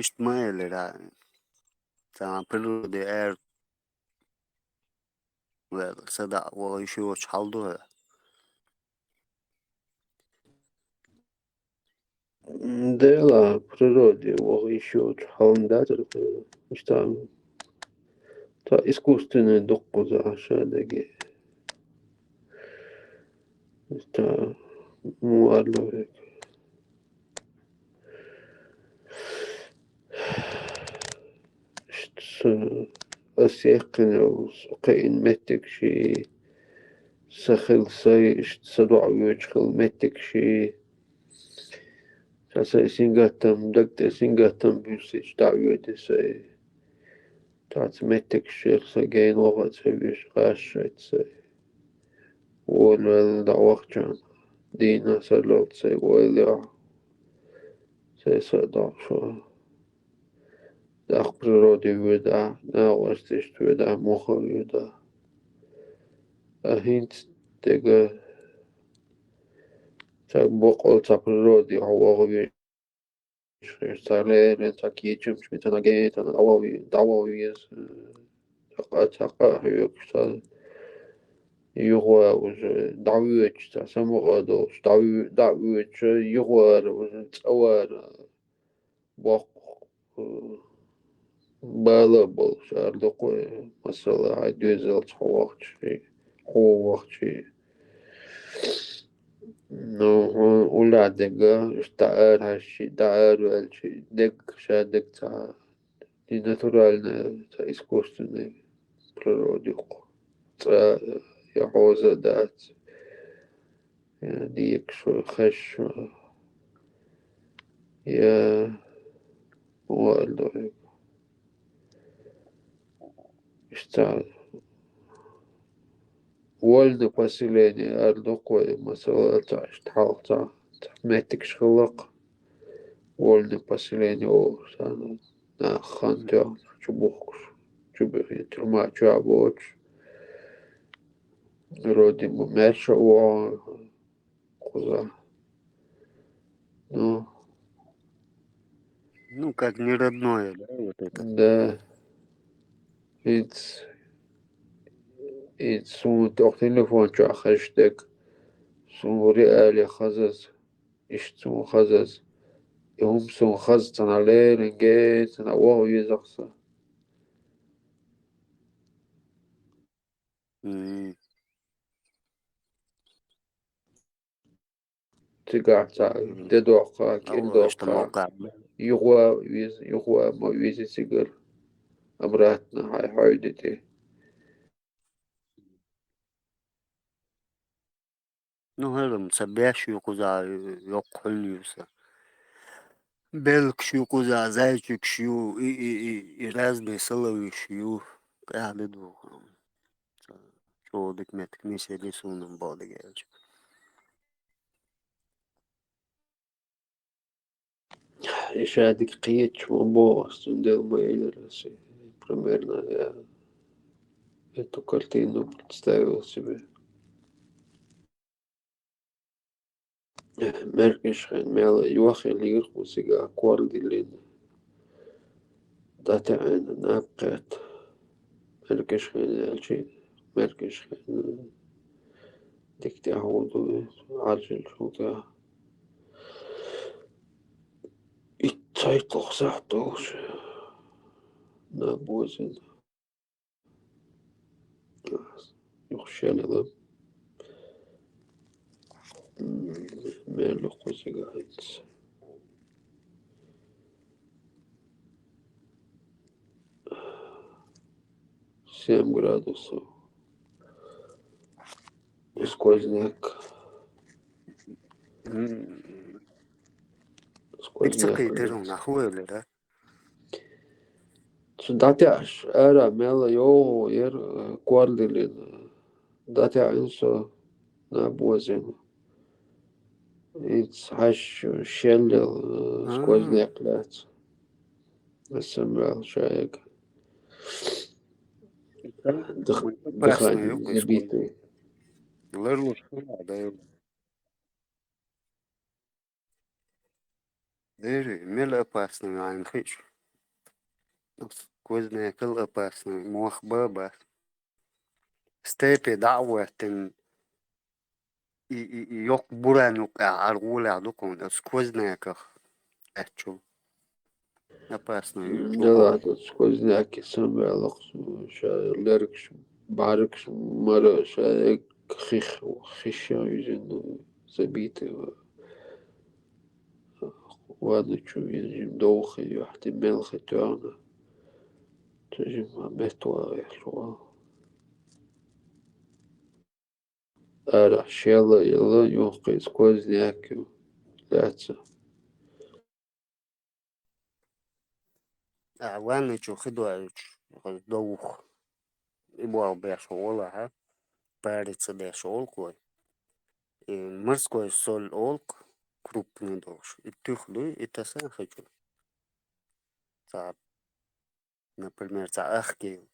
اجتماعي تاع природе er sada еще чалду. Дела природе, еще халндатор, что та искусственный докуза шадаги, что муарловик. Что أسيقنا وقين متك شي سخل سايش صدوع ويشخل متك شي ساسا سينغاتم دكتا سينغاتم بيوسيش دعوة ساي تاعت متك شيخ ساقين وغد سايش غاشت ساي ولا دعوة دينا سلوت ساي ولا ساي صدع شو داخ برودي ودا ناوستش ودا مخو ودا أهينت تيجا تاك بقول تاك برودي هو سالين تاكيتشم شميتنا جيت أنا دعوي يس تاقا هيك يغوى وج دعويتش تا سمغادوش دعويتش يغوى وج تأوار بق بالا بول شاردق مثلا عدوزل حوقتشي نو ولا دقا اشتعار هالشي دعار والشي دق شادق تا دي ناتورالنا تا اسكوستنا بروديق تا يحوزة دات يعني يكشو خش يا والله اشتعار والد باسيليني أردوق مثلا تا اشتحال تا ماتك شخلق والد باسيليني او سانا نا خانتا چوبوكش چوبه تلما چوابوش رودي ممارشة او коза. Ну, Ну, как не родное, да, вот это. да, it's сун toch telefoon tja hashtag сун реали хазаз иш сун хазаз يوم سون خز تنالين جيت أنا وهو يزخص М, تقع м. تدوقع А вот что كندوقع موقع. يغوى ما ويزي سيجر أمراتنا هاي حايدتي Ну, это собящую куда ёкхольниуса. Белкшую куда зайчикшую и разные соловьющую. Каждый двух. Çoğuduk metik mesele sunum bağlı gelecek. إيش هاديك قيتش وبوس ندير ما يلرسي примерно я эту картину представил себе. مركش خين ميلا يوخي اللي يرخو سيقا كواردي اللي داتا عين نابقات مركش خين الشي مركش خين ديكتي عودو عاجل شوكا يتسيطلق ساعتوش نابوزن يخشالي ضب ميلو قوسيقا هيتس Семь градусов. Сквозняк. Сквозняк. Пикцакай терун ахуэлэ да. Датяш, эра мела йо ер кварлилин. Датя инсо на бозин. It's хаш шеллил сквозняк лец. СМЛ шаек. Опасно, Дыхание ёкай сквозь. забитый. Лэрлушка, да. Дэри, мела опасно, айн хэч. сквозняк опасный, мох баба. Степи дعوة yok buranuk argula dukun сквозняк ачу. Опасно Ne чугол. da сквозняки самбелок, шалеркш, баркш, мара, шалек, хища yüzünden забиты. Ладно, что видим, долго, احتمال خطأنا. تجي ما متوا يحلو. أرى شيلا يلا يوقي сквозняк. Ляца. Ванны чу хидуач. Доух. Ибуал бешола, ха. Парица бешол и морской соль олк крупный должен. И тухлю, и тасан хочу. Например, ахки.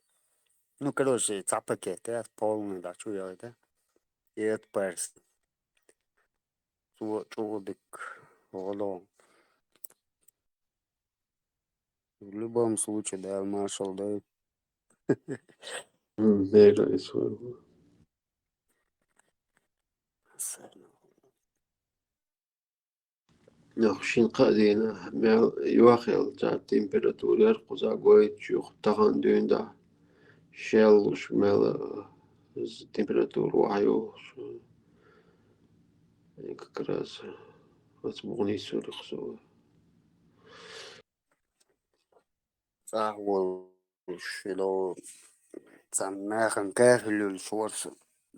Ну, короче, пакет, полный, да, что я это. И это перс. Чудик, голом. В любом случае, да, маршал, да. Neyle soru. Yaxşın qadina mel yuaqil ta temperaturar quzagoy chuq tahan düğünde şelluş mel температуру ваю как раз возможно сюрхсо. Сахвол, шило, саммахан кахлю шворс.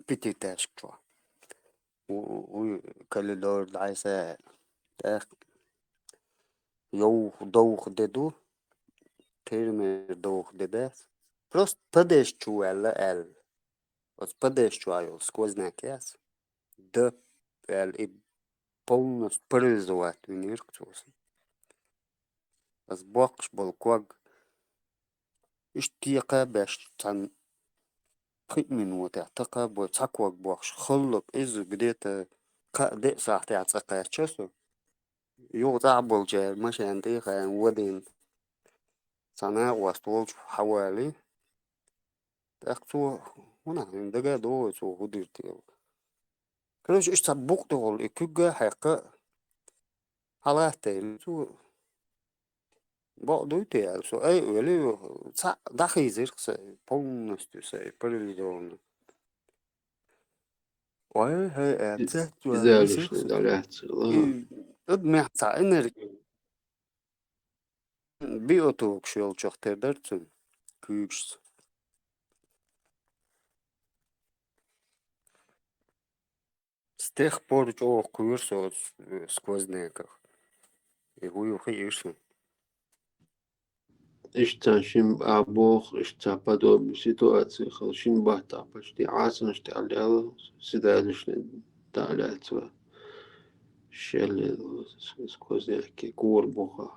Пититашк, чё. Калидор, дайса. Так, доух деду. Термер доух дедес. Просто подещу, эл. Вот подещу, айол, сквозняк, яс. Да, эл, и полностью парализовать виниркцус. Сбокш балкваг. اشتياقة باش تن 5 минут اعتقد بو تاكوك بوخش خلق إذا بديت قادة ساعتي عتقير تشسو يو تعبل جاي مش عندي خان ودين سنة وستولش حوالي تاكتو هنا عندك دو سو هديرتي كلش إيش تبوك تقول إكوجا حقا حالاتي سو بعضو تيال سو أي ولي دخي زيرك полностью سي парализован. Ой, это Güzelişle dalatçıla. ادمع انرجي بيوتوك شيل شختر درتن كيكس с тех пор что курсо сквозняках и гую хиишн İşte şimdi abok işte padom situasyon halşin bahta başti asın işte alyalı sidalişle dalatçıla. Şelle сквозняки корбуха.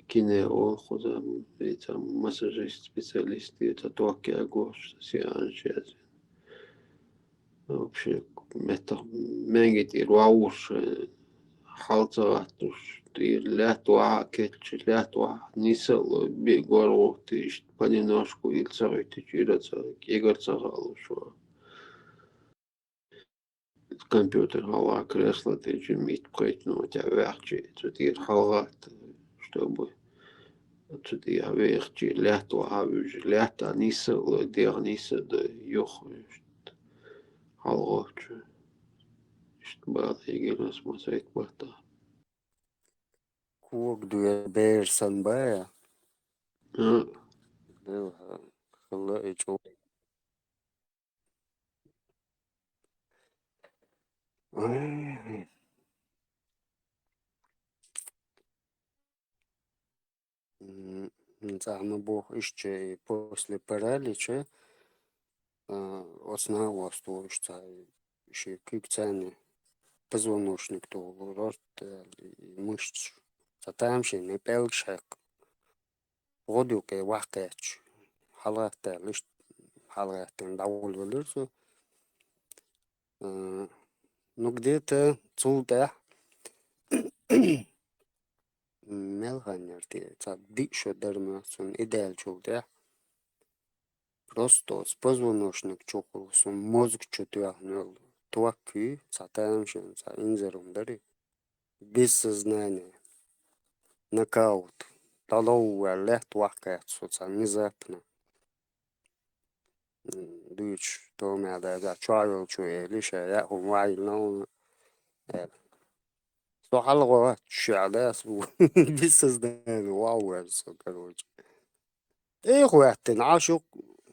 Кинео хоза это массажист специалист это токи гош сеанс. Вообще мета менгит и руауш حالتش لا توع كتش لا توع نيسل بيجورو تيش بانيناشكو يلسعي تجيرة كيغر تغالو شو الكمبيوتر هوا كريسلا تيجي ميت بقيت نو تعويحجي تدير حلغات чтобы تدي عويحجي لا توع عويج لا تا نيسل دير نيسل يوخ حلغات بعد يجي ناس ما سيت بحتا كوك دو بيرسن بايا خلا يجو Зама бог еще после паралича основа что еще кипцани позвоночник то рост мышц. Затамши не пелшек. Водюке вахкач. Халата лишь халатен давол вылезу. Ну где-то цулда Melhanner це більше дермацун ідеаль чолдя. Просто з позвоночник чоколусун мозг чутягнул. Туаки, це теншн, це інзерум дари. Без сознания. Нокаут. Талоуа лехт вахкаятсу, це внезапно. Дүйч, то мядага, чуавил чуе, лише я хумвай, но... То халва чадас, без сознания, вау, короче. Хуяттин ашук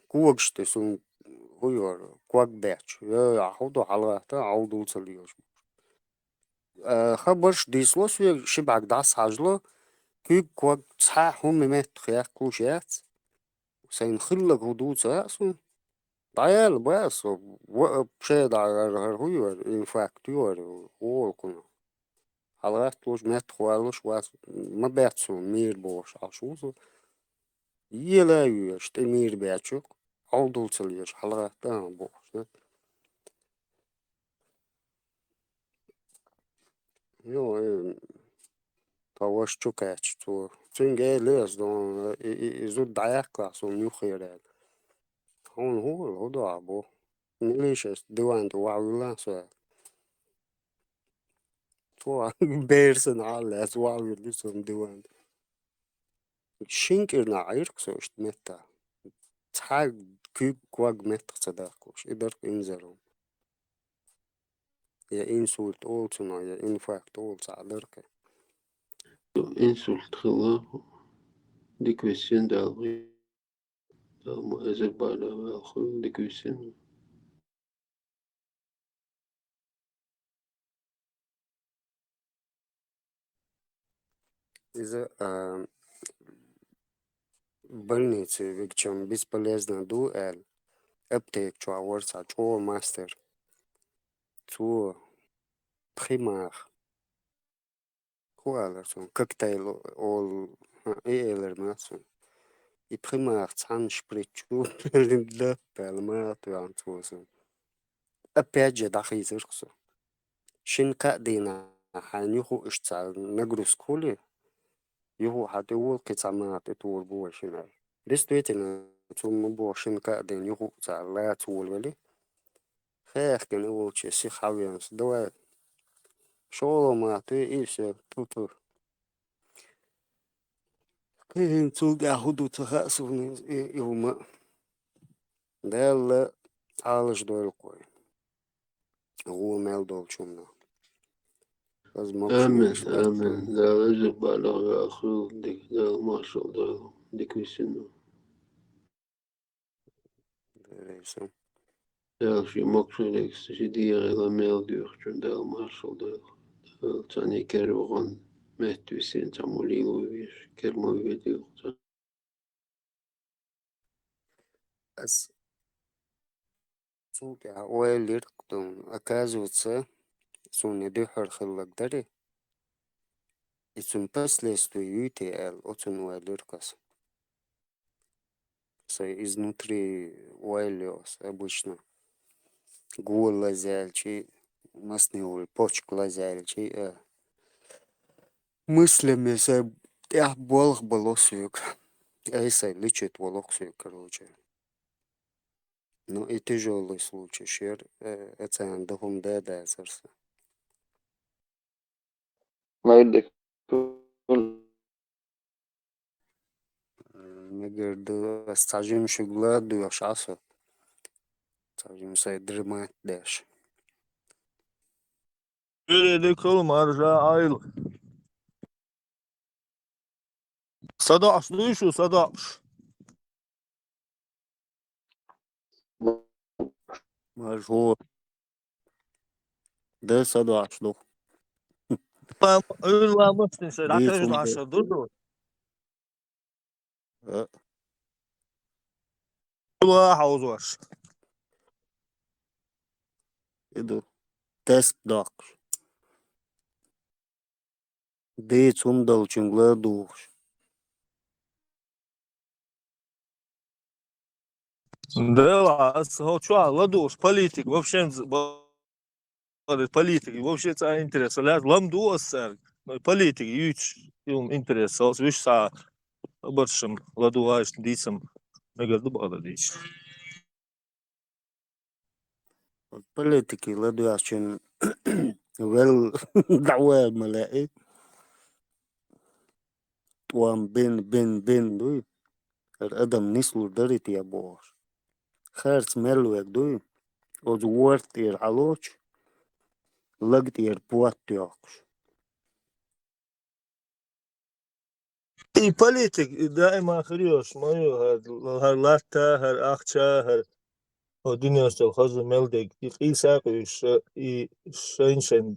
кугшты сун хуйор куак бэч. Я худу халвата аудул цалиёш. Хабарш дислос ве шибак дас хажло ки куак ца хум мемет хяк кушяц. Сайн хиллаг худу цасун. Даял бас пше да хуйор инфактуор олкун. Халват луж мет хуалуш вас мабетсу мир бош ашузу. Yela işte mir beçuk. Aldul çalıyor. Halakta bu. Yo, tavaş çok aç tu. Çünkü les don izu dayakla son yuxire. Hon da bu. Nilişes divan tu vavulan so. Tu bersen alla tu vavul son divan. Şinkir na ayırk so işte meta. Tag küp kuag meta sadakos. İder inzerum. Ja insult olsuna ja infarkt olsa alırke. insult خلا ديكويسين دالغي دالما ازل بالا واخر ديكويسين Из-за больницы, в чем бесполезно дуэль, аптек, чуаворца, чуа мастер, чуа примар, хуалерсон, коктейл, ол, эйлерматсон. И примар, цан шпричу, линдляппел, матуанцусон. Опять же, дахизерксо. Шинка дина, ханюху ишца, нагрузкули, его хатывол кицамат, это урбуашина. Действительно, ثم بوشين كأدين يغوص لا تول ولي خير كان يوشي سي خاويانس دوا شو ما تي إيش توتو كين توجع هدو تخاسون يوم دل عالش دول كوي هو مال دول شومنا از آمن مقشوش آمن بيرتون دال ازل بالا واخر دال مارشال دال ديكويسين ريسو دال شي مقصود اكستشي دير إلى ميل ديوخشن دال مارشال دال تاني كيروغان مهتوسين تاموليغو ويش كيرمو ويديو از توجع ويليركتون оказывается سوني ديحر خلق داري إتسون последствия UTL очень уайлеркас. Изнутри уайлёс обычно. Гул лазяльчи, маснил, почек лазяльчи. Мыслями са я болох болосук. Эйса лечит волоксук, короче. Ну и тяжелый случай, шер, это андахум дедазерса. Найдек. Мегерду стажим шугла дуяшасу. Стажим сай дремат дэш. Dedik oğlum harca ayıl. Sadaş duyuşu sadaş. Мажор. Да садашло. Ben ırlamışsın sen. Değil Ateş sonunda. taşı durdu. Allah havuz var. Иду. Тест дак. Değil sonunda чунгла душ. Да, чувак, ладуш, политик, вообще политик, вообще это интересно. Ламдуос, сэр. Политики, jums interesēs visā baršam, laduvājas, dīsam, negadu bādadīs. Политики ладуящин wel dawel malai tuam bin dui adam nislu darit ya boş خرس ملوك دوي از ورت ير علوش لقت ير بوات يوكش И политик, دائما خريوش مايو هر لاتا هر اخشا هر ودنياش الخزو ملدك يقيساق شينشن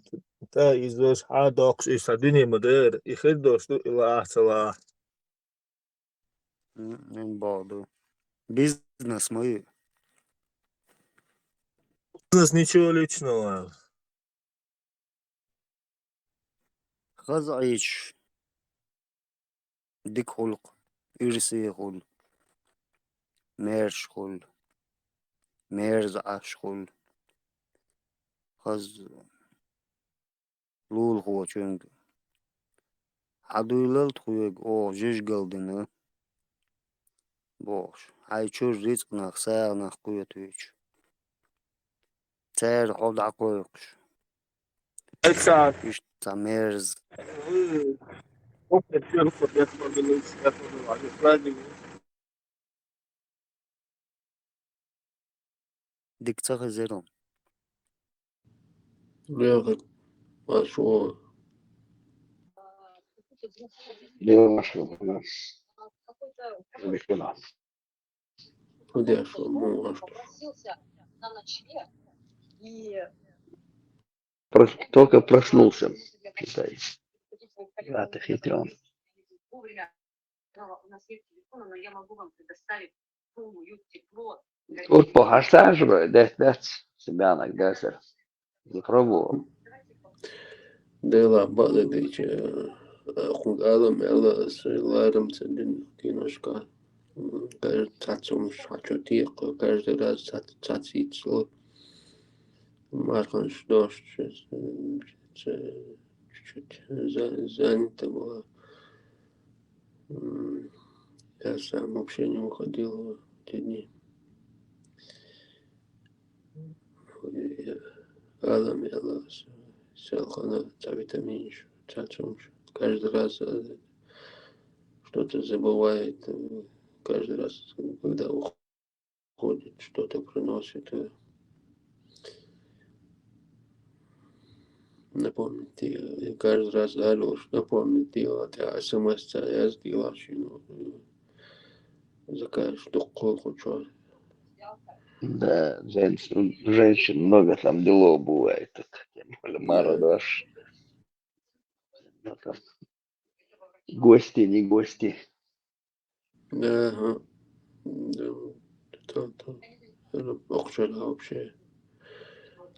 تا يزوش عادوكش إيسا دنيا مدير يخدوش دو إلا أحسلا من بعضه бизнес мой Бизнес ничего личного. خزعيش ديك خلق إرسي خل ميرش خل ميرز عش خل خز لول هو چونگ عدويلال تخويق او جيش قلدنا бош айчур ризк нах сая нах куятыч цер хода коюкш Это иш тамерз опыт первого я смогу сказать. дикцах зером Ряхат, пошел. Дело машину, да. Телефона. Куда шел? Ну, а что? Только проснулся, считай. Да, ты хитрон. Тут похасаживаю, дать себя на газер. Запробовал. Дела бададыч, хугалам эла сыларам цендин киношка. Каждый цацум шачотик, каждый раз цацит слот. Мархан что чуть-чуть занято было. Я сам вообще не уходил в те дни. Алам я селхана витаминш, цацумш. Каждый раз что-то забывает, каждый раз, когда уходит, что-то приносит. Напомнить, и каждый раз Алёш напомнить делать, а смс я сделал, закажешь, что хочу. Да, женщин много там делов бывает. Тем более Мародаш. Ну, там гости, не гости. Да, охшала вообще,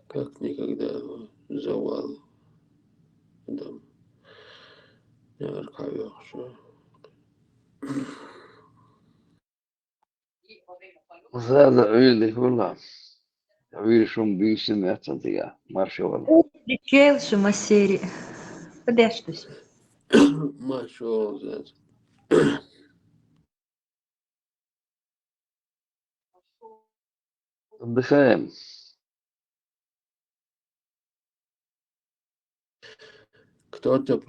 как никогда завал. Там, я аркавил, что. Зада öyle valla. Öyle şun büyüsün yatsan diye. Marşovalı. Встречался в серии. Подожди. Машо, Отдыхаем. кто-то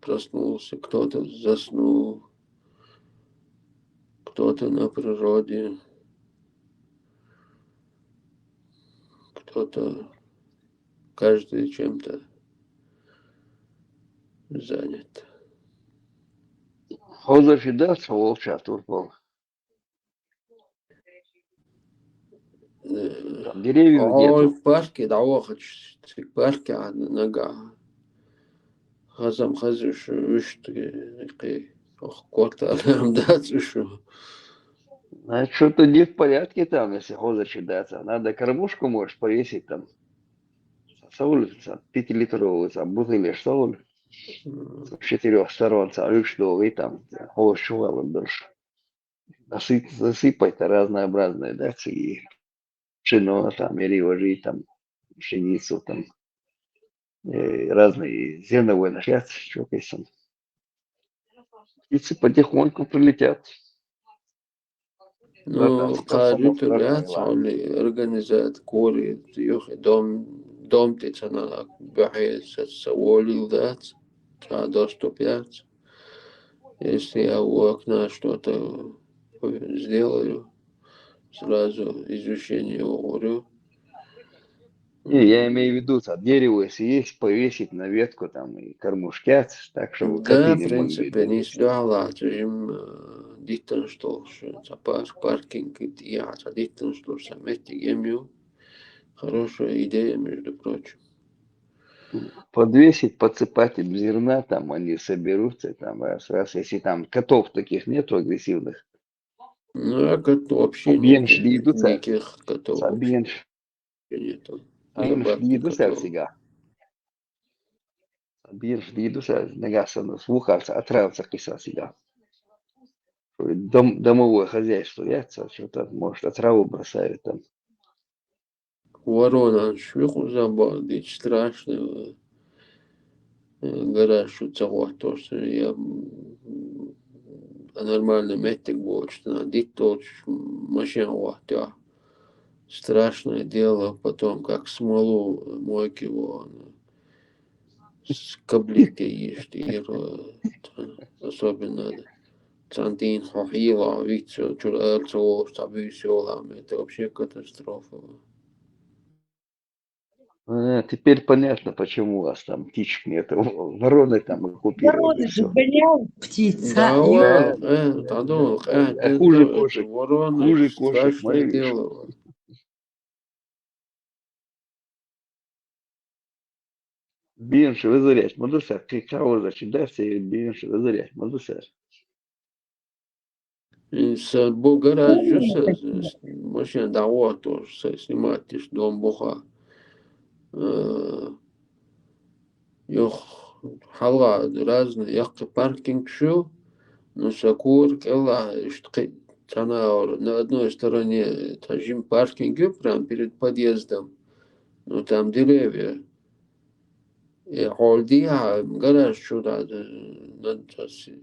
проснулся, кто-то заснул, кто-то на природе, кто-то, каждый чем-то занят. Хоза фида волча турпол. Там деревьев Ой, нету. в парке, да, в парке, а нога. Хазам хазиш, вишь, кота, да, слышу. Значит, что-то не в порядке там, если хоза читается. Надо кормушку можешь повесить там. Соль, 5-литровую, бутыль соль. С 4 сторон, и там холощувало больше. Засыпать разнообразные, да, и пшено там, или ложи там, пшеницу там. разные зерновые нашляться, что там. Птицы потихоньку прилетят. Ну, каждый лет он организует кори, дом течена бахается соволил дать, доступять. Если я у окна что-то сделаю, сразу изучение говорю. Не, я имею в виду, дерево, если есть, повесить на ветку там и кормушки, так, чтобы Да, коты в не могли принципе, не долезть. сдала, им диктан что паркинг, я диктан что заметьте, гемью. Хорошая идея, между прочим. Подвесить, подсыпать им зерна, там они соберутся, там раз, если там котов таких нету агрессивных, Ну, а вообще объем нету шли идутся, никаких котов, вообще объем нету. объем Собак, шли ни идутся котов. всегда, объем шли идутся, нагаса, слухаться, отравиться киса всегда. Домовое хозяйство яйца, что-то, может, отраву бросают там. Ворона, швиху забалдить, страшно. Гараж целых тоже. Я нормально метик был, что надеть тот машину, да. Страшное дело, потом как смолу мойки вон с каблики ешь, особенно Цантин Хохила, Витсо, Чурцо, Стабюсиола, это вообще катастрофа. Теперь понятно, почему у вас там птичек нет. Вороны там оккупировали Вороны все. загонял птица. Да, Да, ладно, да, да, Тадол, да, да. А это вороны, хуже кошек, страшное малевишь. дело. Bilinçli vaziyet olursa, kavga derse bilinçli vaziyet olursa. С Булгара Умные жуса, такие. машина даво тоже снимать, дом буха. Ёх, хала разные, яхты паркинг шо, но сакур, кела, что на одной стороне тажим паркинг, прям перед подъездом, но там деревья. И холдия, гараж сюда,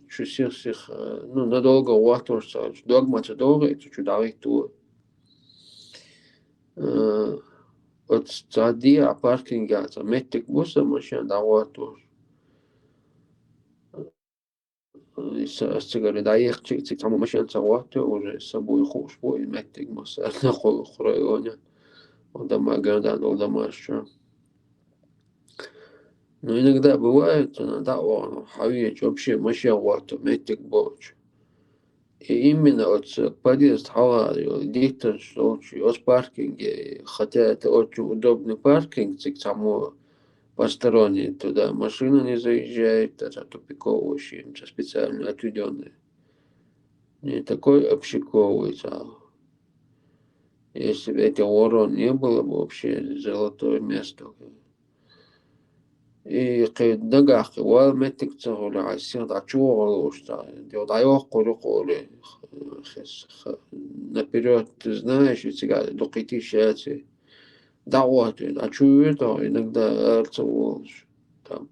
всех, ну, надолго уаторса, догмата долго, это чудо, ту. От стадия паркинга, метик буса, машина даватор. Сигаret даехчик, цик там машина цаватор, уже с собой хуш бой, метик буса, нахуй хройоня. Он дома грандан, он дома что. Но иногда бывает, да, он, хавич, вообще машина ватор, метик боч. И именно от подъезд Хавари, диктор, что от паркинге, хотя это очень удобный паркинг, само посторонние туда машина не заезжает, это тупиковый очень, специально отведенный. Не такой общаковый, если бы этих ворон не было бы вообще золотое место. И нагах, вал метик цагуля, асир да чугал уста, дайох кули наперед ты знаешь, и тебя докити шети. Да вот, а чую это иногда арцеволж. Там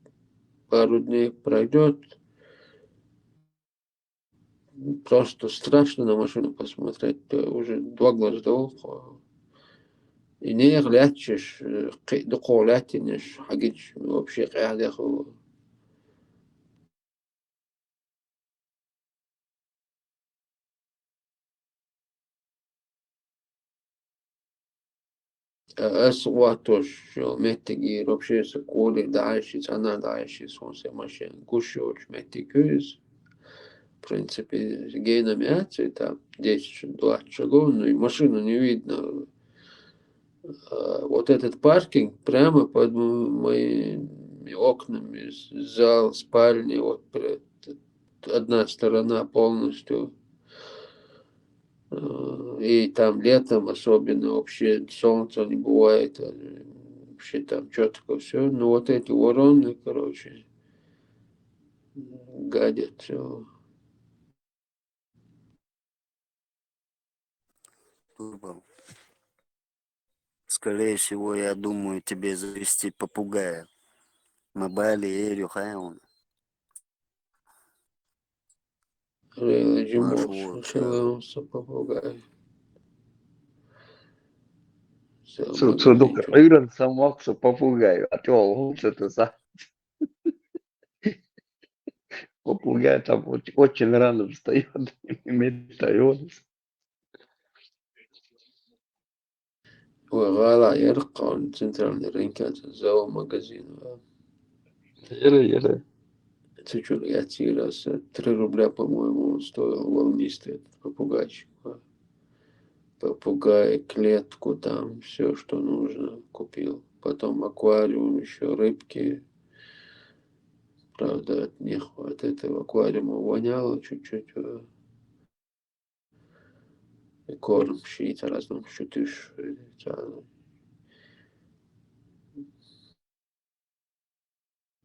пару дней пройдет, просто страшно на машину посмотреть, ты уже два глаза долго. И не глядишь, доколятинешь, хагич вообще قاعد أصواتش متجي вообще سكولي داعش أنا داعش سونسي ماشين гушёч метикюз. В принципе, гейнами там 10-20 шагов, ну и машину не видно. Вот этот паркинг прямо под моими окнами, зал, спальни, вот одна сторона полностью. И там летом особенно вообще солнца не бывает, вообще там четко все. Ну вот эти вороны, короче, гадят все. Скорее всего, я думаю, тебе завести попугая. Mabali Erio Haon, Рейла Джимовш, Машур, Шел, Хилеуса попугай. Все Судука, магазинчик. Иран самокса попугаю, а ты лучше ты за попугай там очень рано встает и метает. وغالا يرقى центральный рынок زو магазин. Еле-еле. Чуть-чуть я раз 3 рубля, по-моему, стоил волнистый этот попугайчик. Попугай, клетку там, все, что нужно, купил. Потом аквариум, еще рыбки. Правда, от них, от этого аквариума воняло чуть-чуть. И корм щит разным щутыш.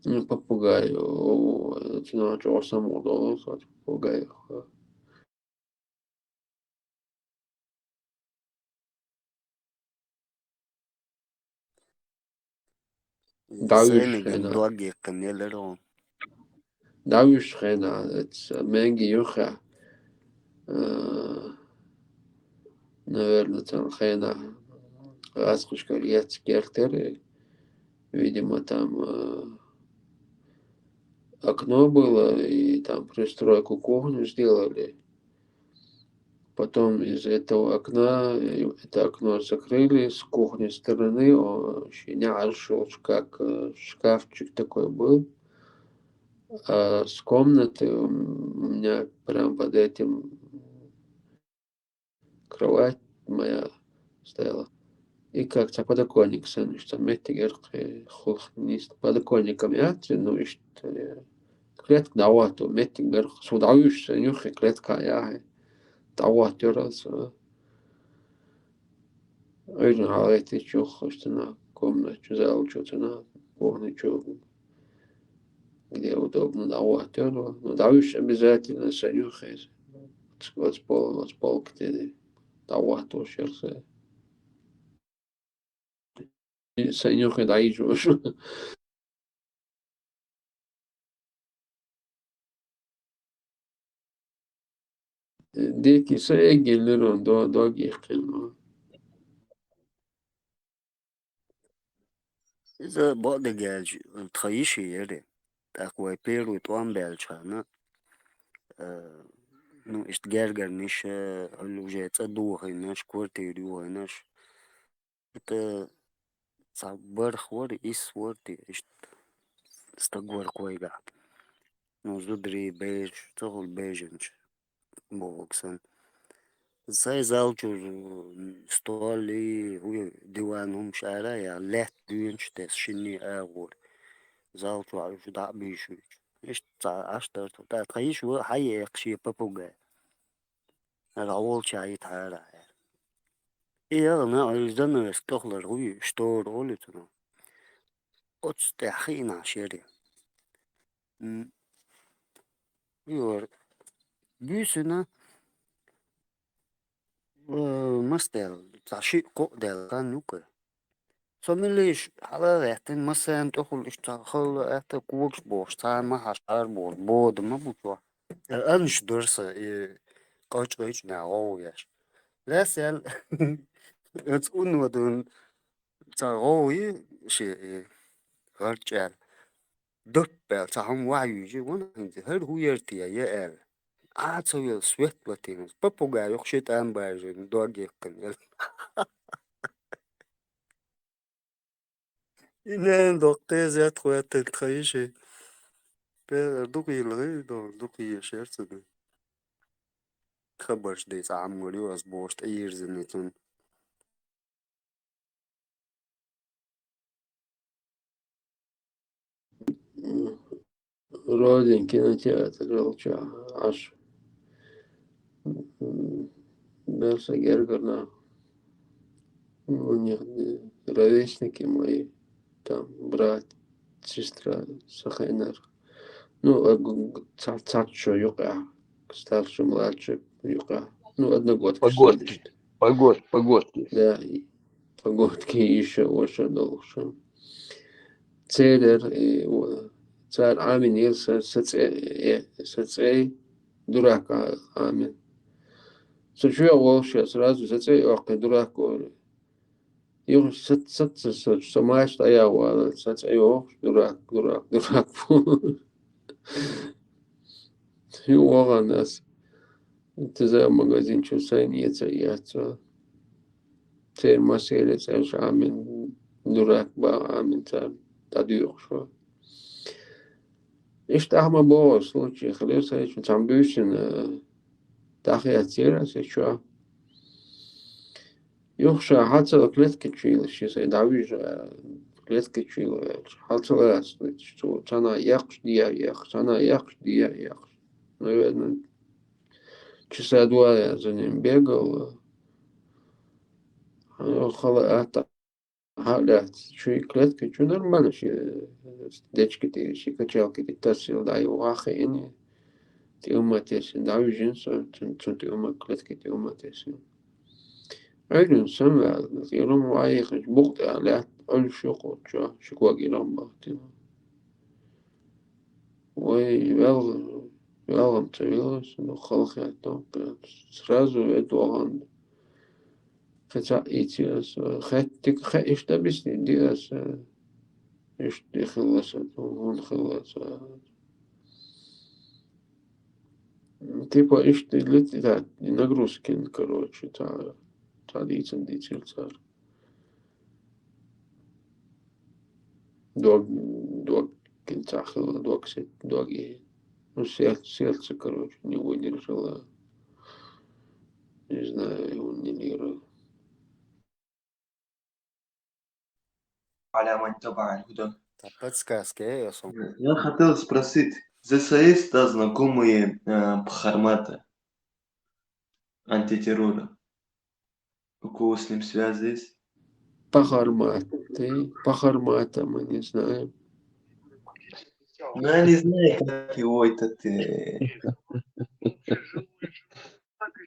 Ну, попугай, это чего самого должен попугай. Давишь Зенеген хрена. Доги Канелерон, Давишь хрена. Это менги юха. Наверное, там хрена. Раскушка есть кертеры. Видимо, там окно было, и там пристройку кухню сделали. Потом из этого окна, это окно закрыли с кухни стороны, он не ошел, как шкафчик такой был. А с комнаты у меня прям под этим кровать моя стояла. И как-то подоконник сын, что меттигер хулхнист подоконником я, ну и что клетка давату меттигер судауш нюхи клетка я давату раз. Öyle haleti çok hoşuna комнату зал что-то на полночь, где удобно давать, но даешь обязательно санюхай, вот пол где давать тоже, санюхай даешь уже. Дети все гелерон до гехтен. إذا بعد جالج تخيشي يري تقوى بيرو توان بيلشانا نو اشتجارجر نيش اللي جات أدوه هناش كورتي هناش إنت صبر خوار إيس وردي استقوار كويجا نو زدري بيج تغل بيجنش بوكسن زي زالجو ستولي هو ديوانهم شارع يا لات دينش تس شني أغور زالجو عجو دا بيشوش إيش تا أشتر تا تخيش هو حي يقشي بابوغا الأول شاي تارا إيه أنا أيضا استخلر هو شتور أولتنا أتستحينا شيري يور بيسنا مستل تعشي قو دل كان نوكا سميليش على ريحتين مثلا تأكل اشتغل احتى كوكس بوش تايم ما حشار بول بود ما بوشوا أنش درسة قاش قاش نعو ياش لا سيل تقول ودون تعوي شيء رجال دبل تعهم وعي جي وانا هل هو يرتي يا ال عاد سويت باتين بابوغا يخشيت أم باجين دوغي قنيل إنان دوقي زيت خوات تخيشي دوقي الغي دوقي شيرت خبرش دي تعمري واسبوشت اير زنيتون Родин кинотеатр Галча аж Белса Гергана. У них ровесники мои, там брат, сестра, Сахайнар. Ну, царчо юка, старший, младший юка. Ну, одногодки Погодки. следующий. Погодки. Да, и погодки еще очень долго. церер цар амин ирса сацей дурак амин. Сочуя волшеб сразу сацей охай дурак говорю. Его сама стояла, сацей ох дурак. Его нас. Ты за магазин чусай нет яйца. Цер маселе цер амин дурак ба амин цар тадюх шо. Иштахма бо случай хлеса еще там бюсин тахя цера сечуа. Юхша хацала клетки чуила, шисай давижа клетки чуила. Хацала что цана яхш дия яхш, цана яхш дия яхш. Наверное, часа два я за ним бегал. Хала халят, чуй клетки, чуй нормально, дечки ты, качалки ты тасил, да и вахи, ты уматешься, давижинса, ты ума клетки ты уматешься. أيضاً سمع يرم وايخ بوقت على الشقوق شقوق يرم بختي ويالغم تبيلس خلق يعطوك سرازو يدوغان ختا إيتياس خاتك إيش تبسني دياس إيش دي خلصت وهون خلصت типа إيش دي لتي нагрузки короче Tradition цар. Док кентахила, доги. Ну, сердце, короче, не выдержало. Не знаю, он не лирал. Подсказки, Эйсон. Я хотел спросить, ЗСС, да, знакомые Бхармата, антитеррора. У кого с ним связь есть? Пахармата мы не знаем. Ну, я не знаю, как его этот...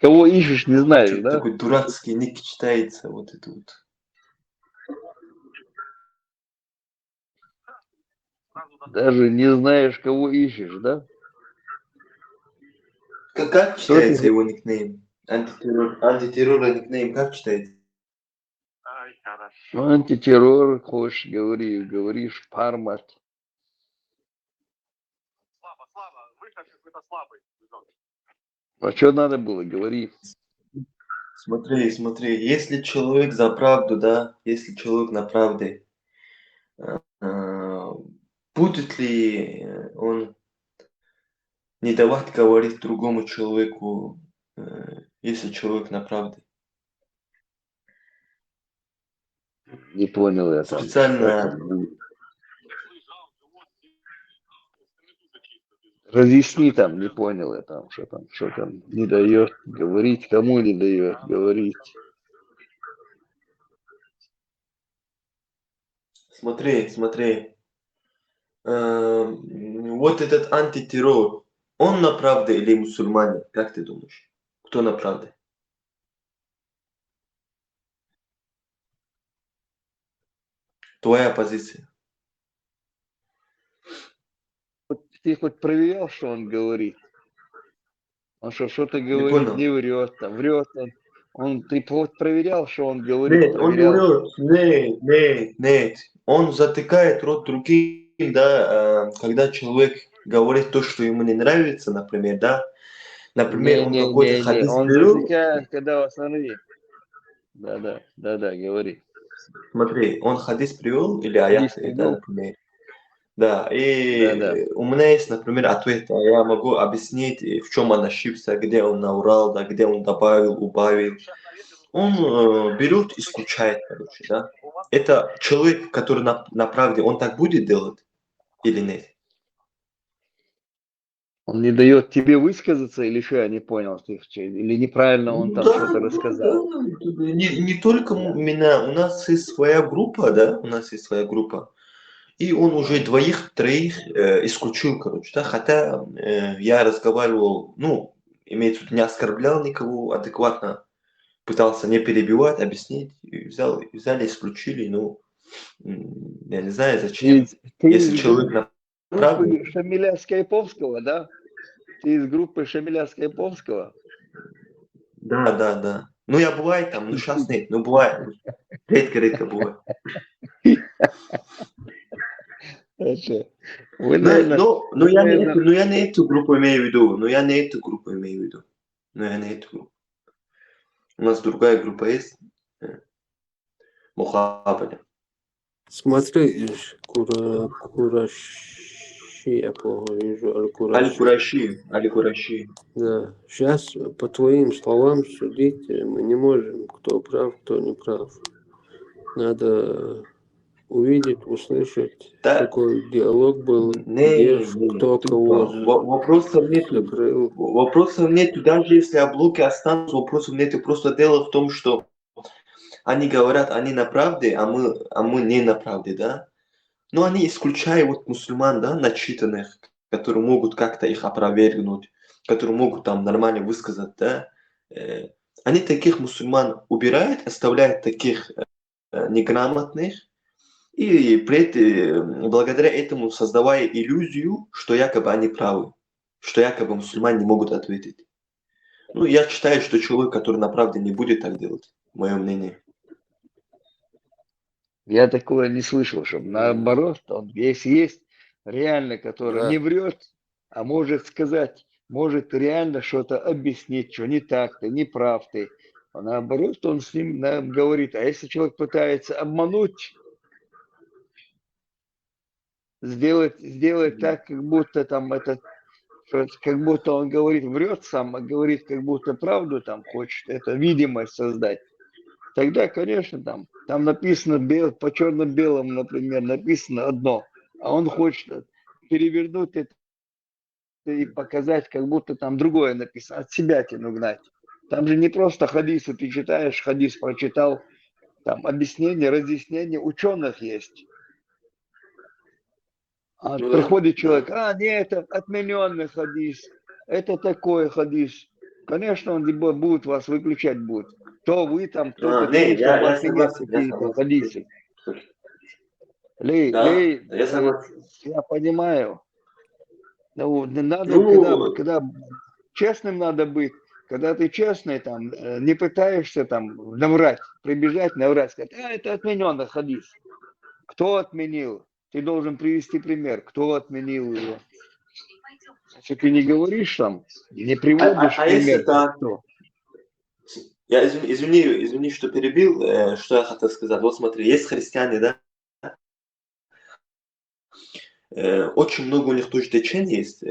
Кого ищешь, не знаешь, да? Такой дурацкий ник читается, вот это вот. Даже не знаешь, кого ищешь, да? Как читается его никнейм? Антитеррора никнейм как читается? Антитеррор, хочешь, говоришь, Пармат. А что надо было, говори. Смотри, если человек за правду, да, если человек на правде, будет ли он не давать говорить другому человеку, если человек на правде? Не понял я там. Специально. Разъясни там, не понял я там, что там не дает говорить, кому не дает говорить. Смотри. Вот этот антитеррор, он на правде или мусульмане? Как ты думаешь? Кто на правде? Твоя позиция. Ты хоть проверял, что он говорит? Он что-то Не говорит, понял. не врет, там, врет он. Ты хоть проверял, что он говорит? Нет, он не врет. Нет. Он затыкает рот другим, да, когда человек говорит то, что ему не нравится, например, да. Например, он какой-то хадис Он берет. засекает, когда вас нарви. Да, говори. Смотри, он хадис привел или Хадис аят, да, привел. например. Да, и Да. у меня есть, например, ответ, я могу объяснить, в чем он ошибся, где он наврал, да, где он добавил, убавил. Он берет и исключает, короче, да. Это человек, который на правде, он так будет делать или нет? Он не дает тебе высказаться, или что, я не понял, или неправильно он там что-то рассказал. Да. Не только меня, у нас есть своя группа, да, и он уже двоих-троих исключил, короче, да, хотя я разговаривал, ну, имеется в виду, не оскорблял никого адекватно, пытался не перебивать, объяснить, и взяли, исключили, ну, Я не знаю, зачем. Ты Если из человек на правде, группы Шамиля Скайповского, да? Ты из группы Шамиля Скайповского? да. Ну, я бывает там, ну, сейчас нет, ну, бывает. Редко бывает. Хорошо. Вы, Ну, наверное, ну, я не эту группу имею в виду. Ну, я не эту группу имею в виду. Ну, я не эту группу. У нас другая группа есть. Мухаббаля. Смотри, Кураши, я плохо вижу, Аль-Кураши. Аль-Кураши. Да. Сейчас, по твоим словам, судить мы не можем, кто прав, кто не прав. Надо увидеть, услышать, Да, какой диалог был, где кто кого вопросов нет. закрыл. Вопросов нет. Даже если облуки останутся, вопросов нет. Просто дело в том, что они говорят, они на правде, а мы не на правде, да? Но они исключают вот мусульман, да, начитанных, которые могут как-то их опровергнуть, которые могут там нормально высказать, да. Э, Они таких мусульман убирают, оставляют таких неграмотных, и благодаря этому создавая иллюзию, что якобы они правы, что якобы мусульмане не могут ответить. Ну, я считаю, что человек, который на правде не будет так делать, мое мнение. я такое не слышал, чтобы наоборот, он если есть реально, который Да. не врет, а может сказать, может реально что-то объяснить, что не так ты, не прав ты. А наоборот, он с ним говорит. А если человек пытается обмануть, сделать так, как будто там это, как будто он говорит, врет сам, а говорит, как будто правду там хочет, это видимость создать. Тогда, конечно, там написано по черно-белому, например, написано одно, а он хочет перевернуть это и показать, как будто там другое написано, от себя тяну гнать. Там же не просто хадисы, ты читаешь, хадис прочитал, там объяснение, разъяснение ученых есть. А Ну да, приходит да. человек, нет, это отмененный хадис, это такой хадис. Конечно, он будет вас выключать будет. Кто вы там, кто Не, такие, чтобы я отменять согласен, какие-то хадисы. Да, я согласен. Я понимаю. Ну, надо, Ну, когда честным надо быть, когда ты честный, там, не пытаешься там наврать, прибежать, наврать, сказать, это отмененный хадис. Кто отменил? Ты должен привести пример, кто отменил его. Если ты не говоришь там, не приводишь если пример, так, то я извини, что перебил, что я хотел сказать. Вот смотри, есть христиане, да, очень много у них тоже течений есть.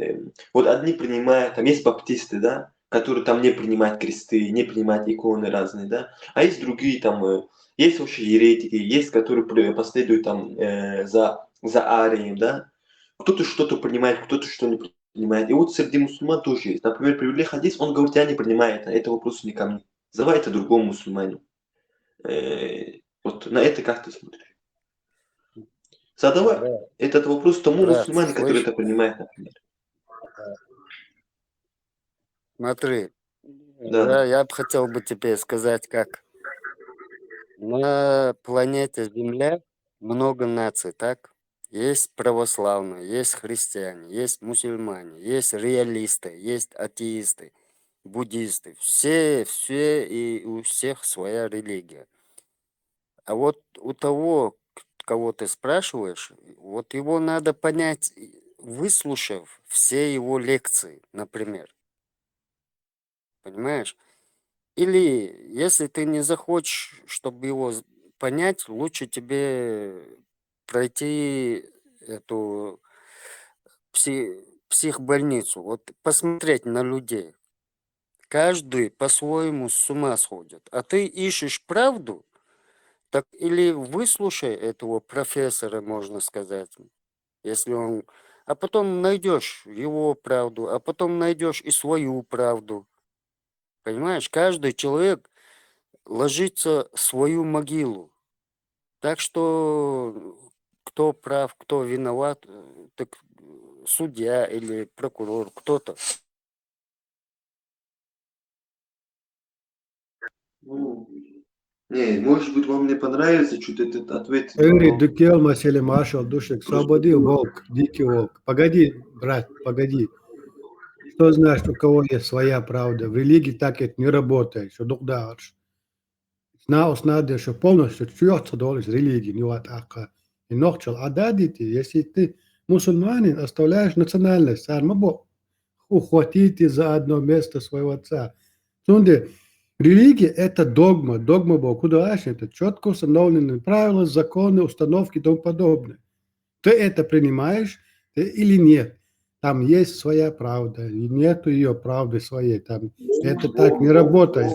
Вот одни принимают, там есть баптисты, да, которые там не принимают кресты, не принимают иконы разные, да, а есть другие там, есть вообще еретики, есть, которые последуют там за Арием, да, кто-то что-то принимает, кто-то что не принимает. И вот среди мусульман тоже есть. Например, привели хадис, он говорит, я не принимаю это вопрос не ко мне. Давай это другому мусульманину. Вот на это как ты смотришь? Задавай Брат, этот вопрос тому брат, мусульманину, который слышь, это принимает, например. смотри, Да. я бы хотел бы тебе сказать, как на планете Земля много наций, так? Есть православные, есть христиане, есть мусульмане, есть реалисты, есть атеисты, буддисты. Все и у всех своя религия. А вот у того, кого ты спрашиваешь, вот его надо понять, выслушав все его лекции, например. Понимаешь? Или если ты не захочешь, чтобы его понять, лучше тебе пройти эту психбольницу, вот посмотреть на людей. Каждый по-своему с ума сходит. А ты ищешь правду, так или выслушай этого профессора, можно сказать, если он... А потом найдешь его правду, а потом найдешь и свою правду. Понимаешь, каждый человек ложится в свою могилу. Так что кто прав, кто виноват, так судья или прокурор, кто-то. Ну, Не, может быть, вам не понравится что-то этот ответ, Эри но Дукел Масели Маршал Душек Свободы волк, дикий волк. Погоди, брат, погоди. Что значит, у кого есть своя правда? В религии так это не работает. Что духдарш. Знаус надо, что полностью чьется долж религии, не вот ака. И нохчал ададити, если ты мусульманин, оставляешь национальность, армабо ухватите за одно место своего отца. Сунде, религия – это догма. Догма Бога. Куда это четко установленные правила, законы, установки и тому подобное. Ты это принимаешь или нет? Там есть своя правда, и нету ее правды своей. Там это так не работает.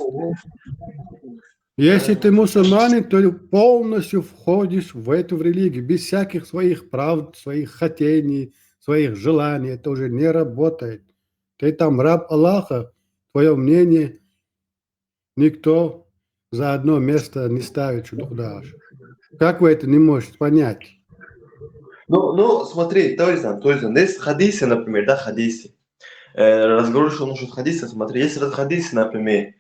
Если ты мусульманин, то полностью входишь в эту религию, без всяких своих правд, своих хотений, своих желаний. Это уже не работает. Ты там раб Аллаха, твое мнение никто за одно место не ставит, что туда. Как вы это не можете понять? Ну, смотри, Тойзан, есть хадисы, например, да, хадисы. Разговор шел насчет хадиса, смотри, если в хадисе, например,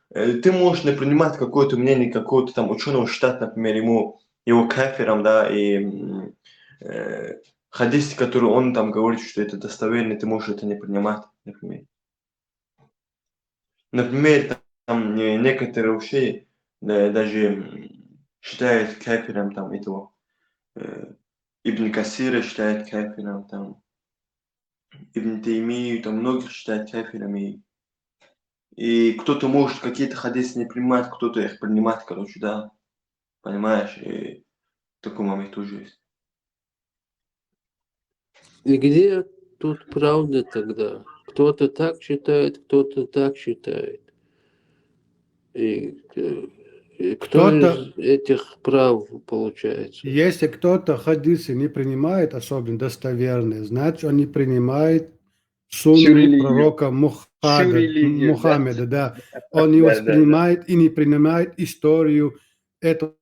ты можешь не принимать какое-то мнение какого-то там ученого, считать, например, его кафиром, да, и хадис, который он там говорит, что это достоверно, ты можешь это не принимать, например. Например, там некоторые вообще даже считают кафиром там этого Ибн Касира считает кафиром, там Ибн Таймию, там многих считают кафирами. И кто-то может какие-то хадисы не принимать, кто-то их принимает, короче, да. Понимаешь? И такой момент тоже есть. И где тут правда тогда? Кто-то так считает, кто-то так считает. И кто из этих прав получается? Если кто-то хадисы не принимает, особенно достоверные, значит, он не принимает сунну пророка Мухаммеда, да. Он не воспринимает и не принимает историю этого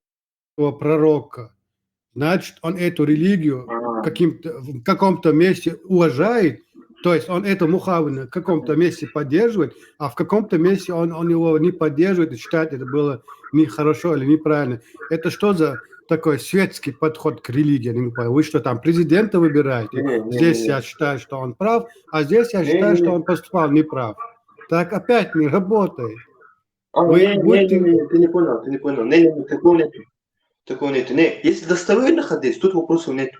пророка. Значит, он эту религию в каком-то месте уважает, то есть он это Мухаммеда в каком-то месте поддерживает, а в каком-то месте он его не поддерживает и считает, это было нехорошо или неправильно. Это что за такой светский подход к религии? Я не понимаю. Вы что там, президента выбираете? Здесь я считаю, что он прав, а здесь я считаю, что он поступал неправ. Так опять не работает. Ты не понял. Не, такого нету. Не, если достоверный хадис, тут вопросов нету.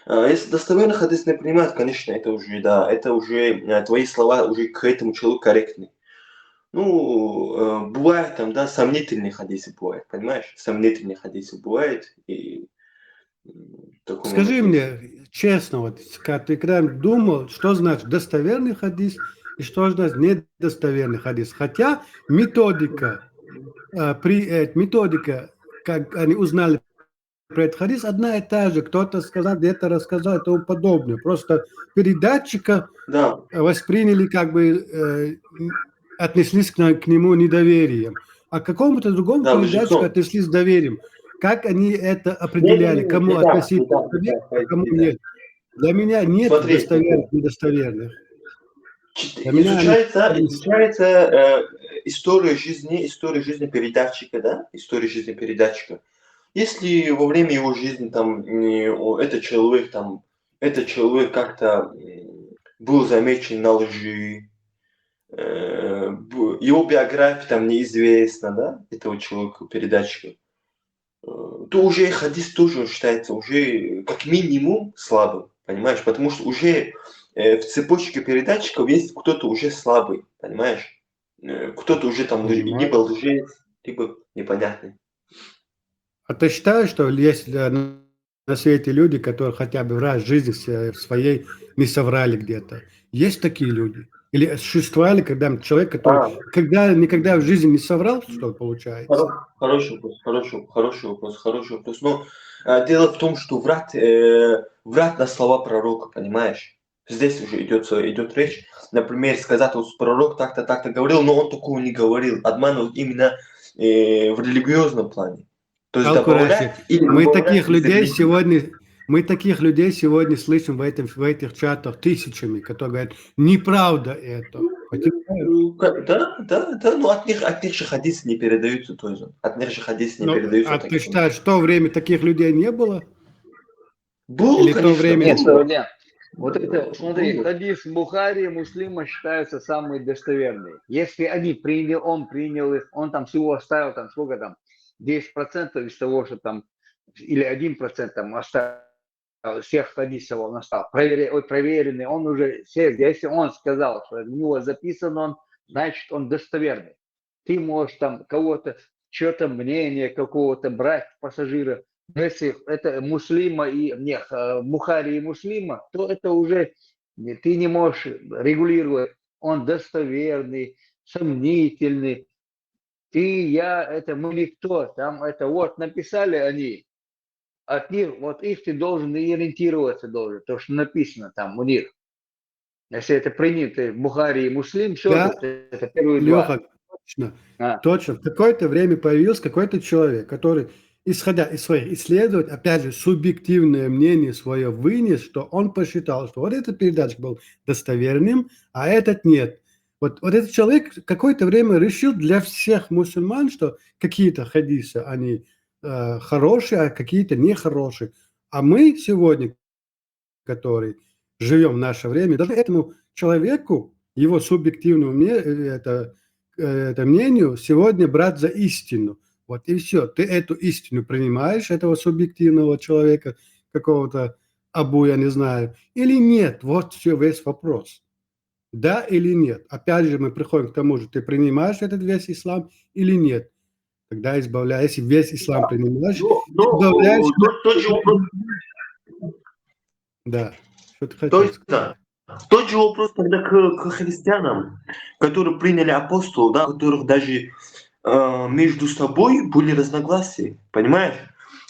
Если достоверный хадис не принимает, конечно, это уже, да, это уже твои слова уже к этому человеку корректны. Ну, бывает там, да, сомнительные хадисы бывают, понимаешь? Сомнительные хадисы бывают. И скажи мне честно, вот, ты когда думал, что значит достоверный хадис и что значит недостоверный хадис. Хотя методика, как они узнали про этот хадис, одна и та же. Кто-то сказал, где-то рассказал и тому подобное. Просто передатчика восприняли, как бы отнеслись к нему недоверием. А к какому-то другому передатчику отнеслись с доверием. Как они это определяли? Кому относить доверие, а кому нет? Для меня нет достоверных, недостоверных. Изучается история жизни передатчика, да? История жизни передатчика. Если во время его жизни там этот человек как-то был замечен на лжи, его биография там неизвестна, да, этого человека, передатчика, то уже хадис тоже считается уже как минимум слабым, понимаешь? Потому что уже в цепочке передатчиков есть кто-то уже слабый, понимаешь? Кто-то уже там либо лжец, либо непонятный. А ты считаешь, что есть на свете люди, которые хотя бы раз в жизни своей не соврали где-то? Есть такие люди? Или существовали, когда человек, который никогда в жизни не соврал, что получается? Хороший вопрос. Но дело в том, что врать на слова пророка, понимаешь? Здесь уже идет речь. Например, сказать, вот пророк так-то говорил, но он такого не говорил. Обманывать именно в религиозном плане. То есть добавлять или мы таких людей сегодня Мы таких людей сегодня слышим в этих чатах тысячами, которые говорят, неправда это. Да, ну от них же хадисы не передаются тоже. От них же хадисы не Ну, передаются. а ты считаешь, в то время таких людей не было? Был, Или в то конечно, время... Нет, было. нет. Вот это, смотри, хадис Бухари и Муслима считаются самые достоверные. Если он принял их, он там всего оставил, там сколько там, 10% из того, что там, или 1% там оставил, всех хадисов он оставил, проверенный, он уже, если он сказал, что у него записан он, значит он достоверный. Ты можешь там кого-то, что-то мнение какого-то брать пассажира. Но если это Бухари и Муслима, то это уже ты не можешь регулировать. Он достоверный, сомнительный. Мы никто. Там это вот написали они. От них, вот их ты должен и ориентироваться должен. То, что написано там у них. Если это принято Бухари и Муслим, все, Да, это первые Леха, два. точно. В какое-то время появился какой-то человек, который, исходя из своих исследований, опять же, субъективное мнение свое вынес, что он посчитал, что вот этот передатчик был достоверным, а этот нет. Вот этот человек какое-то время решил для всех мусульман, что какие-то хадисы, они хорошие, а какие-то нехорошие. А мы сегодня, которые живем в наше время, должны этому человеку, его субъективному мнению сегодня брать за истину. Вот и все. Ты эту истину принимаешь, этого субъективного человека, какого-то Абу, я не знаю, или нет. Вот все, весь вопрос. Да или нет. Опять же мы приходим к тому же, ты принимаешь этот весь ислам или нет. Тогда избавляешься, если весь ислам принимаешь, избавляешься. Да. Что ты хотел сказать? Тот же вопрос тогда к христианам, которые приняли апостолов, да, которых даже между собой были разногласия, понимаешь?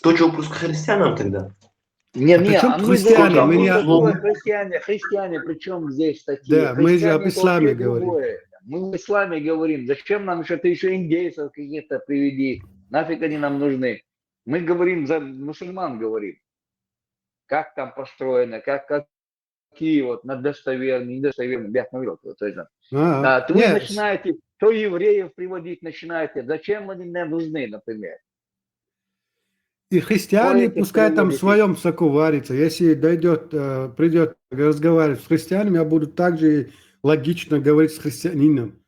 Тот же вопрос к христианам тогда. Христиане, причем здесь такие? Да, мы же об исламе говорим. Мы в исламе говорим. Зачем нам еще, ты еще индейцев каких-то приведи? Нафиг они нам нужны? Мы говорим, за мусульман говорим. Как там построено, какие вот на достоверные, недостоверные, я говорил, то есть, вы начинаете, то евреев приводить начинаете, зачем они нам нужны, например? И христиане, пускай там в своем соку варятся. Если придет разговаривать с христианами, я буду также логично говорить с христианином.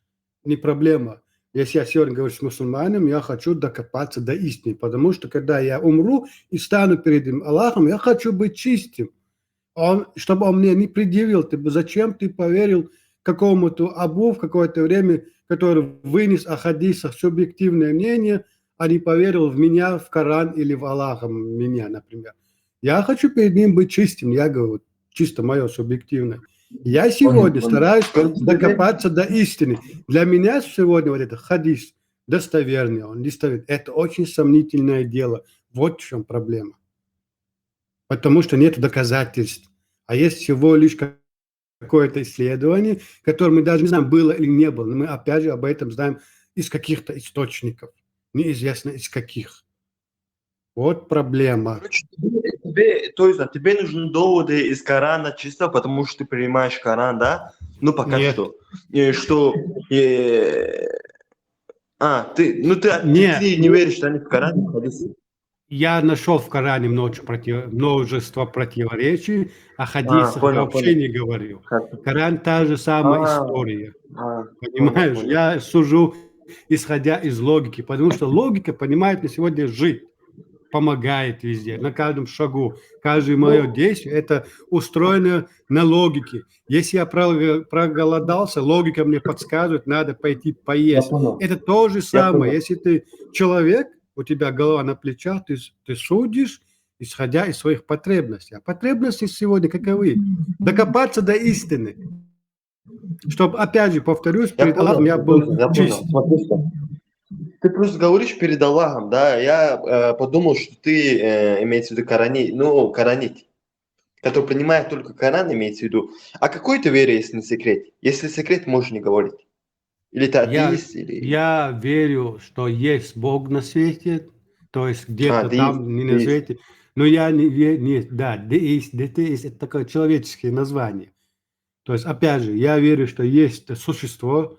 Не проблема. Если я сегодня говорю с мусульманином, я хочу докопаться до истины. Потому что, когда я умру и стану перед Аллахом, я хочу быть чистым. Чтобы он мне не предъявил, зачем ты поверил какому-то Абу в какое-то время, который вынес о хадисах субъективное мнение, а не поверил в меня, в Коран или в Аллаха меня, например. Я хочу перед ним быть чистым, я говорю, чисто мое субъективное. Я сегодня стараюсь докопаться до истины. Для меня сегодня вот это хадис достоверный, он достоверный. Это очень сомнительное дело. Вот в чем проблема. Потому что нет доказательств. А есть всего лишь какое-то исследование, которое мы даже не знаем, было или не было. Но мы опять же об этом знаем из каких-то источников. Неизвестно из каких. Вот проблема. Тебе нужны доводы из Корана чисто, потому что ты принимаешь Коран, да? Ну, пока Нет. что. Ты не веришь, что они в Коране? Я нашел в Коране множество противоречий, о хадисах я вообще не говорил. Коран та же самая история. Понимаешь? Понял. Я сужу, исходя из логики, потому что логика понимает на сегодня жить, помогает везде, на каждом шагу. Каждое мое действие – это устроено на логике. Если я проголодался, логика мне подсказывает, надо пойти поесть. Это то же самое. Если ты человек, у тебя голова на плечах, ты судишь, исходя из своих потребностей. А потребности сегодня каковы? Докопаться до истины. Чтобы, опять же, повторюсь, перед Аллахом я был чист. Ты просто говоришь перед Аллахом, да? Я подумал, что ты имеется в виду коранить, который принимает только Коран, имеется в виду. А какой ты вере, если не секрет? Если секрет, можешь не говорить. Или ты атеист? Я верю, что есть Бог на свете, то есть где-то там, не деист. назовете. Но я да, деист это такое человеческое название. То есть, опять же, я верю, что есть существо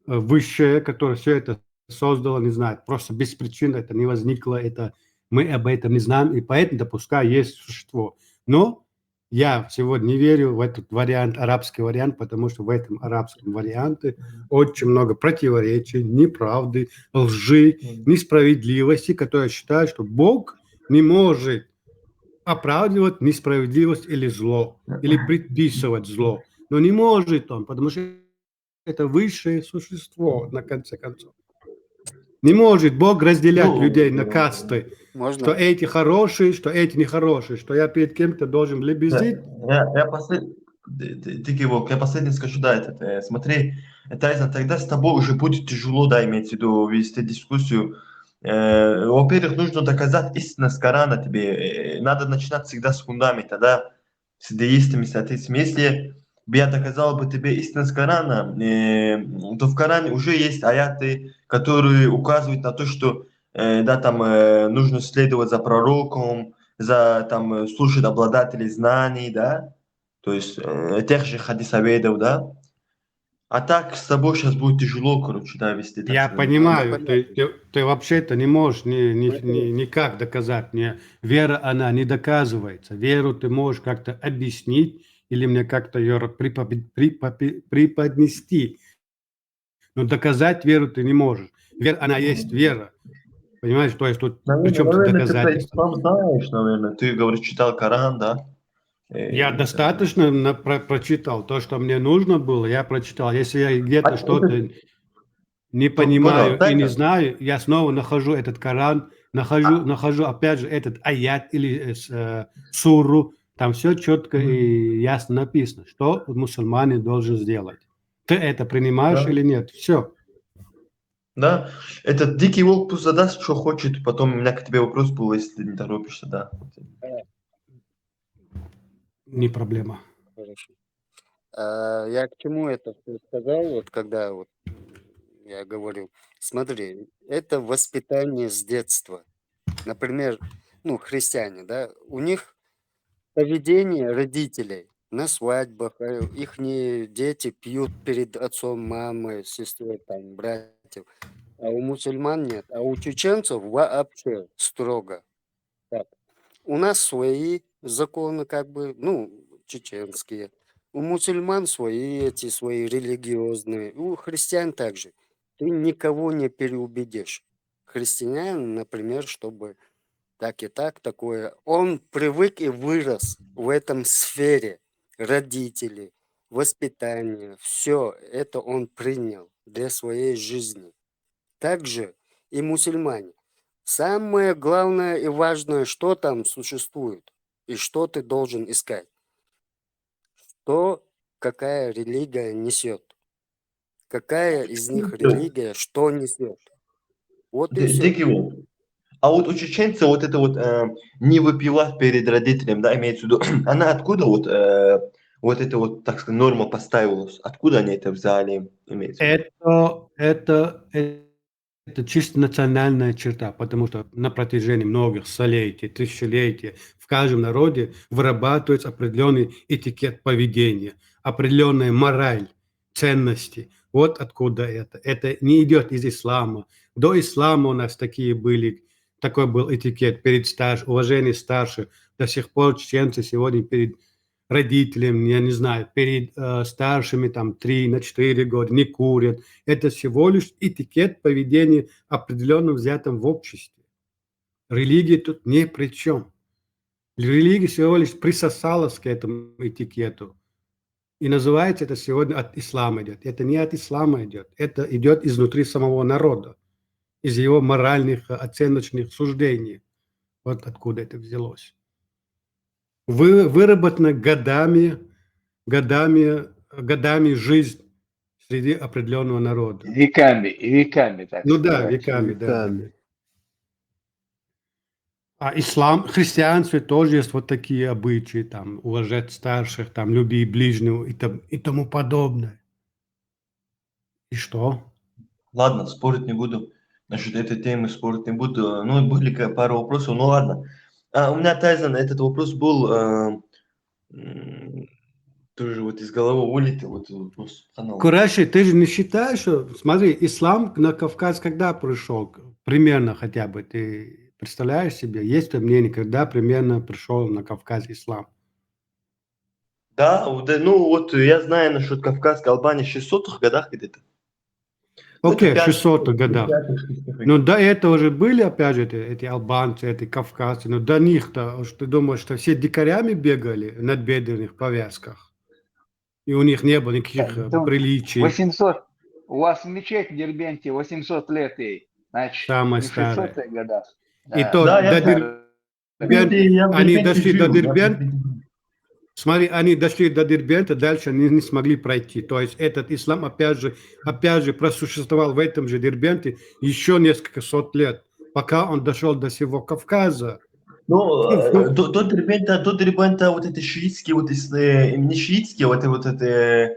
высшее, которое все это создало, не знаю, просто без причин это не возникло, это мы об этом не знаем, и поэтому допускаю, есть существо. Но я сегодня не верю в этот вариант, арабский вариант, потому что в этом арабском варианте очень много противоречий, неправды, лжи, несправедливости, которые считают, что Бог не может оправдывать несправедливость или зло, или предписывать зло. Но не может он, потому что это высшее существо, на конце концов. Не может Бог разделять Ну, людей на касты, что Можно? эти хорошие, что эти нехорошие, что я перед кем-то должен лебезить. Я последний скажу, да, смотри, Тайзан, тогда с тобой уже будет тяжело, да, иметь в виду, вести дискуссию. Во-первых, нужно доказать истинность Корана тебе. Надо начинать всегда с фундамента, да, с деистами, соответственно. Если бы я доказал бы тебе истинность Корана, то в Коране уже есть аяты, которые указывают на то, что да, там нужно следовать за пророком, за там слушать обладателей знаний, да, то есть тех же хадисоведов, да. А так с тобой сейчас будет тяжело, короче, да, вести, так Я сказать. Ну, это понимаю, понятно. ты вообще-то не можешь Ну, это никак доказать мне. Вера, она не доказывается. Веру ты можешь как-то объяснить или мне как-то ее преподнести. Но доказать веру ты не можешь. Вера, она есть вера. Понимаешь, то есть тут при чем тут Наверное, ты про доказательства? ислам знаешь, наверное. Ты, говоришь, читал Коран, да? Я Там. достаточно прочитал то, что мне нужно было, я прочитал. Если я где-то А что-то не понял, понимаю и не Тайзан? знаю, я снова нахожу этот Коран, нахожу опять же этот аят или суру, там все четко и ясно написано, что мусульманин должен сделать. Ты это принимаешь Да. или нет? Все, Да. Этот дикий волк пусть задаст, что хочет. Потом у меня к тебе вопрос был, если ты не торопишься, да. не проблема. хорошо. Я к чему это всё сказал, вот когда вот я говорил. Смотри, это воспитание с детства. Например, ну, христиане, да, у них поведение родителей на свадьбах, ихние дети пьют перед отцом, мамой, сестрой, там, братьев, а у мусульман нет, а у чеченцев вообще строго. Так. У нас свои законы, как бы, ну, чеченские. У мусульман свои религиозные. У христиан также. Ты никого не переубедишь. Христианин, например, чтобы так и так, такое. Он привык и вырос в этом сфере. Родители, воспитание, все это он принял для своей жизни. Также и мусульмане. Самое главное и важное, что там существует и что ты должен искать. То, какая религия несет. Какая из них религия что несет. Вот и все. Дикий волк. А вот у чеченца вот это вот не выпивать перед родителем, да, имеется в виду, она откуда вот эта вот, так сказать, норма поставилась? Откуда они это взяли, имеется в виду? Это чисто национальная черта, потому что на протяжении многих столетий, тысячелетий в каждом народе вырабатывается определенный этикет поведения, определенная мораль, ценности. Вот откуда это. Это не идет из ислама. До ислама у нас такой был этикет перед уважение старших. До сих пор чеченцы сегодня перед родителями, я не знаю, перед старшими там 3-4 года не курят. Это всего лишь этикет поведения определенно взятым в обществе. Религия тут ни при чем. Религия всего лишь присосалась к этому этикету. И называется это сегодня от ислама идет. Это не от ислама идет. Это идет изнутри самого народа. Из его моральных, оценочных суждений. Вот откуда это взялось. Выработано годами жизнь среди определенного народа. Веками, так Ну да, сказать. веками, да. А ислам, христианстве тоже есть вот такие обычаи, там, уважать старших, там, любить ближнего и тому подобное. И что? Ладно, спорить не буду. Насчет этой темы спорить не буду. Ну, были пару вопросов, ну ладно. У меня, Тайзан, этот вопрос был, тоже вот из головы вылетел, вот этот вопрос. Кураши, ты же не считаешь, что, смотри, ислам на Кавказ когда пришел? Примерно хотя бы, ты представляешь себе, есть то мнение, когда примерно пришел на Кавказ ислам? Да, ну вот я знаю насчет Кавказской Албании в 600-х годах где-то. Ну, это Окей, 600-х годах. Но до этого же были, опять же, эти албанцы, эти кавказцы, но до них-то, что ты думаешь, что все дикарями бегали на бедренных повязках? И у них не было никаких приличий. 800. У вас мечеть в Дербенте 800 лет ей. Значит, Самая не в старая. 600-х годах. И то Да, я до знаю. Дербента, они Дербенте дошли до жил, я в Дербента, Дербенте. смотри, они дошли до Дербента, дальше они не смогли пройти. То есть этот ислам, опять же, просуществовал в этом же Дербенте еще несколько сот лет, пока он дошел до всего Кавказа. Ну, до Дербента вот это шиитские, вот не шиитские, вот это,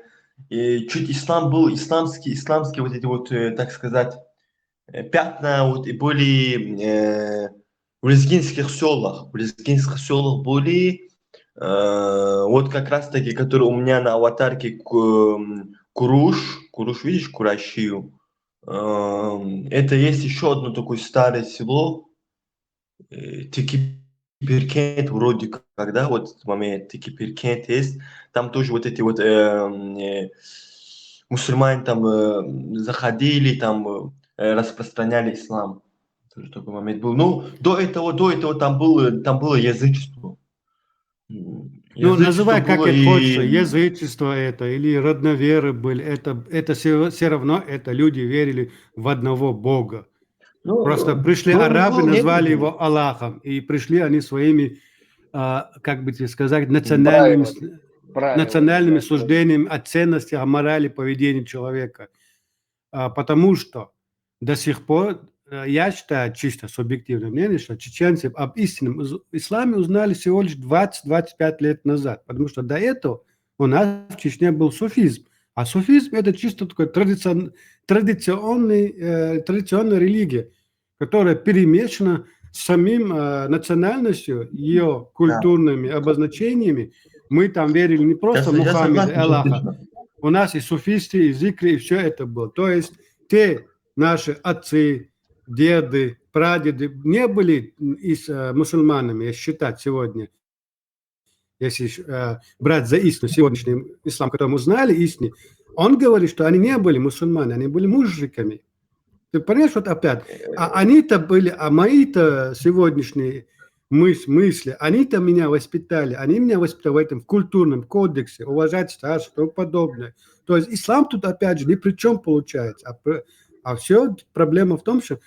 чуть ислам был, исламские вот эти вот, так сказать, пятна вот и были в лезгинских селах. В лезгинских селах были вот как раз таки, которые у меня на аватарке Куруш, видишь, Курашию. Это есть еще одно такое старое село, Текипиркент вроде как, да, вот в этот момент Текипиркент есть. Там тоже вот эти вот мусульмане там заходили, там распространяли ислам. Тоже такой момент был. Ну, до этого там было язычество. Ну, Язычество называй как было это хочется, и... язычество это, или родноверы были, это все равно, это люди верили в одного Бога. Просто пришли арабы, назвали его Аллахом, и пришли они своими, как бы тебе сказать, национальными суждениями о ценности, о морали поведения человека. Потому что до сих пор, я считаю, чисто субъективное мнение, что чеченцы об истинном исламе узнали всего лишь 20-25 лет назад, потому что до этого у нас в Чечне был суфизм. А суфизм – это чисто такой традиционная религия, которая перемешана с самим национальностью, ее культурными обозначениями. Мы там верили не просто Мухаммеда и Аллаха. У нас и суфисты, и зикри, и все это было. То есть те наши отцы, деды, прадеды не были мусульманами, если считать сегодня, если брать за истину сегодняшний ислам, который мы знали истину, он говорит, что они не были мусульманами, они были мужиками. Ты понимаешь, вот опять, они-то были, мои-то сегодняшние мысли, они-то меня воспитали, они меня воспитали в этом культурном кодексе, уважать старших и тому подобное. То есть ислам тут, опять же, ни при чем получается. А все проблема в том, что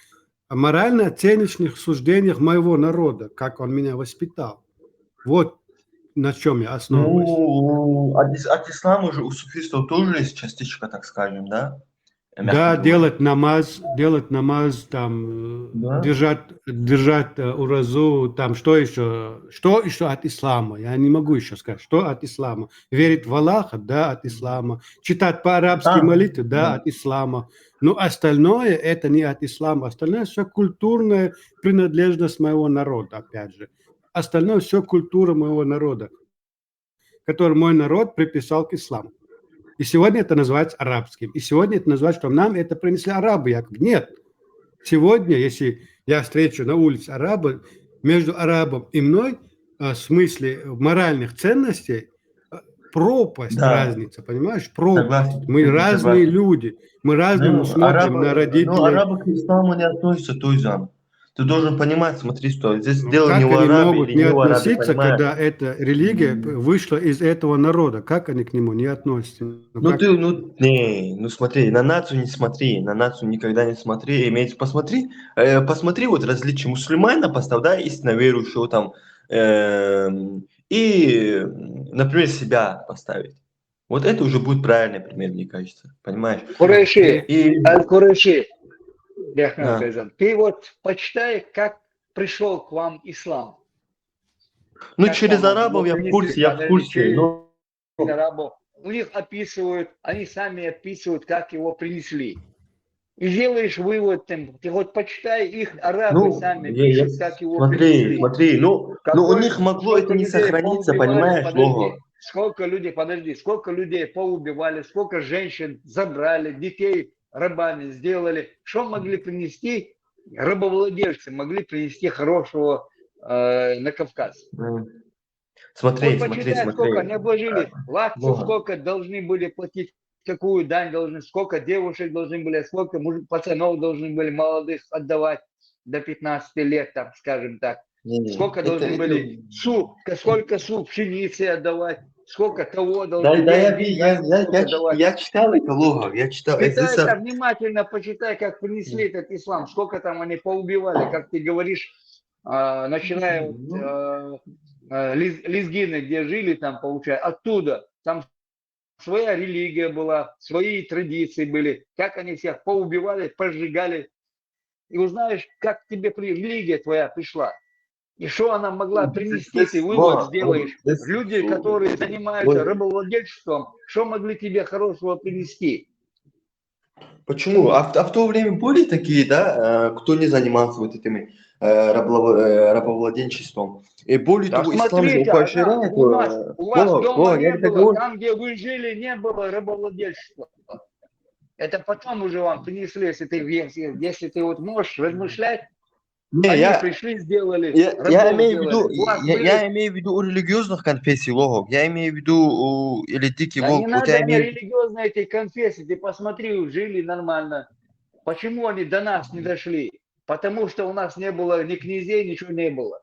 о морально-оценочных суждениях моего народа, как он меня воспитал. Вот на чем я основываюсь. Ну, от ислама уже у суфистов тоже есть частичка, так скажем, да? Да, делать намаз, там, Да? держать уразу, там, что еще от ислама, я не могу еще сказать, что от ислама. Верить в Аллаха, да, от ислама. Читать по-арабски молитвы, да, от ислама. Но остальное это не от ислама, остальное все культурная принадлежность моего народа, опять же. Остальное все культура моего народа, которую мой народ приписал к исламу. И сегодня это называется арабским. И сегодня это называется, что нам это принесли арабы. Якобы. Нет. Сегодня, если я встречу на улице араба, между арабом и мной в смысле моральных ценностей пропасть, разница, понимаешь? Пропасть. Согласен, Мы разные люди. Мы разному смотрим на родителей. Ну, арабы к исламу не относятся, Туйзан. Ты должен понимать, смотри, что здесь дело не как в они арабе могут или не не в арабе, относиться, понимаешь? когда эта религия вышла из этого народа? Как они к нему не относятся? Ну смотри, на нацию не смотри, на нацию никогда не смотри, посмотри вот различия мусульмана поставь, да, истинно верующего там, и, например, себя поставить. Вот это уже будет правильный пример, мне кажется, понимаешь? Кураши, Да. ты вот почитай, как пришел к вам ислам. Ну, Как через вам арабов я в курсе. через Но... арабов. У них описывают, они сами описывают, как его принесли. И делаешь вывод, ты хоть почитай, их арабы Ну, сами пишут, как его принесли. смотри, ну у них могло это Сколько не людей сохраниться, поубивали, понимаешь, Лого? сколько людей поубивали, сколько женщин забрали, детей рабами сделали. Что могли принести рабовладельцы, могли принести хорошего на Кавказ? Смотри, Вот смотри, почитай, сколько смотри. они обложили. Лакцу Лого. сколько должны были платить, какую дань должны, сколько девушек должны были, сколько пацанов должны были молодых отдавать до 15 лет, там, скажем так. Сколько должны были сколько суп пшеницы отдавать, сколько того должны, деньгами сколько давать. Я читал это, Лого, я читал. Читай там внимательно, почитай, как принесли этот ислам, сколько там они поубивали, как ты говоришь, начиная от Лезгины, где жили там, получается, оттуда, там своя религия была, свои традиции были, как они всех поубивали, пожигали. И узнаешь, как тебе религия твоя пришла. И что она могла принести, ты вывод сделаешь. Люди, которые занимаются рабовладельчеством, что могли тебе хорошего принести? Почему? А в то время были такие, да, кто не занимался вот этими рабовладельчеством. И более Да того, ислам же смотрите, поощряет. у вас дома Я не тебе было, говорю, там, где вы жили, не было рабовладельчества. Это потом уже вам принесли, если ты вот можешь размышлять, они пришли, сделали, я рабов имею в сделали. виду, У вас были... я имею в виду у религиозных конфессий, Логов. Я имею в виду, или Дикий Да не Волк. Вот надо я мне имею в виду. религиозные эти конфессии, ты посмотри, жили нормально. Почему они до нас не дошли? Потому что у нас не было ни князей, ничего не было.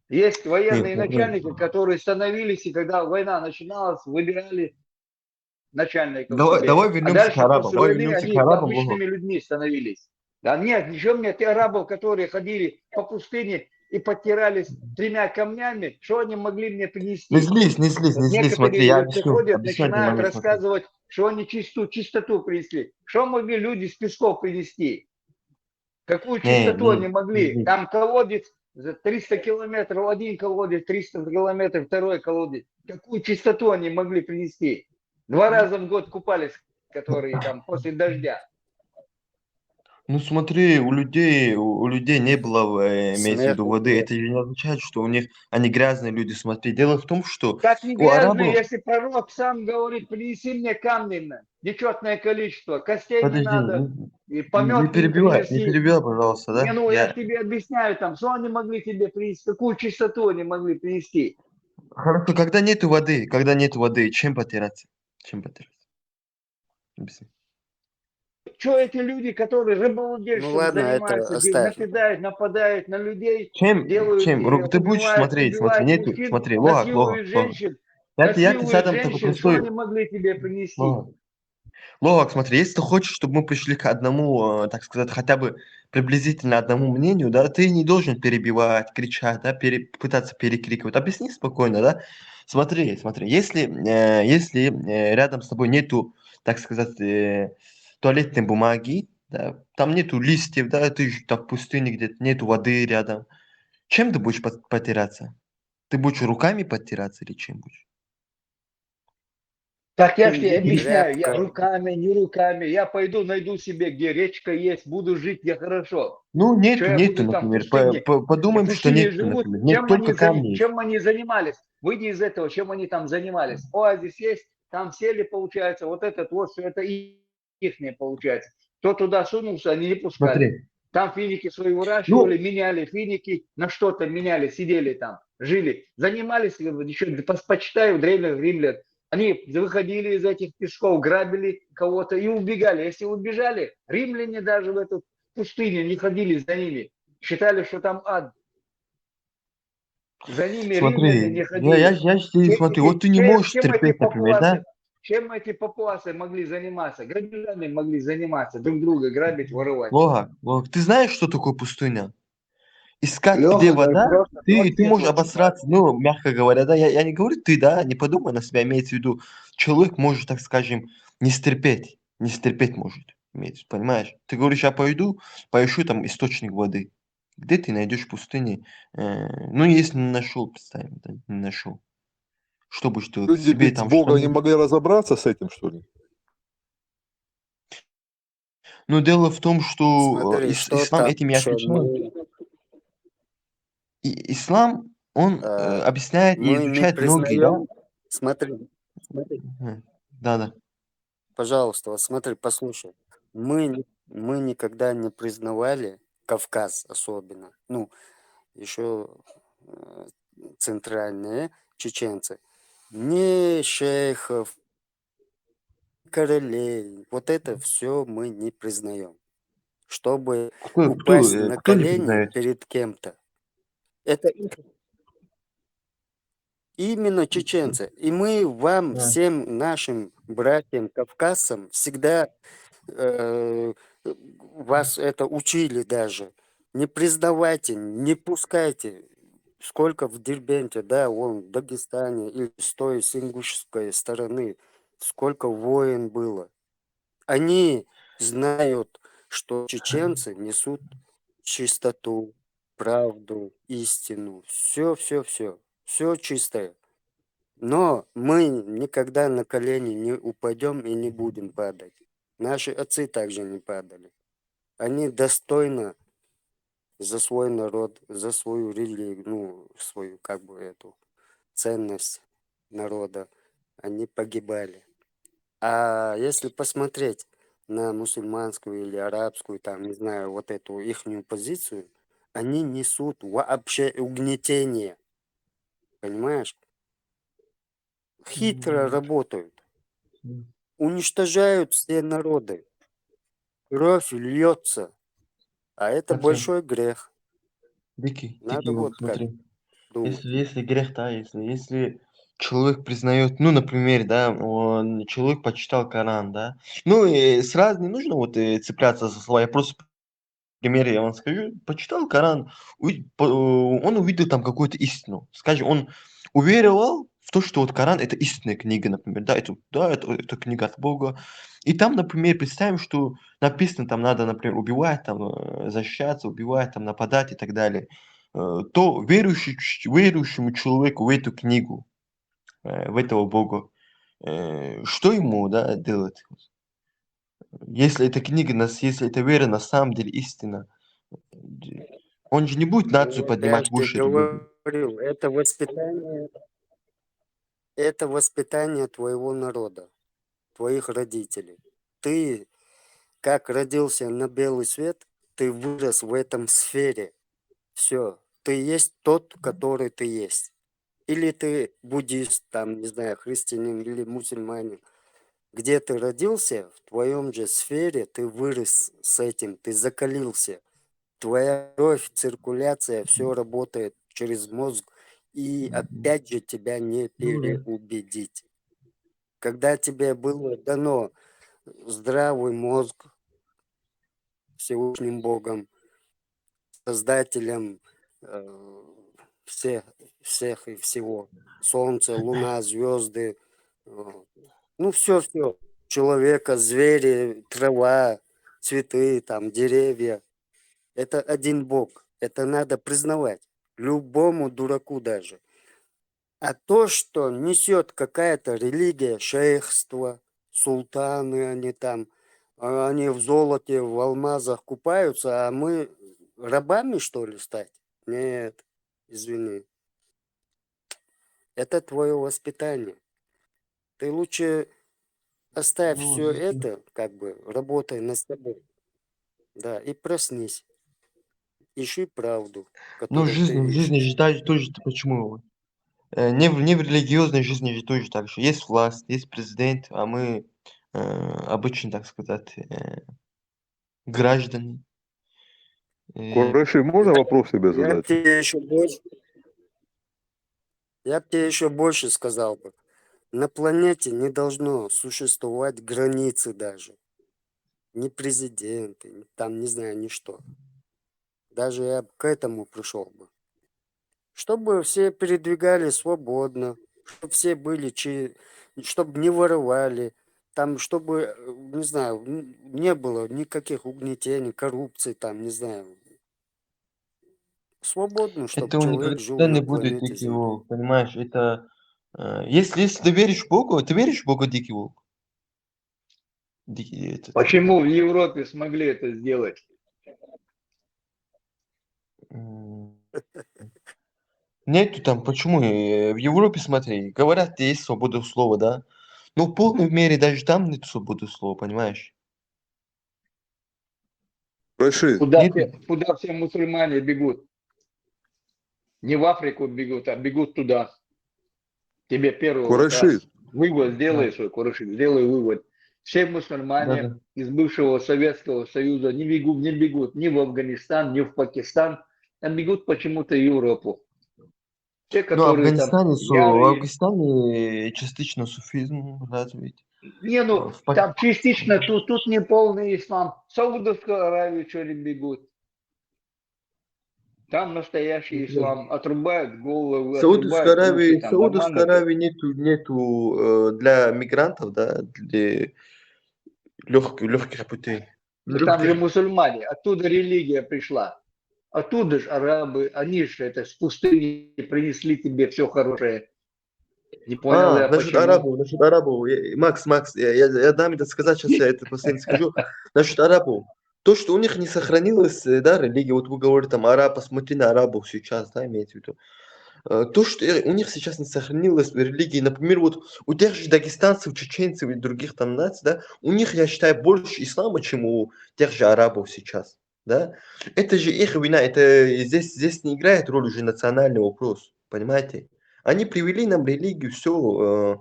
Есть Нет, военные смотри. начальники, которые становились, и когда война начиналась, выбирали начальников себе. Давай А вернемся к дальше арабам. после Давай войны вернемся к они арабам, Логов. обычными людьми становились. Да нет, ничего мне, те арабов, которые ходили по пустыне и подтирались 3 камнями, что они могли мне принести? Не злись, смотри, Некоторые я вот объясню, приходят, объясню один начинают момент, смотри. рассказывать, что они чистоту принесли. Что могли люди с песков принести? Какую чистоту они Не могли? злись. Там колодец за 300 километров, один колодец, 300 километров, второй колодец. Какую чистоту они могли принести? 2 раза в год купались, которые там после дождя. Ну смотри, у людей не было, имеется в виду, Смеха воды. нет. Это же не означает, что у них они грязные люди. Смотри, дело в том, что Как не у грязные, арабов... если пророк сам говорит, принеси мне камни, нечетное количество, костей не Подожди, надо, и не помет не не принеси. перебивай, пожалуйста, Не, да? ну я тебе объясняю там, что они могли тебе принести, какую чистоту они могли принести. Хорошо, когда нету воды, чем потираться? Чем потираться? Объясни. Что эти люди, которые Ну рыбовладельством ладно, это занимаются, оставь. накидают, нападают на людей, делают, Чем? Ты будешь смотри, убивают нету, мужчин, смотри, насилуют Логак. женщин, Я тебе задам такой что простой... они могли тебе принести? Логак. Логак, смотри, если ты хочешь, чтобы мы пришли к одному, так сказать, хотя бы приблизительно одному мнению, да, ты не должен перебивать, кричать, да, пытаться перекрикивать. Объясни спокойно, да. Смотри, если рядом с тобой нету, так сказать, туалетной бумаги, да, там нету листьев, да, ты же там в пустыне где-то, нету воды рядом. Чем ты будешь потираться? Ты будешь руками подтираться или чем будешь? Так я же тебе объясняю, я Тряпкой. руками, не руками, я пойду найду себе, где речка есть, буду жить я хорошо. Ну, Что я нету, буду там в например. пустыне? В Подумаем, что пустыне нету, живут, например. Нет, только камни есть. чем они занимались? Выйди из этого, чем они там занимались. Оазис есть, там сели, получается, вот этот вот, все это ихнее получается. Кто туда сунулся, они не пускали. Смотри. Там финики свои выращивали, Ну, меняли финики, на что-то меняли, сидели там, жили. Занимались, еще почитаю древних римлян. Они выходили из этих песков, грабили кого-то и убегали. Если убежали, римляне даже в эту пустыню не ходили за ними. Считали, что там ад. За ними римляне не смотри, я ходили. же смотрю, вот ты не можешь терпеть, например, да? Чем эти папуасы могли заниматься? Грабежами могли заниматься, друг друга грабить, воровать. Логак, ты знаешь, что такое пустыня? Искать, где Леха, да вода, просто ты можешь вот обосраться, ну, мягко говоря, да, я не говорю ты, да, не подумай на себя, имеется в виду, человек может, так скажем, не стерпеть может, имеется, понимаешь? Ты говоришь, я пойду, поищу там источник воды. Где ты найдешь в пустыне? Ну, если не нашел, представим, да, не нашел. Что будешь делать? Люди Себе без там Бога не штаны. могли разобраться с этим, что ли? Но дело в том, что Смотри, что ислам там, этим не что отличается. Ислам, он объясняет и мы не изучает многие, да? признаем. Смотри, Да. пожалуйста, вот смотри, послушай. Мы никогда не признавали Кавказ особенно. Ну, еще центральные чеченцы. Ни шейхов, королей. Вот это все мы не признаем. Чтобы упасть на Кто не колени признает? перед кем-то. Это именно чеченцы. И мы вам, Да. всем нашим братьям, кавказцам, всегда вас это учили даже. Не признавайте, не пускайте. Сколько в Дербенте, да, вон, в Дагестане или с той, с ингушской стороны, сколько войн было. Они знают, что чеченцы несут чистоту, правду, истину. Все, все, все. Все чистое. Но мы никогда на колени не упадем и не будем падать. Наши отцы также не падали. Они достойно за свой народ, за свою религию, ну, свою, как бы, эту ценность народа, они погибали. А если посмотреть на мусульманскую или арабскую, там, не знаю, вот эту ихнюю позицию, они несут вообще угнетение, понимаешь? Хитро работают, уничтожают все народы, кровь льется, а это Смотри, большой грех. Дикий Надо волк, вот как смотри. думать. Если грех, да, если человек признает, ну, например, да, человек почитал Коран, да, ну, и сразу не нужно вот цепляться за слова, я просто пример я вам скажу, почитал Коран, он увидел там какую-то истину, скажем, он уверовал в то, что вот Коран это истинная книга, например, это книга от Бога, и там, например, представим, что написано, там надо, например, убивать, там, защищаться, убивать, там, нападать и так далее, то верующему человеку в эту книгу, в этого Бога, что ему, да, делать? Если эта книга, если эта вера на самом деле истина, он же не будет нацию Вот я поднимать же тебе выше других. говорю, это воспитание твоего народа, твоих родителей. Ты, как родился на белый свет, ты вырос в этом сфере. Все, ты есть тот, который ты есть. Или ты буддист, там, не знаю, христианин или мусульманин. Где ты родился, в твоем же сфере ты вырос с этим, ты закалился. Твоя кровь, циркуляция, все работает через мозг. И опять же тебя не Ну да. переубедить. Когда тебе было дано здравый мозг Всевышним Богом, Создателем э, всех, всех и всего, Солнце, Луна, звезды, ну все, человека, звери, трава, цветы, там, деревья. Это один Бог. Это надо признавать. Любому дураку даже. А то, что несет какая-то религия, шейхство, султаны они там, они в золоте, в алмазах купаются, а мы рабами, что ли, стать? Нет, извини. Это твое воспитание. Ты лучше оставь Ну, все это, как бы, работай над собой. Да, и проснись. Ищи правду, ну, которую ты в жизни ищешь. же тоже, почему? Не в религиозной жизни же тоже так же. Есть власть, есть президент, а мы обычно, так сказать, граждане. Куроши, можно вопрос тебе Я б задать? тебе еще больше, я б тебе еще больше сказал бы. На планете не должно существовать границы даже. Ни президенты, там, не знаю, ни что. Даже я к этому пришел бы. Чтобы все передвигались свободно, чтобы все были, чтобы не воровали, там, чтобы, не знаю, не было никаких угнетений, коррупции, там, не знаю. Свободно, чтобы Этого человек жил никогда на не будет, планете Дикий Земля. Волк, понимаешь? Это, если ты веришь в Бога, ты веришь в Бога, Дикий Волк? Почему в Европе смогли это сделать? Нету там, почему? В Европе, смотри, говорят, есть свобода слова, да? Но в полной мере даже там нет свободы слова, понимаешь? Рашид, Куда все мусульмане бегут? Не в Африку бегут, а бегут туда. Тебе первый Курашид. вывод сделай свой, Курашид, сделай вывод. Все мусульмане Да-да. из бывшего Советского Союза не бегут ни в Афганистан, ни в Пакистан, а бегут почему-то в Европу. Те, Ну, в которые там в ярые. Афганистане частично суфизм развит. Не, ну, там частично, тут не полный ислам. В Саудовскую Аравию что ли бегут? Там настоящий ислам. Отрубают головы, Саудовской отрубают уши. Аравии, Там Саудовской нормально. Аравии нету для мигрантов, да, для легких путей. Там же мусульмане. Оттуда религия пришла. Оттуда же арабы. Они же это с пустыни принесли тебе все хорошее. Не понял я, Насчет почему. арабов. Макс, я дам это сказать, сейчас я это последнее скажу. Насчет арабов. То, что у них не сохранилась, да, религия, вот вы говорите, там, араб, посмотри на арабов сейчас, да, имеете в виду. То, что у них сейчас не сохранилось в религии, например, вот у тех же дагестанцев, чеченцев и других там наций, да, у них, я считаю, больше ислама, чем у тех же арабов сейчас, да. Это же их вина, это здесь не играет роль уже национальный вопрос, понимаете? Они привели нам религию, все,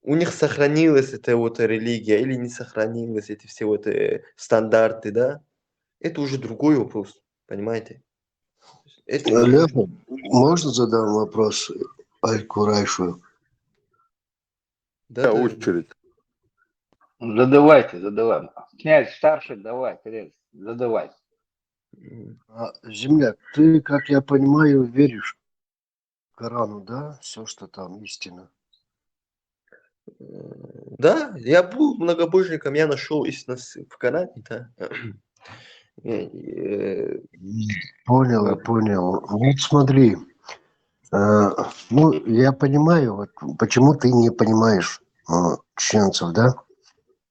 у них сохранилась эта вот религия или не сохранилась, эти все вот стандарты, да. Это уже другой вопрос, понимаете? Это Леха, можно задам вопрос Аль-Курайшу? да, очередь. Задавайте. Князь старший, давай, князь, задавай. Земляк, ты, как я понимаю, веришь в Корану, да? Все, что там истина. Да, я был многобожником, я нашел истину в Коране, да. Понял, я понял. Вот смотри, ну, я понимаю, вот, почему ты не понимаешь чеченцев, да?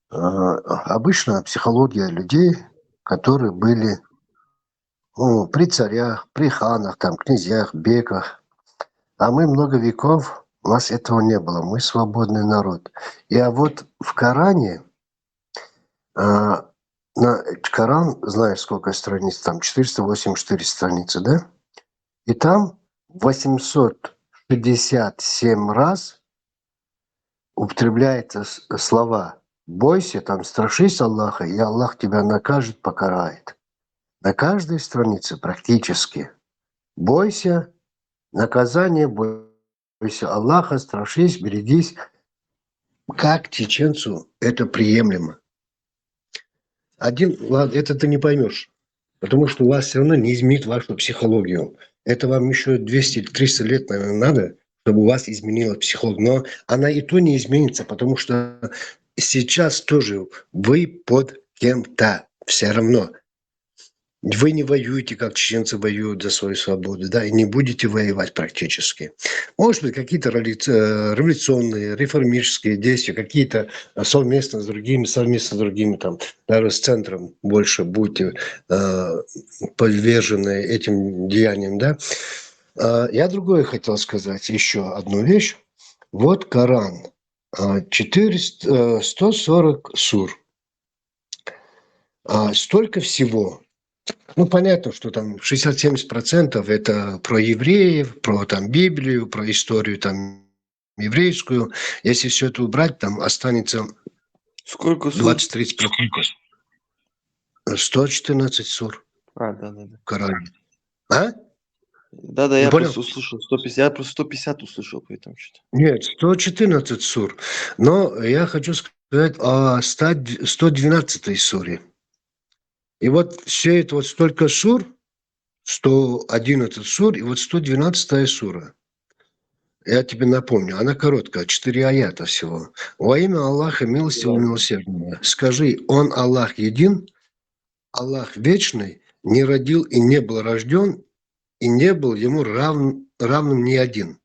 Обычно психология людей, которые были при царях, при ханах, там, князьях, беках. А мы много веков, у нас этого не было. Мы свободный народ. И вот в Коране, Коран, знаешь, сколько страниц там? 484 страницы, да? И там 867 раз употребляются слова «бойся», там «страшись Аллаха», и Аллах тебя накажет, покарает. На каждой странице практически «бойся», наказание, бойся Аллаха, страшись, берегись. Как чеченцу это приемлемо? Ладно, это ты не поймешь, потому что у вас все равно не изменит вашу психологию. Это вам еще 200 или 300 лет, наверное, надо, чтобы у вас изменила психология. Но она и то не изменится, потому что сейчас тоже вы под кем-то все равно. Вы не воюете, как чеченцы воюют за свою свободу, да, и не будете воевать практически. Может быть, какие-то революционные, реформические действия, какие-то совместно с другими, там, даже с центром больше будете подвержены этим деяниям, да. Я другое хотел сказать, еще одну вещь. Вот Коран, 140 сур. Столько всего. Ну, понятно, что там 60-70% это про евреев, про там Библию, про историю там еврейскую. Если все это убрать, там останется 20-30%. 114 сур. Да. В Коране. Да, Не я понял? просто услышал 150, я просто 150 услышал, поэтому что-то. Нет, 114 сур. Но я хочу сказать о 112 суре. И вот все это вот столько сур, 111 сур и вот 112 сура. Я тебе напомню, она короткая, 4 аята всего. Во имя Аллаха милостивого милосердного. Скажи, Он Аллах един, Аллах вечный, не родил и не был рожден, и не был ему равным ни один.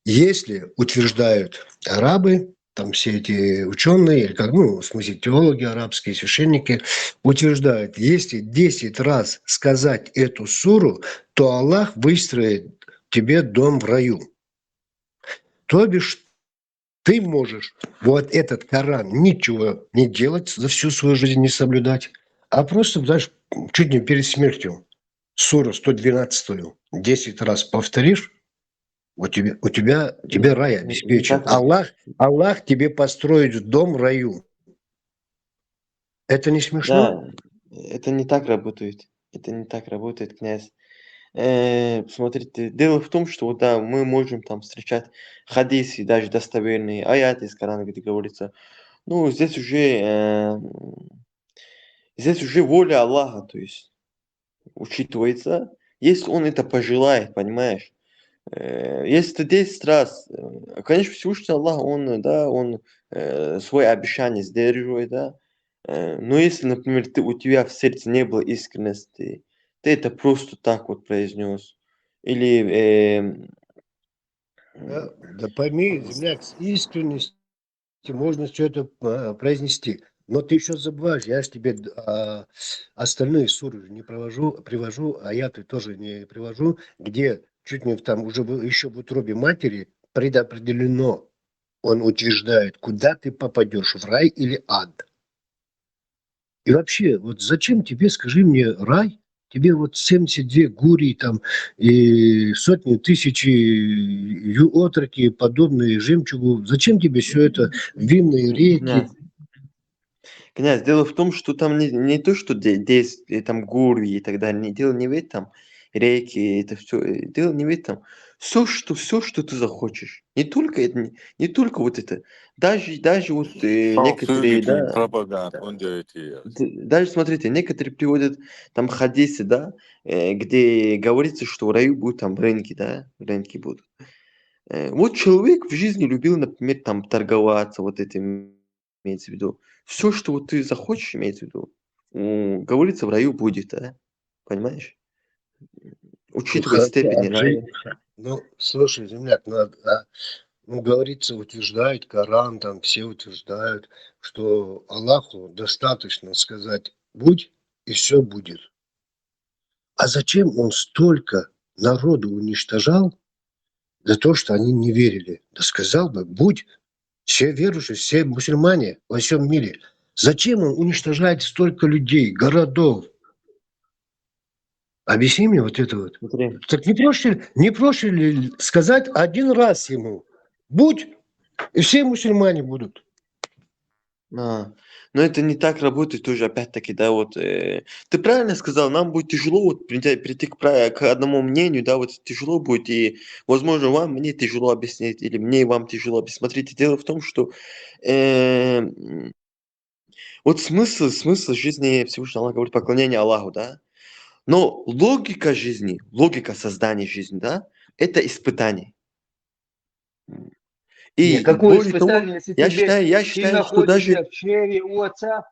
Если утверждают арабы, там все эти ученые, или как, ну, в смысле, теологи арабские, священники утверждают, если 10 раз сказать эту суру, то Аллах выстроит тебе дом в раю. То бишь, ты можешь вот этот Коран ничего не делать, за всю свою жизнь не соблюдать, а просто, знаешь, чуть не перед смертью суру 112 10 раз повторишь, тебе рай Это не обеспечен. так работает. Аллах тебе построит дом в раю. Это не смешно? Да, это не так работает. Это не так работает, князь. Смотрите, дело в том, что вот, да, мы можем там встречать хадисы, даже достоверные аяты из Корана, где говорится, ну, здесь уже воля Аллаха, то есть учитывается, если он это пожелает, понимаешь? Если ты 10 раз, конечно, Всевышний Аллах, он свое обещание сдерживает, да, но если, например, у тебя в сердце не было искренности, ты это просто так вот произнес, или Да пойми, земляк, с искренностью можно все это произнести. Но ты еще забываешь, я же тебе остальные суры не привожу, аяты тоже не привожу, где чуть не там уже еще в утробе матери предопределено, он утверждает, куда ты попадешь, в рай или ад. И вообще, вот зачем тебе, скажи мне, рай? Тебе вот 72 гурии там и сотни тысяч отроки, подобные жемчугу. Зачем тебе все это? Винные реки. князь, дело в том, что там не то, что здесь там горы и так далее, дело не в этом, реки, это все, дело не в этом. Все, что ты захочешь. Не только это, не только вот это. Даже вот некоторые, да, даже смотрите, некоторые приводят там хадисы, да, где говорится, что в раю будут там рынки, да, рынки будут. Вот человек в жизни любил, например, там торговаться, вот этим имеется в виду. Все, что вот ты захочешь, имеется в виду, говорится, в раю будет, да? Понимаешь? Учитывая степень рая. Ну, слушай, земляк, говорится, утверждает Коран, там все утверждают, что Аллаху достаточно сказать «будь» и все будет. А зачем он столько народу уничтожал за то, что они не верили? Да сказал бы «будь». Все верующие, все мусульмане во всем мире. Зачем он уничтожает столько людей, городов? Объясни мне вот это вот. Смотри. Так не проще ли сказать один раз ему «будь», и все мусульмане будут? Но это не так работает тоже, опять-таки, да, вот. Ты правильно сказал, нам будет тяжело вот прийти к одному мнению, да, вот тяжело будет, и, возможно, мне тяжело объяснить, или мне и вам тяжело объяснить. Смотрите, дело в том, что вот смысл жизни Всевышнего Аллаха говорит поклонение Аллаху, да, но логика жизни, логика создания жизни, да, это испытание. И Какое более того, испытание, если я ты считаю, что находишься даже... в чреве у отца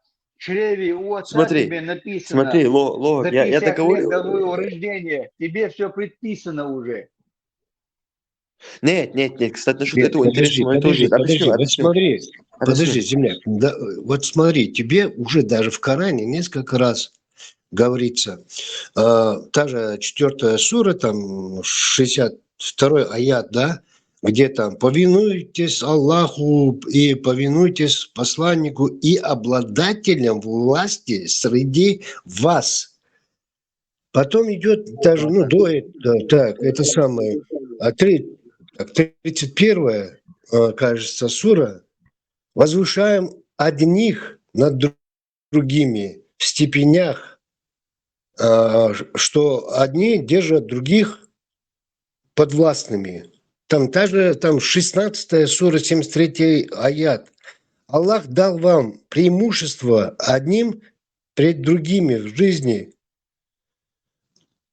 Смотри, тебе написано, за я 50 лет до договорю. твоего рождения, тебе все предписано уже. Нет, кстати, насчет Нет, этого интересный момент тоже. подожди, вот Объясню. подожди, земляк, вот смотри, тебе уже даже в Коране несколько раз говорится, та же 4 сура, там 62 аят, да, где там повинуйтесь Аллаху и повинуйтесь посланнику и обладателям власти среди вас. Потом идет даже, до этого, так, это самое, 31, кажется, сура, возвышаем одних над другими в степенях, что одни держат других подвластными. Там 16 сура, 73 аят. Аллах дал вам преимущество одним пред другими в жизни.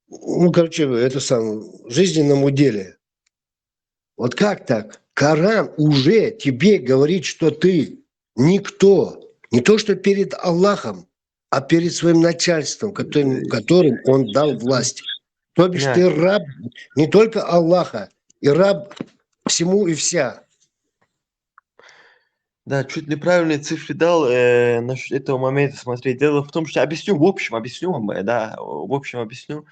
В жизненном деле. Вот как так? Коран уже тебе говорит, что ты никто. Не то, что перед Аллахом, а перед своим начальством, которым он дал власть. То бишь ты раб не только Аллаха, и раб всему и вся. Да, чуть неправильные цифры дал насчет этого момента. Смотри, дело в том, что объясню, в общем, объясню вам, да, в общем объясню.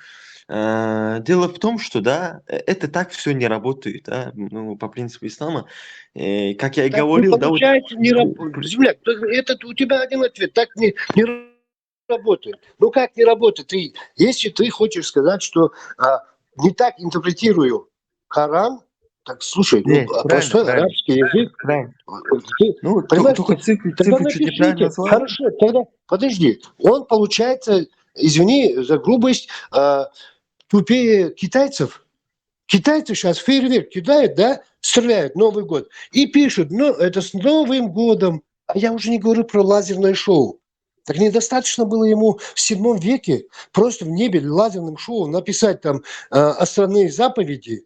Дело в том, что, да, это так все не работает, да, ну, по принципу ислама. Как я и Так не говорил, да, вот... получается, не работает. Земляк, это у тебя один ответ. Так не работает. Ну как не работает? Если ты хочешь сказать, что не так интерпретирую Коран, так слушай, Нет, простой правильно. арабский язык. Правильно. Ты, Ну, понимаешь, только цифры тогда чуть неправильно напишите. назвал. Хорошо, тогда подожди. Он получается, извини за грубость, тупее китайцев. Китайцы сейчас фейерверк кидают, да, стреляют, Новый год, и пишут, ну, это с Новым годом. А я уже не говорю про лазерное шоу. Так недостаточно было ему в 7 веке просто в небе лазерным шоу написать там островные заповеди.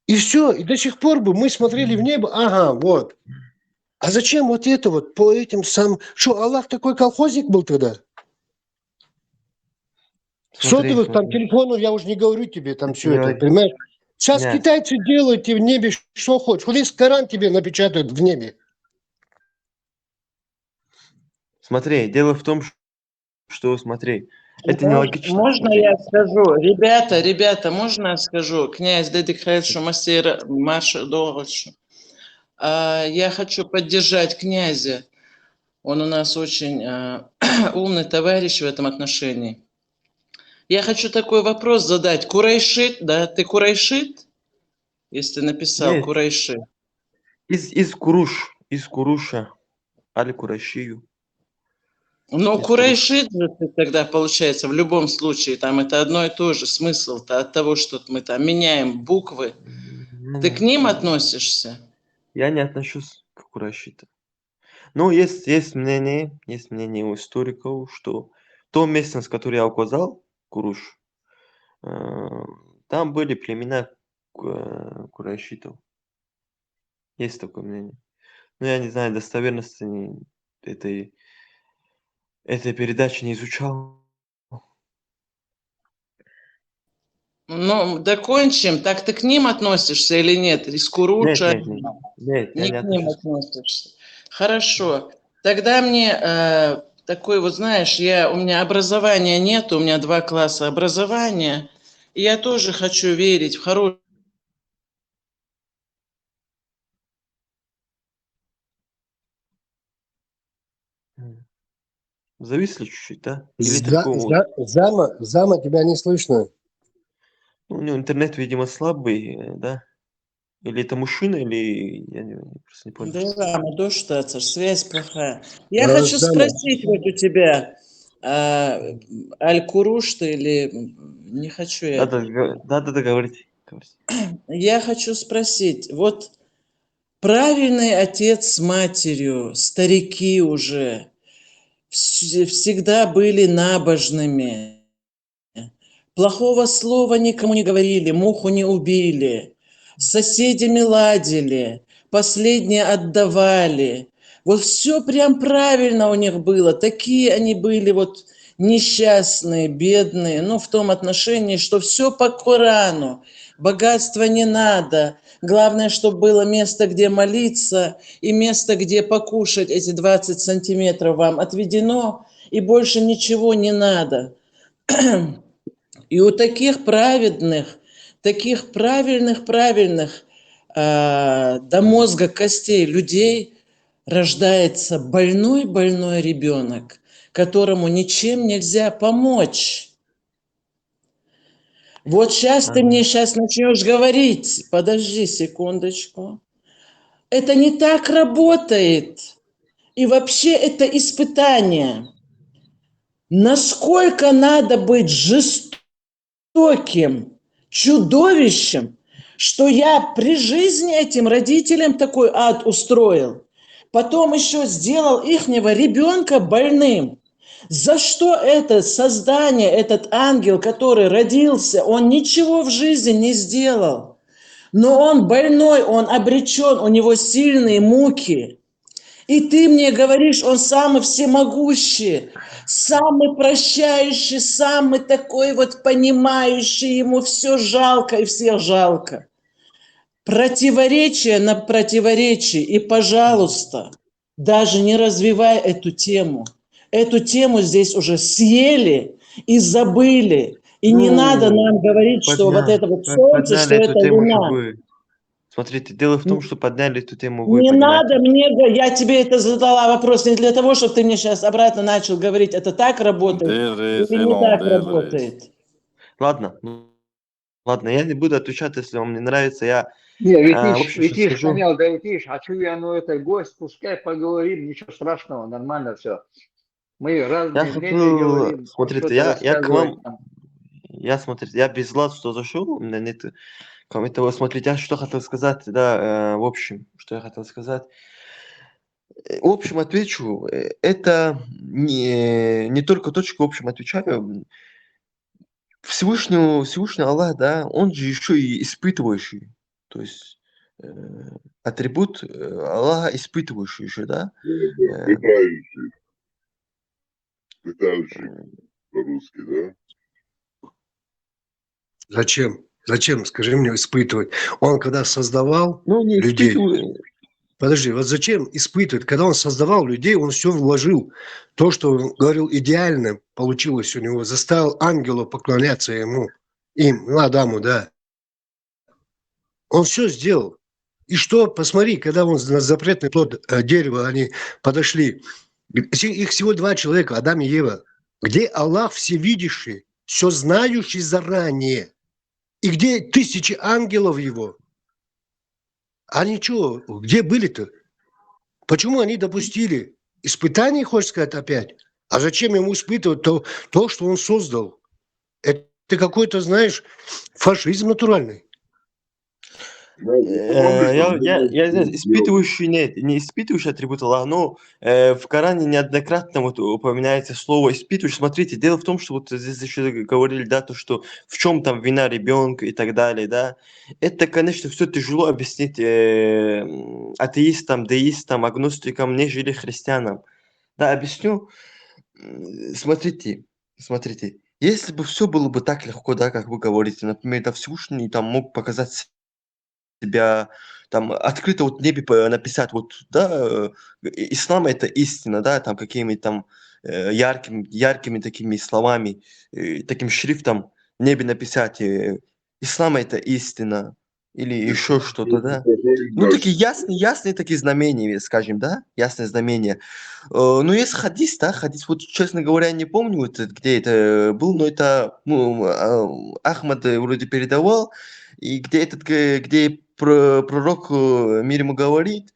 И все, и до сих пор бы мы смотрели в небо, ага, вот. А зачем вот это вот по этим самым... Что, Аллах такой колхозник был тогда? Сотовых там телефонов, я уже не говорю тебе там все это, понимаешь? Сейчас Нет. китайцы делают в небе что хочешь. Весь Коран тебе напечатают в небе. Смотри, дело в том, что, смотри, это нелогично. Можно я скажу? Ребята, можно я скажу? Князь Дедик Хайльшу Масейра Маша Долгошу. Я хочу поддержать князя. Он у нас очень умный товарищ в этом отношении. Я хочу такой вопрос задать. Курайшит, да? Ты курайшит? Если написал Нет. курайши. Из Куруша, Аль-Курашию. Но курайшит же ты тогда получается в любом случае, там это одно и то же, смысл-то от того, что мы там меняем буквы. Ты к ним относишься? Я не отношусь к Курашиту. Ну, есть мнение у историков, что то местность, которое я указал, Куруш, там были племена Курайшитов. Есть такое мнение. Но я не знаю достоверности этой передачи, не изучал. Ну, докончим. Так ты к ним относишься или нет? Из Куруша? Нет, я не не к ним отношусь. относишься. Хорошо. Тогда мне такой вот, знаешь, у меня образования нет, у меня 2 класса образования, и я тоже хочу верить в хорошее. Зависли чуть-чуть, да? Или такого? Зама, тебя не слышно. Ну, у него интернет, видимо, слабый, да? Или это мужчина, или я просто не понял. Да, молодой штатер, связь плохая. Я хочу спросить вот у тебя, Аль-Куруш ты или не хочу я? Да, говорите. Я хочу спросить, вот правильный отец с матерью, старики уже, всегда были набожными, плохого слова никому не говорили, муху не убили, с соседями ладили, последнее отдавали. Вот все прям правильно у них было. Такие они были вот несчастные, бедные, ну в том отношении, что все по Корану. Богатства не надо. Главное, чтобы было место, где молиться, и место, где покушать. Эти 20 сантиметров вам отведено, и больше ничего не надо. И у таких праведных, таких правильных до мозга костей людей рождается больной ребенок, которому ничем нельзя помочь. Вот сейчас ты мне начнешь говорить, подожди секундочку. Это не так работает. И вообще это испытание. Насколько надо быть жестоким чудовищем, что я при жизни этим родителям такой ад устроил. Потом еще сделал ихнего ребенка больным. За что это создание, этот ангел, который родился, он ничего в жизни не сделал. Но он больной, он обречен, у него сильные муки. И ты мне говоришь, он самый всемогущий, самый прощающий, самый такой вот понимающий, ему все жалко и всех жалко. Противоречие на противоречие. И, пожалуйста, даже не развивай эту тему. Эту тему здесь уже съели и забыли. И не надо нам говорить, что вот это вот солнце, что подняли эту это тему же луна. вы. Смотрите, дело в том, что подняли эту тему вы, Не понимаете? надо мне, я тебе это задала вопрос не для того, чтобы ты мне сейчас обратно начал говорить, это так работает или не так работает. Ладно, ладно, я не буду отвечать, если вам не нравится. Я, Не, в общем, сейчас летишь, скажу. понял, да летишь, а что я, ну это гость, пускай поговорим, ничего страшного, нормально все. Мы Я разные мнения хочу, говорим, смотрите, что-то я к рассказывать вам, там. смотрите, я без зла, что зашел, у меня нет этого, смотрите, я что хотел сказать, да, в общем, что я хотел сказать. В общем, отвечу, это не только точку, в общем, отвечаю. Всевышний Аллах, да, он же еще и испытывающий. То есть атрибут Аллаха испытывающий еще, да. Пытающий. Пытающий по-русски, да? Зачем? Зачем, скажи мне, испытывать? Он когда создавал Ну, не людей, испытываю. подожди, вот зачем испытывать? Когда он создавал людей, он все вложил. То, что он говорил идеально, получилось у него. Заставил ангелов поклоняться ему, им, ну, Адаму, да. Он все сделал. И что, посмотри, когда он на запретный плод дерева, они подошли. Их всего 2 человека, Адам и Ева. Где Аллах всевидящий, все знающий заранее. И где тысячи ангелов его? Они что, где были-то? Почему они допустили? Испытание, хочешь сказать, опять? А зачем ему испытывать то, что он создал? Это какой-то, знаешь, фашизм натуральный. Я здесь испытывающий, нет, не испытывающий атрибут Аллаха, но в Коране неоднократно вот упоминается слово испытывающий. Смотрите, дело в том, что вот здесь еще говорили, да, то, что в чем там вина ребенка и так далее, да. Это, конечно, все тяжело объяснить атеистам, деистам, агностикам, нежели христианам. Да, объясню. Смотрите, если бы все было бы так легко, да, как вы говорите, например, да, Всевышний там мог показать себя, там открыто вот в небе написать, вот, да, ислам это истина, да, там какими-то там яркими такими словами, таким шрифтом в небе написать, ислам это истина, или еще что-то, да. Ну, такие ясные такие знамения, скажем, да, ясные знамения. Ну, есть хадис, да, хадис, вот, честно говоря, я не помню, вот, где это был, но это Ахмад вроде передавал, и где пророк мир ему говорит,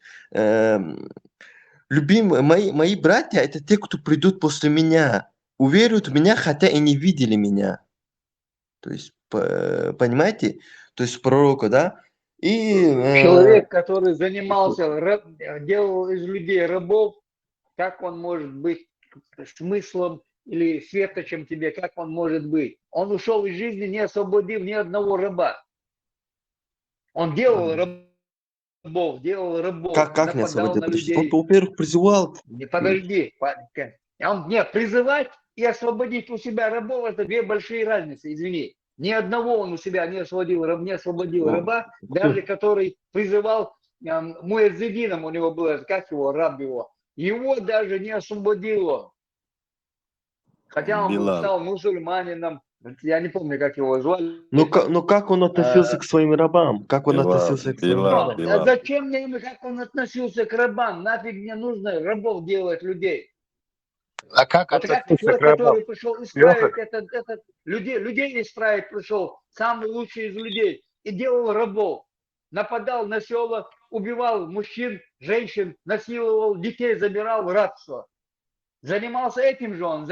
любимые мои братья, это те, кто придут после меня, уверуют в меня, хотя и не видели меня. То есть, понимаете? То есть пророка, да? И Человек, который занимался, делал из людей рабов, как он может быть смыслом или светочем тебе, как он может быть? Он ушел из жизни, не освободив ни одного раба. Он делал рабов, как не нападал освободил? на Подождите. Он, людей. во-первых, призывал. Не, подожди. Призывать и освободить у себя рабов – это 2 большие разницы, извини. Ни одного он у себя не освободил раба, даже который призывал муэззинином, у него было, как его, раб его. Его даже не освободил он. Хотя он стал мусульманином, я не помню, как его звали. Но как он относился к своим рабам? Как он относился к своим рабам? А зачем мне, как он относился к рабам? Нафиг мне нужно рабов делать людей? А как Вот относился человек, к рабам? который пришел исправить людей исправить пришел, самый лучший из людей, и делал рабов. Нападал на села, убивал мужчин, женщин, насиловал детей, забирал в рабство. Занимался этим же он,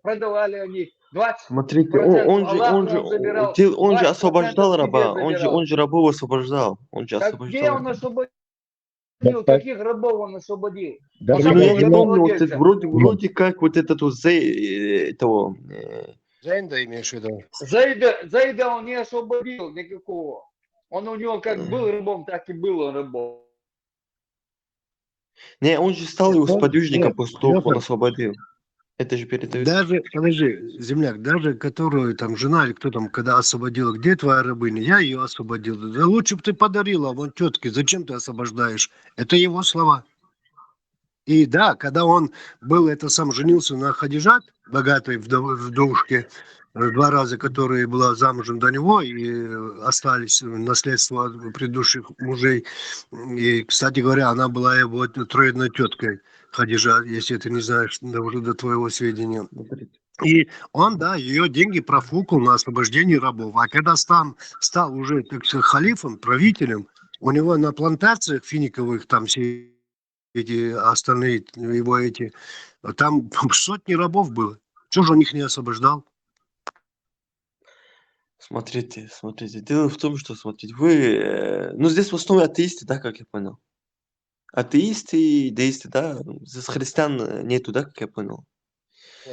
продавали они 20%. Смотрите, он же освобождал раба, он же рабов освобождал. Где он освободил? Каких рабов он освободил? Ну, я не помню, вот это, вроде как вот этот вот этого... Зайда имеешь в виду? Зайда он не освободил никакого. Он у него как был рабом, так и был он рабом. Не, он же стал его сподвижником после того, как он освободил. Это же передают. Даже, подожди, земляк, даже которую там жена или кто там, когда освободила, где твоя рабыня? Я ее освободил. Да лучше бы ты подарила, вон тетке, зачем ты освобождаешь? Это его слова. И да, когда он был, это сам женился на Хадижат, богатой вдовушке, 2 раза, которая была замужем до него, и остались наследство от предыдущих мужей. И, кстати говоря, она была его троюродной теткой Хадижа, если ты не знаешь, да, уже до твоего сведения. И он, да, ее деньги профукал на освобождение рабов. А когда стал уже, так сказать, халифом, правителем, у него на плантациях финиковых, там все эти остальные его эти, там сотни рабов было. Чего же он их не освобождал? Смотрите. Дело в том, что, смотрите, вы... ну, здесь в основном атеисты, да, как я понял. Атеисты и деисты, да. Здесь христиан нету, да, как я понял.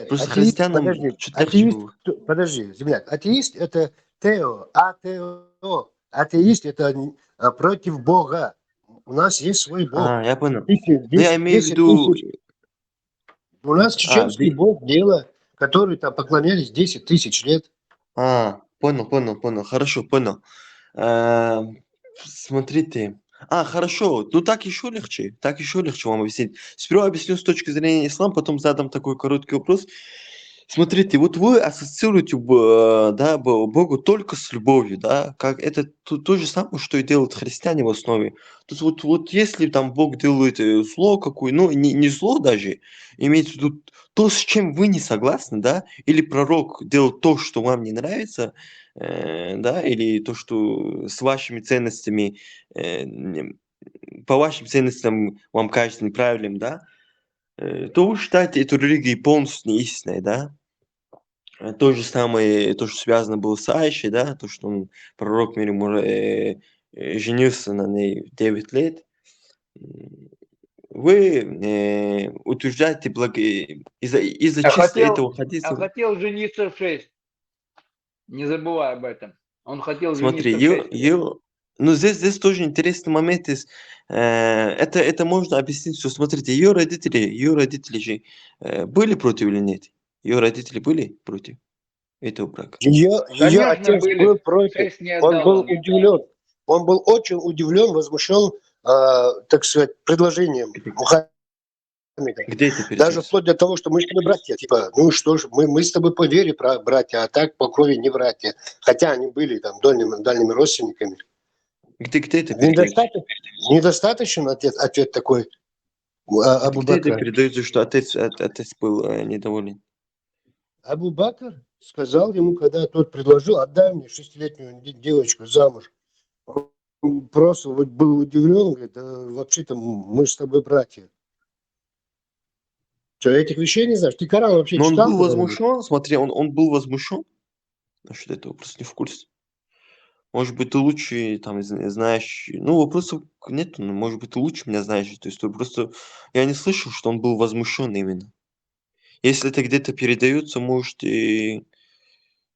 Просто Атеист, христианам подожди, чуть легче атеист, было. подожди, земляк, атеист это тео, атео. Атеист это против Бога. У нас есть свой Бог. Я понял. 10 Ну, я имею в 10 виду... тысяч. У нас чеченский Бог дело, который там поклонялись 10 тысяч лет. Понял. Хорошо, понял. Смотрите. Хорошо. Ну, так еще легче. Вам объяснить. Сперва объясню с точки зрения ислама, потом задам такой короткий вопрос. Смотрите, вот вы ассоциируете да, Бога только с любовью, да, как это то же самое, что и делают христиане в основе. То есть вот если там Бог делает зло какое, ну не зло даже, имеется в виду то, с чем вы не согласны, да, или пророк делает то, что вам не нравится, да, или то, что с вашими ценностями, по вашим ценностям вам кажется неправильным, да, то вы считаете эту религию полностью неистинной, да. То же самое, то, что связано было с Айшей, да, то, что он, пророк мир ему, женился на ней в 9 лет. Вы утверждаете из-за чисто этого хадиса. хотел жениться в 6. Не забывай об этом. Он хотел Смотри, жениться в 6 лет. ну здесь тоже интересный момент есть. Это можно объяснить, что смотрите, ее родители же были против или нет? Ее родители были против этого брака? Ее Конечно, отец были. был против. 6 не Он отдал был он. удивлен. Он был очень удивлен, возмущен, так сказать, предложением Мухаммеда. Где это передается? Даже вплоть до того, что мы с тобой братья. Типа, ну что ж, мы с тобой по вере братья, а так по крови не братья. Хотя они были там дальними родственниками. Где это передается? Недостаточен ответ такой Абу Где это Бакра. передается, что отец был недоволен? Абу Бакр сказал ему, когда тот предложил, отдай мне 6-летнюю девочку замуж. Он просто вот был удивлен, говорит, да, вообще-то мы с тобой братья. Что, этих вещей не знаешь? Ты Коран вообще Но он читал? был возмущен, смотри, он был возмущен. Насчет этого просто не в курсе. Может быть, ты лучше там знаешь. Ну, вопросов нет, но может быть, ты лучше меня знаешь эту историю. Просто я не слышал, что он был возмущен именно. Если это где-то передается, можете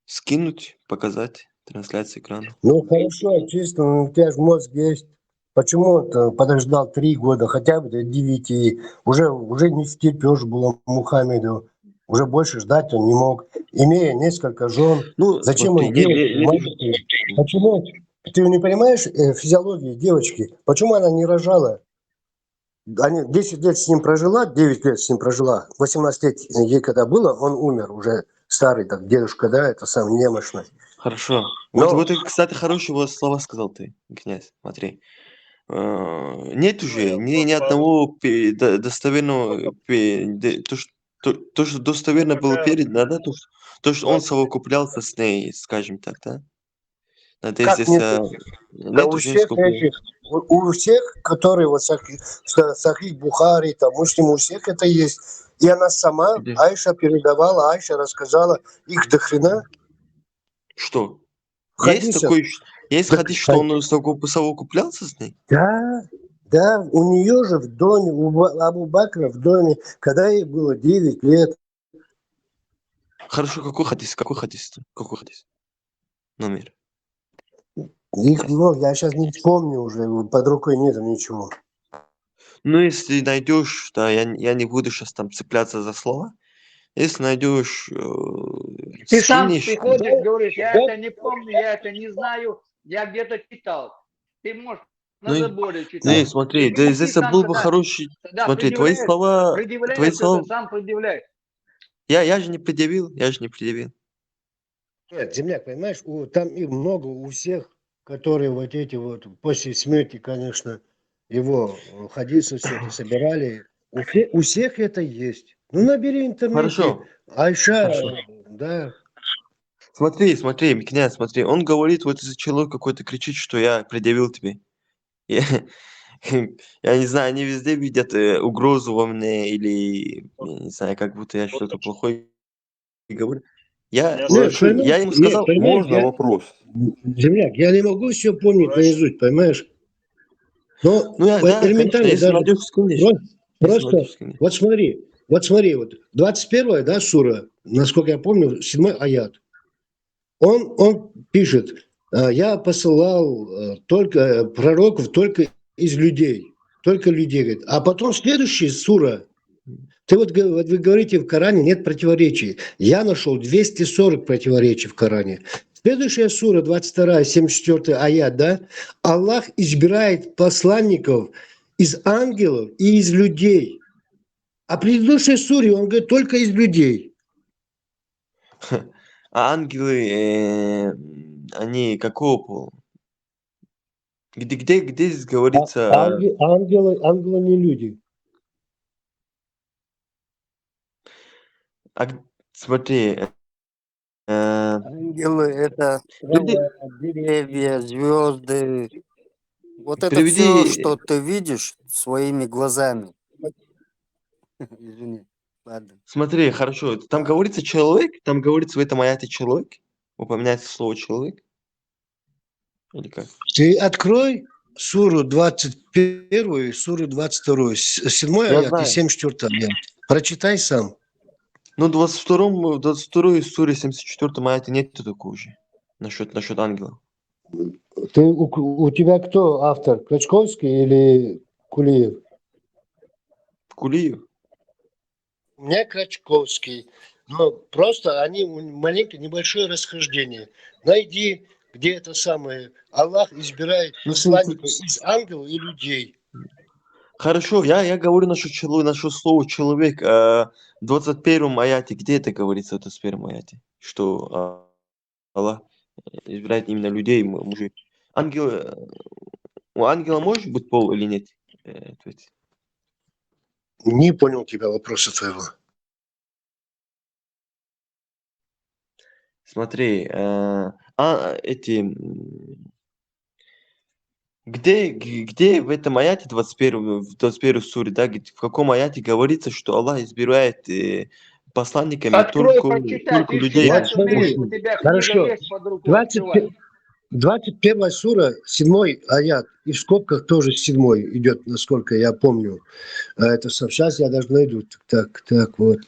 скинуть, показать трансляцию экрана. Ну, хорошо, чисто, у тебя же мозг есть. Почему ты подождал 3 года, хотя бы до 9? Уже не втерпешь было Мухаммеду. Уже больше ждать он не мог. Имея несколько жен, Ну, зачем смотри, он делал маленькие? Почему? Ты не понимаешь физиологии девочки? Почему она не рожала? 10 лет с ним прожила, 9 лет с ним прожила. 18 лет ей когда было, он умер уже старый, так дедушка, да, это сам немощный. Хорошо. Но- Вот, кстати, хорошие слова сказал ты, князь. Смотри. Нет уже ни одного достоверного, то, что достоверно было передано, да, то, что он совокуплялся с ней, скажем так, да? Как Здесь нет? Да у уже всех сколько. этих, у всех, которые вот Сахих Бухари, там, Муслим, у всех это есть. И она сама, Где? Айша передавала, Айша рассказала, их до хрена. Что? Хадисов. Есть Так, хадис, что он совокуплялся с ней? Да, у нее же в доме, у Абу Бакра в доме, когда ей было 9 лет. Хорошо, какой хадис? Какой хадис? Номер. Их много, я сейчас не вспомню уже, под рукой нету ничего. Ну, если найдешь, да, я не буду сейчас там цепляться за слова, Если найдешь, Ты сам скинешь, приходишь, говоришь, я это не помню, я это не знаю, я где-то читал. Ты можешь на ну, заборе ну и читать. смотри, И здесь ты сам был бы тогда хороший, смотри, предъявляешь это, сам предъявляешь. я же не предъявил. Нет, земляк, понимаешь, там и много у всех, которые вот эти вот после смерти, конечно, его ходиться все это собирали. У всех это есть. Ну, набери в интернете Хорошо, Айша, хорошо. да. Смотри, князь, смотри, он говорит, вот если человек какой-то кричит, что я предъявил тебе. Я, я не знаю, они везде видят угрозу во мне или, я не знаю, как будто я что-то плохое говорю. Я, Нет, я ему нет, сказал, понимаешь, Можно вопрос? земляк, я не могу все помнить наизусть, понимаешь? Но ну я, да, конечно, элементарно если даже найдешь, скинешь. Если просто, найдешь, скинешь. вот смотри, вот 21 да, сура, насколько я помню, 7 аят. Он пишет, я посылал только пророков только из людей, говорит. А потом следующая сура, вот вы говорите, в Коране нет противоречий. Я нашел 240 противоречий в Коране. Следующая сура, 22, 74 аят, да? Аллах избирает посланников из ангелов и из людей. А предыдущей суре он говорит только из людей. А ангелы, они какого пола? Где здесь говорится... Ангелы не люди. Смотри, Ангелы — это приведи, деревья, звезды. Вот это все, приведи, что ты видишь своими глазами. Извини. Ладно. смотри, хорошо, там говорится человек, там говорится в этом аяте человек, упоминается слово человек, или как? Ты открой суру 21 и суру 22, 7 Я аят и знаю. 74 аят. Прочитай сам. Ну, в 22 суре 74 аяте нету такого же, насчет ангела. У тебя кто автор? Клочковский или Кулиев? Кулиев. У меня Клочковский. Но просто они маленькое, небольшое расхождение. Найди, где это самое. Аллах избирает посланников из ангелов и людей. Хорошо, я говорю насчет слова человек. В 21 аяте, где это говорится в 21 аяте? Что Аллах избирает именно людей, мужей. У ангела может быть пол или нет? Ответь. Не понял тебя вопроса твоего. Смотри, где в этом аяте 21 суре, да, в каком аяте говорится, что Аллах избирает посланниками Открой, только прочитай, ты людей? читать умеешь, у тебя книга Хорошо. есть под рукой, открывай. 21 сура, 7 аят, и в скобках тоже 7 идет, насколько я помню. Это сейчас я даже найду. Так, вот.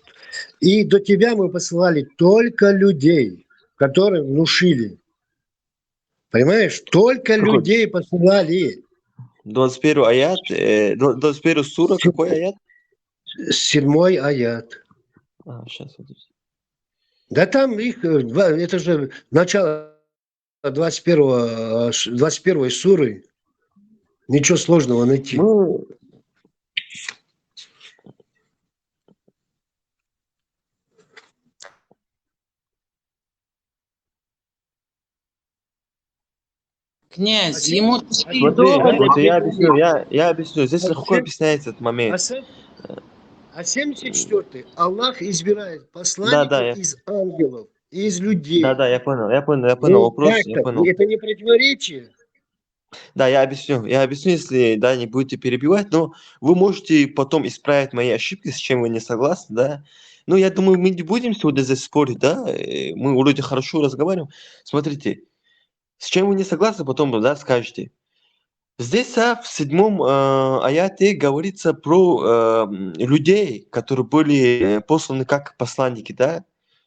И до тебя мы посылали только людей, которые внушили. Понимаешь? Только Какой? людей посылали. 21 аят, 21 сура, какой аят? 7 аят. Сейчас, подожди. Да там их, это же начало 21 суры. Ничего сложного найти. Ну, Князь, ему смотри, удобно. это я объясню. Здесь легко объясняется этот момент. А 74-й Аллах избирает Да, посланников из ангелов и из людей. Да, я понял Ну, вопрос, как я так? понял. Это не противоречие? Да, я объясню, если, да, не будете перебивать, но вы можете потом исправить мои ошибки, с чем вы не согласны, да. Ну, я думаю, мы не будем сегодня здесь спорить, да, мы вроде хорошо разговариваем. Смотрите, с чем вы не согласны, потом, да, скажете. Здесь в 7 аяте говорится про людей, которые были посланы как посланники, да.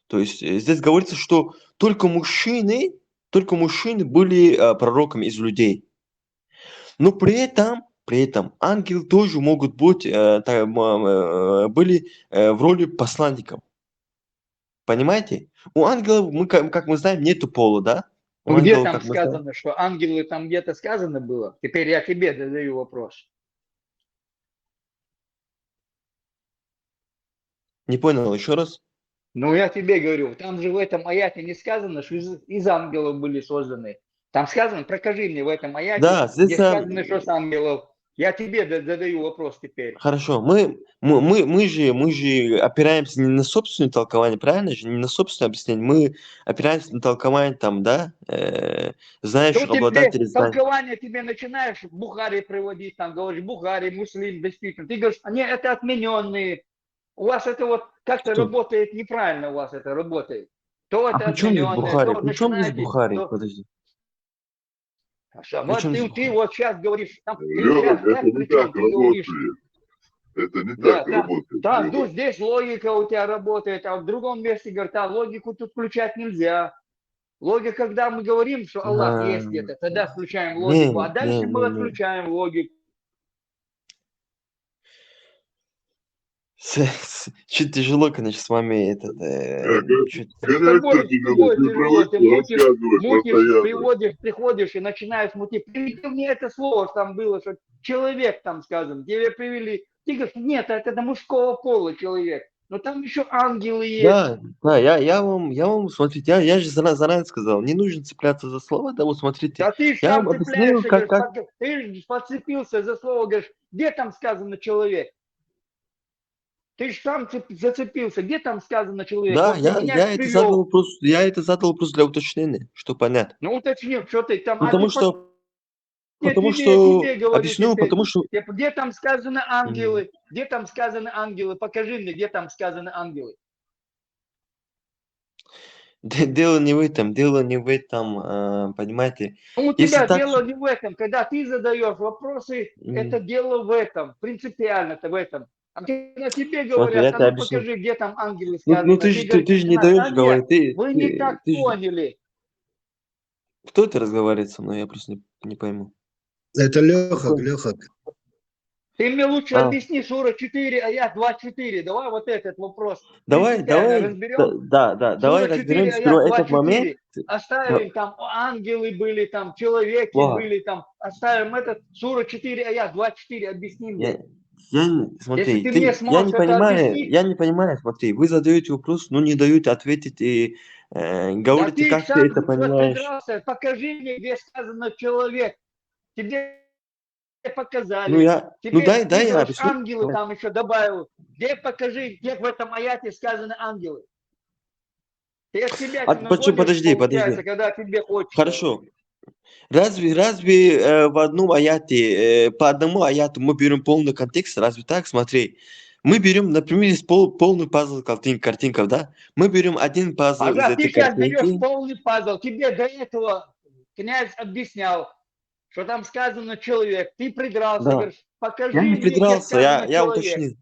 То есть здесь говорится, что только мужчины были пророками из людей. Но при этом ангелы тоже могут быть были в роли посланников. Понимаете? У ангелов, как мы знаем, нету пола, да? У Ну где ангелов, там как мы знаем. сказано, что ангелы там где-то сказано было? Теперь я тебе задаю вопрос. Не понял, еще раз? Ну я тебе говорю, там же в этом аяте не сказано, что из ангелов были созданы. Там сказано, покажи мне в этом аяте, Да, здесь где сказано, что с ангелов. Я тебе задаю вопрос теперь. хорошо. Мы же опираемся не на собственное толкование, правильно же? Не на собственное объяснение. Мы опираемся на толкование там, да, Что знающих тебе обладателей знаний. толкование тебе начинаешь Бухари приводить, там говоришь, Бухари, Муслим, действительно. Ты говоришь, нет, это отмененные. У вас это вот как-то Что? работает неправильно, у вас это работает. То А это при чем здесь отмененное, Бухари? то При чем здесь начинаете, Бухари? то... Подожди. При Вот чем здесь ты Бухари? вот сейчас говоришь, там, ты Лёва, сейчас, это не причем так ты говоришь, работает. Это не да, так работает, там, Лёва. ну, здесь логика у тебя работает, а в другом месте говорят, а логику тут включать нельзя. Логика, когда мы говорим, что Аллах А, есть где-то, тогда включаем Не, логику, а дальше мы не. отключаем логику. Чуть тяжело, конечно, с вами чуть... С тобой Тяжело. Ты тяжело, ты мутишь, рассказываешь постоянно. приходишь и начинаешь мутить. Приведи мне это слово, что там было, что человек там сказано, тебе привели. Ты говоришь, нет, это мужского пола человек. Но там еще ангелы есть. Да, я вам, смотрите, я же заранее сказал, не нужно цепляться за слова, да, вот смотрите, Да ты ж я вам сам объяснил, цепляешься, говоришь, ты ж подцепился за слово, говоришь, где там сказано человек? Ты же сам зацепился, где там сказано человек? да, Вот ты меня я это задал привел. вопрос, для уточнения, что понятно. Ну уточни, что ты там, Потому что, тебе говорю объясню, теперь. потому что, Где там сказаны ангелы? Где там сказаны ангелы? Покажи мне, где там сказаны ангелы. дело не в этом, понимаете, Ну, у если тебя так, дело не в этом. Когда ты задаешь вопросы, это дело в этом. Принципиально-то в этом. А когда тебе смотри, говорят, я а тебе ну объясню. покажи, где там ангелы Ну сказано. ты Ты, же, говоришь, ты же не начинаешь, даешь говорить, вы не так поняли. кто это разговаривает со мной, я просто не пойму. Это Леха, Какой? Леха. Ты мне лучше А. объясни сура 4, аят 24. Давай вот этот вопрос Давай, принципиально разберем. давай Сура 4, разберем аят сперва этот момент. 24. Оставим там ангелы были, там человеки Ладно. были, там оставим этот. Сура 4, аят 24. Объясни мне. Смотри, Если ты мне сможешь это объяснить. я не понимаю, смотри, вы задаете вопрос, но не даете ответить и Да говорите, ты как ты сам это понимаешь. придрался. Покажи мне, где сказано человек. Тебе показали. Ну Теперь ты дай я говоришь, объясню. ангелы там еще добавил. Где покажи, где в этом аяте сказаны ангелы. Ты от себя Подожди. получается, когда тебе хочется. Хорошо. Разве в одном аяте, по одному аяту мы берем полный контекст? Разве так? Смотри. Мы берем, например, полный пазл картинков, да? Мы берем один пазл из Ага, этой ты сейчас берешь картинки. полный пазл. Тебе до этого князь объяснял, что там сказано человек. Ты придрался, Да. говоришь, покажи Я не мне, где придрался, сказано я человек. уточнил.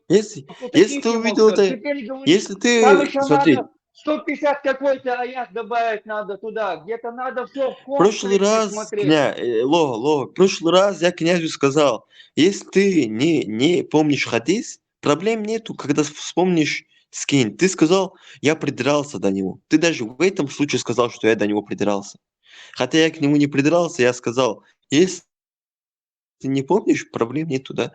Если Уточнить ты не мог, увидел что ли? это, Теперь говоришь, если там ты, еще смотри, надо 150 какой-то аят добавить надо туда. Где-то надо все в в прошлый комплексе раз, смотреть. Лоха, в прошлый раз я князю сказал, если ты не помнишь хадис, проблем нету, когда вспомнишь, скинь. Ты сказал, я придрался до него. Ты даже в этом случае сказал, что я до него придрался. Хотя я к нему не придрался, я сказал, если ты не помнишь, проблем нету, да.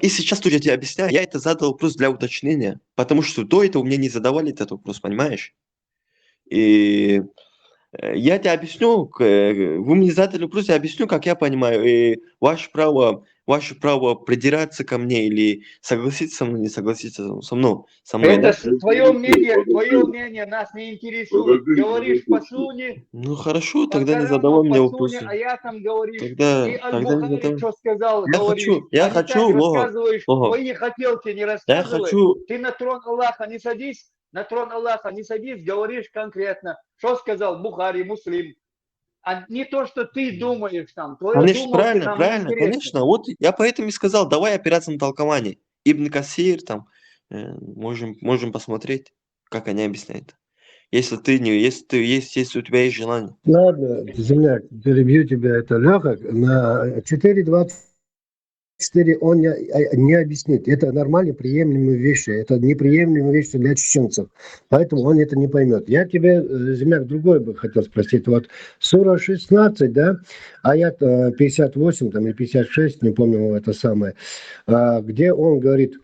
И сейчас тут я тебе объясняю, я это задал вопрос для уточнения, потому что до этого мне не задавали этот вопрос, понимаешь? И я тебе объясню, вы мне задали вопрос, я объясню, как я понимаю, и ваше право придираться ко мне или согласиться со мной, не согласиться со мной, Это да? твое мнение нас не интересует. Говоришь по суне, Ну хорошо, по тогда не Корану, задавай мне по суне, вопросы. а я там говоришь. Тогда И не Аль-Бухари задавай. что сказал, говоришь. Я А не так хочу, рассказываешь, Лоха, твои хотелки не я рассказывай. хочу, Ты на трон Аллаха не садись, говоришь конкретно. Что сказал Бухари, Муслим. А не то, что ты думаешь там. Твои конечно, думалки нам не правильно, интересны. конечно. Вот я поэтому и сказал, давай опираться на толкование. Ибн Касир, там, можем посмотреть, как они объясняют. Если у тебя есть желание. Ладно, земляк, перебью тебя, это Леха. На 4.20 24 он не объяснит. Это нормально приемлемые вещи. Это неприемлемые вещи для чеченцев. Поэтому он это не поймет. Я тебе, земляк, другой бы хотел спросить. Вот сура 16, да, аят 58 там, или 56, не помню это самое, где он говорит,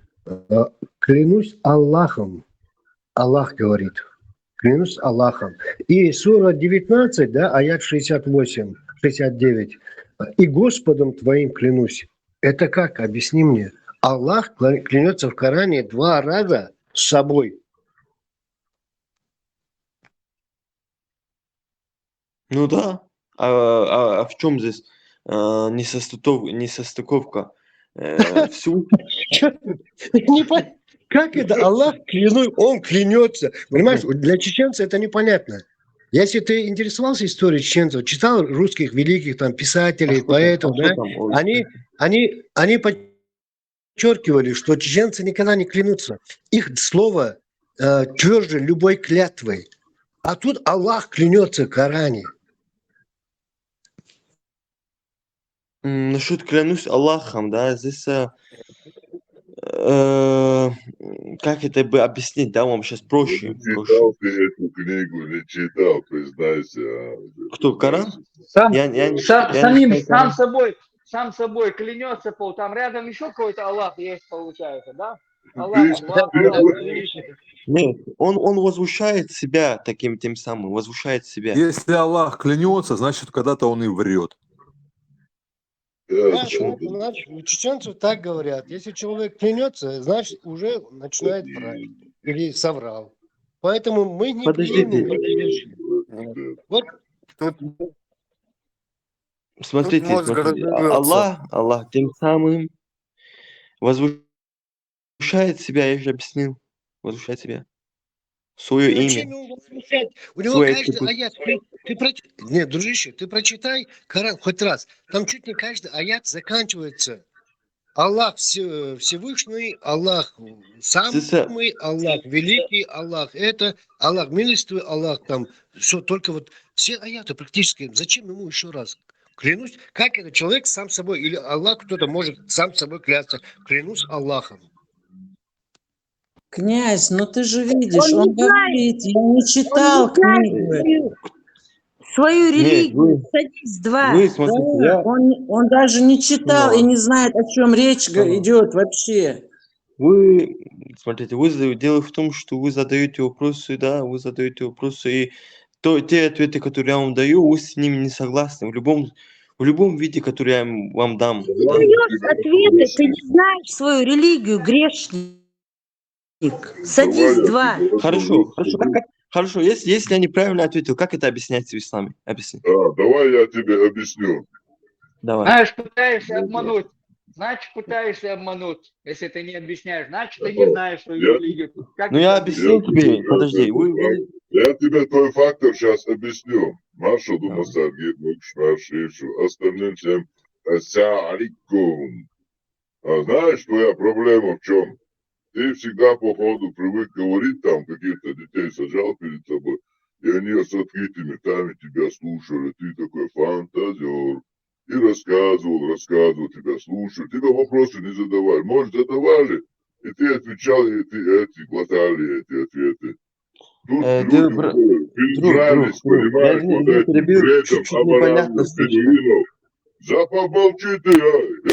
клянусь Аллахом. Аллах говорит. Клянусь Аллахом. И сура 19, да, аят 68, 69. И Господом твоим клянусь. Это как? Объясни мне. Аллах клянется в Коране 2 раза с собой. Ну да. А в чем здесь несостыковка? Как это? Аллах клянусь, он клянется. Понимаешь, для чеченца это непонятно. Если ты интересовался историей чеченцев, читал русских великих там писателей, поэтов, да, они подчеркивали, что чеченцы никогда не клянутся. Их слово тверже любой клятвой. А тут Аллах клянется в Коране. Насчет клянусь Аллахом, да, здесь как это бы объяснить, да, вам сейчас проще. Читал ты эту книгу, не читал, признайся. Кто, Коран? Сам Коран. сам собой клянется, там рядом еще какой-то Аллах есть, получается, да? Аллах, Нет, он возвышает себя тем самым, возвышает себя. Если Аллах клянется, значит, когда-то он и врет. Значит, чеченцы так говорят. Если человек клянется, значит, уже начинает врать. Или соврал. Поэтому мы не приемлем эти вещи. Вот. Смотрите, Аллах тем самым возвышает себя, я же объяснил. Возвышает себя. Свое имя. У него каждый аят. Нет, дружище, ты прочитай Коран хоть раз. Там чуть не каждый аят заканчивается. Аллах Всевышний, Аллах самый, Аллах великий, Аллах это, Аллах милостивый, Аллах там. Все, только вот все аяты практически. Зачем ему еще раз? Клянусь, как это человек сам собой, или Аллах кто-то может сам собой клясться. Клянусь Аллахом. Князь, ну ты же видишь, он говорит, я не читал книгу. Свою религию, садись 2. Да, он даже не читал и не знает, о чем речь идет вообще. Смотрите, дело в том, что вы задаете вопросы, да, и те ответы, которые я вам даю, вы с ними не согласны. В любом виде, который я вам дам. Ты не даешь ответы, ты не знаешь свою религию, грешник. Садись 2. Хорошо. Если я неправильно ответил, как это объясняется в исламе? Объясни. Давай я тебе объясню. Давай. Знаешь, пытаешься обмануть. Если ты не объясняешь, значит, ты не знаешь свою религию. Я объяснил тебе. Подожди. Я тебе твой фактор сейчас объясню. Маршал Думасаргит, остальным всем ассаликум. Знаешь, твоя проблема в чем? Ты всегда, походу, привык говорить, там, каких-то детей сажал перед собой, и они с открытыми ртами тебя слушали, ты такой фантазер, и рассказывал, тебя слушали, тебе вопросы не задавали, может, задавали, и ты отвечал, и эти глотали эти ответы. Тут люди передрались, понимаешь, вот этим бредом, оборанным, бедуинов. Помолчи ты,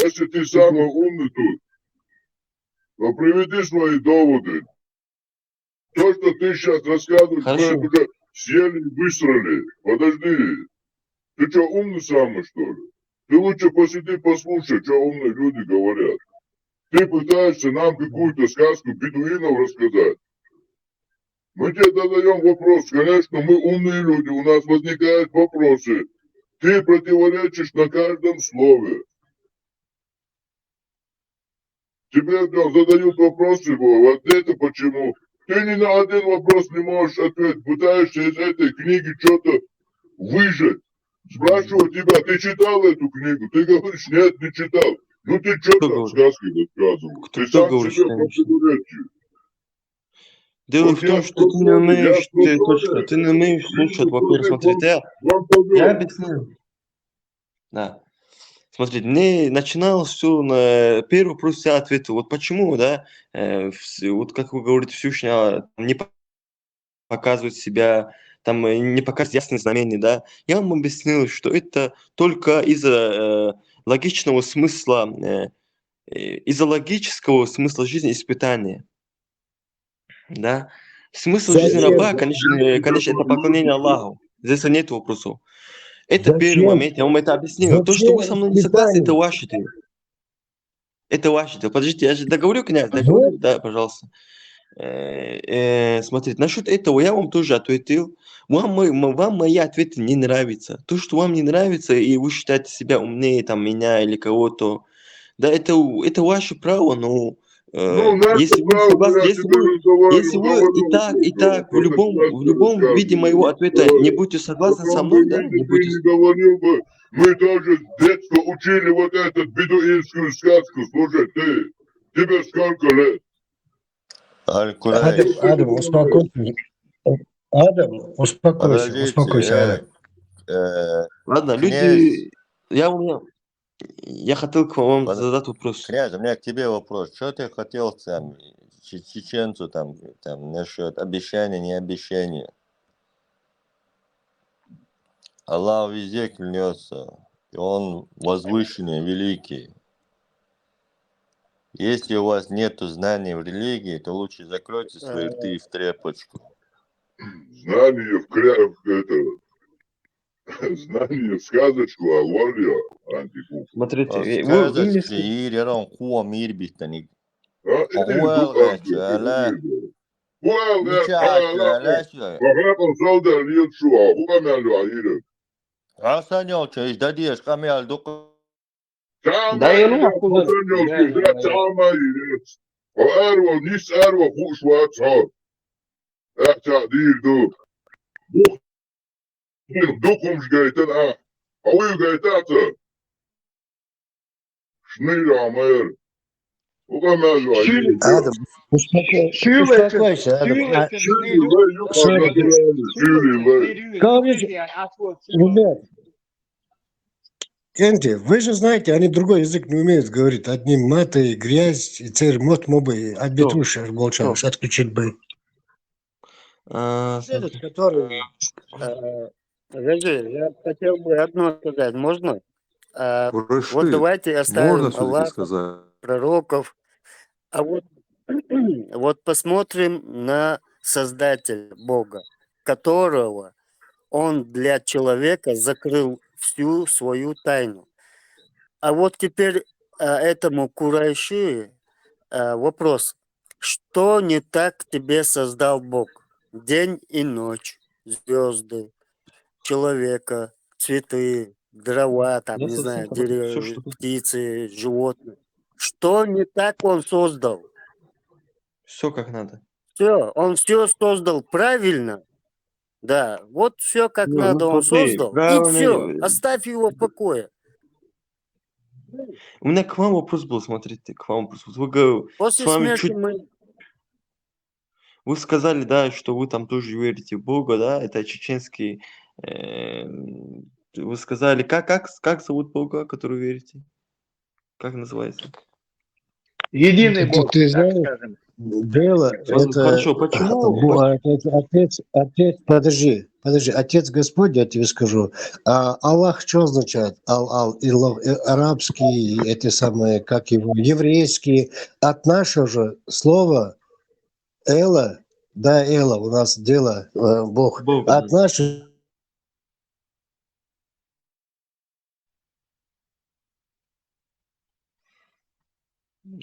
если ты самый умный тут. Но приведи свои доводы. То, что ты сейчас рассказываешь, мы уже съели и высрали. Подожди. Ты что, умный самый, что ли? Ты лучше посиди, послушай, что умные люди говорят. Ты пытаешься нам какую-то сказку бедуинов рассказать. Мы тебе задаем вопрос. Конечно, мы умные люди, у нас возникают вопросы. Ты противоречишь на каждом слове. Тебе задают вопросы, вот это почему. Ты ни на один вопрос не можешь ответить. Пытаешься из этой книги что-то выжать. Спрашиваю тебя, ты читал эту книгу? Ты говоришь, нет, не читал. Ну ты что там сказки рассказывал? Ты сам себе противоречишь. Дело в том, что ты не умеешь слушать, во-первых, смотрите. Я объяснил. Да. Смотрите, мне начиналось все на первый вопрос, я ответил. Вот почему, да, вот как вы говорите, Всевышний не показывает себя, там не показывает ясные знамения, да. Я вам объяснил, что это только из-за логичного смысла, из-за логического смысла жизни испытания, да. Смысл жизни раба, Зачем? конечно, это поклонение Аллаху. Здесь нет вопросов. Это первый Зачем? момент, я вам это объяснил. То, что Зачем вы со мной не согласны, это испытание? ваше дело. Это ваше дело. Подождите, я же договорю, князь, Вот, договорю, да, пожалуйста. Смотрите, насчет этого я вам тоже ответил. Вам мои ответы не нравятся. То, что вам не нравится, и вы считаете себя умнее там, меня или кого-то, да, это ваше право, но Ну, наше если вы право, согласны, я тебе разговариваю, если вы и так в любом виде моего ответа не будете В согласны со каком мной, бы да, виде не ты будете. не говорил бы, мы тоже с детства учили вот эту бедуинскую сказку. Слушай, тебе сколько лет? Адам, Что ты Адам, думаешь? успокойся. Адам, успокойся, успокойся, Адам. Ладно, Князь, люди, я хотел к вам задать вопрос. князь, у меня к тебе вопрос. Что ты хотел там чеченцу там насчет обещания, не обещания? Аллах везде клянется, и Он возвышенный, великий. Если у вас нет знаний в религии, то лучше закройте свои рты в тряпочку. Знание знание в сказочку, а варья антикуп. Смотрите, Сказочки вы мне ирерон хуа мирбитани. Иди, Хуэлгэчу, аля. Ничаачу, алячу. Пахапал солда льетшуа, хукамялю аиры. Асанёчу, издадиеш камял дука. Чама ире, пасанёчки, да чама ире. Арва, нис арва хушва цо. Эхча дирду. Духумш гайтен Ауyu гайтаца. Шныра мэр. Хукамялю аиры. Адам, успокойся, Адам. Короче, ребят, Кенти, вы же знаете, они другой язык не умеют говорить. Одни маты, грязь, и царь мот мобы, обетушер, молчал, отключить бы. Этот, который... Подожди, я хотел бы одно сказать, можно? Вот Рашид, давайте можно оставим все-таки Аллаха, сказать? пророков, а вот посмотрим на Создателя Бога, которого Он для человека закрыл всю свою тайну. А вот теперь этому Курайши вопрос. Что не так тебе создал Бог? День и ночь, звезды, человека, цветы, дрова, там, Я не знаю, совсем все, деревья, что птицы, животные. Что не так он создал? все как надо. Все, он все создал правильно. Да, вот все как надо он смотри, создал. И правильно. все, оставь его в покое. У меня к вам вопрос был, смотрите, к вам вопрос. Вот вы с После вами смерти чуть... мы... Вы сказали, да, что вы там тоже верите в Бога, да, это чеченский... Вы сказали, как зовут Бога, который верите? Как называется? Единый Бог, Ты так знаешь, скажем. Дело, это... Хорошо, почему? Отец, подожди, Отец Господь, я тебе скажу. Аллах что означает? Арабский, эти самые, как его, еврейские. От нашего же слова Эла, да, Эла, у нас дело Бог. От нашего...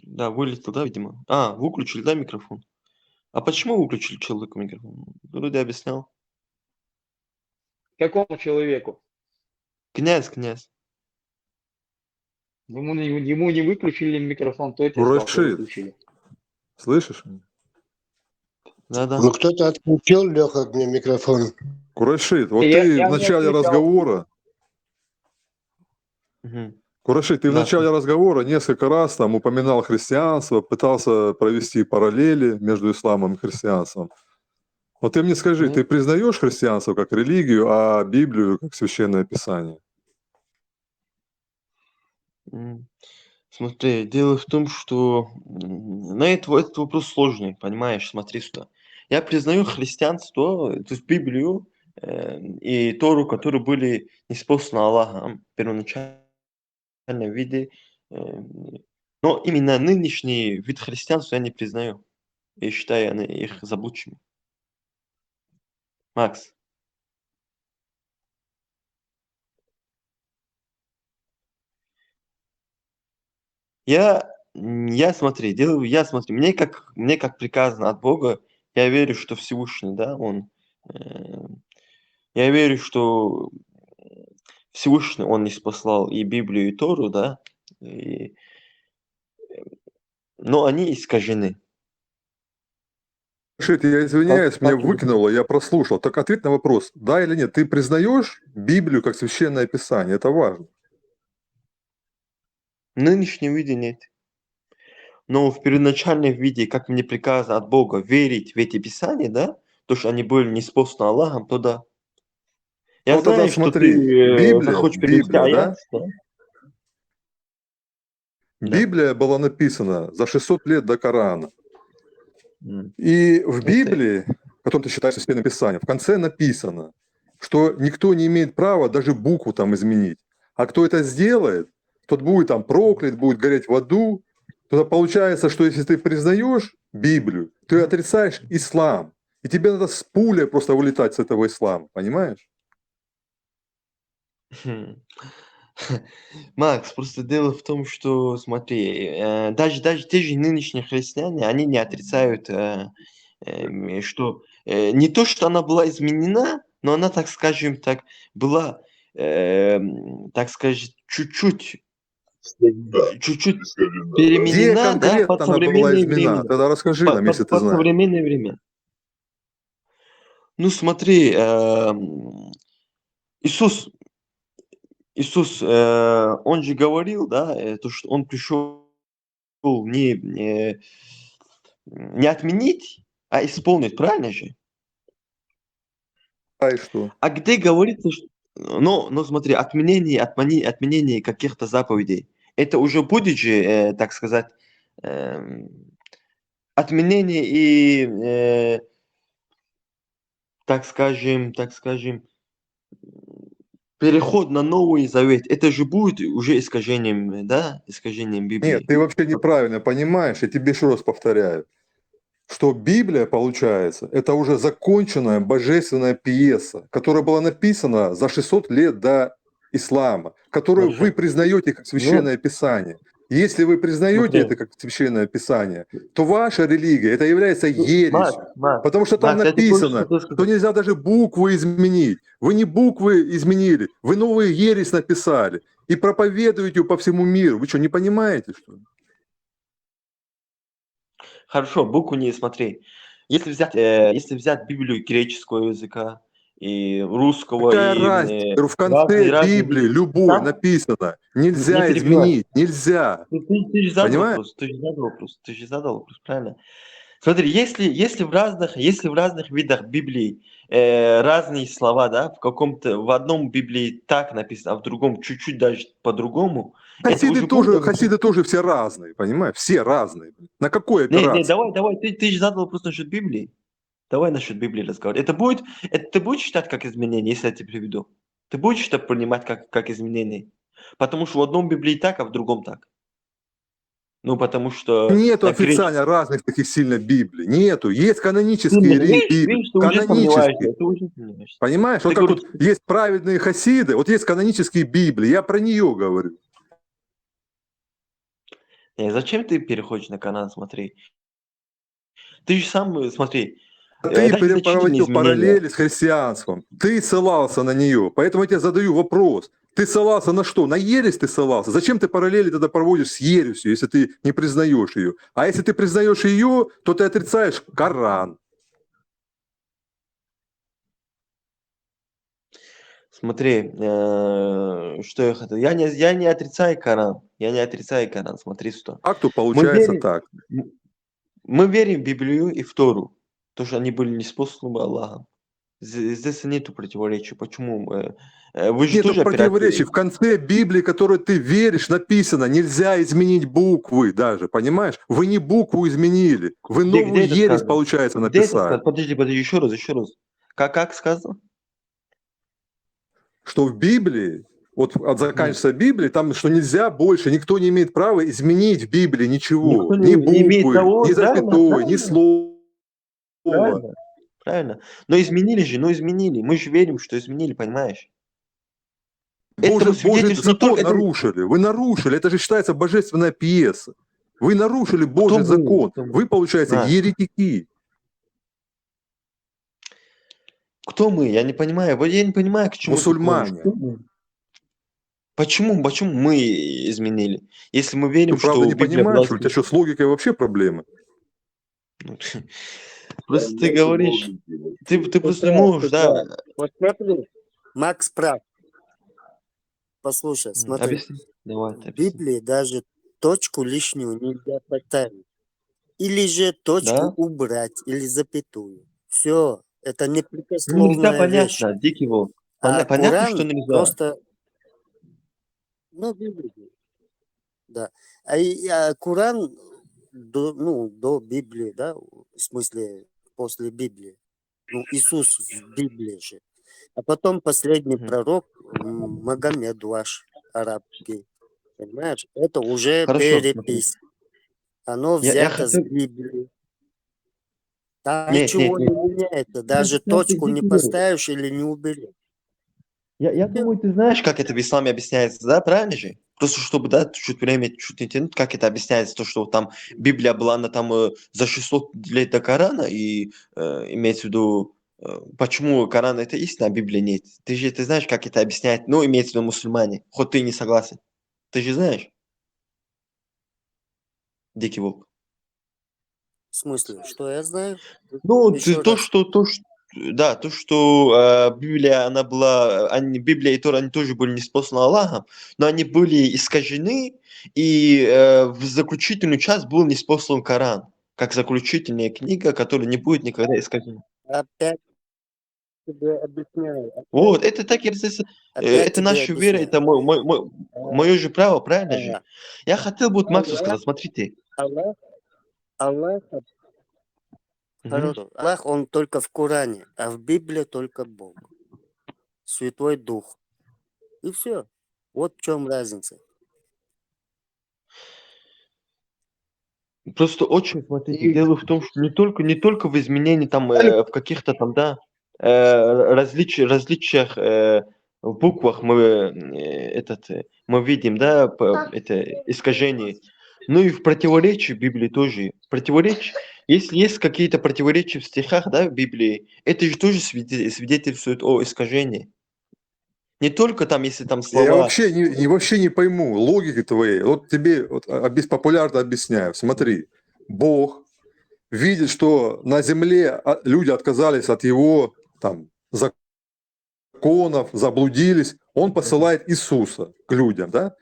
Да, вылетел, да, видимо? Выключили, да, микрофон? А почему выключили человеку микрофон? Вроде объяснял. Какому человеку? Князь. Ему не выключили микрофон, то это сказал, что Рашид, выключили. слышишь? Да. Ну, кто-то отключил, Леха, мне микрофон. Курашид, вот Я ты не в начале отвечал. разговора... Курашид, ты в Да, начале разговора несколько раз там упоминал христианство, пытался провести параллели между исламом и христианством. Вот ты мне скажи, ты признаешь христианство как религию, а Библию как священное писание? Смотри, дело в том, что этот вопрос сложный, понимаешь, смотри сюда. Я признаю христианство, то есть Библию и Тору, которые были ниспосланы Аллахом в первоначальном виде, но именно нынешний вид христианства я не признаю и считаю их заблудшими. Макс. Смотри, мне как приказано от Бога, я верю, что Всевышний, да, я верю, что Всевышний, он ниспослал и Библию, и Тору, да, но они искажены. Шит, я извиняюсь, меня выкинуло, я прослушал. Так ответь на вопрос, да или нет. Ты признаешь Библию как священное писание? Это важно. В нынешнем виде нет. Но в первоначальном виде, как мне приказано от Бога верить в эти писания, да, то, что они были ниспосланы Аллахом, то да. Я Ну, тогда знаю, что смотри, ты захочешь перевести Библия, аят, да? да? Библия была написана за 600 лет до Корана. И в Библии, которую ты считаешь священным писанием, в конце написано, что никто не имеет права даже букву там изменить. А кто это сделает, тот будет там проклят, будет гореть в аду. Тогда получается, что если ты признаешь Библию, ты отрицаешь ислам. И тебе надо с пулей просто вылетать с этого ислама, понимаешь? Макс, просто дело в том, что, смотри, даже те же нынешние христиане, они не отрицают, что не то, что она была изменена, но она, так скажем, так была, так сказать, чуть-чуть Искажена, Где переменена, да, под конкретно она была современные изменена? времена. Тогда расскажи нам, если ты Под знаешь. современное время. Ну, смотри, Иисус, он же говорил, да, то, что он пришел не отменить, а исполнить, правильно же? А и что? А где говорится, что... Но смотри, отменение каких-то заповедей, это уже будет же, так сказать, отменение и, так скажем, переход на Новый Завет. Это же будет уже искажением, да, искажением Нет, Библии. ты вообще неправильно понимаешь, я тебе еще раз повторяю, что Библия, получается, это уже законченная божественная пьеса, которая была написана за 600 лет до ислама, которую Хорошо. вы признаете как священное писание. Если вы признаете Смотри. это как священное писание, то ваша религия, это является ересью. Макс, Потому что там Макс, я тебе написано, кое-что хочу что нельзя даже буквы изменить. Вы не буквы изменили, вы новую ересь написали и проповедуете ее по всему миру. Вы что, не понимаете, что ли? Хорошо, букву не смотри. Если взять Библию греческого языка и русского, Какая и разница? Говорю, в конце разные Библии языки, любой там написано, не нельзя перебивай. изменить, нельзя. Ты же задал Понимаешь? вопрос, ты же задал вопрос, правильно? Смотри, если в разных видах Библии разные слова, да, в одном Библии так написано, а в другом чуть-чуть даже по-другому, это уже будет... Хасиды тоже все разные, понимаешь? Все разные. На какой Не, операции? давай, ты же задал вопрос насчет Библии. Давай насчет Библии разговаривать. Ты будешь считать как изменение, если я тебе приведу? Ты будешь это принимать как изменение? Потому что в одном Библии так, а в другом так. Ну, потому что Нету на греческом... официально разных таких сильно Библий. Нету. Есть Ты канонические Библии. видишь, ты уже сомневаешься, Понимаешь? Вот Ты как говоришь, вот есть праведные хасиды, вот есть канонические Библии. Я про нее говорю. зачем ты переходишь на канал, смотри? Ты же сам, смотри, Ты даже значительные проводил изменения. параллели с христианством. Ты ссылался на нее. Поэтому я тебе задаю вопрос. Ты ссылался на что? На ересь ты ссылался? Зачем ты параллели тогда проводишь с ересью, если ты не признаешь ее? А если ты признаешь ее, то ты отрицаешь Коран. Смотри, что я хотел. Я не отрицаю Коран. Смотри, что. А то получается так. Мы верим в Библию и в Тору. То, что они были ниспосланы Аллахом. Здесь нету противоречий. Почему? Вы же Нету тоже противоречий. опираетесь. В конце Библии, которой ты веришь, написано, нельзя изменить буквы даже, понимаешь? Вы не букву изменили, вы Где новую это ересь, сказано? получается, Где это сказано? написали. Подожди, еще раз. Как сказано? Что в Библии, вот Мгм. заканчивается Библия, там, что нельзя больше, никто не имеет права изменить в Библии ничего. Никто Ни не имеет буквы, того, ни правильно, запятой, ни правильно, слова. правильно. Но изменили же, изменили. Мы же верим, что изменили, понимаешь? Этому Божий свидетельствует не закон только... Это... нарушили. Вы нарушили. Это же считается божественная пьеса. Вы нарушили Кто Божий мы? закон. Кто мы? Вы, получается, А, еретики. кто мы? Я не понимаю. Вот я не понимаю, к чему ты клонишь. Мусульмане. Кто мы? Почему мы изменили? Если мы верим, Ты правда что не Библия была... понимаешь, что у тебя что, с логикой вообще проблемы? Просто ты Нет говоришь... логики Ты вообще. просто не можешь, да? Вот смотри, Макс прав. Послушай, смотри, Объясни. Давай, ты в объясни. Библии даже точку лишнюю нельзя поставить. Или же точку Да? убрать, или запятую. Все, это Ну, нельзя, непрекословная вещь. понятно, дикий волк. А Понятно, что Коран нельзя. просто, Библия, да. Коран до Библии, да, в смысле после Библии. Иисус в Библии же. А потом последний Мгм. пророк Магомед ваш арабский. Понимаешь? Это уже Хорошо, смотри. перепись. Оно Я взято с хотел... Библии. Там Нет, ничего не нет. меняется. Даже Ты знаешь, точку не дикий волк. поставишь или не уберешь. Я думаю, ты знаешь, как это в исламе объясняется, да, правильно же? Просто чтобы, да, чуть не тянуть, как это объясняется, то, что там Библия была на там за 600 лет до Корана, и имеется в виду, почему Коран это истина, а Библия нет. Ты знаешь, как это объясняет, имеется в виду мусульмане, хоть ты и не согласен. Ты же знаешь, дикий волк. В смысле, что я знаю? Ну, Еще то, раз. что Библия, она была, Библия и Тора, они тоже были ниспосланы Аллахом, но они были искажены, и в заключительную часть был ниспослан Коран, как заключительная книга, которая не будет никогда искажена. Опять тебе объясняю. Вот, это так, это Опять тебе наша вера, это объясняю. мое же право, правильно же? Ага. Я хотел бы Максу Аллах, сказать, смотрите. Аллах, хорошо. Аллах, он только в Коране, а в Библии только Бог. Святой Дух. И все. Вот в чем разница. Просто очень, смотрите, дело в том, что не только в изменении там, в каких-то там, да, различиях в буквах мы, мы видим, да, это искажение, но и в противоречии в Библии тоже. Если есть какие-то противоречия в стихах, да, в Библии, это же тоже свидетельствует о искажении. Не только там, если там Я слова... вообще не пойму логики твоей. Вот тебе популярно объясняю. Смотри, Бог видит, что на земле люди отказались от его там законов, заблудились. Он посылает Иисуса к людям, да?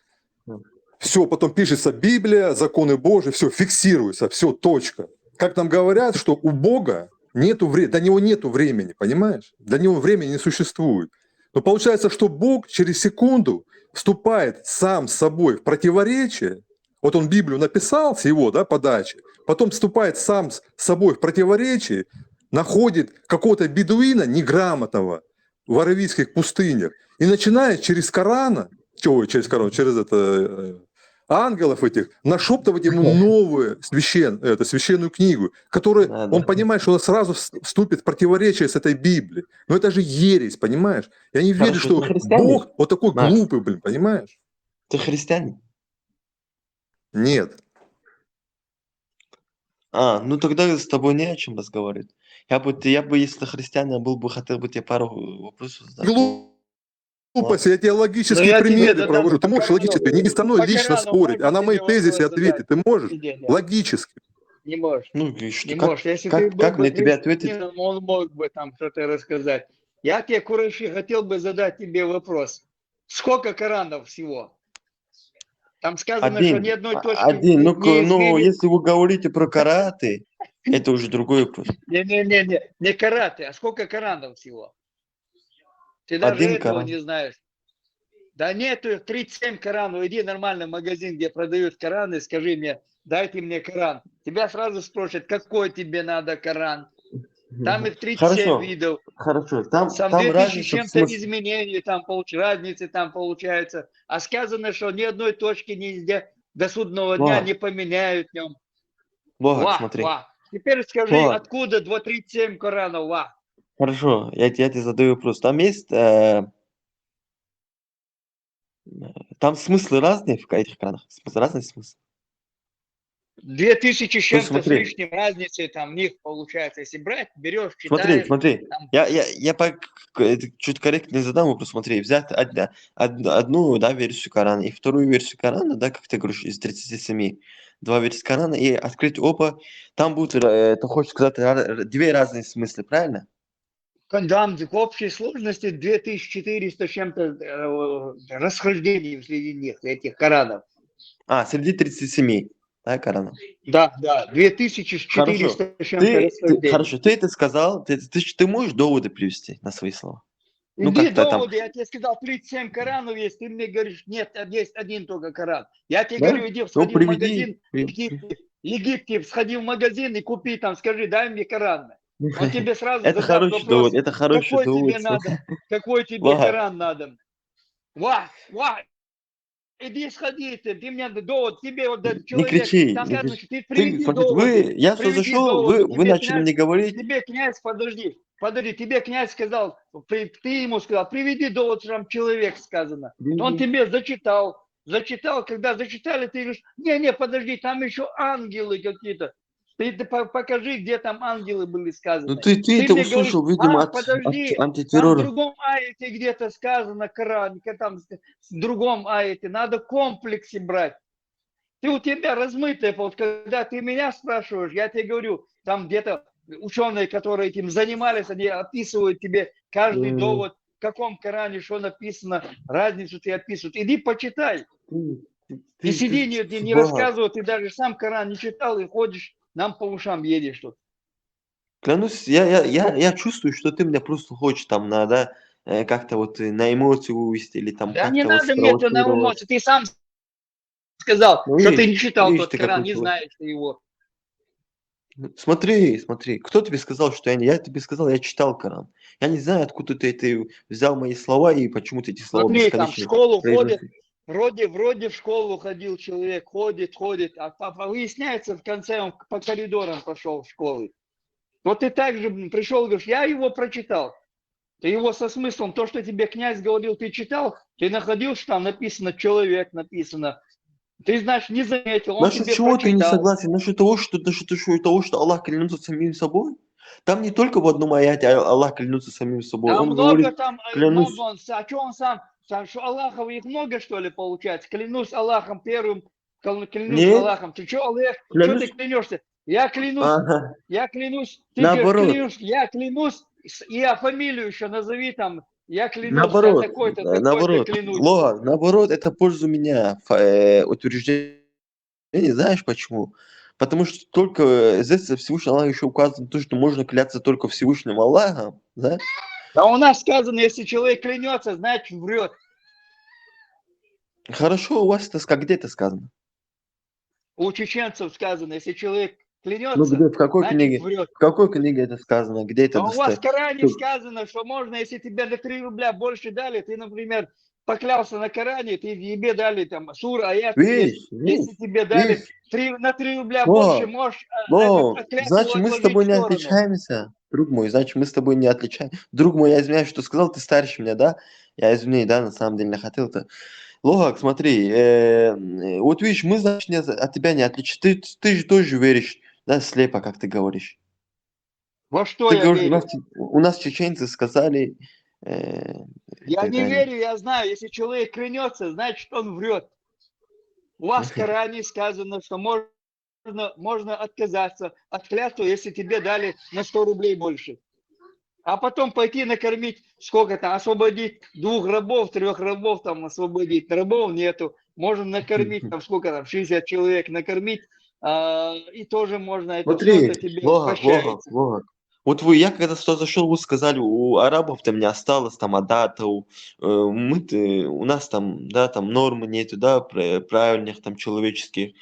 Все, потом пишется Библия, законы Божьи, все фиксируется, все, точка. Как нам говорят, что у Бога нету времени, для него нету времени, понимаешь? Для него времени не существует. Но получается, что Бог через секунду вступает сам с собой в противоречие. Вот он Библию написал с его подачи, потом вступает сам с собой в противоречие, находит какого-то бедуина неграмотного в аравийских пустынях и начинает через ангелов этих нашептывать ему новую священную книгу, которую он понимает, что он сразу вступит в противоречие с этой Библией. Но это же ересь, понимаешь? Я не верю, что Бог вот такой глупый, понимаешь? Ты христианин? Нет. Ну тогда с тобой не о чем разговаривать. Я бы, если христианин был бы, хотел бы тебе пару вопросов задать. Глупость, я тебе логические примеры провожу. Ты можешь логически, не со мной лично спорить, а на мои тезисы ответить. Ты можешь? Логически. Не можешь. Ну, и что? Не можешь. Если ты был Как бы мне тебе ответить? христианином, он мог бы там что-то рассказать. Я тебе, Кураши, хотел бы задать тебе вопрос. Сколько Коранов всего? Там сказано, что ни одной точки Один. не Ну, изменит. если вы говорите про караты, Это уже другой вопрос. Не караты, а сколько Коранов всего? Ты даже Один этого Коран. не знаешь. Да нету 37 Коранов. Иди в нормальный магазин, где продают Кораны, скажи мне, дайте мне Коран. Тебя сразу спросят, какой тебе надо Коран. Там их 37 Хорошо, видов. хорошо. Там 2000 разница в чем-то смысле. изменений, там разницы там получается. А сказано, что ни одной точки нигде до судного дня Ладно, не поменяют в нем. ладно, смотри. Теперь скажи, Ладно, откуда 37 Коранов? хорошо, я тебе задаю вопрос. Там есть, там смыслы разные в этих Коранах? Разный смысл? 2000 с То есть чем-то с смотри, лишним разницы там в них получается. Если брать, берешь, читаешь. смотри. Там... Я чуть корректно задам вопрос. Смотри, взять одну, да, версию Корана и вторую версию Корана, да, как ты говоришь, из 37. Два версии Корана и открыть оба. Там будет, ты хочешь сказать, две разные смыслы, правильно? Там в общей сложности 2400 с чем-то расхождений среди них, этих Коранов. Среди 37, да, Коранов? Да, 2400 с чем-то расхождений. Хорошо, ты это сказал, ты можешь доводы привести на свои слова? Ну, Иди как-то там, доводы, я тебе сказал, 37 Коранов есть, ты мне говоришь, нет, есть один только Коран. Я тебе да? говорю, иди Ну, сходи в приведи. магазин, Египте, сходи в магазин и купи там, скажи, дай мне Коран. Он тебе сразу Это задаст хороший вопрос, довод, это хороший какой довод. тебе надо, какой тебе Ладно, Коран надо. Иди сходи, ты мне довод, тебе вот не человек, кричи, там не сказано, кричи. что ты Ты, приведи смотри, доводы, я все приведи зашел, доводы, вы начали мне говорить. тебе князь, подожди, тебе князь сказал, ты ему сказал, приведи довод, что там человек сказано. Он тебе зачитал, когда зачитали, ты говоришь, не, подожди, там еще ангелы какие-то. Ты покажи, где там ангелы были сказаны. Ну, ты это мне говоришь, услышал, видимо, от подожди, там в антитеррора. другом аяте где-то сказано, Коран, там в другом аяте, надо в комплексе брать. У тебя размытое, вот когда ты меня спрашиваешь, я тебе говорю, там где-то ученые, которые этим занимались, они описывают тебе каждый довод, в каком Коране что написано, разницу тебе описывают. Иди почитай. И сиди, не рассказывай, ты даже сам Коран не читал и ходишь, нам по ушам едешь тут. Клянусь, я чувствую, что ты меня просто хочешь там надо как-то вот на эмоции вывести или там Да не как-то вот надо мне это на спровоцировать. эмоции, ты сам сказал, Ну, что ты не читал видишь тот ты Коран, какой не человек. знаешь ты его. Смотри, кто тебе сказал, что я тебе сказал, я читал Коран. Я не знаю, откуда ты это взял мои слова и почему ты эти слова Смотри, там в бесконечно школу ходит, произносишь. вроде в школу ходил человек, ходит, а выясняется, в конце он по коридорам пошел в школу. Вот ты так же пришел и говоришь, я его прочитал. Ты его со смыслом, то, что тебе князь говорил, ты читал, ты находил, что там написано человек, написано. Ты, значит, не заметил, он Насчет тебе чего ты не прочитал. согласен? Насчет того, что Аллах клянется самим собой? Там не только в одном аяте Аллах клянется самим собой. Там Он много говорит, там, клянусь. много он, а что он сам, что Аллахов их много, что ли, получается? Клянусь Аллахом первым, клянусь Нет, Аллахом. Ты что, Олег, что ты клянусь. клянешься? Я клянусь, ты говоришь, Наоборот, я клянусь, и фамилию еще назови там, я клянусь, я наоборот, такой-то наоборот. клянусь. Наоборот, это пользу меня утверждение. Знаешь почему? Потому что только здесь Всевышний Аллах еще указывает на то, что можно кляться только Всевышним Аллахом, да? А у нас сказано, если человек клянется, значит врет. Хорошо, у вас это где это сказано? У чеченцев сказано, если человек Ну клянется, где, в какой значит книге? врет. В какой книге это сказано? Где это А у вас в Коране Что? сказано, что можно, если тебе на 3 рубля больше дали, ты, например, поклялся на Коране, тебе дали там сур, аят есть. Если тебе дали на 3 рубля больше, можешь эту клятву Значит, мы с отложить тобой в не сторону. отличаемся, друг мой. Значит, мы с тобой не отличаемся. Друг мой, я извиняюсь, что сказал, ты старше меня, да? Я извиняюсь, да, на самом деле, я хотел-то. Логак, смотри, вот видишь, мы, значит, от тебя не отличаемся. Ты же тоже веришь, да, слепо, как ты говоришь. Во что Ты я говоришь, верю? у нас чеченцы сказали... Я не верю, я знаю, если человек клянется, значит он врет. У вас в Коране сказано, что можно отказаться от клятвы, если тебе дали на 100 рублей больше. А потом пойти накормить, сколько там, освободить 2 рабов, 3 рабов там освободить. Рабов нету. Можно накормить, там сколько там, 60 человек накормить, и тоже можно это Смотри, что-то тебе Логак. прощается. Вот я когда сюда зашел, вы сказали, у арабов-то не осталось там адатов, у нас там, да, там нормы нету, да, правильных там человеческих.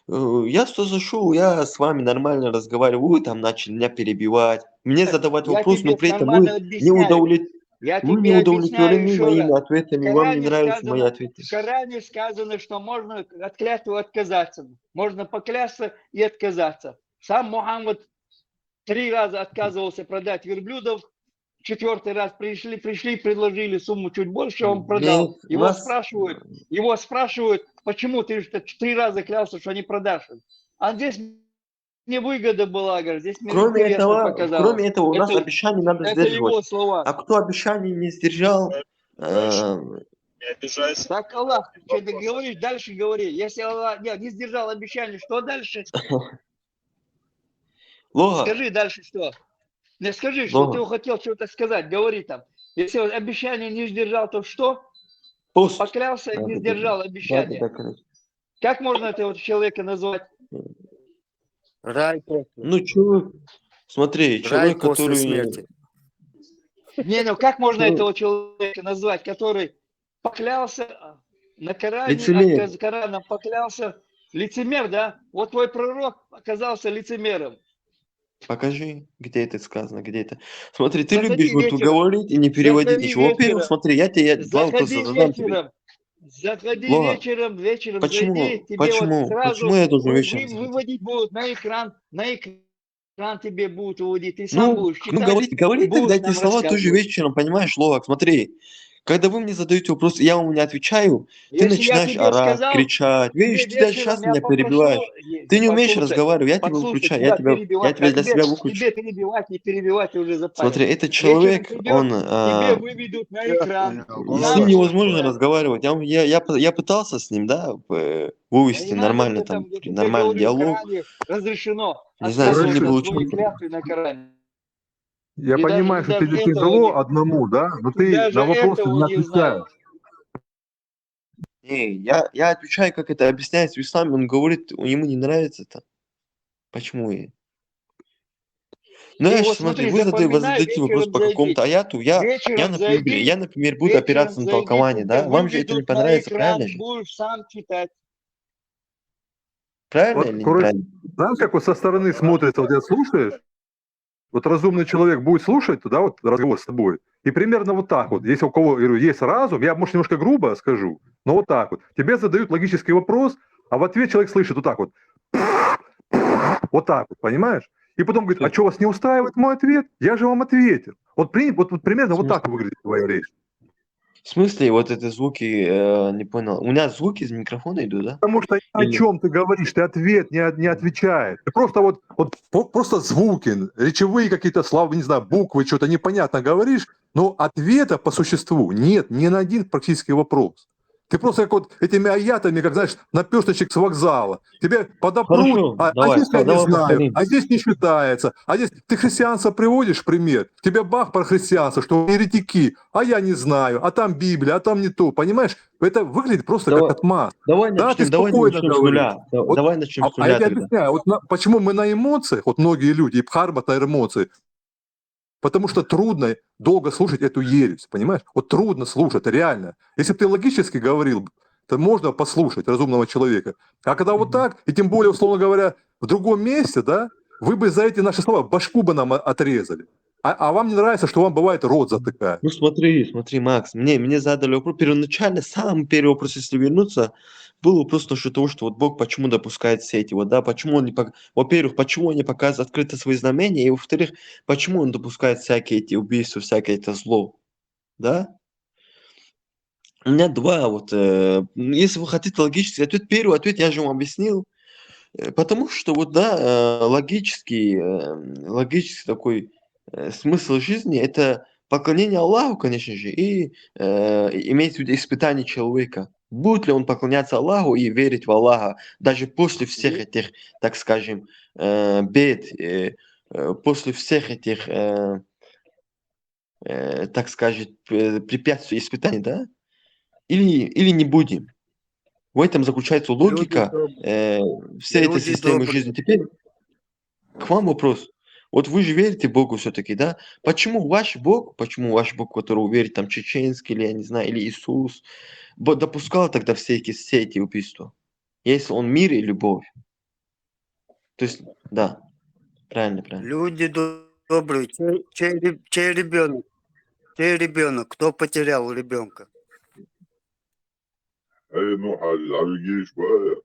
Я сюда зашел, я с вами нормально разговариваю, вы там начали меня перебивать, мне задавать Я вопрос, но тебе при этом нормально объясняю. Я вы не тебе объясняю удовлетворены еще моими раз. ответами, В вам не Коране нравятся мои сказано, ответы. в Коране сказано, что можно от клятвы отказаться. Можно поклясться и отказаться. Сам Мухаммад 3 раза отказывался продать верблюдов. 4-й раз пришли, предложили сумму чуть больше, он продал. Нет, у нас Его спрашивают, почему ты 3 раза клялся, что не продашь. А здесь мне выгода была, говорит, здесь мне интересно показалось. кроме этого, у нас обещания надо Это его сдерживать. слова. А кто обещаний не сдержал, Так, Аллах, что ты говоришь, дальше говори. Если Аллах не сдержал обещание, что дальше? Логак, Скажи дальше что. Не скажи, что ты Логак, хотел что-то сказать, говори там. Если он обещание не сдержал, то что? пост. Поклялся и не сдержал обещание. Конечно. Как можно этого человека назвать? Рай после, Ну, человек, смотри, рай человек, после который... смерти. Не, ну как можно Человек- этого человека назвать, который поклялся на Коране, Лицемер. Кораном поклялся, лицемер, да? Вот твой пророк оказался лицемером. Покажи, где это сказано, где это. Смотри, ты Заходи любишь вот вечером. говорить и не переводить Заходи ничего. Во-первых, вечером. смотри, я тебе два вопроса Заходи задам тебе. вечером. Заходи Логак, вечером зайди, почему, тебе вот почему сразу я должен вечером заходить? выводить будут на экран тебе будут выводить, ты сам Ну, будешь ну читать говори и тогда будешь эти нам слова тоже рассказывать. вечером, понимаешь, Логак, смотри. Когда вы мне задаете вопрос, я вам не отвечаю, ты Если я начинаешь тебе орать, сказал, кричать. Видишь, тебе ты даже вечером сейчас я меня попрошу, перебиваешь. Ты не умеешь послушай, разговаривать, я тебя выключаю, я тебя тебя перебивать, для себя выключу. тебе перебивать, не перебивать, ты уже Смотри, запарился. этот Вечером человек, придешь, он, тебе выведут на экран, с сам ним будешь невозможно читать. разговаривать. Я пытался с ним, да, Да вывести не надо нормально, мне там, там, я тебе нормальный говорю, в диалог. Коране разрешено Не знаю, если не отказываться от Хорошо. своей получилось. клятвы на Коране. Я И понимаю, что даже тебе этого тяжело одному, да, но ты ты даже на вопросы этого не не знаешь. отвечаешь. Не, я отвечаю, как это объясняется в исламе. Он говорит, ему не нравится это. Почему? Ну, Ты я вот сейчас, смотри, смотри, вы запоминай, задаете вопрос вечером по зайди. какому-то аяту, я, Вечером зайди, например, буду опираться на толкование, тебе да? Вам же это не выведут на понравится, экран, правильно же? будешь сам читать. Правильно Вот, или короче, неправильно? знаешь, как вот со стороны смотрится, вот я слушаешь, вот разумный человек будет слушать, да, вот разговор с тобой, и примерно вот так вот, если у кого, говорю, есть разум, я, может, немножко грубо скажу, но вот так вот, тебе задают логический вопрос, а в ответ человек слышит вот так вот так вот, понимаешь? И потом говорит, а что, вас не устраивает мой ответ? Я же вам ответил. Вот примерно вот так выглядит твоя речь. В смысле, вот эти звуки, не понял. У меня звуки из микрофона идут, да? Потому что о Или... чем ты говоришь, ты ответ не отвечаешь. Ты просто просто звуки, речевые какие-то слова, не знаю, буквы, что-то непонятно говоришь, но ответа по существу нет ни на один практический вопрос. Ты просто как вот этими аятами, как, знаешь, наперсточек с вокзала. Тебе подопрут, Хорошо, а давай, здесь я не давай знаю, повторим. а здесь не считается. А здесь ты христианство приводишь в пример, тебе бах про христианство, что еретики, а я не знаю, а там Библия, а там не то, понимаешь? Это выглядит просто как отмаз. Давай Да, ты начнем спокойно с говоришь. нуля. Вот, Давай начнем с я нуля тебе тогда. объясняю, почему мы на эмоциях, вот многие люди, и Бхарбата эмоции, потому что трудно долго слушать эту ересь, понимаешь? Вот трудно слушать, реально. Если бы ты логически говорил, то можно послушать разумного человека. А когда вот так, и тем более, условно говоря, в другом месте, да, вы бы за эти наши слова башку бы нам отрезали. А вам не нравится, что вам бывает рот затыкает. Ну смотри, Макс, мне задали вопрос, первоначально, самый первый вопрос, если вернуться, был вопрос насчет того, что вот Бог почему допускает все эти, вот, да, почему он не, во-первых, почему он не показывает открыто свои знамения, и во-вторых, почему он допускает всякие эти убийства, всякое это зло, да? У меня два, вот, если вы хотите логический ответ, первый ответ я же вам объяснил, потому что, вот, да, логический такой смысл жизни – это поклонение Аллаху, конечно же, и иметь в виду испытание человека. Будет ли он поклоняться Аллаху и верить в Аллаха, даже после всех этих, так скажем, бед, после всех этих, так скажем, препятствий, испытаний, да? Или не будем. В этом заключается Люди логика добрые. всей этой Люди системы добрые. жизни. Теперь к вам вопрос. Вот вы же верите Богу все-таки, да? Почему ваш Бог, которого верит там чеченский, или я не знаю, или Иисус, допускал тогда все эти убийства? Если он мир и любовь. То есть, да, правильно. Люди добрые. Чей ребенок? Чей ребенок? Кто потерял ребенка? Ну, видишь, бая.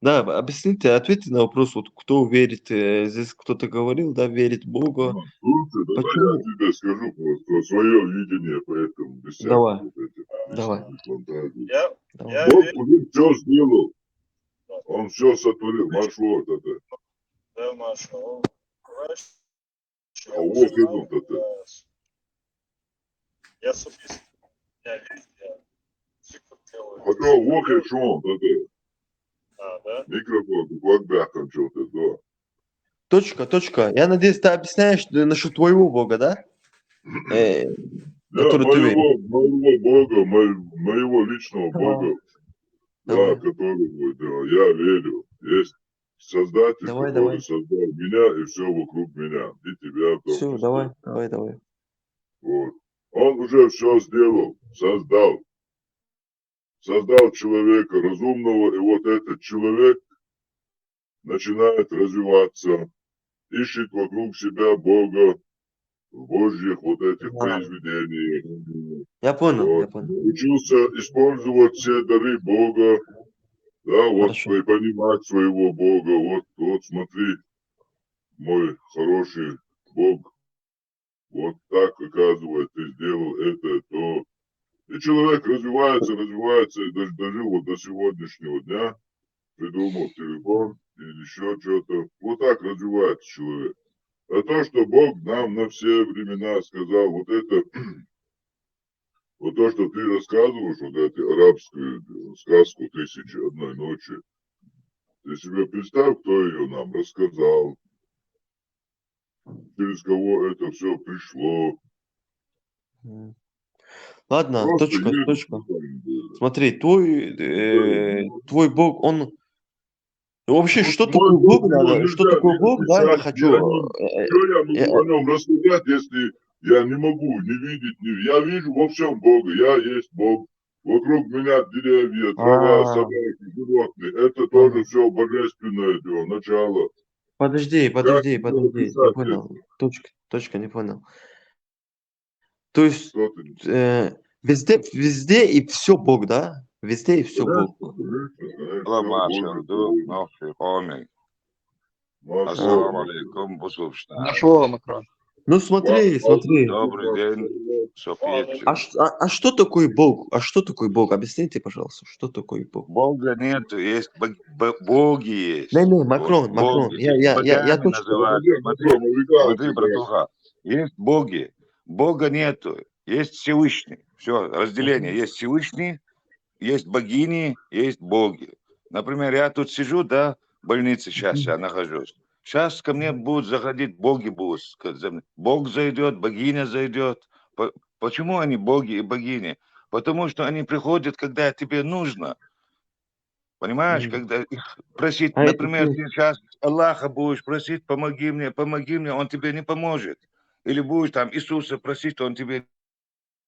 Да, объясните, ответьте на вопрос, вот кто верит, здесь кто-то говорил, да, верит в Бога. Слушай, давай я Почему? тебе скажу просто свое видение по этому, без всяких Давай, вот этих давай, лишних фантазий. давай. Бог уже все сделал. Он все сотворил. Маршрут это. А вот идут это. Хотя вот и что это. Микрофон, бэкбэком что-то, да. Точка. Я надеюсь, ты объясняешь насчет твоего Бога, да? Да, Который ты веришь. моего Бога, моего личного Бога, да, Давай. которого да, я верю. Есть Создатель, Давай. который создал меня и все вокруг меня, и тебя в том Все, числе. давай. Вот. Он уже все сделал, создал человека разумного, и вот этот человек начинает развиваться, ищет вокруг себя Бога в Божьих вот этих произведениях. Я понял. Учился использовать все дары Бога, да, вот Хорошо. и понимать своего Бога. Вот смотри, мой хороший Бог, вот так, оказывается, ты сделал это, то. И человек развивается, и дожил вот до сегодняшнего дня, придумал телефон или еще что-то. Вот так развивается человек. А то, что Бог нам на все времена сказал, вот это, вот то, что ты рассказываешь, вот эту арабскую сказку «Тысячи одной ночи», ты себе представь, кто ее нам рассказал, через кого это все пришло. Ладно, Просто точка. есть. Смотри, твой Бог, он... Вообще, Вот что мой такое Бог, Бог, его надо? Что нельзя такое Бог, да, я описать. хочу... Что я могу о нем рассказать, если я не могу не видеть, я вижу во всем Бога, я есть Бог. Вокруг меня деревья, трава, собаки, животные. Это тоже все божественное его начало. Подожди, Как не описать понял. это? Точка, не понял. То есть везде и все Бог, да? Везде и все Бог. Ассаламу алейкум, послушайте. Нашел Макрон. Ну смотри. Добрый день, София. А что такое Бог? Объясните, пожалуйста, что такое Бог? Бога нету, есть боги есть. Не, Макрон. Боги. Я Богами точно. называют. Смотри, братуха. Есть боги. Бога нету. Есть Всевышний. Все, разделение. Есть Всевышний, есть богини, есть боги. Например, я тут сижу, да, в больнице сейчас я нахожусь. Сейчас ко мне будут заходить боги, Бог зайдет, богиня зайдет. Почему они боги и богини? Потому что они приходят, когда тебе нужно. Понимаешь, когда их просить, например, ты сейчас Аллаха будешь просить, помоги мне, он тебе не поможет. Или будешь там Иисуса просить, он тебе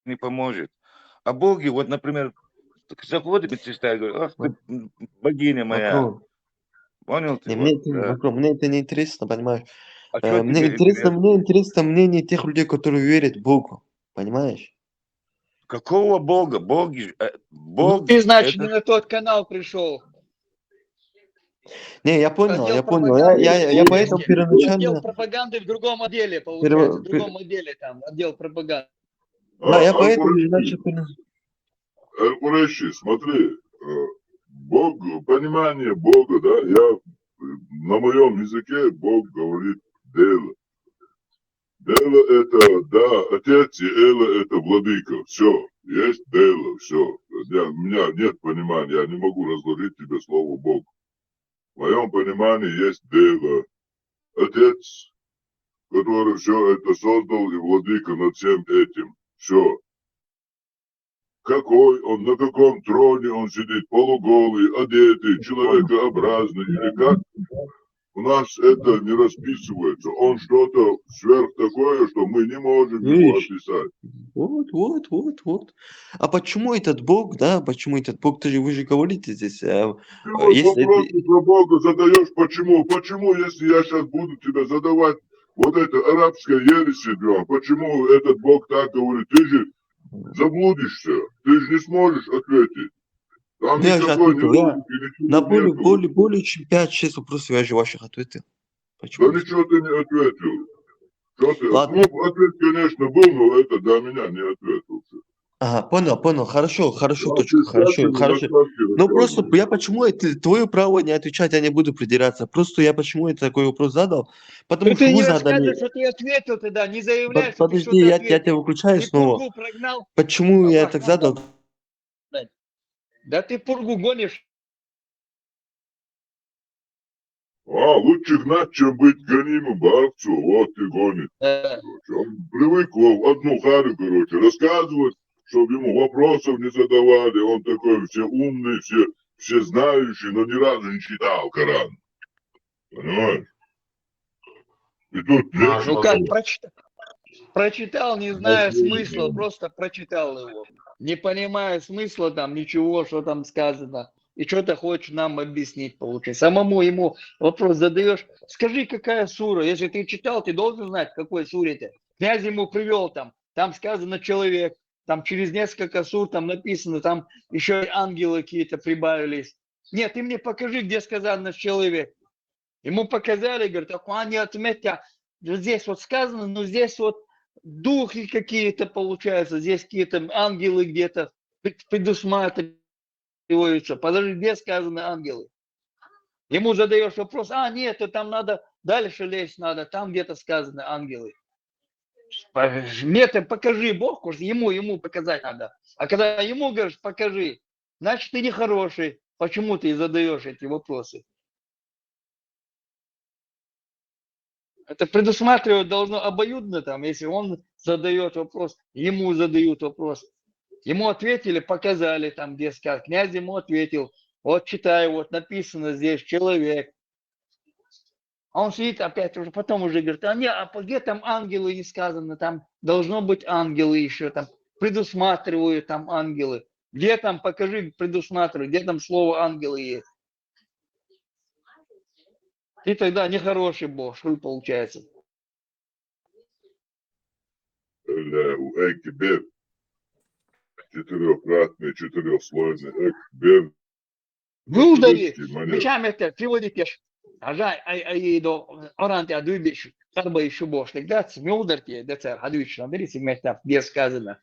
не поможет. А боги, вот, например, заходит медсестра и говорит: ах ты, богиня моя. Макрон. Понял ты? Макрон, мне это не интересно, понимаешь? А что Мне тебе интересно? интересно мнение тех людей, которые верят в Бога, понимаешь? Какого Бога? Бог Ты, значит, это... не на тот канал пришел. Не, я понял. Я поэтому Отдел первоначально... пропаганды в другом отделе, получается. В другом отделе там, отдел пропаганды. Да, я поэтому Курейши, смотри, Бог, понимание Бога, да, на моем языке Бог говорит дело. Дело это, да, отец, и Эла это владыка. Все, есть дело, все. У меня нет понимания, я не могу разложить тебе слово Бог. В моем понимании есть дело. Отец, который все это создал, и владыка над всем этим. Все. какой он, на каком троне он сидит, полуголый, одетый, человекообразный или как. У нас это не расписывается. Он что-то сверх такое, что мы не можем его Видишь? описать. Вот. А почему этот Бог, да, почему этот Бог, вы же говорите здесь, Ты вот если вопросы про Бога задаешь, почему? Почему, если я сейчас буду тебе задавать вот это арабское ереси, почему этот Бог так говорит, ты же заблудишься, ты же не сможешь ответить. Там я же никакой ни ответил, я логики, на ничего нету. более чем 5-6 вопросов я же ваших ответил. Да Почему? ничего ты не ответил. Что ты? Ладно. Ну, ответ, конечно, был, но это до меня не ответил. Ага, понял, хорошо, Да, точка, ты хорошо. сказки Ну просто рассказываешь. я почему это твое право не отвечать, я не буду придираться. Просто я почему это такой вопрос задал, потому Ну что ты вы не рассказывай, задали. что ты ответил тогда, не заявляй, что ты Подожди, что-то я ответил. тебя выключаю Ты снова. пургу прогнал. Почему я так Папа, задал? да ты пургу гонишь. Лучше гнать, чем быть гонимым бабцу. Вот ты гонит. Он привык в одну харю, рассказывать, чтобы ему вопросов не задавали. Он такой все умный, все знающий, но ни разу не читал Коран. Понимаешь? И тут Ну как, прочитал, не зная смысла, просто прочитал его. Не понимая смысла там, ничего, что там сказано. И что ты хочешь нам объяснить, получается. Самому ему вопрос задаешь, скажи, какая сура. Если ты читал, ты должен знать, в какой суре ты. Князь ему привел там сказано человек, там через несколько сур там написано, там еще и ангелы какие-то прибавились. Нет, ты мне покажи, где сказано человек. Ему показали, говорят, а не отметьте, здесь вот сказано, но здесь вот духи какие-то получаются, здесь какие-то ангелы где-то предусматриваются. Подожди, где сказаны ангелы? Ему задаешь вопрос, нет, там надо дальше лезть надо, там где-то сказаны ангелы. Мне ты покажи, Бог, ему показать надо. А когда ему говоришь, покажи, значит ты нехороший. Почему ты задаешь эти вопросы? Это предусматривать должно обоюдно там, если он задает вопрос, ему задают вопрос. Ему ответили, показали там, где сказано. Князь ему ответил, вот читай, вот написано здесь человек. А он сидит опять уже, потом уже говорит, а где там ангелы не сказано, там должно быть ангелы еще, там предусматривают там ангелы. Где там, покажи, предусматривают, где там слово ангелы есть. И тогда нехороший Бог, что получается. У Экибер четырехслойный Экибер. Мüldevi, micsámete, frivodikes, do Arantja Dűbés, Karbai Subos, that's Мülдерти, децер, Hadвична, берите меня где сказано.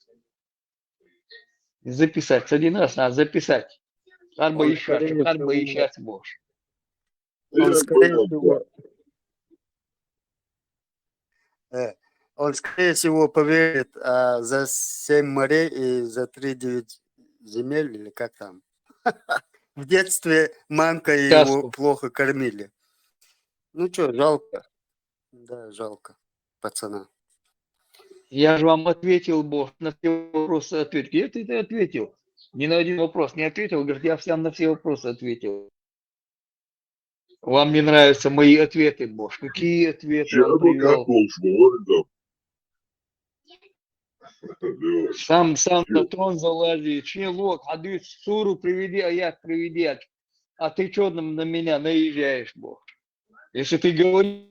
Записать, один раз надо записать. Карба Он, еще, скорее Карба всего, еще Бож. Он, скорее всего, поверит за 7 морей и за 3-9 земель, или как там. В детстве мамка его плохо кормили. Ну что, жалко. Да, жалко пацана. Я же вам ответил, Бог, на все вопросы ответил. Где ты ответил? Ни на один вопрос не ответил. Говорит, я всем на все вопросы ответил. Вам не нравятся мои ответы, Бог. Какие ответы он привел? Сам на трон залазит. Челок, Хадис, суру приведи, аят приведи. А ты что на меня наезжаешь, Бог? Если ты говоришь,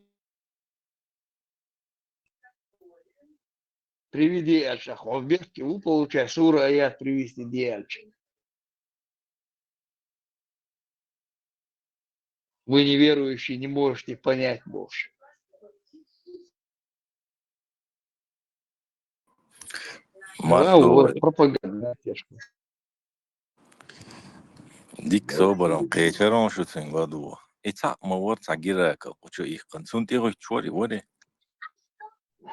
приведи альшах, он вверх его получай, сура, аят привести диальчик. Вы неверующие не можете понять Бог. Да, вот пропаганда. Dik soberam, kecheron shutin gadu. Eta mawar tagira ka ucho ich konsunt iro chori wore.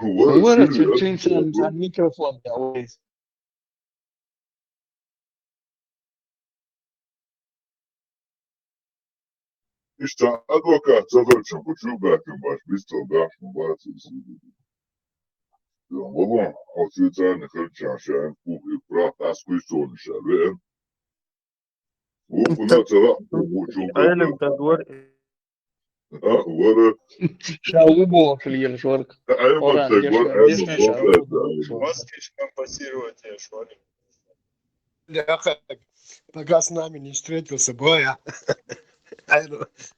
Вора чуть-чуть микрофон. İşte advokat zaten çok uçuyor belki baş. Biz de daha Babam o Şweizer'in kırçaşan bu ifrat askuy sonuçta ve bu buna sıra bu çok علم تدور var Шаубо, Шварк. ayman Оран, tek var Дешна, ayman Дешна, sohbet Шаубо, Шварк. Да, пока с нами не встретился, боя.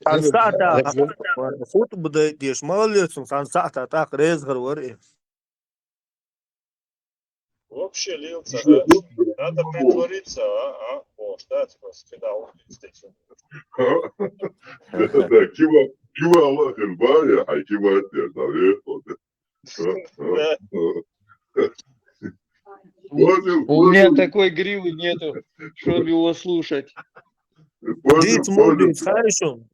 عن ساعة فوت بدأ ديش ما ليش عن ساعة تاك ريز غرور Вообще лился, İşte bu надо bu. притвориться, О, ждать вас, когда он встретится. Da kima Allah'ın var ya hakima etler tabii. У меня такой гривы нету, чтобы его слушать. ديت مو ديت خايشون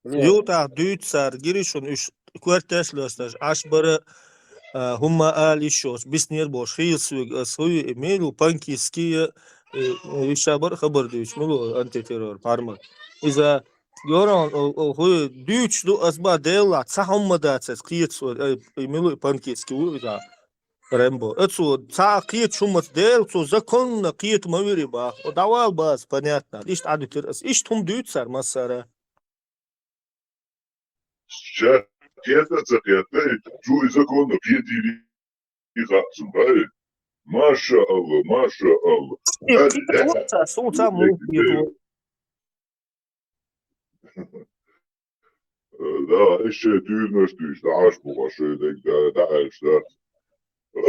يوتا ديت سار جريشون إيش كوارتاش لستاش عشبرة هم آلي شوش بسنير بوش خيل سوي إيميل وبانكي سكية يشابر خبر ديش ملو أنتي تيرور بارما إذا يوران هو ديش دو أسبا ديلا تسهم مداتس قيت سو إيميلو بانكي سكيو إذا رامبو اتسو ца قيت شومت ديل سو закон قيت ماويري با ودوال باس понятно лишь адутер иш тум дюцар масара Сейчас это чуй законно пьедили и хапсум, правильно? Маша Аллах, Маша Аллах. суца му Да, еще тюрнöstüş, da aşk bu başı da işte.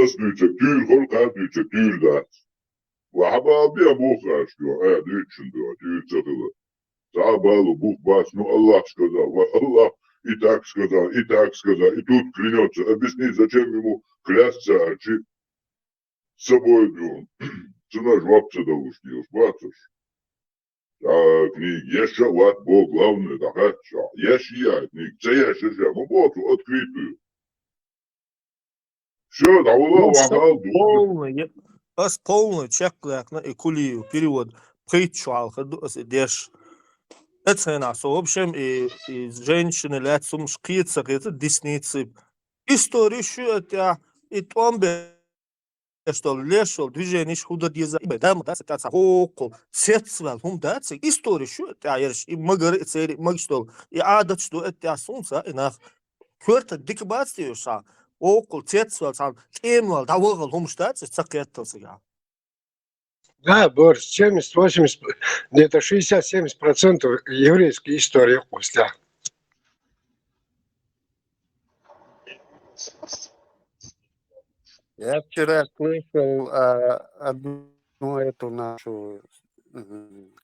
Aslıca tür kol kadüce tür da. Ve haba bir bu kaçıyor. Düşün diyor, tür çatılı. Sabahlı bu bas, ну Allah сказал, Allah и так сказал, и тут клянется. Объясни, зачем ему клясться, с собой он. Цена жвапца должен, бачишь. Книги, еще вот Бог главное, да хочу. Еще я книги, це я ще я, ну вот открытую. Все, да вахал, полный ас полный чеклак на экулию перевод притчуал деш это нас в общем и женщины лет сум шкица это десницы история что это и томбе что лешо движение худо диза да да это около сетсвал хум да история что это ярш и магар это маг что и адат что это солнце и на көрті дик бац диyorsa около сетсвал сан кемвал давыгыл хум что это цакеттсыга Да, Борис, 70-80, где-то 60-70% еврейской истории после. Я вчера слышал одну эту нашу,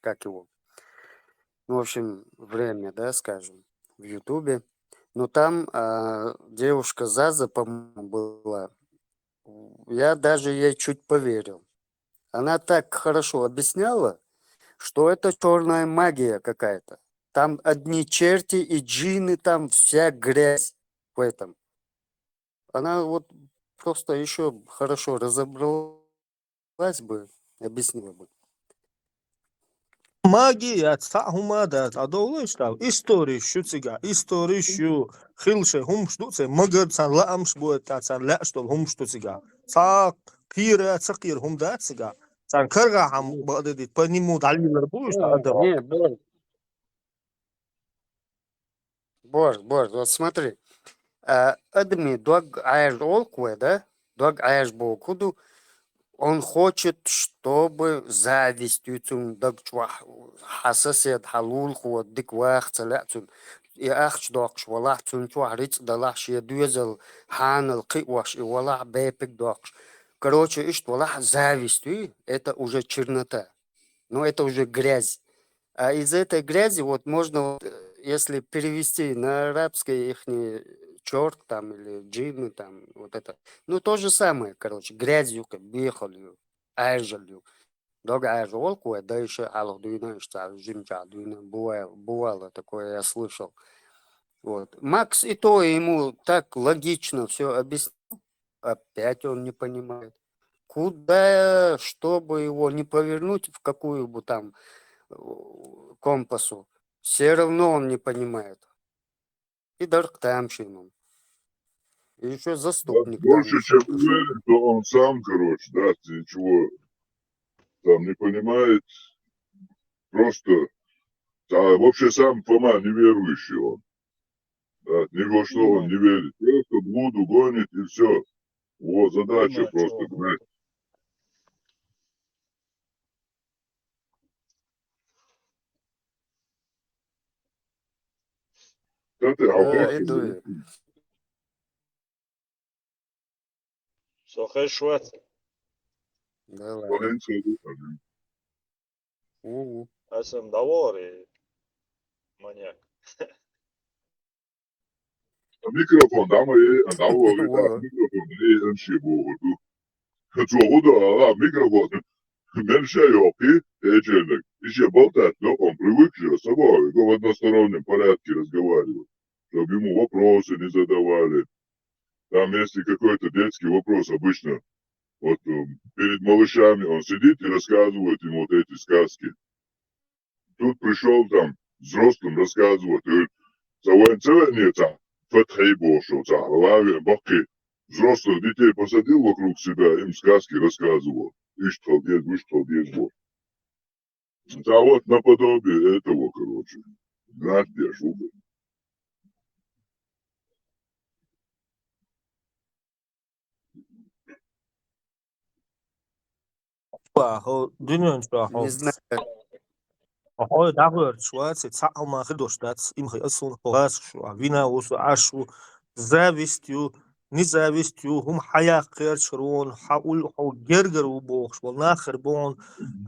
как его, ну, в общем, время, да, скажем, в Ютубе. Но там девушка Заза, по-моему, была. Я даже ей чуть поверил. Она так хорошо объясняла, что это черная магия какая-то. Там одни черти и джинны, там вся грязь в этом. Она вот просто еще хорошо разобралась бы, объяснила бы. магия цахума да адолы что история шуцига история шу хилше хум что це магар сан ламш будет сан ла что хум что цига са пира цакир хум да цига сан карга хам бадит по нему далилер будет Не, Борь, вот смотри. Адми дог аяж олкуэ, да? Дог аяж болкуду. Он хочет, чтобы завистью дог чвах хасасет халул хуот дик вах целяцун. И ахч докш валах цун чвах риц далах шия дуезал ханал киwаш и валах бепик докш. Короче, ишт валах завистью, это уже чернота. Но это уже грязь. А из этой грязи вот можно, если перевести на арабский их черт там или джинны там, вот это. Ну, то же самое, короче, грязью, как бехалью, айжалью. Дога айжалку, да еще алхдуина, что жимча дуина, бывало такое, я слышал. Вот. Макс и то ему так логично все объяснил, опять он не понимает. Куда, чтобы его не повернуть, в какую бы там компасу, все равно он не понимает. И дарк там шином. И еще заступник там Больше, еще чем пришел. уверен, что он сам, короче, да, ничего там не понимает. Просто, вообще сам Фома неверующий он. Да, ни во что он не верит. Просто блуду гонит и все. Его задача просто гнать. Да ты, иду. Сохай Швеция. Да ладно. Валенция, Esam Davori manjak. Mikrofon, dama je, Davori, da, mikrofon je en šibodu. Çoğu da, mikrofon. Ben şey yapayım, Ecelik. Еще болтать, но он привык же с собой, в одностороннем порядке разговаривать, чтобы ему вопросы не задавали. Там, если какой-то детский вопрос обычно, вот перед малышами он сидит и рассказывает им вот эти сказки. Тут пришел там взрослым рассказывать, говорит, нет, Фатхей Бошо, Баки. Взрослых детей посадил вокруг себя, им сказки рассказывал. Иштал дед, выштал дед, вот. Да вот наподобие этого, короче. Знать где шубы. Не знаю. هو دعوة شوية تسعة ما خدوش داتس إم خي أصلا فغاس شو عفينا وسو عشو زاويستيو نزاويستيو هم حياة خير شرون حاول حو جرجر وبوخش والناخر بون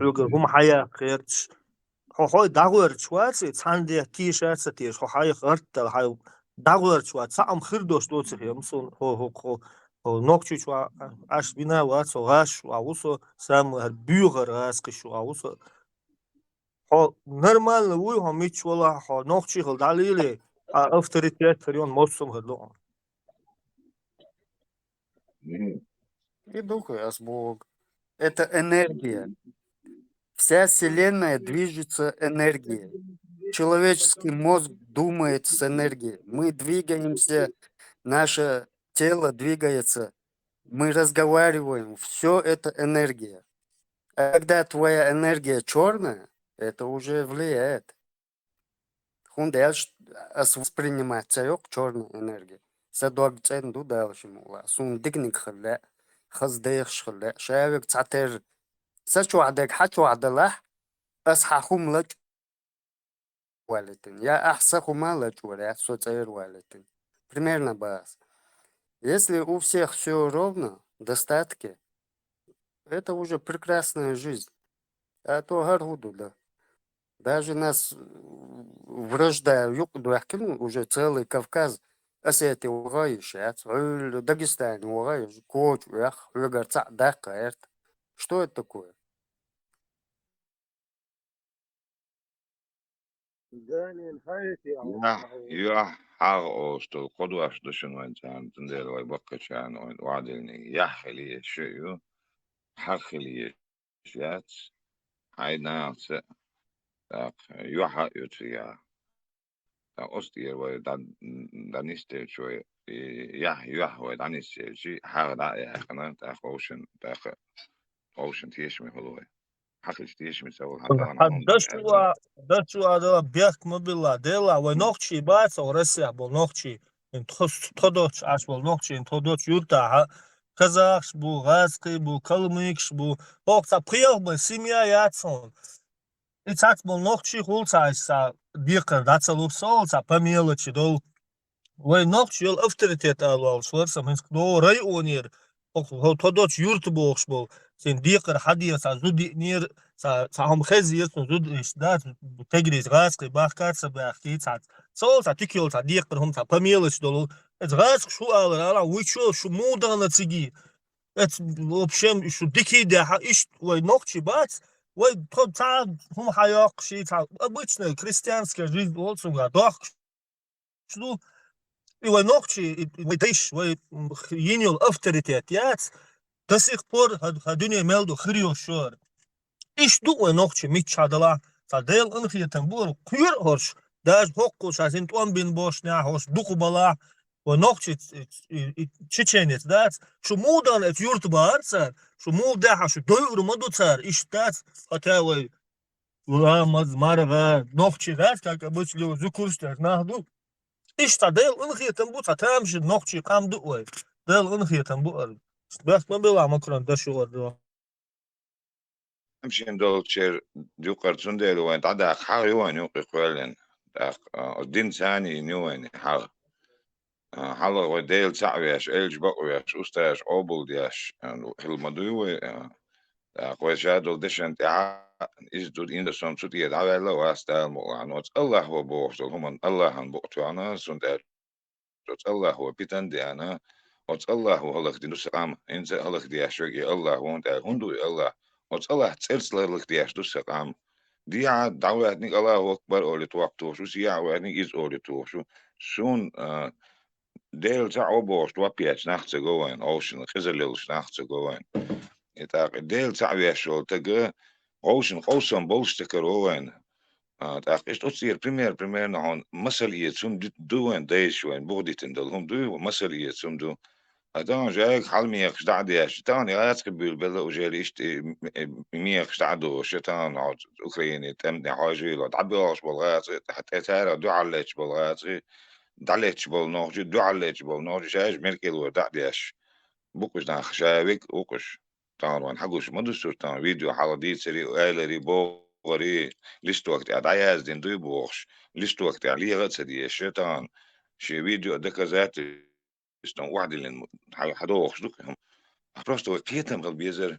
حلقر هم حياة خير هو دعوة شوية تسعندي تيشات ستيش هو حياة خرت هاي دعوة شوية تسعة خردوش دوتس خي أمسون هو نوكشي شوية عش بينا واسو غاش وعوسو سام هالبيوغر غاس كشو عوسو нормально вы мечвала ногчи далили авторитет ферион мостом годло И духа Бог. Это энергия. Вся Вселенная движется энергией. Человеческий мозг думает с энергией. Мы двигаемся, наше тело двигается, мы разговариваем. Все это энергия. А когда твоя энергия черная, это уже влияет. Хундеш воспринимается черная энергия. Садок ценду дальшему. Сундикник хле, хаздех шхле, шавик цатер. Сачу адек хачу адалах, асхахум лач валетин. Я ахсахума лач валет, соцер валетин. Примерно бас. Если у всех все ровно, достатки, это уже прекрасная жизнь. А то гаргуду, да. Даже нас вражда уже целый Кавказ, Осетия угаешь, Дагестан угаешь, Коч, что это такое? Ja, haar oosto, kodwas dushin wantan, tundel way bakkachan, wadilni, yahli shayu, hakhli shat, hayna tak, yuha yutiya, tak ostier way daniste choy, yuha way daniste, haar da ya kana, tak ocean tishmi holoy. حقش تيش مسوي دشوا ده بيخ مبلا دلا ونوخشي باس ورسيا بولنوخشي ان تودوش اش بولنوخشي ان تودوش يوتا казахш бу газкы бу калмыкш бу окса приём семья яцон и цац болнохчи хулцайса бикер дацалусолса по мелочи дол Ой, ногчи ел авторитет алвал шварса минск до районер тодоч юрт бохш бол сен дикер хадия са зуди нер са хам хезиер зуд да тегрис газкы бахкаца бахти цац сол са тикел са дикер хум са по мелочи дол это газк шу алра вичо шу мудана циги это в общем шу дикий да иш ой ногчи бац ой тот та хум хаяк ши та обычная крестьянская жизнь олсуга дох шу и ой ногчи и тиш ой енил авторитет яц до сих пор хадуне мелду хрио шор иш ду ой ногчи мичадала та дел анхиетен бур кур хорш даже хокку сазин тон бин бошня хош дуку бала ونقطة تشينيت دات شو مودان ات يورت بارسر شو مودا شو دور مدوتر إيش دات هتاوي ولا مارغا نقطة دات كاك بتلو زكورستر نهدو إيش تدل إنخي تنبو تامش نقطة قام دوي دل إنخي تنبو بس ما بلا مكرن دشو ورد امشي دول شير ديوقر تسندل وين تعدى حار يوان يوقي قوالن الدين ثاني نيوان حار حالا وديل تعويش إلج بقويش أستاش أوبل دياش المدوي قويشادو ديشن إز دود إن دسون سوتي دعوة الله واستال مغانوت الله هو بوغتل هم الله هن بوغتوانا سندل الله هو بيتن ديانا وت الله هو هلك دي نسقام إنت هلك دي أشوكي الله وانت هندو الله وت الله تسلس لك دي أش نسقام دي عاد دعوة نيك الله أكبر أولي توقتو شو سيا وانيك إز أولي تو شو شون ديل تاع أوبوش توابيات ناخت جوين أوشن خزللش ناخت جوين إتاق ديل تاع ويشول تجا أوشن قوسم بولستكر وين تاق إيش تصير بريمير نهون مسؤولية سوم دوين دايش وين بودي تندلهم دو مسؤولية سوم دو هذا جاك حال ميخ دعدي شتاني غاز قبل بلا وجالي إشتي ميخ دعدو شتان عاد أوكراني تمني حاجة لا دعباش بالغاز حتى تارا دو عليش بالغاز دعليش بالنوج دو عليش بالنوج شاش ملكي لو دعديش بوكش ناخ شابك بوكش تان حقوش مدرسة تان فيديو حالدي سري آلري بوغري ليست وقت عياز دين دوي بوخش ليست وقت عليه غد سدي الشيطان شي فيديو دكا ذات استن واحد اللي حدوخش دوكهم بروستو كيتم قلب يزر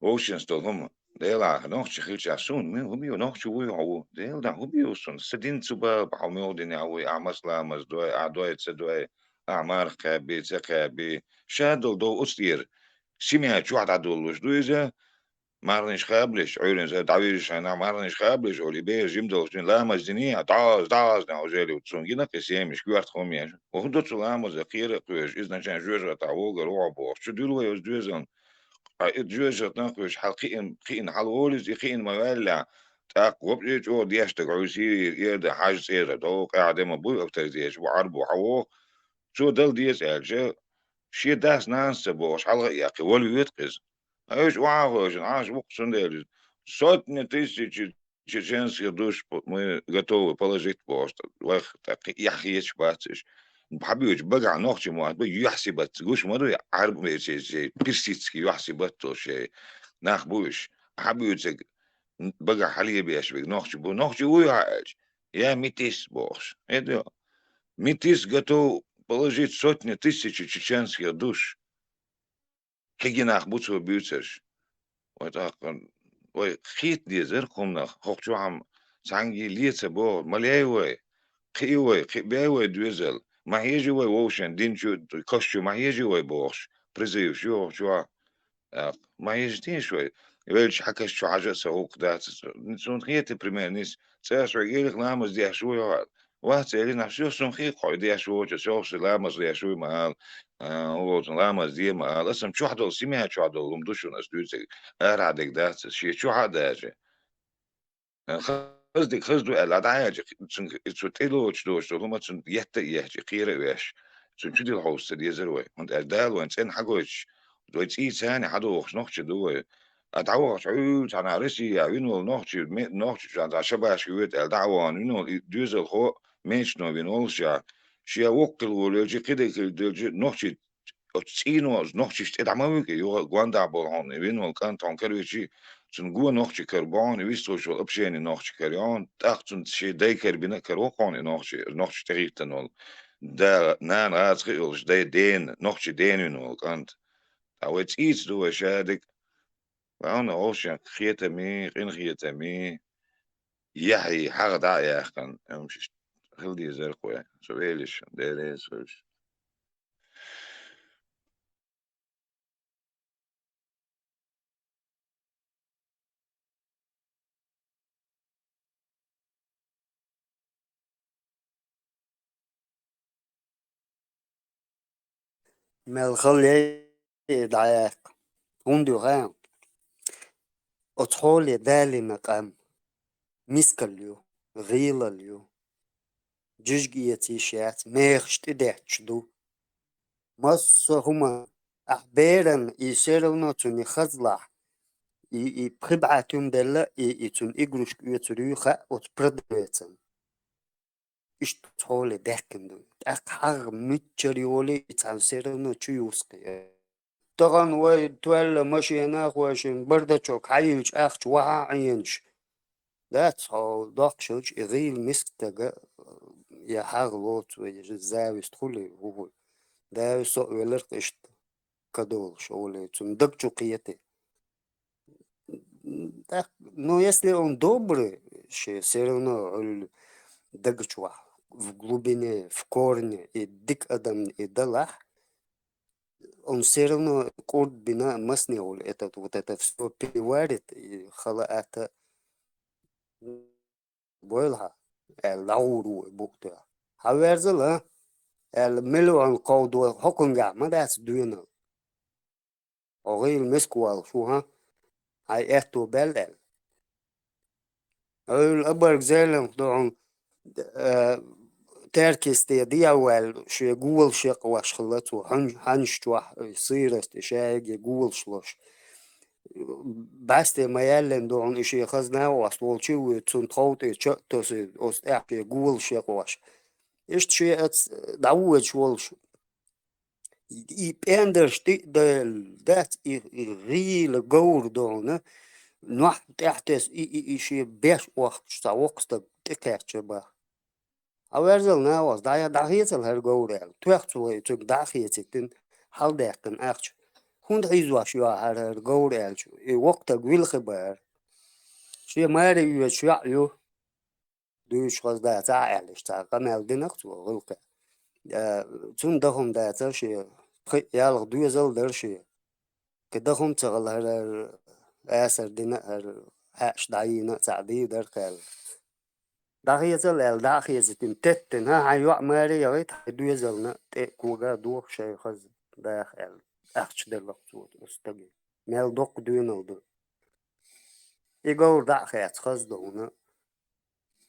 اوشن ستول هم ديلا نوخش خيلش عسون مين هم يو نوخش وي هو ديل دا هم يو سون سدين سوبا بحوميو دين اوي اعمسلا مزدوي اعدوي تسدوي اعمار خابي تخابي شادل دو استير سمعت شو واحد عدولوش دويزة مارنش خابلش عيرن زي تعويرش أنا مارنش خابلش أولي بير جيمدوش لا مزدنية داز نعوزالي وتسونجينا كسيمش كوارت خوميش وخدوت سلامة زكيرة قويش إذن كان جوجة تعوغر وعبوغ شو دولوا يوز دويزن جوجة ناقوش حلقين حلولز يخين موالع تاق وبجيج او دياشتك عوسير يرد حاج سيرة دو قاعدة مبوي أكتر ديش وعربو حووغ شو دل ديش ألجا شي داس نانس بوش حلقة ياقي ولو يتقز ايش وعاوش عاش وقت ديل сотни тысяч чеченских душ мы готовы положить просто وقت يحيش باتش بحبيوش بقع نوختي مواد يحسبت قوش مدو عرب شيء بيرسيتسكي يحسبت شيء ناخبوش حبيوش بقع حاليا بيش بق نوختي ويعاج я метис бошь это метис готов положить сотни тысяч чеченских душ كجناح بوتو بيوتش وتاقن وخيت دي زرقم خوكشو عم سانجي ليتس بو مليوي خيوي خيبيوي دوزل ما يجي وي ووشن دينشو كوشو ما يجي وي بوش بريزيو شو ما يجي شوي يبلش حكى شو حاجة سوق دات نسون خيتي بريمير نيس ساس رجيلك نامز دي شو واحد سألنا شو سون خيق دي شو شو سلامز دي شو مال هو لامز دي مال اسم شو حدول سمعت شو حدول مدوشون استوزك أرعدك دات شيء شو حدا أجي خزدك خزدو لا داعي شو تيلو شو هما تون يحكي قيرة ويش شو دي الحوس دي زروي وانت دال وانت إن حقوش دويت إيه ثاني حدو خنوخش دوي أدعوه عود عن عرسي عينو نوخش عن شبه شويت الدعوان إنه دوزل خو مش نو بينولش شيا وقل ولجي كده كده نوخش تسينو نوخش تدعموك يو غواندا بولون بينو كان تانكروشي تنقو نوخش كربان ويستو شو أبشيني نوخش كريان تأخذ شيء دايكر بنا كروقان نوخش تغير تنول دا نان راس خيلش دا دين نوخش دين ينول كانت أو تيس دو شادك وأنا أوشن خيتمي غين خيتمي يحيي حق دع يا أخن مش خلدي زرقوة سويلش ديريس وش ملخلي دعاق هندو غان أطحولي دالي مقام مسكاليو غيلاليو جيجيتي شات ميخشت داتشدو مص هما أحبيرن يسيرونو توني خزلح يبخبعتهم دلا يتون إجروش يتريخا وتبردويتن إشتولي داكندو أقحر متجريولي يتعسيرونو تشيوسكي طغن ويتولى مشينا خوشن بردچوك حيوش أخش وعينش That's how doctors real misstag يا حاغلوت ويجزاوي استخولي هو ده سوء ولرق إشت كدول شغولي تون دقچو قيتي Но если он добрый, все равно дагчуа в глубине, в корне, и дик адам и далах, он все равно корт бина маснеул, этот вот это все переварит, и хала это бойлха, лауру бухта. Хаверзела, миллион коду хокунга, мадас дуина. Огил мискуал шуха, هاي إحتو بلل الأبرق زيلم طبعا تركز دي أول شي جول شق واش خلطو هنش توح يصير استشاق جول شلوش بس ما يلن دون إشي خزنا وصول شي وتون خوتي تشتوس أستحكي جول شق واش إيش شي دعوة شولش يبندرش ده ريل جور دونه نوح تحتس إشي بيش وقت سوقت تكاتش با أورزل ناوس دايا داخيتل هرجورل توختو تك داخيتن حال داكن أختش هند عيزوا شو هرجورل شو وقت قبل خبر شو ماري يشيع يو دوش خز دا تعالش تا قمل دينقتو غلقة تون دهم دا ترشي يالغ دوزل درشي كدهم تغل هر أسر دينا هر هاش دعينا تعدي دركال داخيزل داخيزتين تتن ها هيوع ماري يغيت دوزلنا تكوغا دوخ شي خز داخل أخش دلقتو استجي مال دوق دوينو دو يقول داخيت خز دونا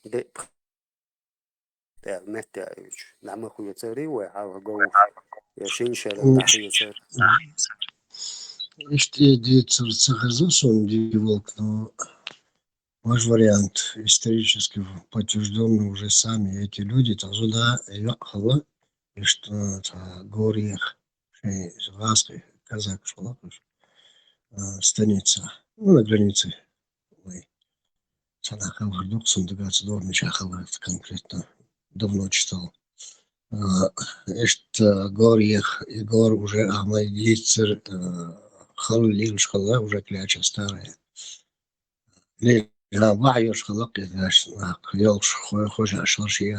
دي متى إيش نعم خويا تري وعاو جو يشين شر داخيزر Если цивилизацию волк, но ваш вариант исторически подтвержденный уже сами эти люди, тогда хала, и что горьях, Лаской, казак, шалакуш, станица, ну, на границе, ой, Санахал, Гордук, Сундагац, Дормич, Ахала, конкретно, давно читал. Это горьях, и гор уже Ахмадийцер, خلي خلا وجاك старая. لا وعيش خلق إذاش يلش خوش عشر شيء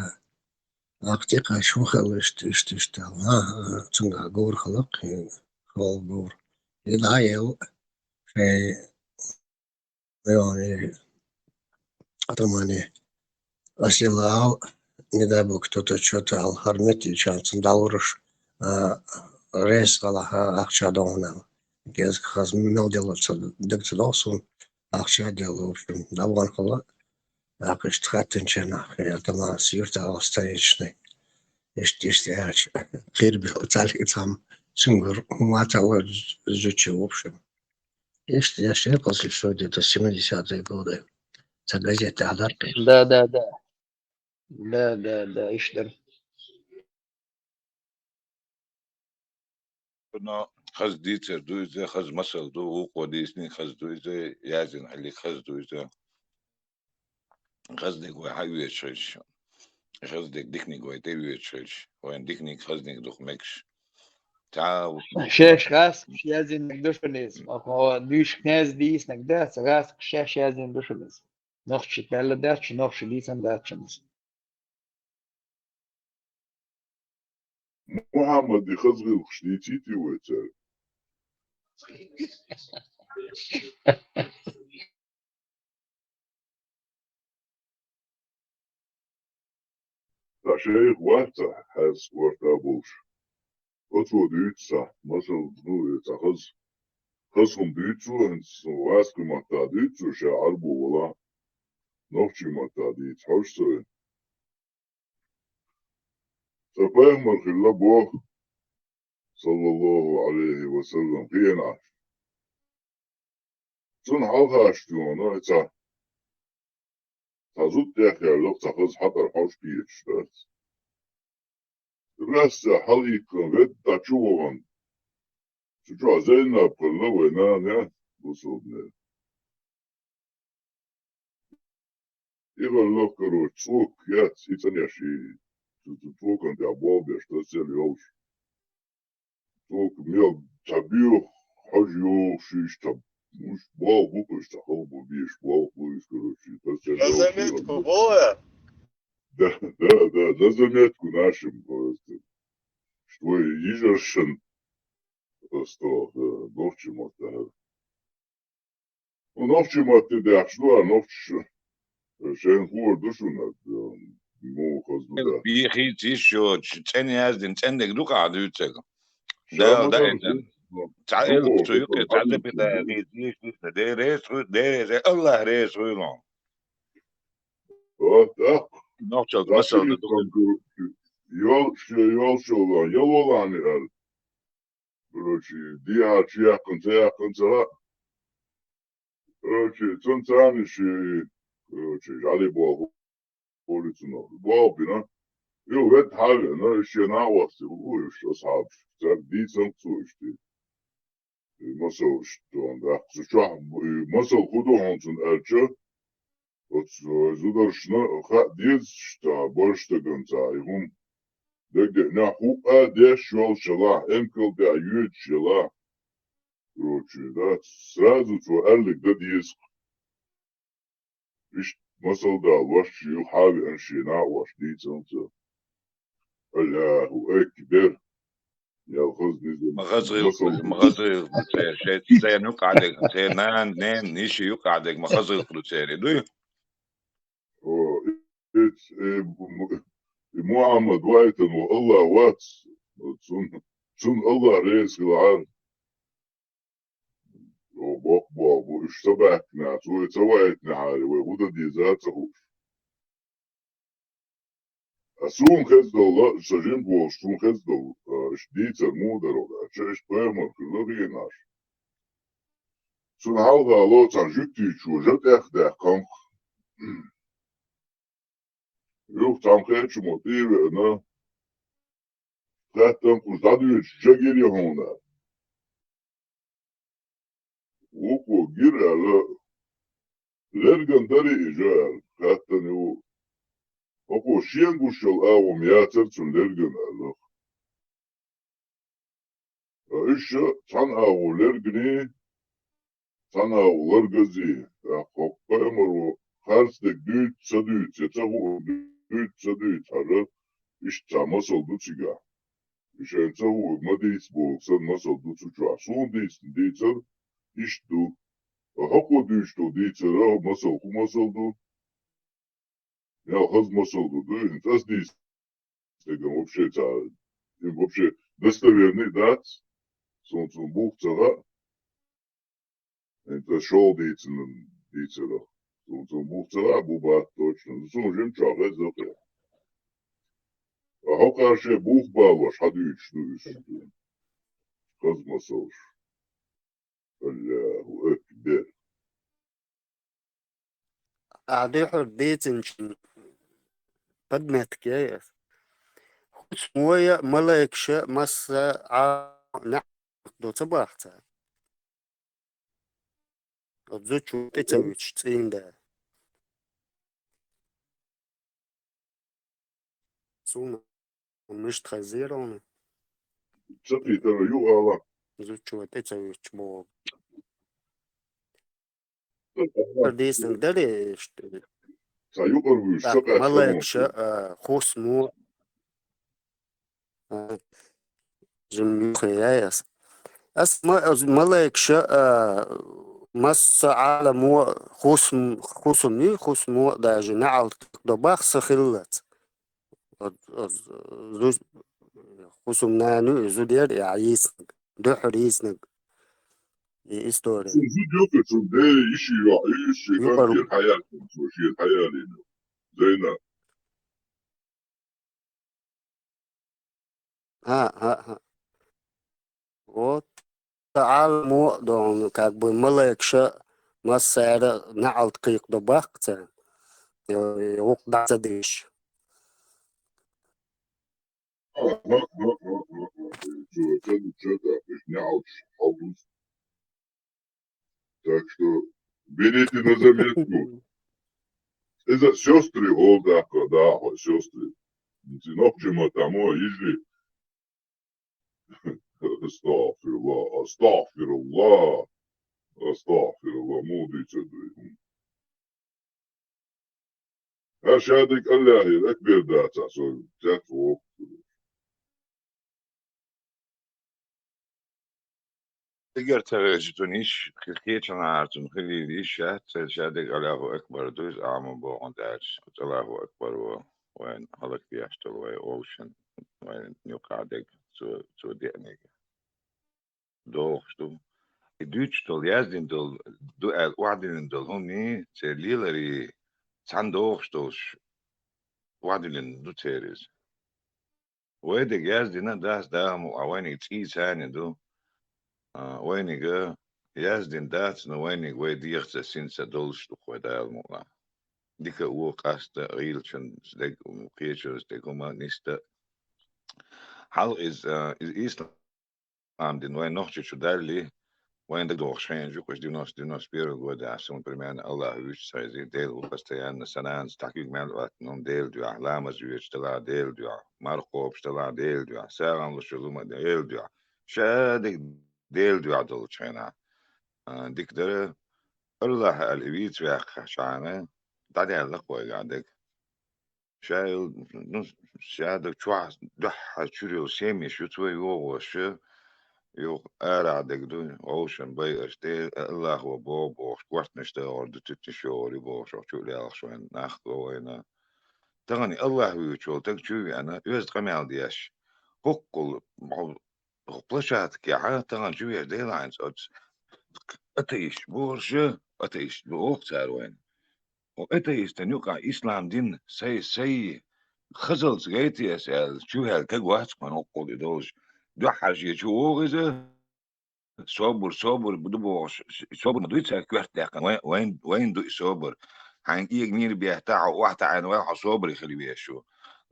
أقتقى شو خلشت اشتغل تنقى جور خلق خال جور إذا يل في يعني أتمنى أسيلال إذا بكتوت شوت على هرمتي شان تندورش رئيس على أخشى دونا جاز خاص من نودل دكتور لوسون أخشى دلو دابون خلا أخش تخاتن شنا يا تمام سيرت على ستايشني اشتياش غير بيوتالي تام سنجر وما تعود زوجي وبشم اشتياش يقصي شو دي تسمى 70-е годы تجازيت على Да, إيش ده No, خز ديتر دويزة خز مسل دو وقوة ديسني خز دويزة يازن علي خز دويزة خز ديك وحاوية شرش خز ديكنيك ويتاوية شرش وين ديكنيك خز ديك دوخ مكش تعاو شاش غاس يازن دوشنيز أخو دوش كناز ديس نقداس غاس شاش يازن دوشنيز نخش تلا داتش نخش ديسن داتشنز محمد يخزغي وخشنيتيتي ويتسال شيخ واتا حاس ورتا بوش وتو ديتسا مثلا نو يتخز خزهم ديتسو انس واسكو ماتا ديتسو شا عربو ولا نوخشي ماتا ديت حوشتو فبيغمر خلابه صلى الله عليه وسلم خينا سن حالها تا تزود يا لو تخز حضر حوش بيش رأس حليق رد تشوغن تجوا زينا بقلوه نانا وصلنا يقول لك كروت سوق يات سيتني شيء تسوق عند أبواب يشتغل يوش سوق ميل تبيو حجيو شيش تب مش باو بوكو يشتغل بيش باو بويس كروت شيء تسجل يوش لازمتكم بويا ده заметку нашим просто что ижершен просто новчимо да новчимо ты да что новч شين هو دشونا مو خزودا بيخيت يشو تشاني ازدن تشاندك دوكا عدو يتساق ده شامدان إذن تعال بسويق تعال بدا غيزيش ده ريس الله ريس ويلون نوتشل مثلا yol olan yer. Короче, диа чия конца. Короче, цонцаниши, короче, жали бо полицуно. Бо бина. Yo vet hale, no, еще на вас, что саб. Так дицам цушти. Масо что, да. Что, масо худу хонцун элчо. Вот зударшно, диц что, больше гонца, и на хуа де шел шала, эмкл де ают шала. Короче, да, сразу то элик да диск. Ишь, масал да, ваш ю хави аншина, ваш дицам. Аллаху акбар. يا الخزن مغازل شيء سينوك عدك سينان نين نيشي يوك عدك مغازل قلوسيري دوي محمد وايتن والله واتس سن الله رئيس العالم وبقبا اشتبعتنا ويتوعتنا عالي ويهودا دي ذاته سون خزدو سجين بوش سون خزدو شديد المودر شاش بيرمر في اللغيناش سون هالغا لو تنجيكتي شو جت اخده كم يوك تنخيتش موتير انا تحتن كوزادوش جاجيري هونا وكو جير على لرغن داري اجار تحتن يو وكو شينغوش الأوم ياتر تنلرغن على إيش تنهاو لرغني تنهاو لرغزي قوقا يمرو خارستك دوت صدوت يتغو دوت صدوت على إيش تمسل دوتيغا إيش ينتهو مديس بوكسن مسل دوتيغا سون ديتر إيش دو هكو دوشتو ديتر مسل كو مسل دو يا خز مسل دو انت أصديس вообще достоверный дат, солнцем бух цара, это шел дицера, солнцем бух цара, буба точно, солнцем чага зато. А хокаше бух баваш, хадуич, космосош. Аллаху акбар. أعدي ديتنشن قد ما تكيس موية ملاك مس نعم دو تباحتا زوجو تتويش تين دا سوما مش تخزيرون Цапи, тара ю ала. زوجو تتويش بو ديسن داري Саю корву, шока ملاك самон. خوسمو جميخياس ملاك مس على مو خصمي خصمو даже نعل دباخ سخلت زوج خصم نانو زودير يعيسنك دحر يسنك إستوري Suzu diyor ki ne işi ya, işi ben bir hayal kurmuş, hayal ediyor. Zeynep. ها. Вот تعال дон как бы малekше масера наалт кыйк до бахце ок даса деш. Так что берите на заметку. Это сестры Голдака, да, сестры. Нокчема тому ижи. Астафирулlah, астафирулlah, астафирулlah, мудрица. Aşağıdaki Allah'ı ekber dağıta sonra. Zetvo. اگر توجهتونیش که چون هرتون خیلی شد شده الله اکبر دوز عام با آن درش الله اکبر و این حالت بیاشتل و اوشن و این نیوکادگ تو دیگه دوستو دوچ تول یازدین تول دو وعدین تول همی تلیلری چند دوستوش وعدین دو تریز و دیگه یازدین دست دام و آوانی تیزانی دو وينيغا يازدين دات نوينيغ ويديخ سينسا دولش تخويدا المولا ديكا او قاستا غيلشن ستيك ومقيشن ستيك وما نيستا حال is Islam din وين نوخشي شو دالي وين دك دوخ شين جو كوش دينوس بيرو غودا عشان برمان الله ويش سايزي ديل وبستيان سنان تحقيق معلومات نوم ديل دو علامة زويش تلا ديل دو ماركوب تلا ديل دو ساغن لشلوما ديل دو شادك ديل دو عدل شينا ديك دره الله الإبيت وياك شعنا دادي اللقوة قاعدك شايل نص شادك شوع دح شريو سيمي شو توي يوغوش يو أرادك دون أوشن بيرش دي الله هو بوبو شكوات نشتا أرد تتشوري بوش شو لي أخشوين ناخدو وينا تغني الله ويشول تكشوي أنا يوزد قميال دياش قوقل بلشاتك يا حا تغن شوية دي لاينز أتيش بورشة أتيش بوقت ساروين وأتيش تنيوكا إسلام دين سي خزل سجيتي أسأل شو هالكجوات من أقول دوش دو حاجة شو غزة صبر بدو صبر مدويت ساكوات لكن وين دو صبر حنجي جميل بيهتاع واحد عن واحد صبر يخلي بيه شو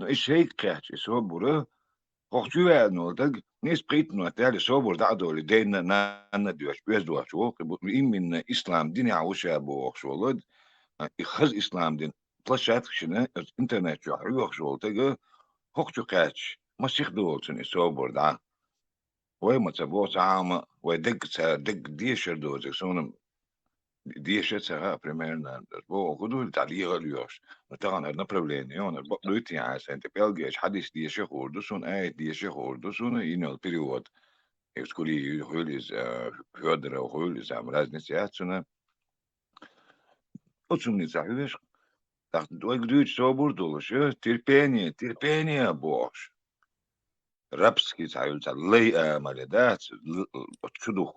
إيش هيك كاتش صبر Hoću jedno, tak nespritno atali sobor da doli dena na dios bezdoa şu imin İslam dini avuşa bu oxşolud xız İslam din plaşat xine internet şu yok şu oldu hoçu kaç masih dolsun sobor da ve mata bu ama ve dik diyeşer dozak sonum diyeşer sağa primerna bu kudu tali alıyor طبعا عندنا проблеми люди عشان تبقى حدث ديشه خordusун ديشه خordusун inol period skulle hölis hördere och hölis am raznicatsuna очень не захвеш так двой грюч собор долуш терпение бош рабский цаюльца лей маледат чудух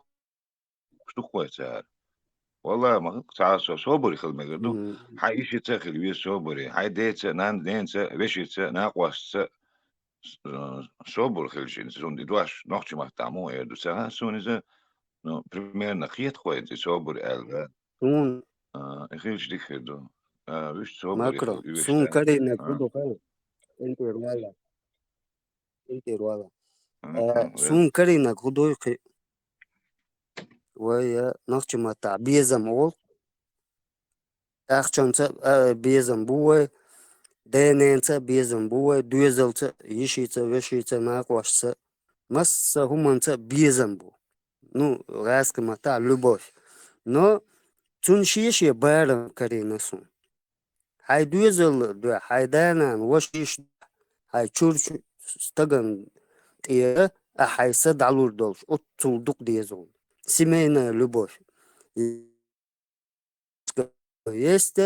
что хочется والله ما تعال صبري خل ما قدو حيش تاخل ويا صبري حي ديت نان دينت بيش ناقوس صبر خلشين سون دي دواش نوختي ما تعمو يا دو ساعه سون إذا نو بريمير نخيت خويت صبر ألغا سون خلش دي خدو وش صبر ماكرو يخل سون كرينا كودو خير انت روالا سون كرينا كودو ويا نوختي ما تعبيزم أول أخشنت بيزم بوي دينينتا بيزم بوي دويزلتا يشيتا وشيتا ناقوشتا масса гуманца бизам бу. Ну, раска мата любовь. Но цуншиши барам карина сун. Хай дуизал дуа хайданан вошиш хай чурч стаган тия а хай садалур долш оттулдук дезон. Семейная любовь. Есть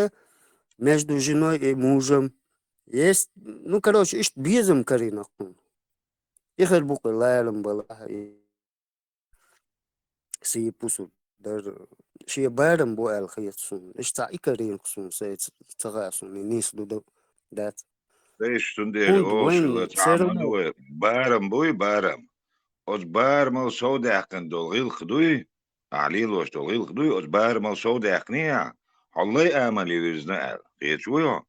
между женой и мужем. Есть, ну, короче, ишь бизам карина сун. Ихер букы лайлам была سي بوسو در شي بارم بو الخيط سون اش تا ايكارين سون سي تغاسون نيس دو دات ليش تندير هند اوش لا وين سيرنا تعملوا بارم بوي بارم اوز بارم سودا كان دولغيل خدوي عليل وش دولغيل خدوي اوز بارم سودا كنيا الله امل يوزنا قيتشويو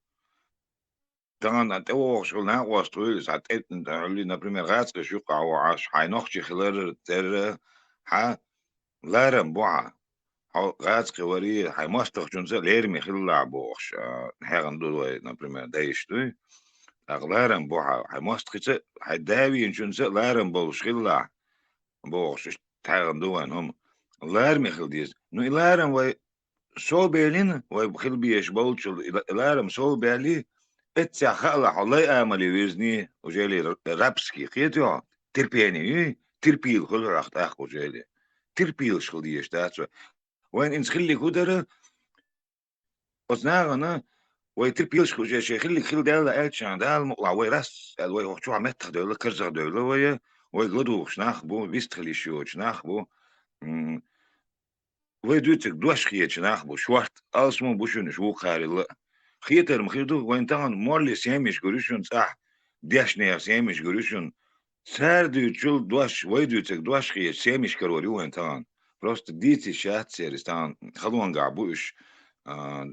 طبعا انت شغل نا واستويل ساعات انت اللي например غاز شو قاو عاش هاي نخشي خلال تر ها لارم بوعه هاو غاز قوري هاي ماستخ جنزه ليرمي خلا بوخش هاغن دول например دايشتوي أغلارن بوها هاي ماستخ هاي داوي جنزه لارم بولش خلا بوخش تاغن دوان هم لارمي خل ديز نو لارم واي سو بيلين واي بخل بيش بولش لارم سو بيلي اتسع خلا الله امل ويزني وجالي رابسكي خيتو تربيني تربيل كل راح تاخو جالي تربيل شغل ديش تاتو وين انس خلي قدره وزناغنا وي تربيل شغل جاشي خلي خل دالا اتشان دال مقلا وي راس وي وحشو عمتخ دولا كرزغ دولا وي قدو شناخ بو بيستخلي شو شناخ بو وي دوتك دوش خيت شناخ بو شوارت اسمو بوشون شو خاري لا خيتر مخيدو وين تاغن مولي سيمش قريشون صح ديشنيا سيمش قريشون ساردو تشول دوش ويدوتك دوش خيت سيمش كروري وين تاغن просто ديتي شات سيرستان خلوان قابوش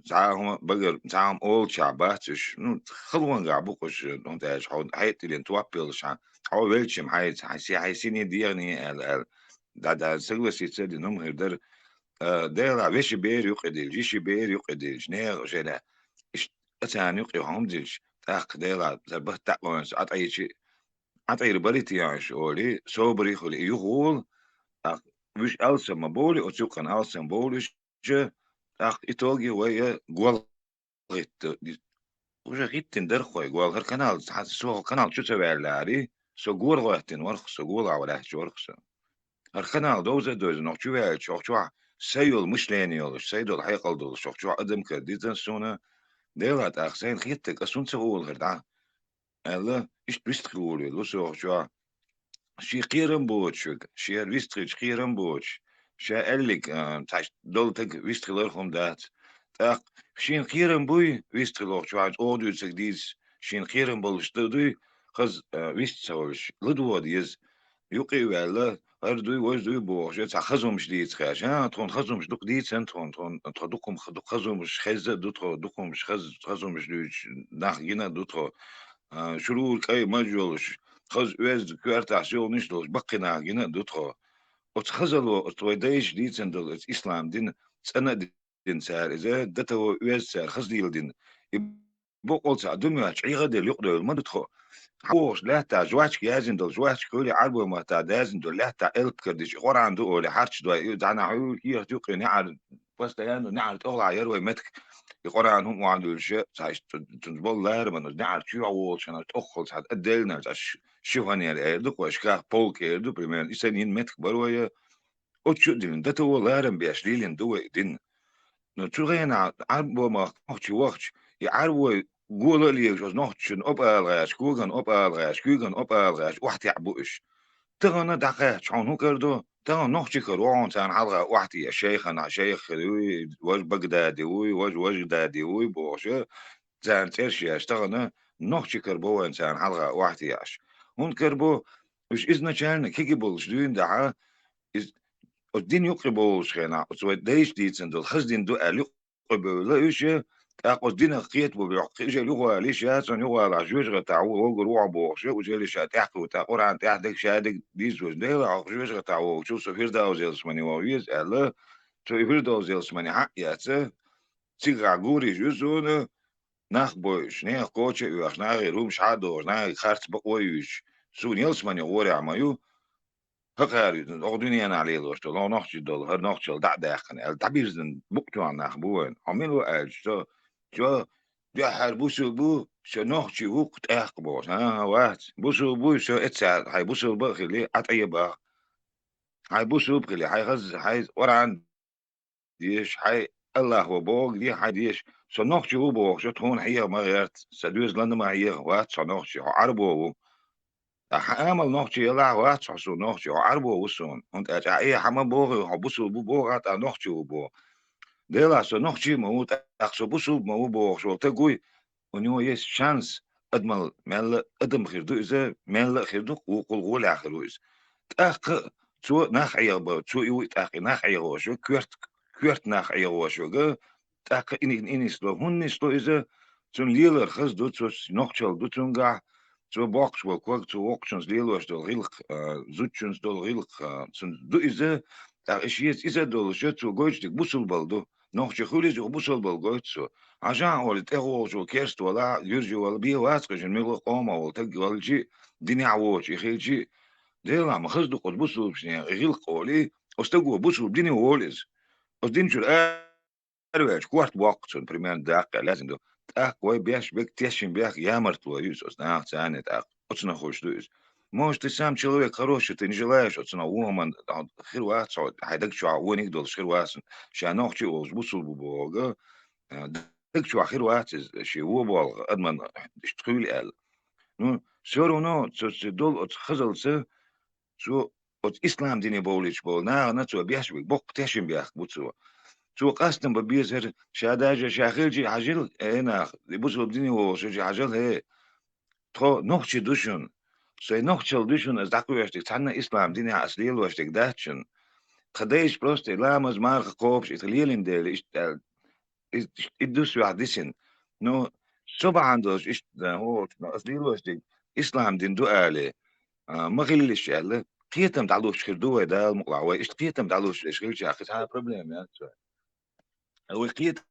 تعاهم بقر تعاهم أول شعباتش نو خلوان قابوش نو تاج حود حيت اللي توابيلش حو ويلشم حي سيني ديرني ال دا سلوسي تسدي نم غير دير ويش بير يقدل جيش بير يقدل جنير وشلا أتاني يقيهم ديش تاق دير زبط تاقونس عطي رباليتي يعني شولي صوبري خلي يغول وش ألسم مبولي وتوقن ألسم بولش جا إيطاليا ويا جوال وش غيتن درخوي جوال هر كنال سو كنال شو تبع لاري سو جور غيتن ورخ سو جول على شو ورخ هر كنال دوز نوع شو ويا شو سيول مش لاني ولا سيدول حيقل دول شو أدم كديتن سونا ديلات أخسين خيتك أسون سهول غير ألا إيش بيستخولي لو شو شي قيرن بوتش شي ويستريتش قيرن بوتش شا أليك تاش دولتك ويستخلرهم دات تاق شين قيرن بوي ويستخلوش شو عاد أودو تسكديز شين قيرن بولش تدوي خز ويستسوش لدو ديز يقي ولا أردوي وجدوي بوش تا خزم مش ديت خاش ها تون خزم مش دوك ديت سنت تون دوكم خزم مش خز دوكم مش خزم مش دوش ناخ جينا دوتو شروع كاي ماجولش خز ويز كوارتا شو نشلوش بقينا جينا دوتو وتخزلو تويدايش ديتن دول الإسلام دين سنة دين سار إذا دتو ويز سار خزديل دين بقول تعدمي أشعي غدل يقدر ما دتخو حوش لا تا جواش كيازن دول جواش كولي عربو ما تا دازن دول لا تا إلب كردش قرآن دو ولا حرش دو يدعنا عيول كيه تيقي نعر بس تيانو نعر تغلع يروي متك القرآن هم وعندو الشيء سايش تنزبول لار من نعر شو عوول شنا تأخل ساعد أدلنا شو هني الأيدك وأشكاخ بولك يدو بريمان إسانين متك بروية أتشو دين دتو لارم بأشليلين دو دين نتوغينا عربو ما أختي وقت يعربو قول لي جوز نحتشن الغاش كوغن الغاش كوغن الغاش واحد يعبوش تغنى دقيقة شون هو كردو تغنى نحتشي كروان تان حلقة واحد يا شيخ أنا شيخ وج بغدادي وج دادي بوشة تان ترشي اشتغلنا نحتشي كربو إنسان حلقة واحد ياش هون كربو وش إذن كان كيكي بولش دوين دعا الدين يقربوش خينا سوى ديش ديتسن دول خزدين دو أليق لا يوشي أقص دين خيط ببيعقي جا لغة ليش هاتن لغة العجوج غتاعو هو جروع بوخش وجالي شاتحك وتاقور عن تحدك شادك ديز وش ديلا عجوج غتاعو شو سفير داو زيلس مني وويز ألا سفير داو زيلس مني حق ياتسه تيغا غوري جوزونه ناخ بوش ناخ كوتشي ويخ ناغي روم شادو ناغي خارت بقويش سون يلس مني غوري عمايو هقاري أغدوني أنا عليه دوشتو لو نحشي دول هر نحشي دع داخن التعبير زن بقتو عن نخبوين عملوا أج شو حر بوسو بو شو نحشي وقت أخبوش واحد بوسو بو شو اتساعد هاي بوسو بخلي عطية بخ هاي بوسو بخلي هاي غز هاي وران ديش هاي الله هو بوغ دي هاي ديش شو نحشي هو بوغ شو تهون حيه ما غيرت سدوز لنا ما هي واحد شو نحشي عربو أعمل نحشي يلا واحد شو نحشي عربو وسون أنت أي حما بوغ حبوسو بو بوغ نحشي وبو ديلا شو نحشي موت أخشو بوسو مو بوغ شو تقوي ونيو يس شانس أدمل مال أدم خير دو إذا مال خير دو وقول غول آخر وإز تأخ تو ناخ عيابا تو يوي تأخ ناخ عيابا شو كورت ناخ عيابا شو جا تأخ إني سلو هن سلو إذا تون ليلر خز دو تو نوخشل دو تون قا تو بوكس وكوك تو ووكشنز ليلوش دول غيلق زوتشنز دول غيلق تون دو إذا تأخ إشيت إذا دول شو تو جوج تك بوسل بالدو نوخش خولي جو بوسل بالجوتسو عشان هو تهو جو كيرست ولا يرجع ولا بيه واسق جن ميلو قوما ولا تجي ولا شيء دنيا عوج يخيل شيء ديلا ما خصدو قد بوسل بشني غيل قولي استقوا بوسل بدني وولز أصدين شو الأروج كوارت وقت سون بريمان دقيقة لازم دو كوي بيش بيك تيشين بيك يامرت ويوز أصنع ثاني أصنع خوش دوز موش تسام человек хороший ты не желаешь أصنع ومن خير واحد صعد هيدك شو عوونك دول خير واحد شانوخ شيء وزبوسل ببوغا دك شو آخر واحد شيء هو بال أدمن اشتغل قال نو سورو نو دول خزل شو إسلام ديني بوليش بول نا شو بيحش بوق تهشم بيح بوتسو شو قاستم ببيزر شاداجة شاخلجي عجل هنا بوتسو بديني هو شو عجل هي ترو نوخشي دوشن سو نوخشل دوشن از داكو يشتك تانا إسلام ديني أصلي وشتك داتشن خديش بروستي لا مزمار قوبش إتليلين ديل إدوس واحدين نو سبع عندوش إيش هو أصلي وشتك إسلام دين دو آله ما غيلش يلا قيتم تعلوش خير دو ده المقلعوي إيش قيتم تعلوش إيش غير شيء أخذ هذا بروبلم يا هو قيتم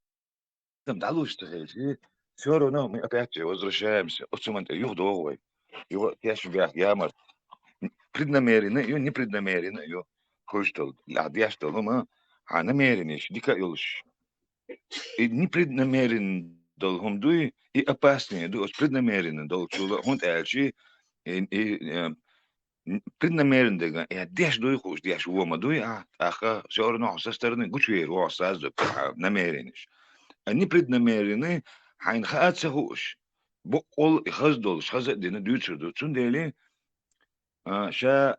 تعلوش تخيل شيء شورو نو من أبيعتي وزر الشمس أصلا يخدو هو ياش بيع يامر преднамеренно ее непреднамеренно ее кое-что отъяштал но намеренеш дика юлш и непреднамеренно дол хомдуй и опаснее до преднамеренно дол чула хунд элчи и преднамеренно дега я деш дуй хуш деш вома дуй аха шор но со стороны гучвер во саз намеренеш а непреднамеренно хайн хаатса хуш بقول خزدل خز دين دوتر دوتون ديلي شا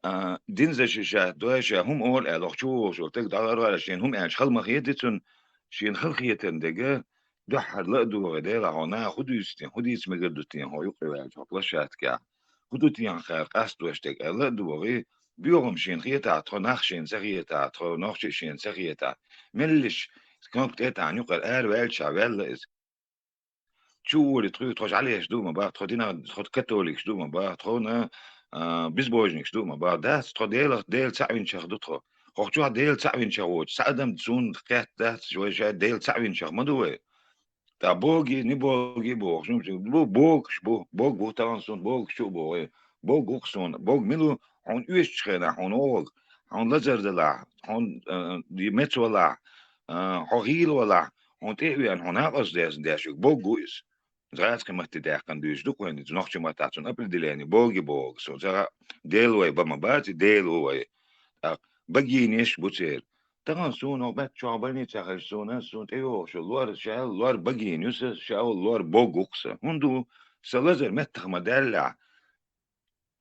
دين شا دوشا هم أول ألوخشوا شو تك دار شين هم أنش خل مخيتون شين خل خيتن دجا دحر لا دو غدير عنا خدوستين خديس مجدوستين هو يقرأ على شات كا خدوتين خير قصد وشتك لا دو غي بيوم شين خيتا تناخ شين سخيتا تناخ شين سخيتا ملش كنت تعني يقرأ ويل شعبال إز شو اللي تروح عليه شدو ما بعد تخدينا تخد كاثوليك شدو ما بعد تخونا بيزبوجنيك شدو ما بعد ده تخد ديل ساعين شهر دتخو خو ديل ساعين شهر سادم تزون قات ده شوي ديل ساعين شهر ما دوي تا بوغي ني بوغي بوغ شو بوغ بوغ تانسون بوغ شو بوغ سون بوغ ميلو هون يوش خنا هون اوغ هون لزر دلا هون دي مت ولا هوغيل ولا هون تيوان هون هاقص داش بوغ جويس زغات كمت داخن دوش دو كوين نوخ ما تاعتون ابل ديلاني بوغ سو زغا ديلوي بما بات ديلوي بجينيش بوتير تغان سونو بات شعباني تاخر سونا سون ايو شو لوار شال لوار بجينيوس شاو لوار بوغوكس هندو سلازر متخ مدلع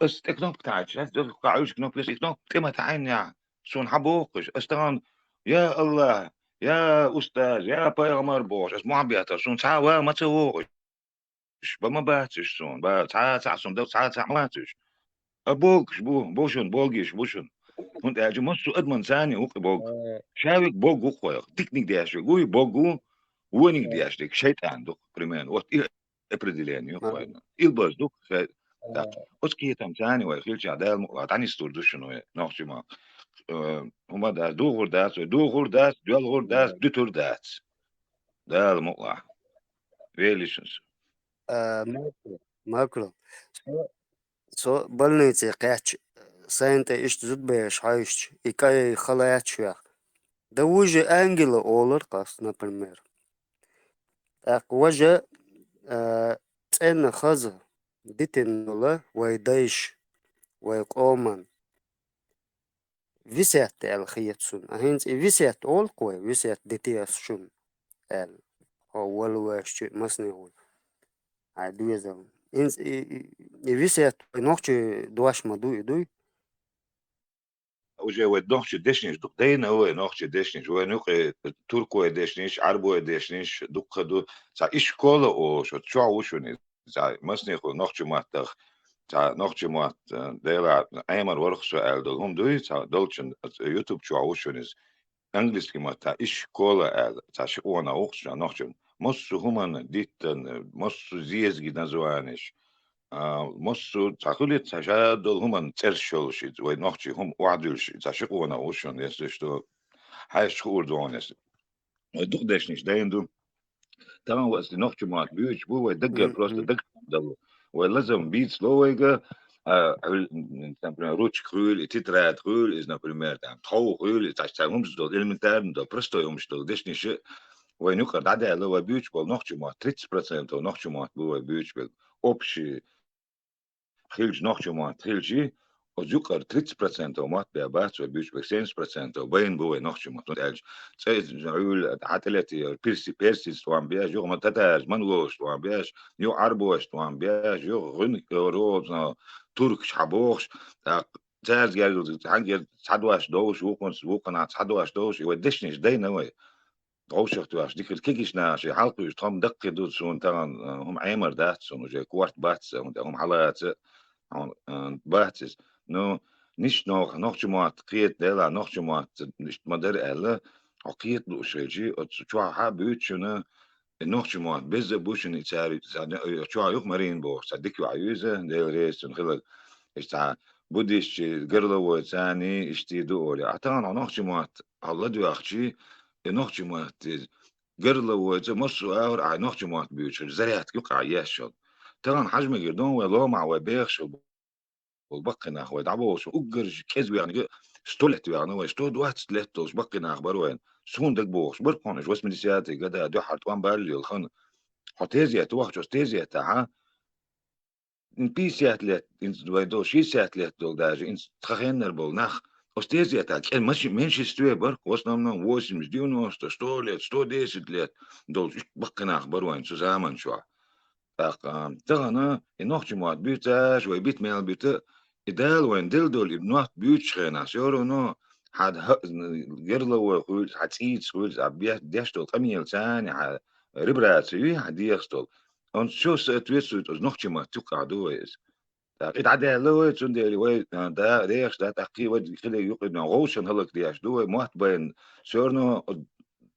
استكنوب تاعش قاعوش كنوب ليش كنوب تما تعين سون حبوقش استغان يا الله يا استاذ يا بايغمر بوش اسمع بياتا سون تعوا ما تسووش بما باتش سون با تعا سون دو تعا ماتش ابوكش بوشن بوغيش بوشن هند اجي مصو ادمن ثاني وقي بوغ شاوك بوغ خويا تكنيك داش قوي بوغو ونيك داش ديك شيطان دوك بريمان وقت ابرديلاني خويا الباز دوك اسكي تام ثاني ويخيلش عدال تاني ستور شنو نوخشي ما هما دا دو غرداس دول غرداس دو تور داس دا المقلع ويليشنس ماكرو سو больницы قاч سنتي إيش زود بيش هايش إكاي خلايات شوية ده وجه أنجل أولر قاس например أك وجه تن خزر ديتن ولا ويدايش ويقومن ويسات الخيط سون أهينز ويسات أول قوي ويسات ديتياس شون ال هو الوش مسني هو عدوية زمان إنز ويسات نوختي دواش ما دوي وجه ودنوخش دشنيش دوك دين هو نوخش دشنيش هو نوخ تركو دشنيش عربو دشنيش دوك دو سا إيش كولا أو شو عوشوني زي مسنيخو نوخشمات دخ تا نوخشمات ديلا أيمر ورخ سؤال دول هم دوي تا دولشن يوتيوب شو عوشونيز انجليزكي ما تا إيش كولا آل تا شقونا وخش نوخشم مصو همان ديتن مصو زيزجي نزوانش مصو تقولي تا دول همان ترشولشي وي نوخشي هم وعدولشي تا شقونا وشون يسشتو هاي شخور دونس ودوخ دشنيش دايندو طبعا وقت نوخشمات بيوش بو دقة بروست دقة دلو ولازم بيتس لويجا روach groeil, titraat groeil is na primair tam. Trouw groeil is als ons dat elementair dat presto ons dat dus niet. We nu kan dat de we buurt wel nog je maar 30% of nog je maar we buurt wel optie gilj nog je maar gilj of zoeker 30% of maar bij baas we buurt wel 60% of bijeen we nog je maar dat elk. Zij groeil عتلتي بيرسي توان بياج يوم ما تتاج منغوش توان بياج يو عربوش توان بياج يو غنك روز ترك شعبوش تاز قال هنجر تحدواش دوش وكنا تحدواش دوش يودشنيش دينا وي دوشخ تواش ديك الكيكيش ناش حلقوش تهم دقي دود سون تران هم عيمر داتسون وجاي كوارت باتس هم حالات باتس نو نيش noch جماعت قيت ديلا noch جماعت نيش مدر الا قيت لوشيجي شو حابيت شنو noch جماعت بز بوشن يتساري شو يوك مرين بو صدق وعيوزه ديل ريس نخلق إشتا بوديش قرلو وثاني إشتي دولي أعتقد أنا نخشمات الله دو أخشي نخشمات قرلو وثاني مصر أور نخشمات بيوتشر زريات يقع ياشل ترى حجم قردون ولو مع وبيخش والبقنا هو دعبوش وأجر كذب يعني استولت يعني هو استود واحد ستلتوش بقنا أخبار وين سون دك بوش برقونش واسم ديسياتي قد دو حرتوان بالي الخن حتيزيات وقت حتيزيات تاعها بيسياتلت دو شيسياتلت دول داجي إن تخينر بول نخ أستيزياتك ماشي منشي ستوي برك وصلنا واسم ديونو ستولت ستوديسيتلت دول بقنا أخبار وين سوزامن شو تغنا إنوخ جماعت بيتاش ويبيت ميل بيتا إدال وين دول إبنوات بيوتش خينا سيورو نو حد قرلو وخول حد سيد خول عبيات ديشتول قميل ثاني ربرات سيوي حد ديشتول أن شو سأتويسوت أز نوخ جماعت توقع دويس إد عدا لوي تندي وي دا ريش دا تحقي ودي خلي يقعد غوشن هلك دياش دوي موت بين سورنو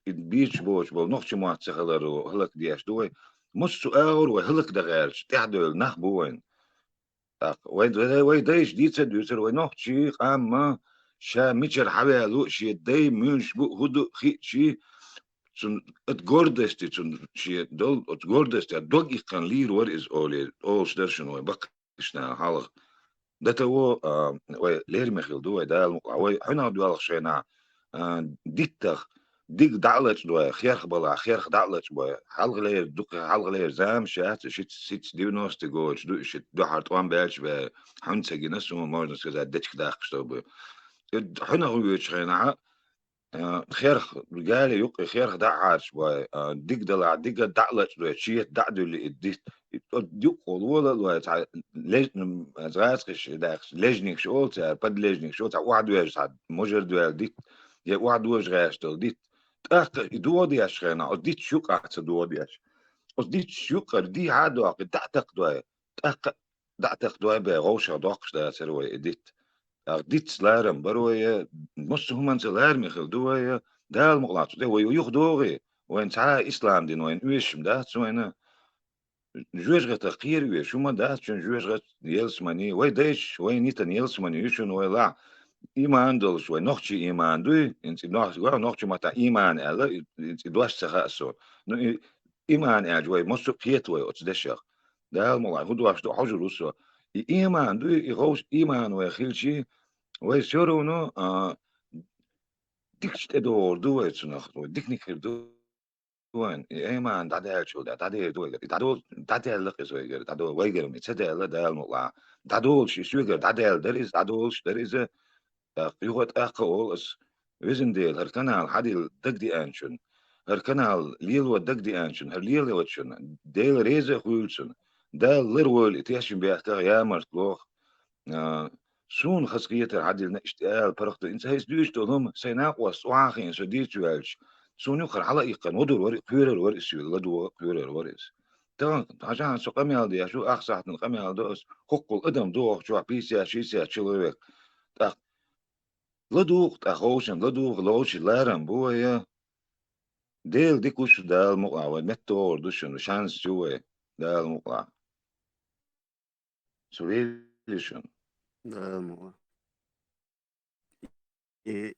بيتش بوش بول نوخ جماعت سخلرو هلك دياش دوي مش سؤال وهلك دغالش تعدل نخ بوين وي دايش دي تدوسر وي نوخ شي قام شا ميتشر حوالو شي داي مش بو هدو خي شي het gordeste شي دول het gordeste dog ik kan leer what is all station وي بقشنا حالق ده هو وي لير مخيل دو ده وي حنا دو شينا ديتخ ديك دعلت دو خير بلا خير دعلت بو حلق لير دوك حلق لير زام شات شيت سيت ديونوس تجوج دو شيت دو حرطوان بالش به حنت جنس ومارنس كذا دتك داخشتو بو حنا هو شينا خير رجال يق خير دعاش بو ديك دلع ديك دعلت دو شيت دعدو اللي ديك ديك ولا لو تاع لجن زغاسش داخش لجنك شو تاع بد لجنك شو تاع واحد واش مجر دو ديك يا واحد واش غاشتل ديك دودي أشخنا أديت شوك أحسن دودي أش أديت شوك دي عادوا دعتك دواء دعتك دواء بغوشة داقش ده سروي أديت أديت سلارم بروي مش هم من سلارم يخل دواء ده المقلاط ده ويخدوغي وين تعا إسلام دين وين ويش ده سوينا جوش غتقير ويش وما ده شن جوش غت يلسماني وين دايش وين نيتن يلسماني يشون ولا إيمان دول شوي نخشي إيمان دوي إنت نخشي متى إيمان ألا إنت دواش سخاء إيمان أجوي مصر بيتوي أتصدشخ ده الموضوع هو دواش دو حجر وسوا إيمان دوي يغوش إيمان ويخيلشي ويسيرونو ديكش تدور دوي تسنخ ديك نكر دوين إيمان تعديل شو ده تعديل دوي تعديل لقي سوي تعديل ويجر متصدق ده الموضوع تعديل شو سوي تعديل دريز تعديل دريز يغوت أقولس ويزنديل هركنال حديل دقدي أنشن هركنال ليل ودقدي أنشن هرليل وتشن ديل ريزة خويلشن دال لرول إتياشن بيحتاج يا مرتلوخ سون خسقية عدل نشتغل برخت إنت هيس دوش تلهم سيناقوس وعاخين سديت والش سون يخر على إيقان ودور ورق كيرر ورق سوي لدو كيرر ورق تمام عشان شو قميل دي شو أحسن قميل دوس حق الأدم دوق شو بيسيا شيسيا человек так لدوق تأخوشن لدوق لوش لارم بويا ديل دي كوش دال مقع ومتور دوشن شانس جوه دال مقع سوريلشن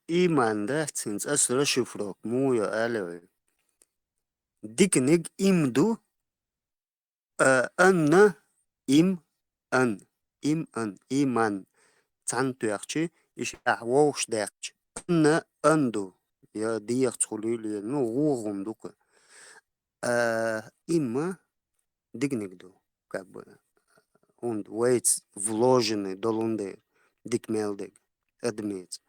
إيمان ده تنس أسرة شفروك مو يا ألوي ديك نيج إمدو أن إم أن إيمان تانتو يخشي إيش أحوش داخش أندو يا ديخ تخليلي نو غوغم دوك إما ديك دو как бы und weights вложены долунде дикмелдек адмит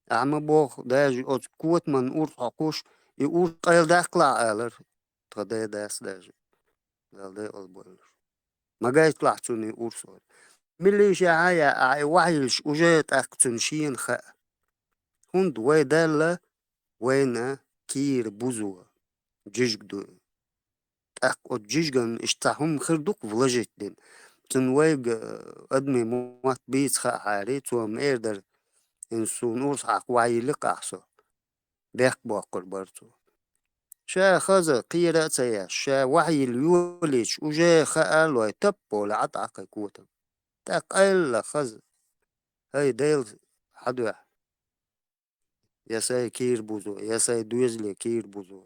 ама бог даже от котман урт акуш и урт кайл дакла алер траде дас даже далде олбол магайт клахтуни урсор ملي شاعية اي وعيش وجات اكتن شين خا هند وي دالة وين كير بوزو جيجدو اك جيجن اشتاهم خردوك فلجت دين تنويج أدمي موات بيت خا حاري توم إيردر إنسو نورس حق وعي لقاحسو بيك باقر برتو شا خزا قيرا تيا شا وعي اليوليش وجا خا ألوي تبو لعطاق كوتم تاك ألا خزا هاي ديل حدوح يا ساي كير بوزو يا ساي دويزلي كير بوزو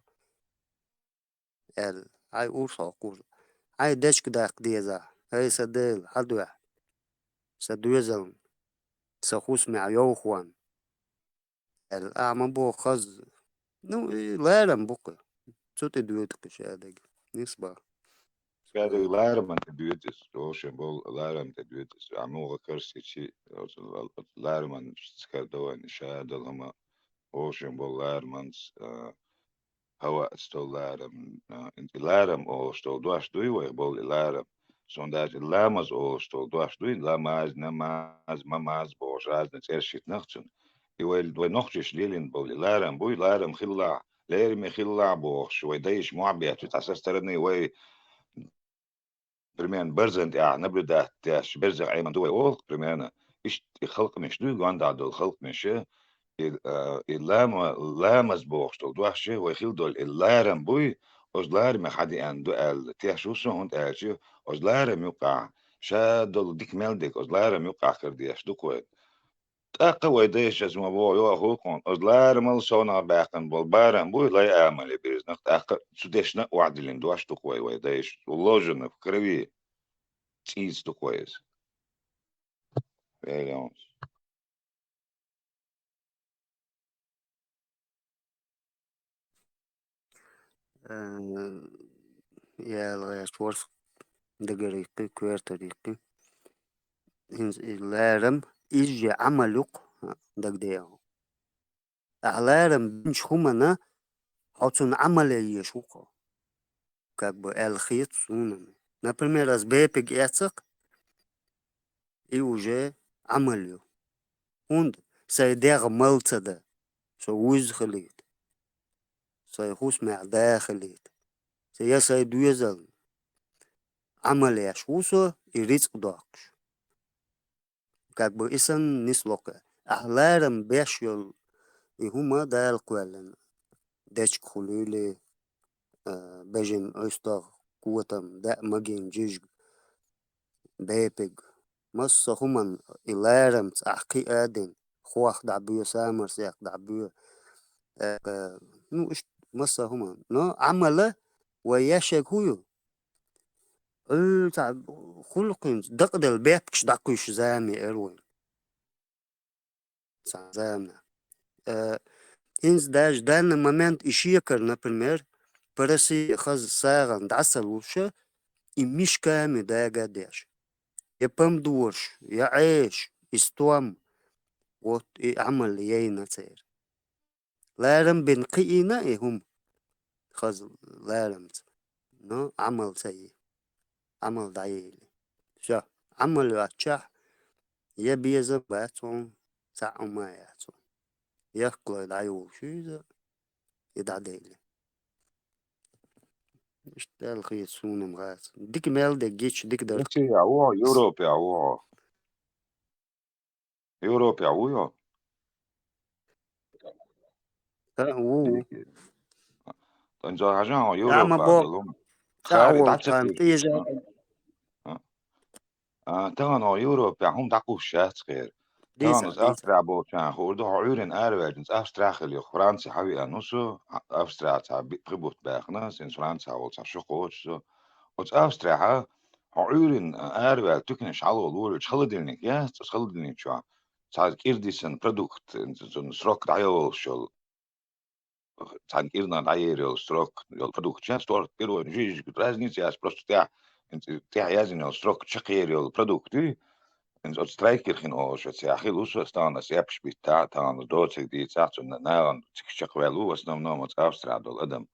ال هاي أورسا قوزو هاي دشك داق ديزا هاي سديل حدوح سدويزل سخوس مع يوخوان الأعمى بو خز نو لارم بوكا توتي دويتك شادق نسبة Skaidri lēram te duetis, ošiem bol lēram te duetis, amūga karstiči, lēram skardovani šādalama, ošiem bol lērmans, hava stol lēram, inti lēram o stol duaš duivai bol lēram, sondāži lēmas o stol duaš duivai, lēmāz, namāz, mamāz, boš āznes eršit nachtsun, iwail dvai nochtšiš lielin bol lēram, bui lēram khillā, lērmi khillā boš, vai daiš muabiet, vitasas taradni, vai برمان برزنت نبرد تاش برزق عيمن دوي أول برمانا إيش الخلق مش دوي قاند عدو الخلق مش لا مزبوخ تول دوحشي ويخيل دول اللارم بوي أجلار ما حد عنده قال تاش وسو هون تاجي أجلار يوقع شا دول ديك مالدك أجلار يوقع كرديش دوكوين تاقا ويديش از ما بو يو هوكون أجلار مال صونا باقن بالبارم بوي لا يعمل بيزنك تاقا سوديشنا وعدلين دوش دوكوي ويديش والله جنب كروي تيز دوكويز Veremos. يا الغاش ورف دقريقي كوير طريقي لارم إيجي عملوك دق ديو أعلارم بنش خمنا حوتون عملي يشوكو как бы الخيط سونами например از بيبك يعتق и уже عمليو und سيديغ ملتدا سو وز خليت سيخوس مع داخليت سيسا دويزل عملي شوسو يريتق داكش как бы إسان نسلوك أحلارم بيشيل هما دال قوالن ديش خليلي بجن أستغ قوتم دا مجين جيج بيبك مصا هما إلارم تحقي آدن خوخ دعبيو سامر سيخ دعبيو نو إش مصا هما نو عمله وياشك هيو خلقين دقدل بيبكش دقوش زامي إروين زامنا إنز داش دان момент إشيكر например برسي خز ساغن دعسل وشة إمش كامي دا قديش يبم دورش يعيش يستوام وط عمل يينا تير لارم بين قينا هم خز لارم نو عمل سيء عمل ضعيلي شا عمل واتشح يبي زباتون ساعة ما ياتون يخلو دعيو شيزا يدعديلي اشتغل خيط سونة مغاز ديك مال دك جيتش ديك درت انت يا هو يوروب يا هو يوروب يا هو هو انت عشان يا يوروب ما بوك عندهم خارج تعول دعتك كان تيجا تغن يوروب يا هم دعكو شات خير تغن ديسا از ديسا أسترا بوشان خورده عيرن أروج أسترا خلي فرنسا حوي أنوسو أسترا تا بقبوت باخنا سين فرنسا أو تا شقوش وت أسترا عيرن أروج تكنش على الور شخلدني يا شخلدني شو تا كيرديسن برودكت زون سروك دايو شو تا كيرنا دايرو سروك البرودكت شا ستور كيرو جيج разница я просто تاع يازن سروك تشقير البرودكت En het strijker was het ja heel los staan als je spitaat aan de dood die zat en na zich wel was nam het afstraat Adam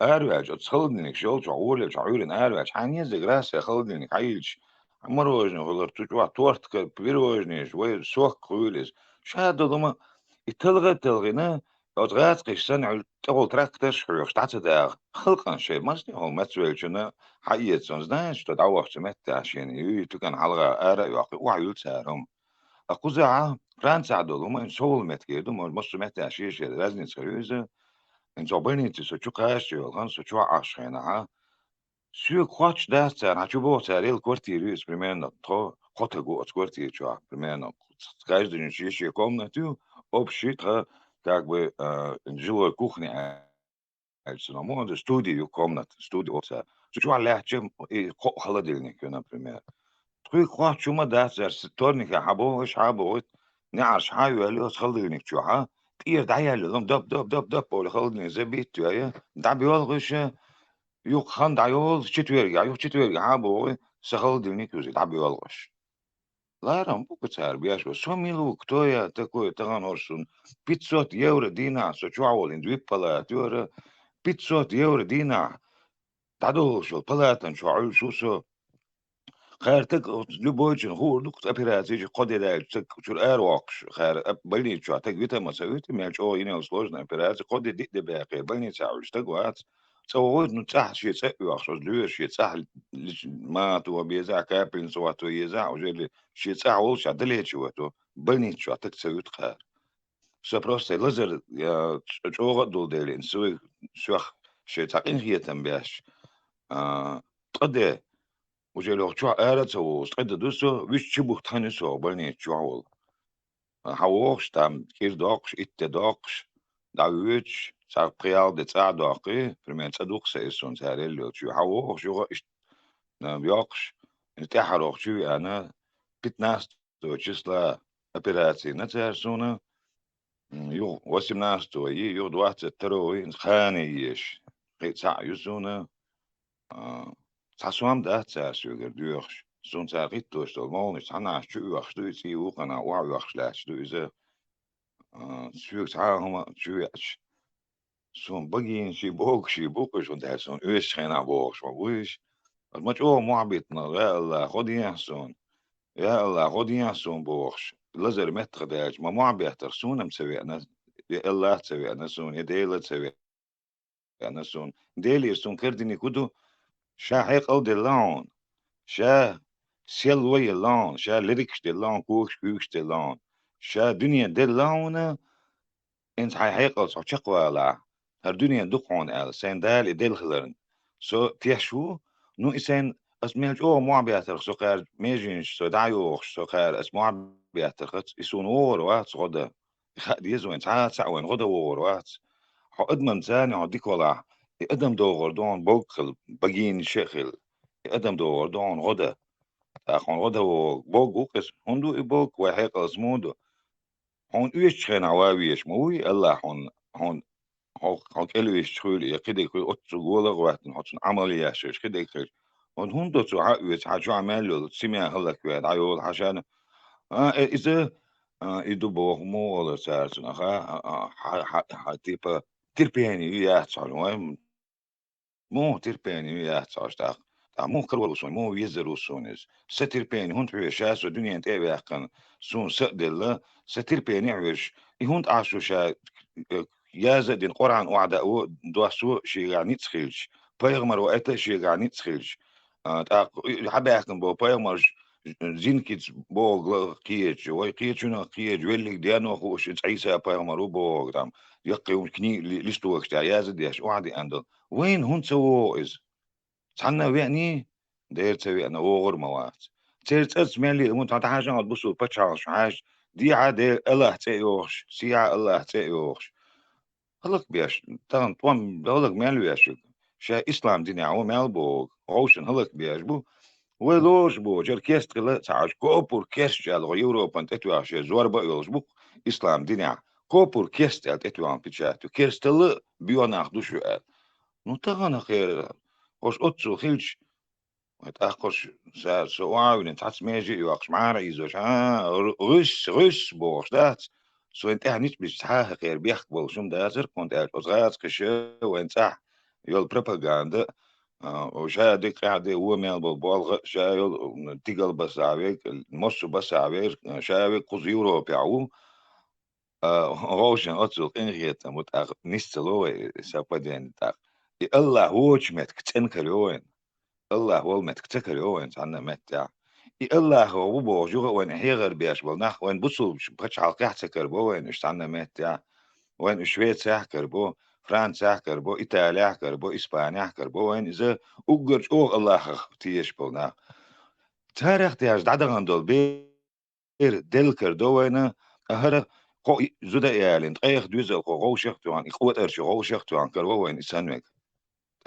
أروج تصلني شغل شعور شعور أروج حني زجراس خلني عايش مروجني ولا تجوا تورت كبيروجني شوي سوق قولز شهادة ضما تلغينا أضغط قشن تقول تراكتر شو شتات ده خلقا شيء ما شنو هو مسؤول شنو حقيقة سنزناش تدعوه سمعت عشان يتكن حلقة أرى يعقل وعيول سارهم أقوزع فرنسا عدو ما شغل متكيدو ما سمعت عشان شيء لازم تسويه En zo ben je zo chukash yo han so chua ashena ha su kwach da sa na chubo sa rel kwartier is primero tro hotel go от квартиры чua примерно каждый чищу комнату общий как бы жилой кухни самому de студию комнат студию отца so chua лячем и холодильник например تخوي kwach chuma da sa торника хабо ايش حابو نعرش حايو اللي холодильник чua تقير دعيا لهم دب دب دب دب ولا خلدني زي بيتو يا دع بيولغش يوك خان دعيول شتويرجع يوك شتويرجع هابو سخلدني كوزي دع بيولغش لا رام بوك تسار بياش بس هم يلو كتويا تكوي تغان هرسون 500 يورو دينا سو تشواول ان دويب بلا تيورا 500 يورو دينا تعدو شو بلاتن شو عيل شو خير تك لبوجن هو نقطة операции قد يدعي شو الأروقش خير بلني شو تك بيتا مسويت مال شو هنا سلوجنا операции قد يدي باقي بلني ساعة تقوات سويت نتاح شيء سقي وأخص لير شيء سهل ما تو بيزع كابين سوا تو يزع وجل شيء سهل وش عدلت شو تو بلني شو تك سويت خير شو بروست لزر يا شو غدول ديلين سوي شو شيء تاقين هي تنبيش قد وجلو شو أرد سو استعد دوسو ويش شبه تاني سو بني شوال هاوش تام كير داقش إت داقش داويتش صار قيال دتاع داقي فرمان صدوق سيسون ساريلو شو هاوش شو إش بياقش نتاح روح شو أنا بتناس تو تشسلا أبيراتي نتاعسونا يو واسم ناس تو يو دوات تروي خانيش قيت ساعة يسونا Sassuam da sugar duurs. Zo'n ritus door monis hana stuur stuur ook aan waar slash dus stuur hama stuur zo'n begin she book is want zo'n us geen aboog maar woes het moet ook معبتنا يلا خديها zo'n يلا خديها zo'n boog لازم متخداج ما معبت رسونا مسوي انا يلا تسوي انا zo'n يديلا تسوي انا zo'n ديلي zo'n كردني كدو شاحق او دلون شا سيلوي لون شا ليركش دلون كوكش دلون شا دنيا دلون انت حقيقة صح شقوة لا هر دنيا دقون ال سين دال دل خلرن سو تيشو نو إسان اسميلج او مو بياتر سو قار ميجينش سو دايوخ سو قار اسمو بياتر خط يسون اور وات غدا ديزو انت عاد ساوين غدا اور وات حو ادمن ثاني عديك ولا ادم دوغر دون بوكل بجين شخل ادم دوغر دون غدا اخون غدا بوك وقس هندو بوك وحيق اسمودو هون ايش خين عواويش موي الله هون هون كلويش تخولي كده كل اتسو جولا وقت نحط عملية شش كده كده هون هندو تو عاويش حاجو عملو سمع هلك ويد عيول عشان اذا يدو بوغ مو ولا سارسن اخا تيبا تربيني وياه صار مو تربيني وياه صار مو كروسون مو يزروسونز ستربيني هون في شاس ودنيا انت يحقن سون سقدل ستربيني عوش يهون عاشو شا يازد القرآن وعدا دواسو شي يعني تخيلش Payagmar o это şey ganit skilj. Ta habakın bu payagmar zinkit bol kiyech o kiyechuna kiyech vellik diano hoş İsa payagmar o bol tam يقيم كني ليستوك تاع يازد ياش وعدي عنده وين هون سووز تعنا يعني داير تسوي انا اوغر موات تير تس مالي مو تاع حاجه تبصوا بتشارج حاج دي عاد الله تيوش سيا الله تيوش هلك بياش تان طوم هلك مالو ياش شا اسلام دينا او مالبو روشن هلك بياش بو ولوش بو جركيست لا تعاج كوبور كيست جال يوروبا انت تواش زور با بو اسلام دينا كوبور كيست تتوان بيتشاتو كيستل بيوناخ دوشو نو تغانا خير وش اتسو خيلش اتاخش سواعون انت حتس ماجي يوقش معانا يزوش غش بوش دات سو انت هنيش بيستحاها خير بيحكبل شم دازر كنت ازغاز كشو وانت يول بروباغندا وشادي قاعدة هو مال بالبالغ شايل تيجل بس عبيك المص بس عبيك شايل قزيورو بيعو روشن أتصل إنغيت متأخ نستلوه سابدين تاخ الله هو جمت كتنكلوين الله هو مت كتكلوين عنا متع الله هو بوجوه وين هيغر بيش بالنخ وين بصل بقتش عالقاح تكربو وين إيش عنا متع وين شوية ساحكر بو فرنسا حكر بو إيطاليا حكر بو إسبانيا حكر بو وين إذا أقرج أو الله تيش بونا تاريخ تياج دعدغان دول بير دلكر دو وين أهرا قو زودا يالين تقيخ دوزا قو غوشيخ توان إخوة أرشي غوشيخ توان كربو وين إسانوك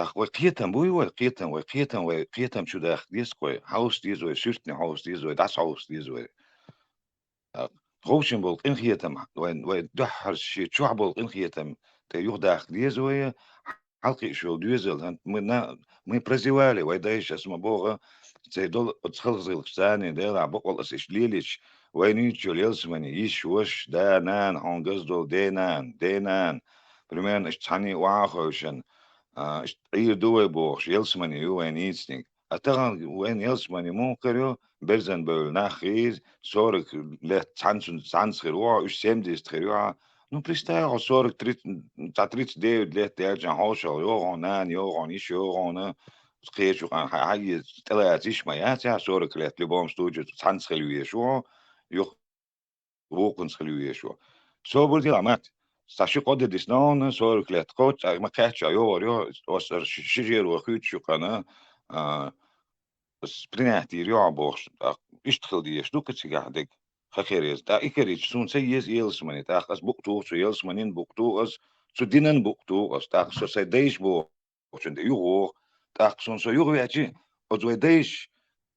أخوة قيتم بوي وقيتم شو داخ ديس قوي هاوس ديز وي سيرتني هاوس ديز وي داس هاوس ديز وي غوشن بول إنخيتم وين دحر شي شعبول إنخيتم تيوخ داخ ديز وي حلقي شو دوزل من برزيوالي ويدايش اسمه بوغا تيدول تخلص الثاني ديلا بقول اسش ليليش وينيتشو ليلسمني يشوش دانان هون قصدو دينان برمان اشتحني واخوشن اير دوي بوغش يلسمني وين يتسنيك اتغن وين يلسمني مونكريو برزن بول ناخيز صورك لت تانسخير وا اش سيمديس تخيروا نو بريستاغ صورك تريت ديود لت ديجان هوشو يوغونان يوغونيش يوغونا سخيشو حاجة تلاتيش ما ياتي صورك لت لبوم ستوجو تانسخيلو يشو يوغ ووكنسخيلو يشو صور دي لامات ساشي قد ديسنون صورك لت قوت ما كاتش يو وصر شجير وخيتشو قنا سبريناتي ريو بوش اشتخل ديش دوك تسيقعدك خيريز تا إكريج سون سيز يلسمني تاخس بوقتو سو يلسمنين بوقتو أس سو دينن بوقتو أس تاخ سو سيديش بو وشن يوغو تاخ سون سو يوغو يأتي أزوي ديش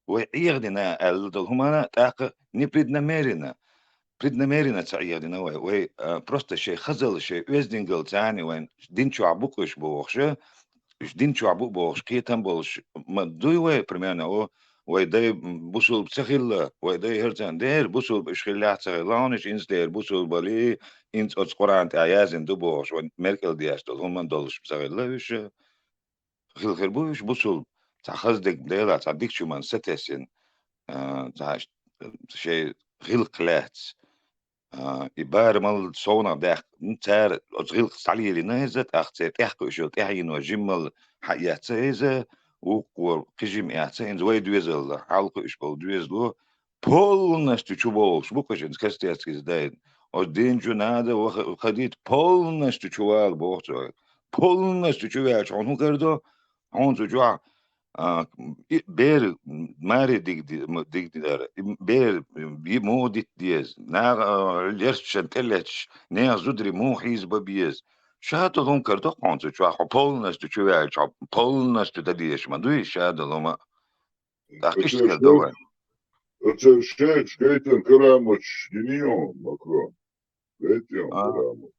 ويعيغدنا الدلهمانا تاخ نبريدنا ميرنا تعيغدنا وي بروست شي خزل شي ويزدنجل تاني وين دينشو عبوكش بوخشه دين شو عبو بوش كيتم بوش ما دوي وي برمانا ويداي بوصل بسخيل ويداي هرتان دير بوصل بشخيلات سخيلانش إنس دير بوصل بالي إنس أتقران تعيازن دو بوش ومركل دياش دول هم من دولش بسخيلوش خيل خربوش بوصل تخزدك بليلة تعديك شو من ستسين تعش شيء خيل قلات يبار مال صونا داخ نتار أزغيل قصالي لنازت أختار تحكو شو تحين وجمل حيات إذا وقور قجم إعتين زوي دويزل حلقو إشبال دويزلو بول نشتو شبول شبوكش إنت كستيات كزدين ودين جنادا وخديت بول نشتو شوال بوغتو بول نشتو شوال شون هو كردو هون زجوع بير ماري ديك دار بير مو ديت ديز نا ليرش شنتلتش نا زودري مو حيز ببيز شاتو لون كردو قانتو شو بولناش تو شوال شو بولناش تو تديش ما دوي شاتو لوما تاكيش كردو شيت شكيتن كرامش دينيون مكرون شكيتن كرامش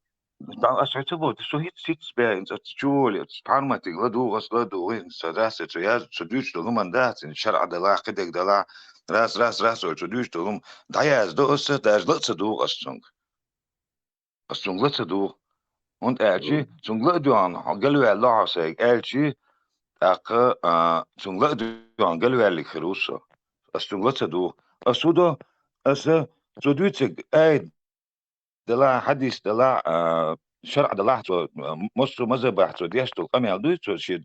أشعتبو تسو هيت سيت سباين تشول تسبحانماتي غدو غسلدو وين سداسة تياز تدوش لهم دات إن شرع دلا قدك دلا راس تدوش لهم داياز دو أسه داز لتس دو أسونغ لتس دو und zum Glöduan galwel laaseg elchi zum Glöduan galwel kruso zum Glödu asudo asa zodütseg ay دلا حديث دلا شرع دلحتو مصر مذبحتو ديشتو قمي عدويتو شي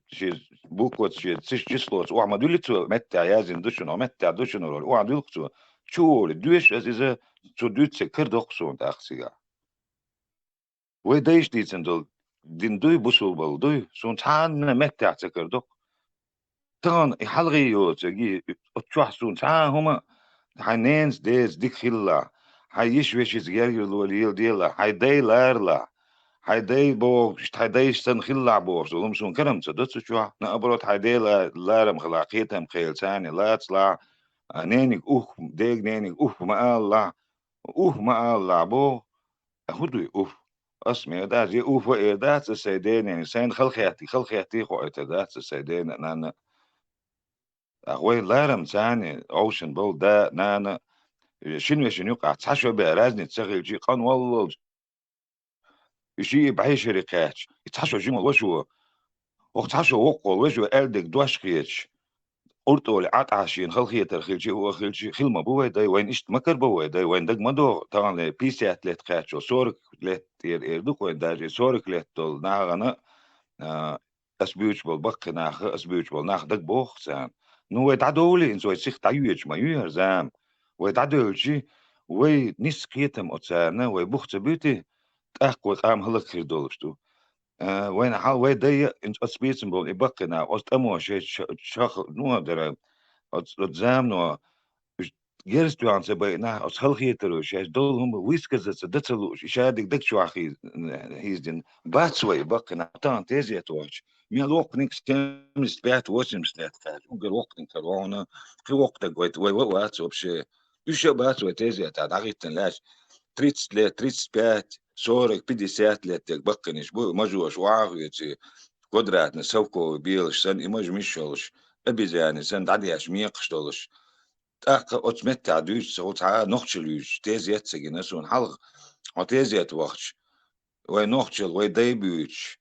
بوكوت شي تسش جسلوت وعمدولتو متى يازن دوشن ومتى دوشن وعدولتو شو دويش إذا شو دوتس كردوخسون تأخسيا ويدايش ديتن دول دين دوي بوسول بول دوي سون تان متى تكردوخ تان حلغيو تجي اتشوح سون تان هما حنينز ديز ديك خلا حيش ويش زغير الوليل ديلا حيداي لارلا حيداي بو حيداي سن خلا بو سولم سون كرم تدت شو نابروت حيداي لارم خلاقيتهم خيل ثاني لا تطلع نينك ديك نينك ما الله ما الله بو أخدوي اسمي دا زي إيدات السيدين يعني سين خلخياتي خو إتدات السيدين أنا أخوي لارم ثاني أوشن بول دا نانا شنو يقع تحشو بأرازني تسغل جي قان والله يشي بعيش ريقاتش يتحشو جيم وشو وقتحشو وقول وشو ألدك دوش خيتش أرتولي عطعشين خلخية الخلشي هو خلشي خلما بوي داي وين إشت مكر بوي داي وين دق مدو طبعا بيسيات لت خاتشو سورك لت إردوك وين داجي سورك لت دول ناغنا أسبيوش بول بق ناخ أسبيوش بول ناخ دق بوخ سان نو يتعدولي إنسو يسيخ تعيوش ما يوهر زام ويتعدولشي وي نس قيتم أتسانا وي بوخ بيتي تأخوي قام هلك خير دولشتو وين حال وين داي إنت أسبيتم بول إبقنا أستمو شيء شخ نو درا زام نو جرست تو عن سباينا أصل خيتروش إيش دولهم ويسكز دتلوش إشادك دك شو أخي هيزدين باتسوي بقنا تان تيزي توش ميا الوقت نيك سمس بيت وسم سنت كات ونقول وقت كرونا في وقت قويت وات وبشي يش باتسوي تيزي تاع عقيت لاش تريتس بيت صورك بدي سات لتك بقنيش بو مجوش واغيتي قدرات نسوكو بيلش سن إيماج مشولش أبي زاني سن عديش ميقش دولش تاق أتمتع دوش سوتها نخشلوش تيزيت سجنسون حلق وتيزيت وقتش وين نخشل وين دايبوش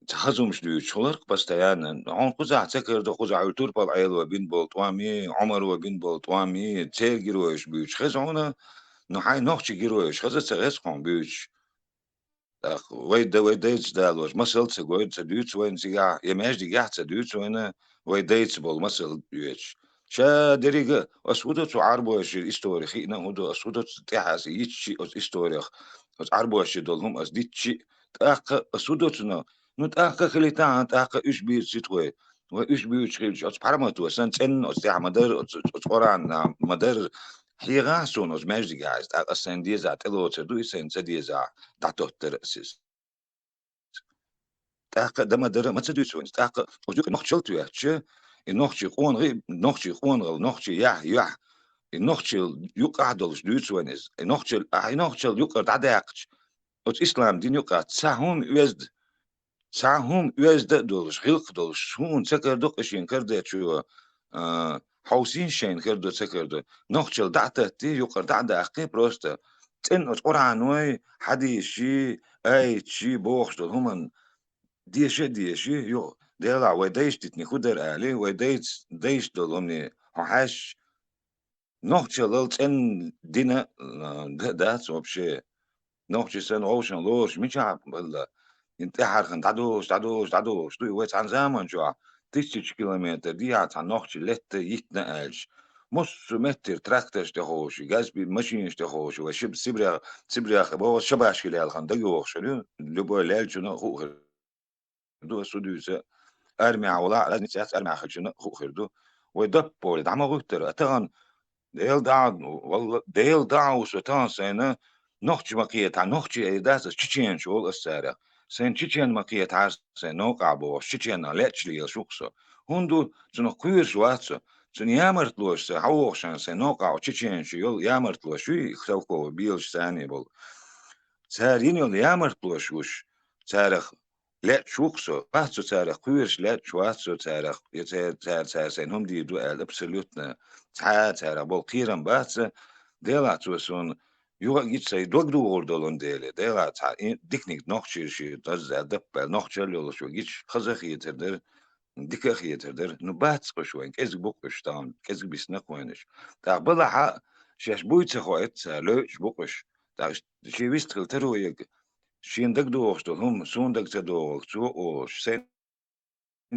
تحزمش دوش خلق بس تيانا عون قزع تكر دو قزع يطور بالعيل وبين بولطوامي عمر وبين بولطوامي تير جروش بيوش خزعونا نحاي نخش جروش خزع تغسقون بيوش ويدايتس دالوش مسل تسويد تدوتس وين سيجا يماش دي جاح تدوتس وين ويدايتس بول مسل دوتش شا دريجة أسودوت عربوش الإستوري خينا هدو أسودوت تحاس يتشي أس إستوري أس عربوش دولهم أس ديتشي تأخ أسودوت نو تأخ خليتان تأخ إيش بيت سيتوي وإيش بيت خيلش أس بحرمتو سنتين أس تاع مدر أس قران مدر حيغا سونوز ماجدي جايز أسن ديزا تلو تدو سن سديزا دعتو ترسس تاق دما در ما تدو سون تاق وجوك نخشل تو يحش نخشي قون غي نخشي قون غل نخشي يح نخشل يقعدلش دو سونز نخشل نخشل يقعد عداقش أس إسلام دين يقعد ساهم يزد دولش خلق دولش شون سكر دقشين كردت شو حوسين شين كردو سكردو نخشل دعتتي يقر دعدا أخي بروستا تن قرآن وي حديشي أي شي بوخش دول هما ديشي يو ديلا ويدايش تتني خدر آلي ويدايش دول همني حاش نخشل تن دينا دات وبشي نخشل سن أوشن لوش مش عارف والله انت حرخن تعدوش دوي ويت عن زمان شو 1000 كيلومتر دي عن نوخش لت يتنقلش مص متر تراكتر اشتخوش جاز بالماشين اشتخوش وشب سبريا خبو شباش كلي الخن دقو شنو لبو ليل شنو خو دو سودوس ارمي ولا لازم تساس ارمي شنو خو خردو ودب بول دعم غتر اتغن ديل داو وستان سنه نوخش مقيت عن نوخش ايداس تشين شو السارة سن تشين مقيت عارس نوقع بو تشين لاتش لي شوكسو هندو سنو كوير شواتسو سن يامرت لوش حوخشان سن نوقع تشين شو يامرت لوش يخسوكو بيلش ثاني بول سارين يول يامرت لوش وش سارخ لا شوكسو بحثو سارخ كويرش لا شواتسو سارخ يتسار سن هم دي دو ابسوليوتنا سارخ بول قيران بحث ديلا توسون يوغا جيتساي دوغدو وردولون ديلي ديلا تا ديكنيك نوخشي تزا دبل نوخشل يولشو جيتش خزخ يتردر ديكخ يتردر نباتس قشوين كيز بوقش تام كيز بيسنق وينش تا بلا حق شاش بويتس خويت لوش بوقش تا شي ويستخل ترو يك Şindak doğuştu. Sundak doğuk. Şu oş. Sen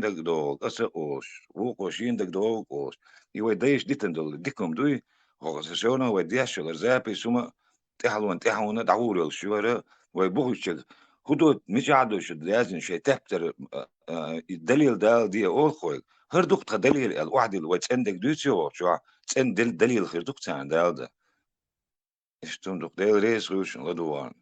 doğuk. Asa oş. Bu koşindak doğuk oş. İve değiş ditendol. Dikum duy. Organizasyona ve diğerler zapi suma تحلون دعور الشوارع ويبغوا خدود مش عادوا شد لازم شيء تبتر الدليل ده دي أول خوي هر دكت دليل الواحد اللي وتسندك دوتشو شو تسند دليل خير دكت عن ده اشتم دك ديل ريس خوش لدوان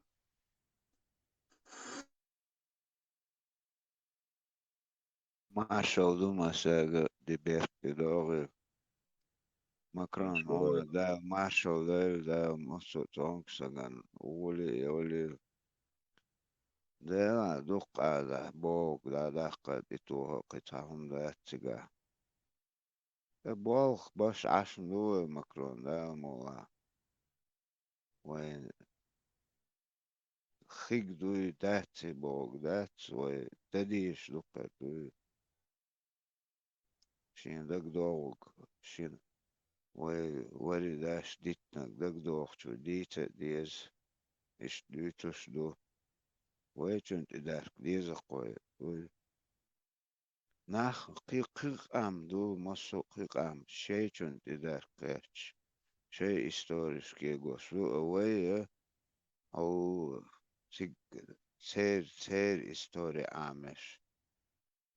Marshall Dumas de Berkedor Macron ona da Marshall da mosso tonsagan oli da duqa da bog da daqa dituha qitahum da tiga da bog baş aşnu Macron da mola وين خيك دوي داتي بوغ دات وتديش دوكا دوي شين دك دوغ شين ولي داش ديتنك دك دوغ شو ديتا ديز إش ديتوش دو ويتشنت إدارك ديز قوي ناخ قيق أم دو مصو قيق أم شي چنت إدارك قيرش شي إستوريس كي غوصلو أوي أو سير إستوري آمش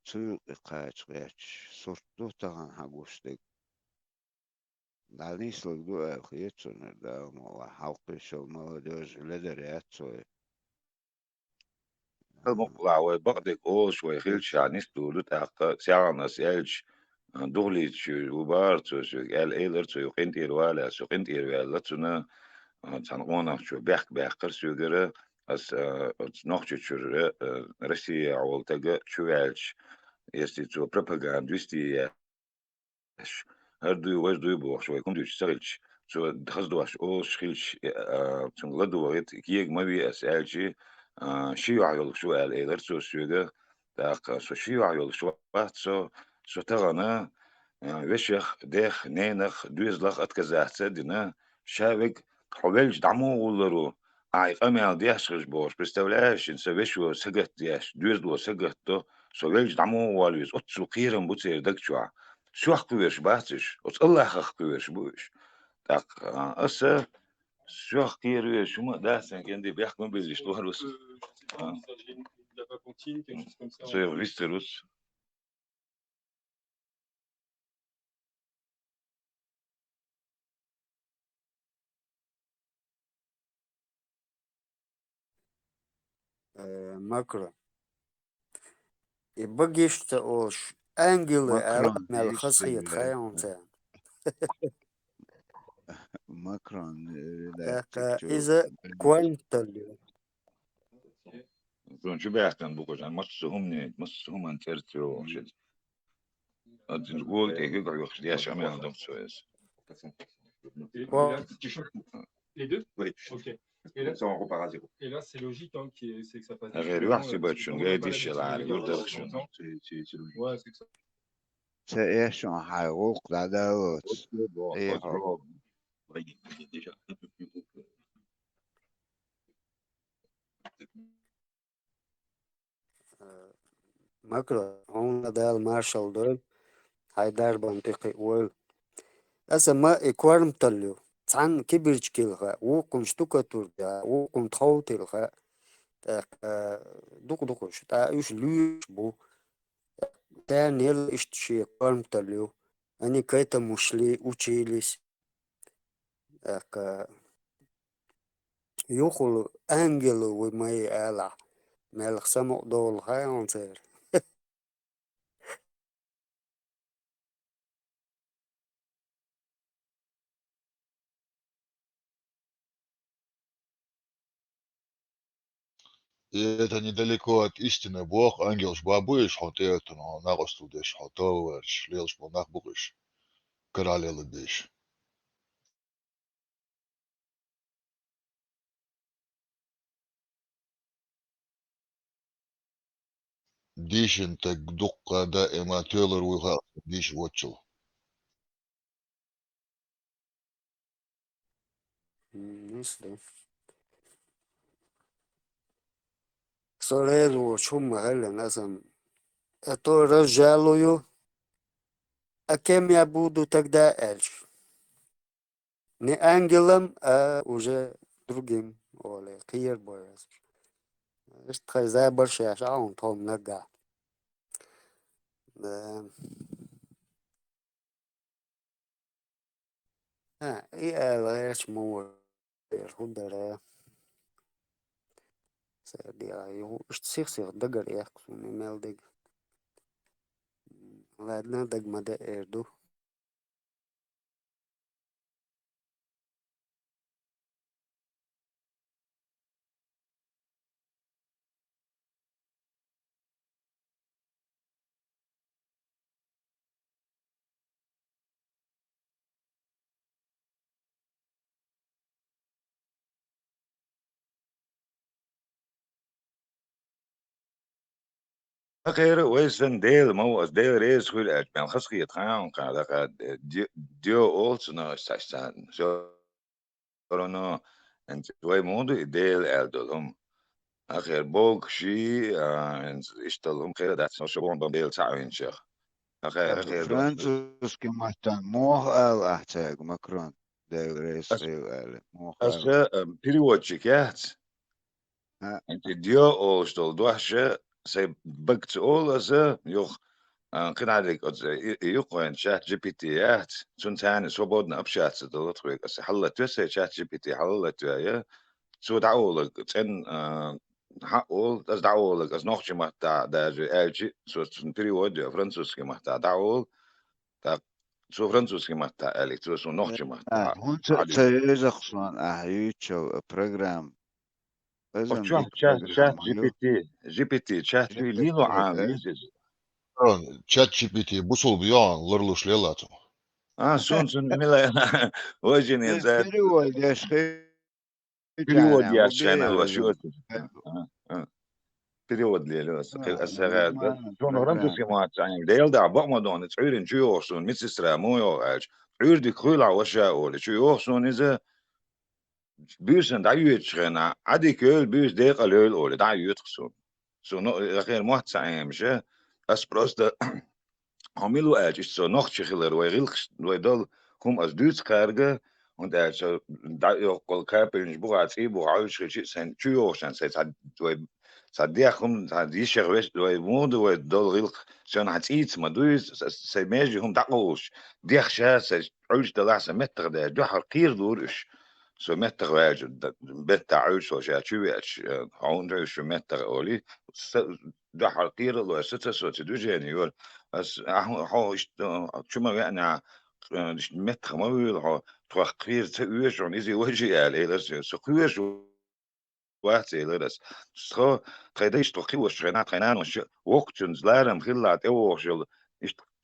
سوق قاچ قيرش سورتو تغن هاگوستك دالنيس لك دو أخيتشن دا مولا حلقي شو مولدوز لدرياتسوي المقلع وبقدك أوش ويخيلش عنيس دولت أقا سيانا سيالش دوليتش وبارتو شو قال إيلرتو يقنت إروالا شو قنت إروالا تنا تنقونا شو بيحكر شو جرى أس نوخش شو روسيا عولتجا شو عالش يستي تو بروباغاندوستي هر دوی وش دوی بوخ شوي كم دوش سريلش شو دخز دوش او شخيلش تنغلدو وغيت كيك ما بي اسالشي شيو عيول شو قال ايدر سو شوغا داق سو شيو عيول شو بات سو تغانا وشخ ديخ نينخ دوزلخ اتكزاحتsa دينا شابك حوالج دعمو ولرو عايق اميال دياشخش بوش представляешь انسا وشو سجت دياش دوزلو سجت تو سو ويلج دعمو والويز اتسو قيرن بوتير دكشوا شو حقويش باتش وت الله حقويش بوش داق اسا شو حقير شو ما داسن كندي بيحكم بيزيش لو هروس سو فيستروس ماكرون يبقيش اوش انجل ماكرون مال خصية يشتي خيانتين ماكرون لا تكتو إذا كنت شو بيحكم بوكوش مصهم ان ترتيو شد تقول تيجي يقعد دياش امي عندهم سويس Les deux? Oui. Ok. Et là, Ça, on repart à zéro. et là, c'est logique hein, c'est que ça passe غير naturellement. يحسب باتشون On غير n'a pas ديش l'habitude de العالي les يقول voir درخشون longtemps. c'est logique. Ouais, c'est que ça. سيشون حيوق لدوت إيه Déjà un peu plus haut que ماكرون هون ده المارشال دول هيدار بنطقي ويل أسا ما إكوارم تلو تسعن كبرج كيلغا وقم شتوكا تورجا وقم تخوتيلغا دوك دوكوش تا يوش لوش بو تا نيل اشتشي إكوارم تلو أني كيتا مشلي учились يوخل أنجلو وماي ألا مالخ سمو دول هاي أنصير И это недалеко от истины. Бог, ангел жбабуешь, хотел, но нагос тудеш, хотел, шлел, шпонах бугыш. Королела беш. Дишин так дукка да эмателер уйга диш вотчел. نسلي Sorelu chuma hele nazam. Это разжалую, а кем я буду тогда эльф? Не ангелом, а уже другим. Оле, кир бояз. Что за большая шаун том нога. Да. И элэш мур. Худара. Садия, его сих дагар яхсун имел дэг. Ладно, дагмада эрду. غير ويسن ديل مو ديل ريز خل أجمل خصية خان كذا ديو أولسنا ساشان شو رونا أنت وي مودو ديل ألدهم أخير بوك شي اشتغلهم خير ده شو بون ديل ساعين شيخ أخير دو فرانسوس كمهتم موخ آل أحتاج مكرون ديل ريس خيل آل موخ آل أشياء بريود شكيات أنت ديو أولشتول دوحشة سي بقت أول أزا يوخ قد عليك يقوين شات جي بي تيات سون تاني سوبودنا أبشات دلتويك أس حلت وسي شات جي بي تي حلت ويا سو دعولك تن حقول أز دعولك أز نوخش مهتا داجي أجي سو بريود فرنسوس مهتا دعول تا سو فرنسوس مهتا ألي سو نوخش مهتا هون عادي تيزخصون أحيوتشو بروجرام لازم شات ديك شات بروجرام جي بي تي شات في ليلو عام يزيز чат GPT بوصل بيان لرلوش ليلاتو سون ملا وجني زاد перевод يا شيخ перевод جانا я وبيه شانل لازم وشو перевод لي لوس السغاد لازم شون رمتو بروجرام سيمات يعني ديل دا بقمدون تعيرن شو يوصون متسرا مو يوعج عير دي كولا وشا اول شو يوصون اذا بيسن دا يتشغنا عادي كل بيس ديق الهول اول دا يتخسون سو غير موت سايم مش اس بروست Hamilu er ist so noch chiller, weil rilks, weil dol kum as Deutsch karge und er so da yo kol kapel in buga tsi buga aus chit sen chuo sen se sad weil sad dia kum sad di sherwes weil mod weil dol rilk sen hat iets ma du se meji hum daqos di khsha se aus de lasa meter de do harqir dur is so meter واجد بيت عوش وشا تشويش هون شو متر اولي ده حقير لو ستة سو تدوجين يقول بس هو شو ما يعني متر ما بيقول تحقير تقويش عن إذا وجه عليه بس سقويش واحد إلى بس سخو خديش تقويش خنات خنان وش وقت زلارم خلات أوش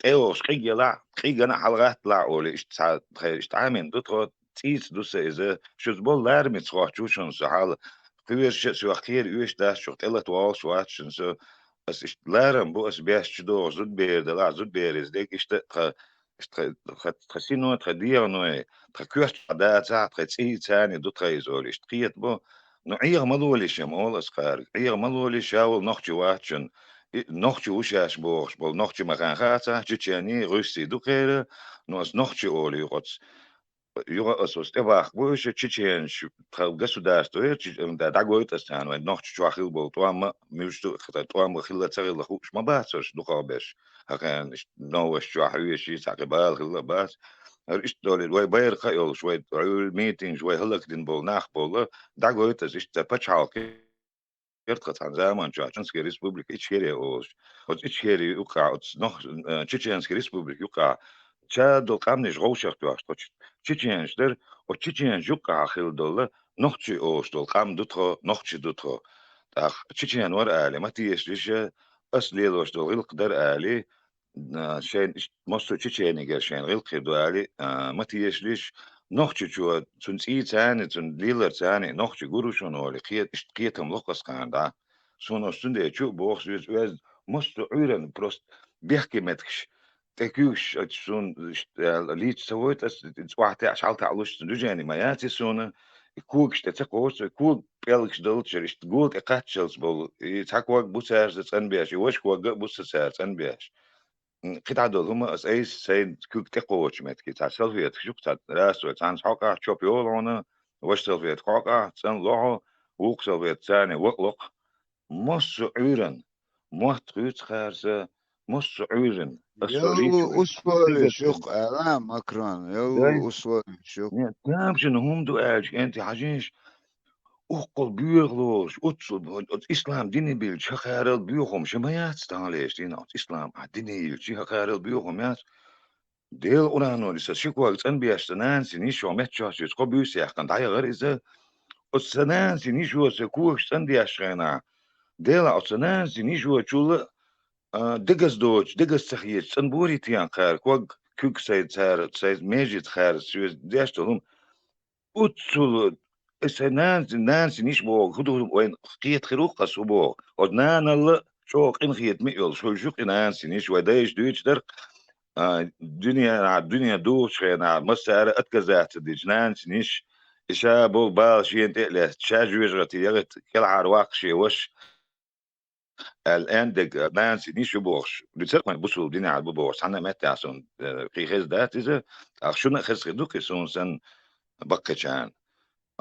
أوش خيجي لا خيجي أنا حلقات لا أولي تعمل دكتور تيس دوسة إذا شو زبول لارمي تصوح شوشون سحال قويش شو أخير يوش ده شو تلا تواصل واتشن سو بس إيش لارم بو أس بيش شدو زود بير دلا زود بير إزديك إيش تخسينو تخديرنو تخكوش تخدات ساعة تخسي تاني دو تخيزول إيش تخيط بو نوعير مدوليش يمول أسخار عير مدوليش هاول نوخجي واتشن نوخجي وشاش بوغش بول نوخجي مغان خاتا جيتشاني روسي دو خير نوز نوخجي أولي غوتس Юга стебах больше чеченш государство да дагоит астан вай нох чуахил бол туама мюшту хата туама хилла царила хуш мабасош духабеш хахан новаш чуахиеши сакбал хилла бас اشتغل وي باير خيول شوي عول ميتينج شوي هلك دين بول ناخ بول داغويت از است بچال كرت عن زمان تشينسكي ريسبوبليك اتشيري اوش اتشيري يقع نوخ تشينسكي ريسبوبليك يقع تشادو قامنش غوشر تواش تشينجدر او تشينج يقع خيل دول نوخشي اوش دول قام دوترو نوخشي دوترو تاخ تشينج ور الي ما تيش ليش اصلي لوش دول يقدر الي شين مستو تشيني غير شين يقدر الي ما تيش ليش نوخشي شو تنسي تاني تن ليلر تاني نوخشي غوروشون اولي قيتهم لقص كان دا سونو ستوندي شو بوخ ويز مستو عيرن بروست بيحكي متكش تكوش شون ليت سويت واحد عشان تعلوش تدوجاني ما ياتي سونا كوكش تتقوس كوك بيلكش دلتشر تقول تقاتشلز بول يتحكوا بوسار تنبياش يوش كوا بوسار تنبياش قطع دول هما اس اي سيد كوك تقوش مت كي تاع سلفيت شوك تاع راسو تاع حقا تشوب يولونا وش سلفيت حقا تن لوحو وق سلفيت ثاني وقلق مس عيرن مهت قيت خارزة مس عيرن يو أسوأ شوق أعلام مكران داي يو أسوأ شوق تامشن هم دو اج انت حاجيش أقل بيغلوش أتصل إسلام ديني بيل شخير البيوخم شمايات ستانليش دينا إسلام ديني شخير البيوخم يات ديل أورانو لسه شكوى تنبيش سنان سنين شو متشاش يتقبيوس يحكن داي غير إذا السنان سنين شو سكوش تنبيش غينا ديل السنان سنين شو تشول دقس دوش دقس سخيج تنبوري تيان خير كوك كوك سيد سار سيد ميجد خير شو ديش تلهم أتصل السنان سنيش بوغ خدو وين خيت خروق قصبوغ ودنان الله شوق إن خيت ميول شو شوق إنان سنيش ودايش دويش در الدنيا دوش خينا مسار أتكزات دي جنان سنيش إشا بول بال شين تقلت شاج ويجرتي يغت كل عرواق شي وش الآن دق نان سنيش بوغش بتصير ما بوصل الدنيا على بوغش أنا مت عشان في خز دات إذا أخشونا خز خدوك سون سن بقى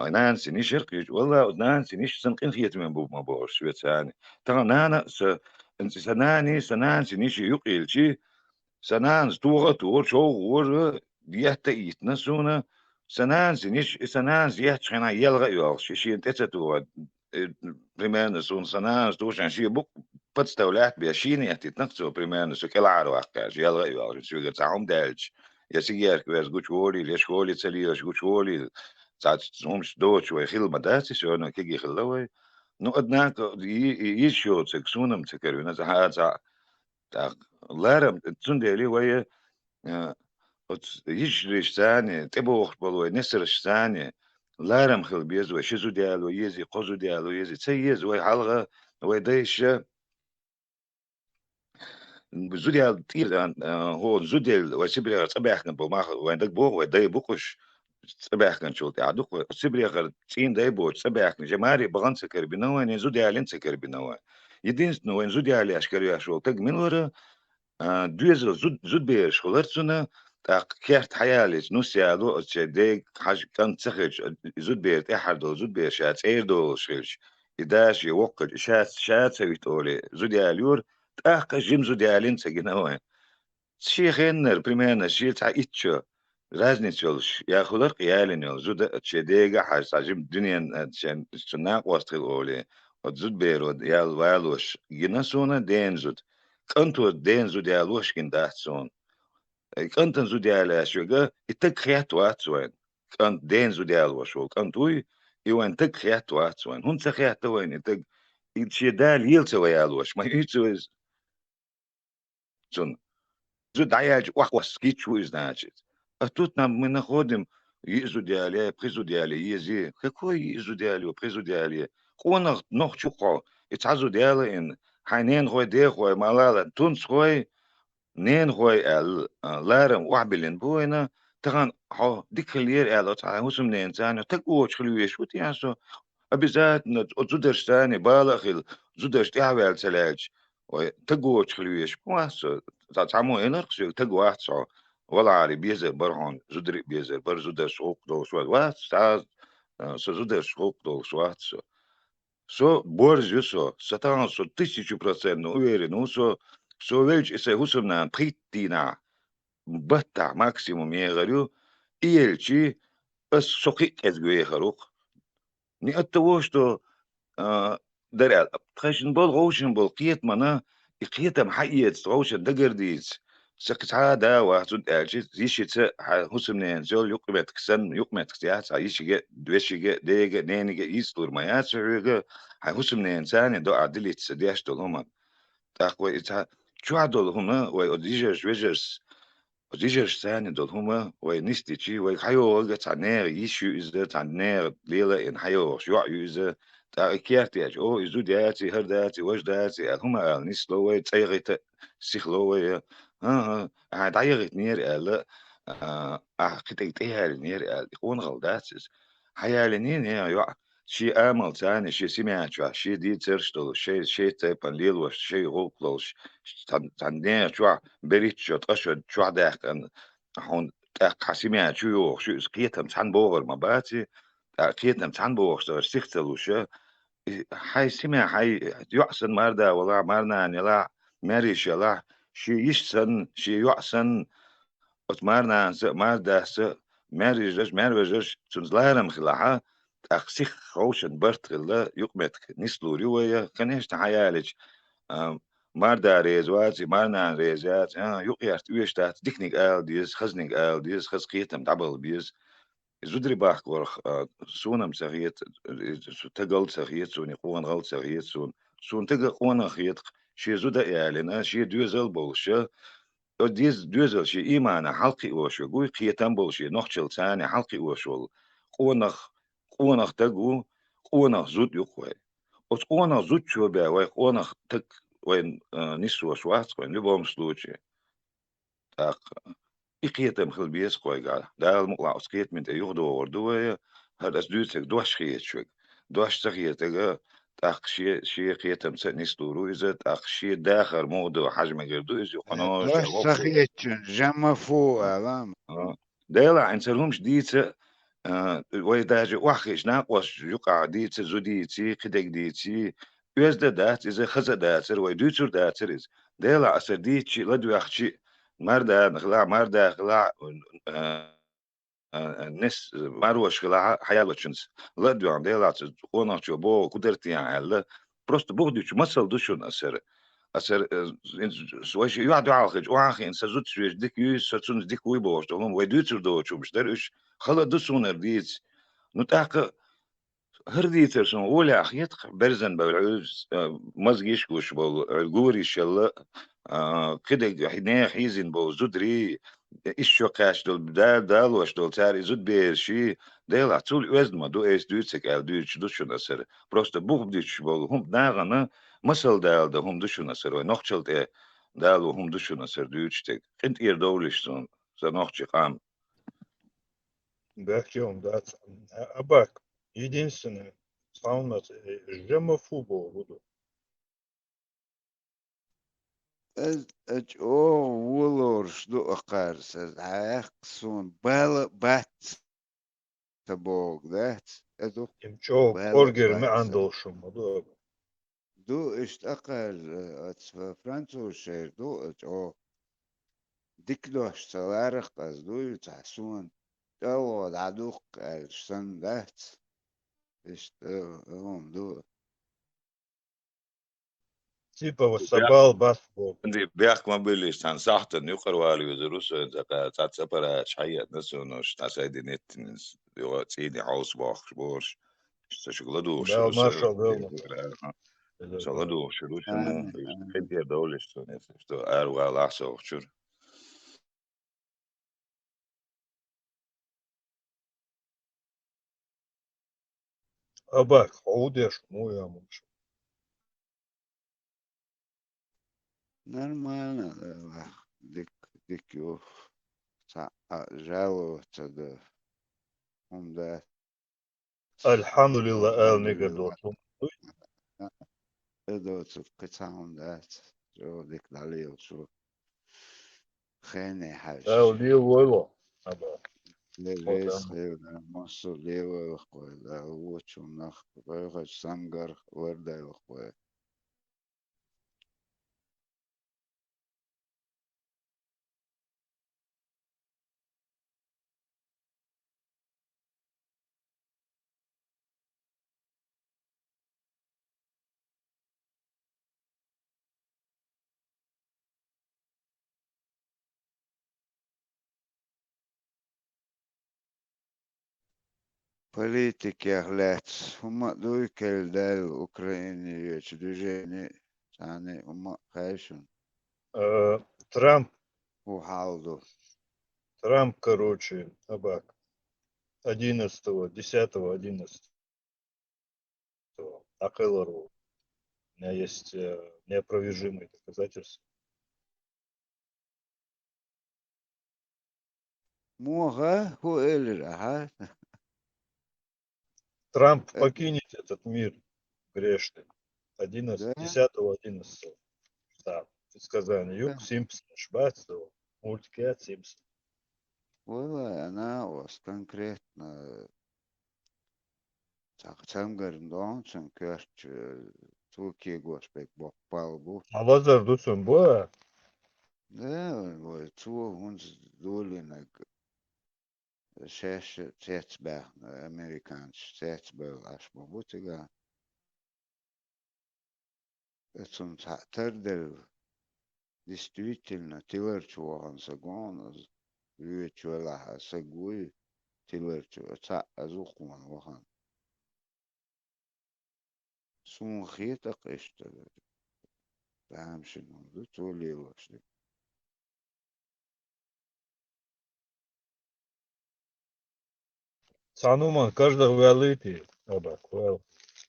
نانسي نيش يرقي والله نانسي نيش سنقين خيت من بوب ما بورش شوية ثاني ترى نانا انت سنانسي نيش يقيل شي سنان توغا تور شو ور ديهتا يتنسونا سنانسي نيش سنانسي يحتشينا يلغى يوغش شي انت تتوغا بريمان سون سنانس توش عن شي بوك بتستولات بيشيني يتنقصوا بريمان سو كل عرواق يلغى يوغش شو قطعهم دالج يا سيجار كويس قوش ولي ليش ولي تسليوش قوش ولي ساعات همش دوتش ويخيل مداتي شو أنا كيجي خلوي نو أدناك يشيو تكسونم تكرينا هذا تا لارم تسون ديالي ويا يجريش ثاني تبوخ بالوي نسرش ثاني لارم خل بيزو شزو ديالو يزي قزو ديالو يزي تسيز وي حلقة وي ديش زوديال تيل هو زوديال وسيبري صباح بوما وين دك بو وداي بوكش صباح كان شو تعدوك سيبري غير تين داي بو صباح جماري بغن سكر بنوين زوديال سكر بنوين يدين وين زوديال اشكري شو تك من ورا دوزل زود بير شغلتنا تاق كيرت حيالج نوسيا دو ديك حاج كان تخرج زود بير تحد زود بير شات ايردو شيلش يداش يوقد شات سويتولي زوديال يور تاق جيم زوديالين سجنوين شيخين بريمانا شيل تاع إتشو رازنيتشولش يا خلر قيالين يول زود تشديجا حاج تاجم دنيا تشن تناق وسط الأولي وتزود بيرود يال والوش جناسونا دين زود كنتو دين زود يالوش كن داحسون كنتن زود يالاش يتك خيات واتسوين كنت دين زود يالوش كنتوي يوان تك خيات واتسوين هون تخيات وين يتك يتشدال يلتوي يالوش ما يتويز زون زود عياج وحوس كيتشو إزناجت أتوتنا من خودم يزو ديالي بريزو ديالي يزي كوي يزو ديالي وبريزو ديالي خونا نوخ شوقو يتعزو ديالي إن حينين خوي دي خوي مالالا تونس خوي نين خوي لارم وعبلين بوينا تغان حو ديك اللير ألو تعالى هسم نين تاني تقوش خلويش وتياسو أبيزات زودرش تاني بالخيل زودرش تعوال سلاج تقوش خلويش مواسو تعمو إنرقسو تقوى أحسو ولا عاري بيزر برهون زودري بيزر بر زودر شوق دو شوات وات ساز زودر شوق دو شوات سو борж юсо сатан со 1000% уверен усо со веч се хусумна притина бата максимум егерю иелчи بس سقيت ازغوي خروق ني اتوشتو درال تخشن بول غوشن بول قيت منا قيت محيت غوشن دغرديس سكت عادا وحدود الجي يشيت حسمنين زول يقمت كسن يقمت كسيات يشيغ دوشيغ ديغ نينيغ يستور ما ياسرغ حسمنين ثاني دو عدلت سدياش دولما تاقوي اتا شو عدول هما ويوديجرز ويجرز وديجرز ثاني دول هما ونستيجي ويحيو وقت عنير يشو إزدت عنير ليلة إن حيو شو يوزا تا كيرتياج أو إزو دياتي هر دياتي وش دياتي هما نسلوي تيغيت سيخلوي ها عايغت نير ألا كتير تيهر نير ألا يكون غلطاتس حيالنين يا شي آمل تاني شي سمعت شي دي ترشتل شي تيبان ليلوش شي غوكلوش تنين شو بريت شو تقشد شو داك أن هون حسمعت شو سقيتهم تحن بوغر ما باتي قيتهم تحن بوغر سيختلوش هاي سمع هاي يحسن مردا والله مرنا لا مريش لا شي يشسن شي يحسن Otmarna marda se mervejus tunzlarem khilaha تأخسيخ خوشن برتغلا يقمت نسلو ريوية كنيش تحيالج ماردا ريزواتي مارنا ريزات يقيارت ويش تحت ديكنيك آل ديز خزنيك آل ديز خزقيتم دبل بيز زودري باخ ورخ سونم سغيت تقل سغيت سوني قوان غلط سغيت سون تقل قوان خيط شي زودا إعلنا شي دوزل بولشة ديز شي إيمانا حلقي وشو قوي قيتم بولشي نوخشل تاني حلقي وشو قوانخ تقو قوانخ زود يقوي от قوانخ زود شو بيا وي قوانخ تك وين نسوا شوات وين لبهم سلوشي تاق إقيتم خل بيس قوي قال دا المقلع اسقيت من تيغدو وردوه هذا سدوتك دوش خيت شوك دوش تخيت تاق شي قيتم نسلورو إذا تاق شي داخل مودو حجم قردو إذا قناش دوش غوكو صخيتشن جمع فوق ألام ديلا عن سلهمش ديت ويداج وحش ناقوش يقع ديت زوديتي قدك ديتي يزد دات إذا خزا داتر ويدوتر داتر إز ديلا أسر ديتشي لدو يخشي مردا نخلع مردا خلع نس مروش خلع حيالة شنس لدو عن ديلا تقونا شو بو قدرتي يعني просто بوغديش مسل دوشون أسر سواش يعدو عاخج وعاخي إنسا زوت شويش ديك يوس ساتسونس ديك ويبوش تقولون ويدوتر دو شو مش درش خلا دوسون رديت نتاق هرديتر سون ولا أخيت برزن بالعوز مزجيش كوش بالعقوري شلا كده حين حيزن بو زودري إيش قاش دول دال واش دول تاري زود بيرشي ديل عطول وزن ما دو إيش دوتسك أو دوتش دوشون أسر просто بوغ بديش بول هم ناغنا مسل دال ده هم دوشون أسر ونخشل ده دال وهم دوشون أسر دوتشتك انت إير دولش سون زنخشي قام Бахтем, да. Абак, единственное, сауна, жемофу буду. أو ولورش دو أقارس عاقسون بات تبوغ ذات أدو Имчо, оргер ما عندوشم. دو إشت أقل فرانسو شير دو أو ديكلوش سوارق أز دو يتحسون دو العدوق الشن ذات إشت هم دو Типа высобал басбол. عندي بياك ما بيليش تان ساحتن يقر والي وزروس زكا تات سبرا شحيات نسونوش تاسايدي نتنس يو تسيدي عوص باخ بورش استشغلدو Да, شروس маршал был. شغلدو شروس مو خدير دولش سونيس что اروا لاسو شور Абак, хаудеш, ну я муж. нормально дик ю жалуются да هم да Альхамдулилла, эл нигер дошум. دوت قطعهم ذات شو ديك عليه شو خاني حاج Эл лил войло. Абак. ليس ليو مصر ليو اخوي لا وچو نخ بيغش سمگر ورده اخوي политики оглядь هم دويكل دال اوكراني движение ثاني هم خايشون Трамп, وحاولوا Трамп, короче, Абак. 10-11. Акеллару. У меня есть неопровержимые доказательства. موها هو اللي راح Трамп Э, покинет этот мир грешный. Да, 10-11 числа. Предсказание. Юг да. Симпсон. Ошибается? Мультики от Симпсон. Вала, она у вас конкретно цангарын доонсон көрч туки госпек боппал бу. А Лазар Дусон была? Да, ой, цу хунз дулинак шеш цецбе американц цецбе аш бутига. Цун тердел действительно тилерчуахан сагон вючуэлаха сагуи тилерчу ца азухман вахан. Сун хита кышта таамшин ду цулилошли. Сануман каждого валыти. Оба, well,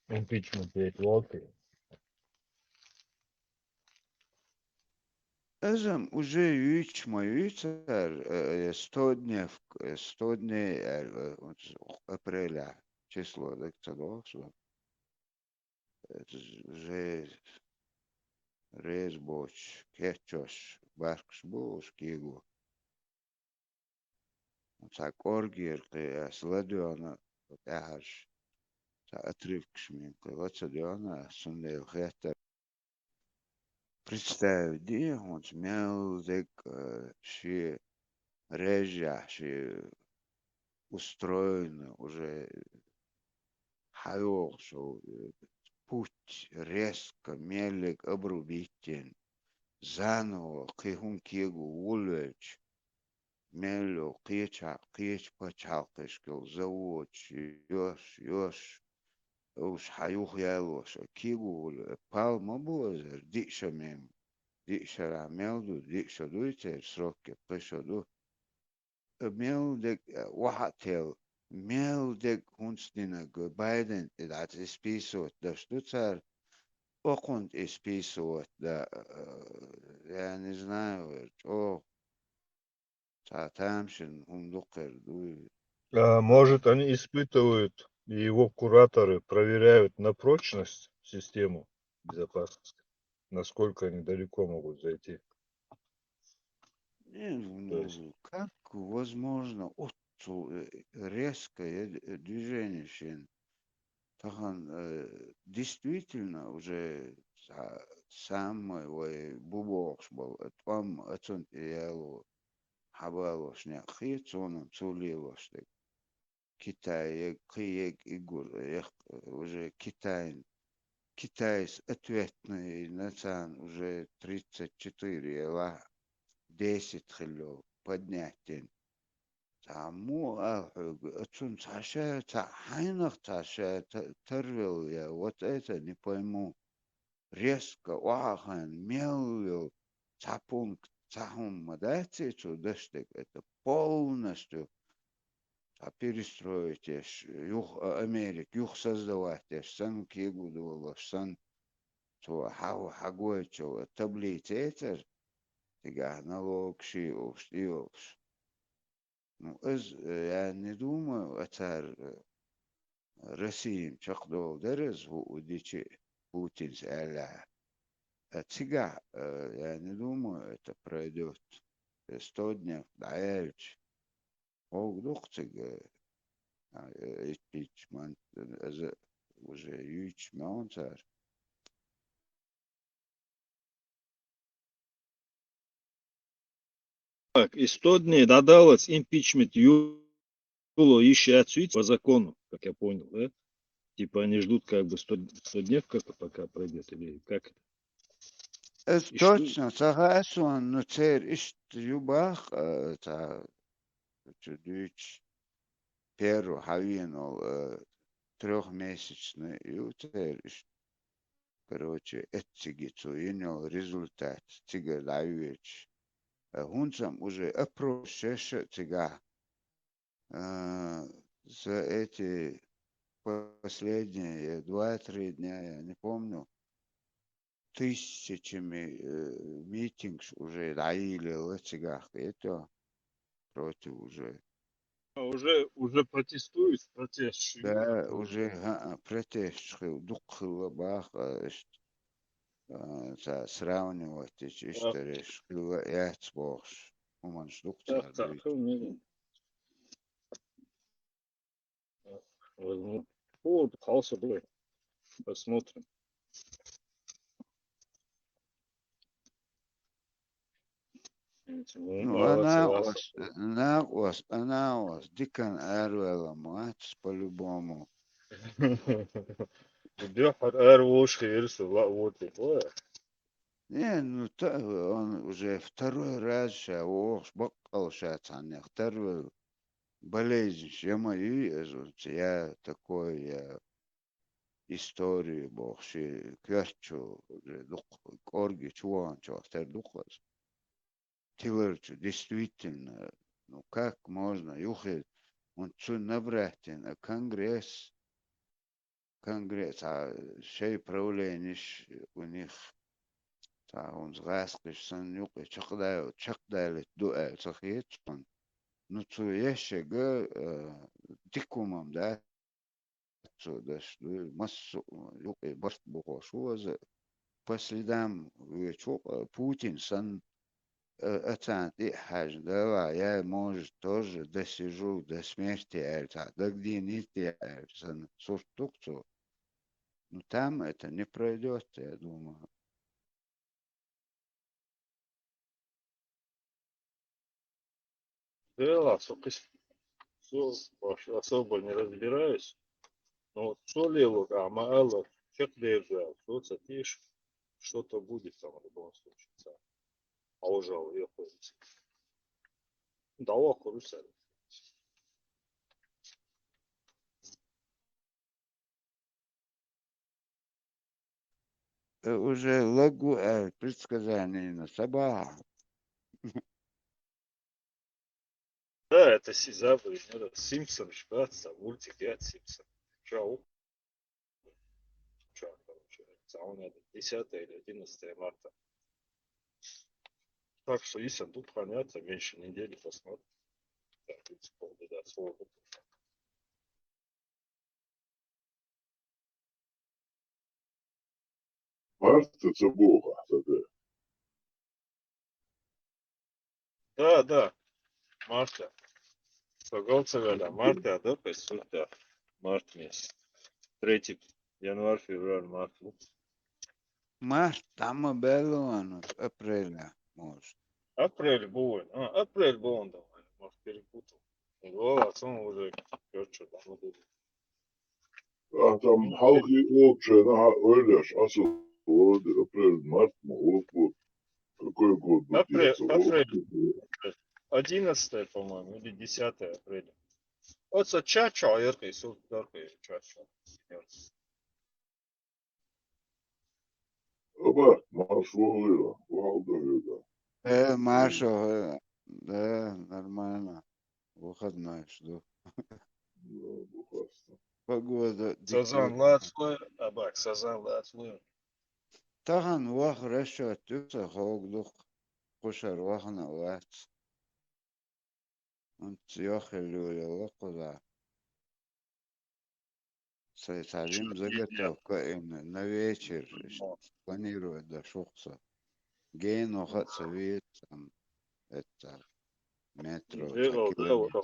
impeachment ведь волки. Эзем уже ючма ючер 100 дней апреля число, так что это же рез боч, кетчош, баркш бош, кигу. Так оргир, следуана, ахаш, отрывкш min, вот следуана, сундел хетер. Представь, где он смел, ши режа, ши устроено уже хайол, что путь резко, мелик обрубитель, заново, кихун кигу, улеч, мелю, кич пачалкишкил, завоч, ёш, уж хаюх ялош, кигу, пал мабозер, диша мем, диша рамелду, диша дуйте, сроки, пешоду, ميلدك وحتل ميلدك هونستينك بايدن إذا إسبيسوت ده شتوتر أقوند إسبيسوت ده я не знаю о تامشن هم دقر دوي Может, они испытывают, и его кураторы проверяют на прочность систему безопасности, насколько они далеко могут зайти. не, То есть, ну как возможно резкое движение шин тахан действительно уже самый бубокс был там отцон яло хабалошня хитсоном цулилошник Китай киек игур уже Китай ответный нацан уже 34 ла 10 хило поднятен Таму отцун таша хайнах таша тервел я вот это не пойму резко вахан мелвил цапунг цахум мадаци чудештек это полностью перестроить юг Америк юг создавать сан кигудовало сан то хагой чо таблицы это тига налог шиовш ну я не думаю это Россия чакдол дерез удичи Путин аля тига я не думаю это пройдет 100 дней дальше Огдухтига импичмент уже юч маунтар. так, и 100 дней додалось импичмент Юло еще отсюда по закону, как я понял, да? Типа они ждут как бы 100 дней, как пока пройдет, или как это? Это И что? точно, согласен, но цель ищет юбах, это чудовищ первый хавинул трехмесячный ютер, короче, этигицу, инял результат, тига дающий. Хунцам уже опроще тига за эти последние 2-3 дня, я не помню, тысячами митинг уже даили в этих, это против уже. уже протестуют, протест. Да, уже протест духла баха, сравнивать истории, что я спорш, уман штукция. Так, возьму. Вот, хаоса будет. Посмотрим. Ну, она вас, дикан Эрвела, мать, по-любому. Дёхар эрвошки версу, вот такое. Не, ну, он уже второй раз сейчас, бокал сейчас, второй болезнь, я такой, историю, бокши, кверчу, корги, чуан, чуастер духлас. Тилерчу, действительно, ну как можно, юхи, он цу набратин, конгресс, а шей правлениш у них, он сгаскиш, сан юхи, чакдайлит дуэль, сахиетчан, ну цу ешега, дикумам, да, цу, да, массу, юхи, барст бухошуаза, по следам Путин сан оценки хаж, да, я может тоже досижу до смерти, да где нет, сан суртукцу, но там это не пройдет, я думаю. Да, особо не разбираюсь. Но вот что леву, а маэлла, чек держал, что цатишь, что-то будет там в любом случае. А уже уехать. Да, охуруся. Уже лагу предсказание на собак. Да, это Сизабы, это Симпсон, шпаца, мультик от Симпсон. Чау. Чау, короче. Он это 10 или 11 марта. Так что если тут понятно, меньше недели посмотрим. Так, да, слово. Марта це Бога, Да, Марта. Соголцевеля, Марта, да, песута. Март месяц. 3 январь, февраль, март. Март, там было апреля, может. Апрель был. Апрель был он давай. Может, перепутал. Голова, он уже короче, там вот. там halkı olacağına öyle asıl апрель, март, какой год Апрель. 11, по-моему, или 10 апреля. Вот чача, яркий, яркий, чача. Ama marş oluyor, oluyor da. Маша, да, нормально. Выходной жду. Погода. Сазан Лацлы, абак, Сазан Лацлы. Таган вах расчет, тюса хогдух, кушар вахна лац. Он съехали локуда. Садим заготовка именно на вечер. Планирует до шухса. Гейн ухаться вид, там, это, метро, километр.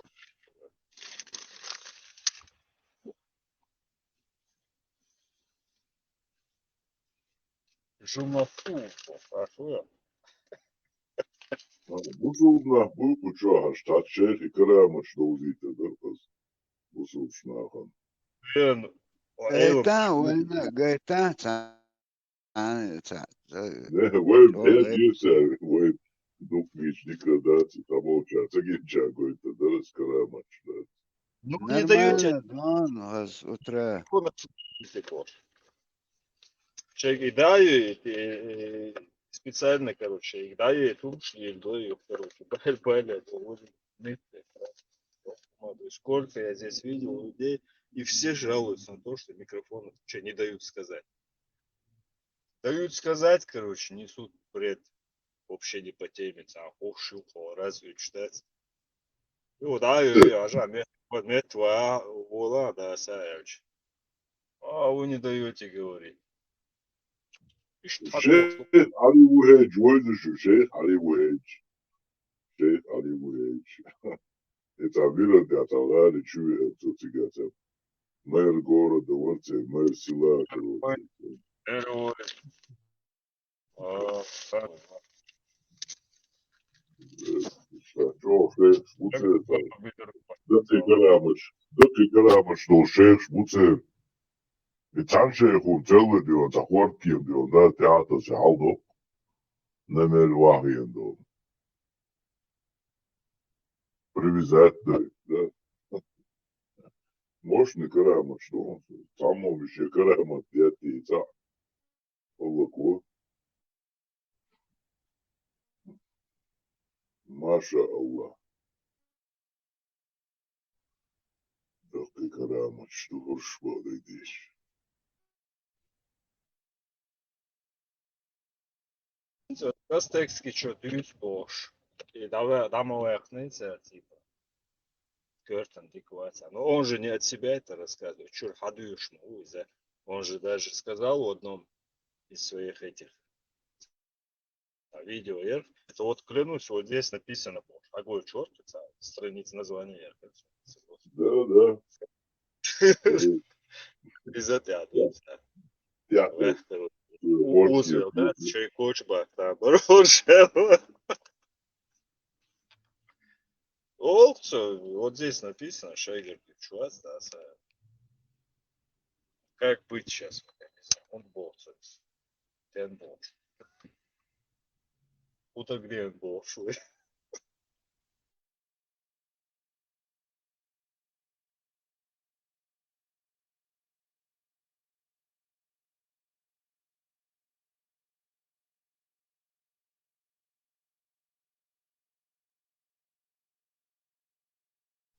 Жумафу, хорошо. Bu soğuklar bu uçağa statt şehri kıramış doğduydu da bu soğuklardan. Это, гайта, Ne, веб değilse web dukmiç dikradası tam olacak. Geçecek koydu da kıramışlar. Ну, не даете Нормально, Дон, с утра. Человек и даю, специально, короче, и даю, и туршли, и даю, короче, бали, сколько я здесь видел людей, и все жалуются на то, что микрофоны не дают сказать. Дают сказать, короче, несут бред вообще не по теме, там, ошибку, разве читать. Jo, da я же met твоя вола, да, Саевич. А вы не даете говорить. Шейх Али Вухедж, войдешь, Шейх Али Вухедж. Шейх Али Вухедж. Это вера, да, товары, чуя, это цыгата. Мэр города, вот мэр села, короче. Что, шейх, шмуце, да ты карамыш, но шейх, шмуце. Битан шейху, целый бион, захвартием бион, да, театр, сахалдо. Намер вахиен, да. Привязать, да. Мощный карамыш, что само еще карамыш, я тейца. Олако. Маша Аллах. Да ты карамыш, что горш подойдешь. Tas teiks, ka šo tūkstošu и домовая книга, типа, Кёртон Дикуаца. Но он же не от себя это рассказывает. Чур хадуешь, он же даже сказал в одном из своих этих видео, это вот клянусь, вот здесь написано, какой черт, это страница названия. Да. Из этого, Я Узвел, да, Чайкочбах, там, Рожева. Вот здесь написано, Шейгер Пичуац, да, как быть сейчас, я не знаю, он борцем, ten борц. Куда где он борц?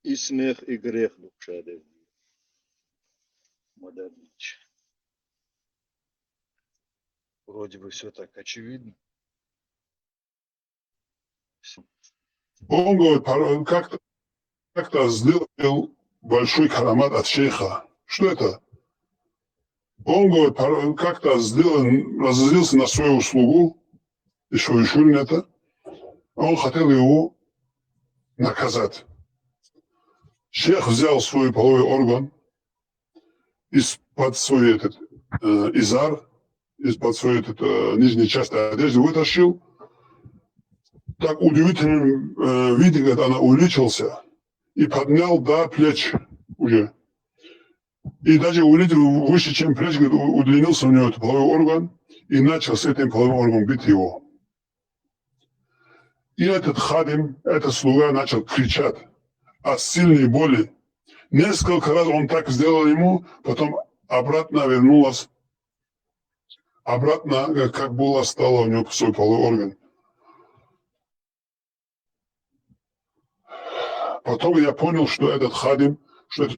И смех, и грех, душа, да. Модернич. Вроде бы все так очевидно. Он говорит, как-то сделал большой карамат от шейха. Что это? Он говорит, как-то разозлился на свою услугу, и свою шурин это. Он хотел его наказать. Шейх взял свой половой орган из-под свой изар, из-под своей нижней части одежды вытащил. Так удивительным виде, когда она увеличился, и поднял до плеч уже. И даже увидел выше, чем плеч, удлинился у него этот половой орган, и начал с этим половым органом бить его. И этот хадим, этот слуга начал кричать от сильной боли. Несколько раз он так сделал ему, потом обратно вернулась, обратно, как было, стало у него свой половой орган. Потом я понял, что этот хадим, что это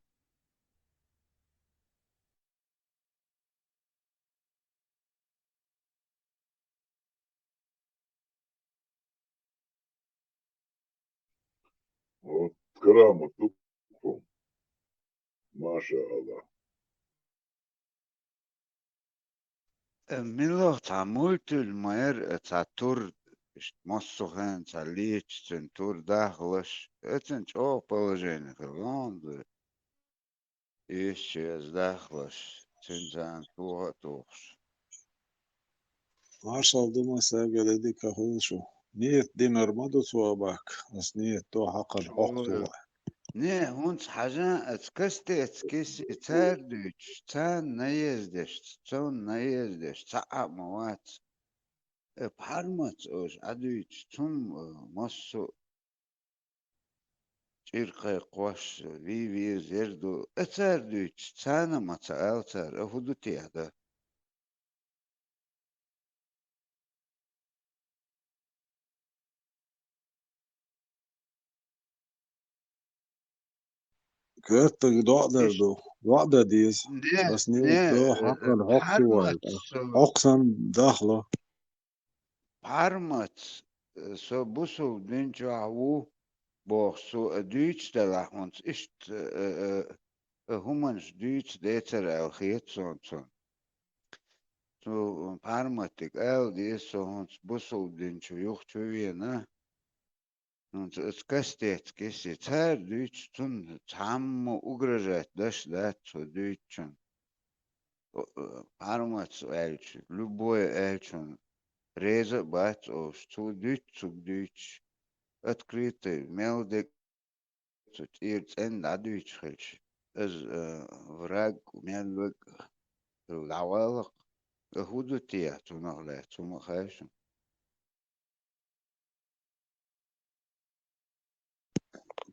вот грамоту, Маша Аллах. Милох тамультул майер цатур моссухен цалич центур дахлаш. Это о положение каланды. Исчез дахлаш цензан туха тухш. Marshall думаю, сагали дика худшу. Нет, динар маду суабак. Ас нет, то хакад охтуа. Не, он حاجة اتكس اتاردوش تان نيزدش تون نيزدش تعب موات بحرمت اوش عدوش تم مصو چيرقى قوش في زيردو اتاردوش تانا ما تاالتر افودو تيهدا Köttig dogda dies. As niet do hakan hoktuai. Oksan dakhla. بحرمت سو بوسو دينجو عوو بوخسو دويتش دلح ونس إشت همانش دويتش ديتر أو خيت سون تو بارماتيك أو دي سونس بوسو دينشو يوخشو وينا نونس اسكستيت كيسي تار دويتش تون تعمو أغرجات داش دات سو دويتشن بارمات ألش لبوي ألشن ريزا بات أو ستو دويتش دويتش أتكريت ميلدك تيرت إن دادويتش خلش از وراق ميلوك العوالق هودو تيا تونغلا تونغخاشن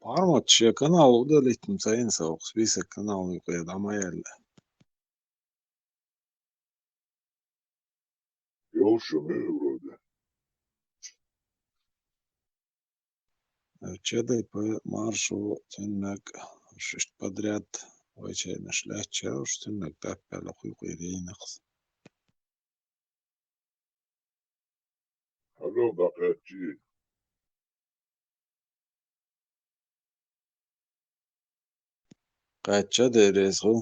Parmat kanal udalītnim sainsauks, visa kanāli kaut amajēļ. Joša Mīvrode. Čedai pa maršu tynnak, šešt подряд, vaicai našļāčā, už tynnak tāpēla huiku rīnaks. Hallo, Bakatji. Qaitcha derezgu.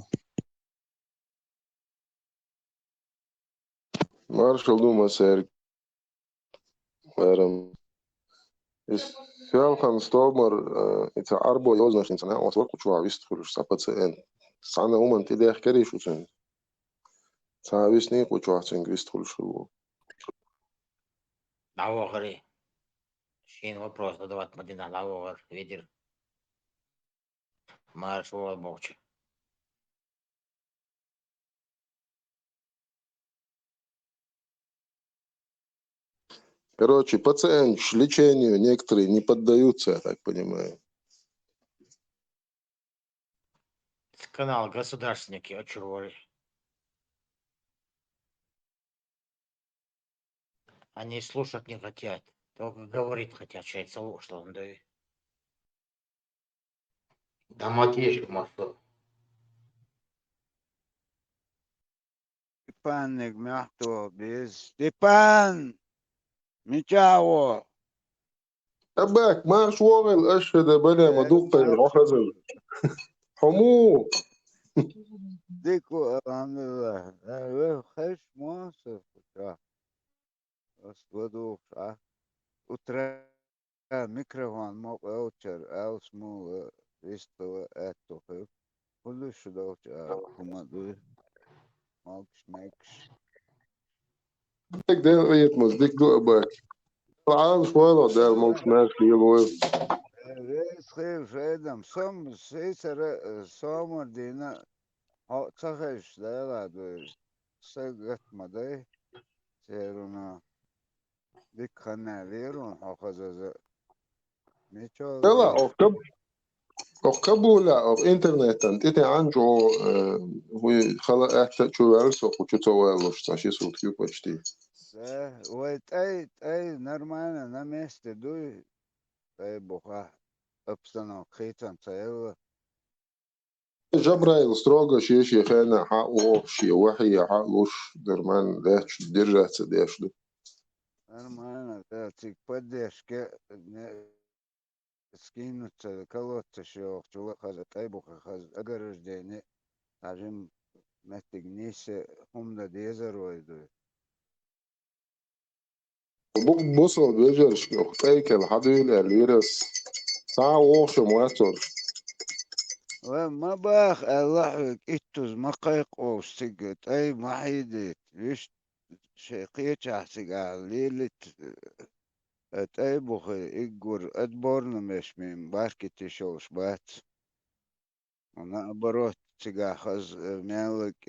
Marshall Dumas ir Fjallhan Stormar it's arbo joznašnica ne os vaku čuvā vistfuruš sapacēn. Sana uman tidēh kerīšucen. Sā visnīku čuvācen vistfuruš. Лаугары. Шин вопрос задавать Мадина Лаугар. Ветер. Маршал Богч. Короче, пациент лечению некоторые не поддаются, я так понимаю. Канал государственники очаровали. Они слушать не хотят. Только говорить хотят, что он дает. Да матишь, мастер. Степан Негмяхто без Степан Мичао أباك ما شوغل أشهد بلا مدوق وحزن حمو ديكو الحمد لله خش مصر أسودوك وترى ميكروفون مو أوتر أو سمو إستو أتو كل شو دوت هما دول ماكش ديك ده ريتمس ديك دو أباك العالم شوالو ده الموش ماشي يلوه ريس خير فيدم سوم سيسر سومر دينا هو تخش ده لا سجت مدى سيرونا ديك خنا ليرون حافظ ميشو لا أو قبولا أو إنترنت أنت عنجو هو خلا أحتاج شو أرسل وشو توالوش تاشي صوت كيو بشتي ده ويت أي نرمانا نمست دوي أي بوخا أبسنا خيتان سيرو جبرائيل ستروغا شي خانا حقه شي وحي حقوش درمان داش درجة داش دو نرمانا ده تيك بديش كي سكينو كلوت شو شو خذ أي بوخا خذ أجرش ديني عشان ما تجنيش هم ده ديزر ويدو بوصل بيجرش أختيك الحديل الويرس ساعة ووش مواتر وما باخ الله إتوز مقايق أو سجت أي محيدت ليش شيقيت أحسق ليلت أي بوخي إجور أدبورنا مش من باركتي شوش بات أنا بروت تجا خز مالك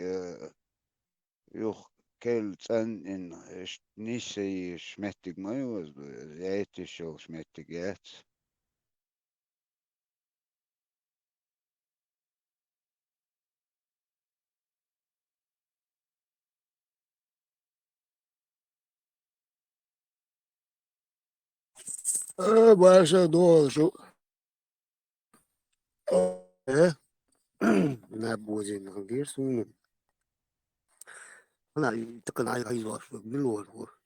يوخ كل تن إن نيسي شمتك ما يوز زيتي شو شمتك يات باشا دور شو ايه نابوزي نغير سونو أنا تكن عايز واشوف بالور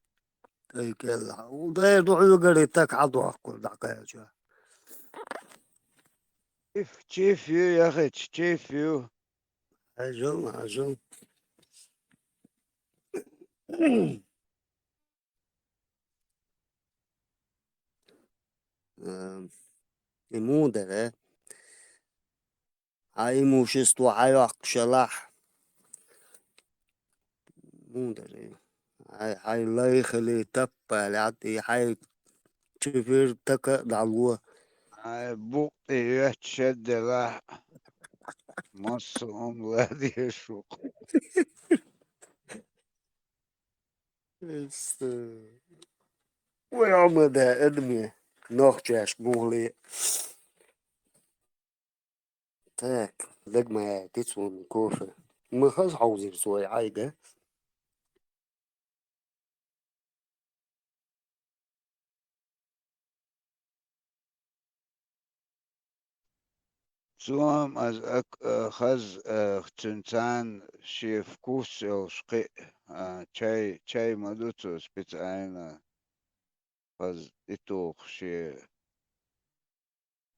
أي كلا وده يدعو يقري تك عضو أقول دقيقة كيف يا أخي كيف عجل المودة هاي موشستو عياق شلاح مودة هاي لا يخلي تبا لعدي هاي تفير تكا دعوة بوقي يتشد راح مصر ولادي يشوق ويعمل ده ادمي نوخجاش مولي تاك لقمة تسوى كوفة ما خلاص عاوزي سوي عايقة سوام از خز تنتان شيف كوس او شقي چاي مدوتو سبيتاينا خز اتوخ شي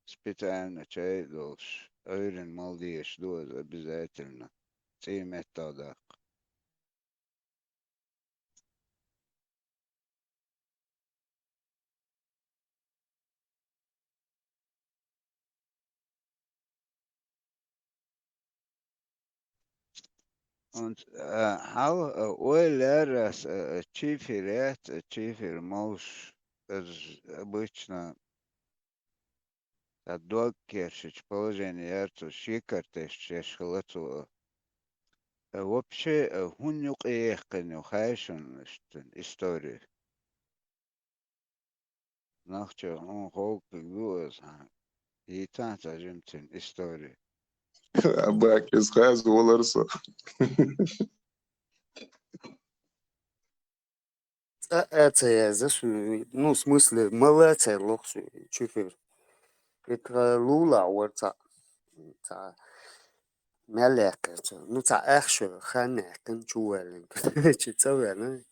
سبيتاينا چاي دوش ايرن مالديش دوز بزايتلنا تي متا داق Und how раз чифер мауш обычно докершич положение ярцу шикартеш шешхлацу вообще хунюк ехканю хайшун историю. Нахчо он хоук гуаз и танца жимтин историю. Абак из хаз оларса. это я ну в смысле молодцы лохши чифер это лула ورца تا ملك ну تا اخشو خانه كن جوالين شو تسوي انا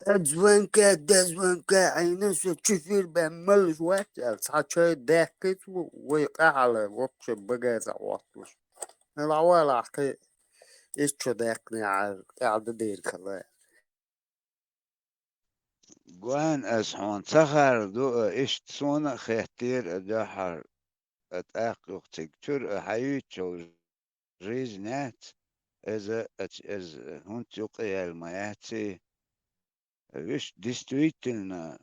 دزوانكا عينا شو تشوفير بعمل شوات صحا ضحكت ويقع على وقت بقى زعوطلش العوالة حكي ايش شو ضحكني على قاعدة دير خلاص جوان اسحون سخر دو اشت سونا خيتير دحر اتاق تكتر حيوت شو ريزنات از هون تقي المياتي вещь действительно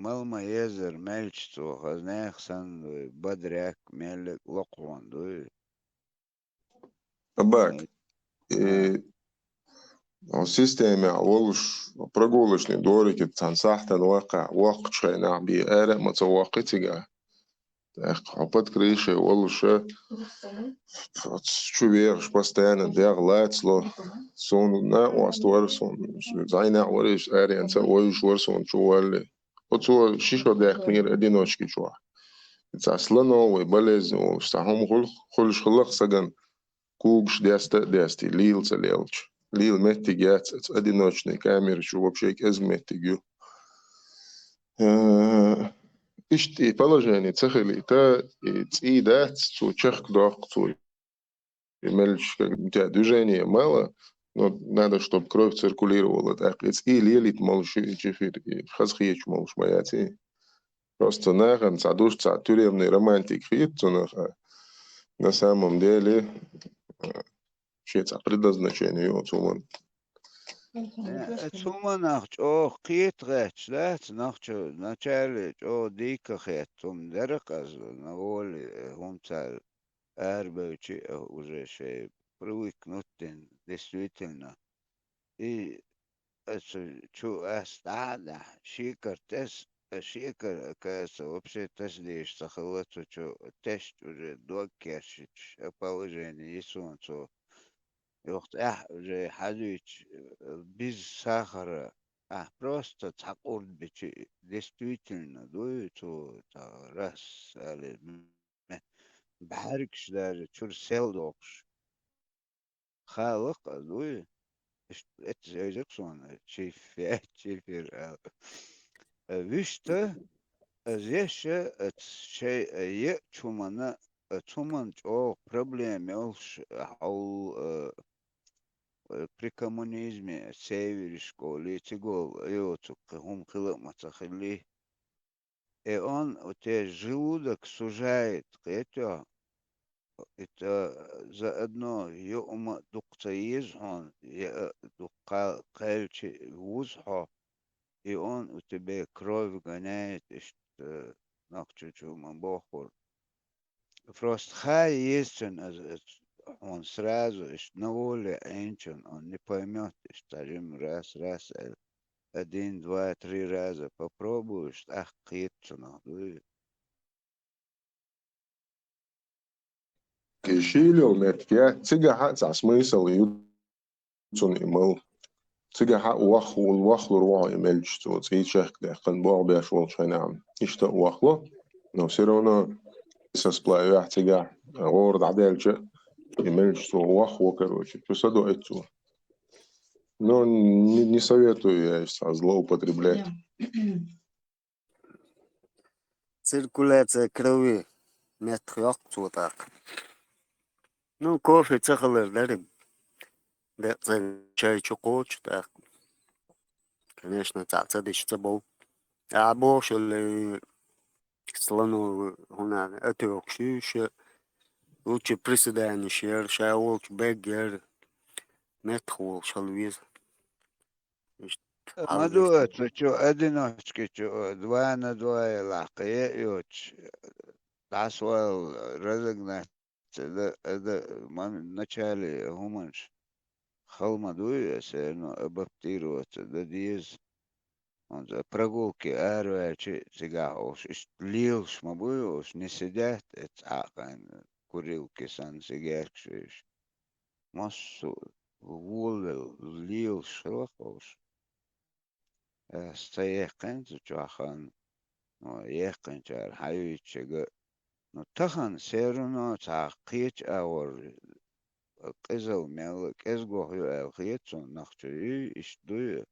малма езер мельчту хазнехсан бодряк мелек лоқван дуй Абак. السيستم أولش прогулочный дорики تنصحت الواقع وقت شينا بيئة متوقعتها حبت كريشة أولش شو بيرش постоянно ديغلاتلو سون نا واستور سون زينا ورش أري أنت ويش ورسون شو ولا وتو شيشو داخلير أدينوشكي شو أصلا وبلز وستهم خلش خلق سجن كوبش ديستي ليل سليلش ليل متجات одиночные камеры, что вообще из метигю. Ишти положение цехли та и да, что чех док, что имелش движение мало, но надо, чтобы кровь циркулировала. Так, и лилит молш чефир, хазхич молш маяти. Просто нахан садуш тюремный романтик фит, на самом деле шеца предназначение его. Цума нахч о қиет гач да нахчо начале о дика хетум дерказ на воле хумцал арбечи уже ше привыкнутен действительно и чу астада шикартес шикар каса вообще теж деш сахалату чу теж уже докершич положение и солнце يوقت уже حدوش без сахара просто такой бечи действительно дует раз але бәрікш даже чур сел докш халық дует это язык сон чифер вишта Здесь شيء чумана чуман о проблеме при коммунизме север школе тигол йоцук хум хилок мацахили и он у тебя желудок сужает это заодно يوم دقتيز он دقا قلتي وزحه и он у тебя кровь гоняет нахчу man бохор просто хай есть он сразу на воле энчен он не поймет старим раз один, два, три раза попробуешь, ах, китчено. Кишилил метке, цига хат смысл ютун имел. цига хат вахлу руа имельч, то ци чех дехкан бог бешвол шайнам. Ишта вахло, но все равно сосплавя цига город адельче имельч, то вахло, короче, посаду эту. Но не советую я злоупотреблять. Циркуляция крови метрёк так. Ну, кофе цехалер дарим. Да, чай чокоч так. Конечно, цадыш цабол. А больше слону هنا أتوقعش лучше приседание шер шаолч бегер метхол шалвиз. Маду это, что одиночки, что 2 на 2 лахе, йоч, тасвал разогнать. Это в начале гуманш. Халмадуя се, но адаптироваться, да диез. Он за прогулки арвачи сега уж лил шмабую уж не сидят, это акан курилки сан сигаркшиш. Массу вулил лил шрохош. Стояхын зучахан, но ехын чар хаюичега. Но тахан серуно цахич аур кызыл мел кезгохю элхиетсон нахчуи иштуи.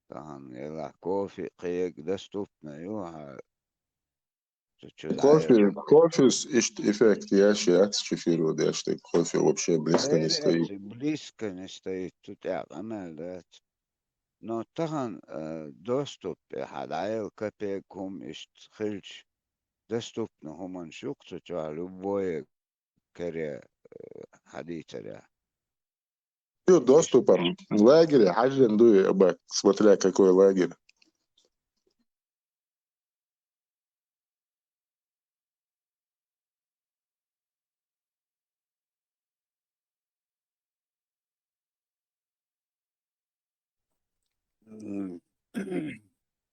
Тахан ела кофе киек доступно юха. Кофе эффект ящик чефиру, да, что кофе вообще близко не стоит. Близко не стоит, тут я да. Но тахан доступ хадайл капекум ишт хилч доступно хуман шукцу ча любое каре хадичаря. Доступом в лагере, хажендуй, смотря какой лагерь.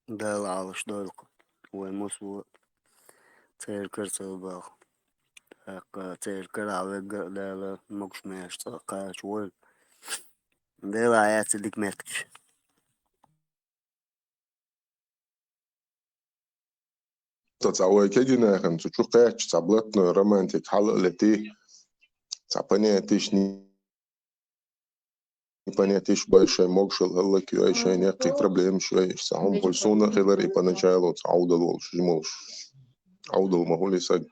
Да, ладно, что это? Ой, мусу церковь был. Так, церковь, да, мог смеяться, как чего. Да, я цедик меткич. تتصور كجنا كان تشوف قاعد صبلتنا رومانتيك حلقة التي صبنيتش непонятно большой могшел الله كي أي شيء نقي проблем شوي سهم كلسونا خلر إبنا جالو تعود الولش جمولش عود المهول يسج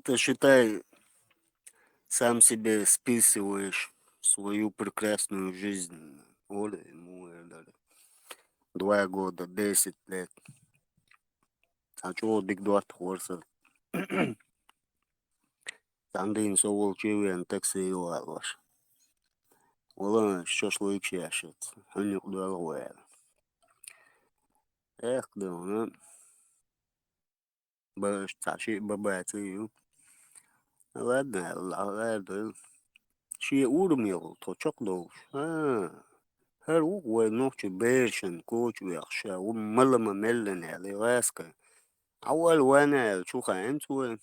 Ты считай, сам себе списываешь свою прекрасную жизнь. Оля, ему 2 года, 10 лет. А чего биг дуат хорса? Тандин совол чивен такси юалваш. Ола шашлыки яшет. Они удалое. Эх, да, ну. Баш таши бабайцы ю. Ладно, ладно. Ши урмил, то чок доуш. Her uwe nokchi bershen coach weksha malama mellan ali raska. أول وأنا شو خاينتو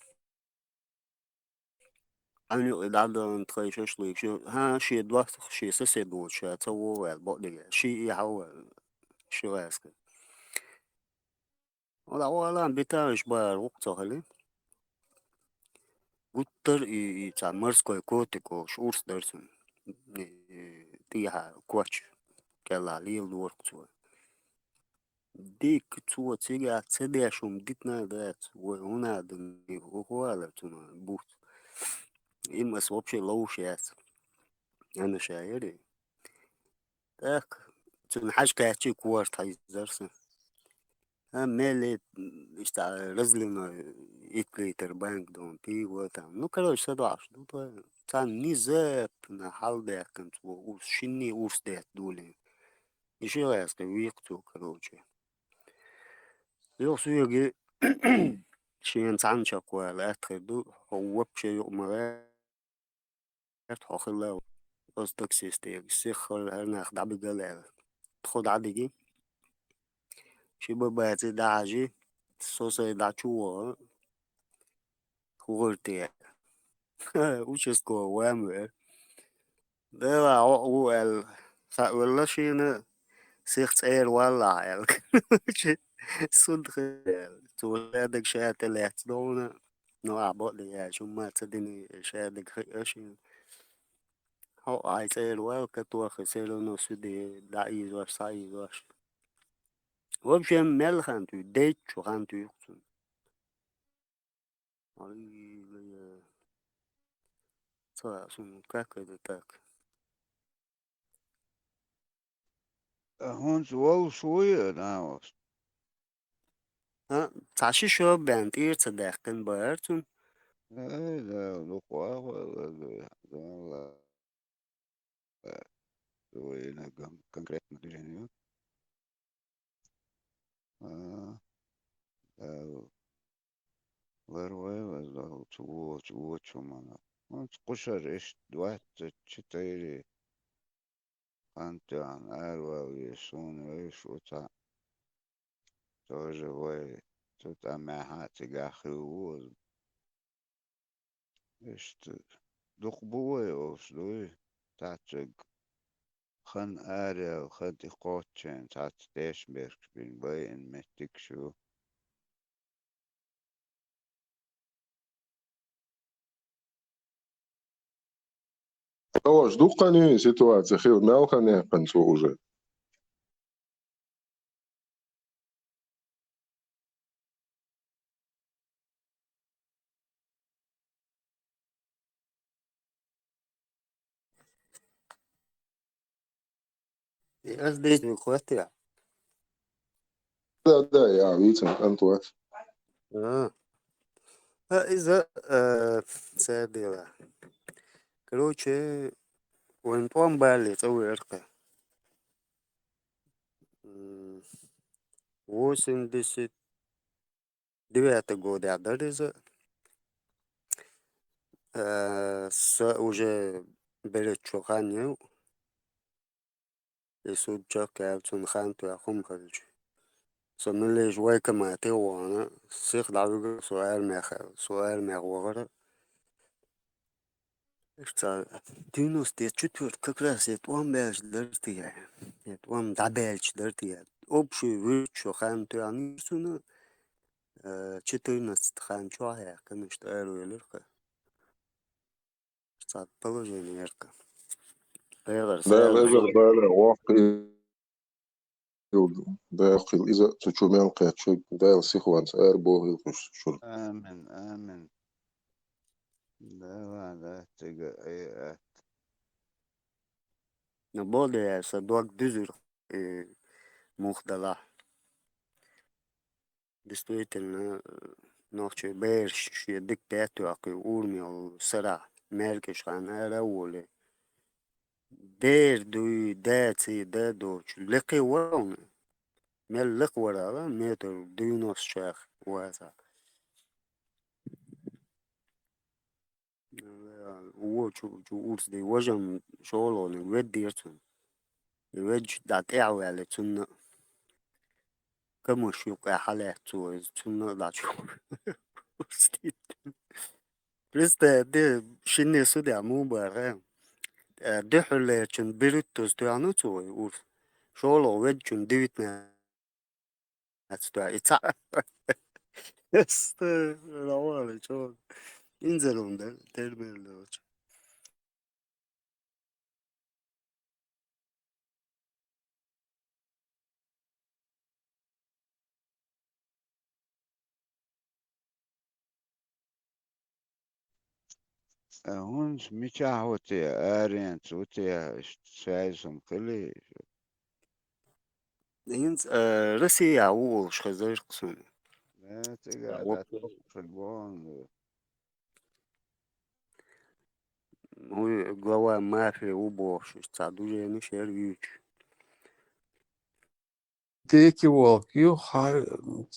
أنا إدادة نتخيش ليك شو ها شي دوات شي سسي بود شو تسوو البودي شي يحاول شو راسك ولا ولا بتاعش بار وقته هلي قطر تعمرس كوي كوتيكو شورس درسن طيها كوتش كلا ليل دورك تو ديك تو تيجا تسدي شوم ديتنا دات وهنا دني هو على تما بوت إما سوبش لوشيات أنا شاعري تاك تنحش كاتشي كوارت هاي زرسن مالي اشتع رزلنا إكلي تربانك دون بي وتام نو كروش سدواش دو تان نيزاب نحال ده كنت وشيني ورس ده دولين يشي غاسك ويقتو كروشي يو سويجي شين تان شاكوا لا تخدو هو بشي يؤمرات هخلاو قصدك سيستير سيخل هناخ دعبي جلال تخد عديجي شي بباتي داجي سوسي داچو خورتي وشسكو وامر ده هو ال ولا شينا سيخت اير ولا ال صدق تولادك شات لات دونا نو عبود يا شو ما تدني شادك خيشين هو عايز اير ولا كتوا خسيرو نو سدي دايز وسايز وش وبشم مل خانتو ديت شو خانتو يقصن اي صار سن كاكا تاك هون سوال شوية ناوس ها تعشي شو بانت اير تصدقن بارتون لا لا لقوا ولا وين конкретно движение вырвай воздал чего чумана он скушар иш 24 антиан арвал весун виш ута тоже вой тут амаха тигаху иш духбуй ослуй тачг خن آريا وخد قوتشين تاعت تيشبرك بين باين متك شو Ovo ždukani situacija, hil melka nepan su уже. ازديت بخواتي Da, ja, vicam, Antovat. اه إذا سادلا كروتشي وين بوم بالي تسوي إرقة وسن ديسي دوية قود عدرزة سا وجه بلد شوخانيو يسود جاكا تون خانتو يخم خرج سملي جواي كما تيوانا سيخ دعوة سؤال مغوغرة اشتا دينوس دي چطور كراس يتوام باش درتي يعني يتوام دعبالش درتي أبشي ويتشو خانتو يعني سنة چطور نستخان شوها كنش تقالوا يلرقى اشتا بلوجين يرقى غير Da, سؤال lezer محل bale, waqil, da qil, iza tuchu melka chuk, da el sihwans, erbo, il shur. آمن آمن لا لا تجا أي نبودي سدوك دزر مخدلا دستويتن نوخشي بيرش ديكتاتو اقي اورمي او سرع مالكش خان اراولي دير دوي داتي دادوش لقي ورون مال لق ورا متر دينوس شاخ واسع ووچو جو اورس دي وجم شولوني وديرتن الوجه دات اعوى على تن كمش يقع حالات تن دات شو Presta de shinne su de amu bara de hule chun biritus to anu tu ur sholo wed chun divit na atsta itsa este lavale chon inzelunde termel هونس ميتاه وتيا آرينت وتيا سايسم كلي هينز رسي يعوش خزاش قصوني لا تقعد في البون هو جوا ما في وبوش تعدو جاني شير يوش Teki walkio har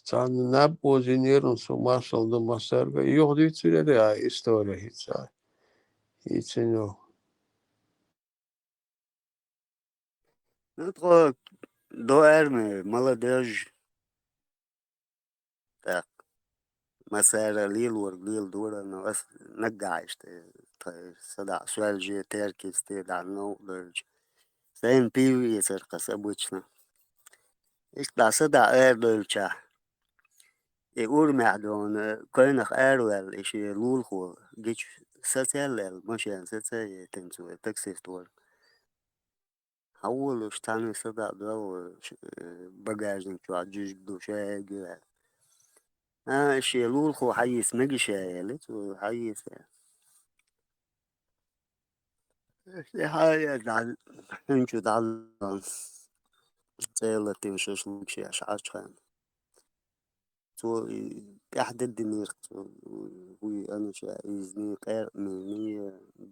tan nabo zineron so marshal do masarga yok diye ya история hiç. Hiç no. ندخل دو ارمي مالداج تاك مسار ليل ورليل دورا ناس نقعش صدع سؤال جي تركي استيدع نوضج سين بيو يسر قصبوچنا إيش دا صدع اردلچا يقول معدون كوينخ اروال إشي لول خو جيش ساتيال ماشي ساتي تنسو تكسير دور أول اشتاني صدع دو بجاجن شو عجوج دو شاقي إشي لول خو حيس مجي شايلت وحيس إشي حاجة دعل هنشو دعل سيلة تنشش لكشي أشعار خان تو أحد الدنيا وي أنا شا إزني قير مني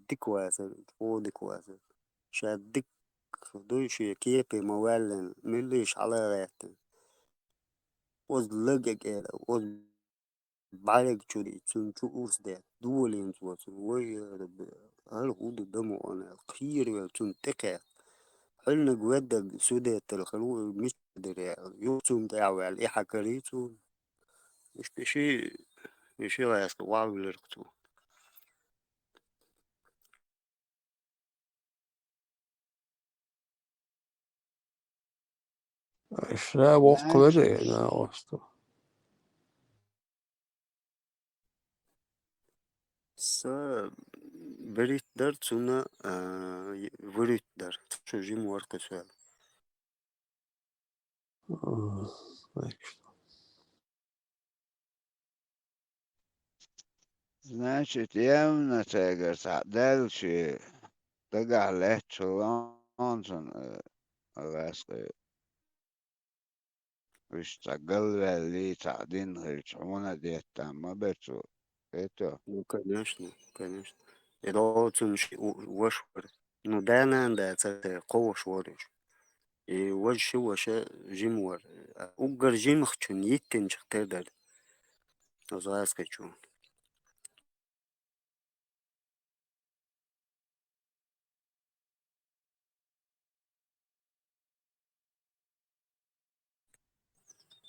ديكواسة فو ديكواسة شا ديك دوشي كيبي موالن مليش على غيرتن وز لقى كيلا وز بعرق شوري تنشو أوس ده دولين تواتو وي رب هل هود دمو أنا خير تنتقى حلنا جودة سودة الخلوق مش قدر يوتم دعوة على إيحا كريتو مش شي غايس واو لرقتو İşte vakları ne oldu. سا بريت در تسونا وريت در شو جيم ورقة سؤال Значит, явно тегер дальше тага лечо лонсон ласке وش تقل لي تعدين هيرجعونا ديت ما بيتو это Ну, конечно, конечно. Это очень وشور ну دانا دا قوة شورش وش وش جيمور أوجر جيم خشون يتن شختر أزاس كشون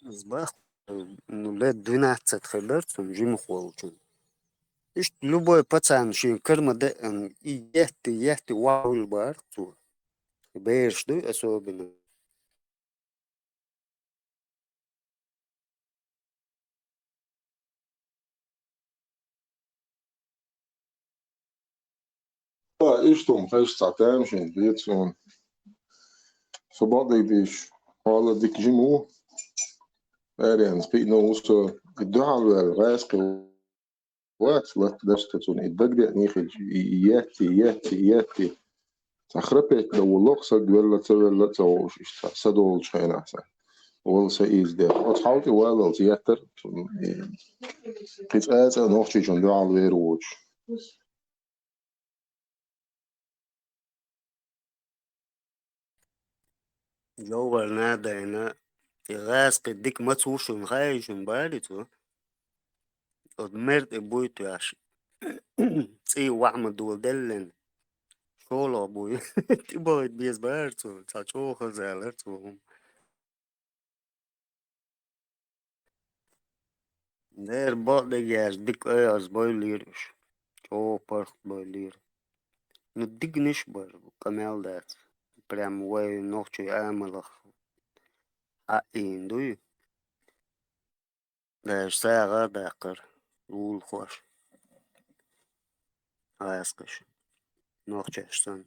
زباخ ну лет 12 хаберцем жим холчун иш любой пацан шин кырма да и ехты ваул бар ту бэшду особенно إيش توم خيش تعتام شين بيتسون فبعض ديش حالا ديك جيمو أريان سبيك نوسو الدعاء الغاسق وقت دستتون البقدة نيخل ياتي تخربت لو اللقصة ولا تسوي تسويش سدول شين أحسن ولا سيز ده أصحابي ولا زياتر كيف أنت نوختي جون دعاء غير وش جوال نادا هنا غاز قديك ما توشن خايشن بالتو odmert بويتو عش تي وعمل دول دلن شولو بوي تبغى بيز بارتو تشو خزالرتو der badegers dik öjas boilirus شو парх boilir ну дигниш бар камел дат прям вой ночью амалах а индуй der сага дакыр ул хош аскыш ноччастан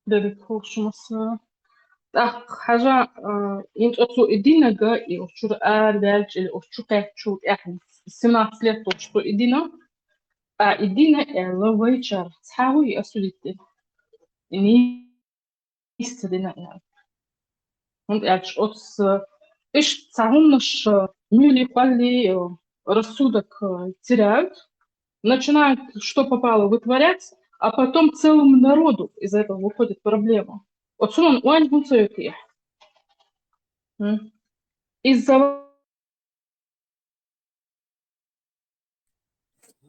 دارك خوش مصر حاجة انت أتو إدينا جا أشور آر دالج أشور كاتشور إحنا 17 лет то, что идина, а идина вечер, تحاول أسوليتي إني يستدينا يعني. هند يعني أوتس إيش تعاونش мюли пали рассудок теряют, начинают что попало вытворять, а потом целому народу из-за этого выходит проблема. Вот сон уань гуцеки. Из-за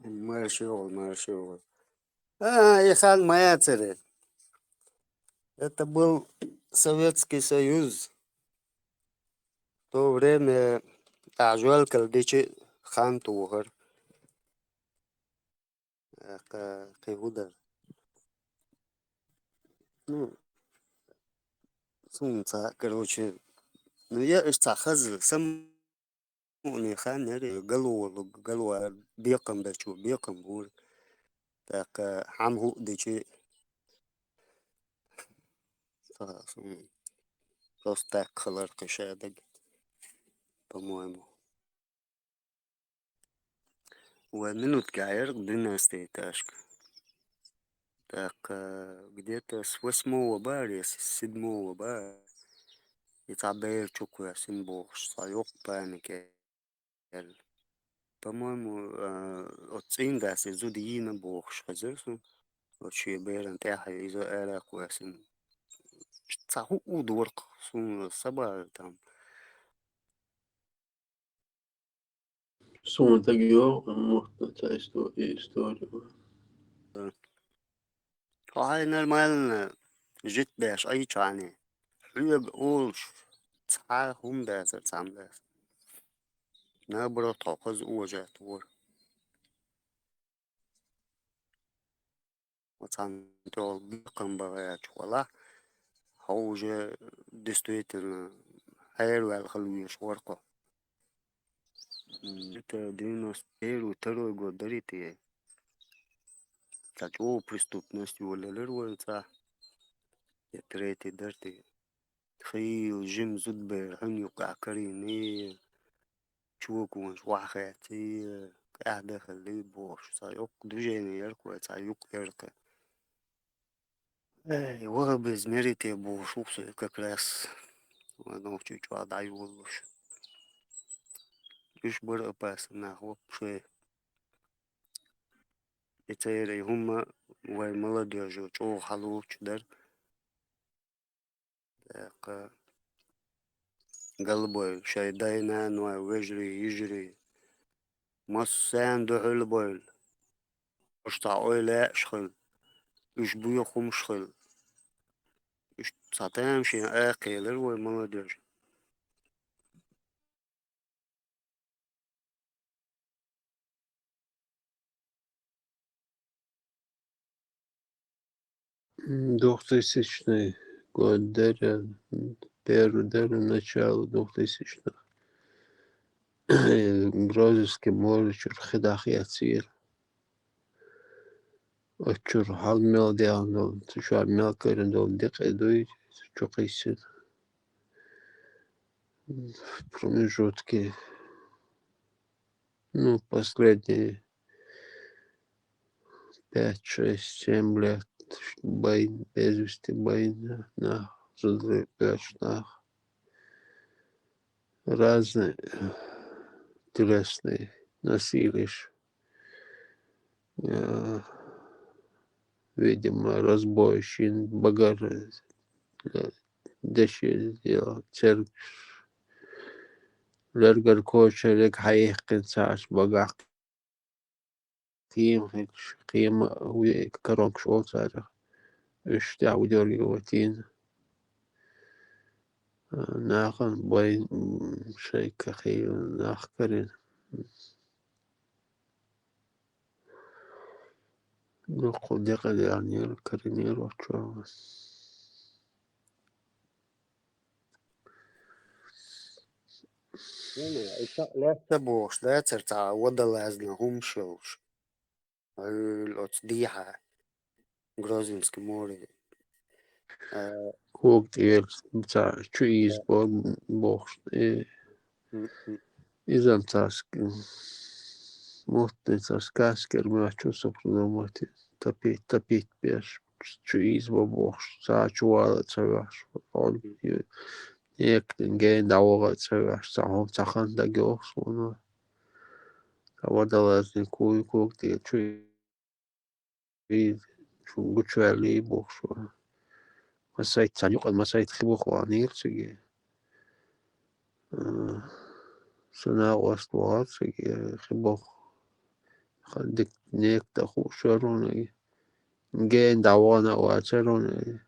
Маршевал. Ихан Маяцере. Это был Советский Союз. В то время Ажуал Калдичи хан Тугар. Кайгудар. Ну, сумца, короче. Ну, я اشتاخذ سم موني خان نري قلوا بيقم دشو بيقم بول تاك عم هو دشي تاك خلر قشادق по-моему. ومنو تقاير دينастия ташка. Так, где-то с 8 баря, с 7 баря. يتعبير شكوى سنبوش صايوق بانك по-моему отцин да се зудиина бохш хазерсу очи берен тяха изо эра куасин цаху удворк сун саба там Сон тагио, можно та историю. هاي نورمال جيت باش اي تشاني حلو بقولش تصحى هم داس تسام داس نبرة تأخذ وجهت ور وتسام تقول بقم بغيات ولا حوجة действительно حلو الخلويش ورقة это 91-2 год дарите чего преступность валялируется я третий дарте خيل جيم زود برهن يقع كريني شوك وش وحخاتي قاعدة خليه بوش سايوك دوجيني يركو سايوك يركا اي ورب زميرتي بوش وصي как раз وانا чуть отдаю лучше مش برا بس نحو شوي يتيري هما وي молодежи чего халуч дар так قلبي شايداينا نوع وجري يجري مسان دحل بويل اشتاقوي لا شخل اش بيخم شخل اش ساتام شي اقيلر وي молодежи Двухтысячный год, первый начало 2000-х. Грозовский море чурхидах яцир. Очур халмел дианол, чур мелкорен дол дик эдуй, чукайсин. В промежутке, ну, последние 5, 6, 7 лет байн, без вести байн на зудры пячнах. Разные телесные насилища. Видимо, разбойщин, багажи, деши сделал, церковь. Лергар кочерек хаихкин саш багах. Ким коронк шоцара. Üşte avudiyor girotin. Nahan boy şey kahiyo nahkarin. نقول دقل يعني الكريمير وشو لا تبوش لا ترتع وضل هم شوش الأصديحة جروزينسكي موري كوك ديال بتاع تشويز بوخش إذا متاسك Мутница сказкер мячу сопрудомати. Топить пеш. Чуиз бабош. Сачуала цаваш. Он Eken geen dauwen цаваш. Сахом цахан да геохс. Тавадалаз не куй ти чуиз. Чунгучвали бохшо. Масайт цанюк масайт хибохо анирцеги. Сына оствуацеги хибох. Хадик некта хушаруни. Geen dawana wacharuни.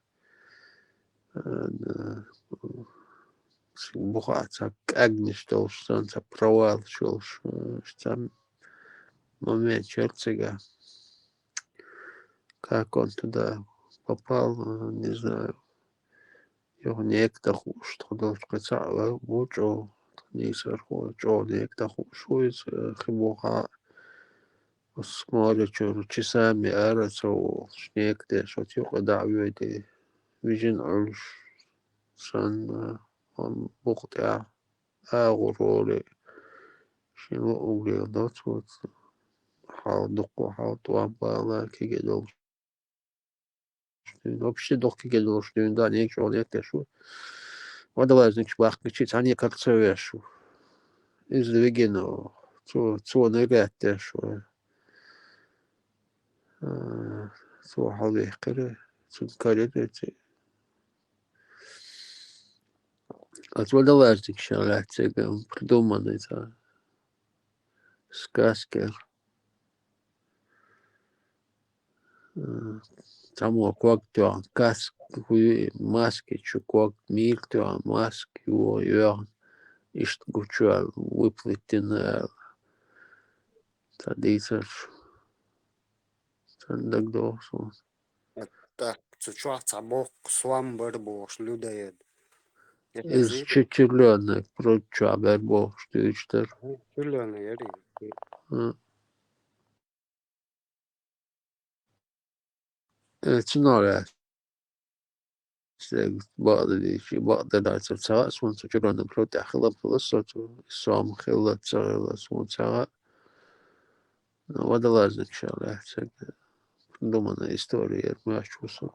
Бухаться агнистол, что провал шел, что момент Черцига. Как он туда попал, не знаю. Его некто хуш, что должен сказать, что не сверху, что некто хуш, хибуха смотрит, что часами арится, некто, что тихо давит, вижен альш, сан он бухтя, агуроли, شنو أولياء حاضق وحاط بالا كي جدول вообще дохки гедол что да не человек тешу водолазник швах кичит они как цевешу из двигено цо негат тешу цо халихкere цо карете от водолазник шалат он придуманный сказки Само quag tuan kask hui maski chu quag mil tuan maski o yor ist gutual wiplitin tadisar tandag doso Так, цучуа цабок свам барбош людоед. из чечерленных проча бербо штучтер Чулёный яри. цнора بعض الشيء بعض الناس سواء سون تجرون بروت خلا بلصة سام خلا تسلا سون سواء وده لازم شغلة دومنا история ما شوصل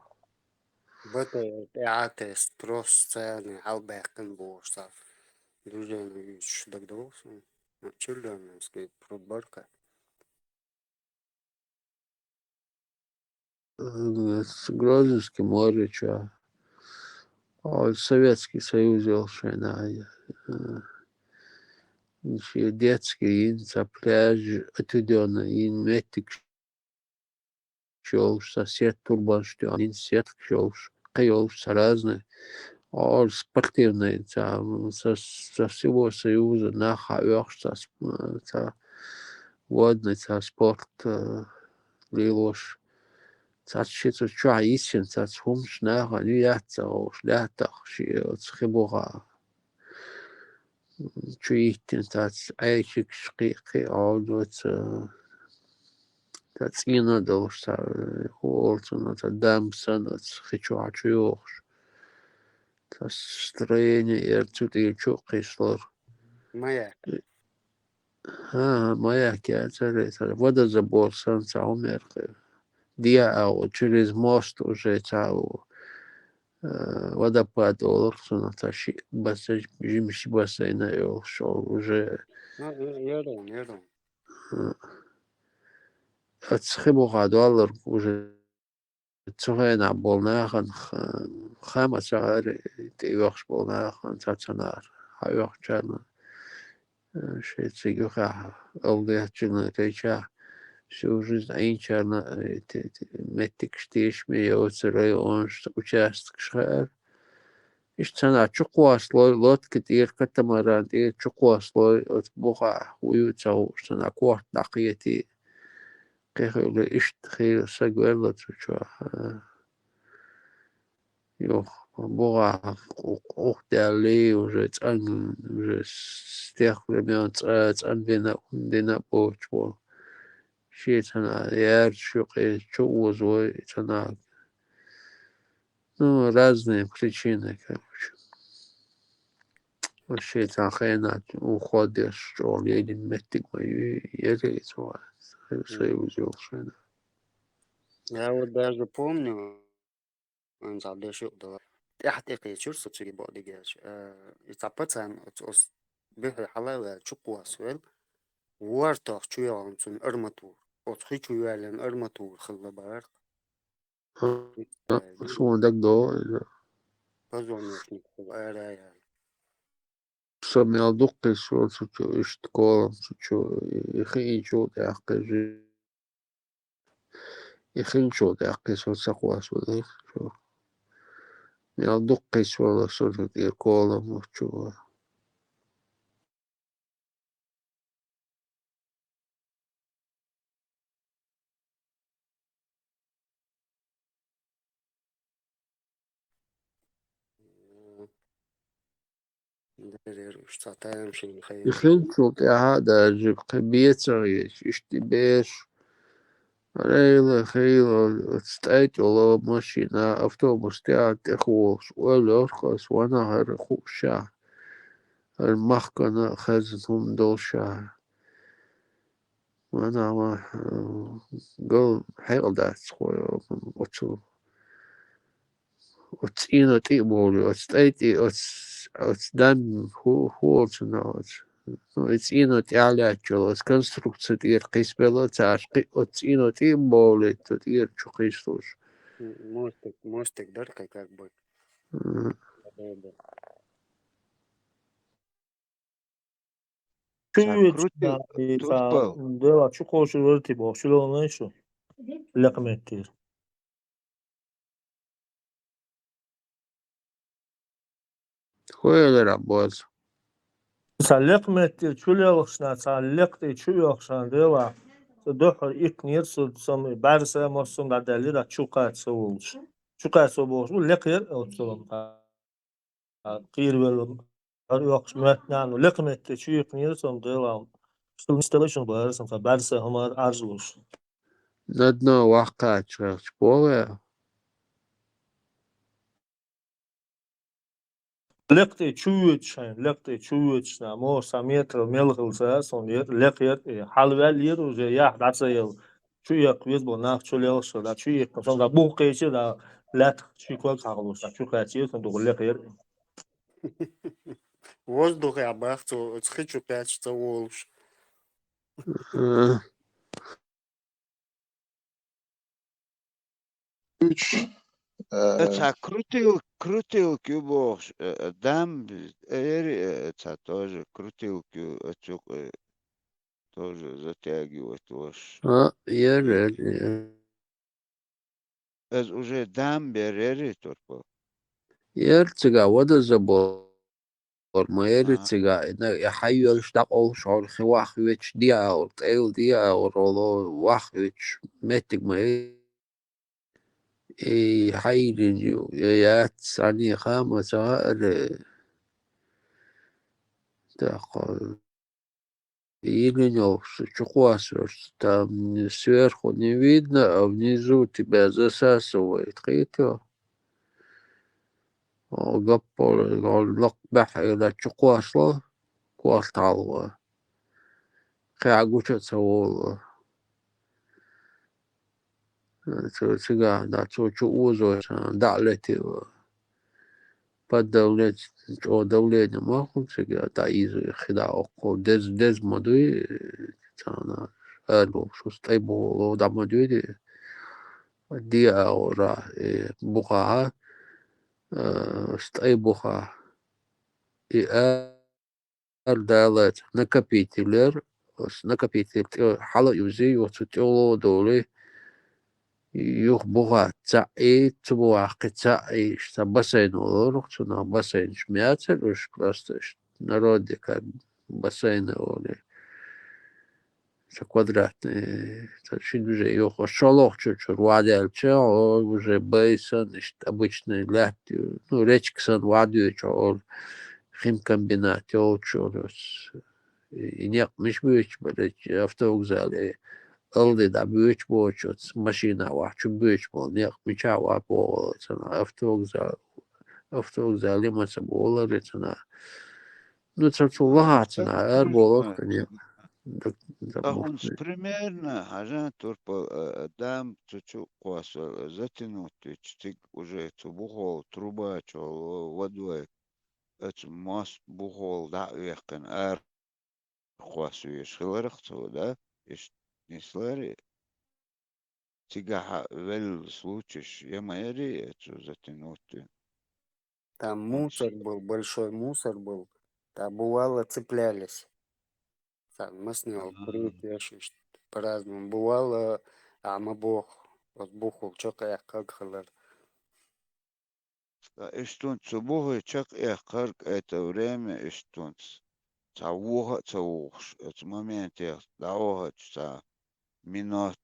Бата театр спрос сцены албекин боштав. Дружен шдаг доусон. Чулёный скейт проборка. с Грозинским море чё Советский Союз елшина еще детский ин за пляж отведённо ин метик шоуш сосед турбан что ин сет шоуш кайолш разные спортивные со всего Союза на хаёрш водный спорт лилош Цачится чуа исен цац хумш нага ньяца ош лятах ши цхибуга чуитин цац айчик шқиқи аудоц цац ина долш ца холцна ца дамсана цхичуа чуёш цац строение эрцути чуқислор Маяк. маяк я царь водозабор сан ца умерхи Dia через мост уже цау водопад олорсона таши басаж жимши бассейна шел уже Ярон. отсхибуха доллар уже цогена болнахан хама цагари тивахш болнахан цацанар хайох чана шецигуха олдячна теча всю жизнь ainчарна метик штиш меёцы район участок шхар ишцана чукуаслой лодки тир катамаран тир чукуаслой от буха уютсау штана кварт нақияти кехуле ишт хир сагвелла чучуа ёх буга ухтали уже цан уже с тех времен цан дина почву Шейтана ярчуки чувозой тана. Ну, разные причины, короче. الشيطان خيانات وخودش شغل يدين متك ما يريد واحد سيوزيوخ شنا Я вот даже помню, он задешил, да. Тяхтеки чурсу цуги бодигеш. Итапацан ос бихи халала чукуасвел. Уартах чуян цун арматур. Отхи чуялен арматур хыллабар. شو دك دو Позвоночник арая. سمع دقي شو اشتكول شو يخين شو تحقي يخين شو تحقي شو سقواس ولا شو مع دقي شو شو يقول شو يخين شو هذا جيب بيتر يشتبيش ريلا خيلا تستعيد والله ماشينا أفتوبوس تاعت تخوش ولا أرخص وأنا هرخو شهر المحكمة خزنهم دول شهر وأنا ما قل حيل دات خويا وتشو وتسينا تيبولي وتستعيدي وتدم هو تناوت وتسينا تعالى جلوس كونستركция تير قيس بلا تعشقي وتسينا تيبولي تدير شو قيسوش Мостик дыркой как бы. Чуечка Турпал. дела чухоши вырти бошило нешо лекметир. خويا رباز Лекметир чулелшна лекте чуяхшан дела дохор икнир сам барса мосум дадали да чука совулш. Чука совулш лекер отсолом قير ولا أروح متنان ولقمت تشوي قنيرتهم ديلا شو installation بارسم فبارسة هم أرجوش ندنا وقت شبوه لقتي تشويتش نامو ساميتر ملغل ساسون لقيت حلوة لير وجا يا دعسة يل شو يقويز بناخ شو ليش لا شو يقصون دا بو قيش دا لا شو كل خالص شو كاتير صندوق لقيت Воздух я бахцу, хочу пять волш. Это крутилки бог дам это тоже крутилки тоже затягивать ваш. Это уже дам берери торпо. يرتقى ودا زبور ما يرتقى يحيو يشتاقو شعور خواخ ويتش ديا أو تيل ديا أو رولو واخ ويتش متك ما يحيرنجو يات ساني خامة سائر تاقل يلينو شخواس там сверху не видно, а внизу тебя засасывает. Хитро. قبل لقبح إلى شقواصله قواص تعالوا خيعقوشة سووا تسيقا داتو شووزو دعلتي بدولت جو دولين ما كنت سيقا دايزو خداعوكو دز مدوي تانا ألو شو ستيبو دامدوي دي أورا بقاها ستيبوها دالت накопителер حالا يوزي يوتيولو دولي يوخ بوغا تاعي تبوغا قتاعي شتا بسين ولورق تنا بسين شمياتل وش بلاستش народе как бассейн или квадратный очень уже его шолох чуть-чуть вадельче уже бейсон обычный лят ну речка сан вадючо химкомбинат очорос и нет миш büyük böyle автовокзале aldı da büyük boçot maşina var çünkü büyük bol ne miça var bu sana автовокзал masa bolar sana Ну, это что, вагатина, арболок, нет. Ахунс примерно, турпа дам чуть-чуть квасо затянуть, чуть уже бухол, труба, водой, это мост бухол, да, вехкан, квасу еш хиларахту, да, еш неслари, тига вел случаешь, я майри, это затянуть. Там мусор был, большой мусор был. Там бывало цеплялись. Там мы с него по-разному. Бывало, мы бог, вот бухал, чё как халар. Эштунц бога чак как это время эштунц. Цауга цаугш. Это момент я даога ца минут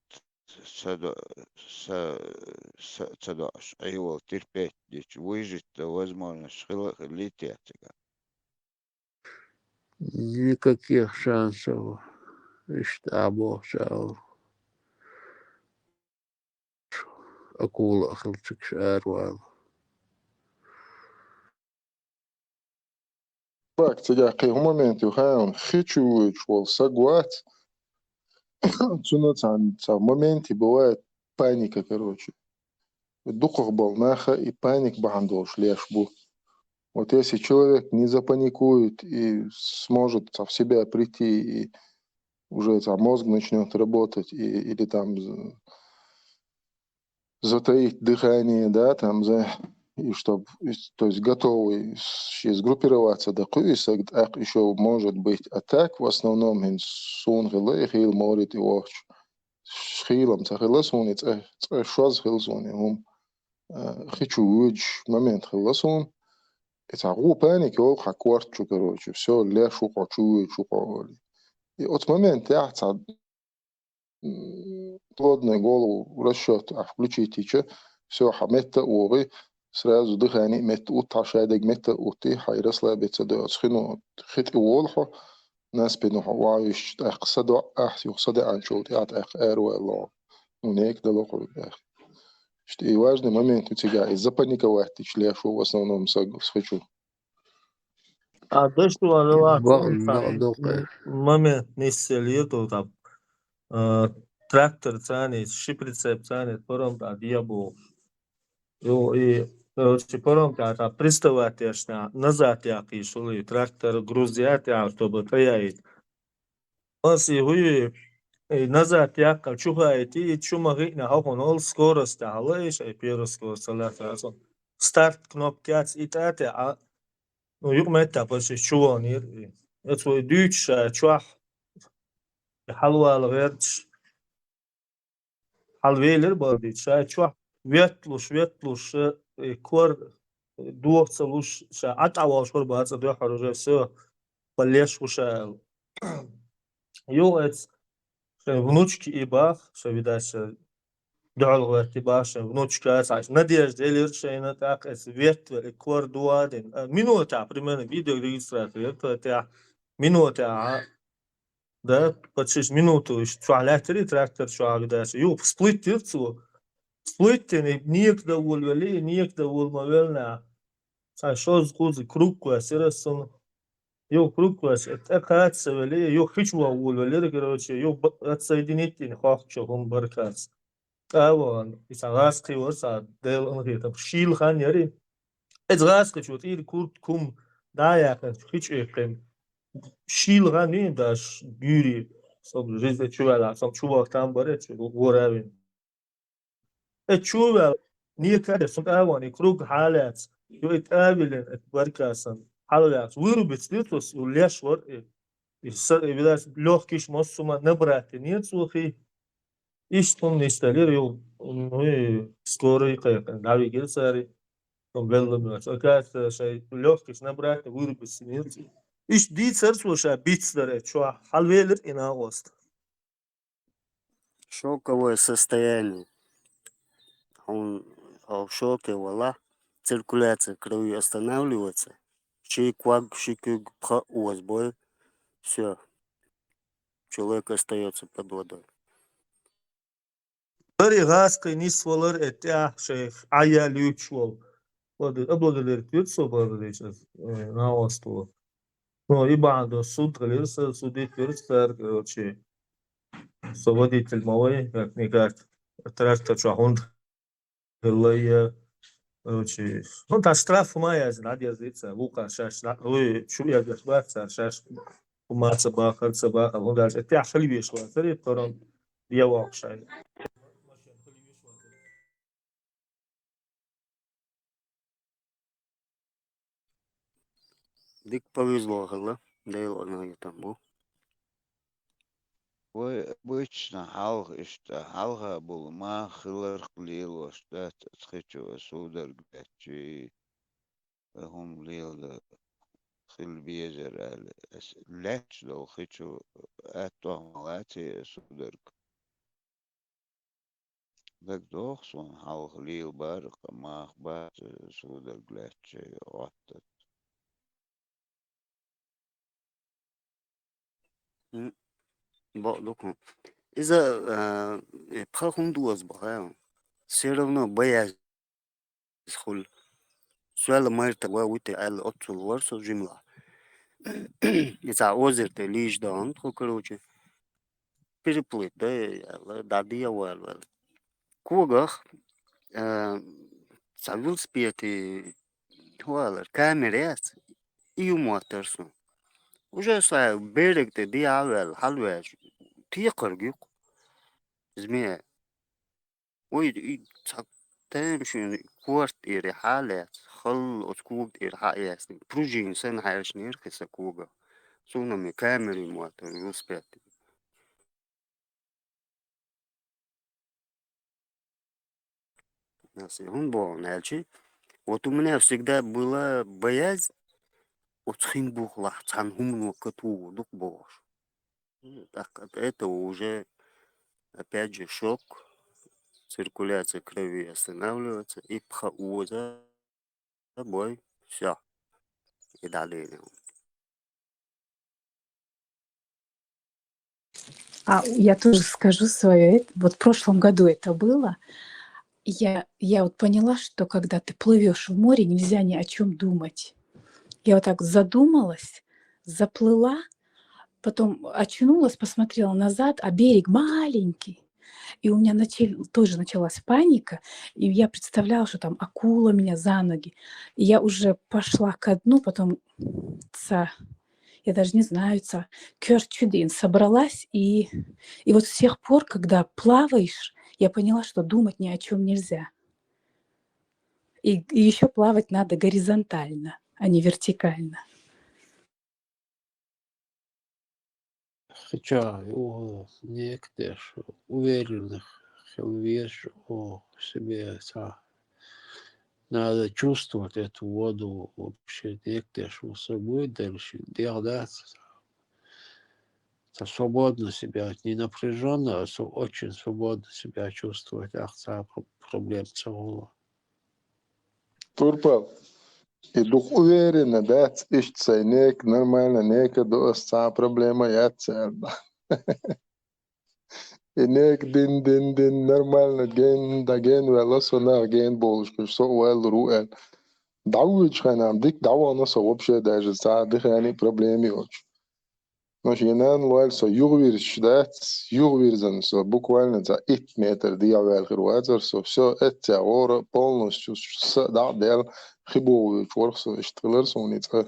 цадаш. Айвол терпеть, дичь выжить возможность лететь. Никаких шансов. Штабов, шау. Акула, хлопчик, шарвал. Так, тебя в моменте ухаем хичу швол сагват. В моменте бывает паника, короче. Духов был наха и паник бахандош лешбу. Вот если человек не запаникует и сможет в себя прийти, и уже мозг начнет работать, или там затаить дыхание, да, там и чтобы, то есть готовый сгруппироваться до куиса, еще может быть атак, в основном ин сун хилы, хил морит и охч. Хилом цахила сун, шаз хил сун, хичу уж момент хила сун. Это паник, его хакварчу, короче, все, ляшу, хочу, чухали. И от момента я плотную голову расчет, включите, че, все, хамета, увы, сразу дыхание, мет уташадек, мета ути, хайрас лабица, да, схину, хит и волхо, нас бинухо, вающ, ах, садо, ах, юхсаде анчут, ят, ах, эру, элло, унек, да, лохо, ах. И важный момент у тебя, из-за паниковать, ты ляшу в основном схочу. А дальше момент не селит, там трактор тянет, шиприцеп тянет, потом там дьявол. И, короче, потом там приставать назад яки шли, трактор грузят, чтобы проявить. Он сигует, и назад яка чухает, и чумагит на хохонол скорость, а лишь и первый скорость, старт кнопки, и так, ну, юрмета, почти чуанир. Это дючь, чуах, حلوة الغيرش حلويلر بردي شا چوح ويتلوش كور دوغ تلوش شا عطاواش كور بهاتsa دو حروجه سو полез уша юец внучки и бах что видать дорого ты баш внучка саш надежда или шейна так es wird кор дуадин минута примерно видео регистрация это минута да, почти минуту, что алятери трактор, что агдаш, ю сплит тирцу, сплиттени никда улвели, никда улмавелна, а что сгузи кругкуя, сересон, ю кругкуя, это катся вели, ю хичуа улвели, короче, ю отсоединительный хохчо, он баркас. А вон, и сагаски воса, дел он говорит, шил хан яри, это гаски, что ты курт кум, да, я как хичу кем. Шилгани даш гюри сам жизнь чувала сам чувак там барет горавин чувал никогда сам авани круг халят юит авилен баркасан халят вырубить литус уляш вор и видать легкий моссума набрать нет слухи и что не стали ну скоро и как навигировать там велло оказывается что легкий набрать вырубить нет إيش دي سرسوشة بيتسدرت شو حلويلر إنا غوست. Шоковое состояние. Он в шоке, вала, циркуляция крови останавливается. Чайкваг, шикюг, бой, все. Человек остается под водой. بري غاسكي نيس ولر إتيا شيخ عيا ليوتشول. ودي أبغى لير كيوتسو برضه ليش ناوستو. Ну, и банда суд gelirse, судить verirse, короче, освободитель малый, как мне кажется, тратит что он короче, ну, да, штраф моя, надеюсь, Лука, сейчас, ой, что я говорю, сейчас, وما صباح صباح هون در اتیا خیلی بیش واسه تورن بیا واقعا Дик повезло, гала. Да и ладно, я там был. وابычно halga bulma hılar qlil ostat txecho sudar gachi hum lil khil biezer al lech lo khicho atto malati sudar dak doch son halg lil bar ma bat sudar glech ot بقولكم إذا بخلقهم دوز بخير سيرنا بيا خل سؤال ما يرتبى ويت على أطول ورثة جملة إذا وزرت ليش دان خو كروجي переплыть, да, дадия вал. Кугах за велосипеды вал камерас и моторсу. Уже са берегте диавел халвеш тикыргык зме ой تمشي كورت إيري حالات خل أسكوب إيري حاياس بروجي إنسان حياش نيركس كوجا سونا مي كاميري مواتر نسبت ناسي هون بو نالشي вот у меня всегда была боязнь отхим бухла цангум нокату дук бош так от этого уже опять же шок циркуляция крови останавливается и пхауза бой все и далее. Я тоже скажу свое. Вот в прошлом году это было. Я вот поняла, что когда ты плывешь в море, нельзя ни о чем думать. Я вот так задумалась, заплыла, потом очнулась, посмотрела назад, а берег маленький. И у меня тоже началась паника, и я представляла, что там акула меня за ноги. И я уже пошла ко дну, потом я даже не знаю, Кёрчудин собралась, и вот с тех пор, когда плаваешь, я поняла, что думать ни о чем нельзя. И еще плавать надо горизонтально, а не вертикально. Хотя у некоторых уверенных вещь о себе надо чувствовать эту воду вообще некоторых собой дальше делать свободно себя, не напряженно, а очень свободно себя чувствовать, проблем целого. Turpal. I duk uverena dat ishtsai nek нормально neka dosta problema jatselba. I nek din нормально gen vela sona gen bolshkush so wel ruel. Давыч ханам дик давана so вообще даже за дыхание проблемы очень. Но жинан луэл со юрвирш дат юрвирзан со буквально за 1 метр диавел хруазер со все это ора полностью да дел хибовый форс штиллер соница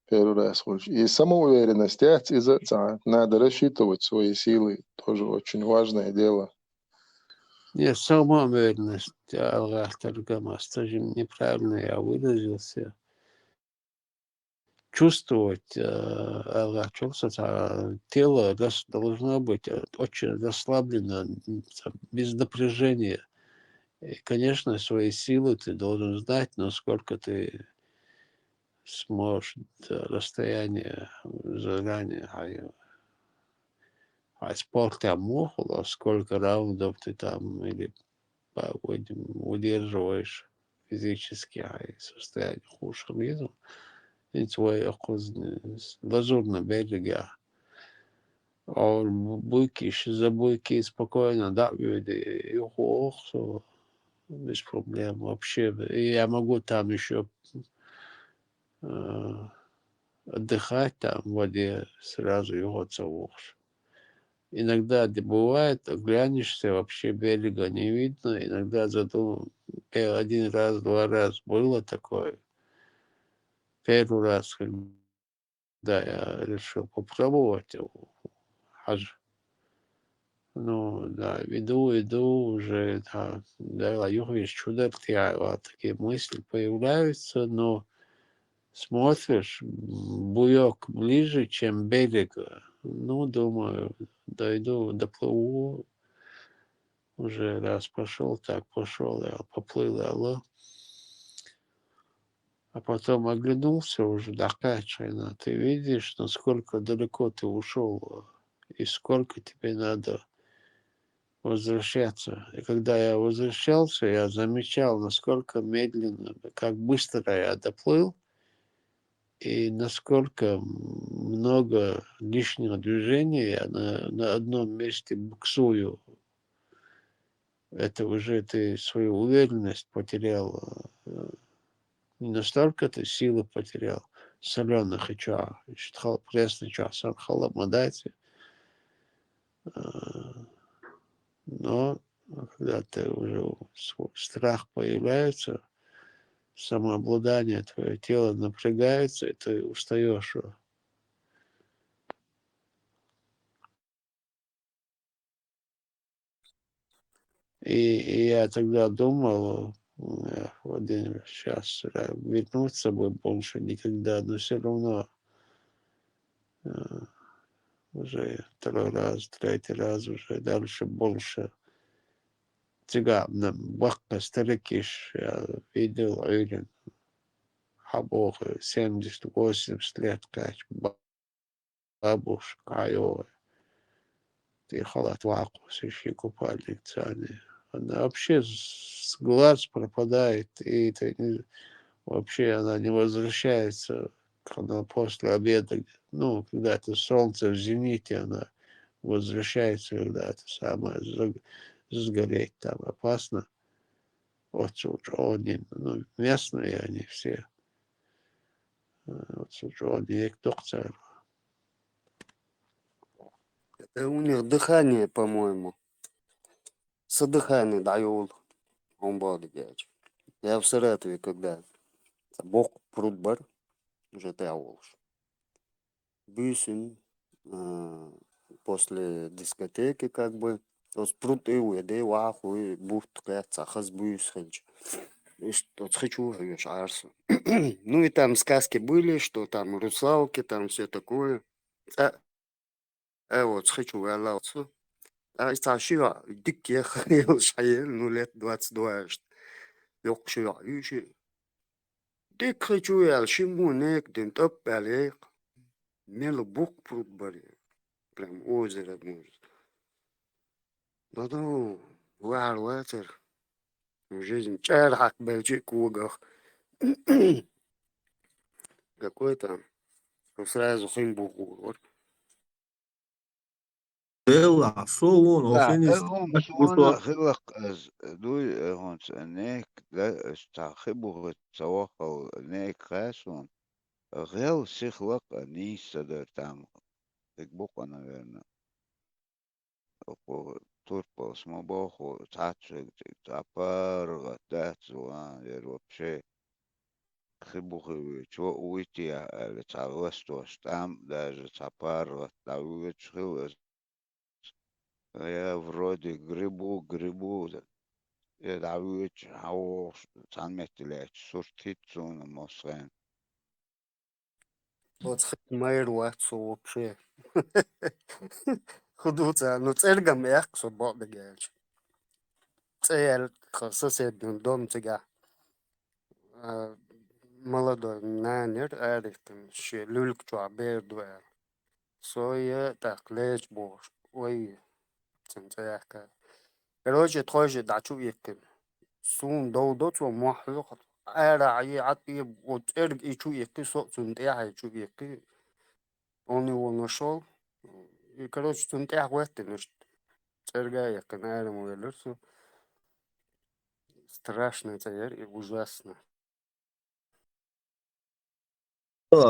перерасхож. И самоуверенность из-за надо рассчитывать свои силы, тоже очень важное дело. Нет, самоуверенность, неправильно я выразился. Чувствовать, тело должно быть очень расслаблено, без напряжения. И, конечно, свои силы ты должен знать, насколько ты сможешь расстояние заранее. А спорт там мухло, сколько раундов ты там или удерживаешь физически, состояние хуже виду. И твой лазурный берег. А буйки, за буйки спокойно, да, и без проблем вообще. И я могу там еще отдыхать там в воде, сразу его целуешь. Иногда бывает, глянешься, вообще берега не видно, иногда задумал, один раз, два раз было такое. Первый раз, когда я решил попробовать хадж, ну, да, иду уже, да, юриш чудо, такие мысли появляются, но смотришь, буек ближе, чем берег. Ну, думаю, дойду, доплыву. Уже раз пошел, так пошел, я поплыл, алло. А потом оглянулся уже, такая чайна. Ты видишь, насколько далеко ты ушел и сколько тебе надо возвращаться. И когда я возвращался, я замечал, насколько медленно, как быстро я доплыл, и насколько много лишнего движения я на одном месте буксую. Это уже ты свою уверенность потерял. Не настолько ты силы потерял. Соленых и ча. Пресный ча. Сам халамадайте. Но когда ты уже страх появляется, самообладание, твое тело напрягается, и ты устаешь. И я тогда думал, Владимир, сейчас вернуться бы больше никогда, но все равно уже второй раз, третий раз уже дальше больше. Тебя на бахка старикиш, я видел, уверен, Хабох, 70-80 лет, как бабушка, айо, ты халат ваку, сыщи купальник цани. Она вообще с глаз пропадает, и ты вообще она не возвращается, когда после обеда, ну, когда это солнце в зените, она возвращается, когда это самое сгореть там опасно. Очень, ну, местные они все. Они кто царь. Это у них дыхание, по-моему. Дыхание даю. Он будет делать. Я в Саратове, когда бог пруд бар, уже тяволш. Бюсин, после дискотеки, как бы, то пруд и уеды, ваху, и бухт, цахас бюс, и что хочу, говоришь, арсу. Ну и там сказки были, что там русалки, там все такое. Вот, хочу, аллаху. А старший, дикий, ходил, шаел, ну лет 22, يقشع يشي ديك خجو يال شمونيك دين تباليك ميل بوك بروت بري прям озеро может. Ну, вар ватер, жизнь чархак бельчик угах. Какой-то, сразу химбугур. Дела, шо он, охенис. المسؤولة خلق دوي هون نيك لا استعخبه التوقع نيك خاسون غير سيخلق نيس در تام تكبوك أنا لأن توربو اسمه بوخو تاتشك تابر غدات زوان يروبشي خبوخي شو ويتي لتعوستوش تام даже تابر غداويتش خلص я вроде грибу, я давич, хауш, санметилеч, суртицун, мосен. Вот хмайр ватсу вообще. Худуца, ну цергам яхсу бобегельч. Цел, сосед, дом цега. Молодой нанер, арихтен, ще люльк чуа бердуэр. Соя, так, лечь бош. Ой, ценцеяка. Короче, тоже дачу якин. Сун доудот во махлук. Ара ай ати вот эрг и чу яки со цунтя чу яки. Он его нашел. И, короче, цунтя хуэттен. Церга якин ара муэлэрсу. Страшно это и ужасно.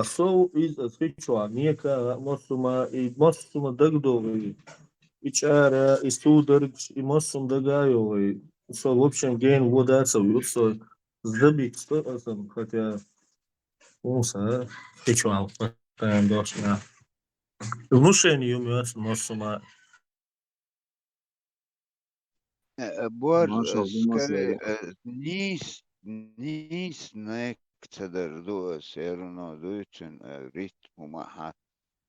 Сол из Сычуан, нека Моссума Дагдовый, Ичара, и Судар, и Моссум Дагаевый. Сол, в общем, ген водаться, все забить, хотя, Сычуан, дошна. Внушение юмет Моссума. Бор, Маршал, скорее, Думас, нис некоторые до все равно даются ритму маха.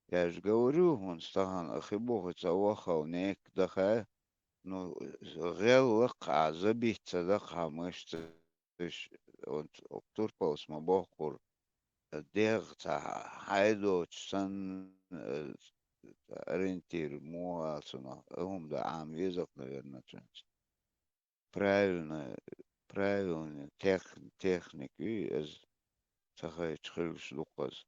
Я же говорю, он стахан ахибох цаваха нек даха, ну гел ка забиться даха мышцы, он турпаус мабохур, дег та хайдо сан ориентир муасуна, да ам язык, наверное, правильно техники из сахай чхылш луказ.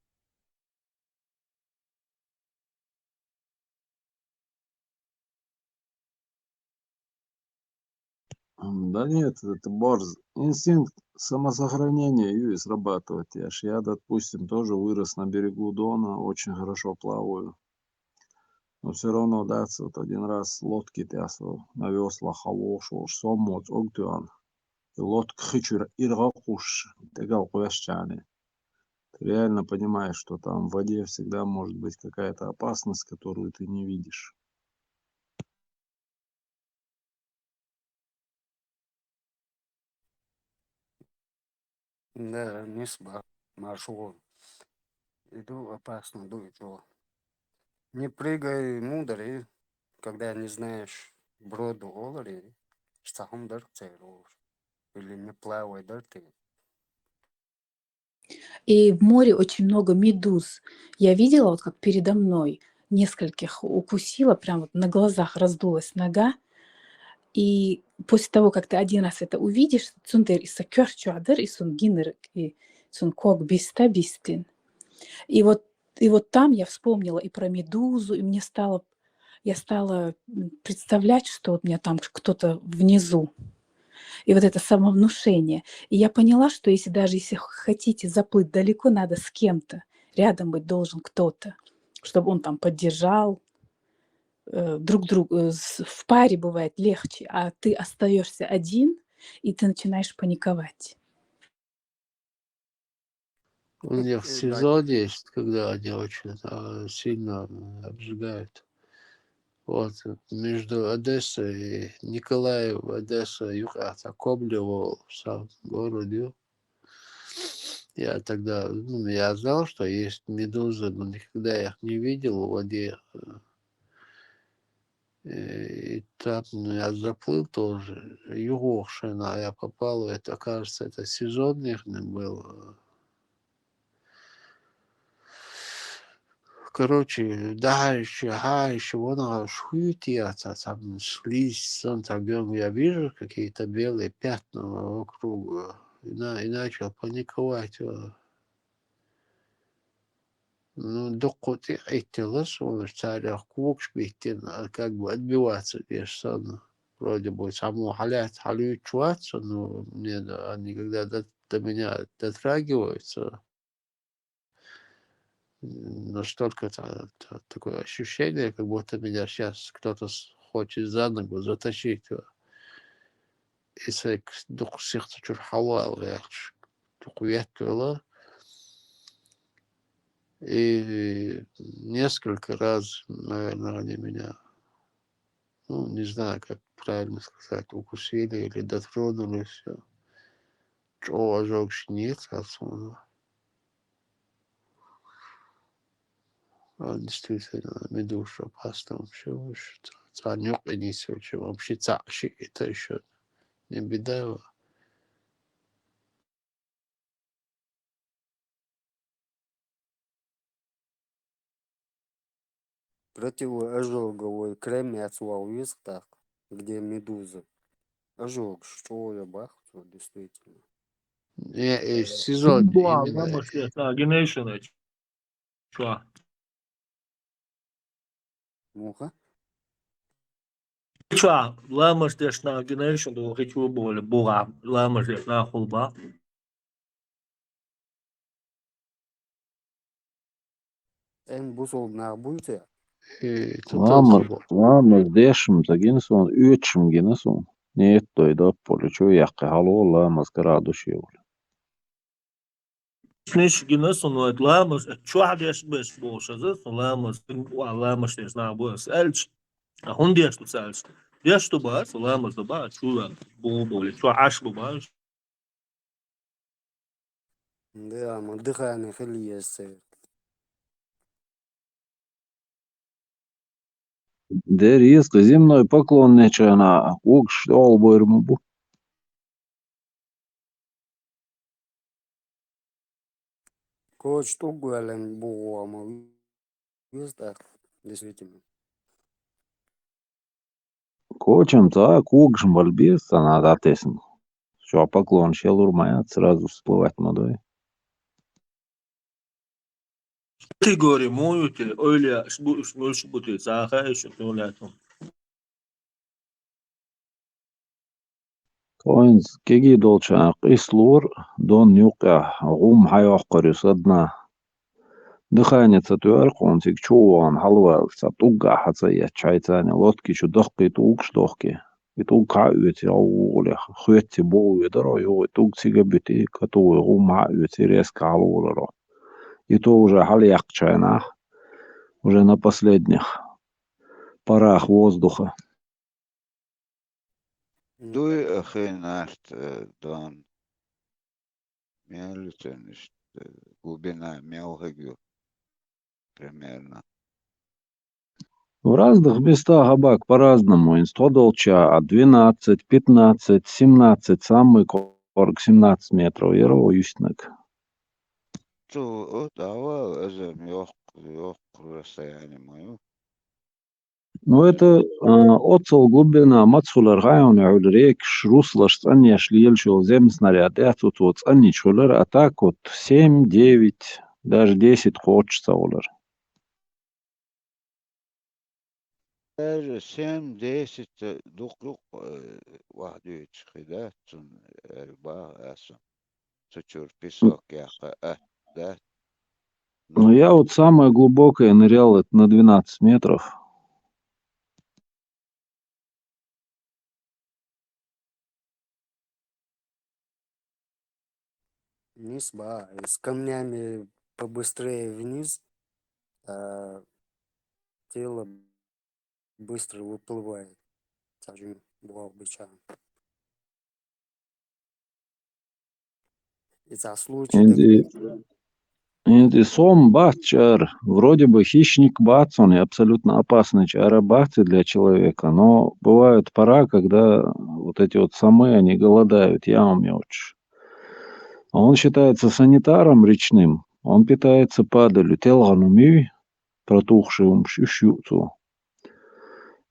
Да нет, это борз. Инстинкт самосохранения и срабатывает. Я, допустим, тоже вырос на берегу Дона, очень хорошо плаваю. Но все равно, да, вот один раз лодки тясо на веслах, а вошел, сомот, огтуан. И лодка хычура иргакуш, тегал куящане. Ты реально понимаешь, что там в воде всегда может быть какая-то опасность, которую ты не видишь. Да, не сба. Маршрут. Иду опасно, дует его. Не прыгай мудр, и когда не знаешь броду олари, сахум дар цейруш. Или не плавай дар ты. И в море очень много медуз. Я видела, вот как передо мной нескольких укусила, прям вот на глазах раздулась нога. И после того, как ты один раз это увидишь, цундер иса кёрчуадер, и сун гинер, и сун кок биста бистин. И вот там я вспомнила и про медузу, и я стала представлять, что вот у меня там кто-то внизу. И вот это самовнушение. И я поняла, что если хотите заплыть далеко, надо с кем-то. Рядом быть должен кто-то, чтобы он там поддержал. Друг другу в паре бывает легче, а ты остаешься один, и ты начинаешь паниковать. У них сезон есть, когда они очень сильно обжигают. Вот между Одессой и Николаев, Одесса, Юхата, Коблево, в самом городе. Я тогда, я знал, что есть медузы, но никогда их не видел в воде. И там я заплыл тоже. Югошина я попал, это, кажется, это сезон их был. Короче, еще вон шуетятся, там слизь, там я вижу какие-то белые пятна вокруг, и начал паниковать. Ну, докоты эти лосо, царя кукш битин, как бы отбиваться бешено. Вроде бы само халют чуваться, но мне они когда до меня дотрагиваются, настолько такое ощущение, как будто меня сейчас кто-то хочет за ногу затащить. И сек дух сихта чурхалал, я тухуяткала. И несколько раз, наверное, они меня, не знаю, как правильно сказать, укусили или дотронулись. Чего ожог нет, отсюда. Действительно, медуша опасна вообще. Цанек и не все, чем вообще цаши, это еще не беда. Противоожоговой крем я отсвал так, где медуза. Ожог, что я бахнул, действительно. В сезоне именно. Муха? Ламаш дешна генеришн до хичу боле буга ламаш дешна хулба. En bu sol nabuyte. Lamaz dešim zaginson, üçüm gineson. Niyet doydu poli çu yakkı halu lamaz gradus yol. Nish gineson like lamas, çuad yaş beş boşazı, lamas, lamas yaş na boş. Elç, hundi yaş tutsels. Yaş tu bas, lamas da bas, çuva, boli, çuva aş bu bas. Да, ama dıkhane khali yasser. Дерис земной поклонничана, укш олбойрму бу. Коч тугуален бугуама. Юстак, действительно. Кочем так, укшм бальбес, надо отесн. Что поклон шелурмая, сразу всплывать модой. Ти гори мою те, öyle şu bu te, saha şu tolatum. Коинс кеги долча ислур, дон юка, гум хайоққори садна. Дыханица туяркон сик чуан халвал, сатуга хацая чайтани, лодки чу дохки тугш дохки. И туг хаъюти ауле, хуэти боуи даро, и туг сигабити, катуи гум хаъюти резко халуларо. И то уже хальяк чайна, уже на последних порах воздуха. Дуй ахинарт дон мелютениш глубина мелгагю примерно. В разных местах Абак по-разному. Инстодолча от 12, 15, 17, самый корк 17 метров. Еро юстнак. То дава азам ёк расстояние мою. Ну, это оцел глубина мацулар гайон рек шруслаш цанья шлиельшил зем снаряд. Я тут вот цаньи чулар, а так вот 7, 9, даже 10 хочется улар. Даже 7-10 дук واحد يتخذات أربعة أسم تشور песок яха да. Ну, я вот самое глубокое нырял это на 12 метров. Вниз, ба, с камнями побыстрее вниз, а тело быстро выплывает. Скажем, бывал бича. Из-за случая Инди сом бачар, вроде бы хищник бац, он и абсолютно опасный чара бацы для человека, но бывают пора, когда вот эти вот самы, они голодают, яумёч. А он считается санитаром речным, он питается падалью, телгануми, протухшим шишюту.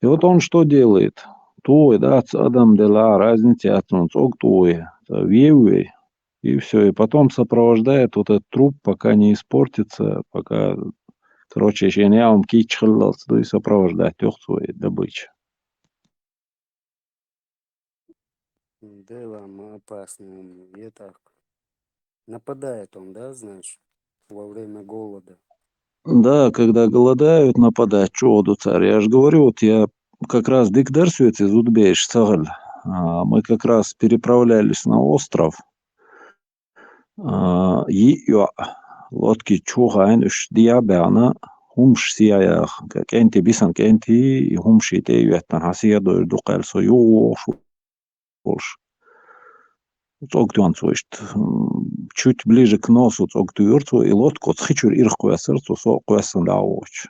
И вот он что делает? Туй, да, адам дела, разница от он цок туй, веуй. И все, и потом сопровождает вот этот труп, пока не испортится, пока, короче, еще не вам кичхаллался, то и сопровождать свою добычу. дело опасное. И так. Нападает он, да, значит, во время голода. Да, когда голодают, нападать, чего царь. Я же говорю, вот я как раз дикдарсует из Удбейш, Цагаль. Мы как раз переправлялись на остров. Лодки чухайн уж диабяна, humш сияях, кенти бисан кенти, humши те юэтан хасия дойр дукал союш, больше. Цогтуан суишт, чуть ближе к носу цогтуюрцу, и лодку цхичур ирхкуя сердцу со куясан лауч.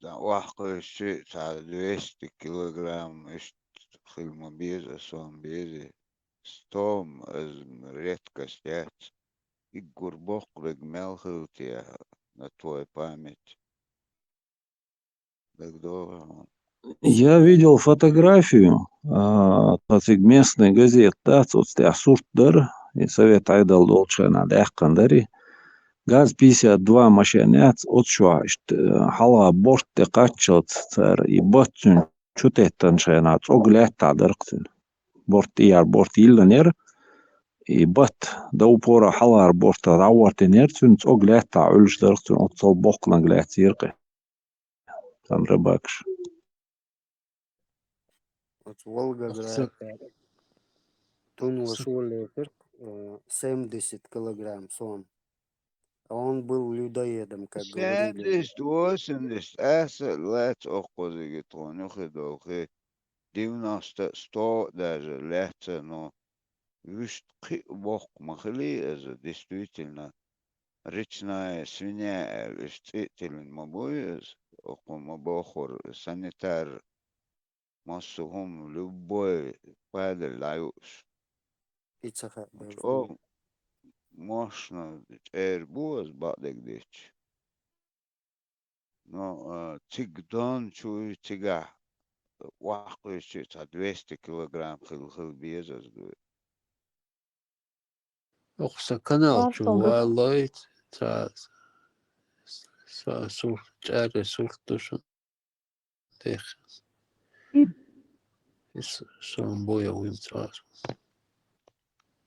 واحد شيء على 200 كيلوغرام إيش خيل بيزة صوم بيزة ستوم از редко снять и глубоко мелкую на твою память. Я видел фотографию от местной газеты, да, соцсетях Суртдар, и совет Айдал Долчана Дахкандари. ГАЗ 52 машинец от шуашт, хала борт текачат цар и батчун чутеттан шайнат, оглят тадырктын. bort iller i bat dau pora halar borta rawarte nertsuns og gleta ulsdörtsun och så boklan glet cirke Andra bakš. Вот Волгоград, Тунла Шули 70 килограмм сон. А он был людоедом, как говорили. 70-80 лет около гетронюхи долги 90-100 даже лет, но вишь бог махали, это действительно речная свинья, действительно мобоез, около мобохор санитар, массухом любой падал лаюш. Пиццаха был. О, можно эрбуз бадегдич. Но тигдон чуй тига. Вахуй чуть 200 килограмм хил безас говорит. Oqsa kanal chu Parsalga wallait sa sur çare surtusun deh is son boya uyum sa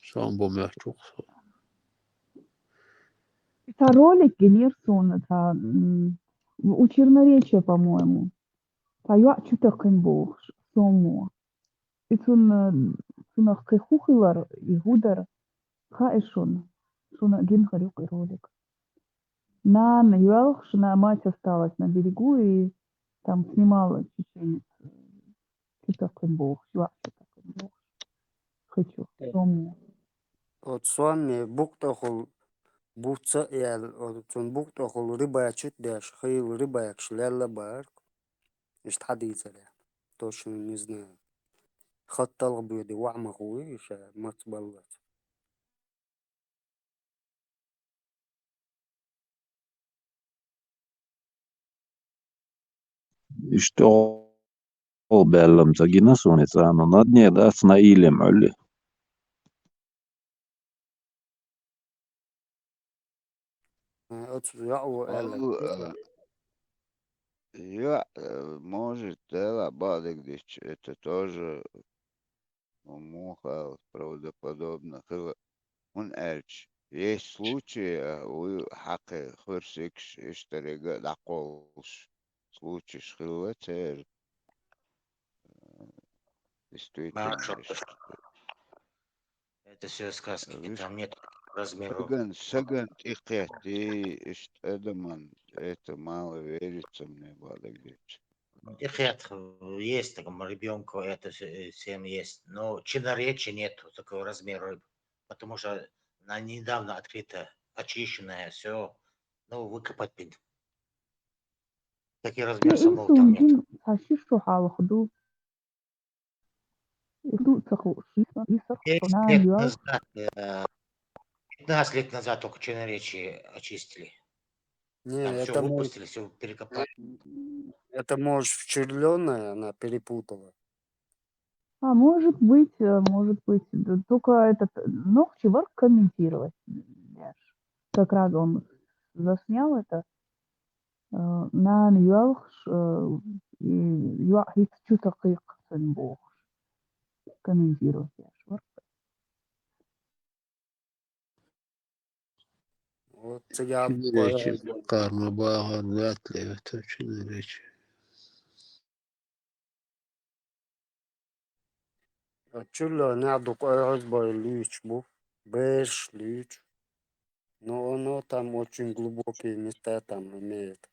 son bo mertuk. Это ролик Генерсон, это у Черноречия, по-моему. Тая чутакин бог, сомо. И цунах кехухилар и гудар хаэшон. Шуна генхарюк и ролик. На юалх, на мать осталась на берегу и там снимала чеченец чутакин бог, чутакин бог. Хочу, сомо. Вот суами буктахул бухца ял, он буктахул рыба чуть дашь, хил рыба якшляла барк. Ишт حديثة ده точно не знаю. خطل بيدي وعم خوي ما تبلت. И что белым загина сонится, но на дне да с наилем олли. Я, может, да, бадегдич, это тоже муха правдоподобно. Он эльч. Есть случаи, у хаки хурсикш иштарега даколш. Случай шхилватер. Действительно. Это все сказки, там нет размеров. Саган тихети ишт эдаман. Это мало верится мне, бадегдич. Ихет есть, такому ребенку это всем есть, но чиноречи нет такого размера рыб, потому что она недавно открыта, очищенная, все, ну выкопать пин. Такие размеры самого там нет. Хашишу халахду. Иду цаху шиса, исах, 15 лет назад только чиноречи очистили. Не, Там все это выпустили, все перекопали. это может в черленое она перепутала. А может быть. Да, только этот Нохчевар комментировать. Как раз он заснял это. На юалх юахит чутакик бог комментировать. Вот я Чиноречи карма бага вряд ли это чиноречи. черленое адук разбой лич бу, бэш лич. Но оно там очень глубокие места там имеет.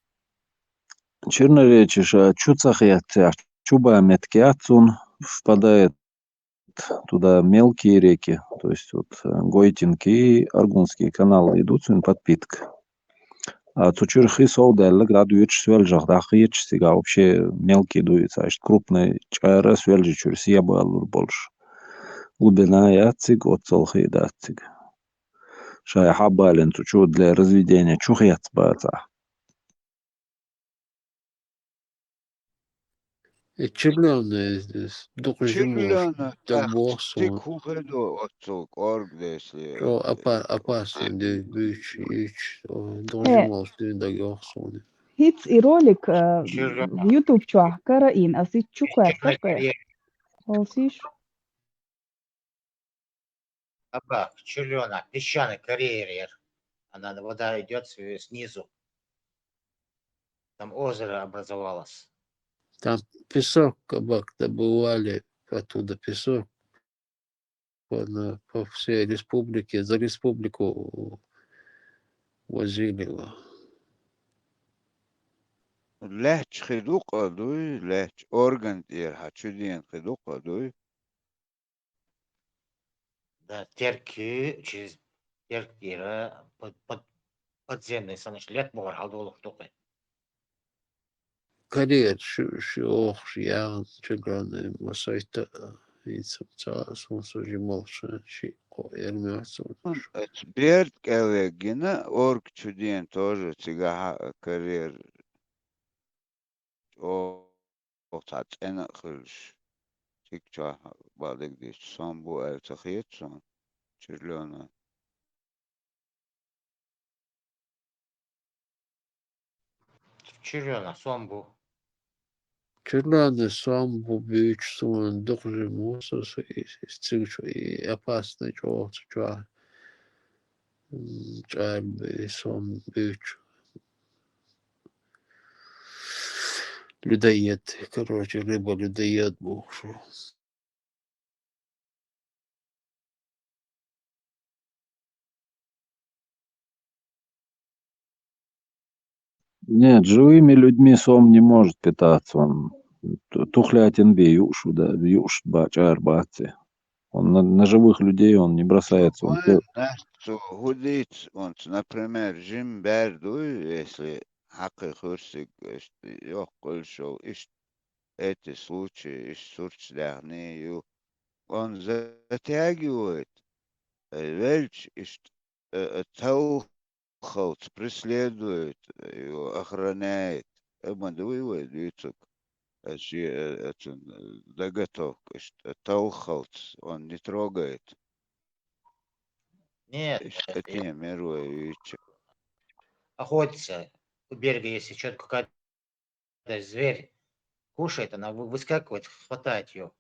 Черноречишь, чуцахятся, чуба меткиацун впадает туда мелкие реки, то есть вот Гойтинки и Аргунские каналы идут с подпитка. А цучурхи соуделла градуич свельжахдахич сега вообще мелкие дуются, а крупные чайра свельжичур съебал больше. Глубина яцик от солхи дацик. Шай хабален цучу для разведения чухяц баца. Черленые здесь, Черленое, да боссон. тик хухэдо отцок, орг если. Что опасно, да büyük, должен да йохсон. Hits i rolik в YouTube чуахкара ин асит чукуя сапе. Олсиш. Абак, червленок, песчаный карьер. Она, вода идет снизу. Там озеро образовалось. Там песок, кабак, добывали оттуда песок по всей республике, за республику возили его. لهش خدوق أدوي لهش أورجن إير هاتشودين خدوق أدوي Да, терки через теркира подземный саначлет бор алдолук тукай. Карьер, ох, я чеграны, масайта, инсамца, сонсожи молша, ши, эрмиасу. بيرد كالجنا أورك تشودين тоже تيجا كارير أو تات أنا خلش تيجا بعدك ديش سامبو أو تخيط سام شلونه Червена, сомбу. Чеграны сам бубич, сон, дохжи мусос, истричу, и опасный чё, чарби, сон, бич. Людоед, короче, рыба людоед был. Нет, живыми людьми сом не может питаться. Он тухлятин бе юшу, да, юш бачар бацы. Он на живых людей он не бросается. Он нахту худить, он, например, Жим Берду, если хакы хурсик, ёх кольшо, эти случаи, сурчдахны, он затягивает, вельч, Таухалц преследует, его охраняет. Обманывает, видите, заготовка. Таухалц, он не трогает. Нет, Это не мирует, видите. охотится у берега, если что-то какая-то зверь кушает, она выскакивает, хватает ее,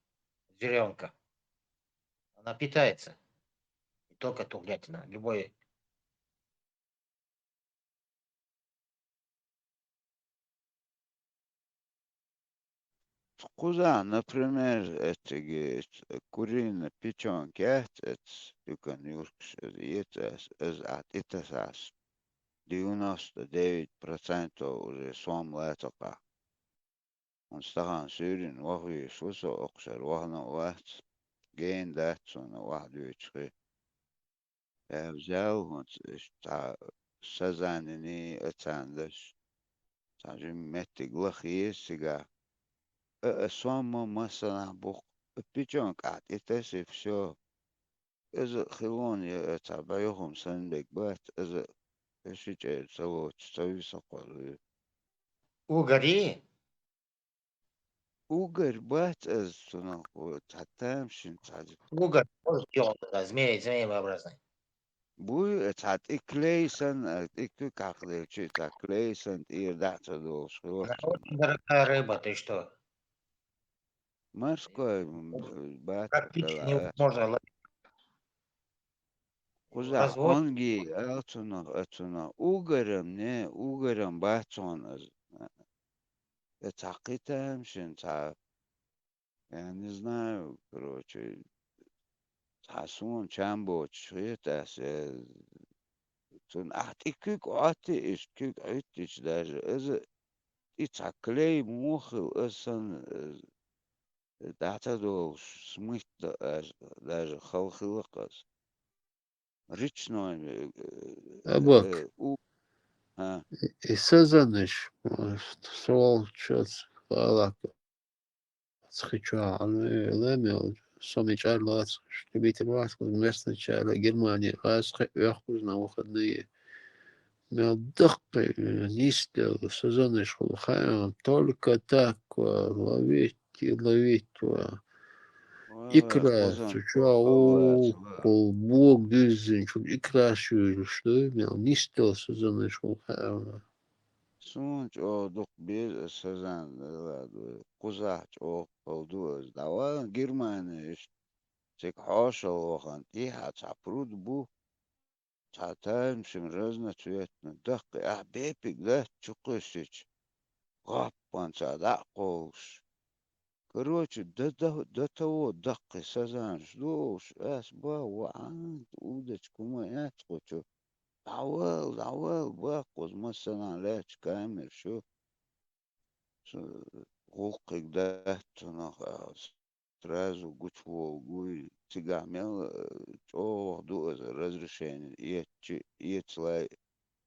зверенка. Она питается. Не только тухлятина, любой. Куда, например, эти куриные печенки, это юканюркш, это сас. 99% уже сом летока. Он стахан сюрин, вахи шусо окшер, вахна вахт, гейн датсона, вахт вичхи. Я взял, он сазанини ацандаш. Сажим метти глахи сега. Сома масана бух. Печенок, это все. إذا خلوني تعبيهم سنبك بات إذا إيش جاي تسوي سقر Угори? وقر بات إذا سنقول تعتمشين تعجب Угорь, змееобразный. بوي تعت إكليسن إكلك عقلي شيء تعكليسن إيه دعت دوش Она خلاص очень дорогая рыба, ты что? ماسكو بات Практически كلا невозможно ловить. كوزا Развод. أنجي أتنا وقرم نه وقرم باتون إذا تعقيتمشين تع Я не знаю, короче, حاسون چند بود شوية تأسي تون أحتي كيك عاتي إيش كيك عيتش داجة إذا إتعكلي موخي وإسان دعتدو سميت داجة خلقي وقز ريتش نوين Абак, ها и сазаныш, сол, чёц, палак, схича, лемел, сомичар лац, штибите лац, местный чара, Германия, лац, вяхуз на выходные. Мел дохпы, нистел, сазаныш, хулхаем, только так, ловить, икра, خزن суча, о, колбок, дызин, чук, икра, что имел, нистел, сазаныш, хулхаем. سونج او دق بيز سزان قزاج او قودوز دوا جرمانيش цик хошел тиха пруд бу тайм шим разноцветно. Дак бепик да чукысич. Гаппан да кош. Короче, до того дакы сазан ждуш, ба ваан удочку мы хочу. Давал, бакуз масана леч камер, шо гулкик да сразу гучвол гуй цигамел, ду разрешение, ецлай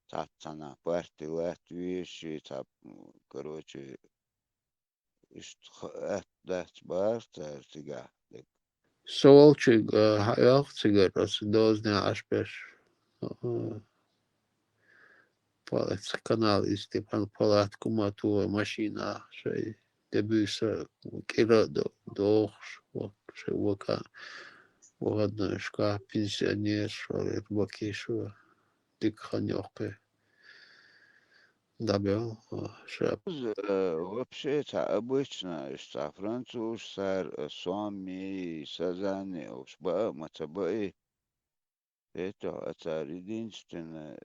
тацана партии Латвии, короче, дать барта цигах. Солчик, хаях цигар, дозня ашпеш. Палец канал из Степан Палат куматуа машина шей дебюса кира дохш шей вока вогаднышка пенсионер шолер бакишу дикханёке дабел шап. Вообще это обычно, что француз сами сазаны уж матабай это единственное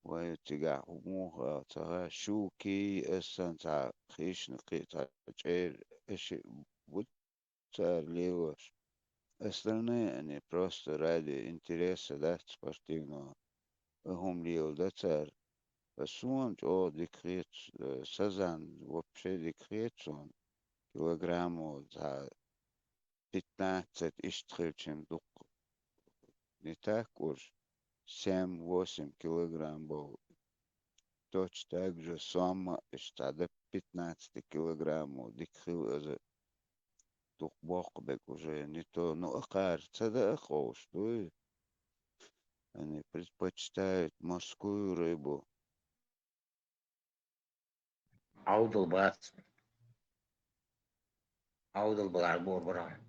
وتجاه موها تها شوكي أصلا تا خيش نقي تا جير إيش بوتر ليوش أصلا أني просто ради интереса да спортивного هم лил да цар Сун о декрет сазан вообще декрет он килограмму за 15 иштричем дух не так уж 7-8 килограмм был. Точно так же сама está до 15 килограммов дикхил дух бог бек уже не то, но кажется да хош, они предпочитают морскую рыбу. Аудал бар борборам.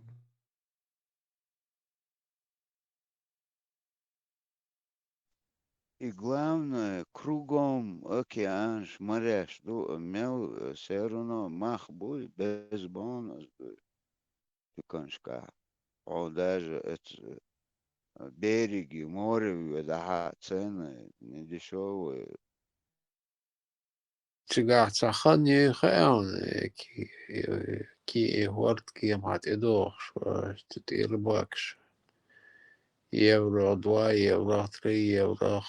И главное, кругом океан, моря, что мел все равно мах будет без бонус, пиканшка. О, даже это береги, море, да, цены не дешевые. Цигар цахани хаян ки ворд ки мат эдохш ты рыбакш евро 2 евро 3 евро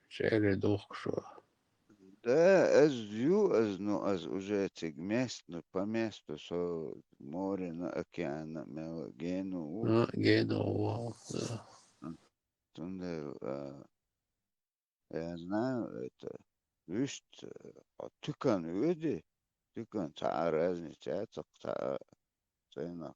شعر дохш. Да, аз уже этих мест, но по месту, со море, на океан, гену, Гену, тунде, я знаю, это, видишь, тыкан, види, тыкан, та разница, та цена.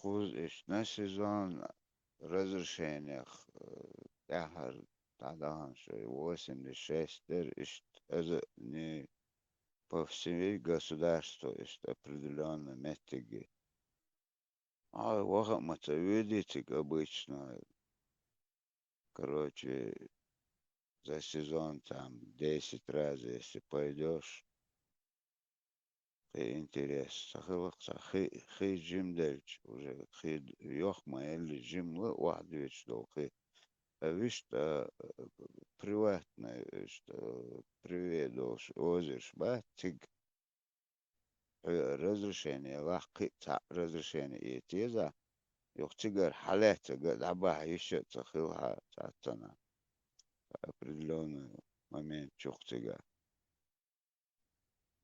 Куз на сезон разрешениях, яхар, тадан, что 86, это не по всей государству есть определенные методы. А вот мы-то видите, обычно, короче, за сезон там 10 раз, если пойдешь, ты интерес. Хи джим дельч уже, хи йохма или джим واحد вещь долхи. Видишь, приватно, что приведешь, озишь, ба, тиг разрешение, лахки разрешение и теза. يختجر حالات قد عباها يشت تخيلها تعتنا определенный момент чухтига.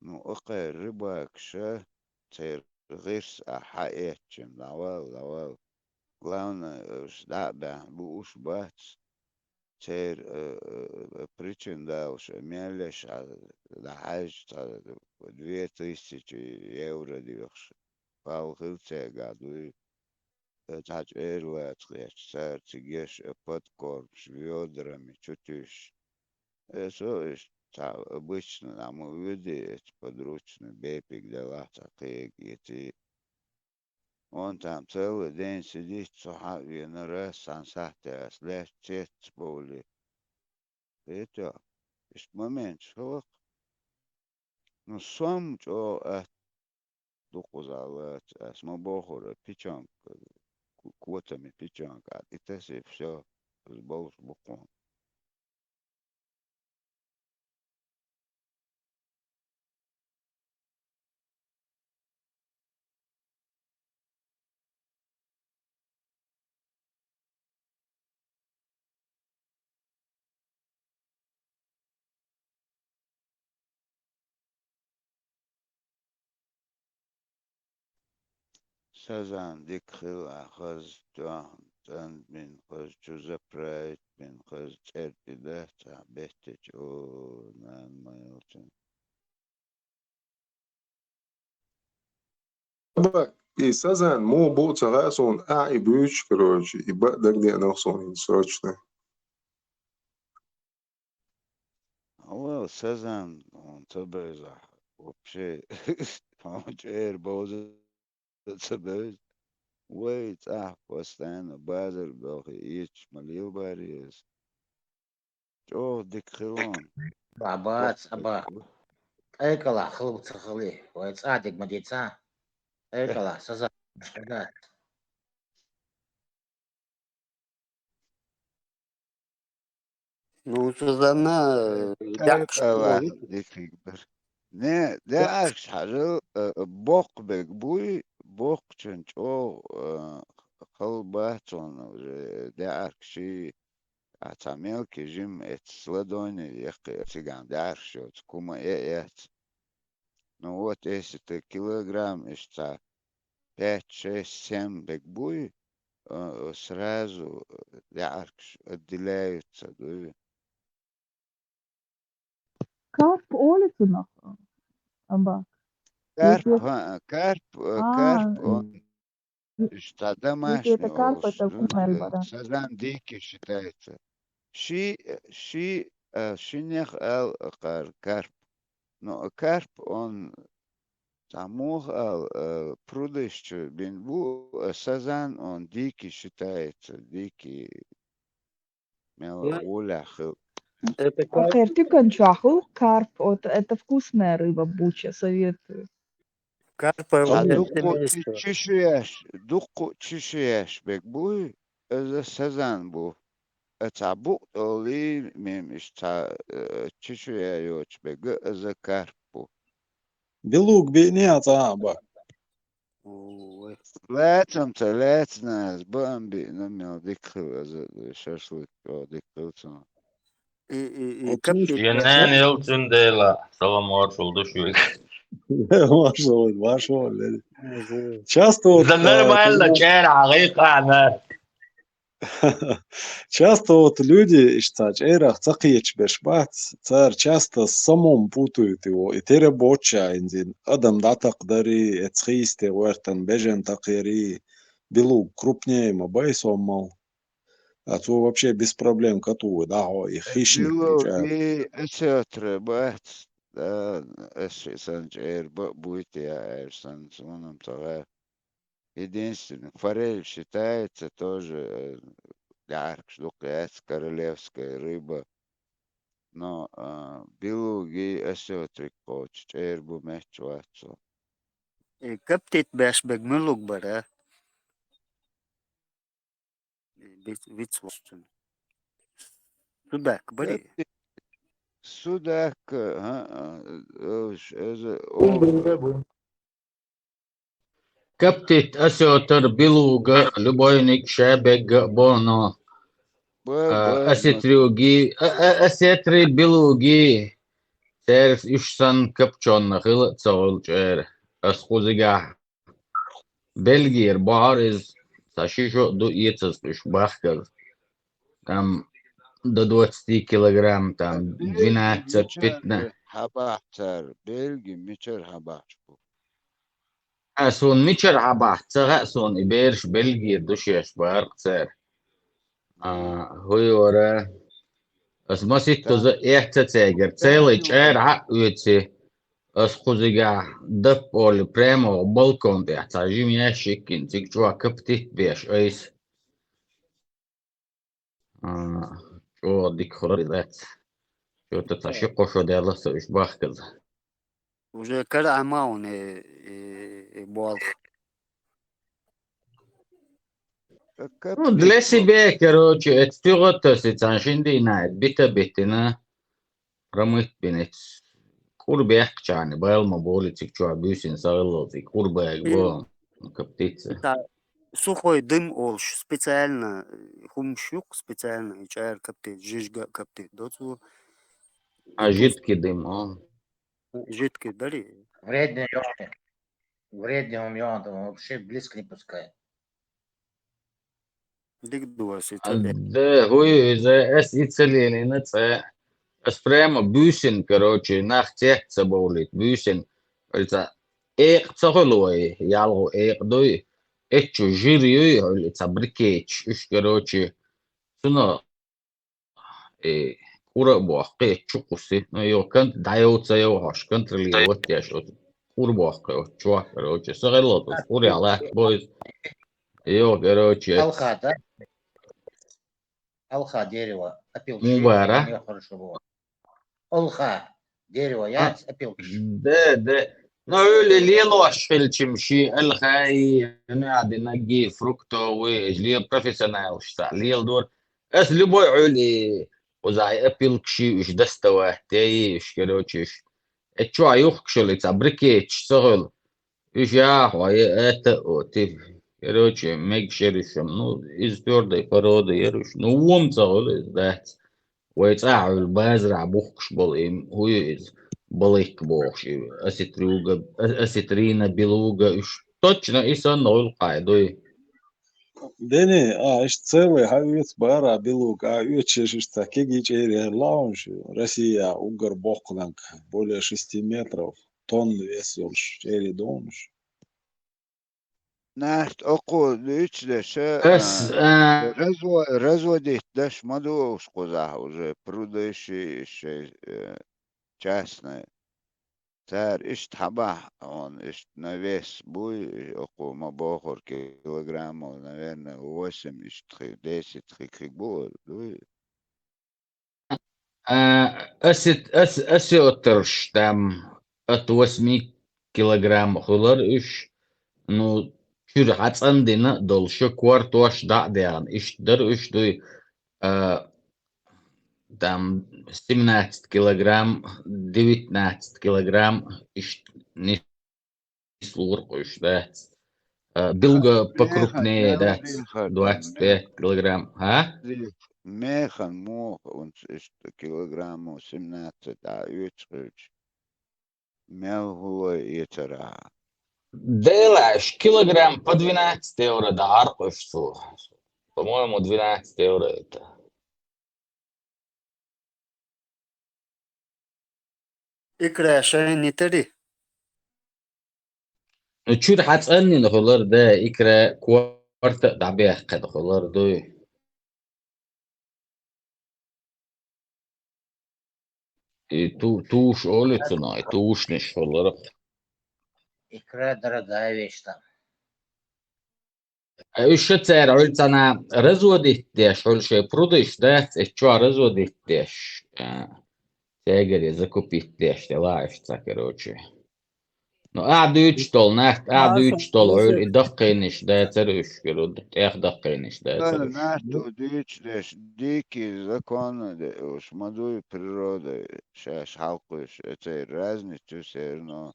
Ну, окей, рыба кша, цер гирс ахаэтчем, давал. Главное, ждабя, буш бац, цер причин дауш, мелеш, дахаж, 2000 евро дивш. Пал хилце гадуй. Тач эрлэцлэч, цигеш подкорм, ведрами, чутиш. Это обычно нам увидеть подручно бепик дела такие эти Он там целый день сидит, сухави, на раз, сансахте, слеж, цец, боли. Это, есть момент, что, ну, сам, что, духузал, смобохора, печенка, квотами печенка, и то все, с боком. Sazan dikkhil akhaz tuan min khaz chuza prayt min khaz terpidah ta behtech o nan mayotun. И Сазан, мо боца расон, и бюч, короче, и бадак де нахсон, срочно. Well, Sazan, он табеза. Вообще, он чер боза табез. Wait, постоянно базар бахи, ич малил бариес. О, дикхилон. Бабац, аба. Экала, хлопцы хли. Войца, дигмадица. Экала, саза. Шкада. Ну, Сазана, Экала, дикхилбер. Не, да, арш хажу, бок бек буй, бок ченчо, خلباتون دار شي اتعمل كجيم اتسلدوني يقي اتسيقان دار شو تكوما ايات نوات ايست كيلограмм اشتا 5, 6, 7 бекбуй сразу дяркш отделяются. Карп улицу на Абак. Карп, Если... карп, он что если домашний, это карп, это вкусная рыба, да. сазан дикий считается. Шинех ал карп. Но карп, он самух ал прудыщу бинбу, сазан, он дикий считается, дикий мелоулях. Хертикан чаху, карп, вот это вкусная рыба, буча, советую. Карпа Дуку чешуяш бекбуй, это сазан бу. Табук оли мемиш та чешуя йоч бег за карпу. Белук бейнят, ба. Летом-то летно с бомби, ну, мел дикхил, за шашлык, дикхилцон. Yenən Elçin deyil, salam var oldu şu. Машалlah, часто вот... Нормально, чера, часто вот люди, считают, эрах цакиеч бешбат, цар часто с самом путают его, и ты рабочая, инзин, адам да тақдари, эцхисте, уэртан бежен тақири, белуг крупнее, мабай соммал. А то вообще без проблем коту, да, и хищник. Белуги, эсетре, бат, да, эсенчер, будет я, эсен, соном тага. Единственный, форель считается тоже королевская рыба. Но белуги, эсетрик, коч, чербу, мечвацу. كبتت باش بجملك برا بيت وسطن судак بري Судак, Каптит асетер белуга, любойник шебег боно. Асетрюги, асетри белуги. Серс ишсан капчон хил цаул чер. Асхузига. Бельгир баарыз сашишо до яцестуш бахкер. Там до 20 килограмм, там 12-15. Хабахтар, Бельги, мичер хабахчу. Асун мичер хабахтар, асун иберш Бельгир душеш баарцер. Хуйора. Асмасит тоза эхтцегер. Целый чер уйти. اسخوزيجا دب اول بريمو بالكون بيحتاج يمشي كنتيك جوا كبتيت بيش ايس شو ديك خرج ذات شو تتعشقو شو دي الله سويش باخ كذا Уже كرع معون بالخ. دلسي بيه كروچي اتفيغوتو سيتانشين دي نايت بيتا بيتنا رميت بنت كور بيحكي يعني بايل ما بولي تيك بيوسين سايلوزي كور بيك بو كبتيت Сухой дым олш специально хумшук специально ичар капте жижга капте доцу жидкий дым жидкий дали. Вредный он. Вредный он вообще близко не пускает. Дик дуас ده هو إذا اس إتسلي نتسا اسبريما بوسين كروچي ناخ تيت سبوليت بوسين إذا إيق تغلوي يالغو إيق دوي إتشو جيريوي هول إتسا بريكيتش إش كروچي سنو إيه كورا بوحقي تشوقسي نو يو كنت دايو تسايو هاش كنت رلي واتياش كورا بوحقي وتشوح كروچي سغلوت كوري على بويز يو كروچي Алха дерево, опилки. مباراه Хорошо было. Алха дерево, я опилки. ده نو اللي يلوش في الشمشي الخاي نقعد نجي فروكتو وجلي بروفيشنال وشتا ليل دور اس اللي بوي علي وزاي ابيلكشي وش دستوا تاي وش كروتش اتشو ايوخكشو اللي تابريكيتش سغل وش يا هواي ات اوتيف كروتش ميك شيرشم نو از بيردي فرودي يروش نوم سغل ذات ويتعامل بازرع بوخش بالإم هو إز باليك بوخش أستروجا أسترينا بلوجا إيش точно إنسان نقول قاعدة Deni, işte целый хавец бара белук, чешешь такие черри лаунж, Россия, Угар Бохнанг, более 6 метров, тонн вес черри донж. ناشت أقول ليش ليش بس разводить дашь мадоус коза уже продающий частное. Царь ишь таба, он ишь на вес буй, около мабохор килограммов, наверное, 8, ишь 10 был. أسيوترش там от 8 килограмм خضر إيش ну شو عندنا دول شو كوارتوش دعديان إيش در إيش دوي там 17 килограмм 19 килограмм إيش نислур إيش ده белуга покрупнее да 25 килограмм Механ мох, он ишь килограммов 17, а ючкач. Мелгуло и тара. Делаешь килограмм по 12 евро, да, аркушцу. По-моему, 12 евро это. إكرا شاين تري. Ну, чуть حتسألني نخلر ده إكرا كوارت دعبيه قد خلر ده. Туш олицуна, туш ниш خلر. Икра дорогая вещь там. إيش تسعر علتنا رزودي تيش هل شيء برودش ده إيشوا رزودي تيش. تاجر يزكوبي تيش تلاعش تسكروتشي. No äädyytstol näht, äädyytstol öl I daqqinish da terüş görüldü. Daqqinish da terüş. Нато дичь, дикие законы, уж мадуй природа, сейчас халкуешь, это разницу все равно.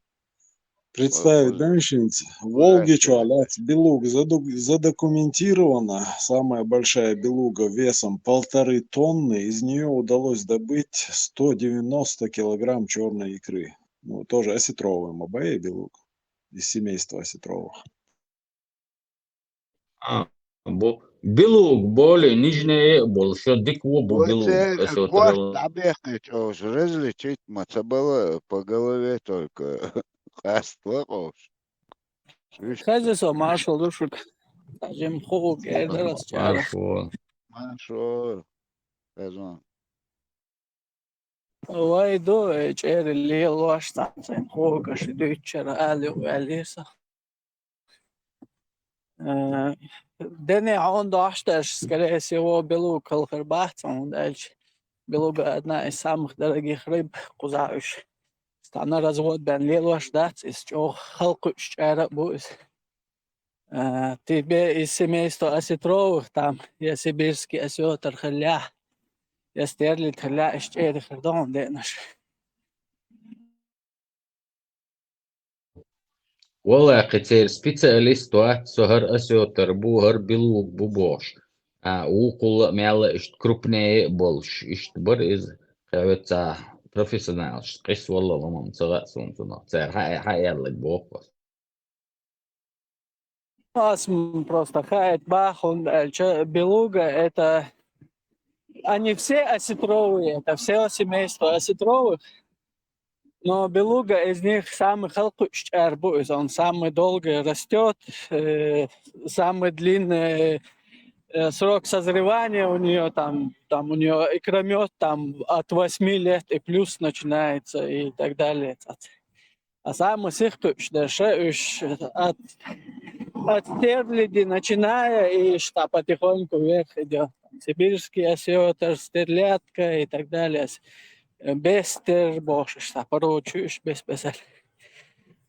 Представить, да, мужчинцы? Волги чуалят, белуга задокументирована, самая большая белуга весом 1,5 тонны, из нее удалось добыть 190 килограмм черной икры. Ну, тоже осетровый мабай белуг, из семейства осетровых. Белуг более нижнее, больше дикво был белуг. Вот объяснить, уж различить мацабала по голове только. Хастваков. Хазисо маршал душут. Жем хог эрдерас чара. Маршал. Казан. ويدو جير اللي الواش تاعتين خوكش دوتشر آلي وآليسا دني عون داشتش скорее всего белук الخربات он дальше белуга одна из самых дорогих рыб кузаюш стана развод бен лилош дац из чего халку чара буис тебе из семейства осетровых там я сибирский осетр хля я стерлит хля ищери хрдон денаш والله قتير سبيциалист توات سهر أسيوتر بوهر بلوك بوبوش وقول ميلا إشت كروبني بولش إشت بر إز قوتا بروفيسيونال قيس والله لما متغاء سونتنا تسير هاي يلا بوقف просто хает бахон белуга это они все осетровые это все семейство осетровых. Но белуга из них самый халкуч арбуз, он самый долго растет, самый длинный срок созревания у нее там у нее икромет там от 8 лет и плюс начинается и так далее. А самый сихкуч дальше от стерляди начиная и что потихоньку вверх идет. Сибирский осетр, стерлядка и так далее. Бестер бош что поручуешь без писать.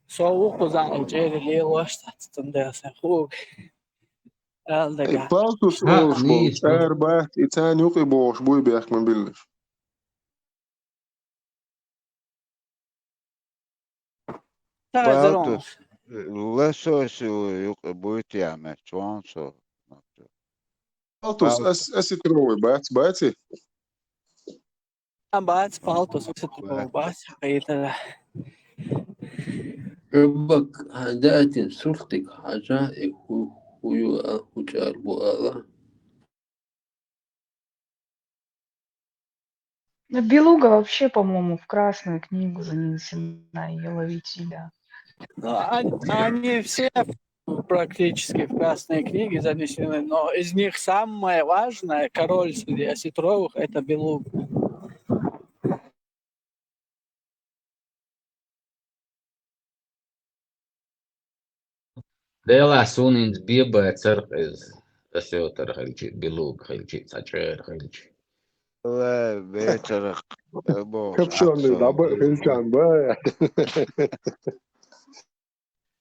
Соук узай джери лилош тандерс хуг. Алдага. Paltus oluşboş, erbät, içən yox boş boy bəyəkmə bilir. Paltus, lesosi будет яме, чонсо. Paltus, esi trovi, bāci. Bāc, paltus, esi trovi, bāc, حقيقة. ربك عادات صورتك عجائب وجار بؤالة. Белуга вообще, по-моему, в Красную книгу занесена, ее ловить себя. Они все практически в Красной книге занесены, но из них самое важное, король среди осетровых, это белуга. ديلا سونينز بيبا ترقز أسيوتر خلجي بلوك خلجي تاجر خلجي لا بيترق بوش Kapşonlu da hılçan ba.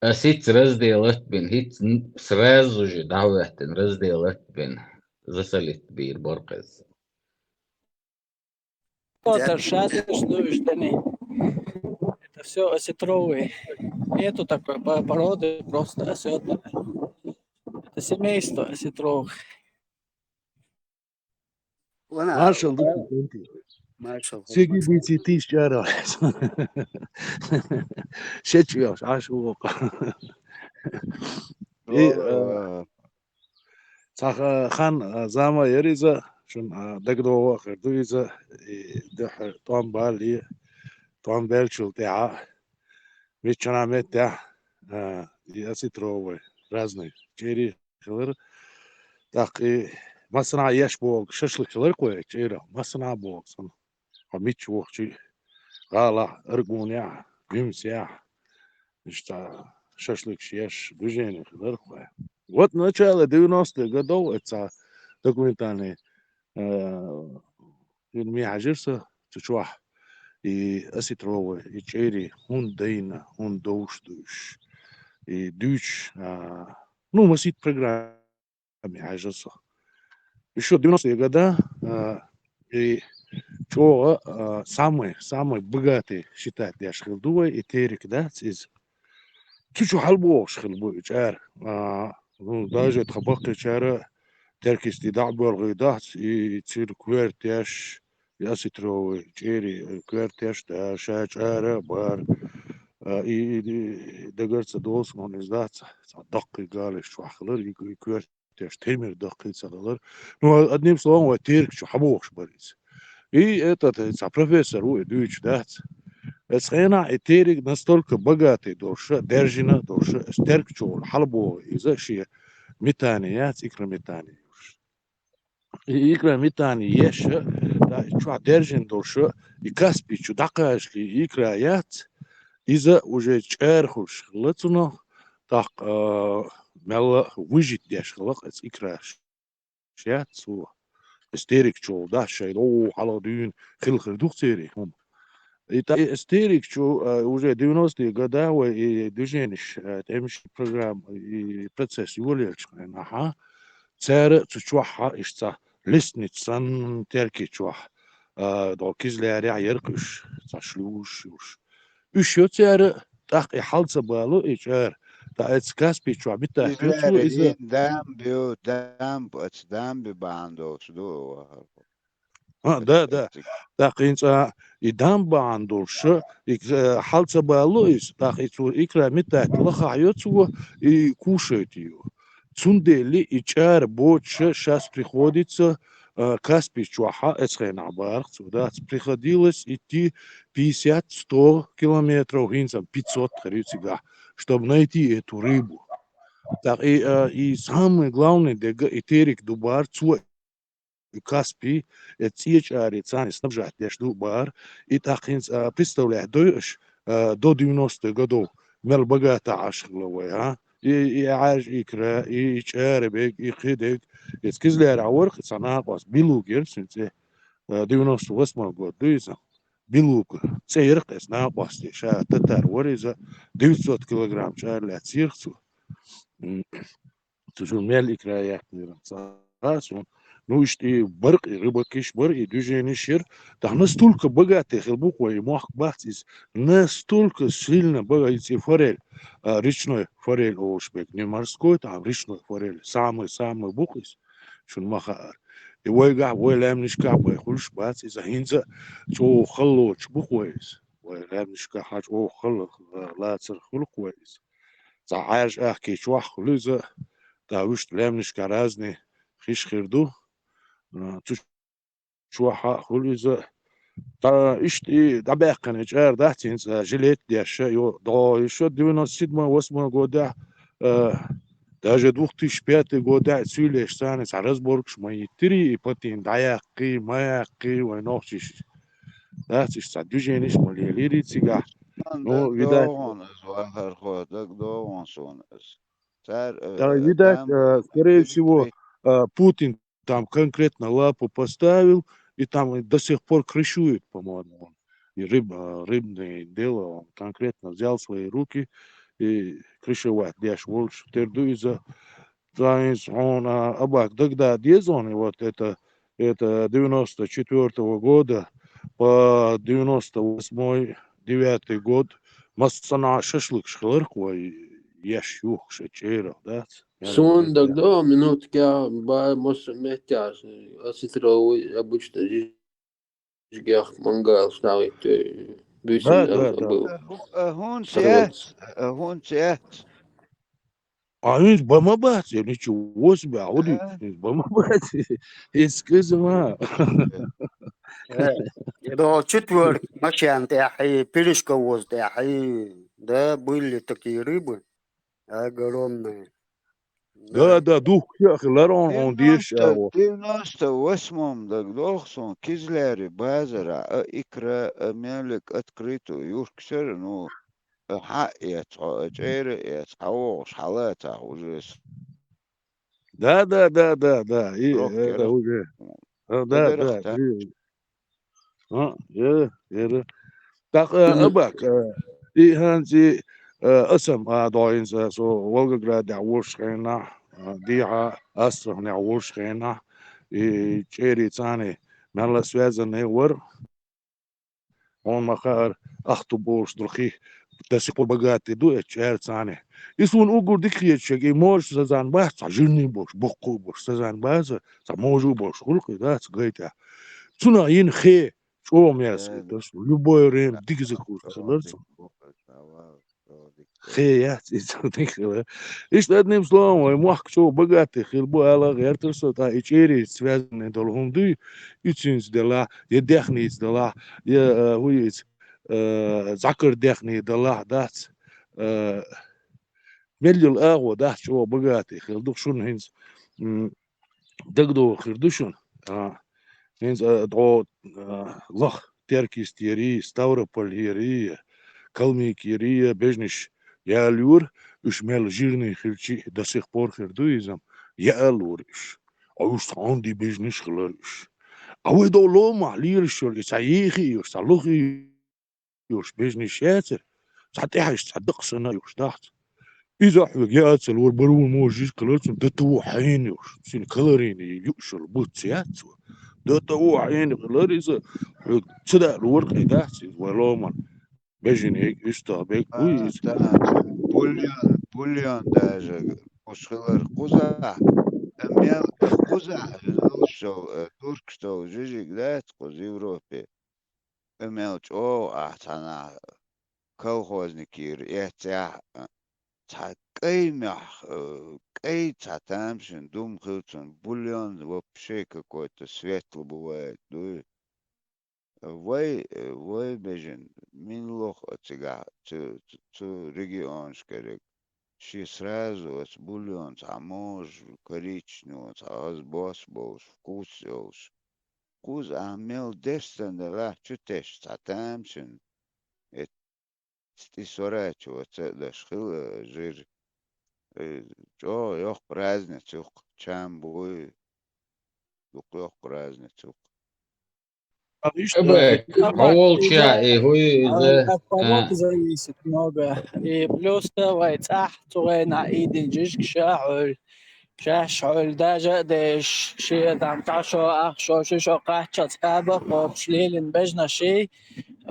أسيت رزديلت بين هيت سرازو جي دعوة رزديلت بين زسلت بير برقز Это все осетровые. Нету такой породы, просто осетр. Это семейство осетровых. Marshall, سيجي بيتي تيش جارة شتوياش عاشو صح خان زاما يريزا شن دقدو واخر دويزا دح طعم بالي طعم بالشل تاع ميتشنا متاع ياسيترو رازني جيري خلر تاقي مصنع يشبوك ششلك خلر كوي جيرا مصنع بوك صن قميتش وقتي غالا ارجونيا بيمسيا اشتا ششلك شيش دوجيني خلر كوي Вот начало 90-х годов это документальный фильм «Яжирса», «Чучуах», и «Осетрова», и «Чери», «Он Дейна», «Он Доуштуш», и «Дюч», ну, масит программе «Яжирса». Еще 90-е годы, и что самый богатый считает я Шхилдуа и Терек, да, из «Чучуах Албо Шхилбу», ну, даже табаки чара теркисти дабор гидат и цир квертяш яситровый чери квертяш да шачара бар и дагерца дос он издаться дакки галиш швахлар и квертяш темир дакки салалар ну одним словом терк что хабош борис и этот профессор у Дюч дац الصينع التيرك настолько богатый душа, держина душа, стеркчул, халбо, из-за шия метания, икра метания. И икра метания еще, да, что держим дольше, и Каспий, что дакашки, и краят, из-за уже черхуш, лацуно, так, мело выжить дешхлах, это икраш. Шят, су, истерик чол, да, шайд, о, халадун, хил духтери, это истерик, что уже 90-е годы и движение, темш программ и процесс юлечка, ага, царь чуаха ишца, лестницан терки чуах, до кизляря яркуш, зашлюш, еще царь, так и халца было, и царь, да, это Каспий чуа, бита, Izlere из-за dam bando sudo. да. Так, и дамба андурша, и халца балуис, так и икра метать лохаются и кушают ее. Цундели и чар больше сейчас приходится Каспий чуаха эсхенабар, сюда приходилось идти 50-100 километров, 500 чтобы найти эту рыбу. Так и самый главный этерик дубар Каспий, цечари цани снабжать дешду бар, и так представляешь, до 90-х годов мел богата ашгловая, и аж икра, и чарбек, и хидек, и скизляр аворх, санапас, билугер, синце, 98 год, дуиза, билуг, цейрх, снапас, ша, татар, вориза, 900 килограмм чарля цирцу, тужу мел икра яхниран, ну, и барк, и рыбакиш бар, и движение шир. Да настолько богатый хилбук, и махбатис, настолько сильно богатый форель, речной форель, олшбек, не морской, там речной форель, самый бухис, шун махар. И войга, вой лемнишка, вой хульш бац, и захинца, чо халлоч бухуэс, вой лемнишка, хач о халлох, лацер хулкуэс. За аж ахки чуах хулюза, да уж лемнишка разные, хиш хирду, чуаха хулиза та ишти дабекане чар дахтин жилет дяша ё до еще 97-8 года даже 2005 года сюлеш санес разборг мои 3 потин даяки маяки войнохчиш дахтиш са движение шмали лирицага ну видать да видать скорее всего Путин там конкретно лапу поставил, и там до сих пор крышует, по-моему. И рыбное дело он конкретно взял в свои руки и крышевать. Дяш волш терду из-за он абак. Тогда дезон, вот это 94-го года по 98-9 год массана шашлык шхлырквой яш юх шечера, да? Сундак, да, минутки, может, метяж, осетровый обычно жгях мангал ставить, бюсин был. А ведь бомбать, ничего себе, аудит, бомбать, исказма. До четверг мачанты, ахи, перешка возды, ахи, да, были такие рыбы огромные. Да, дух ларон он деш. 98-м дагдохсон кизляри базара икра мелик открытую юшксер, ну حقيقة حالاتها уже Да, и это уже, да, так, абак, и ханти, асам, доин, со Волгоград, Волшхена, Диа, Астрахань, Волшхена, и Черри Цани, мало связанный вор, он махар, Ахтуборш, Трухи, до сих пор богатый дует, Черцани. И сон угор дикриечек, и можешь сазан баз, жирный бош, бокку бош, сазан база, можу бош, хулкой, да, цгайта. Цуна ин хе, что мясо, то есть любое время дик захуется, хе, я, и что одним словом, мах, что богатый, хилбу, алла, гертерса, та и черри, связанные долгунды, и цинс дела, и дехниц дела, и хуиц, закр дехни дела, дац, مليون قهوة ده شو بقاتي خلدوك شون هنس دقدو خردوشون Eens лах Теркистери, Ставропольери, Калмыкери, бежниш я люр, уж мел жирный хирчи до сих пор хирдуизм, я луриш. А уж санди бежниш хлориш. А вы до лома лиршор, саихи, юж салухи, юж бежниш яцер. Сатяхиш садق сана юж тахт. إذا حقيقات الوربرون موجود كلهم دتو حين سين كلارين يوشل بوتسيات دتو حين كلار إذا تدا الورق إداس ولا من بيجين هيك يستابك ويز تاج بوليون даже ошхилар куза мел куза что турк что жижик да в Европе мел о ахтана колхозники это кей цатамшин дум хилтон бульон вообще какой-то светлый бывает вой бежин минлох отсига цу регион шкерек ши сразу от бульон амож коричневый азбос бош вкус амел дестан да чутеш цатамшин ты сорачу даш хил жир чо ёх праздник чам бой ёх праздник Волчья и хуй От погоды зависит много. И плюс давай تحتوين عيد جيش شاعل شاعل داجا ديش شي دام تاشو أخشو شو قاعدة تابع قبشلين بجنا شيء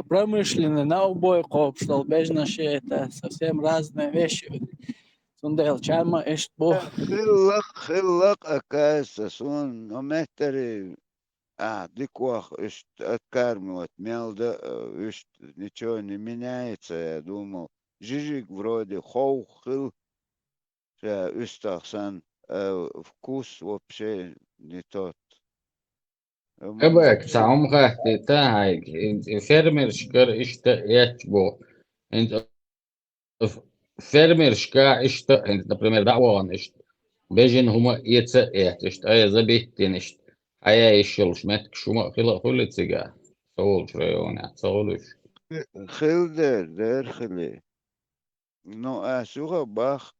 промышленный на убой копшл бежна ши это совсем разные вещи. Сундел чама эшт бо. خلق أكاس سون نمتري диквах откармливать мелда ничего не меняется, я думал. Жижик вроде хоухил, устахсан, вкус вообще не тот. Эбек цаумха та хайк фермершкер ишта ячбо. انت фермершка ишта انت например дауан ишт بيجن هما يتسقيت اشت اي زبيتين اشت اي يشلش متك شما خلا كل تسقى صول شريون صولش خلدر خلي نو اسوغا باخ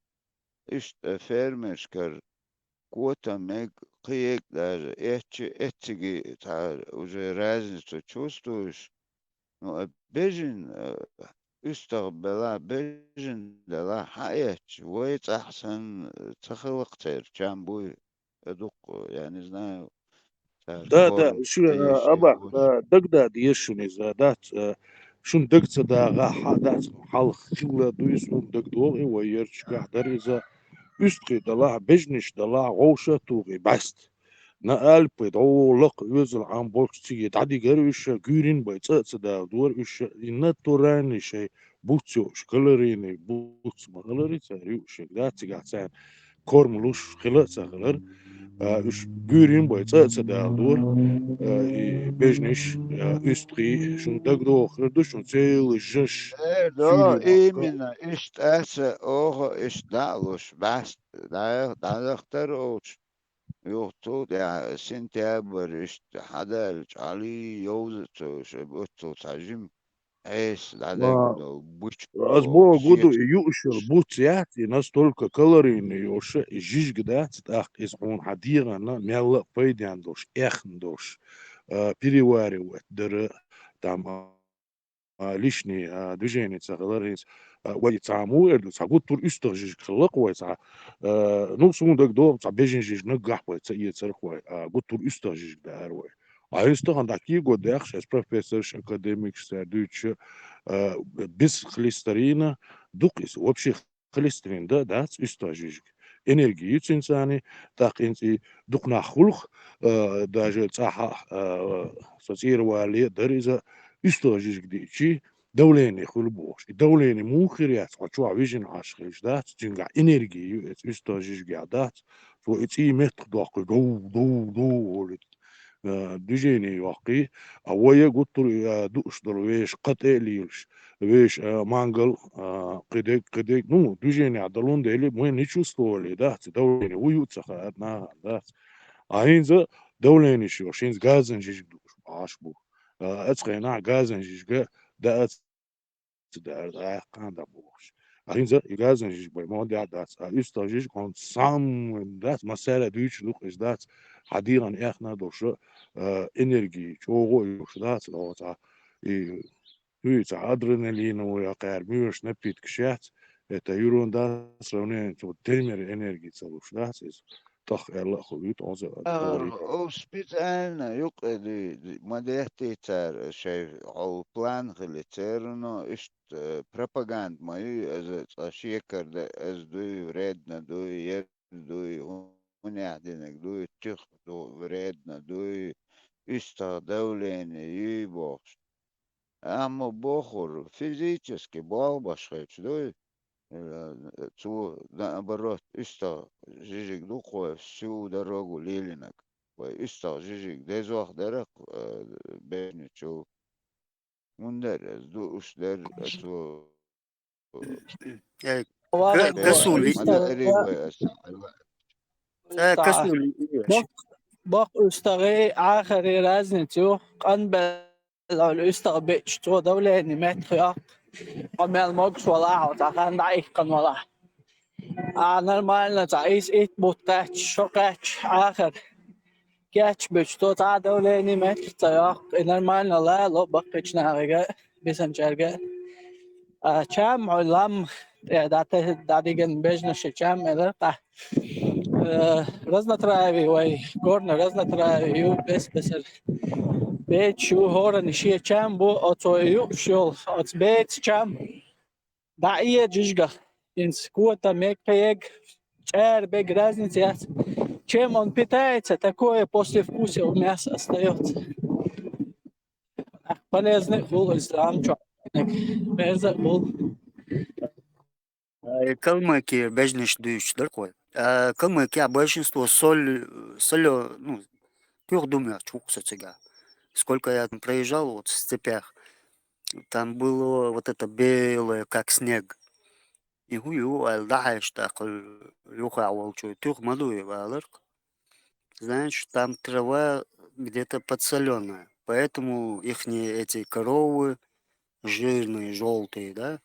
اشت фермершкер кота мег قيك даже эти уже разницу чувствуешь, но бежин استقبلا بجن دلا حياتش ويت أحسن تخلق تير كان بوي أدق يعني знаю да شو أبا دقدا ديشون إذا دات شون دقت دا غا دات حال خلا دويسون دقدوغي ويرش قاعدر إذا üstqi dala bejnish dala gowsha tuği bast na alpe do lok yüzül am bolçigi dadi gerüş gürin bay tsatsa da dur üş inna torani şey buçu şkalerini buç magaları tsari üş da tsigatsan kormuluş khila tsaglar üş gürin bay tsatsa da dur bejnish üstqi şun dagdo khirdu şun tsel jish да именно ишт эсе ого ишт далуш баст да доктороч يوتو يا سنتيابر اشت حدا علي يوزتو شبوتو تعجم ايش دادك دو بوشكو Разбор году سيتي юшер буцяти настолько калорийный юша и жиж гдать так из он хадира на мяла пойдяндош эхндош переваривать дыр там лишние движения цагаларис ويتعامو إردو ساقود طول إستر جيج خلق ويتع نو سوندك دو بيجن جيج نقح ويتع يتسرق وي قود طول إستر جيج دار وي أيستر عندك يقول داخش as professors academics دوتش بس خليسترين دوقيس وبشي خليسترين دات إستر جيج энергию инсани так инси дукна хулх даже цаха социировали дариза истожиж гдичи давление хулбош и давление мухириат хоча вижен ашхиш да цинга энергию истожиж гадат то эти метр док до движение واقعي أويا قلت دوش درويش قتاليش ويش مانجل قديك نو движение عضلون ده اللي مهم نشوفه اللي ده تدوري ويوت سخاتنا ده عايزة دولين شو شينز غازن جيج دوش عاشبو اتقينا غازن جيج دا دا قاند بوش هينزا غازن جيج باي مو دا دات استاجيج كون سام دات مساله دوش لوك از دات حديران اخنا دوش انرجي چوغو يوش دات لو تا هيت ادرينالين ويا قار ميوش نبيت كشات تا يورون دات رونين تو تيمر انرجي تسوش دات toch erg goed onze theorie. Hospitaal يقضي ما يحتاج شيء أو بلان غلطيرنا إشت propagand ما از أشيكر ده از دوي وردنا دوي ير دوي هون يعدينك دوي تخ دو وردنا دوي إشتا دولين يبوش أما بخور فيزيكسكي بالباشخيش دوي تو наоборот исто жижик духое всю дорогу лилинок исто жижик дезох дерек беничу мундер ду ушдер то كسولي كسولي بق استغي آخری رازنتو قنبل الاستغ بيشتو دولة نمت خياق قمال موكس ولا وتاخان ضعيف قن ولا نورمально تعيس إيت بوتاتش شوكاتش آخر كاتش بيشتو تا دولة نمت خياق نورمально لا لو بقيتش نارجع بيسنجرجع كم علم داديجن بيجنش كم إذا رزنا تراوي وي قرنا رزنا تراوي يو بس بيت شو هورا نشيه كم بو أتو يو شول أت بيت كم دعية جيجا إنس كوتا ميكيج شعر بيج разница чем он питается такое после вкуса у мяса остается полезный хул ислам чё мерза хул калмыки бежнеш дүйч такой калмыки большинство соль ну пюр думаю чукса цыга сколько я там проезжал вот в степях там было вот это белое как снег и гую алдаешь так юха волчу тюх мадуе валерк знаешь там трава где-то подсоленная поэтому ихние эти коровы жирные желтые да.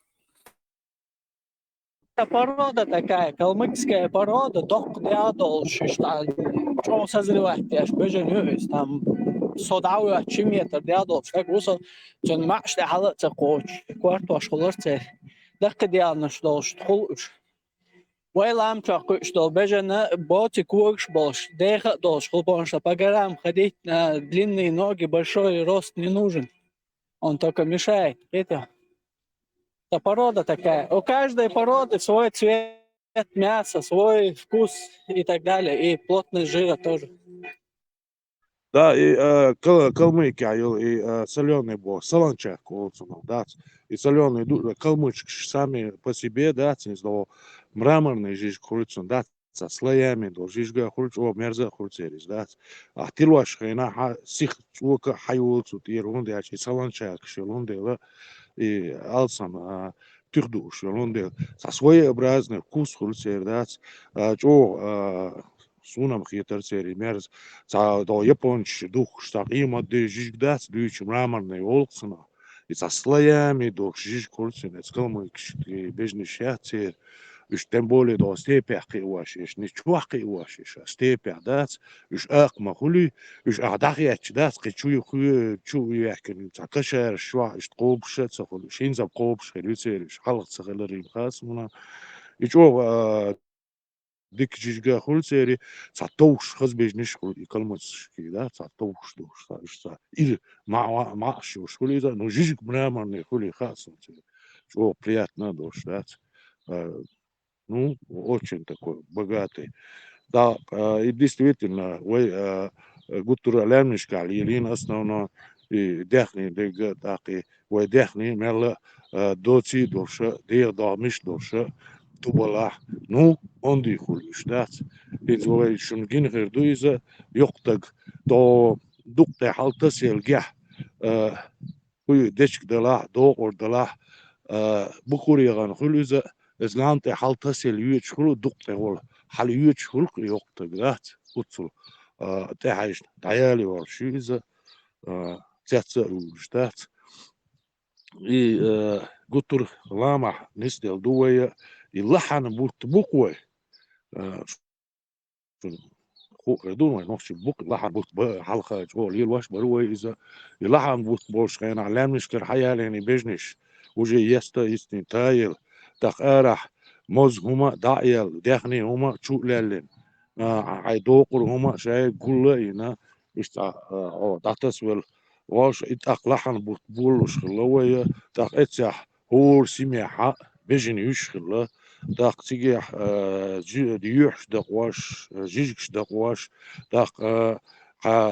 порода такая, калмыцкая порода, док дядолши, что созревать, я ж беженюсь, там содауя чиметр дядолш, как усо, жон маш де хала цакоч, кварту ашхуларце, дак дяднаш долш, тхулш. Вайлам чаку, что бежена боти курш больш, деха долш, хулбон, что по горам ходить на длинные ноги, большой рост не нужен, он только мешает, это. Это порода такая. У каждой породы свой цвет мяса, свой вкус и так далее. И плотность жира тоже. Да, и калмыки, и соленый бог, солончак, да, и соленый калмычки сами по себе, да, мраморный жиж курицу, да, со слоями, да, жижга курицу, мерза курицерис, да, а тилуаш хейна, сих чука хайулцу, тирунде, а чи солончак, шелунде, да, и алсам тюрдуш, шелунде, со своеобразный вкус курицер, да, чо сунам хитерцери мерз, до японч дух штагима де жижгдас, дүйч мраморный олксына, и со слоями дух жиж курицер, скалмык, бежный шатер, Üç tем более до степях киуашиш, не чуах киуашиш, степях дат, üç акма хули, üç ахдахиач дат, кичуй хуй, чуй яхкин, цакашер, шва, üç qobşet, сахул, шинзап qobş, хелюцер, üç халq сахаларим хас муна, üç o dik jijga hulseri, цатовш хаз бежниш хул, икалмац ки, да, цатовш душ, üç ир ма шуш хули, да, но жижг мраморный хули хас, о приятно душ, да. Ну, очень такой богатый. Да, и действительно, вы гутура лемнишка, лилин основно, и дехни, деги, вы дехни, мелла, доци доша, дея дамиш доша, тубала, ну, он дихулиш, да. И вы шунгин хердуиза, йоктаг, то дукте халтасел гя, вы дечк дала, доғор дала, бухуриған хулиза, Esgante haltasel üç hulu dukte ol. Hal üç hulk yoktu grat. Utul. تحيش دعيالي ورشيزة تياتسا وجدات قطر لامح نستيل دوية يلحن بوت بوكوي دون نفس بوك لحن بوت حلقة جو ليل واش بروي إذا يلحن بوت بوش خينا علامش كر حياة لاني بيجنش وجي يستا يستين تايل تاق أرح موز هما دايل داخني هما تشو لالين عيدوقر هما شاي كل إنا إشتا داتس واش إتاق لحن بوت بولش خلوية تاق إتسح هور سميحة بيجن يشخل تاق تيجيح ديوحش دقواش جيجكش دقواش تاق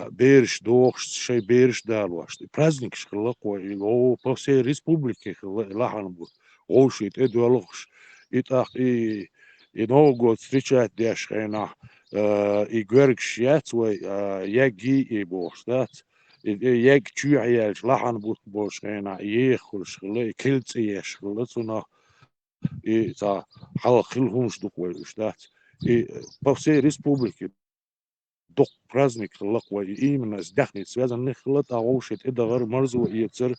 بيرش دوخش شي بيرش دالواش праздник خلق او بوسي ريسبوبليكي لحن بوت غوشيت إدوالوخش إتاق إي نوغو встречать داش خينا إي جوركش ياتوي يجي إي بوستات يك تشو عيالش لحن بوت بوش خينا يخلش خلي كلت يش خلصنا إي تا حلق خلهمش دقوي وشتات إي بوسي ريسبوبليكي دق праздник خلق именно с дяхнит связанных хлот аушит это гар марзу يتصر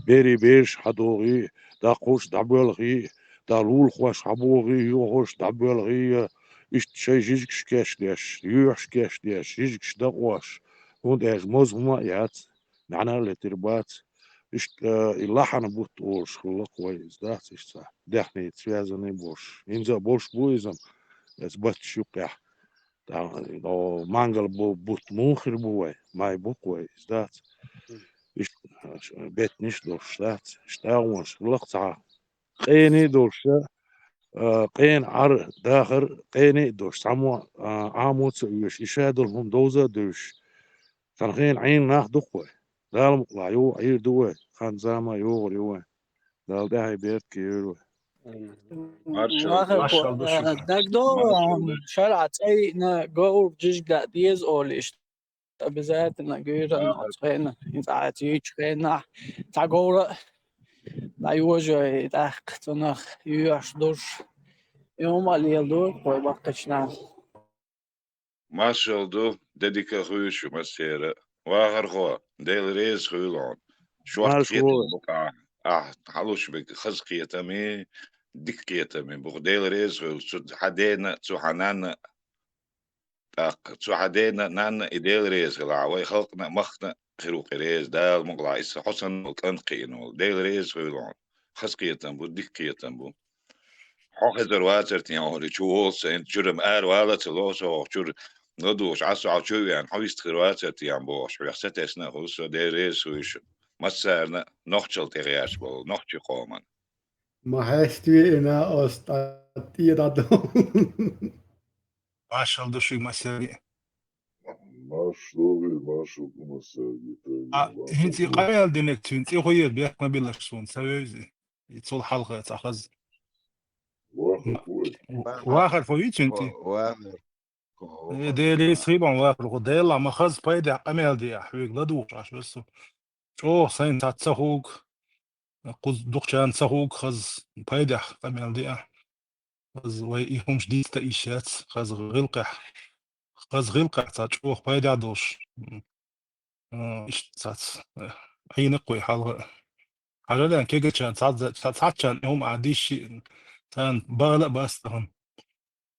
بيري بيرش حدوغي دا قوش دبلغي دا لول خوش حبوغي يوغوش دبلغي إشت شي جيجكش كاش داش يوحش كاش داش جيجكش دقواش und موز هما يات نعنا لتربات إشت اللحن بوت أورش خلق كويس ده صح دحني связанный بوش إنزا بوش بويزم إثبات شوقح لو مانجل بوت مونخر بوي ماي بو كويس ده إشت بيت نش دوش ده شتاونش خلق تاع قيني دوش قين عر داخر قيني دوش سامو عاموت يش يشادلهم دوزة دوش كان غين عين ناخ دقوة دال مقلع يو عير دوه كان زاما يو يو دال ده هاي بيت كيرو Nachher Marshall do Shukran. Dagdo شرعت أي نجور جيش قديز أوليش بذات نجير نصحنا يتعاتيش خنا تعجورة لا يوجه يتأخذ نخ يوش دوش يوم اللي يلدور كوي بقتشنا Marshall do dedika ruusje masera. Wagar ho, deel reis hulon. Short ماش kiet هو boka. Halush bek khaz kietami, dik kietami. Buk deel reis hul hadena zu hanana. Zu hadena nan ideel reis gela. Way khalqna makhna خيروق ريز دال مقلع إس حسن الكن قينو ديل ريز hulon. Khaz kietam bu dik kietam bu. حاخذ الواتر تيان ريتشولز انت جرم ولا تلوسو جر ندوش عسو عشو يعني حويست خرواتر تيان بوش ويحسد اسنا خلصو ديريس ويش مسارنا نوختشل تغياش بول نوختشي قومن ما هست wie in Ost tira do. Marshall do Shuk Maseri. Marshall هنتي قايل دينك تنتي خويا بيك ما بيلاش سون سوي يتصل حلقة تأخذ واخر فويت انتي واخر ديري سخيبان واخر غديلا ما خز بايدع أميل دي حويق لدوش عش بس شو سين تاتسخوك قز دخشان سخوك خز بايدع أميل دي خز ويهمش دي تأيشات خز غلقح تاتشوخ بايدع دوش إيش تات حين قوي حلقة حاجة لان كيجا كان تات كان هم عاديش تان بالا بس تهم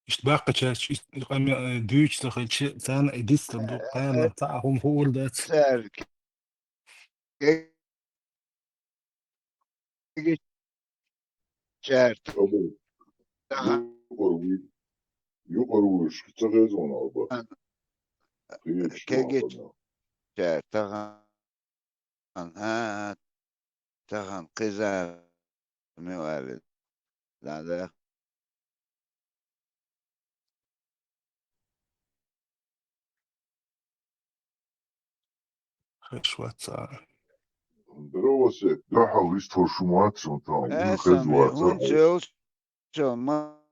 اشتباق تشاش قام دويش تخيل شيء تان إديس تبدو قام تاعهم هو ولدت سار شارت يقروش تغيزون أربعة كيجي شارت تغن قزار موالد لا خشوات دروسك دحل يستور شموات سنتان اسمي هون شو ما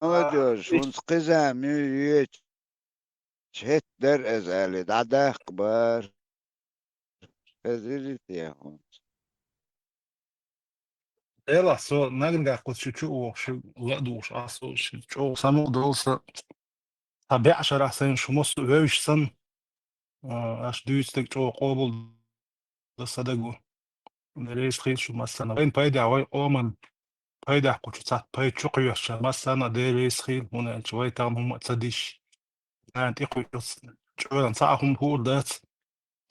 جوش هون قزار ميويت شهت در ازالي دعدا قبار هزيري هون يلا سو نقدر قد شو لا دوش عصو شو سامو دوس بعشر أحسن شو مصر ويش سن أش دوستك جو قابل الصدقو ليش خير شو مثلا وين بايدة عوي قومن بايدة حكو شو سات بايد شو قيوش مثلا دي ليش خير هنا شوي تام هم تصديش أنت قيوش شو نصاهم هو دات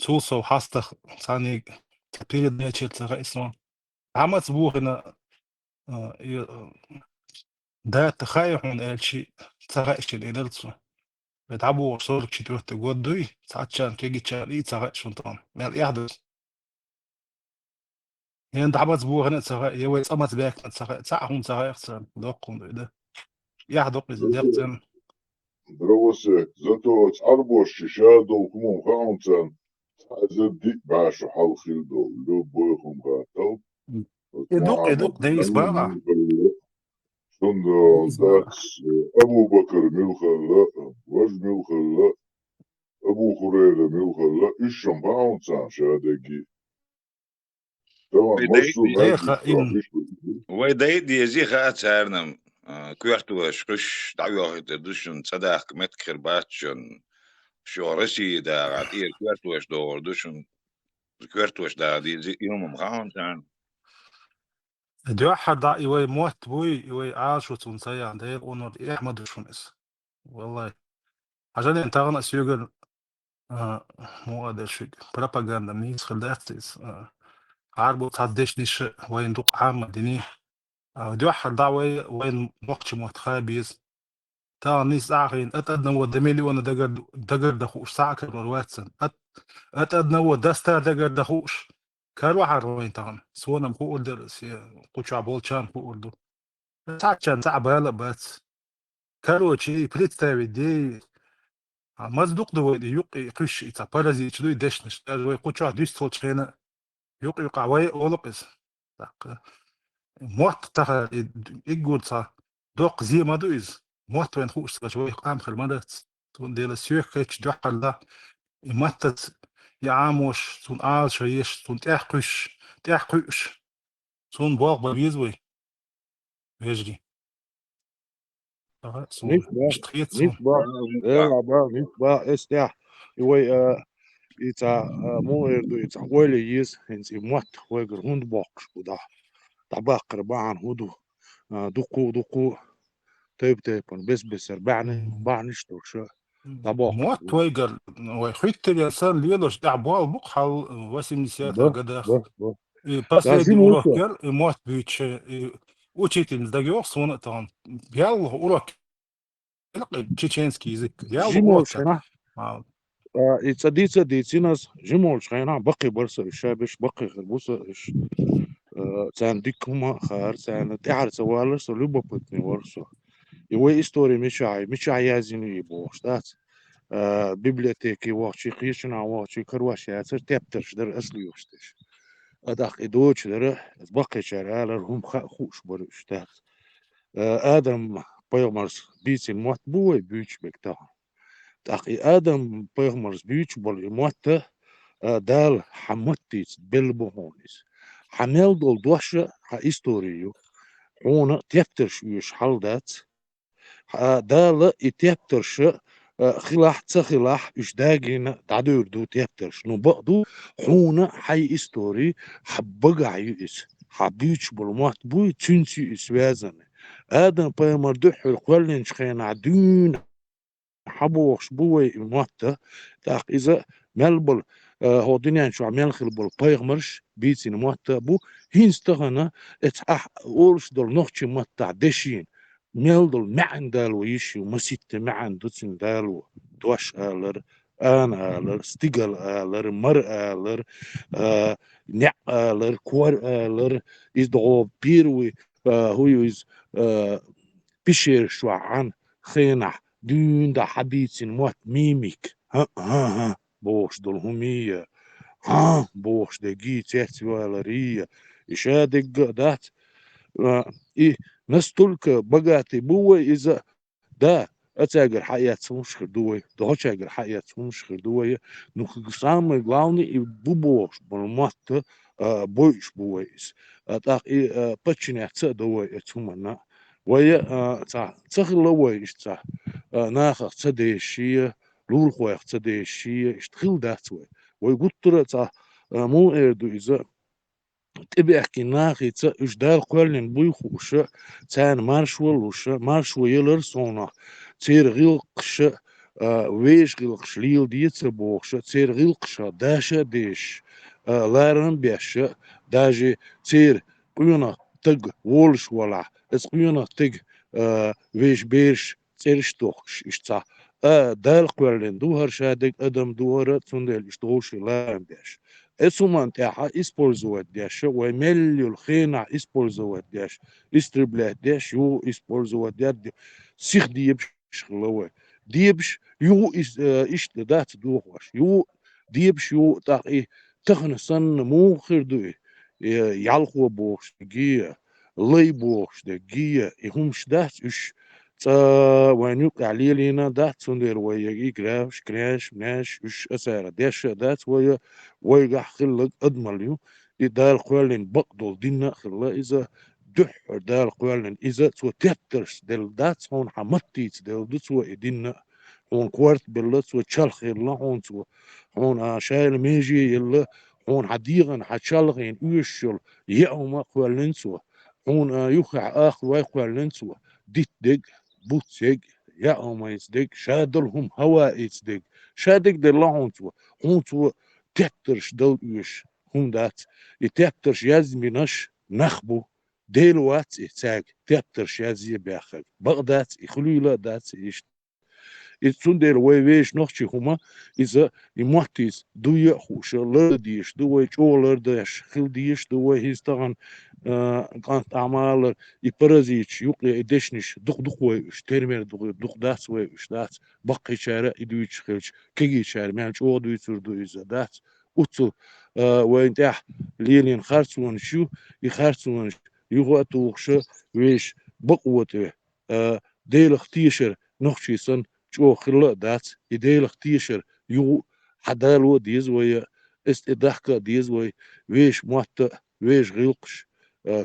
سوسو حاستخ ثاني تبيل ناتشر تغا اسمه عمت بوغنا ده تخايف من الشيء تغا إيش اللي نلصو بتعبوا صورك شي تروح تقول دوي ساعات شان كيجي تشاري تغا شو طبعا ما يحدث يعني تعبت بوغنا تغا يوي صمت باك تغا ساعهم تغا يخسر دوقهم ده يحدق إذا دقتن دروسك زتو تعربوش شادو كمو خاونتن زديك باشو حال خيلدو لو بويخم غاتو يدق ديس بقى شندو ديس بقى داكس أبو بكر ملخلا وج ملخلا أبو هريرة ملخلا إيشم خاونتن شادقي طبعا مصو ايه ناجي خائن ويداي دي زي خات سارنم كويرتو شكش دعوه دوشن صداق متكر باتشن شو رسي دا عطير كويرتو دور دوشن كويرتو دا دي زي يوم مخاون تان دي واحد ضاع يوي موت بوي يوي عاش وتنسي عند هيك اونر احمد شونس والله عشان انت غنى سيوغل مو هذا الشيء بروباغندا ميس خلداتس عاربو تصدش ديش وين دوق عام ديني دي واحد ضاع وين وقت موت خابيز تا نيس اخرين اتدنا ودميلي وانا دقر دخوش ساعة كبر واتسن اتدنا ودستا دقر دخوش كارو حروين تاعن سونا مقول درس قوش عبول شان مقول دو ساعة كان ساعة بالا بس كارو شي بريت تاوي دي مصدوق دو يقي قش إتا بارازي تشدو يدشنش وي قوش واحد يستول شينا يقي قعوي أولقس موت تاع يقول صح دوق زي ما دويز موت وين خوش شوي قام خلمدت تون ديال السيوخ كيتش دوحل لا يمتت يعاموش تون شويش تون تحقش تون باغ ببيزوي يجري سون مش تخيط سون نسبة يلا نسبة استيح يوي إتا مو يردو إتا ويلي يز هنسي موت ويقر هند باقش بدا تباقر باعن هدو دقو تيبن بس ربعنش توشا تباقر موت ويقر ويخيط الإنسان ليلوش دعبوال بقحل واسم نسيات القداخ بس Последний لازم урок وصل гел и мот бич учитель сдаёт сон там взял урок чеченский язык взял جيمول урок شينا а, يتصديت ديتيناس جيمول شينا بقي برسا الشابش بقي غربوسا إش تان ديكوما خار تان تعرف سوالس لوبا بتني ورسو يوي استوري مش عايزين يبوش تات بيبليوتيكي واتشي قيشنا واتشي كرواش ياسر تبترش در أصلي يوشتش أداق إدوش در بقي شرالر هم خوش برش تات آدم بيغمرس بيتي الموت بوي بيوش بكتاه تاقي آدم بيغمرس بيوش بول موت دال حمتيس بالبهونيس حمل دول دوشة إستوريو هون تبترش يش حلدات دال يتبترش خلاح تخلاح إش داجين تعدور دو تبترش نو بقدو هون حي إستوري حبقع يس حبيش بالموت بوي تنسي إسوازن آدم بيمر دحر قولن شخين عدون حبوش بوي موت تاق إذا ملبل هو دنيا شو عمل خلبل بيغمرش بيتين موت بو هينستغنا اتح اورش دول نوخشي موت دشين ميل دول معن دالو يشي ومسيت معن دوتين دالو دوش آلر آن آلر ستيغل آلر مر آلر نع آلر كور آلر إز دغو بيروي هو يز بيشير شو عن خينح دون دا حبيتين موت ميميك ها بوش دول همية بوش دقي تحت والرية إشادق دات إيه نستلك بقاتي بوي إذا دا أتاجر حياة مش خدوي ده أتاجر حياة مش خدوي نخصام главный بوبوش بالمات بويش بويس أتاق بتشني أتصدوي أتمنى ويا تخلوي إشتا ناخ تصديشية لول خويخ تصديشية اشتخل داتوي ويقول ترى مو إردو إذا تبي أحكي ناخي تا إيش دار قولن بيخوش تان مارشول وش مارشو يلر صونا تير غيلقش ويش غيلقش ليل ديت بوخش تير غيلقش داشا ديش لارن بيش داجي تير قيونا تق وولش ولا اس قيونا تق ويش بيرش تيرش توخش اشتا دال قولن دوهر شادق ادم دوهر تندل اشتوش لارن بيش Esumant использовать деш, уемелью хена использовать деш, истреблять деш, ю использовать деш, сих диебш хлове. Диебш ю ишт дат духваш, ю диебш ю так и технесан мухер дуй, ялху бохш гия, лей бохш гия, и хумш дат уш ونوك علينا دات سندر ويجي كراش كراش ماش وش أسارة داش دات ويجا خلق أدمليو إدال قوالين بقدل دينا خلا إذا دح دال قوالين إذا تو تترش دل دات هون حمتيت دل دتو إدينا هون كوارت بالله تو تشالخ الله هون تو هون شايل ميجي يلا هون حديغن حتشالغين ويشل يأوما قوالين تو هون يوخع آخر ويقوالين تو ديت دق بوتسيج يا أما يصدق شادلهم هواء يصدق شادق دل هون تو تترش دل يش هم دات يتترش يزمنش نخبو ديل وات يتاج تترش يزي بأخك بغدات يخليلا دات يش يتسون ويش نخشي هما إذا يمحتيز دوية خوش لرديش دوية لرديش خلديش دوية هيستغن كانت أعمال يبرزيش يقلي إدشنش دق ويش ترمير دق دات ويش دات بقي شارع يدويش خلش كيجي شارع مالش دويش إذا دات أتو وينتح ليلين خارسون شو يخارسون يغواتو خش ويش بقوته ديل اختيشر نخشي سن شو خلا دات يديل اختيشر يو حدالو ديز ويا استدحكا ديز ويا ويش موت ويش غيلقش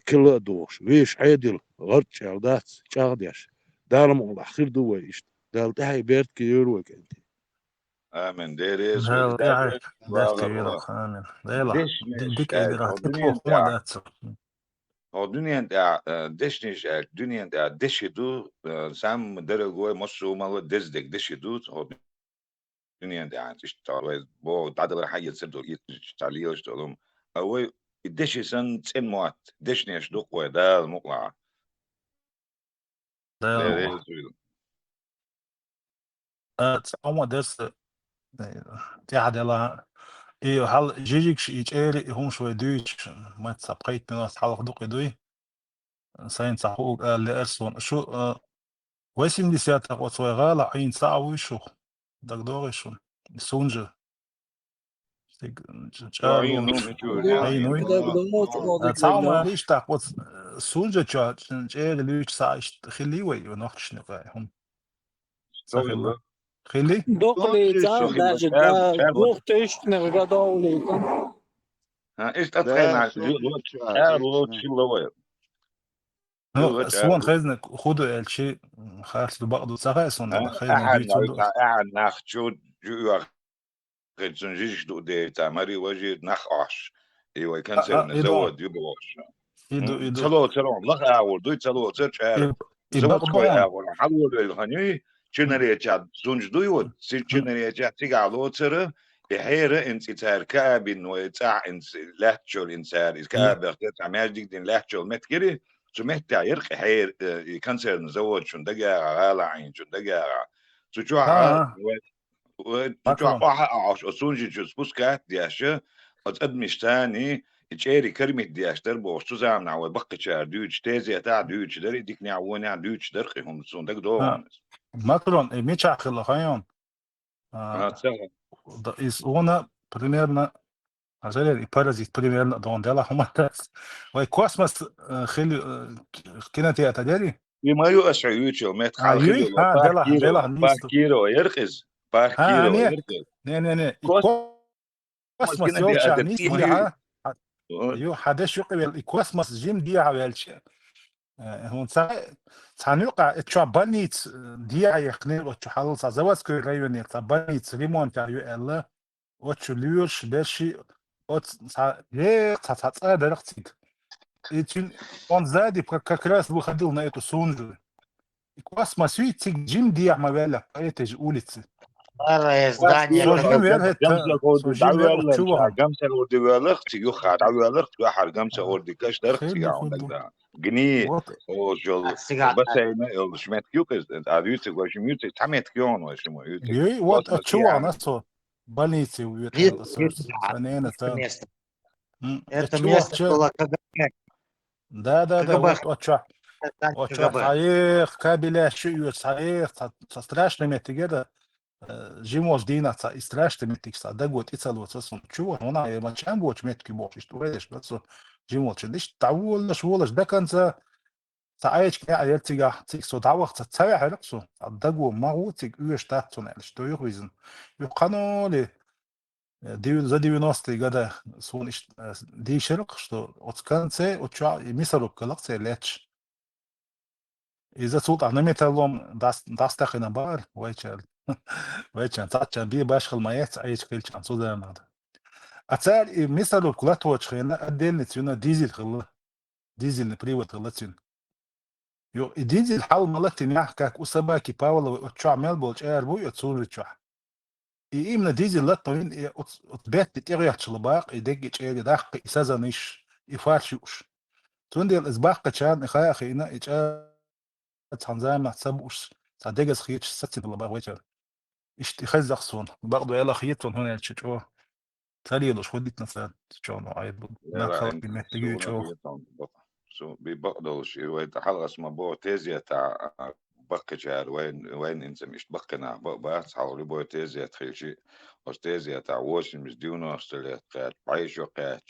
كلا دوش ويش عادل غرد شال دات شاغديش دارم الله خير دويش دال تحي بيرت كيورو كنت آمن ديريس هل ودار ديك واغر كيرو خامن ديلا دشنش ديك إذا راح الدنيا تطبخ ما داتس دشنش الدنيا دشدو سام درجوي مصر ما دزدك دشدو الدنيا تشتغل بو تعدل حاجة تصدق يتعليش تقولهم أو الدش سن تسن موات دشنيش دقوة ده المقلعة ديلا أما درس تعدل إيه هل جيجكش إيجاري هم شوي دويش ما تسبقيت من أصحاب دقي دوي ساين صحوق لأرسون شو ويسم دي سياتك وصوي غالة عين ساعة ويشو دك دوريشون سونجا عين جالون نوم هجول عين وي تساعة ما ليش تاق وص سونجا جال ليش ساعة خليوي ونوخش نقاي هم سخلا خلي دقلي تسال داش دا دوختش نرغدولي إيش أتخيل مع لوت شلوه هو سوون خزنك خدوا الشيء خارج بعض سخاء ولا خزنك أحد بيتشدوا أحد ناخشو جو خدشون جيش دو دي تامري وجه ناخش إيوه كانسر نزود يبغاش يدو تلو لخ أول دوي تلو ترش عارف زود كوي أول حلول الخنيوي شنري جاد زونج دويو شنري جاد تيجالو ترى بحيرة انت تركب إنه تاع انت لهجول إنسان إذا تاع ماجدك دين لهجول متكري شو مهتا يرقي حير كانسر نزود شون دقيقة غالة عين شون دقيقة تجوع وتجوع واحد عش أسونجي جوز بوسكات دياشة أدمش تاني إتشاري كرمة دياش دربو وشو زعم نعوي بقى شار دوش تازي تاع دوش دري ديك نعوي نع دوش درقي هم سون دك دوم ماكرون ميتشا خلا خيون is ona примерно жалели паразит примерно дондела humanitas وي كوسمس خلي كنا تياتدري ما يؤس عيوتشو ما تخال خلي دلا نيستو باكيرو يرقز باكيرو يرقز ني كوسمس يوتشا نيستو يو حدش يقبل كوسمس جيم دي عوالش هون ساعة تانوقع اتشا بانيت ديا يخني وتشو حلل زواسكو ريونير تا بانيت ريمون تا يو الا وتشو ليوش بشي وت يه تا درختيك اتين он сзади как раз выходил на эту Сунжу. И космосвит Джим Диа Мавеля по этой же улице. Старое здание Сожим было. вер это, сожим вер от чего? جمسة أوردي ولخت يخد على ولخت واحد جمسة أوردي كاش درخت خلو يا خلو عندك ده جنيه вот أو جل السيجار بس هنا شمت كيوكس أبيوتك وشميوتك تعمت كيون وشمو يوتك ей вот от كوسموس чего يعني она со больницы уют Вид- это вид- санена там. место. От Это чего место че? было КГБ. Да, КГБ. вот от чего. Здание От чего КГБ. صحيح كابلا شو صحيح страшными تجدا جيموس دينا страшными تكسا ده قوت إتصال وتصل شو هنا ما كان قوت متك بوش تويش بس جيموس ليش تعولش ولش ده كان تعيش كده يرتجع تكسو دعوة تتسوي حرقسو الدقو ما هو تك يوش تحتون يعني شتو يخويزن يقانو لي ديو за 90 года суниш ди ширк что от конце от ча мисалу коллекция леч إذا صوت أنا متلهم داستخنا بار ويشل ويشل تاتشان بي باشخل ما يتعيش كل شان صوت هذا أتسال مثل كلات وشخنا أدين نتيونا ديزل خلا ديزل نبريوت خلاتين يو ديزل حال ملتين يحكاك وسبا كي باولا وتشع ميل بولش بو يتصور تشع إيمنا ديزل لا طوين أتبات تتغير شلباق يدق إيه داق إسازنيش يفارشوش توندي الإسباق كشان إخايا خينا إيش تنظام محسبوش تعديجز خيتش ستي بالله وجه إشتي خزق صون برضو يلا خيتون هنا تشجوا تريدوش وديت نسال تشجوا عيب لا ما لا خلق انت محتاجين سونا تشجوا بيطعم بيبقدر شيء ويتحلق اسمه بو تيزيا تاع بقى جار وين انت مش بقنا بقى حاولي بو تيزيا تخيل شيء تيزيا تاع وش مش ديونا استليت قاعد عايش وقاعد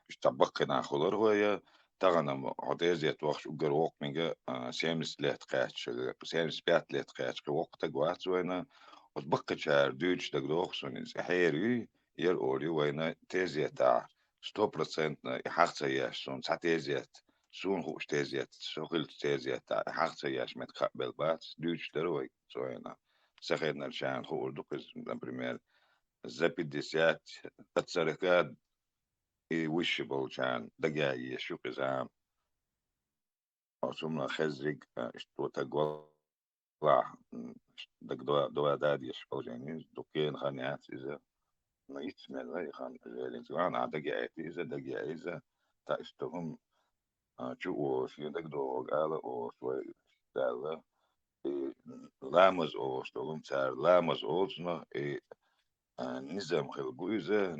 مش تبقنا خضر ويا تغنم تيزيا توخش وقر وق من سيمس ليت قاعد سيمس بيت ليت قاعد وقت قوات وين وتبقى جار دوش دقدوخ سوني حيري يرقولي وين تيزيا تاع 100% حقتياش سون تيزيات سون خوش تيزيات شغل تيزيات حقتياش متقبل بات دوش دروي سوينا سخينا الشان خور دوكز لبريمير زبيديسيات التسركات وش بولشان دقاي شو قزام وسمنا خزرق اشتو تقوى دق دوا داديش بولجانيز دوكين خانيات إذا ما يتسمع لا يخان الانسان عدقي إذا دقي إذا تأستهم شو شو دقدو قال أو شوي دالا لامز أو شتولم تار لامز أوزنا نظام خلقويزة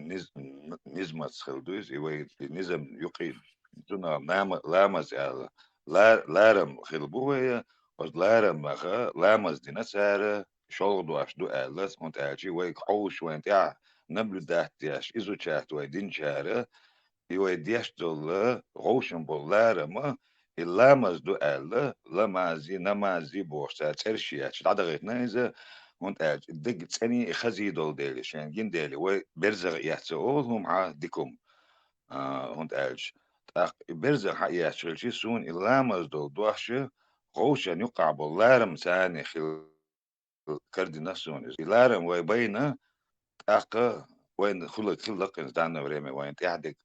نظمة خلقويزة يوي نظام يقيد تنا لامز على لارم خلقوية لارم مخا لامز دينا سارة شغل واش دو ألس وانت أجي ويك حوش وانت نبلو داحتياش إزو شاحت ويدين شارة يوديش دول غوشن بولارما اللامز دو ألا لمازي نمازي بوشتا ترشياتش تعدغيتنا إذا وانت أج دق تاني خزي دول ديلي شان جين ديلي وبرزغ يحتوهم ع ديكم وانت أج برزغ يحتول شي سون اللامز دول دوحشة غوشن يقع بولارم ثاني خل كارديناسيون اللارم ويبينا أقا وين خلق إنسان وريمي وين تحدك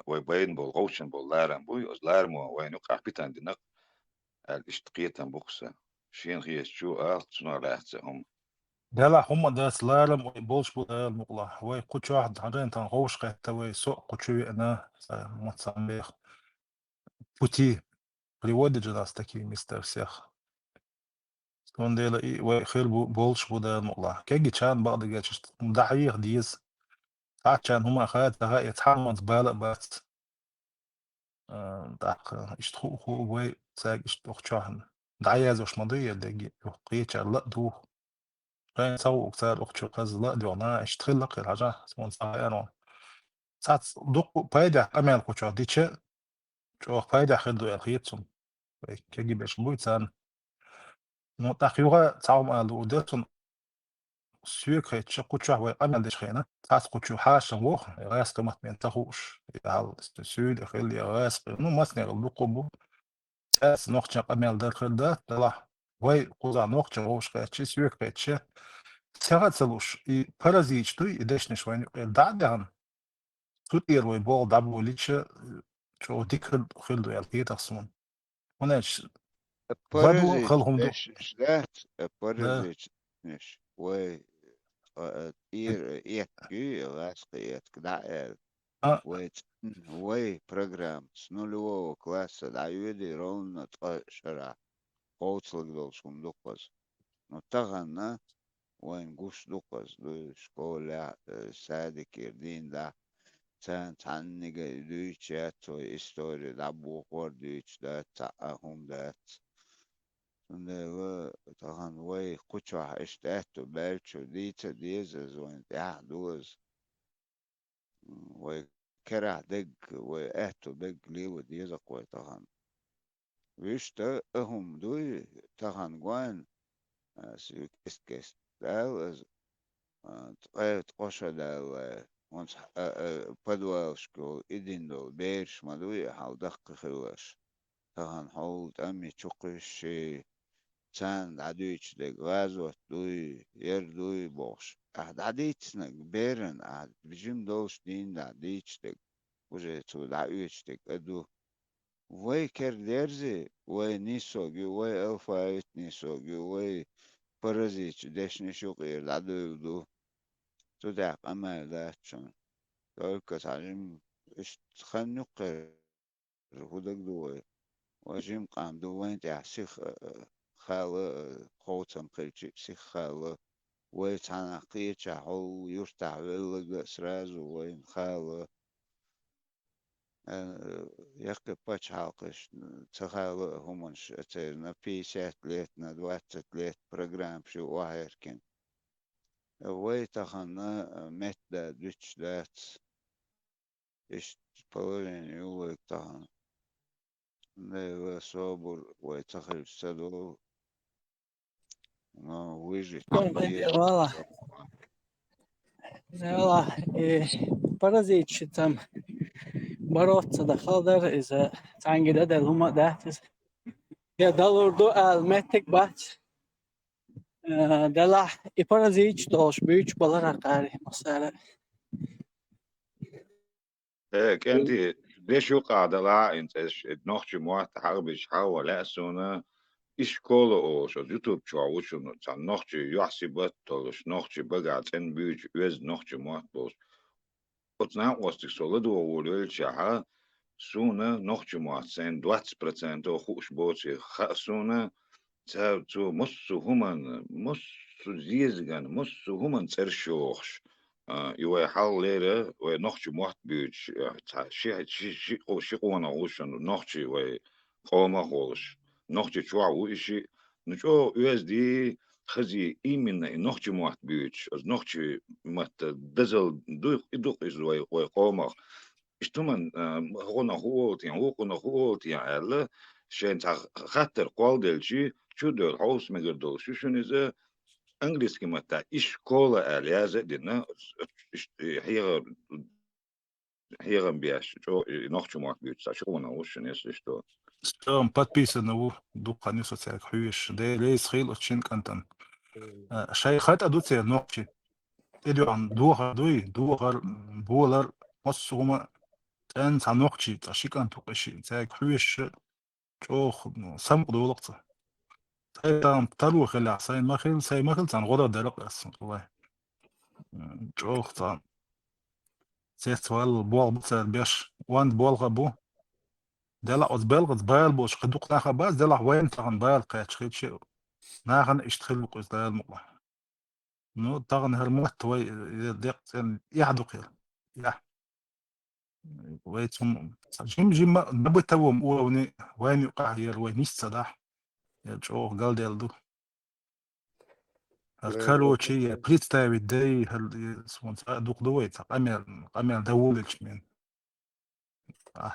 وين بول غوشن بول لارم بوي أز لارمو وين يقع بيتان دينق الاشتقية بوكسة شين خيس شو سنو راحتهم لا لا هم ده سلالم ويبولش المقلع وي قوش واحد عدين تان غوش قيتا وي سوق قوشوي أنا متصميخ بوتي приводит же нас такие места всех он дела и وي خير بولش بودا المقلع كيجي كان بعض جاتش مدحيخ ديز عشان هما أخواتها يتحمل بالغ بس داق اشتخو خو وي ساق اشتخ شاهن دعياز وش مضية دقي وقيتش لا دو كان سو كسر أختي قز لا ديونا اشتخل لك الحاجة سمون صايرون ساعات دوق بايدة أمل كوتشا ديتش شو بايدة خدو الخيتهم كيجي باش بويتان نو تاخيوغا تعاوم ألو ديتون سيوكري تشقوتشا وي أمل ديش خينا ساعات كوتشو حاش ووخ راس كمت من تخوش يعال السود يخلي راس نو مسني غلو قبو تاس نوخشا قميل داخل دلا وي قوزا نوخشا وشقا تشيس يوكا ساعات سلوش بارازيتش توي دشنش وين دعدان تطير وي بول دابو ليتش شو ديكل خلدو يالكي تخصمون وناش فادو بارازيتش خلهم دو دش شلات بارازيتش نش وي يكي غاسقي يتكدع وي بروجرام سنولو كلاس دعيودي رون شرع قوتلك دولشكم دوقز نتغنى وين قوش دوقز دو شكولا سادك يردين دا تان تعنيق دويتشات و استوري دعبو قور دويتش دا تعاهم دات طبعا وي قطع اشتاتو بالشو ديتا ديزز وين دوز وي كرع دق واتو بق لي وديزا قوي طبعا ويشتا اهم دوي طبعا قوان سيوكست كست داو تقايت قوشا داو وانس بدوالشكو إدين دو بيرش مدوي حال دق خواش طبعا حول أمي تشقش سان عدويتش دق غازوت دوي يردوي بوش عديتسنك بيرن بجيم دوش دين عديتش دق وجه تو دعويتش دق أدو وي كرديرزي وي نيسوغي وي ألفايت نيسوغي وي بارازيتش دشني شوقير دعدوي دو تدعق أما داتشون تولك تعلم إش تخنقر هدك دوي وجيم قام دوين تعسيخ خالة خوتم قلتي سيخ خالة ويتعناقية حو يرتع بلغ سراز وين خالة يقي باش حالقش تخالة همونش اترنا بيسات ليتنا دواتت ليت برنامج شو واهركن ويتخنا متى دوتش دات إش بولين يولك تخنا صابر ويتخل السدو ويجي والله بارازيتش там бороться да халдер إذا تعانجد ده هما دهتس يا دالور دو المتك بات دلع بارازيتش دوش بيوش بلار قاري مثلا كنت ليش يقع دلع انت نوخش موات حربش حاول لا سونا إشكال أو شو يوتيوب شو شو تان نوخش يحسبت تلش نوخش بقى تن بيج وز نوخش موات بوس أتنا وستك سولدو وولل شها سونا نوخش موات سن 20% أو خوش بوتي سونا تو مس زيزغان مس همان ترشوخش يوي حال ليرة ونوخش موات بيج شي قوانا وشن نوخش وي قوما خولش نوخش شوا ويشي نشو يوز دي خزي إيمنا نوخش موات بيج از نوخش مات دزل دوق إز وي قوما اشتمن هونا هوتين هونا هوتين على شين خاطر قوال دلشي شو دول حوس مقدول شو نزا انجليزي متى إشكولا اليازة دينا هي بياش شو نوخش موات بيج شو قونا وش نيسشتو Что подписано у духани социальных хуиш, де лейс хил очень кантан. Шайхат адуция нокчи. Элюан дугар болар массума тан санокчи ташикан тукаши. Цайк хуиш чох сам кудулакца. Тайдан тару хила сай махил тан года далак асын. Ой. Чох тан. Сествал бол бцар беш ван болга бу. دلع أزبالغ زبال بوش قدوق ناخا باز دلع وين تغن بال قيتش خيتش ناخن اشتخل قوز دال مقلا نو تغن هرموت وي ديق يحدق يح ويتم جيم نبي توم وني وين يقع هي وين يصدح يجو قال ديل دو الكالو شي بريستاوي داي هل سمون دوق دويت قمل دولش من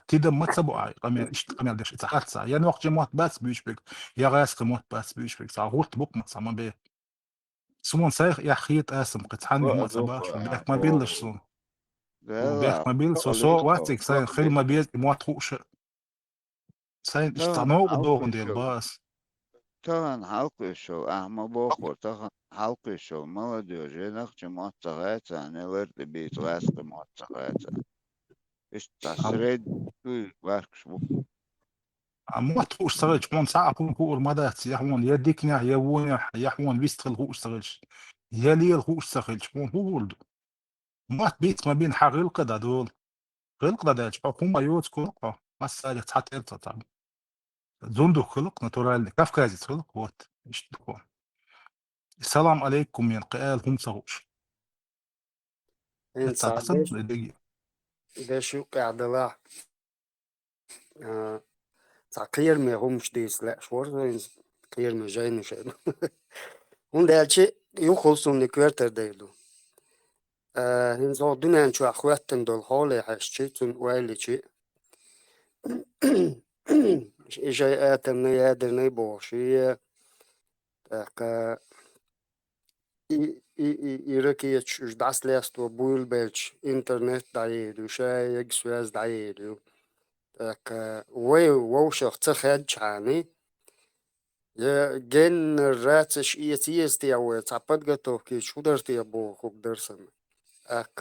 تيدا ما تسبوا قميل دش تحت سا يعني وقت جمعت بس بيشبك يا غاس قمت بس بيشبك سا غورت بوك ما سما بيه سمون سايخ يا خيط اسم قطعني ما تباش بيك ما بيلش سون بيك ما بيل سو واتك ساين خيل ما بيز ما تخوش Sen işte Tağın tanı doğun değil halkı bas. Tağın halkı şov ahma boğur tağın halkı şov mala diyor jenakçı muhattağayta neler de bir raskı muhattağayta. İşte sred varkış bu. ما تفوقش اشتغلش هون ساعة هون فوق المدات يحون يا ديكنا يا وين يحون بيستغل هو اشتغلش يا ليل هو اشتغلش هون هو ولده ما بيت ما بين حقيقة دول خلق ده حكومة يوت خلقه بس هذا حتى انت طبعا زندو خلق ناتورال كيف كازي خلق وات مش تكون السلام عليكم يا قال هم صغوش انت اتسعسن صعدش دقيقة ده شو قاعد لا تعقير ما همش ديس لا شوار قير ما جاي نشأ هون ده شيء يخلصون نكوارتر ديلو هن زود دنيا شو أخواتن دول حالي حشيتون وعلي شيء جاي آتم يادر نيبوشي ka i iš daslės to bulbelč internet dajedu, šajeg suez dajedu. Tak ووشخ تخد شاني جن راتش إيتيستي أو تعبد جتو كي شو درتي أبو خوك درسن أك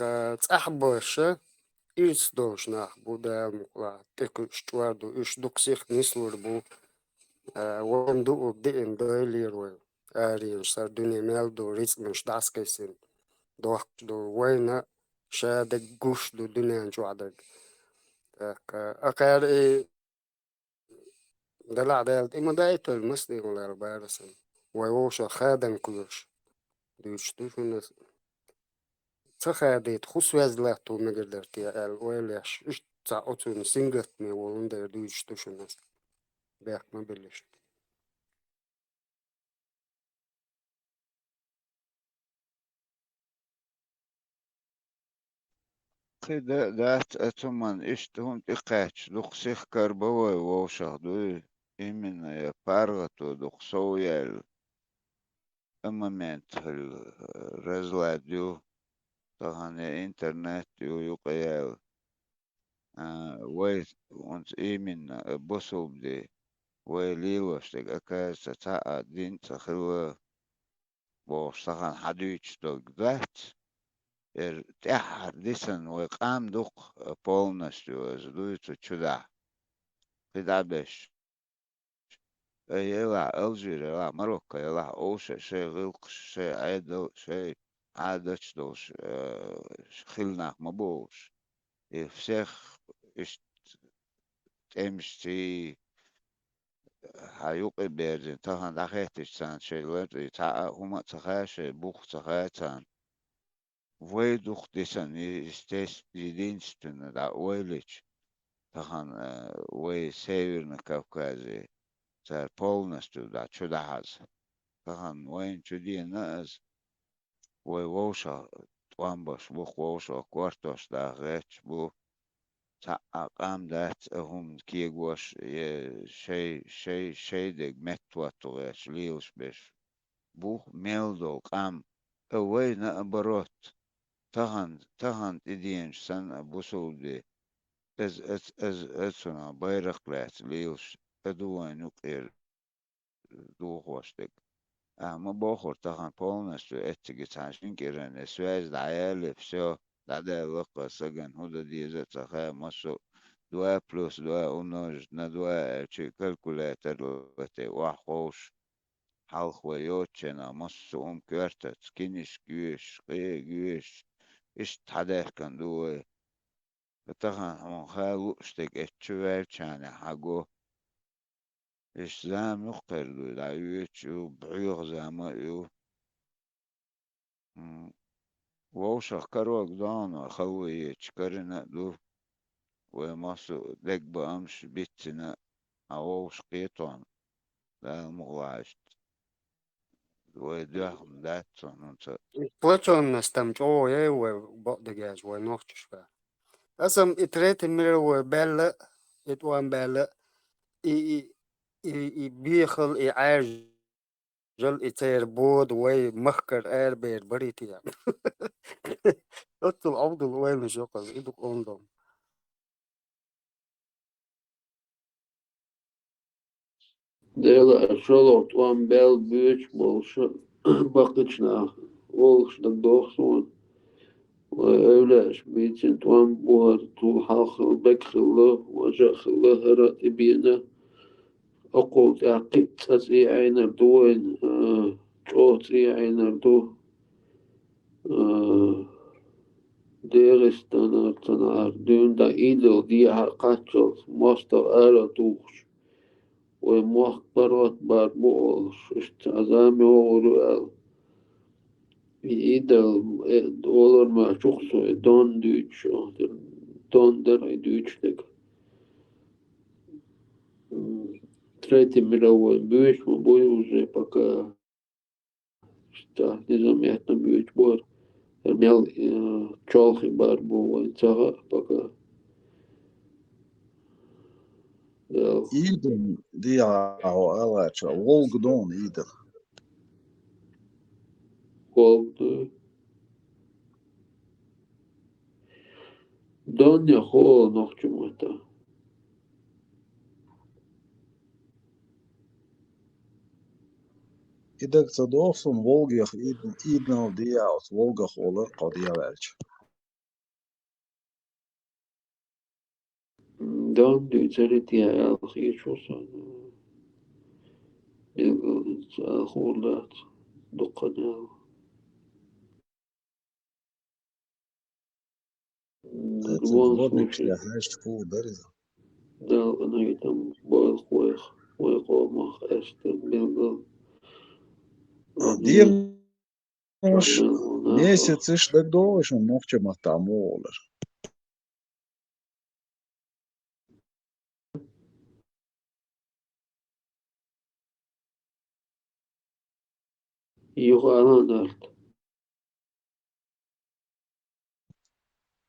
تأحبش إيش دوش ناخ بودا مقلا تك شتوادو إيش دوكسيخ نسلور بو وين دو بدين دويلير وين أري سردوني ميل دو ريس مش داسكيسين دو دو وين شادك جوش دو دنيا شو عدك أكار دلع دلت إما دايت المسلي ولا البارسن ويوشا خادن كلش دوشتوش الناس تخاديت خص وزلاتو مقدرتي الويلش إيش تعطون سنجت مي ولندر دوشتوش الناس بيك ما بلش Kıda dat atuman iştihun tiqaç duqsih karbava wawshaq du imin ya pargato duqsowyal amament razladyu طبعا internet yuqayal way uns imin bosul de way lilos de akas ta din takhwa bo sagan haduch dogdat تحدثا وقام دق полностью сдуется чуда. Кидабеш. يلا ألجير يلا مروكو يلا أوشا شي غلق شي عيدو شي عادش دوش خلناك مبوش يفسخ إش تمشي هايوقي بيرزين تهان دخيتش سان شي لري تا هما تخاشي بوخ تخاتان Воздух десен единственно, да, Уэлич, тахан, Уэй Северный Кавказе, царь полностью, да, чудахаз. Тахан, Уэйн чудиназ, Уэй Воуша, Туамбаш, Бух Воуша, Квартош, да, Рэч, Бу, Таакам, да, Хум, Киегош, шей, дег, Меттуату, Рэч, Лилш, Беш, Бух, Мелдо, Кам, Уэй, наоборот, تهان تدينش سنة بوسودي سنة بايرق لات ليوش أدوان يقير دوخ واشتك أما بوخور تهان بولنستو اتجي تانشين كيران سواز دعيالي فسو دعدا لقا سجن هودا ديزا تخا مصو 2 plus 2 умножить на 2 чи калькулятор лете вахош halkvayotchena massum körtet skinish güesh güesh ish taderkan duwe tahan on halu stek etchuver chane hago ish zam yuqter du da yuchu buyur zama yu ووشخ كروك دانا خوي چكرنا دو وماسو دك بامش بيتنا اوش قيطان دا مغلاشت ويدوهم داتون انت بلاتون نستمتعوا وبقدجاج ونوختش بقى أصلا إتريت ميرو بلا إتوان بلا بيخل إعاج جل إتير بود وي مخكر آر بير بريتي يعني أطل أفضل وين شقل إدوك أندم Dela şolok tuan bel büyük bolşu bakıçna oluşta doksun öyle biçin tuan buhar tu halkı bekhıllı vajahıllı herat ibiyene أقول تعقيد تسعي عين الدوين توتري عين الدو ديرستان تنار دون دا إيدو دي عقاتشل ماستر آلا دوش ومخبرات بار بولش استعزامي ورؤال إيدو أولر ما شخصو دون دوتشو دون در دوتشلك Третий мировой бюч, бой уже пока что незаметно бюч бор. Мел чолхи бар бой цага пока. Iden dia alača, Volgdon iden. Koldu. Donja hol nohčumata. Idek cadofsun Volgah idnal dia aus Volgah oler qadia verč. Don düzeltiye alxi çosan. Bilginiz alxurlat. Dukkana. Dvornik ja haist fu deriza. Da ana itam boil khoy qomach esten bilgin. Dienos месяц так должен ногчем там олер. Юганарт.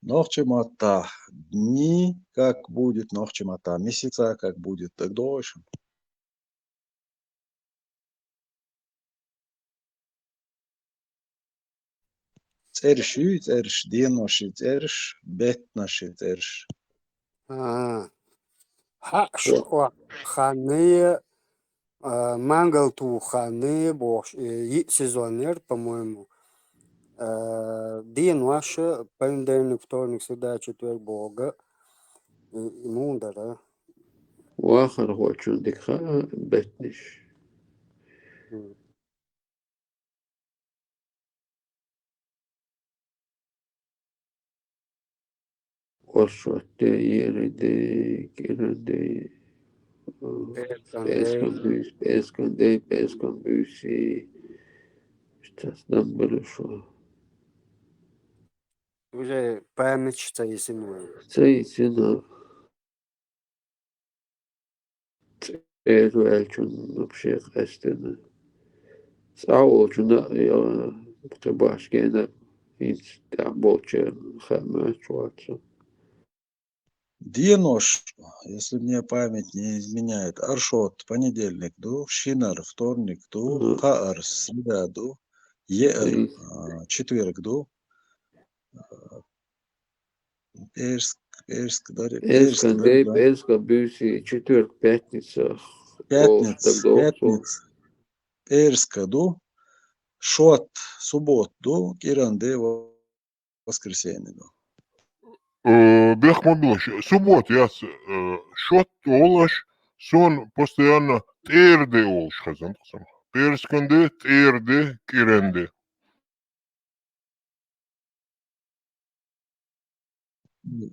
Ногчемата дни, как будет ногчемата месяца, как будет так должен. Церши, церш, dienоши, церш, бетноши, церш. Хашва ханы мангал ту ханы бош и сезонер, по-моему. День ваш понедельник, вторник, среда, четверг, бога. Мундара. واخر هو عندك خا بتنش وشوت يردي كردي بيسكن بيسي استخدم شو Уже память цейсиную. цейсина эльчун вообще хастена саулчуна я табашкена инс табоче хамачуатса Dienos, если мне память не изменяет, Аршот, понедельник, ду, Шинар, вторник, ду, Хаар, среда, ду, Ер, четверг, ду, Перск, Перска бюси четверг, пятница, пятница, Перска, ду, Шот, суббот, ду, Киранде, воскресенье, ду. Бехмадош, суббот, яс, шот олаш, сон постоянно терде олш хазан. Персканде, терде, киренде.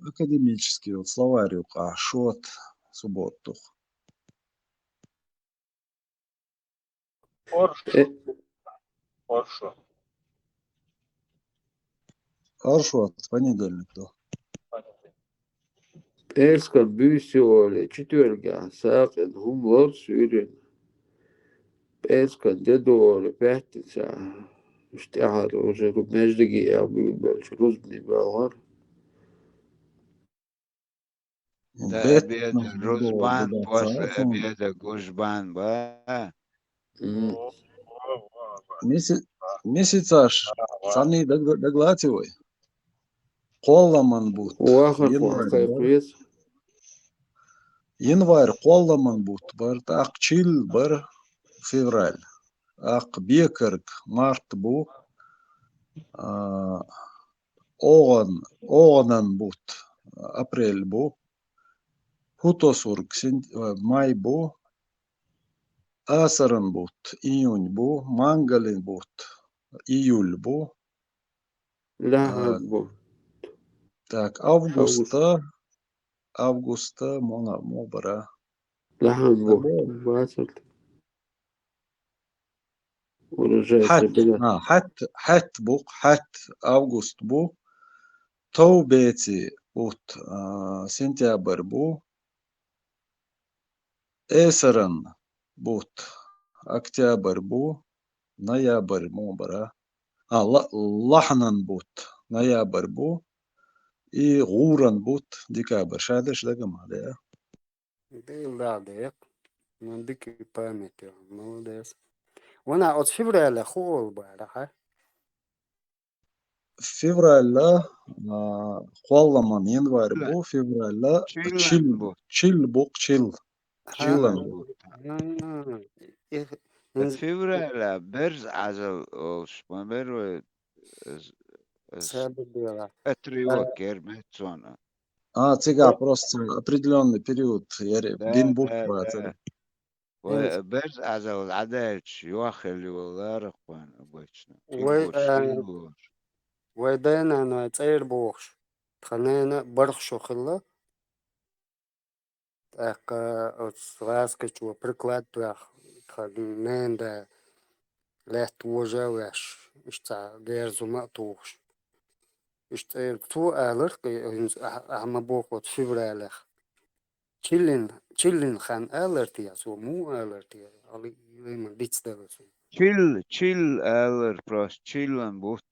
Академический, вот словарь, шот, субботу. Оршо. Аршот, понедельник, да. Перска бюси оли четверга сакен хумлор сюрен Перска дедоли пятница штяхар уже междуги я больше рузбни балар ده обед Рузбан, после обеда Гушбан, ба. Месяцаш, сами доглативай. Колламан будет. Уахар хай пресс. январь қолламан бут бар, ақ чил бар февраль. Ақ бекерк март бу, оғанан бут апрель бу, хутосург май бу, асарын бут июнь бу, мангалин бут июль бу. لها بو Так, حوش августа мо бара. لها بو Забыл. باسل ورجعت حت بلا حت август бу. تو بيتي بوت سنتيابر بو. إسرن بوت أكتوبر بو. نيابر مو برا. لحنن بوت نيابر بو. إي غورن بوت ديكابر شادش دقم عليها. دي بعدك من ديك بامت يا مودس وانا от февраля خول بارحة فевرالь قوالمن январь بو فевرالь Chillen bot. تشيل بوق تشيل ها تشيلن بو. فيفرال برز عزل شمبر سبب ديلا اتريو كيرمتسونا. تيجا просто определенный период بين بوت ده وبرز عزل عداش يوخل والله رقوان أبوشنا وي كينغور شينغور. ويدانا انا تسير بوخش خلينا برخشو خلا так раскачу приклад трах خلينا لات وجاوش اشتا جيرزو ما توخش اشتا تو الر اما بوخوت فيبرالخ chillin خان الرتي سو مو الرتي علي لما ديتس Chill eller prost chillen bot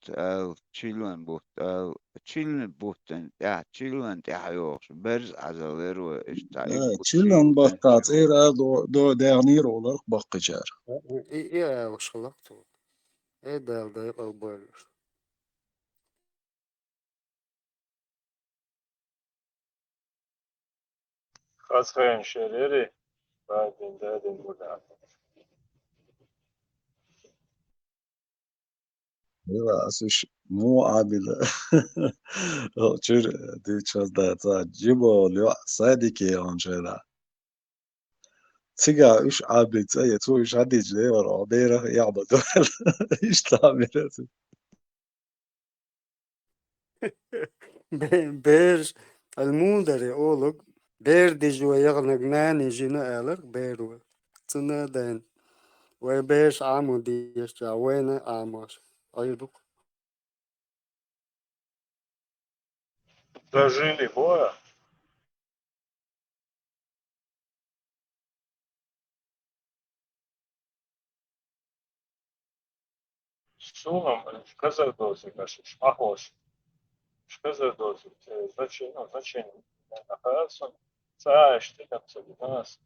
chillen boten ja chillen ja joh برز عزل اشتا تشيلن بوتشي بقات إيرا دو ديغنير ولا بقى جار. ايه وش خلقتو ايه ده البول خاصة شريري بعدين دادين ولا لا أسوش مو عادل. چور دی چاز دا جيبو لو صادقي أنجلا. تيجا إيش عابد زي تو إيش عادي جلي ورا بيره يعبد إيش تعمل بير المودري اولوك بير دي جو يغنق ناني جينا الر بيرو تنادين وبيش عمو دي يشجع وين عموش ايضوك дожили боя. Сумом шказардози кашиш ахош шказардози значение нахарсон цаашти там нас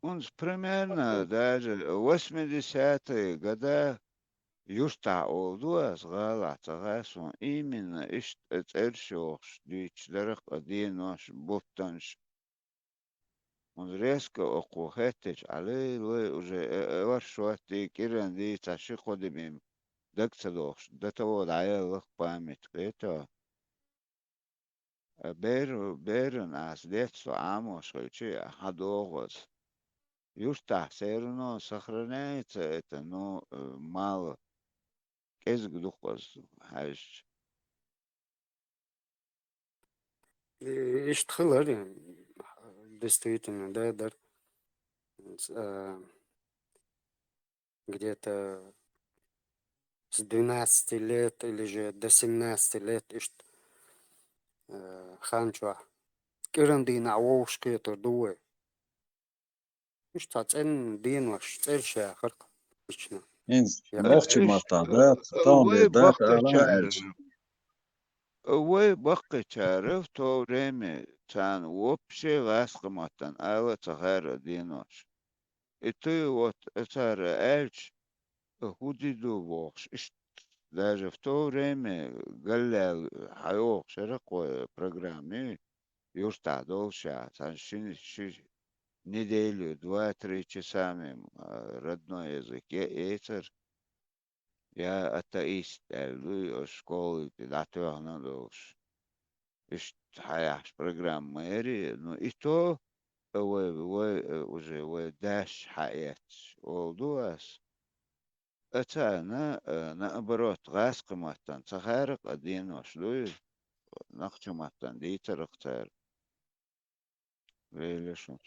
uns примерно даже 80-е годы юста олдуас галатагасон именно иш цершош дичлерх одинош боттанш. Он резко окухетич, але уже варшуати киран ди таши ходимим дакцадош. До того даялых память. Это берн аз детство амош хойчи хадогос. Юста все равно сохраняется это, но мало. Кезг духос хаш. ايش تخلر يعني действительно да да где-то с 12 лет или же до 17 лет ايش خانشوا كيران دين عوش كيتر دوي ايش تاتن دين وش ترشا خرق ايشنا إنز يغنق بوخش مرتا دات تام وي دات بقى ألان إلش. وي بقى تعرف تو ريمي تان وبشي غاسق ماتن ألا تغير دينوش. إتي وات أتار إلش هودي دو بوخش. إش даже в то время галлял хайох широко программе Юрта долша, неделю, 2-3 часами родной язык. Я атеист, lui школы, педатуахна долш. Ишь, хаяш программа эри, но и то уже даш хаят. Олдуас. Это наоборот, раскоматтан, цахарок один ошлуй, нахчуматтан, дитарактар. Вейлешут.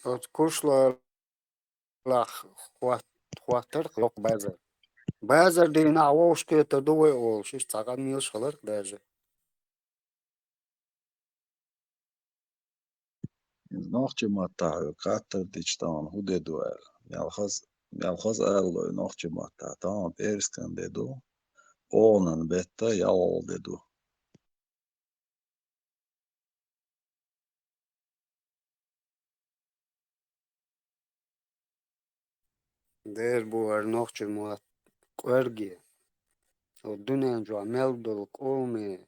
от кушла лах хватыр yok bazı. Bazı din avoş kötü duy olş iş tagan mil şalır даже. نوخچماتا قطر دیچتان هوده دوال يالخز أرلو نوخچماتا تام بيرسكن ديدو اونن بيتا يال ديدو Der bu er nochçumat örgi. O dünen jo meldol olme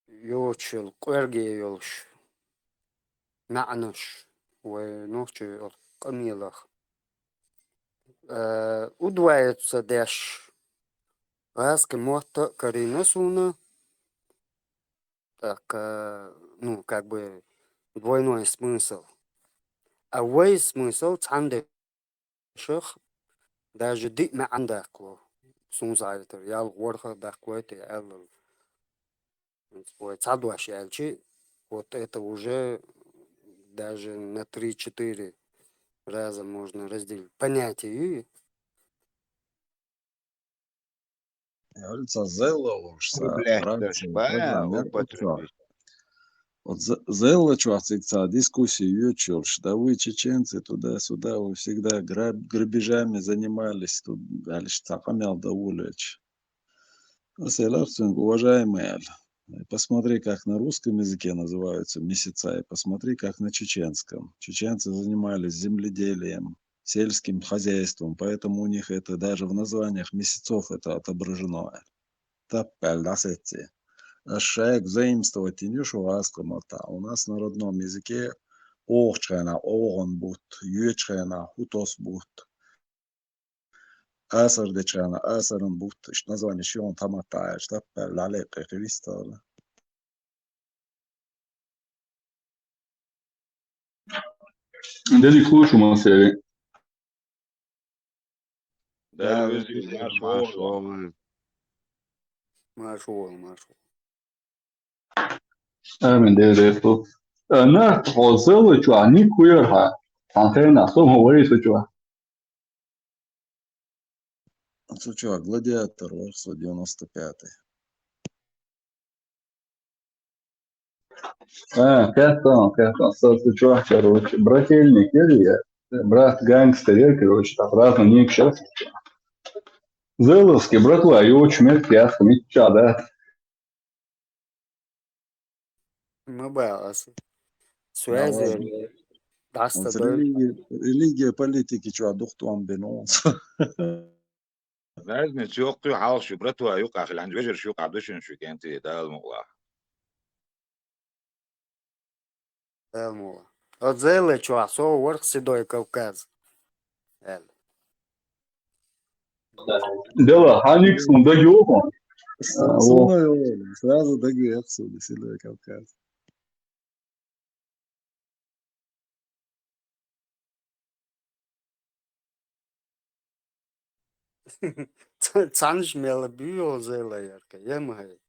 yoçul örgi yolş. Ma'nuş ve nochçu qamilach. Удваивается дэш. Раска мота коренасуна. Так, ну, как бы двойной смысл. А вой смысл цандеших даже дик ма андакло. Сунзайтер, ял ворха дахквете, ял цадуаш ялчи. Вот это уже даже на 3-4 раза можно разделить. Понятие. Является зело уж Употребляешь, франция ба, программа употребить. вот зело чувствуется дискуссии ючил, да вы чеченцы туда-сюда вы всегда грабежами занимались тут дальше цапамял да улечь. Уважаемый, посмотри, как на русском языке называются месяца, и посмотри, как на чеченском. Чеченцы занимались земледелием, сельским хозяйством, поэтому у них это даже в названиях месяцев это отображено. Таппель, да, сети. Шайк заимствовать инюшу аскомата. У нас на родном языке охчена, огон бут, ючена, хутос бут. Асар дечана, асаран бут. Что название шион таматая, штаппель, лалек, кривистала. Dedi kušu man sevi. Да, Dervizi машовы. Маршул. Amen dedi bu. Na ozelo çua ni kuyer ha. Tantena somo veri su çua. Что, гладиатор, версия 95-й. Кэттон, со çua короче. Брательник я. Брат гангстер, короче, там разно не сейчас. Зеловский, братва, и очень меткий, меча, да. Мы балас. Да Связи. ладно. Даста Вот дой. религия политики, что, духтуан бенонс. Разница yok diyor hal şu bratva yok akıl anca becer şu kardeşin şu kenti dağıl muğla. Элмова. От зеле чуа, со върх Седой Кавказ. Эл. Дела, Ханикс, он да ёбан. Со мной сразу догрел отсюда, Седой Кавказ. Цанж мела био зеле ярка. Емхай.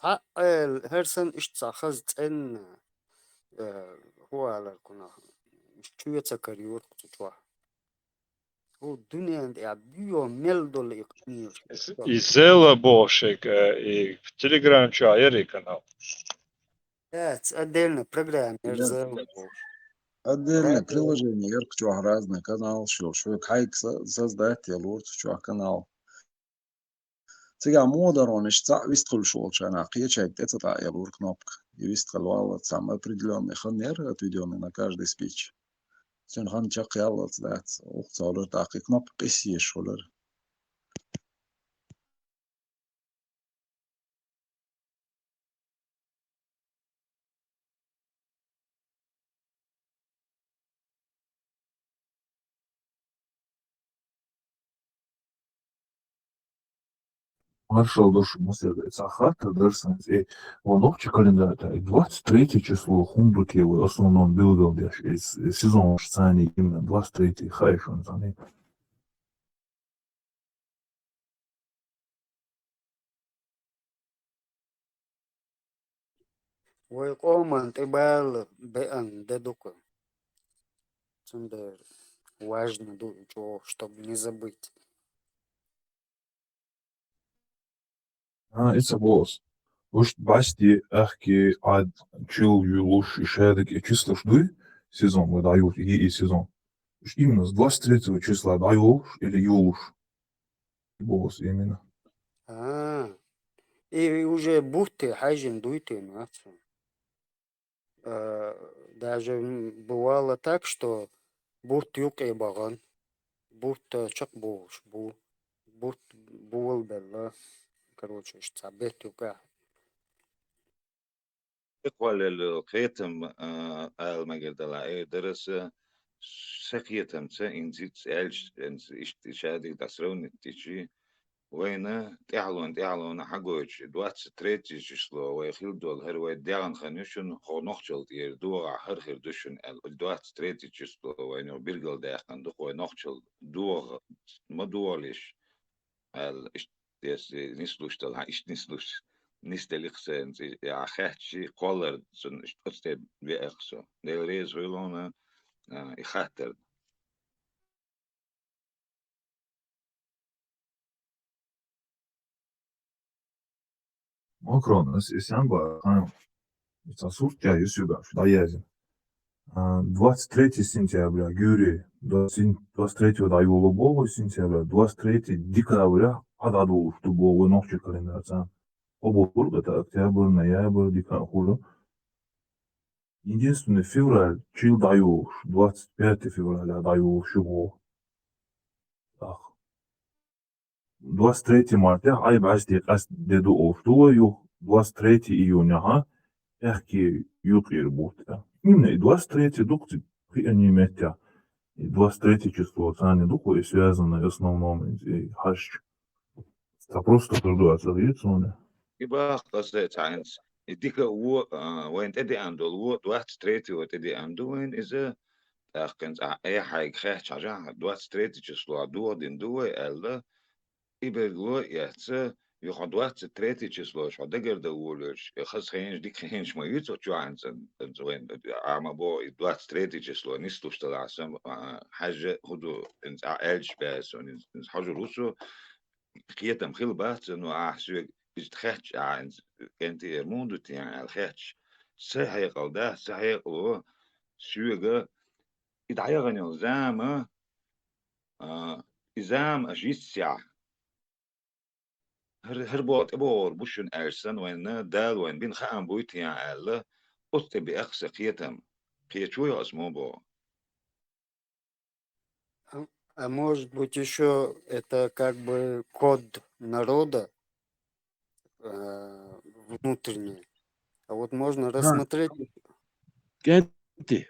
Та херсен иш цахаз цен хуалар куна. Чуеца кариор кучуа. O dünyada ya biyo mel dolu ikmiyor. И зела бошек, и в Телеграм чайри канал. Evet, отдельно программа РЗЛ. Отдельное приложение, ярко чувак разный канал, что хайк создать, я лурд чувак канал. Сега модер он ищца висткл шел чана, кьячек это я лур кнопка. И висткл вала сам определенный ханер отведенный на каждый спич. Sen han чак ялла цдат, ухцалыр таки кнопка иси шолыр. Маршал душ мусор Сахата Дарсанс и Лоновчик календарта 23 число Хумбукева в основном Билгалдеш из сезон Шцани именно 23 Хайшон заны. Ой, команд и бал бэан дедука. Цундер важно, чтобы не забыть. It's a boss. Уж басти ахки ад чил юлуш и шедек и числа жды сезон выдают и сезон. Уж именно с 23 числа дают или юлуш. Босс именно. И уже будто хажин дуйте, нацию. Даже бывало так, что будто юк и баган, будто чак болш, будто бул белла, короче, штабет юка. إقبال الختم المجال ده درس سخيتم إنزيت سألش إشتشادي تسرون تيجي وين تعلون حقوش دوات ستريتي شلو ويخيل دول هر ويدعن خنوشن خنوخشل تير دوا هر خير دوشن دوات ستريتي شلو وين بيرجل داخن دو ونوخشل دوا ما دوالش ال إش نسلوش تلها إش نسلوش نستلقسن يا خاتشي قولر سن استد بيأخسو ديريز ويلونا يخاطر Макрон, Сямба, Сосуртя, Юсюга, Шдаязин. 23 сентября, Гюри, 23 даю сентября, 23 декабря, Ададул, что было ночью календарь. Обор, это октябрь, ноябрь, декабрь. Единственный февраль, чил даю, 25 февраля даю, шуго. 23 марта, ай басти, ас деду офтуа, 23 июня, эхки юкир будто. Именно и 23 дукти они метя. И 23 число цани дуку и связано в основном и хаш. Это просто трудно отсоединиться. يبقى قصة ساينس يديك هو وين تدي عنده هو دوات ستريتي وتدي عنده وين إذا كنت أي حاجة خاش عشان دوات ستريتي جسلو دو دين دو ألا يبقى يحس يخد دوات ستريتي جسلو شو دقر دولش خص خينش ديك خينش ما يتو شو عنسن وين عم بو دوات ستريتي جسلو نستوش تلعسم حاجة خدو إنت عالش بس إنت حاجة روسو خيتم خيل بس إنه أحسو إستخدش عن كنت الموندو تيان الخدش سهيق أو ده سهيق أو سوغا إدعيغن الزام إزام أجيس ساعة هربوت أبور بوشن أرسن وين دال وين بين خام بويت تيان ألا قلت بأخس قيتم قيتشوي اسمه بو. А может быть еще это как бы код народа внутренний. А вот можно рассмотреть. كنتي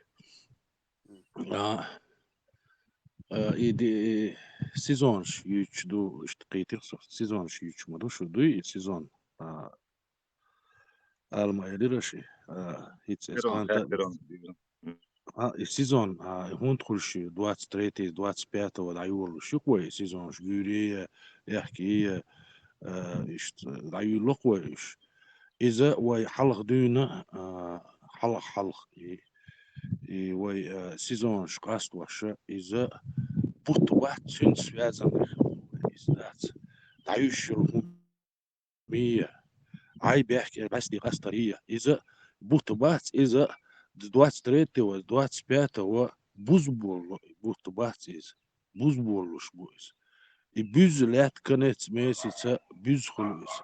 إيدي سيزونش يجدو اشتقيتي سيزونش يجمدو شدو سيزون алма элираши хитс эсканта сезон хунтхулши 23 25 даюрлу шуквай сезон жюри яхки ишт даюлуқвайш إذا وي حلق دونا حلق и وي сезон шкаст ваша إذا بوت واحد سن связан إذا دايوشل مية عاي بيحكي بس دي قسطرية إذا بوت بات إذا 23 و 25 و بوزبول بوت بات إذا بوزبولش بوز и бюз лет конец месяца бюз хулус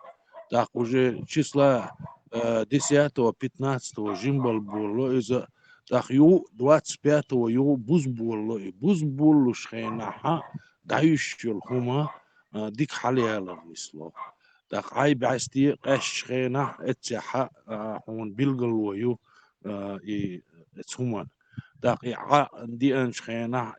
так уже числа 10-15 жимбал было из-за так ю 25 ю буз было и буз было шхенаха дающий хума дик халиала мисло так ай басти قش خينا اتسحا هون بيلقلويو и اتسومان так دي انش خينا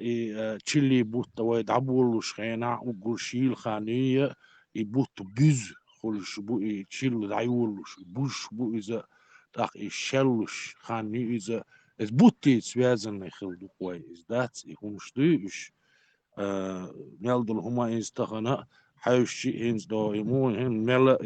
تشيلي بوت ويدعبولو شخينا وقرشيل خانية يبوت بيز خلش بو تشيل دعيولش буш бу إذا так и шеллуш хани إذا es butti связаны хилду кой is that и humштуиш ميلدل هما إنستخنا حيوشي إنز دو إمون إن ملا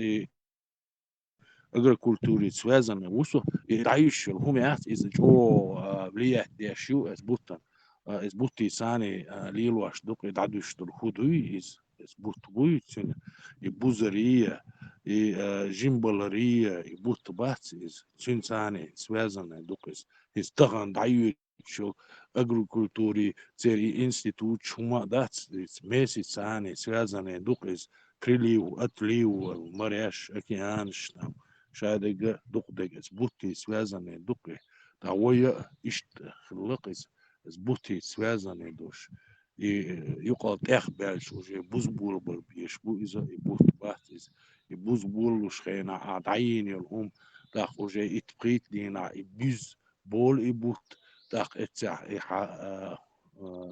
agricultuuri связаны усу и рающий хумят из جو влиять дешью es буттан es бутти сани лилу аш дук и дадуш тур худуй es буттуй цин и бузария и жимбалария и буттбац из цин сани связаны дук is таган даю شو agricultuuri цери институт чума дац месяц сани связаны дук is крилиу атлиу маряш океанш там شادق دقدق سبوتي سوازن دقي تاوية إشت خلقس سبوتي سوازن دوش يقعد إخبالش وجي بوزبول بالبيش بو إذا يبوت باتيز يبوزبول وشخينا عدعين يلهم تاخ وجي إتقيت لينا يبوز بول يبوت تاخ إتسع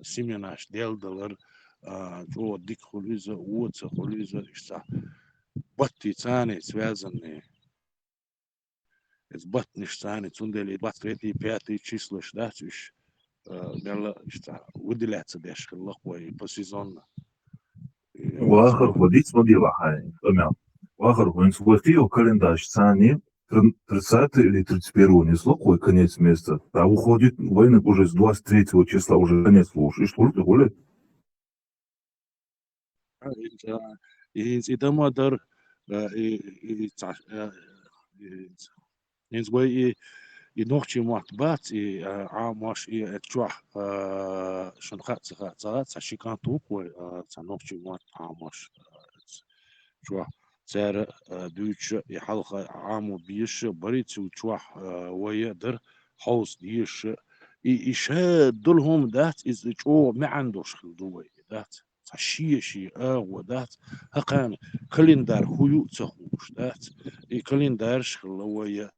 سيميناش ديل دلر جو ديك خليزة ووتس خليزة إشتع بطي تاني سوازن сбатниш сани цундели 23-5 число штатиш мела что выделяться деш лохвой посезонно واخر خديت مدير حاجة أمام واخر هو инсугостил календарь сани 30 или 31 несло конец месяца а уходит войны уже с 23 числа уже конец слушаешь сколько гуляет إذا ما در إنز بي ينوخشي معتبات عامش تشوح شنخات سخات ساشيكان توكوي سنوخشي معت عامش تشوح سعر دوتش يحلق عامو بيش بريت وتشوح ويقدر حوز ديش يشهد دولهم دات إز جو ما عندوش خلدوي دات شي ودات هقان كالندار هيو تخوش دات كالندار شخلوية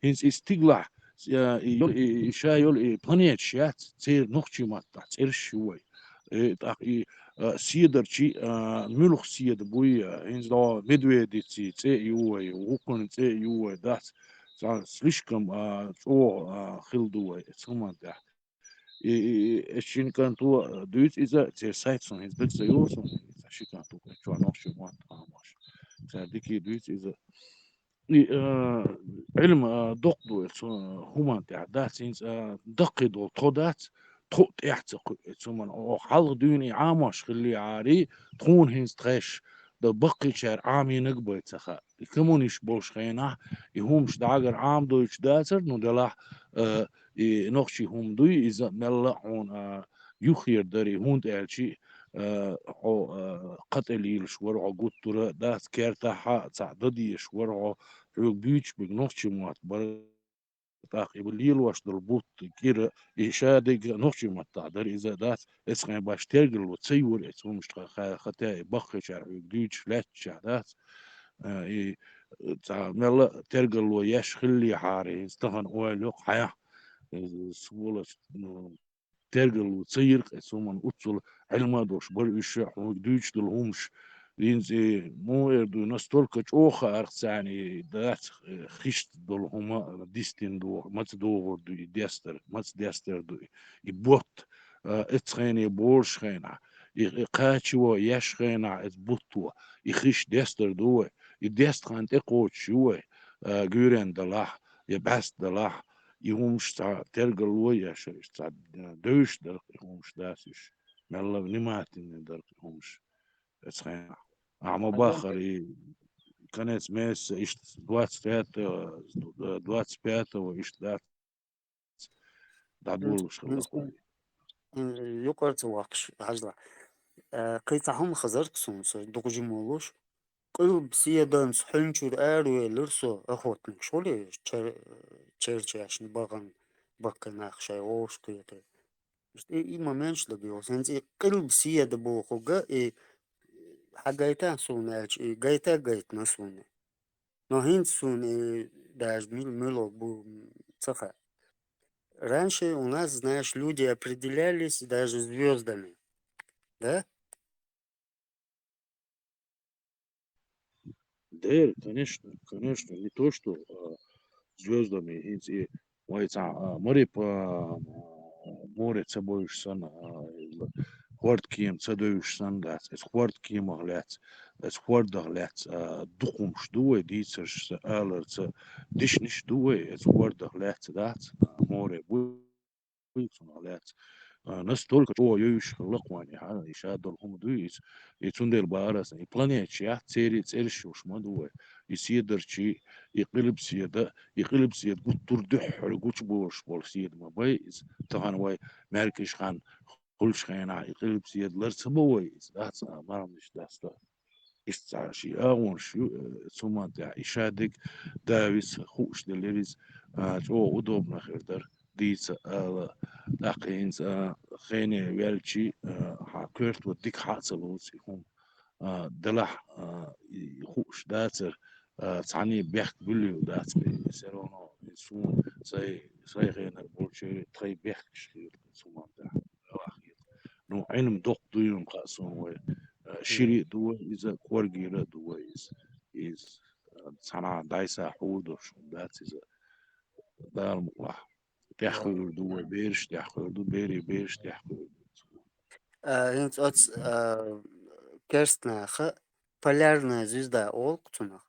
هنس استقلع شايل بلانيت شات تصير نخشي ماتا تصير شوي تاقي سيدر شي ملوخ سيد بوي هنس دا مدويدي تي يوي وكون تي يوي دات سليشكم او خلدوي تسمى دا الشين كان تو دوت إذا تي سايتسون هنس بيت سيوسون شي كان تو شو نخشي ماتا ماش ديكي دوت إذا علم دقدو هما تعدات سينس دقدو تودات تو اعتق ثم حلق دوني عامش خلي عاري تكون هنس تخش ده بقي شار عامي نقبل تخا كمونيش بوش خينا يهمش داغر عام دوش داتر نو دلاح نقشي هم دوي إذا ملا هون يخير داري هون تالشي قتلي الشورع قطرة داس كيرتا حا تعددي الشورع بيتش بنوشي مات برتاق يبليل واش دربوت كيرا يشادق نوشي مات تعدر إذا داس اسخن باش ترجل وتسيور اسمه مش ختا بخش بيتش لاتش داس ملا ترجل ويش خلي حاري استهن أولو حياة سهولة ترجل وتصير اسمه أتصل علما دوش بريش دوش دلهمش لينزي مو يردو نستولك أوخا أرساني دات خشت دول هما ديستين دو مات دو ديستر مات ديستر دو يبوت اتخيني بورش خينا يقاتشوا يش خينا اتبوتوا يخش ديستر دو يديست خانت اقوت شوي جورين دلاح يباس دلاح يهمش ترجلوا يش دوش دل يهمش داسش ملا نماتين دل يهمش اتخينا عم باخر كانت ميس إيش 25 وإيش دعدولش خلاص يقرأ واقش عجلة قيتهم خزرت سونس دوجي مولوش قلب سيدان سحنشور أروي لرسو أخوتنا شولي تشيرشي عشان باغن بكن أخشى ووش كيته إيه ما منش لبيوس هنزي قلب سيد بوخوغا حاجايتا سوناج جايتا جايتنا سونا но хинцун даже мило был цеха. Раньше у нас, знаешь, люди определялись даже звездами, да? конечно, конечно, не то, что звездами, и море по море цебоюшсан, хварт кием цедоюшсан, es хварт кием огляц, es хварт огляц, духом штуе, дицерш алерц, дишниш дуе, es хварт огляц, море buiksun огляц. Настолько, что юш лаквани, ишадол хум дуис, и цундел баарас, и планет, я церишуш мадуе, и сидерчи, يقلب سيادة يقلب سياد قلت تردح قلت بوش بول سياد ما بايز طبعا واي ماركش خان كلش خينا يقلب سياد لرس بويز داس ما مش داس استعشي اون شو ثم تاع اشادك داويس خوش دليريز جو ودوبنا خيردر ديس لاقينز خيني ويلشي حكرت وديك حاصلوس هم دلح خوش داتر تعني بيحك بليو دات بيسيرونو يسون ساي غينا البولشي تخي بيحك شخير سوما تاع الاخير نو علم دوق دويم خاصون شيري دو إذا كورجيرا دو إز صنع دايسا حودوش دات إذا دار مقلح تحقير دو بيرش تحقير دو بيري بيرش تحقير Hint ots керстнаха полярная звезда олктунах.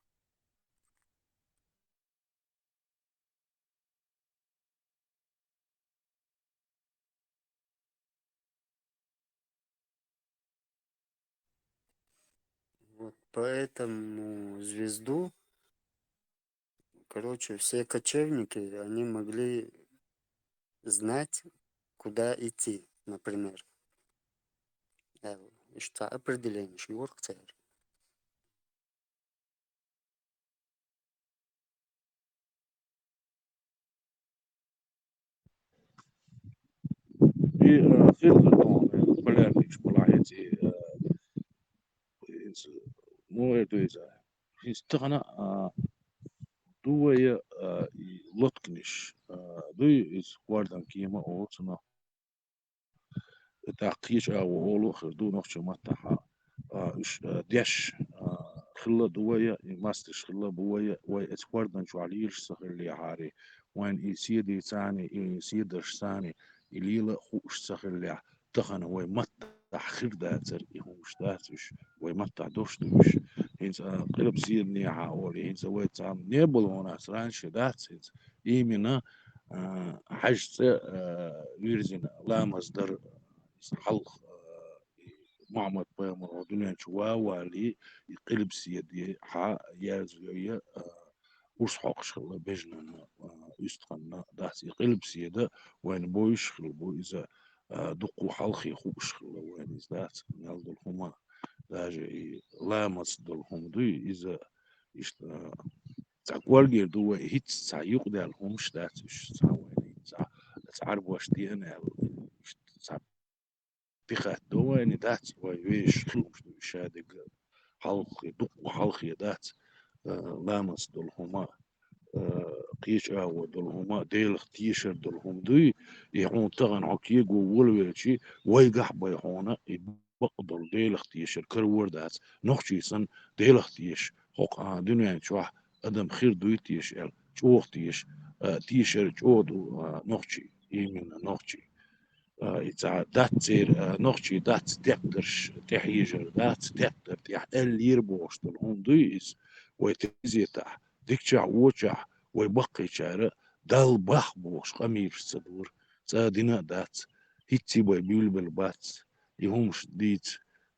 Вот поэтому звезду, короче, все кочевники, они могли знать, куда идти, например. Что определение, что цель. И филтр полярный шпалаете مو إذا استغنى دوية لطكنش دوي إز واردن كيما أوتنا تاقيش أو أولو خردو نوخش متاحا إش ديش خلا دوية ماستش خلا بوية وي إز واردن شو عليش سخر لي عاري وين يسيدي ثاني يسيدش ثاني يليلا خوش سخر لي تخن وي متاح خير داتر يهوش داتش وي متاح دوش دوش هينز قلب سيدني عاولي هينز وي تام نيبل هنا سرانش داتس هينز إيمنا حجز ويرزين لا مصدر حلق معمد بيمر ودنيا شوا والي يقلب سيدي حا يازوية وصحق شغل بجنا يستقنا داس يقلب سيدا وين بويش خل بو إذا دقو حلخي خوش خل وين إزدات نالدل هما داجي لا مصدر هم دوي إذا إشت تقوالجير دو هيت سايق دال همش دات إش ساوين تعرف واش دي أنا بخات دواني دات ويش خلوش دو شادق حلقي دق حلقي دات لامس دول هما قيش أو دول هما ديل تيشر دول هم دوي يحون تغن عكيق وولويلشي ويقح بيحونا يبقدر ديل تيشر كرور دات نخشي سن ديل تيش حق دنيا شوح أدم خير دوي تيش ال شوخ تيش تيشر جودو نخشي يمين نخشي إذا دات زير نوختي دات تقدرش تحيجر دات تقدر تح اللير بوش دلهم دويس ويتزيتح ديكشع ووشع ويبقي شارع دال بح بوش خمير صدور صادنا دات هيتسي بوي بيلبل بات يهمش ديت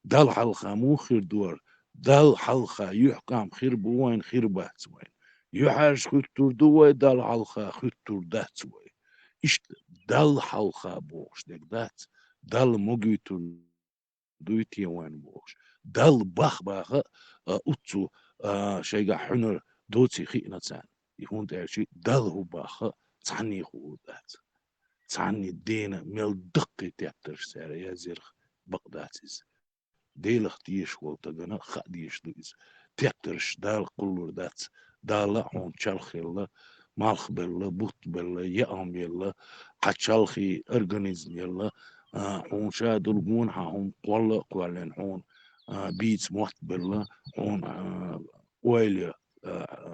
دال حلقة مو خير دور دال حلقة يحكم خير بوين خير بات وين يحاج خطور دوي دال حلقة خطور دات وين إيش دال حلقة بوش دك دات دال موجيتو دويتي وين بوش دال باخ باخ أتو شيء حنر دوتي خينا تان يكون تعرشي دال هو باخ تعني هو دات تعني دينا ميل دقي تياتر سارة يا زرخ بقداتيز ديل اختيش والتقنا خديش دويز تياترش دال قلور دات دال عون شالخيلا مالخ بلا بوت بلا يأم يلا قتشالخي أورجانيزم يلا حون شادل هون حون قولا قوالين حون بيتس موت بلا حون ويلي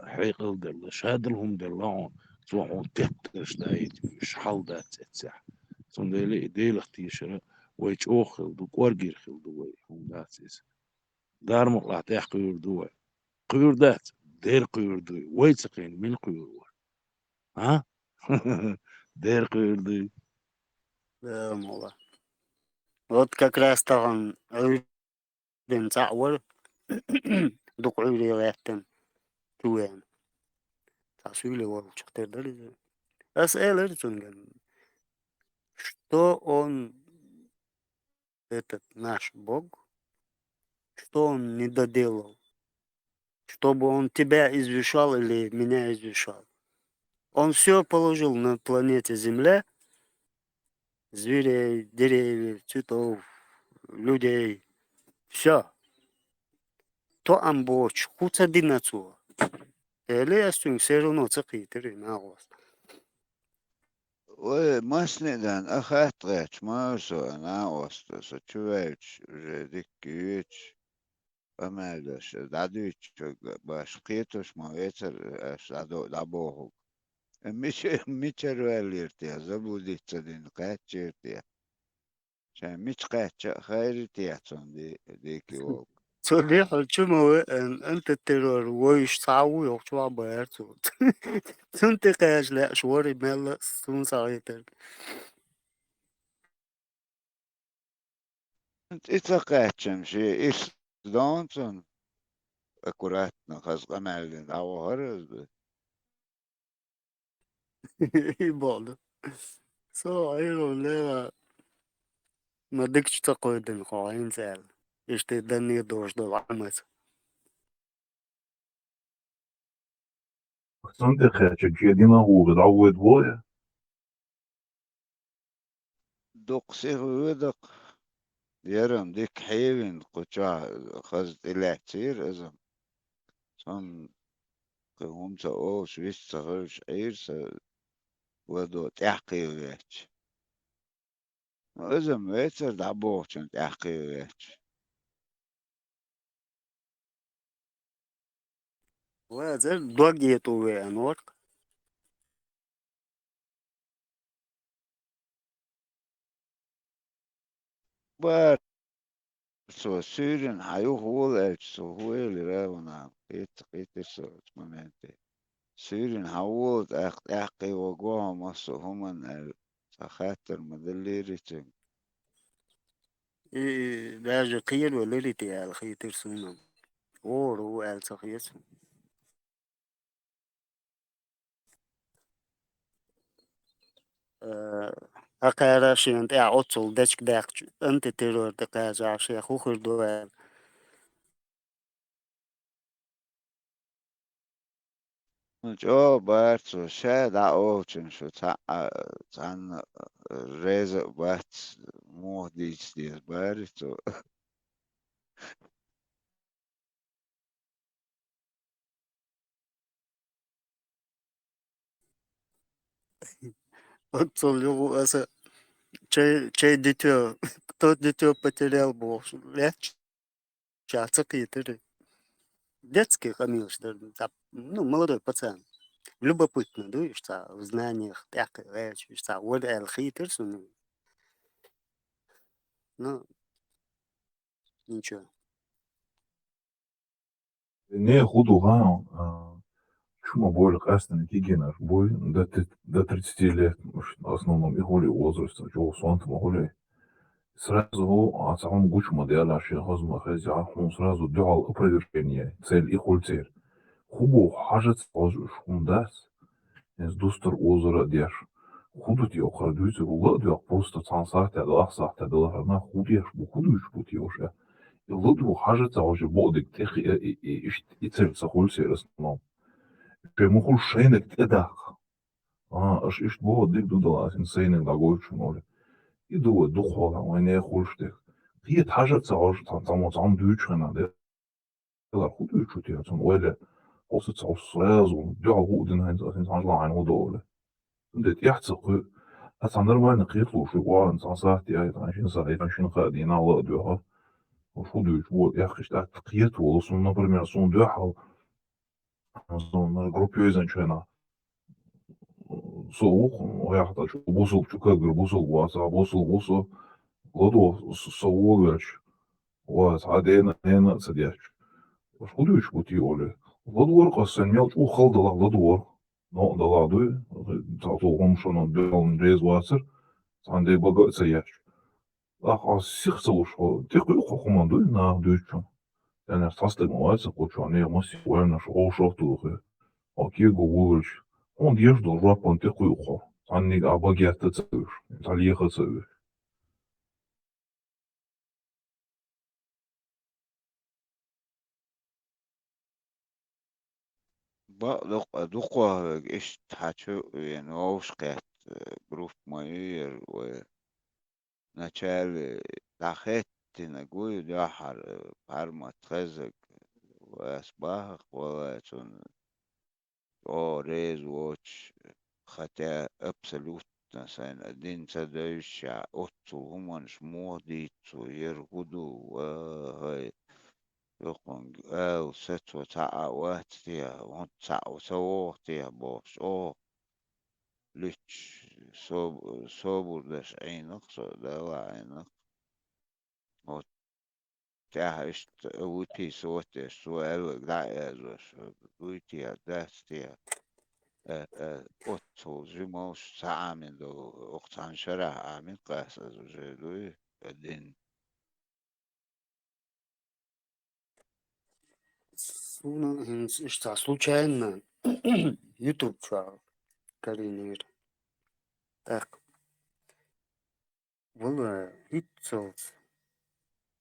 حيقل دل شادلهم دلون توحون تقترش دايت شحال دات تسح صن ديل اختيشرة ويش أوخل دو كورجير خل دو وي هم داتس دار مقلع تاح قيور دو قيور دات دير قيور دو ويتسقين من قيور ها دير قيور دو Да, мало. Вот как раз там Руден Цауэр, Дукули Леттен, Туэн. Тасуили Ворчик Тердали. Эллер Цунген. Что он, этот наш Бог, что он не доделал, чтобы он тебя извещал или меня извещал. Он все положил на планете Земля, зверей, деревьев, цветов, людей, все. То амбоч, хуца динацуа. Элиастун все равно цакитери нагос. ومسندا أخذت غيش ما سو أنا أستس تشويش رديكيش أما داش دادوش باش قيتوش ما يتر أش دابوه مش رواليرتيا زبودي تدين قاتشيرتيا شان مش قاتش خيرتيا تون ديكي ووك صريح الجمهو أنت الترور ويش تعوي وشوا بيرتو تنتقاش لا شوري مالا سون صغيتر انت اتقاتشم شي إيش دونتون أكوراتنا خاصة مالين أو هرز يبالو سو عيرو لا ما ديكش تقويدن قوين سال يشتي دني دوش دو عمس صندق جدينا هو غدعود بويا دوق سيغودق يرم ديك حيوين قطع خزت إلى كتير أزم صن هم سأوش ويش صغرش عير ودو تحقي ويش أزم ويتر دعبوه كان تحقي ويش وزر دوغيتو وينور بار سو سيرين حيو هو الأج سو هو اللي راونا قيت سو ممنتي سيرين حوض أحقي وقوها مصو همن خاطر مدليريتين داج قيل ولريتي الخيتر سونم ورو السخيسو أقاراشي أنت أعطل دشك داك أنت ترور تقاجع شيخ وخر دوال جو بارتو شاد عوچن شو تان ريزة بات مو ديش ديز بارتو أعطل يغو أسا чей дитё кто дитё потерял бог легче цакитери детский конечно ну молодой пацан любопытно дуешь в знаниях так речь вот الخيتر ну ничего не худуга шума бойлық әстіне кегенер бой до 30 лет в основном и голи возраста чего сонтом голи сразу отсам гучма дела шехозма хазя он сразу делал опровержение цель и хульцер хубо хажет шундас из дустер озера деш худут я хадуйцы улад я просто цансахта лахсахта дала худеш бу худуш бутиоша и луду хажет уже бодик тех и цель сахульцер основном بمخول شينك تدخ اش ايش بو ديك دو دلاس انسينك دا قولش مولي يدو دخولا وين يخولشتك هي تحاجة تعوش تعمو تعم دوچنا ده لا خود دوچو تيا تون ولا قصة تعوش سرازو دعا هودن هنز اسين تانجلا عين ودولة ديت يحتق هتعندر ما نقيقلو شو وان تنصاحتي اي تنشين ساعي تنشين خادينا الله دوها وشو دوچ بو يخش تحت قيت ولو سون نبرمير سون دوحا группе изначально соук ояқта босылып көгір босылып баса босылып босо лодо соугерч was adena ena садяч шкудуч бути оле лодвор қасан мел ухалдала лодвор но даладу татугум шоно белн рез васыр санде бага саяч ах асих савушо тиху хохуманду на дучу яна састык мовается кучу не моси уэрна шоу-шоу окей гугулыч он еждал жапон тиху ухо анник абагиатта цевиш итальеха цевиш بقلق أدوقه إيش تحاتشو يعني أوش قيت جروب ماير ونشال داخت نقول داحر بارما تخزق وأسباح ولا تون أو ريز واتش خطأ أبسلوت مثلا دين تدايش أوتو همانش موديتو يرقدو وهاي يقون أو ستو تاع واتيا وان تاع وسوتيا بوش أو ليش صوبر داش عينك صو دوا عينك أو تاع إشت ويتي صوتيش سوالك داعي أزوش ويتي داستيا أوتو جموش ساعة من دو وقتان شرح عامل قاس أزوجي دوي الدين Что случайно YouTube коррелирует. Так, было Hitchels.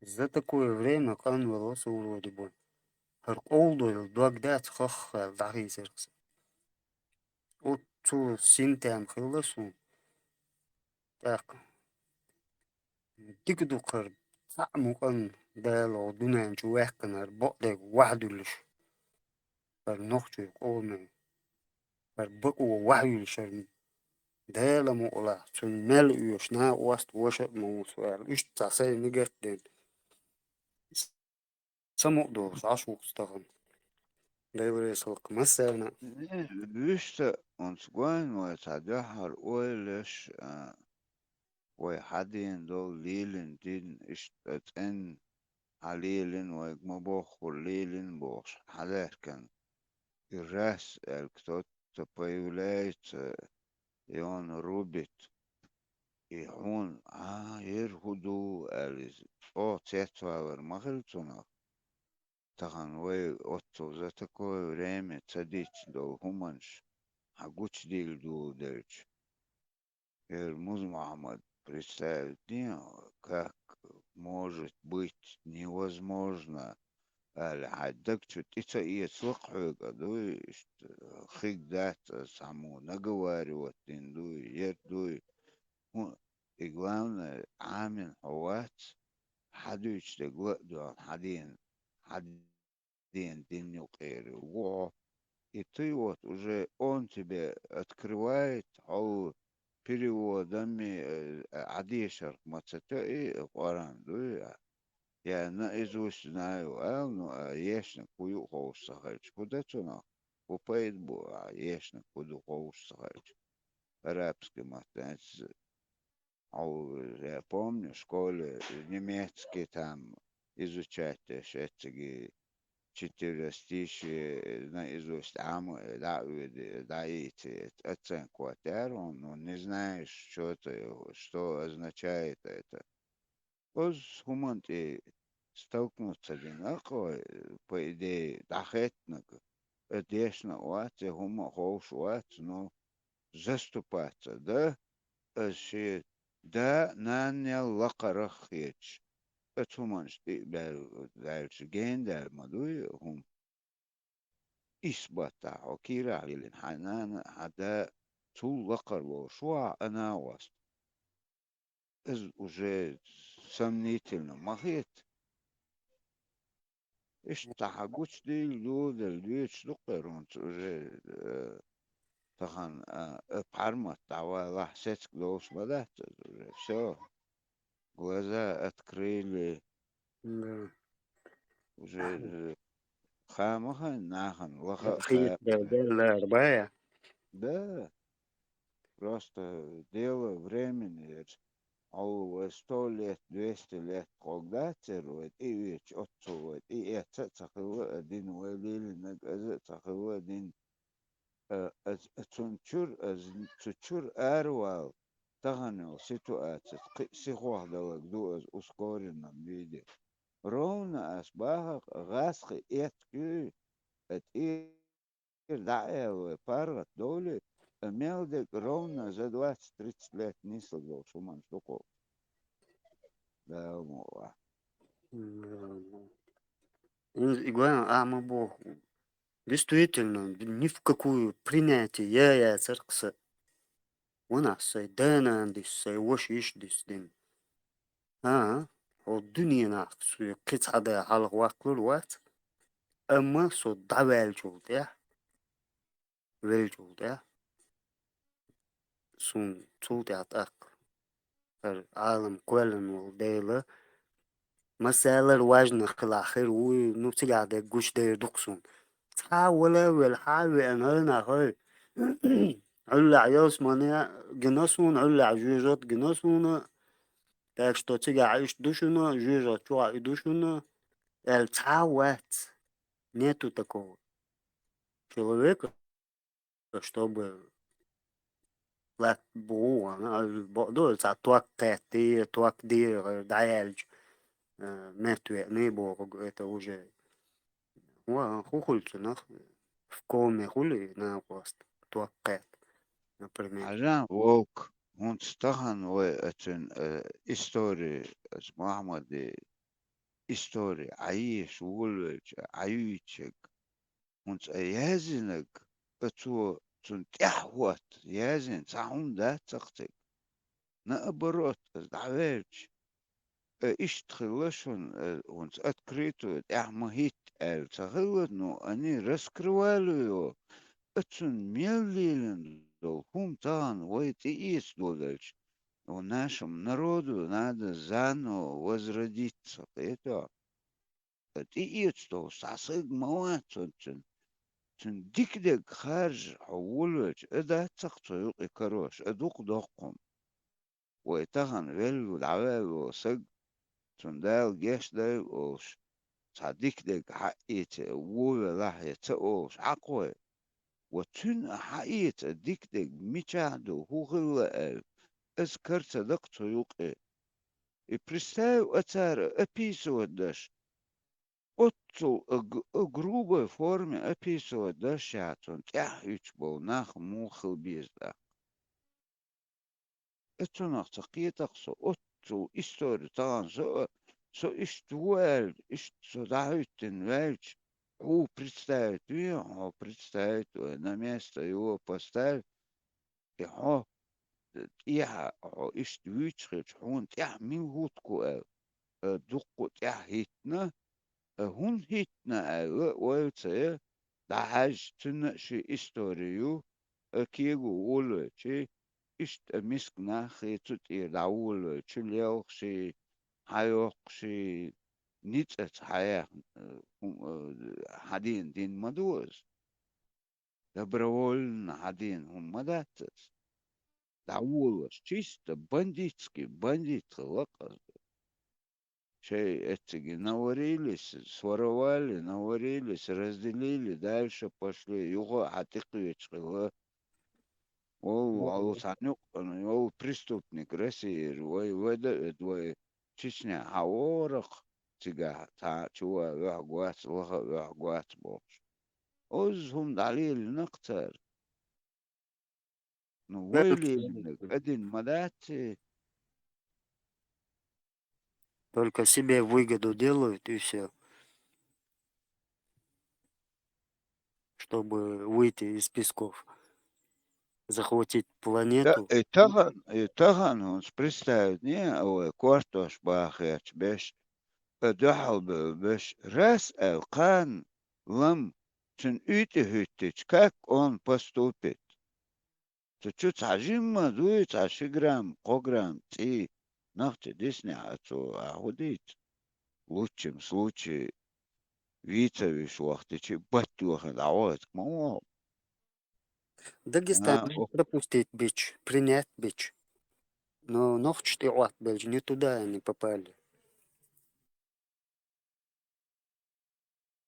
За такое время кан волосы вроде бы. Олдой Багдад хох дагизерс. Вот ту синтем хиласу. Так, تقدر قرب تعمقا دالو دونان جواك كنار بقدر وحدلش فرنوخجو قومي فربقو وحيلشن دالا مقلا سن مال يشنا وست وشق موسوال إيش تاسي نجت دين سمو دوس عشوق استغن دايوري سلق مسانا Wüste und Gwen وتعدحر أولش وحدين دول ليلن دين اشتتن عليلن ويجمبوخ وليلن بوش حلاركن الراس الكتوت تبايولات يون روبت يحون يرهدو او تيتوا ورمغلتونا تغن وي اوتو زاتكو ريمي تسديت دو همانش حقوش ديل دو ديرش Эрмуз Мухаммад представить не, как может быть невозможно الحدك شتيتا يسوق حاجة دوي خيك دات سامو نجواري وتندوي يردوي إجوان عامل حوات حدوش تجوا دو حدين دين يقير и ты вот уже он тебе открывает переводами عديشر ماتساتي قران دو я наизусть знаю ну ешна кую хоусахач куда цуна купает бу ешна куду хоусахач арабский математик я помню в школе немецкий там изучать шетиги четырестишие наизусть даете оценку атеру, но не знаешь, что означает это. Оз хуманты столкнуться одинаково, по идее, дахетнага, одешна уате, хума хоуш уате, но заступаться, да, да, нанял лакарах ечь. اتومانش در جين در مدوي هم إثبات عكيرة على الحنان هذا طول لقر وشوع أنا وست إز уже сомнительно махет إيش تحقوش دي لود الدويش لقر وانت уже تخن بحرمة دعوة لحسيتك دوش بدأت все глаза открыли уже خامخا ناخن لخا خيط خابتا الأربعة. да, просто дело времени. О 100 лет, 200 лет, когда церует, и ведь отцовывает, и это цахылы один валили, нагазы цахылы один цунчур арвал, таханил ситуация, сихуахдалак дуаз ускоренном виде. Ровно асбахах гасхи эткю, эт даевы парат доли, мелдик ровно за 20-30 лет не слышал шуман штуков. Да, мова. И говорю, мы Бог. Действительно, ни в какую принятие я церкса. У нас дана дис, вош иш дис дин. الدنيا ناقص قطعة ده على وقت الوقت أما صوت دعوة الجودة والجودة سون صوت يعتق العالم كلن والديلة مسألة الوجن خلاخير ونوتي قاعدة قوش دير دقسون تحاول والحاول أنا هاي علا عياس مانيا جناسون علا عجوجات جناسون так что тебя ищ душина, жижа чуа и душина, цауэт. Нету такого человека, чтобы лак бу, дол за туак тети, туак дир, даэльч, метуэ, не борг, это уже, хухульцы, в коме хули на пост, туак тет, например. عشان ووك هون تستخن وقتن истории с Мухаммады истории عايش ولج عايشك هون يازنك اتو تن تحوت يازن تعون ده تختك نقبرات دعواتش ايش تخلصون هون اتكريتو احمهيت تخلص نو اني رسكروالو اتن ميلين дол хум тан войтеис додальч. Но нашему народу надо заново возродиться. Это и что сасыг мауатсон чен дикдек харж аулвич это цахцоюк и корош эдук докком. ويتهن فيلو العوال وسج تندال جيش داي وش صديق دك حقيت وولا لحية تقوش عقوي وتن حقيت ديك دك ميشاهدو هو غلا أذكرت دك تيوقي إبرستاو أتار أبيسودش أتو أجروبة فورمي أبيسودش شاتون تحيش بو ناخ موخل بيزدا أتو نختقيتك سو أتو إستوري طان سو إشتوال إشتو دعوتن вельч у представить его, представить на место его поставить, его тя иштвичхич, он тя мингутку дукку тя хитна, هون هيتنا ويتسي دعاج تنشي историю كيغو ولو شي إشت مسكنا خيتو تي دعولو شي ليوخشي حيوخشي نيتت حياة حدين دين مدوز добровольно один هم مداتس دعولوش чисто бандитский лаказ. Чей эти наварились, своровали, наварились, разделили, дальше пошли. Его атыкуечкы, ол санюк, ол преступник России, ой, Чечня, хаорах, тига, та чуа, вахгуац бош. Озхум далили нактар. Ну, войли, один мадати. Только себе выгоду делают и все, чтобы выйти из песков, захватить планету. И тахан он представит, не, ой, квартош бахач, беш, дохал беш, раз элкан, лам, чен хютич, как он поступит. То чуть ажимма дует, ашиграм, кограм, ти, нахте десня, а то ахудит. В лучшем случае витавиш вахтычи баттюха давает мамо. Дагестан пропустить бич, принять бич. Но ночь ты от бич, не туда они попали.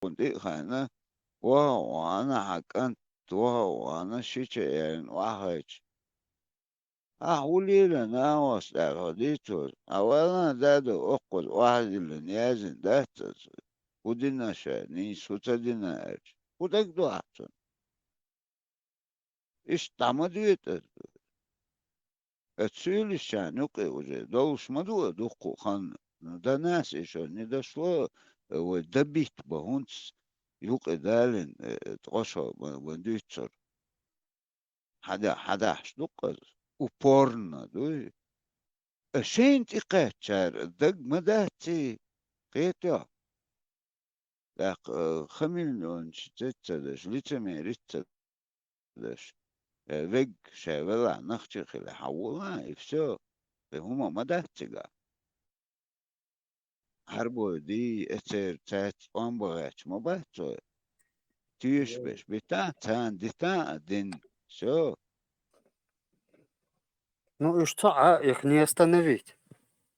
كنت خانة وأنا حكنت وأنا شيء واحد أقولي لنا واستغديته أولا دادو أقول واحد اللي نيازن داتس ودينا شاني سوتدينا أج ودك دو أحسن إيش تعمديت تسيل شانوك وجه دوش مدو دوخو خان دا ناس إيش ندا شو ودبيت بهونس يوق دالن تغشى بنديتشر حدا حشدق وبورنا دوي شين تقات شار دق مداتي قيتا داق خميلون شتتدش لتمي رتدش ويج شاولا نختي خلي حولا إفسو هما مداتيغا هربو دي اتر تات أمبغاتش مباتو تيش بش بتا تان دتا دين شو Ну и что, их не остановить.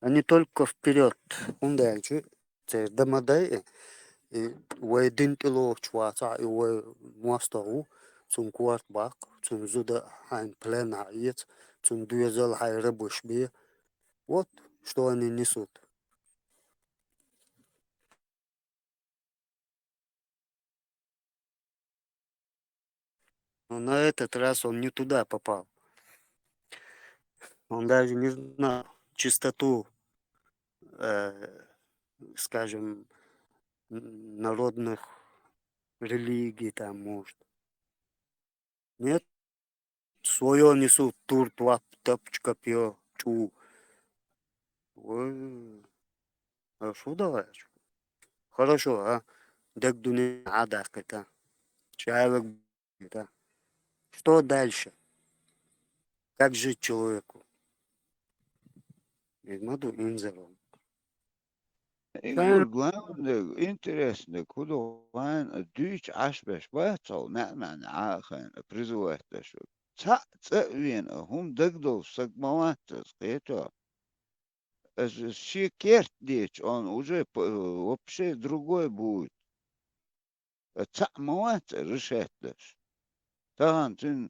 Они только вперед. Он дальше. Дамадай. И войдин тило чвата, и вой мостову. Цун кварт бак. Цун зуда хайн плен аец. Цун дуезал хай рабыш бе. Вот что они несут. Но на этот раз он не туда попал. Он даже не знал чистоту, скажем, народных религий там, может. Нет, свое несут, тур, плап, тапочка, пьё, чу. Ой, хорошо, давай. Хорошо, а? Дек дуне адак это. Человек это. Что дальше? Как жить человеку? Маду инзером. يقول главное интересно كله وين دوش عشبش باتل نعمل عاخن بريزوات شو تأوين هم دقدو سقموات قيتو شيكيرت дичь он уже вообще другой будет تأموات решетش تهان تن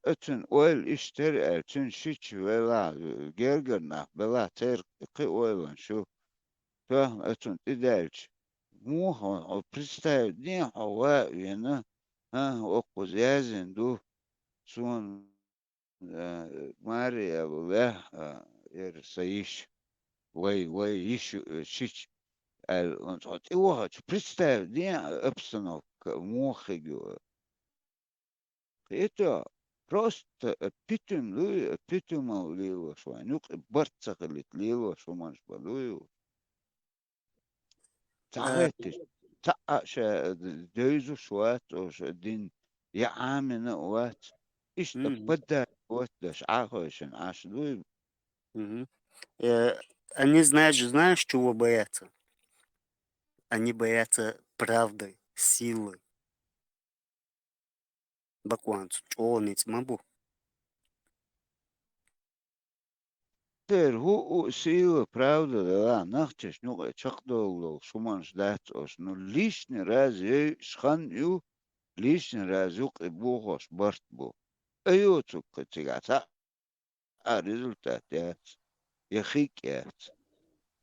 اتن اويل اشتري تن شيش ولا جرجرنا بلا ترقي اويلن شو فهم اتن تدالش مو هو представь не هواء وقو زيازن دو سون ماري الله يرسيش وي يشو شيش он его представь не обстановка мохигу это просто питумал лило шванюк барцахлит лило шуманш балую تعرفتش تعش دوزو شوات وش دين يا عامنا وات إيش تبدأ وات دش عاقوشن عاش دوي Они, знаешь, чего боятся? Они боятся правды, силы. Бакуанцу, чонец, мабу. هو سيو правда да нахчеш ну чакдол шуманш дат ош ну лишний раз шхан ю лишний раз юк бухош барт бу ايو цук тигата а результат я хикят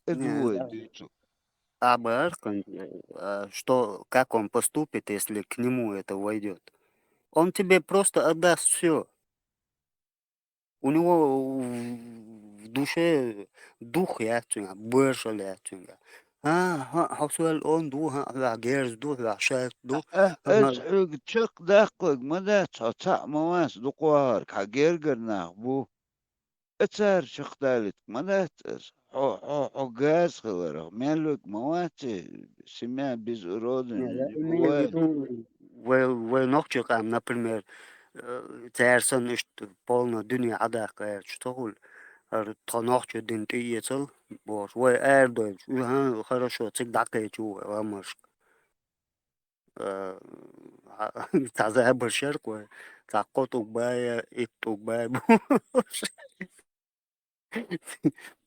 эдуэ дичу А Баркан, что, как он поступит, если к нему это войдет? Он тебе просто отдаст все. У него в душе дух ятунга, больше ятунга. Хасуэл он духа, герз духа, шайх дух. اتعق تشق دقق مدى تطع مواس دقوار كاجير قرناخ بو اتسار شق دالت مدى عقاز خلره مالك مواتي سمع без урода Я не имею в бывает. виду, вы ногчикам, например, царсон, что полная дуня адака, что гуль. Тонохчу динты ецел, бос, вы эрдой, хорошо, цик дакай чу, ламашк. تاع ذهب الشرق تاع قطب باية إتوب باية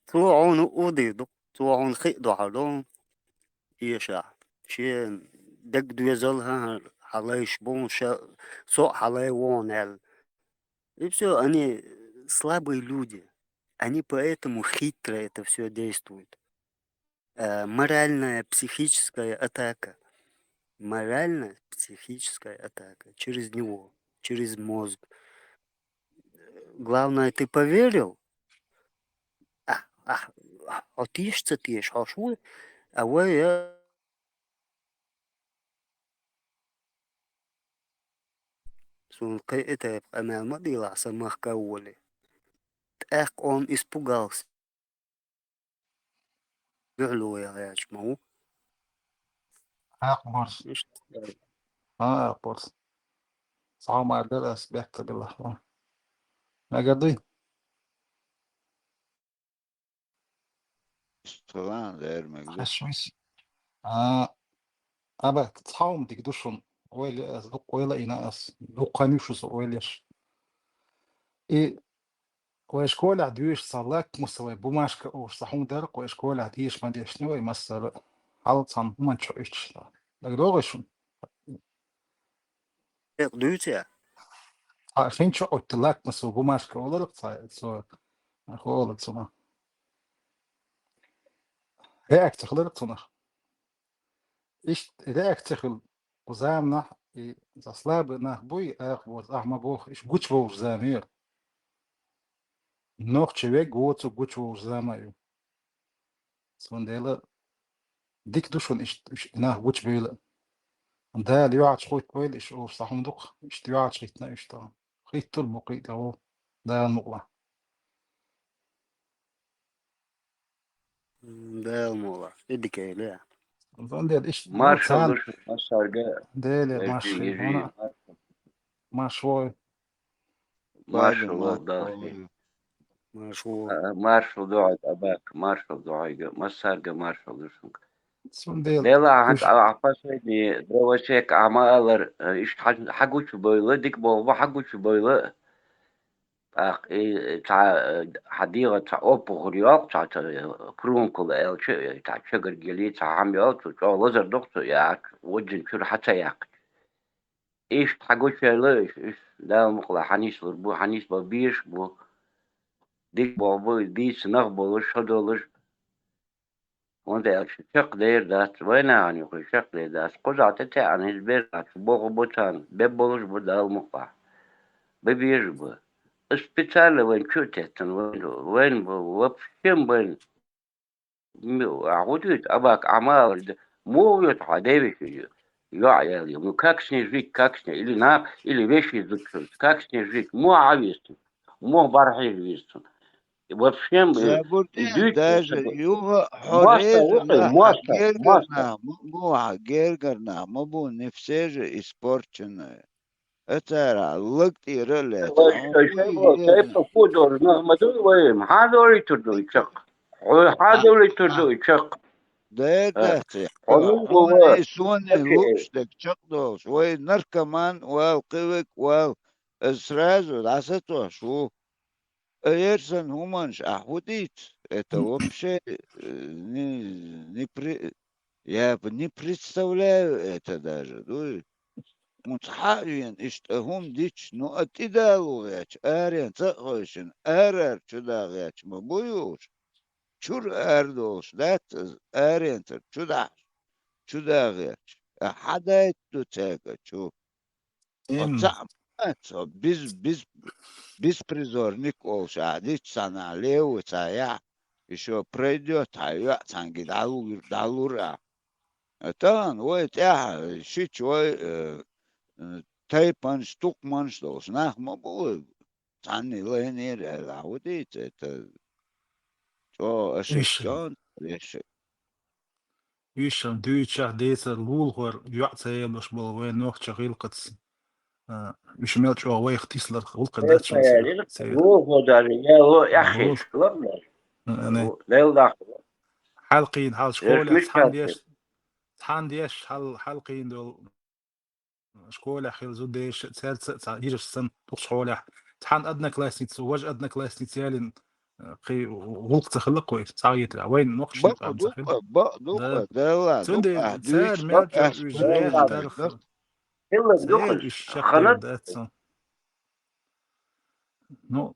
طوعون أوديدو طوعون خيدو عدون يشع شين دك دو يزلها حلايش بون سو حلاي вон и все, они слабые люди, они поэтому хитро это все действуют. Моральная, психическая атака. Моральная, психическая атака через него, через мозг. Главное, ты поверил? Отишься ты, шашу, а вы это она модила самых каули. Эх, он испугался. Говорю я чму. أخبر أخبر صعب على الدرس بيحكي بالله ما قضي Falan der megde. خشويش أبا تصحاهم تقدوشون ويل دوق ويلا إناس دوق قانيشوس ويلش إيه ويشكول عديش صلاك مستوى بوماشك أو صحون درق ويشكول عديش ما ديش نوي مسألة حالة صن ما نشويش لقدوغشون Duce. عارفين شو قلت لك مسوى بوماشك ولرق سو أخوالك سنا هيك تخلرق سنا إيش هيك تخل وزامنا زصلاب نخبوي أخبوز أحمى بوخ إيش قوش بوش زامير nog čovjek gocu guču zamayu. Sondela dik dušun nah guč bile. Da li yuat shkut bile ish o sahunduk ish yuat shkitna ish ta. Khitul muqit o da muqla. Да, мула. Иди кайля. Sondela ish Marshall tan dušun masarga dele ježi mashi ona mashvoy Marshall ما والله مشهور. Marshall دعاء أباك Marshall دعاء masarga Marshall dušun sondela Dela hak duş afasayni drovashek amalar ish haguç böyle dik bolva haguç böyle تاع حديقة تاع أوبغرياق تاع كرونكل تاع شجر جلي تاع عميات تاع لزر دكتو ياك وجن كل حتى ياك إيش تحقوش ليش إيش لا مقلا حنيس بربو حنيس ببيش بو ديك بابو ديس نغبلش هدولش وانت شق دير داس وين يعني يقول شق دير داس قزعة تاع عن هزبير بوغ بوتان ببولش بدال مقلا ببيش بو специально وين شو تهتن وين وبشم وين عودت أباك أعمال مو يطلع دايبش يا عيالي مو كاكسني جيك كاكسني اللي نا اللي بيش يذكر كاكسني جيك مو عاويستن مو برحي يويستن وبشم زابورتين دوت داج يوغا ماستا حريز وقي نا ماستا حجيرجرنا مو حجيرجرنا مو نفسيج إسبورتشن أتارا لقتي رلت كيف فودور ما دول وين هذول يتردوا يشق هذول يتردوا يشق دهتي قانون هو حوني سوني لوبشتك شقدوش وي نركمان والقوك وال إسراز والعسطوة شو يرسن همانش أحوديت это вообще я не представляю это даже. متحاليا اشتهم ديش نو اتدالو ياش ارين تقوشن ارر چدا ياش مبويوش چور اردوش دات ارين تر چدا ياش حدا تو تاكا چو إم отцам беспризорник олш адич сана леу цая еще пройдет а я цанги далура это ой тя шичой تايبان ستوك مانشتوس ناخ ما بقول تعني لينير العوديت جو أشك إيش جون ليش إيش دويتشا ديتا لولغور يعطي مش بالوين نوخ شغيل قدس مش مالش هو يختيس للخلق دات شو يعني سير هو داري يا أخي هو شكرا أنا لا داخل حلقين حال ايش شكولة مش كاتب تحان ديش حلقين دول شكون أخير زود ديش سالت يجي السن شحولح تحن أدنى كلاس نتسوج أدنى كلاس نتيالين قي غلق تخلق كويس صايت لا وين نقش نقام تخيل بقدوقة ده دلا سندي دوك سار أهدوش دوك مالجو وجغير أسبوعي تارخ دوك يلا سير دوخش الشقير خلط دات نو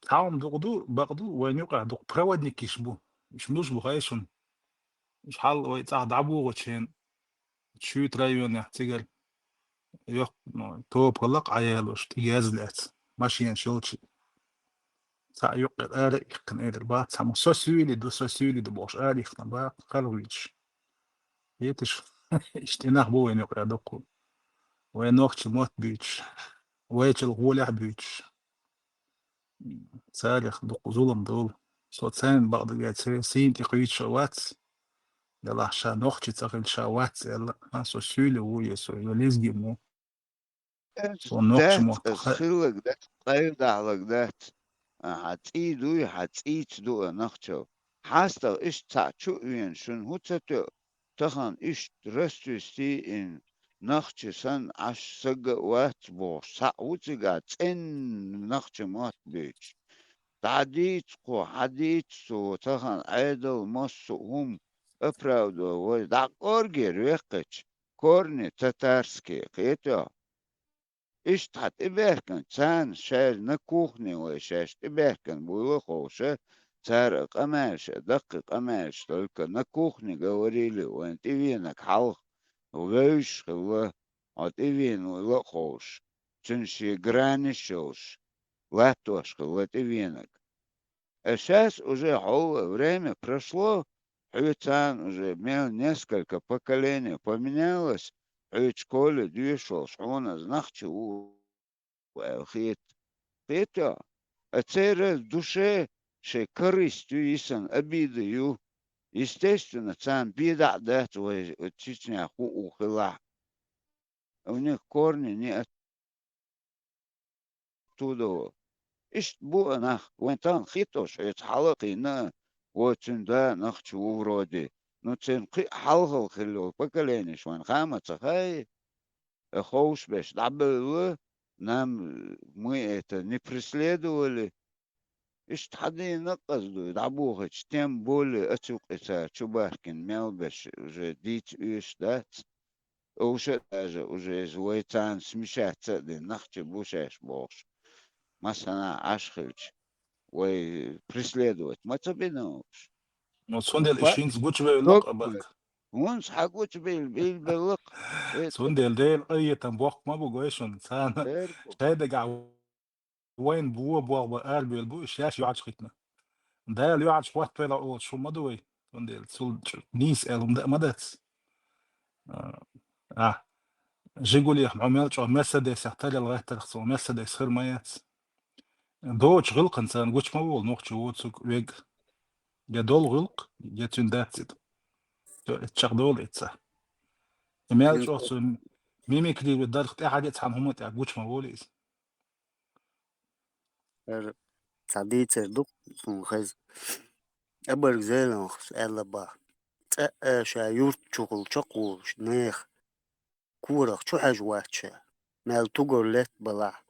تعاون دغدو بغدو وين يقع دق برود نكيشبو يشملوش بغايشون شحال ويتاع دعبو وتشين تشو ترايون يحتيجل يق تو بقلق عيالوش تيازلات ماشيين شوتشي تا يقل آلة يقن إلى البات سامو سوسيولي دو سوسيولي دو بوش آلة يقن با قلويش يتش اشتناخ بو وين يقع دقو وين وقت موت بيتش ويتش الغولح بيتش سالخ دقو ظلم دول صوت سين بعض الجات سين تقويت شوات يلا عشان وقت تقل شوات يلا ما سوسيولي ويسو يليزجي مو سو نوقش دات موت السلك دات طيب دعلك دات هتيدو هتيت دو نخشو حاستا إش تعشو وين شن هو تتو تخن إش درستي إن نخش سن عش سج وات بو سعوتي إن نخش مات بيش تعديت قو حديت سو تخن عيدو مصو هم أبراودو ودع أورجي ريقش كورني تتارسكي قيتو إيش تحت إبهكن سان شاش نكوخني وشاش إبهكن بوخوشة سار قماش دقق قماش تلك نكوخني قوريلي وانت وينك حلق وغيش خلا عط إبين ولخوش تنشي гранишош латош خلا وينك А сейчас уже время прошло, Хьюцан уже имел несколько поколений, поменялось, Хьют школе дюшел, шхуна знахчу хит, хитя, а цере в душе, ше корыстью исан обидою, естественно, цан бида да твой чичня ху ухила. У них корни не оттуда. إيش بو نخ وانتان خيتوش يتحلقي نا وتن دا نخش ورودي نتن قي حلقل خلو بكلينش وان خامة تخاي خوش بش دعبلو نام ميت نبرسليدولي إيش تحدي نقصدو دعبوخش تيم بولي أتوق إتا شباركن ميل بش جديد إيش دات أوش أجا وجه زويتان سمشات تدي نخش بوشاش بوش مثلا عشخيش وبريسليدوت ما تبينوش سوندل إشينز بوش بيلق أباك ونس حقوش باللق سوندل ديل أي تنبوق ما بقويشون سانا تركو شايدق وين بوا بقال بيلبو إشياش يعج خيتنا ده اللي يعج وقت بيلا أول شو ما دوي سوندل سول نيس إلهم ده مدت جيقولي عمال شو مرسيدس يحتاج لغاية ترخص مرسيدس خير مايات دوش غلق إنسان قوش ما بقول نوخ شو وتسوق ويج جدول غلق جتون داتسيد تشغ دول إتسا مال شو سو ميمي كلي بدار خت أحد يتحن هم تاع قوش ما بقول إيش تعديت دق خز أبرق زيلان خس ألا با شايورت شغل شقوش نيخ كورخ شو حاجواتشا مال تقول لت بلا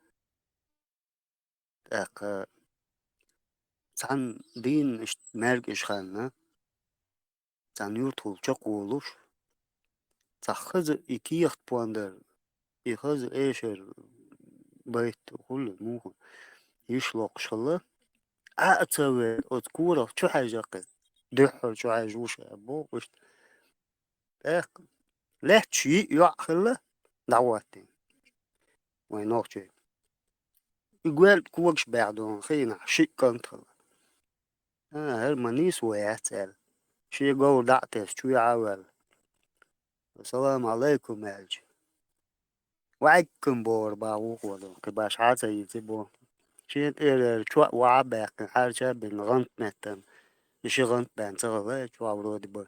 أق سان دين مرق إشخالنا سان يورت شقولوش تخز إكيخت بواندر يخز إيشر بيت كل مو يشلق شلا أتسوي أذكره شو حاجة قد دحر شو حاجة وش أبو وش أخ لا شيء يأخله دعواتي وين أختي يقول كوكش بعدون خينا شيء كنتر هالمنيس ويعتل شيء جو دعتس شو يعول السلام عليكم ألج وعكم بور باوق ولو كباش حاجة يتبو شيء إير شو وعباك حاجة بين غنت نتن شيء غنت بين تغلى شو عورودي بو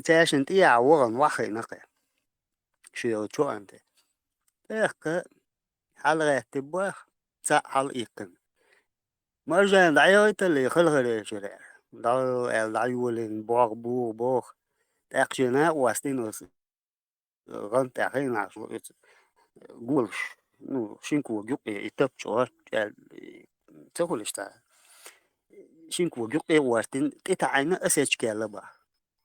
تاش انت يا عورن وخي نقي شيء شو انت إخ حلقة تبوخ تا حل إيقن مرجان دعيوت اللي خلغري شرع دعيولين بوغ بوغ بوغ تأقشنا واستين غنت عين عشان قولش نو شينكو جوقي يتب شوار تقول إشتا شينكو جوقي وارتين تتعينا أسيج كالبا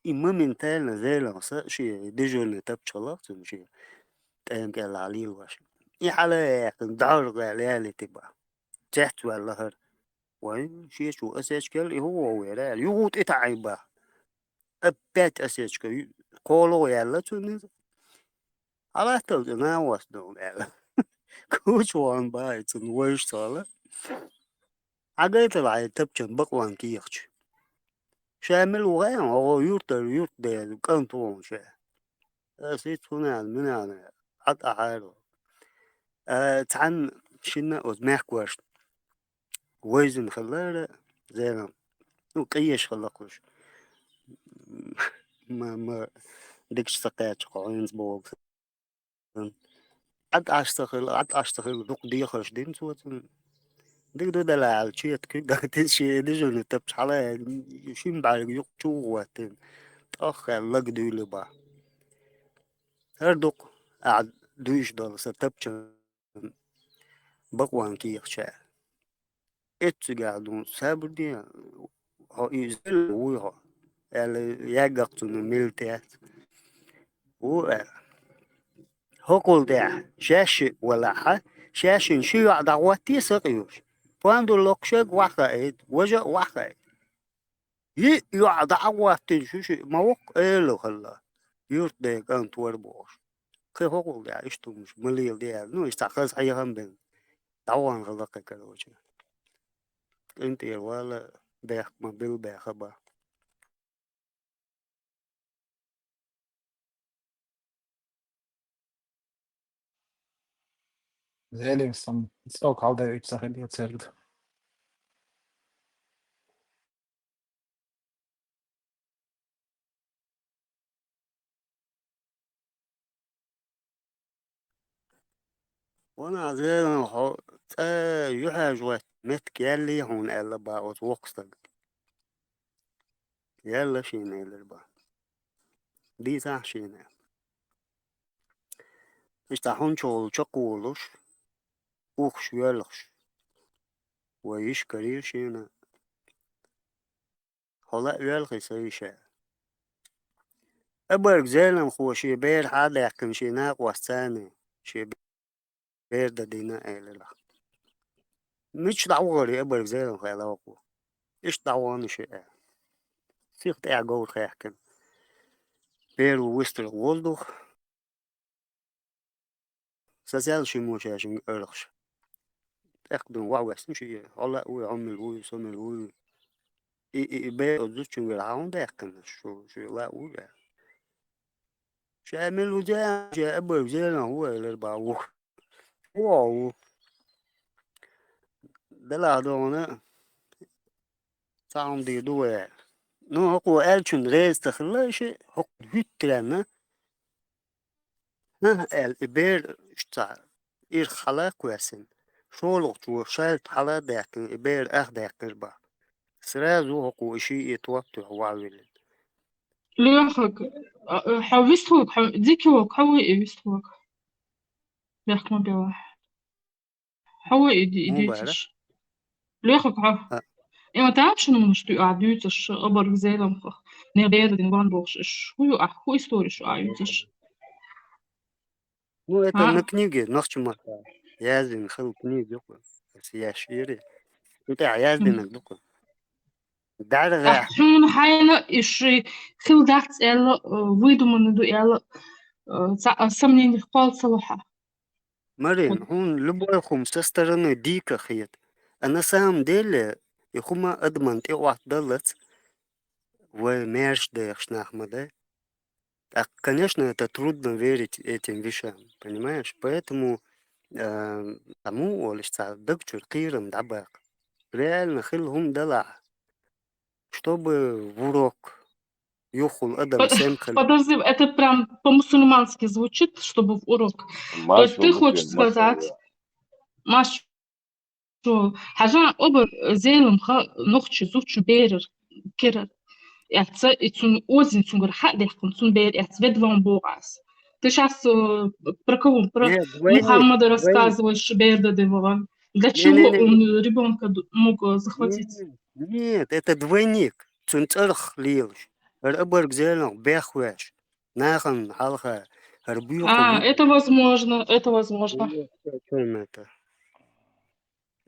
إما من تال نزال مسا شيء ديجون يتب شلا تمشي تام كال عليل واش يحلا دار غالي تبا تحت ولا هر وين شيء شو أسيج كال هو ويرال يوت إتعيبا أبات أسيج كال قولوا يلا توني على تلنا واسدون يلا كوش وان باي تون ويش صالة عقيت العي تبشن بقوان كيخش شامل وغير هو يورت ده كان طوم شيء أسيت هنا من أنا عطا حاله تعن شنا وزماح ورش ويزن خلاه زينا وقيش خلاقوش ما ديكش سقاط قاينز بوك عد أشتغل دوق ديخش دين سوتن ديك دو دلال شيت كي قاعد شيء ديجون تبش على يشين بعد يوق شو واتن أخ لق دوي با هردوق قاعد دويش دول ستبش بقوان كي يخشى اتس قاعدون سابر دي هو يزل ويها اللي يقطن الميلتات هو قول ده شاش ولا ح شاش شيء دعواتي سقيوش فاندو لوكشك واحد وجه واحد يعدعواتي شو ما وق إله خلا يرد ده كان توربوش كيف هو قول ده إيش مش مليل ده نو يستخلص أي هم بين دعوان خلاك كروش انت يا ولا بيخ ما بيل بيخبا Zēļiem savu kaldēju sahaļie cerdu. وانا زين هو يحاج متك يلي هون الا باوت وقتك يلا شينا يلا با دي صح شينا اشتاحون شول شقولش وخش يلخش ويش كرير شينا هلا يلخي سيشا أبرك زينم خو شي بير حدا يحكم شيناك وستاني شي بير دا دينا ايلا مش دعوة أبرك زينم خيلا وقو إيش دعواني شيء سيخت اعقول خيحكم بير ووستر وولدوخ سازال شي موشا شي ارخش اخدم واوس شي هلا ويعمل ويصمل وي اي بير ودوش ويلعون ده يحكم شو لا ويا شامل وجا شي أبرك زينم هو اللي باوخ واو دلا دونا تعم دي دوه نو هو ألشن ريز تخليش هو هيتلنا ها الإبير اشتغل إير خلاق كويسين شغل وشالت حلا داكن إبير أخ داكن با سرازو هو إشي يتوقع وعويل ليخك حويستوك ديكوك حوي إيستوك ليخك ما بيواح حوي مو بعرف إديتش ليخك حو إما تعرفش إنه مش تقعديتش أبر زيلم خ نغير دين بان بوش هو هو إستوريش قعديتش ну это на ها книге нахчма язин хыл книги بس يا شيري انت عيازدنك دوكو دارغا أحسن حاجة إشي خل دات إلا ويدومن دو إلا سمنين قال صلاحة مرين هون لبوي خمسة стороны дико хит а на самом деле يخوما أضمن تقعد ضلت ومерш дехшнахмада. А, конечно, это трудно верить этим вещам, понимаешь? Поэтому тому олишца докчур кирам дабак. Реально хилхум дала, чтобы в урок юхул адам семхаль. Подожди, это прям по-мусульмански звучит, чтобы в урок. То есть ты хочешь сказать, маш حاجة أوبر زيلم نخش زوج بير كرر يعني تسون أوزن تون حق ده كن تون بير يعني تبد فان بوعس Ты сейчас про кого? Про Нет, Мухаммада двойник. рассказываешь, Бердадевова. Для чего Не-не-не. он ребенка мог захватить? Нет, это двойник. Цунцарх лилш. Рабарг зелен, бехвеш. Нахан, халха. Рбюху. Это возможно, это возможно. Это.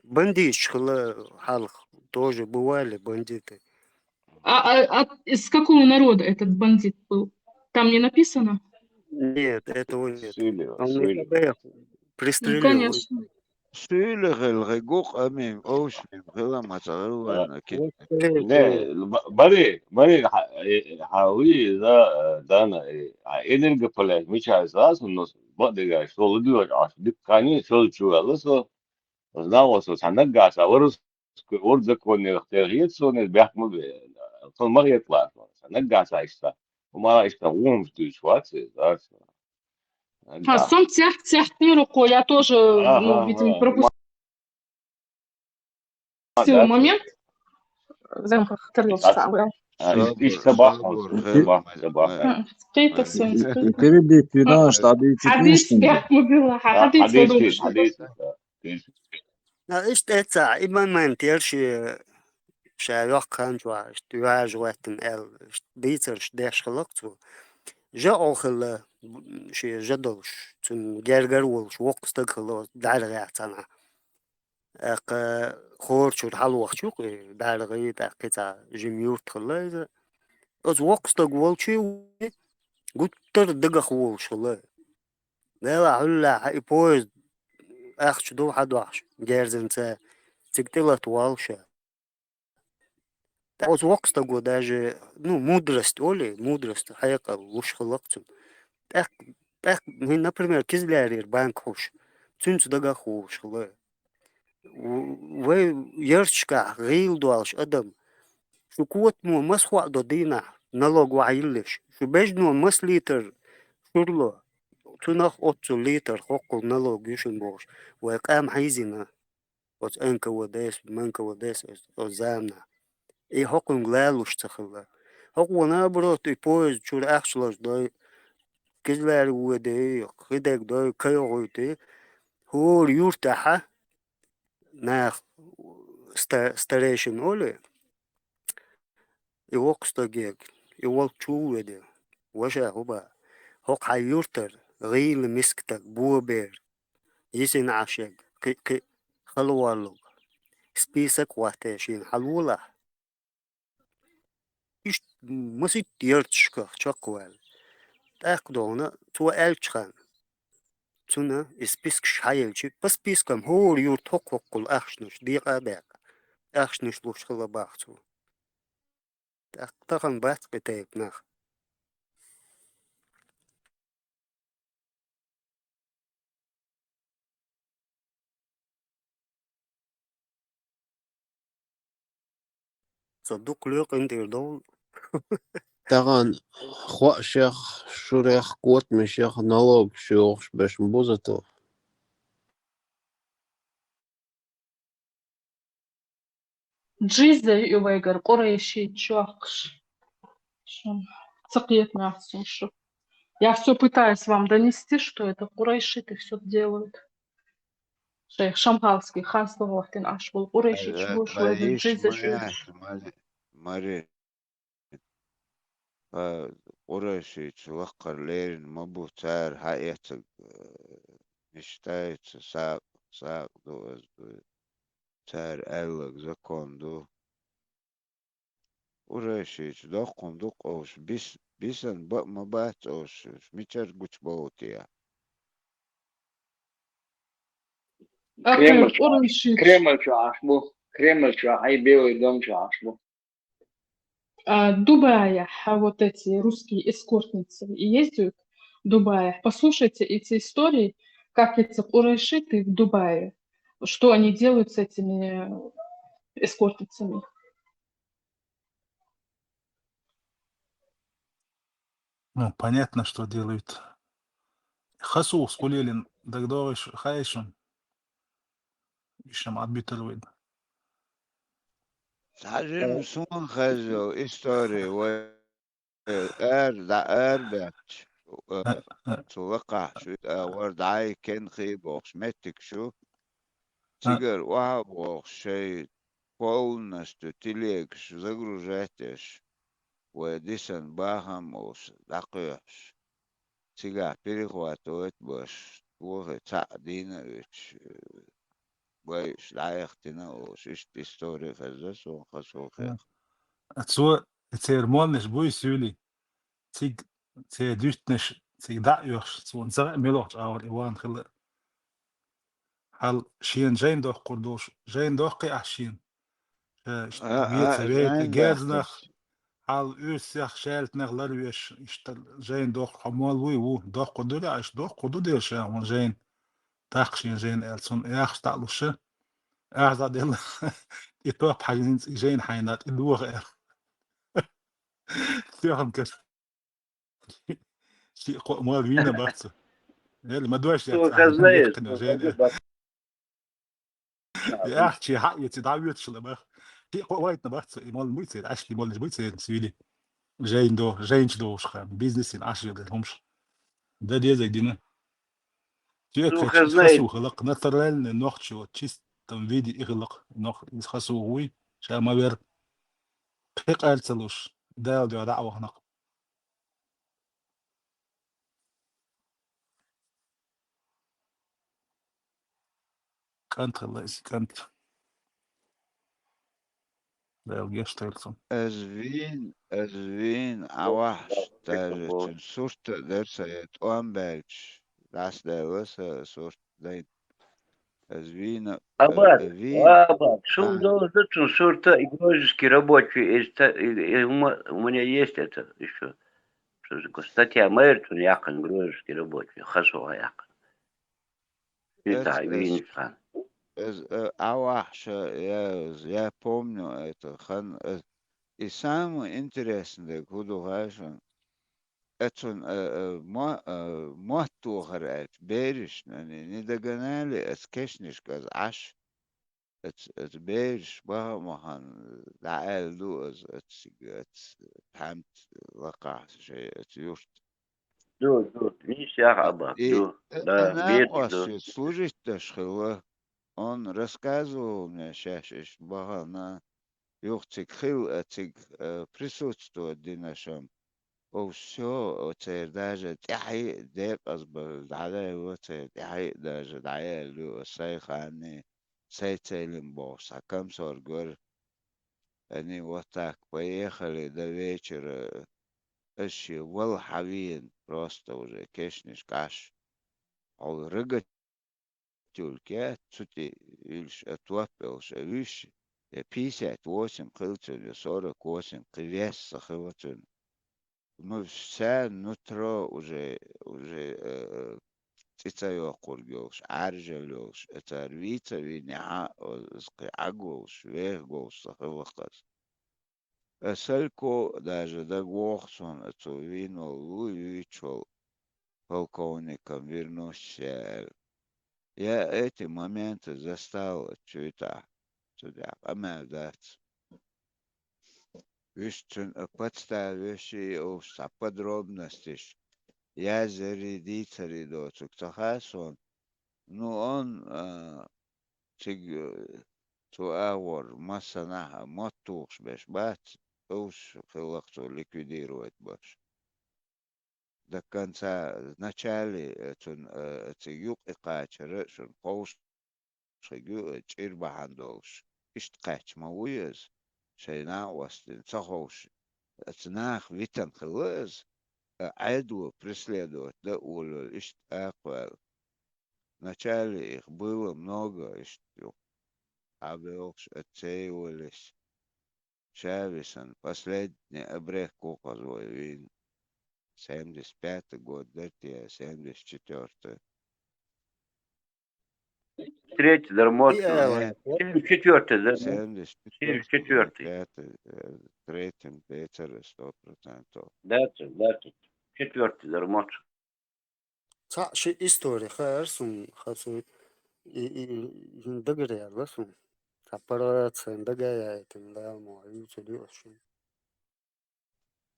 Бандит, халх. Тоже бывали бандиты. Из какого народа этот бандит был? Там не написано? Нет, этого нет. Сюлева, Он Сюлева. никогда Ну, пристрелил. конечно. Сюлева, الغقوق أمين أوشمين غلا ما تغلوا كده. لا بري حاوي ده أنا إيه نلقى فلاش مش عايز راس النص بقدر جاي شغل دي عشان دي كاني شغل شو لسه لا وصل سنرجع سأورس ورزك وني اختياريت سون بيحكموا كل مرة يطلع سنرجع سايستا وما يشتغلون في شوات Сом цех Тируку, я тоже, видимо, пропустила момент. В рамках Терловского. إيش صباح Скейта сын. Перебить финанс, حديث بيحكموا حديث حديث إيش تسع إما ما انتيرش شايوخ كان جواش تواج وقتن ديترش داش خلقتو جا أخل شي جدلش تن جرجر ولش وقت خلاص دارغي عتنا خورشور حلوخ شوق دارغي تاقيتا جميورت خلاص از وقت ولشي قلت دقخ ولش خلاص لا هلا هاي بويز أخش دو حد وحش جارزن تقتلت والشة از وقت даже ну мудрость оли мудрость حقيقة وش خلقتم например كزلارير بانك خوش تنس دقا خوش خلا و يرشكا غيل دوالش أدم شو قوت مو مسخوا دو دينا نلوغ وعيلش شو بجنو مس ليتر شرلو تنخ أوتو ليتر خوكو نلوغ يشن بوش ويقام حيزينا وز أنك وديس منك وديس وزامنا إيه حقن غلالوش تخلا حقونا بروت إيبوز شور أخشلوش داي كزلار ودي خدك داي كيغوتي هو يرتاح ناخ ستاريشن أولي يوقستا جيك يوالك شو ودي وشا هبا حق حيورتر غيل مسكتك بوبير يسين عشق كي خلوالو سبيسك واتشين حلولا إيش مسيت يرتشكا شاكوال تأكدونا تو ألتشخان تونا إسبيسك شايلشي بس بيسكم هو يورتوك وقل أخشنش ديقا داك أخشنش لوش خلا باختو تأكدونا باتك تايب ناخ صدق ليق انتي دول تغان خوا شيخ شوريخ قوت من شيخ نالوغ شيوخ باش مبوزتو Джиза и Вейгар, Курейши, Чуакш. Цакиет мясо. Я все пытаюсь вам донести, что это Курейшиты все делают. Шейх Шамхалский, ханство Вахтин Ашбул, Курейши, чего шуэдэ, معليش Джиза шуэдэ. مري قريشي تلقر لين مبو تار حقيقة نشتايت ساق دو تار ألق زكون دو قريشي تدقون دق أوش بيسن ما بات أوش ميتر قوش بوتيا Кремль, Курейши. Кремль чашбу. Кремль чашбу. И Белый дом чашбу. Дубая, вот эти русские эскортницы ездят в Дубае. Послушайте эти истории, как эти курайшиты в Дубае, что они делают с этими эскортницами. Ну, понятно, что делают. Хасу скулелин, дагдовиш хайшун. Ишам отбитывает. تعجب سون خزو استوري و دا بات توقع شو ورد عاي كان خيب وخشمتك شو تيجر وهب وخشي полностью телегш загружаешь وديسن باهم وش دقيقش تيجا перехватывать баш وغي تعدينوش ويش لايختنا وش إيش история خزس وخسوخيخ Så ceremonis buisuli. Sig dystnes sig da'yurs så en sag melot awal iwan khil hal shin jain doch qurdush jain doch qi ahshin wiet ze weet زين geznach داختش hal usach shalt nach lar wies ishtal jain doch hamal wi wo doch qudula ash doch qududel sha wan jain taqshin jain elson yach ta'lusha أعزاد يلا يتوقع حاجين جايين حينات اللغة فيهم كده شيء موالوين بس يلا ما دوش تو عاجين خزايز يقنوا تو جايين خزايز يا أخي حق يتدعوت شو لما شيء وايد نبغت مال ميت عشلي مال ميت سويلي جايين دو جايين دوش خام بيزنس إن عشرة لهمش ده دي زي دينا شيء تو كاتش خزايز خسوا خلق نترال نوخ شو تشيست تنفيدي إغلق نوخ خسوا هوي شا ما بير حق ألتلوش ده دعوة هناك كانت الله كانت ده وجيش تلسون أزوين عواش تاجتن صورت درسة أمبالش داس داوسة صورت دين أزوين Абат, أفين шум должен что-то экологически рабочий. У меня есть это еще. Что же, статья Мэрт, он якон экологически рабочий. Хорошо, якон. Это Винница. عواش я помню это хан и самое интересное куда важно это ما توخرت بيرش не догнали эскешниш каз аш это بيرش بهمهن دعال دوز فهمت وقع شيء يورت Дو, видишь, я Абат, и дو. Да, она бед, вас до. служит дошла он рассказывал мне сейчас бахана юхтик хил этик присутствует динашам او все даже تحي ديك أصبر على وتر تحي даже دعاية لو سايخ عني سايتيلم بوس كم صار أني وتاك поехали до вечера أشي والحبين просто уже кешниш каш أو رجع تلقى تسوتي إلش أتوقعش إلش 58 قلت 48 قياس سخوتن ну вся нутро уже تتيوقع جوش عرجة جوش اترويتا بينها قعقوش ويه جوش صخوخس اسلكو даже дагвохсон اتوين ويويتشو полковником вернулся. Я эти моменты застал что-то сюда, помогать. Вещен подставивший о подробностях. Я зарядиться рядочек. Тахасон, ну он чиг туавор массанаха мотуш беш бац уж хилахту ликвидировать баш. До конца в начале цигюк и качера шун поуш шигю чирбахандолш. Ишт кач мауиз شينا وستن صخوش اتناخ витан خلاص عدو преследовать да улю ишт аквал. Вначале их было много, ишт абелш отсеивались. Шависон, последний обрех куказой вин. 75-й год, да те 74-й. Третий дармот. Нет, 74-й, да? 74-й, 3-м, Петер, 100%. Да, четвертый дармот. شيء история خيرسون خاصو دقر يا رسون كبرات دقايا تندام وعيوش اليوشون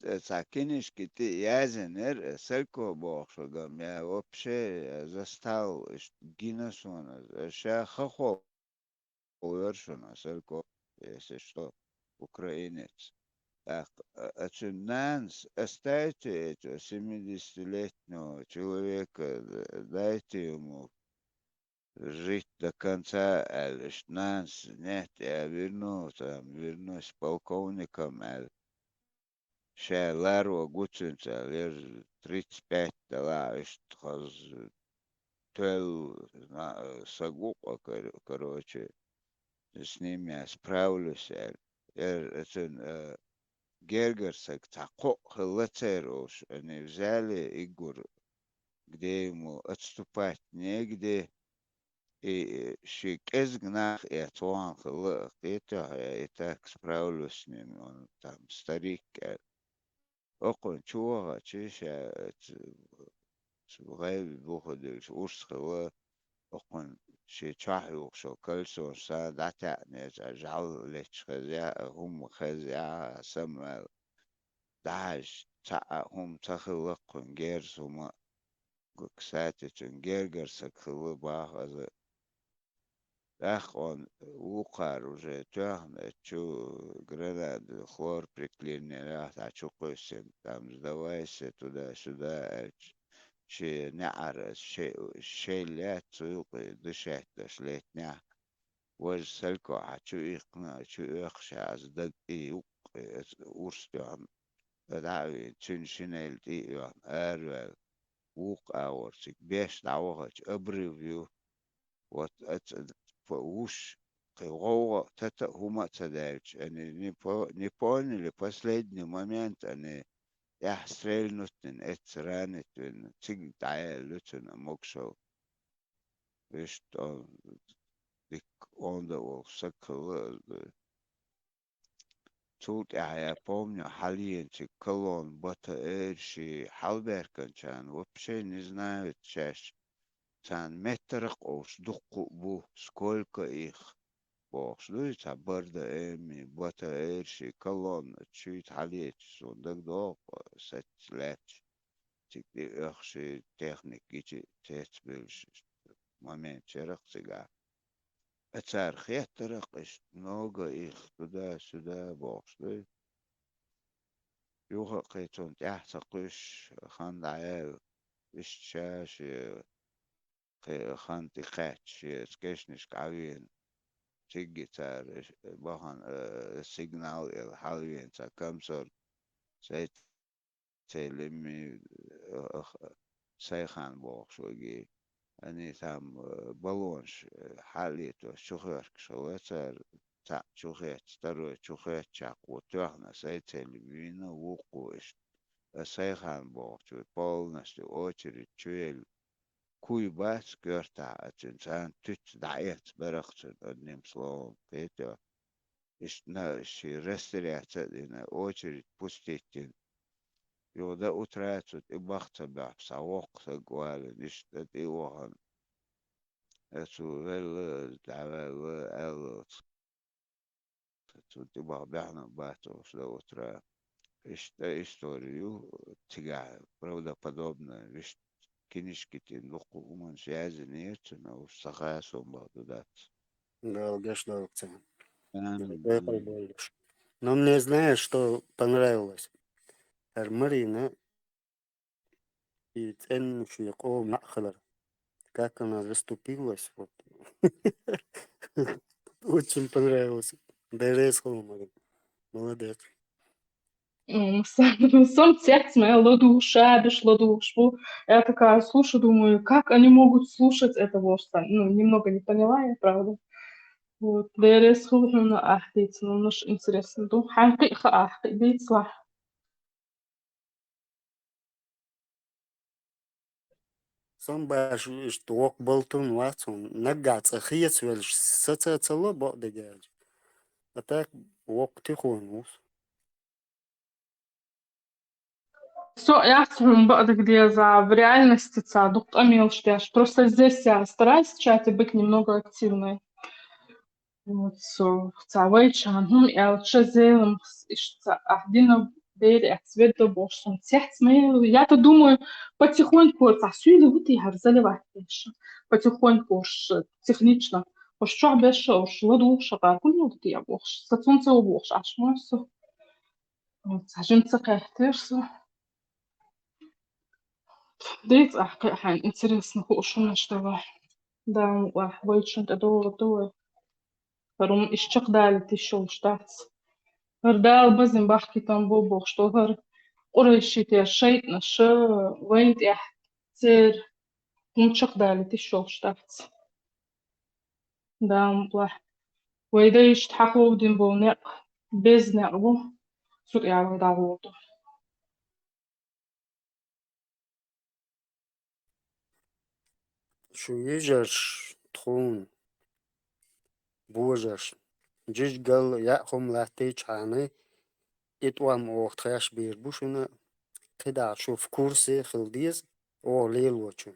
цакинишки ты язенер селко бохшогам я вообще застал Гиннесона шахохо вершина селко, если что, украинец. Так, начинанс оставьте этого 70-летнего человека, дайте ему жить до конца, лишь нас, нет, я вернусь полковником, ще ларва гучинца, лишь 35 лишь сагука, короче, с ними я справлюсь, это Гергерсак тако хлацеруш, они взяли Игорь, где ему отступать негде, и шикез гнах и отван хлах, это я и так справлюсь с ним, он там старик, окон чуга, чиша, غايب بوخد ورس خلا окон شي تشاحي شو كلسو سا داتا نيز أجعل ليش خزيا هم خزيا سما داش تا هم تخلقون جيرس هما كساتي تنجرجر سكخلو باخذ Ах, он ухар уже тягнет, гранат, хлор приклеенный, а что косин, там сдавайся туда-сюда, че няра, че лет, дышать, дошли дня. Вот салько, а что их на, что их сейчас, да и урстян, да, чиншинель, и эрвел, ух, аорсик, беш, давач, обрывью, вот это уж кого это хума цадевич, они не поняли последний момент, они я стрельнут, это ранит, циг тая лютина мокшо, видишь, он давал сакал, тут я помню, халиенчик, колон, бата эрши, халберканчан, вообще не знают чаще. Цан метрах ош духу бу, сколько их бохш, ну и табарда эми, бата эрши, колонна, чуть халеч, сундак дох, сетлеч, тикди эхши техник, ичи тецбилш, момент черах цыга. Цар хетерах, много их туда-сюда бохш, ну юха кайцон тяхса кыш, хандая, ишчаш, خانتي خاتش سكيشنش قاوين تيجي تار بخان سيجنال الحالوين تا كمسور سيت تلمي سيخان بوخ شوغي أني تام بالونش حاليتو شوخيرك شوغتر تا شوخيت ترو شوخيت شاقو توحنا سيت تلمينا وقوش سيخان بوخ شو полностью очередь чуэль كوي باس كرتا إنسان دعيت برقصن одним словом это إشنا شي رستريات إن очередь пустить يودا утратит и бахта бапса وقت قوال إشنا ديوهن أتو ول دعوة ال تودي بحنا باتو شلو утра историю тига правдоподобно вещь книжки луку уман связи нет, но согласен был туда. Долгаш. Но мне знаешь, что понравилось? Марина и ценнейший Нахалер. Как она заступилась. Вот. Очень понравилось. Дерес Холмарин. Молодец. Сам текст моя ладуша, беш ладушбу. Я такая слушаю, думаю, как они могут слушать это вовсе? Ну, немного не поняла я, правда. Вот. Дерес Холмарин ахтить, ну, наш интересно. Думаю, حقيقة ахтить, бейт слах. Сам баш что ок болтун ватсон наггац ахиец велш сацацало бодегаж. А так ок тихонус. Все, я бада где за в реальности доктор Амил штяш. Просто здесь я стараюсь в чате быть немного активной. Вот, so, цавайчан, я лучше сделаем, что ахдина цвет больше. Я-то думаю, потихоньку, вот я заливать больше. Потихоньку уж технично. Уж что больше, уж ладу шагар, вот я больше. Солнце больше, аж все. Вот, жинцы кайфтырсы. Дейт, интересно, что что. Да, больше это. Warum ich csak dal tishol shtats. Dal bazin baxki tam bo boxtogar. Orashit ya shaytna sha wayt ya tsir csak dal tishol shtats. Da mlah. Wayda yishtحقو din bo neq bez neqbo. Sut ya da wodo. شو يجرش تخون بوجرش جيش قال يأخم لاتيج حاني إتوام وقت خياش بير بوشنا كده شوف كورسي خلديز أو ليل وچون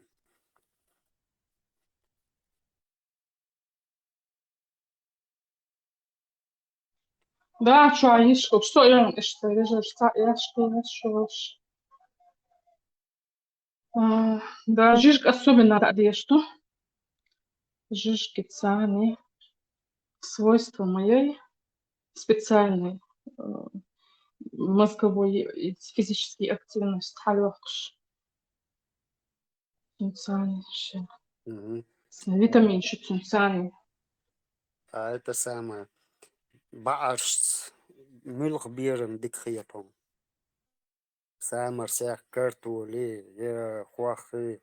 Да, что аишко, что я что я что. Да, жижк особенно ради что. Жижки цани свойства моей специальной мозговой и физической активности. Халёхш. Цунцани. Витамин цунцани. А это самое بعرش ملخ بيرم ديك خيطهم سامر ساق كرتو لي يا خواخي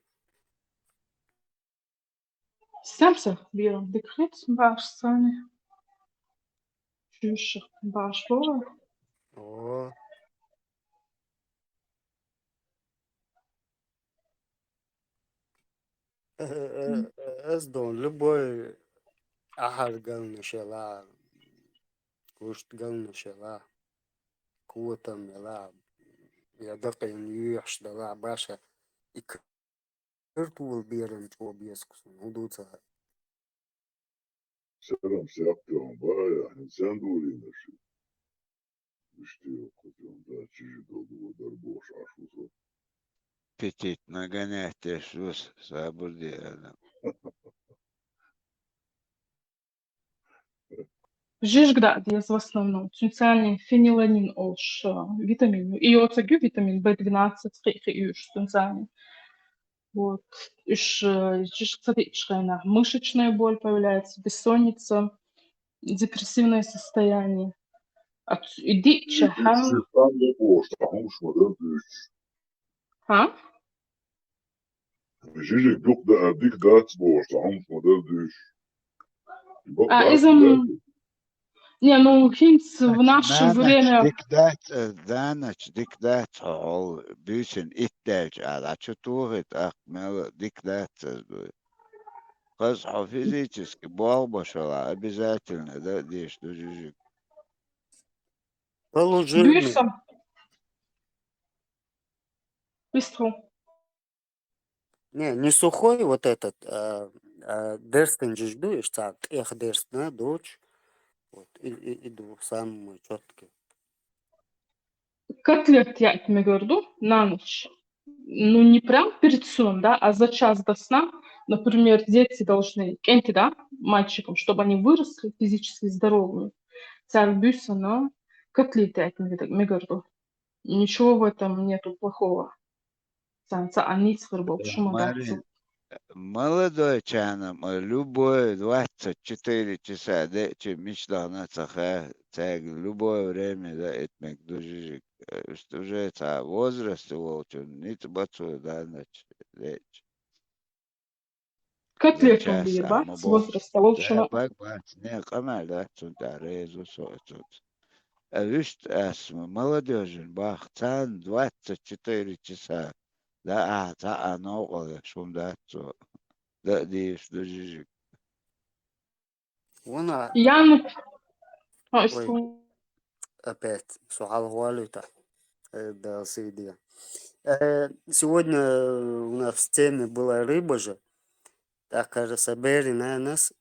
Самса биром дикхет баш сани. Чуш баш лора. о أصدون لبوي أحر قلنا شلا وشت قلنا شلا قوتم يلا يا دقين يحش دلا باشا يكرتو البيرم جو بيسكسون ودوتا Selam yapıyorum baya insan doğru şey. İşte yok hocam da çiğ dolu o kadar boş aşırı. Petit нагонять шус сабурди. Жижгда диез в основном. Цунцани фениланин олш витамин. И оцегю витамин B12 хиюш цунцани. Вот. Кстати, мышечная боль появляется, бессонница, депрессивное состояние. Иди чахам. Tam da boş konuşmadan düş. Ha? Жижик yok da dik dağıt boş konuşmadan düş. Из-за... Не, ну, химс в наше время... Дикдат, ол бюсен иттелж, а что тухит, мел дикдат, Каз физически балбашала обязательно, да, дишь, ну, жижик. положили Бюсом. Быстро. не сухой вот этот дерстен ждешь так их дерстна дочь вот иду самый четкий Котлет я мегорду на ночь. Ну, не прям перед сном, да, а за час до сна. Например, дети должны, кенти, да, мальчикам, чтобы они выросли физически здоровыми. Царь бюса, но котлеты я мегорду. Ничего в этом нету плохого. Санца анис вырбов, шумагацу. Молодой чанам, любой 24 часа, да, чем мечта на цаха, так, любое время, да, этмек дужижик. Что уже это возраст волчу, не бацу, да, значит, Котлетом бирба, с возраста волчуна. бак, не, камер, да, цунта, резу, соцут. Видишь, молодежь, бах, цан 24 часа. Да, оно, шум, да, да, дишь, дужижик. وانا Яну... ой опять сухал валюта да сидя сегодня у нас в теме была рыба же так кажется собери на нас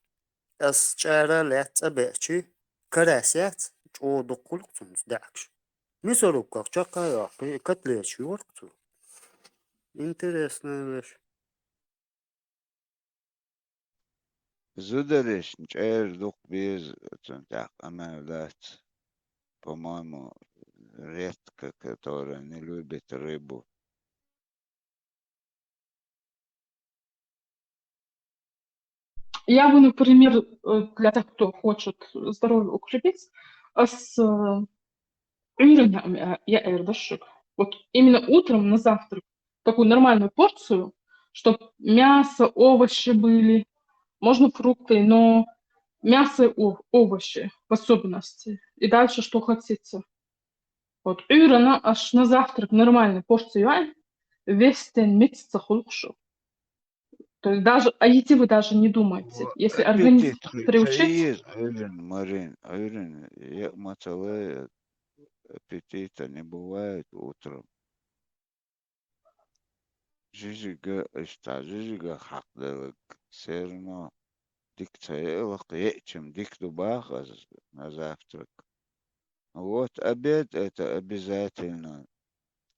с чара лет абечи карасят о докулксун дакш Мясорубка, чакая, котлет, чёрту. Интересная вещь. Зудариш, дух без так, по-моему, редко, которая не любит рыбу. Я бы, например, для тех, кто хочет здоровье укрепить, с я эрдышек. Вот именно утром на завтрак такую нормальную порцию, чтобы мясо, овощи были, можно фрукты, но мясо и овощи в особенности. И дальше что хотите. Вот аж на завтрак нормальную порцию, весь день месяца лучше. То есть даже о еде вы даже не думаете. Если организм Аппетит приучить, Марин, я мацалая, аппетита не бывает утром. Жижига хаклылык, все равно диктаэлах, чем диктубах на завтрак. Вот обед это обязательно.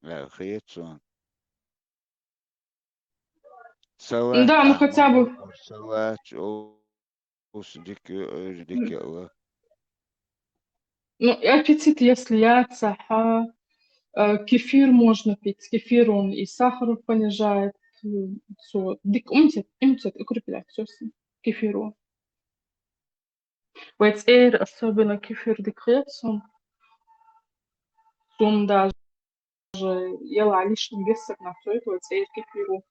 Хейцон. Салат, да, ну хотя бы салат, ну, и аппетит, если яйца, кефир можно пить. Кефир он и сахар понижает. Иммунитет укрепляет все кефиру. Ведь особенно кефир декретсон, он даже ела лишний вес на все это, кефиру.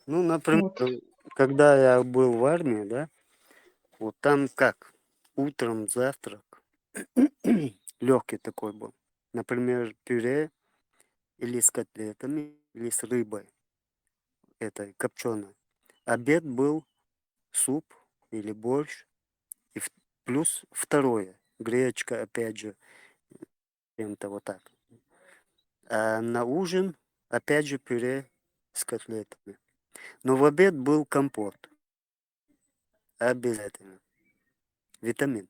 Ну, например, когда я был в армии, да, вот там как? Утром завтрак. Легкий такой был. Например, пюре или с котлетами, или с рыбой. Этой копченой. Обед был суп или борщ. И плюс второе. Гречка, опять же. Чем-то вот так. А на ужин, опять же, пюре с котлетами. Но в обед был компот. Обязательно. Витамин.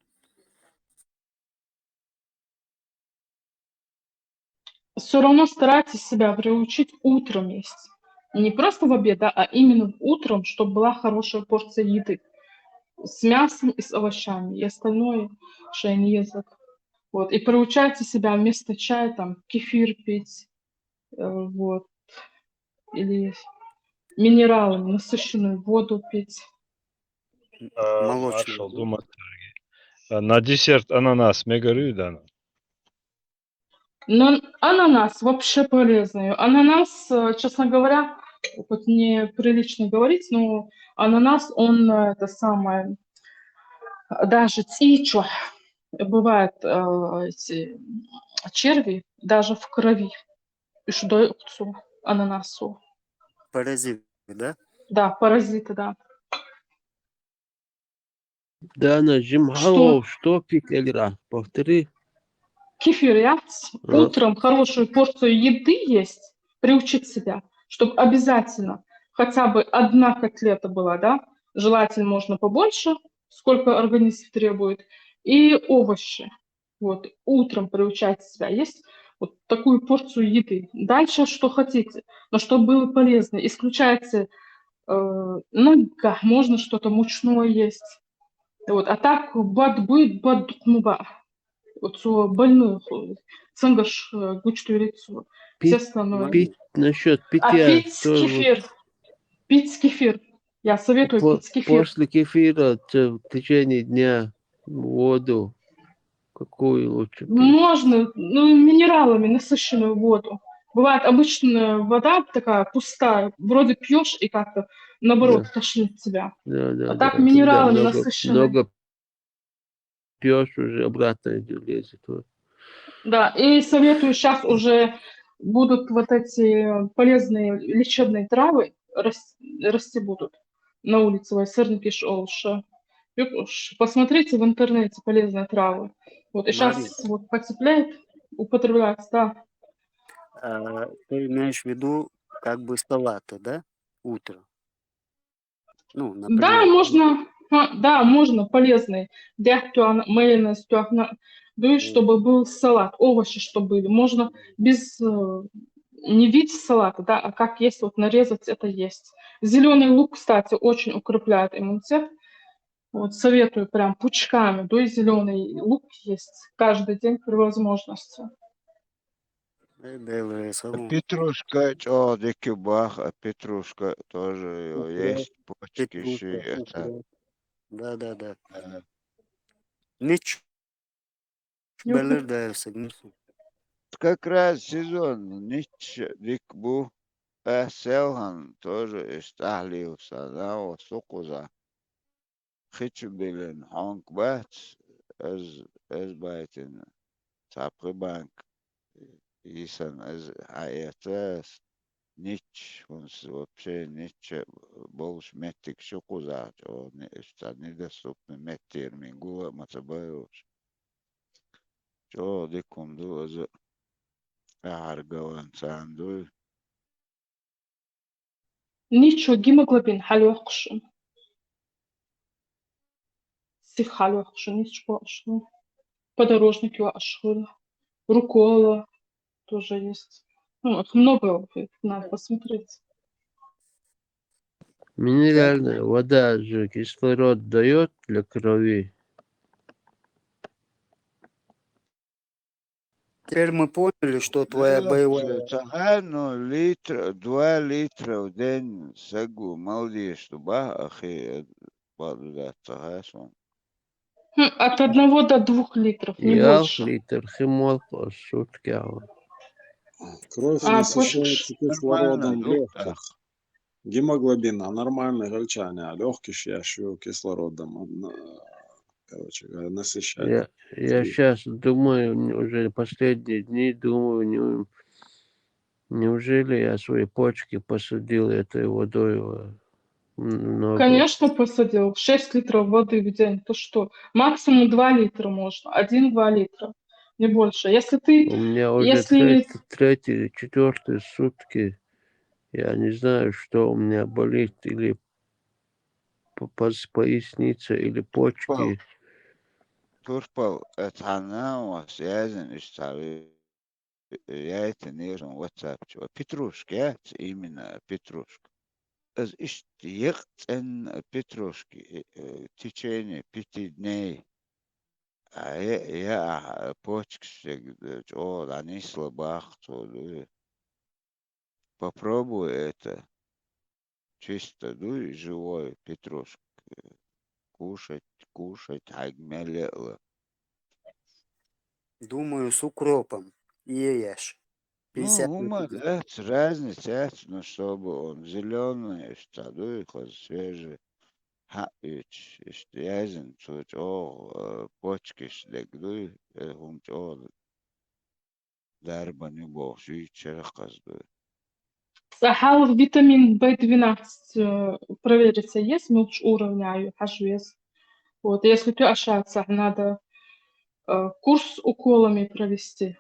Все равно старайтесь себя приучить утром есть. Не просто в обед, а именно утром, чтобы была хорошая порция еды. С мясом и с овощами. И остальное шейный язык. Вот. И приучайте себя вместо чая там кефир пить. Вот. Или минералами, насыщенную воду пить. Молочную. Маршал, думаю, на десерт ананас мегарюдана. Но ананас вообще полезный. Ананас, честно говоря, хоть неприлично говорить, но ананас, он это самое, даже тичу, бывают эти черви даже в крови. И что дают ананасу. Паразиты, да? Да, паразиты, да. Дана, Джимхало, что пить Эльра? Повтори. Кефир, утром хорошую порцию еды есть, приучить себя, чтобы обязательно хотя бы одна котлета была, да, желательно можно побольше, сколько организм требует, и овощи. Вот, утром приучать себя есть вот такую порцию еды. Дальше что хотите, но чтобы было полезно. Исключайте нога, можно что-то мучное есть. Вот, а так бад будет, бад муба. Вот больных, цангаш, гучтую лицо, все остальное. Пить насчет А питья. пить кефир. Пить кефир. Я советую пить кефир. После кефира в течение дня воду какую лучше пить? Можно, ну, минералами насыщенную воду. Бывает обычная вода такая пустая, вроде пьешь и как-то наоборот тошнит тебя. Да, а так минералами насыщенную. Много пьешь, уже обратно лезет. Вот. Да, и советую, сейчас уже будут вот эти полезные лечебные травы расти будут на улице. Сырники шолша. Посмотрите в интернете полезные травы. Вот, и сейчас вот потепляет, употребляется, да. Ты имеешь в виду как бы салаты, да? Утром. Ну, например, Да, можно. Да, можно, полезный. Дяхтуан, майонез, тюахна. Да, чтобы был салат, овощи, чтобы были. Можно без, не вид салата, да, а как есть, вот нарезать это есть. Зеленый лук, кстати, очень укрепляет иммунитет. Вот советую прям пучками, да, и зеленый лук есть каждый день при возможности. Петрушка, дикий бах, а петрушка тоже есть, почки, это. Да. Ничего. Белер dersin. Как раз сезон, ничего, дикбу, селхан тоже истахлился, да, вот сукуза. Хочу билен, хонг бат, از байтин, цапры банк. Исан از хаятас, нич, он вообще ничего, больше метик шукуза, он недоступный метир, мингула, мацабаюш. Чо дикунду, аз аргаван сандуй. Ничего, гемоглобин халёхшим. Сих халёхшим, ничего. Подорожник его ашхула. Рукола тоже есть. Ну, их много, надо посмотреть. Минеральная вода же кислород дает для крови. Теперь мы поняли, что твоя боевая... Ну, 2 литра в день сагу, молодец, что ахи, От 1 до 2 литров, не больше. Литр химол сутки. Кровь насыщается кислородом в легких. Гемоглобин, а нормальные гальчане, а легкие ящу кислородом, короче говоря, насыщают. Я сейчас думаю, уже последние дни, думаю, неужели я свои почки посадил этой водой много? Конечно, посадил. 6 литров воды в день. То что? Максимум 2 литра можно. 1-2 литра. Не больше. Если ты... У меня уже третий, четвертый сутки. Я не знаю, что у меня болит. Или поясница, или почки. Турпал, это она у вас, я это не знаю, WhatsApp. Петрушка, именно Петрушка. Аз ен петрушки в течение 5 дней. А я почки, они слабах, попробуй это. Чисто, и живой петрушку. Кушать, агмелело. Думаю, с укропом. Ешь. 50 это разница, но чтобы он зеленый, что свежий. Язен, почки, шлегду, дарба не бог, черехазду. Сахал витамин B12 провериться, есть мелч уровня, хашвес. Вот, если ты ошибся, надо курс уколами провести.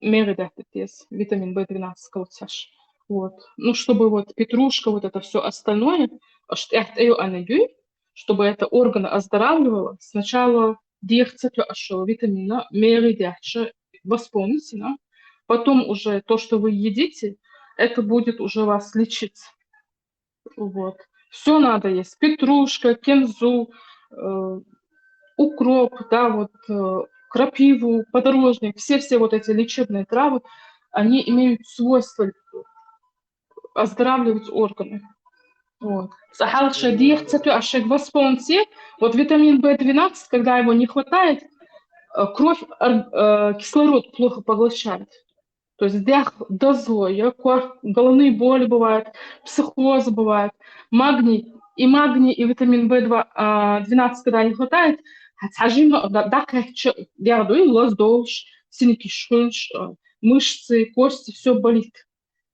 Меридатес, витамин B12 колотяш. Вот. Ну, чтобы вот петрушка, вот это все остальное, чтобы это органы оздоравливало, сначала дихцетю ашо витамина меридатша восполните, да? Потом уже то, что вы едите, это будет уже вас лечить. Вот. Все надо есть. Петрушка, кинзу, укроп, да, вот, крапиву, подорожник, все вот эти лечебные травы, они имеют свойство оздоравливать органы. Вот. Вот витамин В12, когда его не хватает, кровь, кислород плохо поглощает. То есть дозло, головные боли бывают, психоз бывает, магний, и витамин В12, когда не хватает, мышцы, кости, все болит.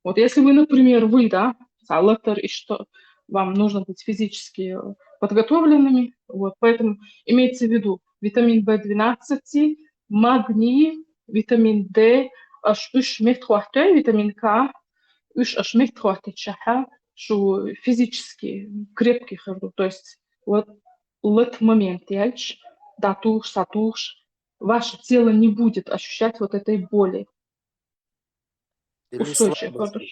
Вот если вы, например, и что вам нужно быть физически подготовленными, вот, поэтому имейте в виду витамин В12, магний, витамин D, витамин К, что физически крепкий хавру. То есть вот в этот момент, яльч, датуш, сатуш, ваше тело не будет ощущать вот этой боли. Или Устойчив. слабости.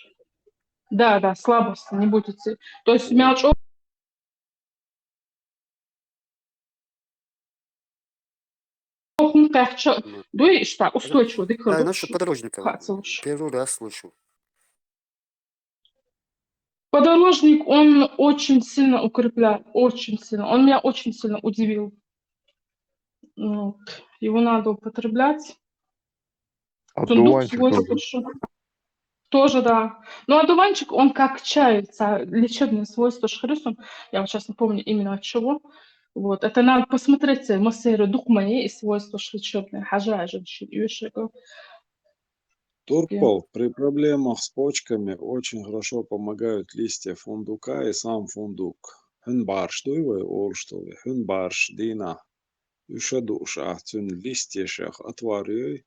Да, слабости не будете. То есть мяч дуй, что устойчиво, Да, дыхал насчет подорожника. душ. Первый раз слышу. Подорожник, он очень сильно укрепляет, очень сильно. Он меня очень сильно удивил. Вот. Его надо употреблять. Сундук Одуванчик свой тоже. слышу. Тоже, да. Но одуванчик, он как чай, лечебные свойства шхрюсом. Я вот сейчас не помню именно от чего. Вот. Это надо посмотреть, массеру дух моей и свойства лечебные. Хажа, женщин, Турпал, при проблемах с почками очень хорошо помогают листья фундука и сам фундук. Хүн барш дуйвай олштовы, хүн барш дина. Юша душа, цюн листья шах отварюй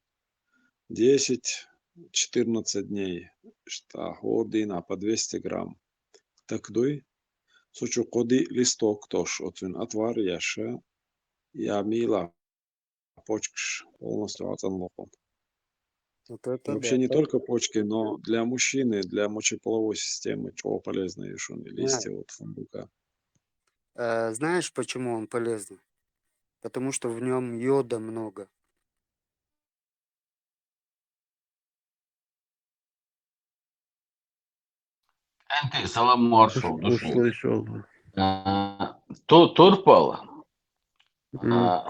10-14 дней. Что дина по 200 грамм. Так дуй, сучу коди листок тош, отвин отвар яша. Я мила почкш полностью оценлоком. Вот это Вообще да. не только почки, но для мужчины, для мочеполовой системы, чего полезно юшуны, листья вот фундука. Знаешь, почему он полезный? Потому что в нем йода много. Энти салам маршал душу. Услышал. Turpal. М.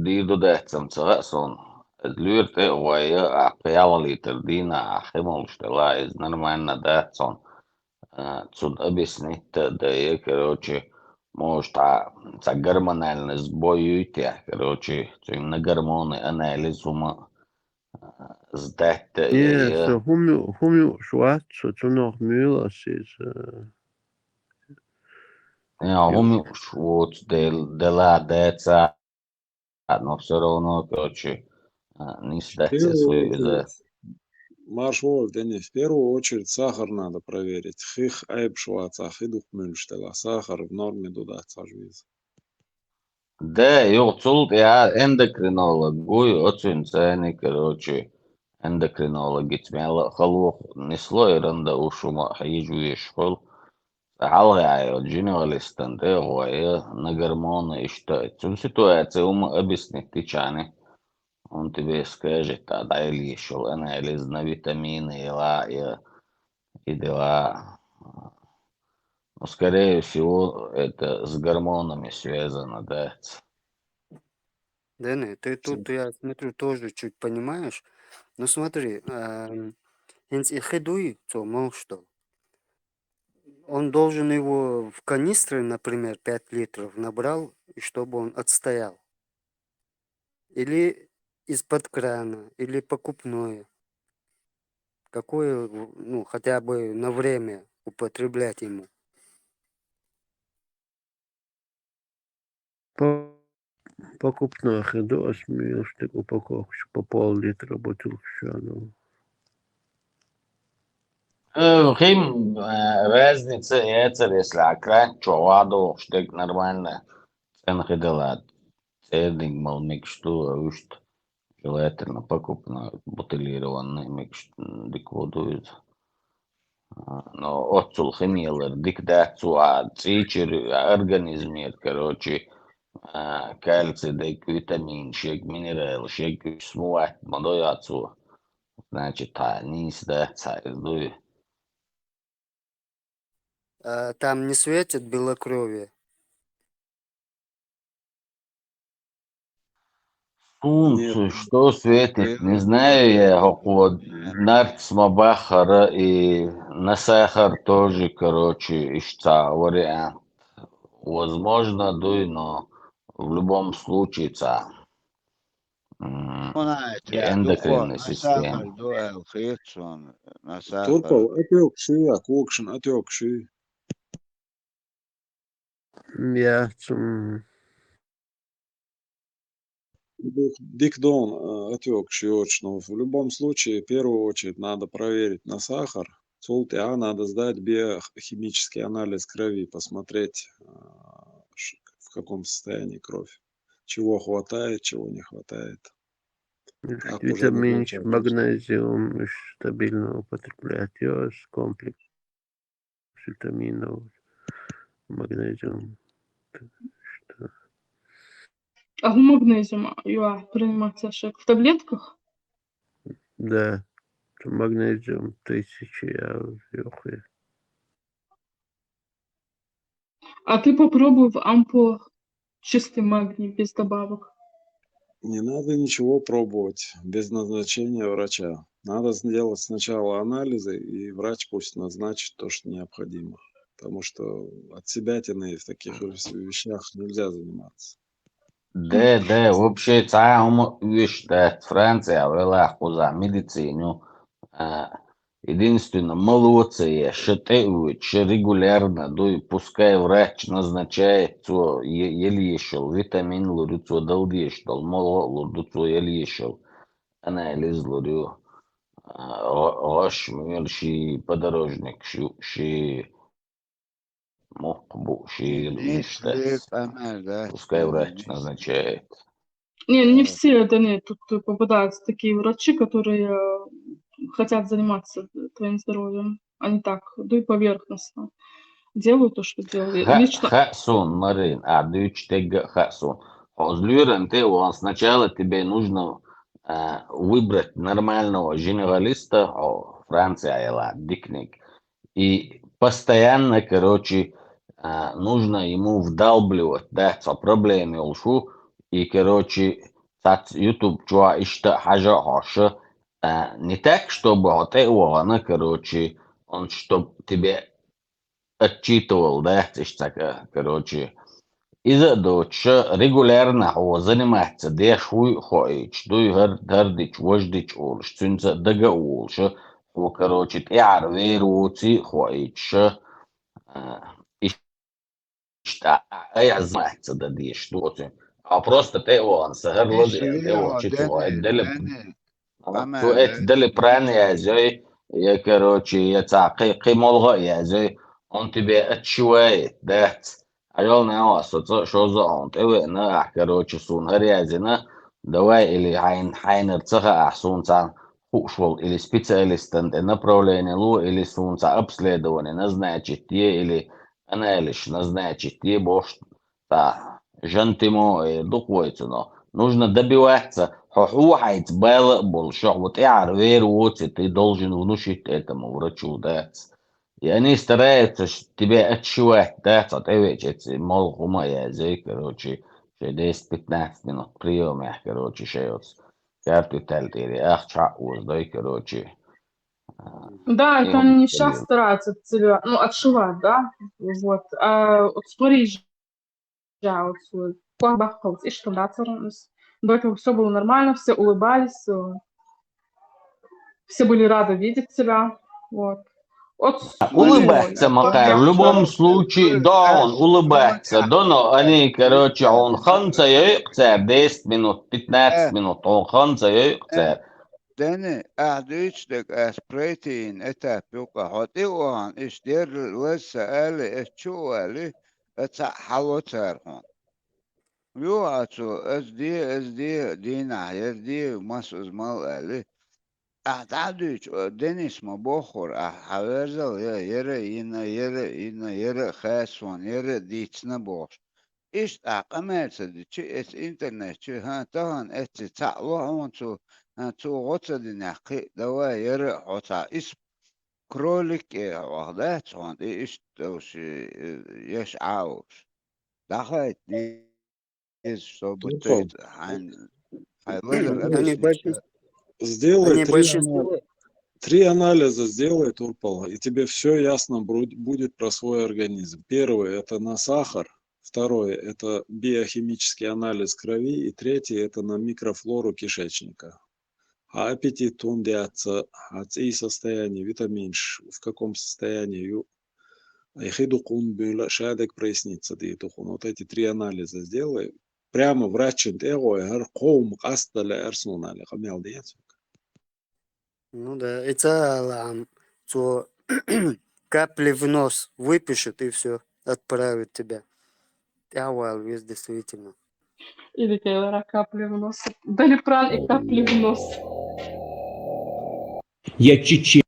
Diidu tähtsam on, että lyörte vai pealaliiter diina hemolstella из нормально tähtson. Цуд объяснить, да я, короче, может, гормональный сбой уйти, короче, на гормоны анализ ума сдать, Ja, я så hun jo svart, så du nok møder sig. умеешь, вот, дела, деца, но все равно, короче, не В сдать первую свою очередь, маршвол, Денис, в первую очередь сахар надо проверить. Хих айбшваца, хидух мюнштела. Сахар в норме дуда цажвиз. Да, юцулт я эндокринолог, гуй очень ценный, короче, эндокринологи тмела халух несло ерунда ушума хайжуеш хол. Алгай, дженералистен, я на гормоны и что. Цю ситуацию объяснить тичане. Он тебе скажет, да или еще анализ на витамины и дела. Но, скорее всего, это с гормонами связано, да. Дэнни, ты тут, я смотрю, тоже чуть понимаешь. Ну смотри, хедуй, то мол что. Он должен его в канистре, например, 5 литров набрал, и чтобы он отстоял. Или из-под крана, или покупное. Какое, ну, хотя бы на время употреблять ему. Покупной хидос, штук упаковку по пол-литра бутылку шану. Хим разница яйца, если акран човаду, штык нормально. Цен хидалат. Цедник мал микшту, ушт. Желательно покупную бутылированный микшт дикводует. Но отцул химиялар дик дацу цичер организмер, короче, кальций, дик витамин, шек минерал, шек смуат, мадояцу. Значит, низ даца издует. Там не светит белокровие. Солнце, что светит, не знаю я, вот нарц мабахара и на сахар тоже, короче, ищца вариант. Возможно, дуй, но в любом случае, эндокринной системы. Турпал, отекши, аквокшин, отекши. Ja, Дикдон отекший очень. В любом случае, в первую очередь, надо проверить на сахар. надо сдать биохимический анализ крови, посмотреть, в каком состоянии кровь. Чего хватает, чего не хватает. Так уже Витаминчик, назначать. магнезиум стабильно употреблять. Есть комплекс витаминов, магнезиум. Что? А магнезиум принимать в таблетках? Да, магнезиум 1000 я. А ты попробуй в ампулах чистый магний без добавок. Не надо ничего пробовать без назначения врача. Надо сделать сначала анализы, и врач пусть назначит то, что необходимо. Потому что от себятины в таких вещах нельзя заниматься. Да, вообще цаум вишта Франция вела за медицину. Единственное, молодцы, считают, что регулярно, пускай врач назначает, что еле ешел, витамин лурю, что дал ешел, мало лурю, что еле ешел. Анализ лурю, рош, мирши, подорожник, ши, мокбу, ши, Если виштас. Пускай врач назначает. Не все это нет. Тут попадаются такие врачи, которые хотят заниматься твоим здоровьем. Они так, дуй поверхностно. Делают то, что делают. Лично... Хасун, Марин, дючтега хасун. Хозлюрен ты, сначала тебе нужно выбрать нормального генералиста, Франция или дикник. И постоянно, короче, нужно ему вдалбливать, да, по проблеме улшу. И, короче, YouTube чуа ишта хажа хаша. Не так, чтобы вот это, короче, он чтоб тебе отчитывал, да, короче. Из-за доча регулярно его занимается, деш хуй хоич, дуй гардич, вождич улш, цинца дага улш, هو короче تعرف روتي خويش اي عزمات ديش دوتي او просто te on سهر لدي te o читу تو ات دل بران يا زي يا короче يا تعقيقي ملغا يا زي он тебе отшивает дать عيال ناس شو زون تقوي انا короче سون هريازنا давай или حين ارتخى احسون تان ушел или специалистом направление лу или сунца обследование назначить те или анализ назначить те бош та жантимо духвойцу но нужно добиваться هو هيتبالغ بالشح وتعرف غير ты должен внушить этому врачу да и они стараются тебя отшивать да соответственно эти молхума я зей короче 10-15 минут приема короче шеется карту тальтери ахчауз да короче Да, это они не сейчас стараются тебя, отшивать, да, вот. Вот с Парижа, вот, Бахаус, и что, да, до этого все было нормально, все улыбались, все были рады видеть тебя, вот. улыбаться, Макар, в любом случае, да, он улыбается, да, но они, короче, он ханца яйкцер, 10 минут, 15 минут, он ханца яйкцер. Dene أحديشتك أسبريتين أتابيوكا هاتيوان إشدير لسألي أتشوالي أتحوترهن يو أتو أسدي دينا يردي مسوز مال أحديش دنيس مبوخور أحوزل يرى خاسوان يرى ديتنا بوش إيش أقامات دي إس إنترنت ها تهان تعلوهون تو غطا دي نقي دوا يرى غطا اسم كروليك وغدات هون إيش توش يش عاوش دخلت دي إيش شو بتويت عن Сделай три анализа, сделай, Турпал, и тебе все ясно будет про свой организм. Первый – это на сахар, второй – это биохимический анализ крови, и третий – это на микрофлору кишечника. А аппетит, он деется, и состояние, витамин, в каком состоянии, шадек прояснится, вот эти три анализа сделай. Прямо врач Ну да, это Капли в нос выпишет и все, отправит тебя. Алвис, действительно. Или Тейлора капли в нос. Далипран и капли в нос. Я чечен.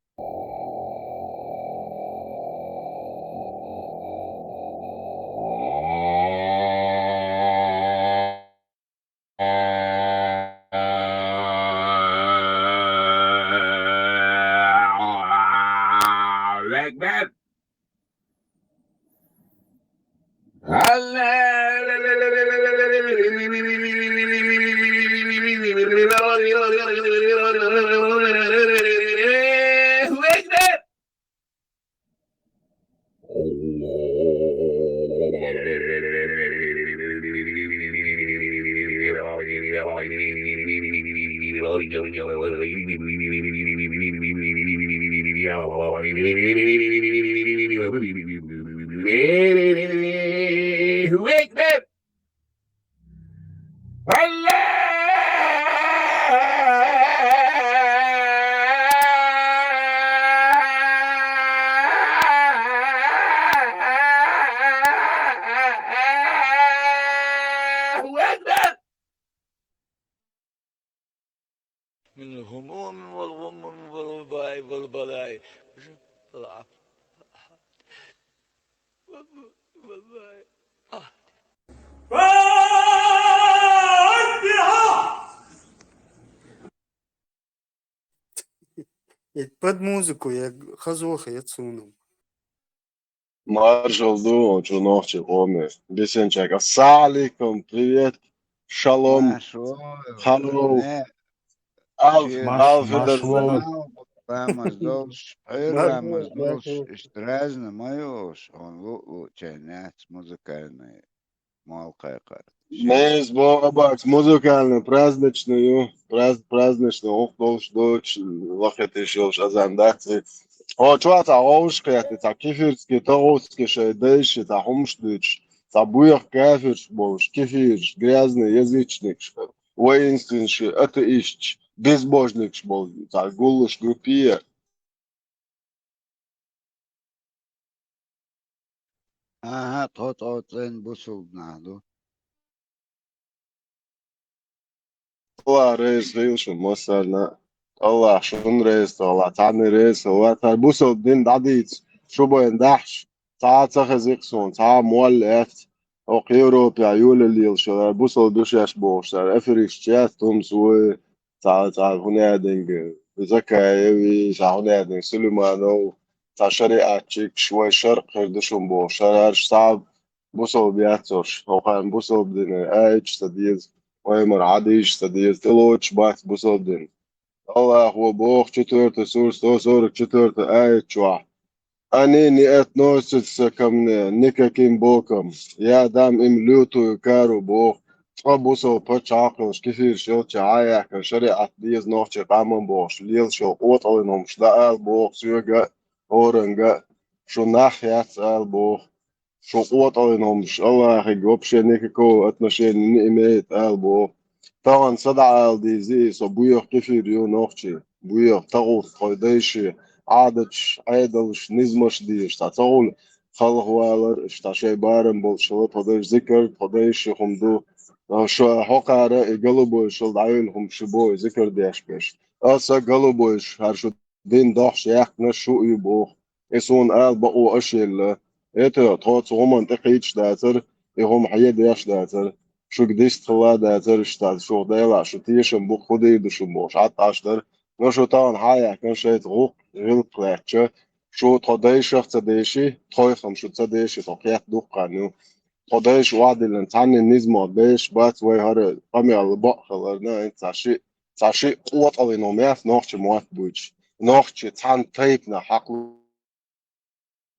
من الهموم والغم والوباء والبلاء Под музыку я хазоха я цунул. Маршал Ду, Чуновчик, Оми. Бесенчак. Ассаликум, привет. Шалом. Халлоу. Маш Ламаздолш, Штразна Майош, он лучше музыкальный малкайкар. Mēs būvāks muzikāli праздничную, праздничную, охтолш, дочь, лахетишил, шазандакцы. О, чуа та оушкаяты, та кефирски, та оски, шайдейши, та хумшдыч, та буях кафирш болш, кефирш, грязный язычник, воинственши, атеист, безбожник бол, та гулыш группия. Ага, тот зен бусул наду. Allah reiz vilšu mosarna. Allah šunreiz, Allah tani reiz, Allah tar busol din dadīts, šubojen dahš, tā cahaziksun, tā mualleft, ok Eiropā jūlelīl šo, busol dušies būs, efiriks čētums, tā hunēding, zakājevi, tā hunēding, Sulimānov, tā šariāčik, švai šarq, dušum būs, šarārs tā busol biacoš, okān busol din, stadies, ويمر عاديش تدير تلوش بات بصدن الله هو بوخ چطورت سورس تو سورك چطورت آية چوح أني نيت نوست سكمني نكاكين بوكم يا دام إم لوتو يكارو بوخ أبوسو بتش عقلش كثير شوتش عايح شريعة ديز نوخش قامن بوش ليل شو قوت أولنهم شداء بوخ سيوغا أورنغا شو ناحيات آل بوخ شو قوت أولنهم الله يجوب شنيكو أتنشين نئميت آل بوخ طبعا صدع دي زي صبويخ كثير يو نوخشي بويخ تغوث قيديشي عادش عيدلش نزمش ديش تقول خلق والر اشتا شي بارم بولشلت هديش ذكر هديش خمدو شو حقارة قلبوش شل عيلهم شبوي ذكر ديش بيش أسا قلبوش هرشو دين دحش يحنا شو يبوخ اسون آل بقو أشيل إيتو توت ومن تقيتش داتر يهم حيا ديش داتر شو قديش تخلا داتر اشتاد شو ديلا شو تيشن بوك خدي دشو موش عطاشتر نشو طبعا حايا كان شي تغوق غير قلاتشا شو تخديش تديشي تخيخم شو تديشي تقيات دوقانو تخديش وعد اللي نتعني النزمة بيش بات وي هر قمي على البق خلرنا انت تعشي قوة الانوميات نوخش موات بوش نوخش تان تيبنا حقلو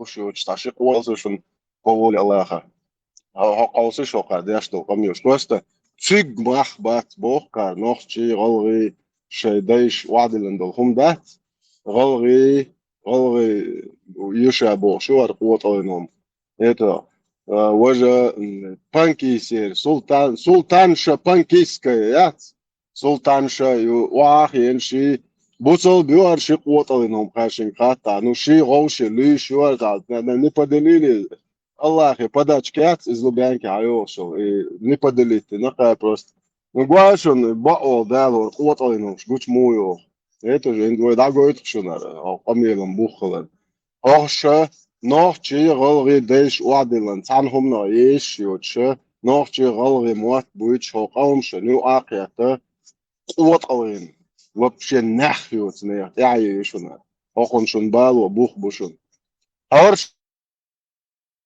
شو تعشي قوة شو قولي الله قوسي شو قاديش دو قميوش كوستا تشيق ماخ بات بوخكار نوخشي غلغي شيديش وعد اللي ندلهم دات غلغي يشابو شو قوة الانوم ايتا وجه بانكي سير سلطان شا بانكيسكا يات سلطان شا واخ ينشي بوصل بيوار شي قوة لهم خاشين خاطا نو شي غوشي لي شوار قال не поделили Allah je podačkjac iz Lubjanke ajošo i ne podeliti neka просто no głašon bao dalo qotolino guč mujo eto je indvo da goit šunar amielam bukhlan hoše nochi golri desh wadilan tanhum no yesh yoche nochi golri mot buich hoqam shnu aqyata qotolin вообще нахуй не я ешуна hoqon shun balo bukh bushun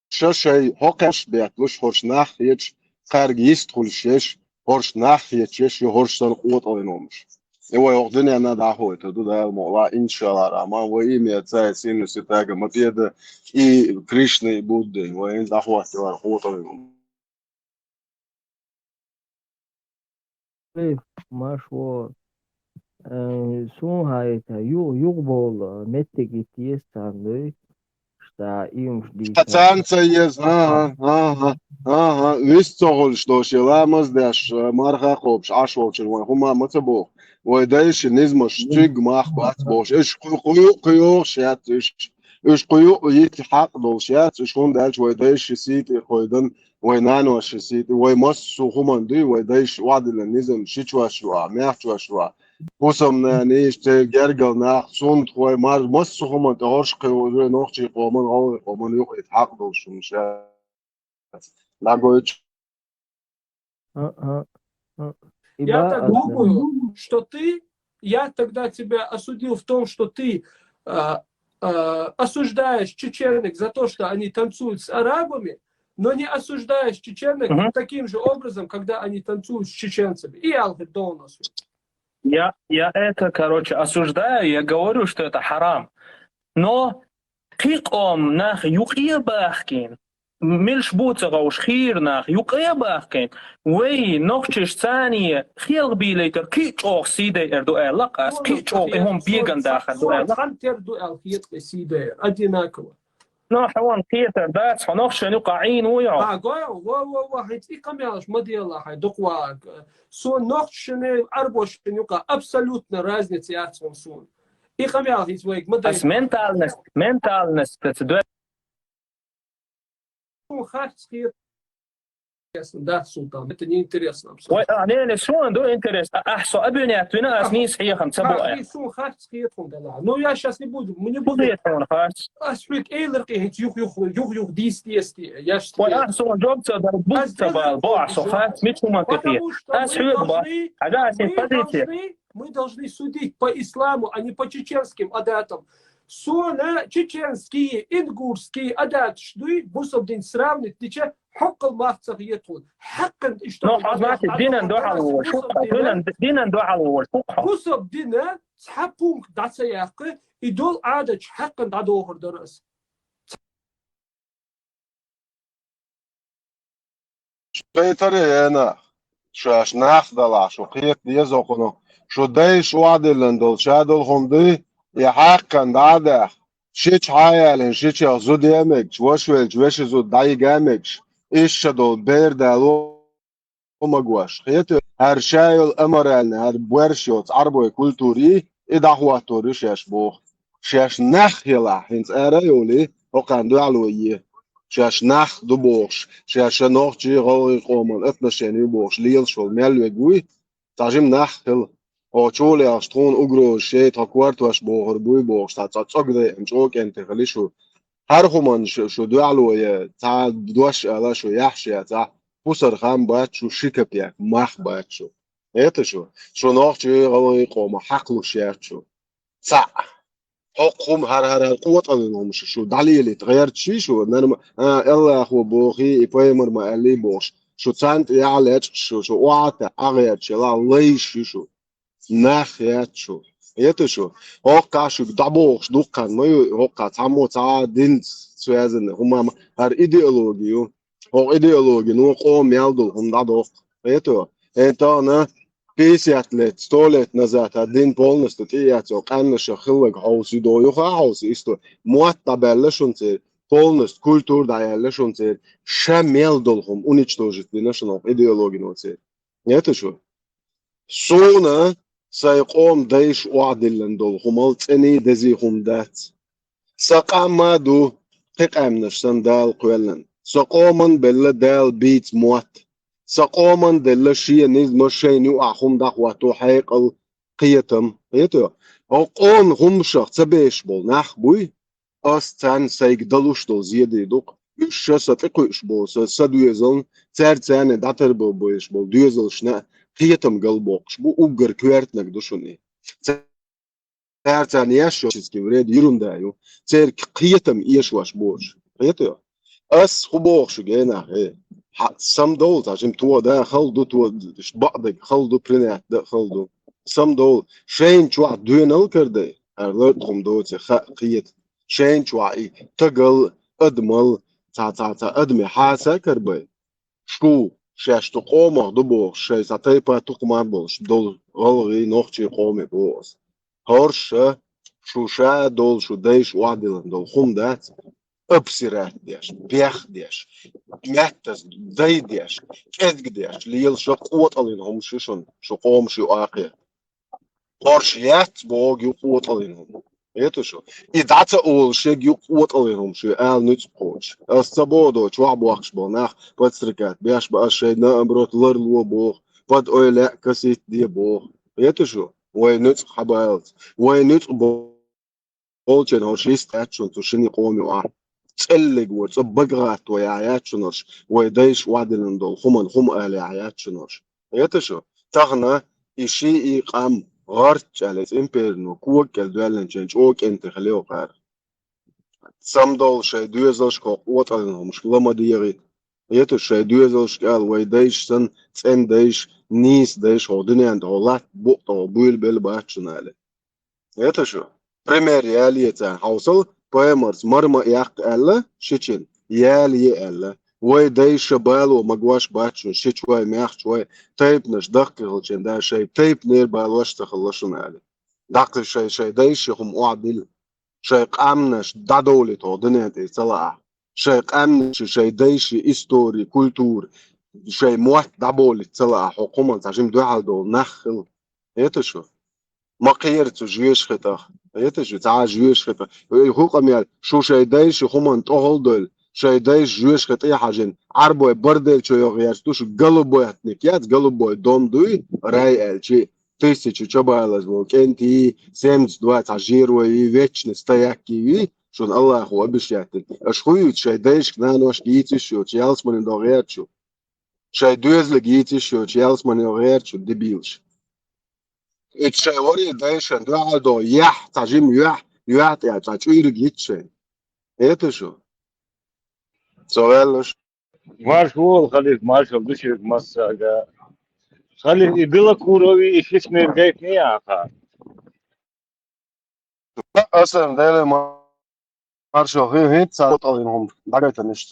شاشي هوكش بيتلوش هورش ناح يتش قارجيست خلشيش هورش ناح يتش يهورش تنقوط أوينومش هو يقدني أنا دعوة تدو ده الموضوع إن شاء الله رحمن وإيمي أتساعد سينو ستاقة مطيادة إي كريشنا بودي وإن دعوة تنقوط أوينومش مشو سون هايتا يقبل متى يستعمل da ims di Tanca jest, vis cohol što się lamas dash marha kopš ašvočer vai huma macabo vai daish nizma stig mach bat bosh ish quyu shat ish quyu yit haq do shat ish hun dash vai daish sit qoydan vai nano sit vai mas huma di vai daish wad el nizam shichwa shwa ma'chwa shwa Pusam ne işte gergal nach sunt khoy mar mas huma torsh qoy noch chi qoman yok et haq do shun shat la goich Я так думаю, что я тогда тебя осудил в том, что ты осуждаешь чеченок за то, что они танцуют с арабами, но не осуждаешь чеченок таким же образом, когда они танцуют с чеченцами. И алгедонос. Я это, осуждаю, я говорю, что это харам. Но قيقом нах юқия бахкин. ملش بوتغا وشخير ناخ يقيا باخكين وي نوخش ثانية خيال قبيلة كي تشوخ سيدي اردو لقاس كي تشوخ هم بيغن داخل دو خان تردو الخيط سيدي اديناكوا نو حوان كيتر داتس نوخش نقع عين ويعو و هيت اقامياش مديلا هاي دقوا سو نوخش اربوش نقع абсолютно разница яцон сун اقاميال هيت ويك مديلا ментальность Да, султан, это неинтересно абсолютно. أنا شو عنده интерес? أحسن أبني أتونا أسني صحيح هم سبعة. Ну я сейчас не буду, мы не будем. Аспект эйлерки хит юх дистести. Я что? وأحسن جوب تقدر بوست بالباع صفات مش منطقية. Мы должны судить по исламу, а не по чеченским адатам. Сона чеченские, ингурские адат шдуй бусов день сравнить, тече حق المعتصر يدخل حقا اشتغل دينا ندوح على الوش دينا ندوح على الوش بصب دينا تحبون دعسا ياقي يدول عادة حقا دعوهر درس شيطري أنا شاش ناخدلا شو قيق ديزوقنو شو دايش وعدلن دول شادل هندي يحقا دعده شيش حيالن شيش زود يمك وشويل وش زود داي جامك إيش دول بيردالو ومجواش خيط هرشاي الأمرالن هر بورشيوت عربي كولتوري إدعواتوري شاش بوخ شاش نخيلا هنس أرايولي وكان دوالويه شاش نخ دو بوخش شاش نوخجي غوي قومن أتنشيني بوخش ليل شول ملوي تاجم نخيل او چولي أشتون أجرو شيء تقوارت واش بوخر بوي بوخش تاتصق ده إنشوك أنت خليشو هر خمان شو دوالويه تا دوش على شو يحشي تا بوسر خام باید شو شکپیک مخ باید شو ایت شو ناخچه غوی قوم حقلو شیرد شو تا حقهم هر قوت آنهم شو دلیلی تغییر چی شو نرم الله خو بوخی ایپایمر ما علی بوش شو چند یعلت شو وعت عقیت شلا لیش شو نخیت شو ایت شو حقا شو دبوخش دکان ما حقا تامو تا دین سوازن هم هر ایدئولوژیو او ideologi nu qom yaldul hundado eto ana 50 лет 100 лет назад один полностью тиятso qannash khilg hausi doyu hausi isto muattabellashunse полностью культур даялashunse shameldulhum уничтожить нашу идеологию это что сона سيقوم ديش وعدلن دول همال تاني دزي هم دات سقام ما دو قيقام نشتن دال قولن سقومن بلا دال بيت موت سقومن دل شي نيز مشين يوعهم دخواتو حيقل قيتم قيتو او قون هم شخ تبيش بول ناخ بوي أستان سيقدلوش دول زيادة دوق يشا تقويش بول سدويزن تان داتر بول بويش بول دويزل شنا قيتم قلبوقش بو اوغر كويرت نقدوشوني تان ياشو چيزكي وريد يرون دايو تير قيتم يشواش بوش قيتو أس خبوقش جينا هي سم دول تاجم تو دا خلدو تو بعضك خلدو برينات دا خلدو سم دول شين شو دوين الكردي أرلوتهم دول قيت شين شو تقل أدمل تا أدمي حاسة كربي شو شاش تقوم دبو شي ساتيبا تقوم بولش دول غلغي نوختي قومي بوس هرش شو شا دول شو ديش وعدلن دول خم دات أبصرات ديش بيخ ديش مهتز زي ديش كذق ديش ليل شو قوة ألينهم شو قوم شو آقية قرشيات بوغ يو قوة ألينهم ايتو شو إدعتا أول شيء يو قوة ألينهم شو آل نتس قوش السبودو شو عبوخش بوناخ باتسركات بيش بقى شيء نأمروت لرلو بوغ باد أويلا كسيت دي بوغ ايتو شو وي نتس حبايلت وي نتس بولشن هوشيست أتشون تشيني قومي وعا تقلق وتصبقغات ويعيات شنوش ويديش وعدلن دول خم أهل عيات شنوش يتشو تغنى إشي إقام غارت على إمبيرنو كوك الدولن جنج أوك انت خليو قار سام دول شي دوزلش كو قوتلنهم مش لما ديغي يتو شي دوزلش قال ويديش سن تن ديش نيس ديش هودني عند هولات بوقتو بويل بيل باتشن علي يتشو بريمير ياليتان حوصل بايمرز مرمى ياق ألا شيتشن يالي ألا وي داي شبال ومقواش باتشو شيت شوي مياخ شوي تايب نش دقق الجن دا شي تايب نير بالوش تخلصون علي دقق شي دايش هم أعدل شي قامنش دا دولة هودني عند إطلاع شي قامنش شي دايش إستوري كولتور شي موات دابول إطلاع حكومة تعجم دوحال دول نخل يتشو ما قيرتو جيش خطا يتجو تاع جيش خطا هو قميال شو شيدايش خمان طول دول شيدايش جيش خطا حاجن عربو بردل شو يغيرتوش قلبو هتنكيات قلبو دوم دوي راي الشي تيسي تشبالز وكنتي سيمز دوا تاجير وي ويتش نستياكي شون الله هو بشياتن اشخوي شيدايش كنانوش كيتي شو تشيلس من دوغيرتشو شيدوز لقيتي شو تشيلس من دوغيرتشو ديبيلش اتشاوري دايشن دوعدو يح تاجيم يح يا تاجير جيتشن ايتشو سؤالش Маршал خليك مارشال بشير مساجا خليك يبلا كوروي إيش نرجع نيا خا اصلا ده مارشو هي هيت صارت عليهم دعيت انش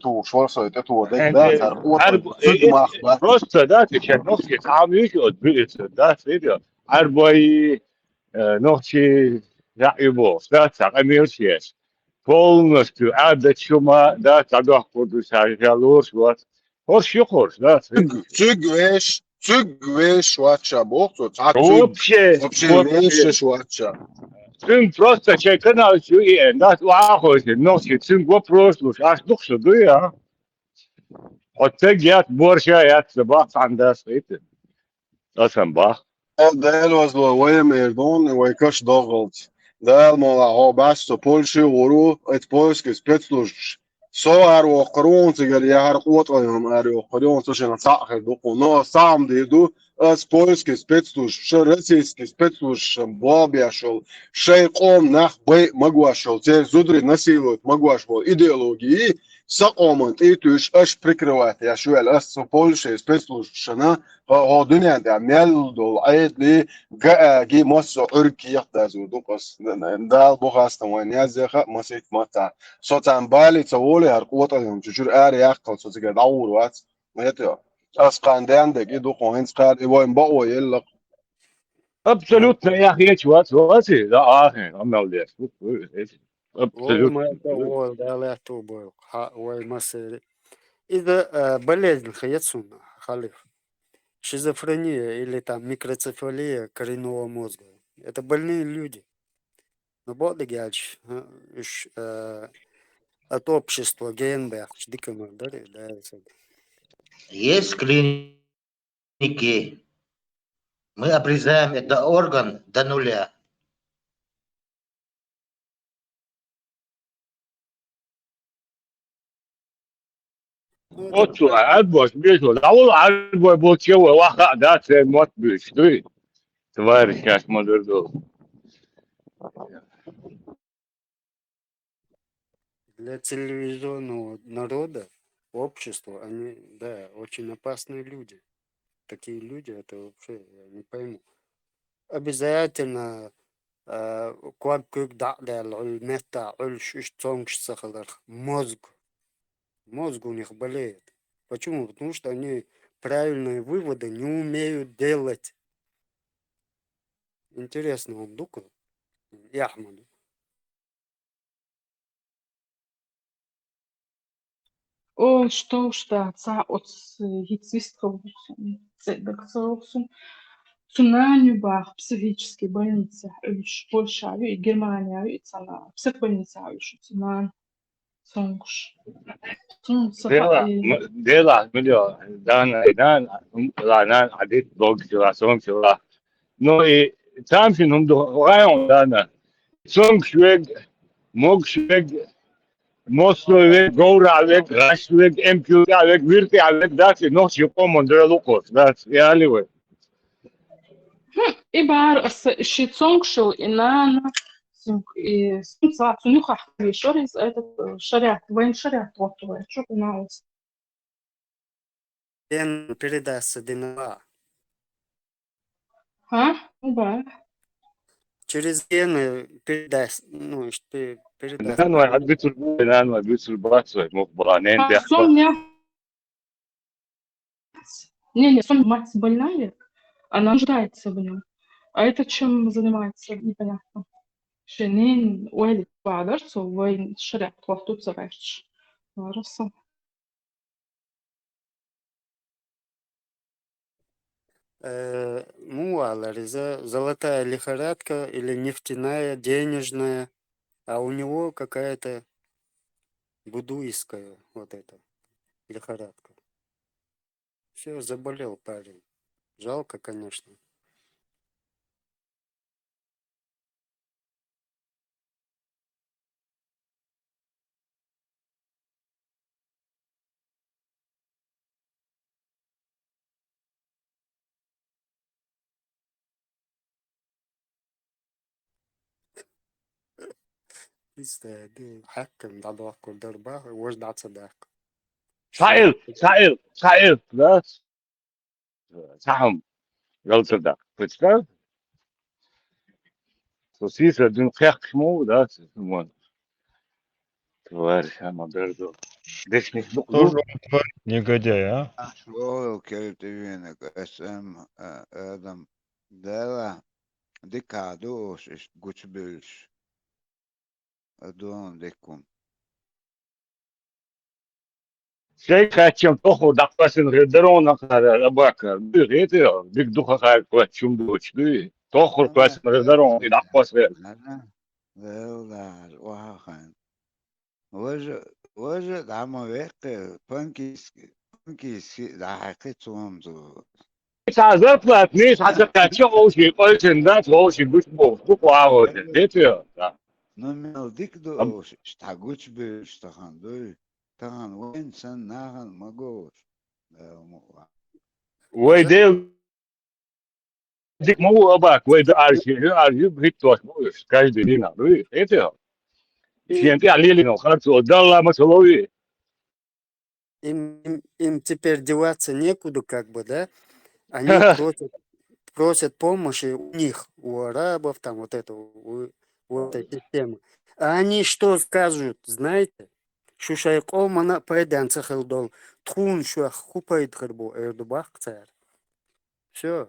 تو شورسه تو ديك أنت ده صار قوه عرب صد ما اخبار بروست ده كشان نفسي تعاملش أدبيت ده فيديو عربي نفسي يعيبو ده تعاملش полностью عادة شما ده تدخل قدوس هالورش وات هورش يخورش ده цыг веш вача бохто та цыг вообще веш швача Цин просто чеканал сюи, да, уахоси, носи, цин го просто, аж духса дуя. Хотя гят борща ят собак андас эти. Асам бах. ده الوزلو ويم اردون ويكش ضغط ده الموضوع هو بس بولشي ورو ات بولسكي سبيتسلوش صور وقرون تقال يا هر قوت عليهم اري وقرون تشن صاحي دوقو نو سام ديدو اس بولسكي سبيتسلوش شرسيسكي سبيتسلوش بوبيا شو شي قوم نخ بي مغواشو تي زودري насилуют مغواشو идеологии سقومنت ايتوش اش прикрывает я شوال اس بولشي سبيتسلوش شنا هو دنيا ده ميل دول عيد لي جي مصر أركي يحتاجوا دوقس ده بوخاست وين يزخ مسيت متى صوت عن بالي تقولي هالقوة اليوم تجور آري يحقل صوت كده دور وات ما يتيا أسقان ده عندك إيه دوقو هنس قال يبغى بقوا يلا Абсолютно я хочу вас, да, عم ليش. وي Абсолютно. ما تقول ده لا توبو وي مسيري إذا بلد الخيط سنة خليف шизофрения или там микроцефалия коренного мозга. Это больные люди. Но бодыгяч от общества ГНБ. Есть клиники, мы обрезаем этот орган до нуля.我出来我别说，然后我结果我还在这么对对，товарищ наш модердол. Для цивилизованного народа, общества, они, да, очень опасные люди. Такие люди, это вообще, я не пойму. Обязательно мозг у них болеет. Почему? Потому что они правильные выводы не умеют делать. Интересно, он дука? Яхмаду. O что tā hitsviskal цедаксалсум цунанию бах психические больницы ильш Польша и Германия и цана психбольница ильш цунан сонгш Дела, миллион, да, عديت بوق سون سوا. No и там же нам до район да. Сон швег, мог швег, мостовик, горавик, рашвик, эмпюравик, виртиавик, да, но что командир лукос, да, реально. и бар ши сонгшил и нана и сумца цунюха вишорис этот шарят вайн шарят готовый что понимаешь Передастся ДНК. Да. Через гены передаст, ну, что передаст. أنا واحد بيتر أنا بيتر براسه مقبرانين ده. Сон не, сон мать больная, она нуждается в нем. А это чем занимается, непонятно. Шенин, уэлит, бадарцу, вайн шарят, тут заваришь. Вараса. Муалариза, золотая лихорадка или нефтяная, денежная, а у него какая-то будуистская вот эта лихорадка. Все, заболел парень. Жалко, конечно. حكم ضعضوع كل دربه وجدع صداق سائل لا سهم غلط ده بتشتغل سوسيس دون خيخ مو ده سمون توارش أنا برضو دشني Тоже тварь, негодяй, а? Шоу, كرتوينك اسم ادم دالا ديكادوش اش گوچبلش ادون ديكم شيء كاتشم تأخذ دقة غدرون خير أباك بيغيتي بيك دوخ خير كوات شوم دوش بي تأخذ كوات غدرون دقة خير لا واخن وجد عمويق بانكيس ده حقيقتهم زو تعذرت لاتنيش حتى كاتشم أوشي قلت إن ده أوشي بوش بوقعه هيتي نمل ديك دوش اشتاقوش بيشتغل دوي تغن وين سن ناغن مغوش ويديل ديك مو أباك ويديل أرشي بهيتوش موش كاجدي لينا دوي هيتي Сиенти алили, хорошо, дала масолови. Им теперь деваться некуда, как бы, да? Они просят помощи у них, у арабов, там вот это, у этой системы. А они что скажут, знаете? Шушайко мана пайдан цахалдол, тхун шуах хупает харбу, эрдубах царь. Все,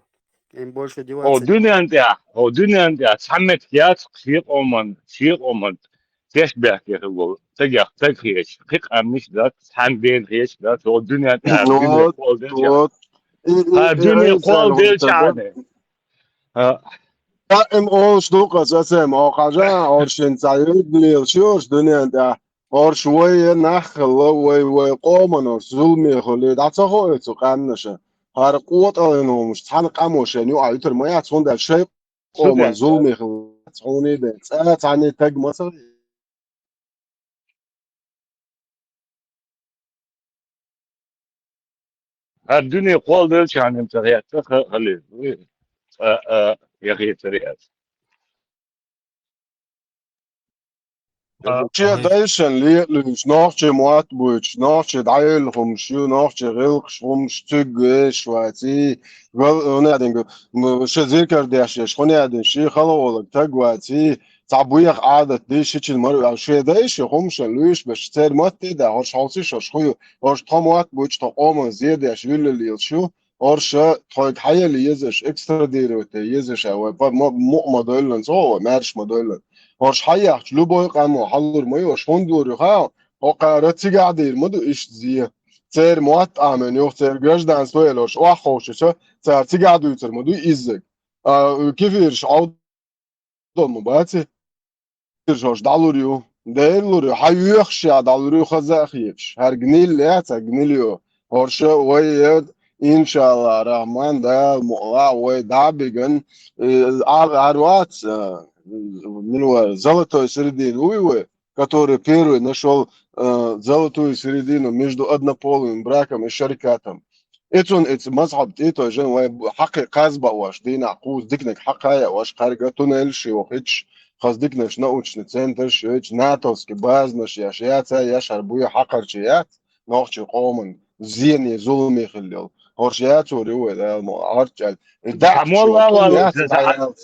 им больше деваться. О, дунянтя, самет яц, шиқ оман. تشبه كده تجاه تكريش حق أمش ده تحن بين خيش ده تو الدنيا تعرفين توت الدنيا قول ديل شعانة Im Ohrstuhl, das im Ohrkaja, Ohrschen Zayid, Lilchus, Dunia, da Ohrschwee, Nachel, we Omen, Zulmi, Holy, that's a whole to Kanisha. Har quarter in Homs, Tan Kamosh, and you are little Mayats on that shape, Omen, سودان Zulmi, Tony, that's Tiny Tag Muscle. الدنيا قول ديل شعانة متغيات خلي يا أخي تريات Che Dyson leerlings nachje Moatbuch, nachje Deil vom Schu, nachje Rilks vom Stück Schweizi, wel nading, zeker dash, خوني den شي خلو تقواتي تعبويخ عادة دي شيء المرة شيء دايش هم شلوش باش تير مات ده هرش حوصيش شخوي هرش طموات بوش تقوم زيادة شويل اللي يلشو هرش طايق حي اللي يزش اكسترا ديرو يزش او مو مدلن صو مارش مدلن هرش حي شلو بوي قامو حضر ميو شون دور خا او قارتي قاعد يرمدو ايش زيه تير موات امن يو تير جرش دان سويلوش او خوشش تير تي قاعد يترمدو يزك كيف يرش عود مباتي Jorge Daluriu, Deluriu, Hayuch, Daluriu Khazakhich, Hargnil, Yata, Gnilio, Horsha, Wayed, Inshallah, Rahman, Dal, Mu'a, Way, Dabigan, Arwat, Milwa, Золотой середину, Уйвы, который первый нашел золотую середину между однополым браком и шарикатом. Это مذهب تيتو جن حق قازبا واش دينا عقوز ديكنك حقايا واش خارجة تونيل شي وخيتش خاص ديكنش نوتش نتسنتر شيتش ناتوس كبازنش يا شياتا يا شربويا حقر شيات نوخش قومن زيني ظلمي خليل هورشيات وريو ده هورشال دعك شو والله والله كليات دعيات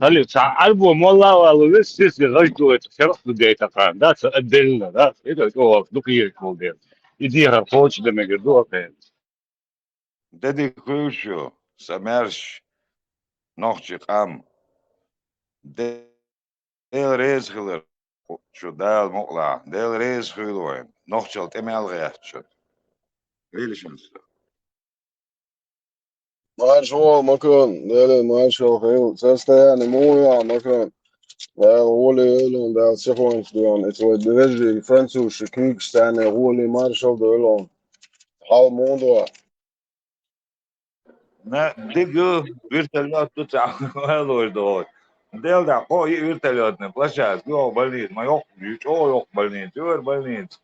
خليه تعرفوا والله والله بس غجدوا شرط ديتا كان ده الدلنا ده إذا هو دقيق موديل يديها خوش لما يقدروا كان Dedi Kuyushu, Samersh, Nochchik Am, Del Reisgiller, Shudal Mokla, Del Reisgilloin, Nochchel Temel Rechtschut. Williams. ماشي هو مكان ده ماشي هو ساستا يعني مو يعني مكان هو اللي يلون ده سيخوان شدوان اتو ديفيجي فرنسو شكيك ستاني هو اللي مارشال ده يلون حال موضوع Na digu virtualiot tu цахалой дот. Del da ko и вертолетный площадь, го больниц, моё yok больниц, yor больниц.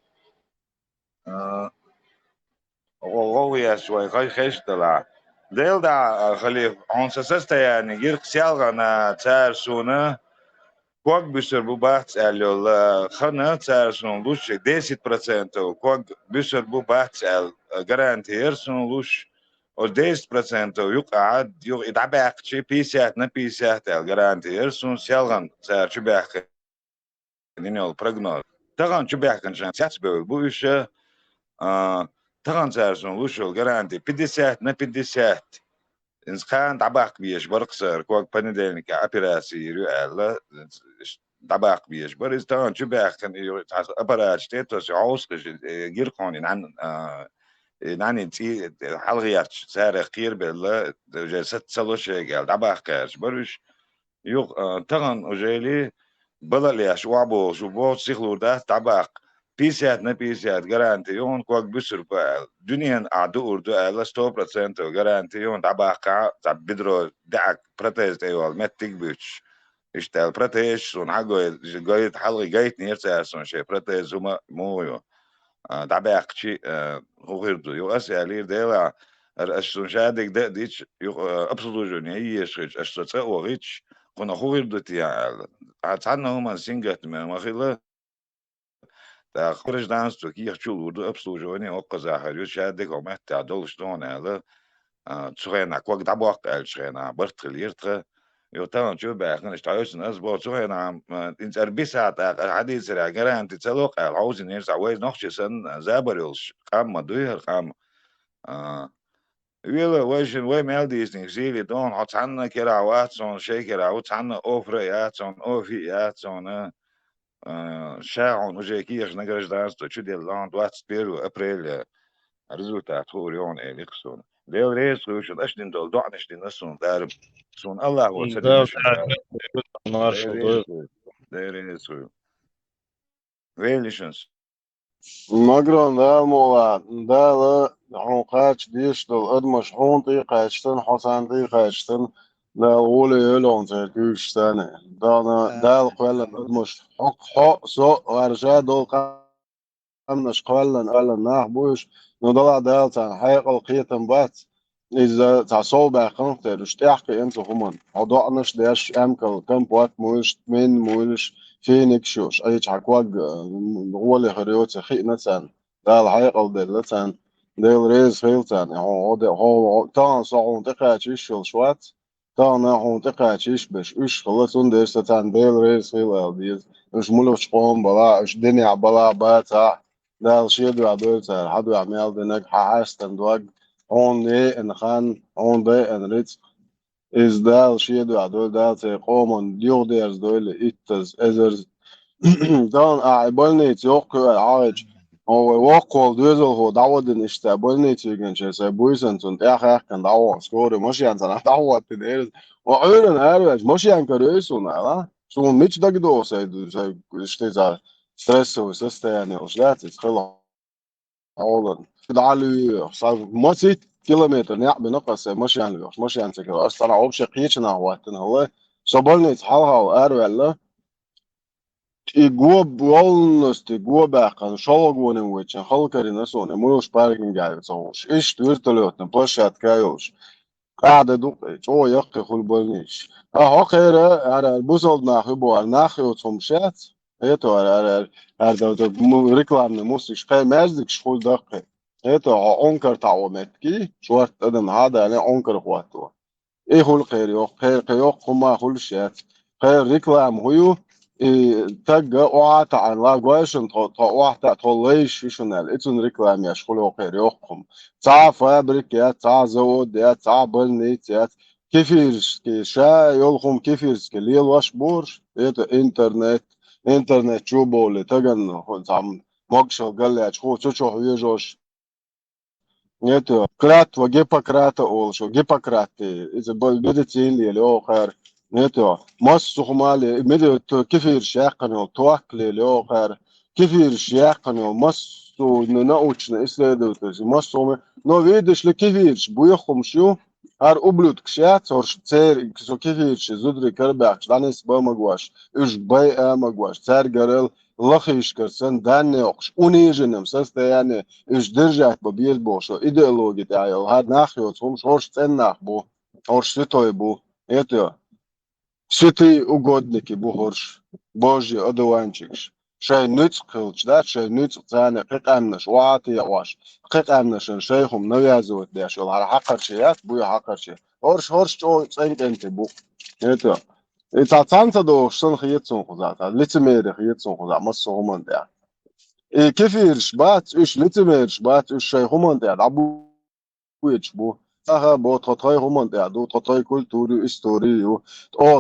Го я свой хештала. Del da خلي on يعني غير سيالغا на царь суна Ког бисер bu bahts el khana tsar son lush 10%, kog bисер bu bahts el garantier son lush o 10% يقعد يدعبق شي بيسات نبيسات el garantier son سيالغان tsar شباك نينول برغنول تغان شباك كان ساتس bu işe تغان tsar son lush garanti 50 на 50 إنس كان دعبق بيش برقصر كوك بندلنك أبيراسي رؤال دعبق بيش بريز تان شو بيح كان أبراج تيتوس عوسكش جيركون نعني تي حلغيات سعر خير بالله جلسات سلوش قال دعبق كاش بريش يوق تغن أجيلي بلا ليش وعبو شو بوت سيخلور ده دعبق بيسات نبيسات garantiyon kog büsür dünyanın adı urdu ala 100% garantiyon tabaka tabidro دعك protest ايوال متك بيتش اشتغل protest son hago جايت حلقة جايت نيرسا son شيء protest هما مويو دعبك شيء هو غيردو يو اسالي ديلا الشون شادك ده ديش يو ابسطو جوني هي شيء اشتغل وغيتش كنا هو غيردو تيا عتنا هما سينجت ما خيله دا خرج دانس تو كي يخشوا ورد обслуживание оказа харю шадек омет та долштон ала цугена ког дабак элшена бартхлиртре يوتان شو بأخنا اشتايوش ناس بو صوهنا انت اربيسا حديث راجرا انت تسلوق عاوز نرجع ويز نخش سن زابريلش قام مدوير قام ويلا ويشن وي مالديس نيزيلي دون حط عنا كراوات صون شيكرا وت عنا اوفريات صون اوفيات صون شاعون وجاكيش نقرش دانستو شو دي اللان 21 ابريل resultaat hoor je eigenlijk zo. Deel reis dus als je dol doen is die zo daar zo'n Allah wordt ze Да, dus daar is zo. Welishens. Magron da mola da la honqach diishtal admash honti qachtan hosanti qachtan da wole yelon ze kushtan da da qala admash hok so warja dol قمنا شقلن قال ناح بوش نضلع دالتا حيق القيتن بات إذا تعصوب قنت رشتاحك إنسو همان عضعنش داش أمكل كم بوات موش من موش فينك شوش أي تحكواج غولي خريوتي خي نتان دال حيق الدلتان ديل ريز خيلتان هو تان صعون تقاتش شوات تان هون تقاتش بش إش خلصون ديستان ديل ريز خيل ديز مش ملوش قوم بلا إش دنيا بلا باتا ده شيء عدول سهل حد يعمل دينك حاستن دوج هون ده إن خان هون ده إن ريت إز ده شيء عدول ده تقوم ديو ديرز دول إتز إزرز دان أعبالني تيوق عاج هو وقول دوزل هو دعوة نشتابلني تيجن شيء سبويسن تون تأخر كان دعوة سكور مش يعني سنة دعوة تدير وعيرن هرج مش يعني كريسون لا شو مش دقدو سيد اشتيزا ستريس وسيستا يعني وشلات يتخلى أولا كده علي صار ما 6 كيلومتر نعم بنقص مش يعني سكر أصلا عوب شقيتنا وقتنا هو صبرني تحالها وأروع له Igua bolnost, igua bäkan, šalgonim večen, halkarina sone, muļš pērkin gājas auš. Iš virtuļotne, plašāt kājauš. Kāda duqeč, o jakka hulbalniš. Hakere, buzaldnā hubo ar nāhjotsum šēc. Eto reklamne mustiš kai mērzik šhul daqe. Eto onkar taometki, švart adam hada ne onkar huato. Hul khayr yok, khayr yok kuma hul šēc. Khayr reklam huyu تجا وعطى عن لا جواشن وعطى طليش شنال اتن ريكلام يا شغل وقير يقم تاع فابريك يا تاع زود يا تاع بلنيت يا كيفيرش كي شا يلقم كيفيرش كي ليل واش بورش انترنت شو بولي تجن هون عم مقشل قال لي شو شو يجوش نيتو كرات وجيباكرات اول شو جيباكرات اذا بدتين لي الاخر نيتو مص خمالي مدو كيفير شاقنو توكلي لوخر كيفير شاقنو مص نناوچنا اسلادو مص نو فيدش لكيفيرش بويخم شو هر اوبلوت كشات صورش تسير كسو كيفيرش زودري كرباكش دانيس بامغواش اش باي امغواش تسير قرل لخيش كرسن داني اوقش اونيجنم سستا يعني اش درجات ببيل بوشو ايديولوجي تاعيو هاد ناخيوت هم شورش تناخ بو شورش ستوي بو ايتو Святые угодники бухорш, Божьи одуванчикш. Шей нüц кылч, да, шей нüц цаны кыкамнаш, уаты яваш. Кыкамнашын шейхум навязывают дяш, ол хакар шеят, буя хакар ше. Хорш чо центенте бу. Это. И цанца до сын хиетсон хузат, лицемерие хиетсон хузат, массогуман да. И кефирш бат, үш лицемерш бат, үш шейхуман да, абу буич бу. Aha, bo totoi humant ja, du totoi kulturi, historii,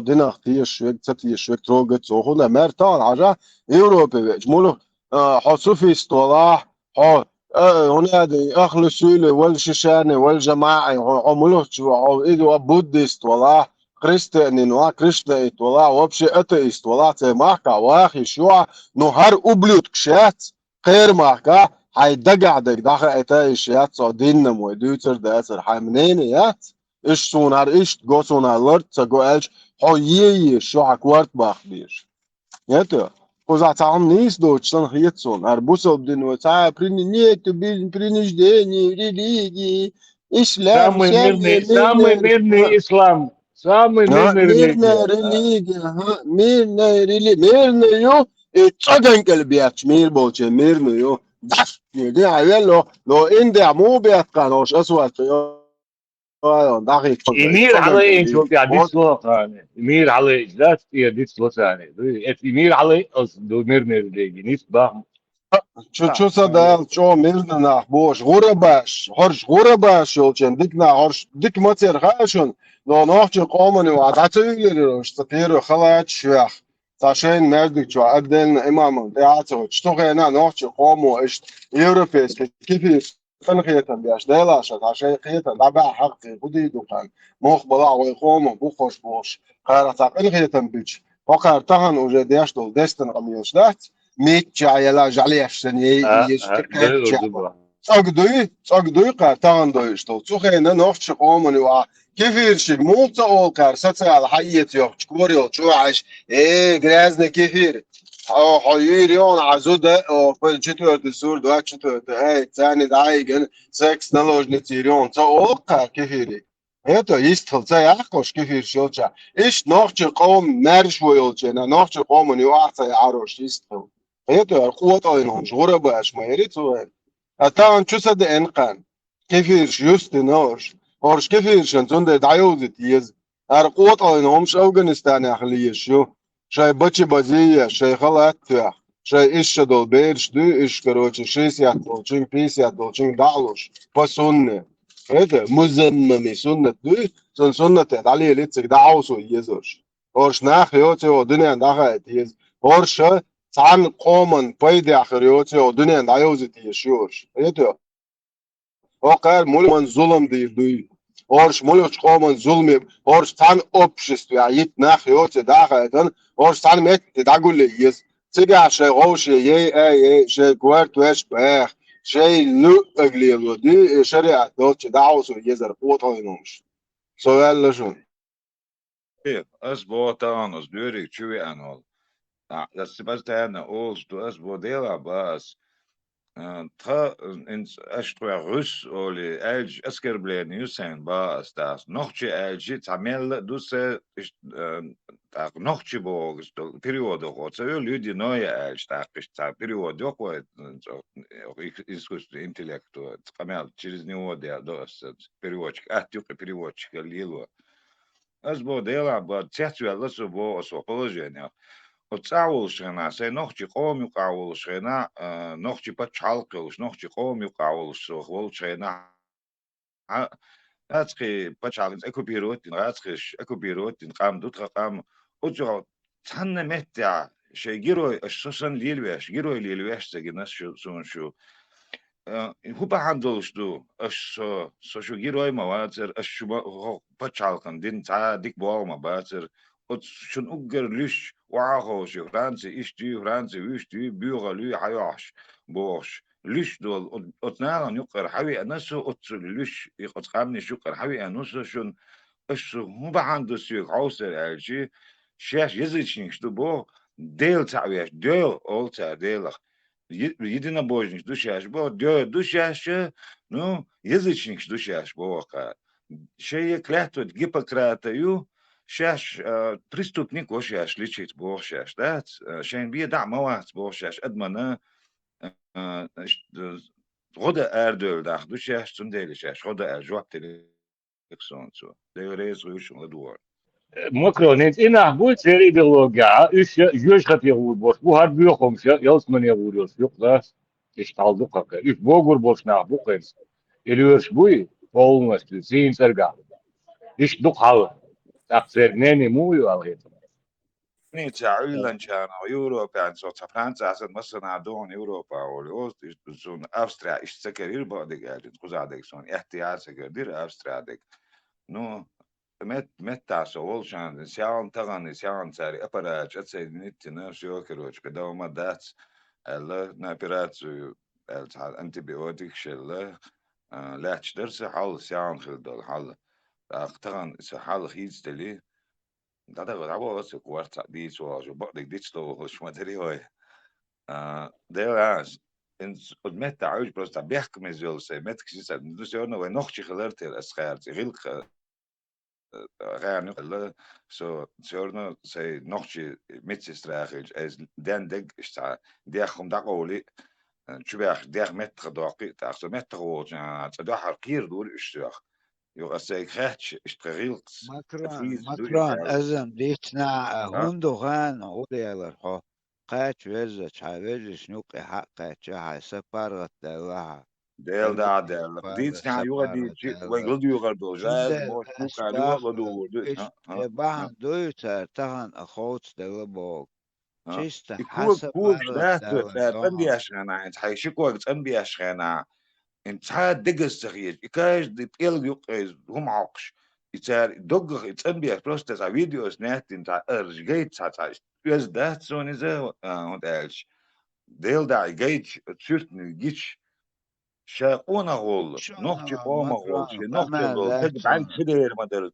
دينا اختي شوك تتي شوك تروجت سوخنا مرتان عجا يوروبي بيج مولو حصوفي استولاح هنا دي أخل سولي والشيشاني والجماعي عملو شو إيدو بوديست ولا كريستياني نوا كريستيت ولا وبشي أتيست ولا تماكا واخي شو نهار أبلوت كشات غير ماكا هاي دقعدك داخل ايتايشيات صو دينم ودوتر داتر هاي منينيات ايش سونار ايش جو سونار لرد تقو الش هو يي شو حكوارت باخديش يتو كوزا تعم نيس دوتشتن خيتسون اربوسو بدين وتاع بريني نيت برينيش ديني ريليجي اسلام самый мирный ислам, самый мирный религия. ميرنا ريلي ميرنا يو اتشاجن كالبياتش مير بولچه ميرنا يو داش دي عيال لو اندع مو بيتقنوش اسود يمير علي شو قاعد يصلح يعني يمير علي لا دي تصلح يعني يمير علي دو ميرنا ريليجي نسبة شو صدق شو ميرنا نحبوش غرباش هرش غرباش يولچن ديكنا هرش ديك ماتير خاشن لو نوحش قومني وعداتير اشتكيرو خلات شيخ عشان مردك شو عدلنا إمامه دعاته اشتغلنا نوحش قومو اشت يوروبيس كيف خيتن بياش ديلاشت عشان خيتن دابا حقي بدي دكان مخ بلا ويقوم بوخش بوش قارت خيتن بيش وقار تهن وجدياش دول دستن قميوش دات ميت جايلا جالياش سني يشتكت جابا صقدوي قار تهن دويش دول تخينا نوفش قومني وا كيفير شي موتا اول قار ساتسال حيت يوك كوريو شو عايش ايه грязный كيفير حيريون عزودة четвертый сур 24 ثاني دايجن 6 наложный тирион اوقع كيفيري это истил يعقوش كيفير شوچا ايش نوخش قوم مرش ويلچنا نوخش قوم نيوارتا يعروش يستل это القوة اينهم شغورة باش ما يريتو اتان شو صد انقان كيفير شوست نوش اورش كيفير شنتون دايوزت يز القوة اينهم شو افغانستان اخليه شو شاي بچي بازية شاي خلات شاي إيش دول بيرش دو إيش كروتش 60 دولچين 50 دولچين دالوش بسنة هذا مزممي سنة دو سنة عليه ليتسك دعوسو يزوش أورش ناخ يوتي ودنيا داخل يز أورش تعال قومن بيدي آخر يوتي ودنيا دعوزي تيشيوش هذا وقال مولمن ظلم دي Орш молоч قومن ظلمي орш تان обществе يت ناخ يوتي داخل орш تان مت تقول لي يز تيجي شيء غوش اي شيء كوارت واش باخ شيء لو اغليلو دي شريعه دوتش دعوسو يزر قوتوينومش سؤال لشون اس بوتان اس دوري تشوي انول das was der aus du es bodela bas tra ins ashtra rus oli elj eskerblen yusen bas das nochche elj tamel du se так nochche bog периоду вот люди ноя эль так что период доходит искусственный интеллект тамел через него да переводчик переводчик лило as bodela бо цяцу лосо бо осо положение وتعاولشنا سي نوختي قوم يقاولشنا نوختي بتشالقلش نوختي قوم يقاولش ولشنا اتقي بتشالقز اكوبيروت راتخش اكوبيروت قام دوت قام اوجو تن متع شي جيرو اساسن ليلوش جيرو ليلوش سجنس شو شو هو بهندلش دو اش سو شو جيرو ما واتر اش شو بتشالقن دين تا ديك بو ما باتر شون أجر ليش وعاهوش فرنسي إشتي فرنسي ويشتي بيغلي حياش بوش ليش دول أتناغن يقر حوي أنسو أتر ليش يقط خامني شقر حوي أنسو شون إش هو بعند سيق عوسر ألشي شاش يزيدشين شتو بو ديل تعويش ديل أولتا ديلخ يدنا بوجنش دوشاش بو ديل دوشاش نو يزيدشين دوشاش بو وقا شيء كلاتو جيبكراتيو شاش преступник وشاش ليشيت بوشاش دات شين بيه دع موات بوشاش أدمنا غدا أردول داخ دو شاش تنديل شاش غدا أرجوات تلكسون سو ديريز ويش لدور مكرونيت إنا بول سيري دلوجا إيش جوش خط يقول بوش بو هاد بيوخم شا يوس من يقول يوس يقداس إيش تعلقك إيش بوغر بوش نعبوقين إليوش بوي полностью سين سرقا إيش دق حاول تقصير نيني مو يوالغيت نيتا عيلان كان يوروبا يعني صوت فرنسا أصلا مثلا عدون يوروبا والأوست يشتون أستراليا إيش سكرير بعدك يعني تقول عندك سون احتياج سكرير أستراليا نو مت تعسول شان سيان تغني سيان ساري أبراج أتسي نيت نفس يوكروش كده وما دات الله نابيراتو أنتيبيوتيك شلا لا تشدرس حال سيان خلدل حال أختغن حال خيز تلي ده غرابة بس كوارت دي سو جو بعدك ديش تو شو ما تري هوي ده راس إن قدمت تعوج بس تبيحك مزيل سي متك سيسا ندوس يونا ونخشي خلرت الأسخار غيلك غير نقل سو سيورنا سي نخشي متستراخج از دان دق اشتع ديخم دقولي شو بيخ ديخ متخ دقي تاخذ متخ وجا تدو حقير دول اشتراخ يغسل خاتش اشتغيلك مكران أزم ديتنا هندو غان أولي الرحو قاتش وزة شعبيج شنوقي حق قاتش هاي سفارة دلها ديل دا ديل ديتنا يوغا دي ويغلدو يغلدو جاز موش نوكا يغلدو باهم دويتر تهن أخوت دلبوك شيستا يكوك حسب كوك بارة لا تنبي أشغنا انت حيشكوك تنبي أشغنا إن ساعات دقس تغيير إكاش دي بيل يقيز هم عقش يتار دقق يتنبيه بروست تاع فيديوز نات إن تاع أرج جيت تاع يز ده سون إذا هون ألش ديل دا جيت تشرتني جيتش شاقونا غول نوختي قوما غول شي نوختي غول تجد عن خدير مدر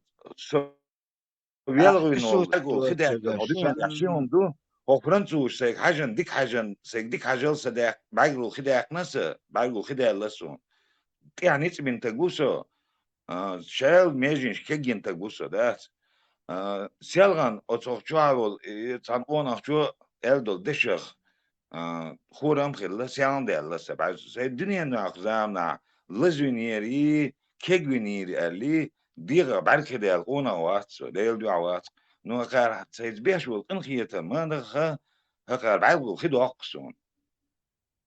ويلغي نو تقول خدير الموضوع يحشيهم دو هو فرنسوس سيك حاجن ديك حاجن سيك ديك حاجل صدق بعقلو خدير نسا بعقلو خدير لسون يعني تبين تقوسو شال ميجينش كجين تقوسو دات سيالغان أتوقعوا تان أوناخشو إلدول دشخ خورم خير سيالن ديال سبع الدنيا ناقزامنا لزونيري كجونيري اللي ديغا بعرك ديال أونا واتسو ديال دعوات نو قار سيزبيش والقنخية ما نخا هقار بعقل خدو أقصون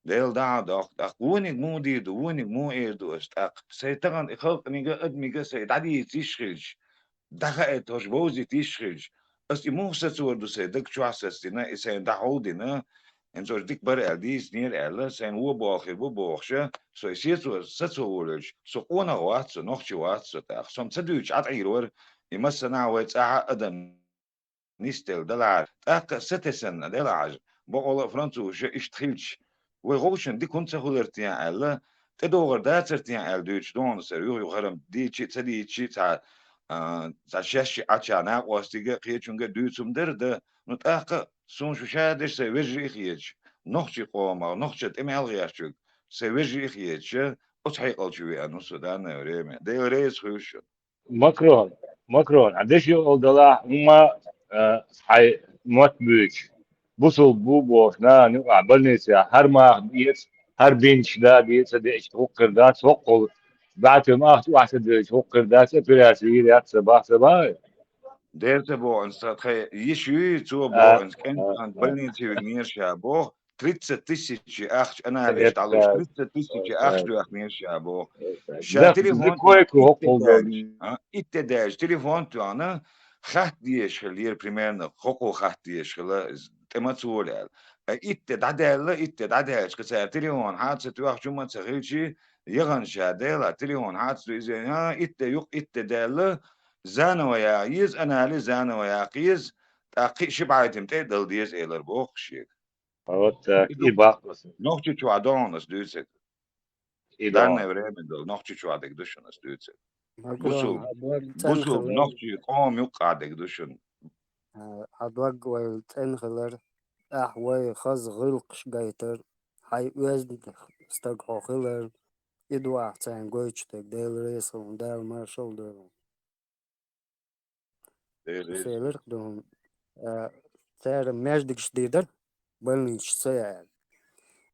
ديل داق ونيك مو ديدو ونيك مو إيدو استاق سيتغن إخلق ميجا أدميجا سيدعدي تيشخيج دخلت هوش بوزي تيشخيج أستي مو ستوردو سيدك شو عسستينا إسان دعودنا إن زوج ديك برا ديس نير ألا سين هو باخر بو باخشة سو يسيتو ستوولج سو قونا واتسو نوخشي واتسو تاق سوم تدوش عطعيرور يمسنا ويتساعة أدم نيستل دلار تاق ستسن دلعج بقول فرنسوش اشتخيلش وغوشن دي كنت خلرتيا ألا تدور داترتيا أل دوش دون سريو يغرم دي تشي تدي تشي تا شاشي أشانا واستيجا قيتشونجا دوسم درد نتاق سون شو شادش سيوجي خيج نخشي قوما نخشي تمال غياشوك سيوجي خيج أتحيق الجوي أنو سودان يوريمي دي يوريس خوش ماكرون عندش يقول دلا هما حي موت بيش بوصل بوش نا نوع بلنسيا هر ما بيت هر بينش دا بيت سديش توقر دا توقل بعد ما واحد توقر دا سبيراسي يات صباح ديرت بو انستاد خي يشوي تو بو انس كان بلني تيغنير شابو 30 أخش أنا ليش تعلوش 30 أخش دو أخنير شابو شا تليفون إتداج تليفون تو أنا خات ديش خلير بريميرنا خوكو خات ديش خلا تما تقول إتدعدل كسر تليفون حادثة تو أخش ما تخيلشي يغن شاديلا تليفون حادثة إذا ها إتدال زانو يا يز أنا لي زانو يا قيز تأقي شبعتهم تدل ديز إلر بوخشيك أوت إباقس نوختي شو عدونس دوسك دارنا بريمدل نوختي شو عدك دوشنس دوسك بوسو نوختي قوم يقعدك دوشن عدوك والتنخلر أحوي خز غلقش جايتر حي وزن استقحو خلر إدوا أحسن جويتشتك ديل ريسون ديل مارشال ديل سيلر دون تار ماجدك شديدر بلنش سيال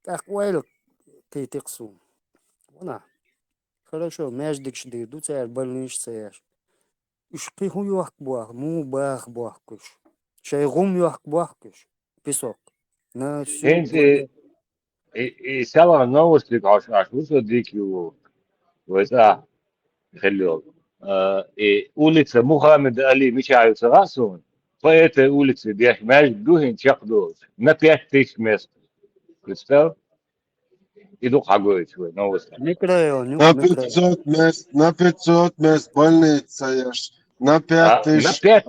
تقويل كي تقسو ونا хорошо ماجدك شديدو تار بلنش سيال ишқи ху юах буах му бах буахкуш шайгум юах буахкуш песок на Gente, e se ela não explicar as coisas de que o ويسع خليه أوليتس محمد علي مش عايز راسون فايت أوليتس بيش ماش دوهن شقدو ما بيحتيش مست كريستال يدوق حقوي شوي نوست на 500 мест больница ешь, на 5000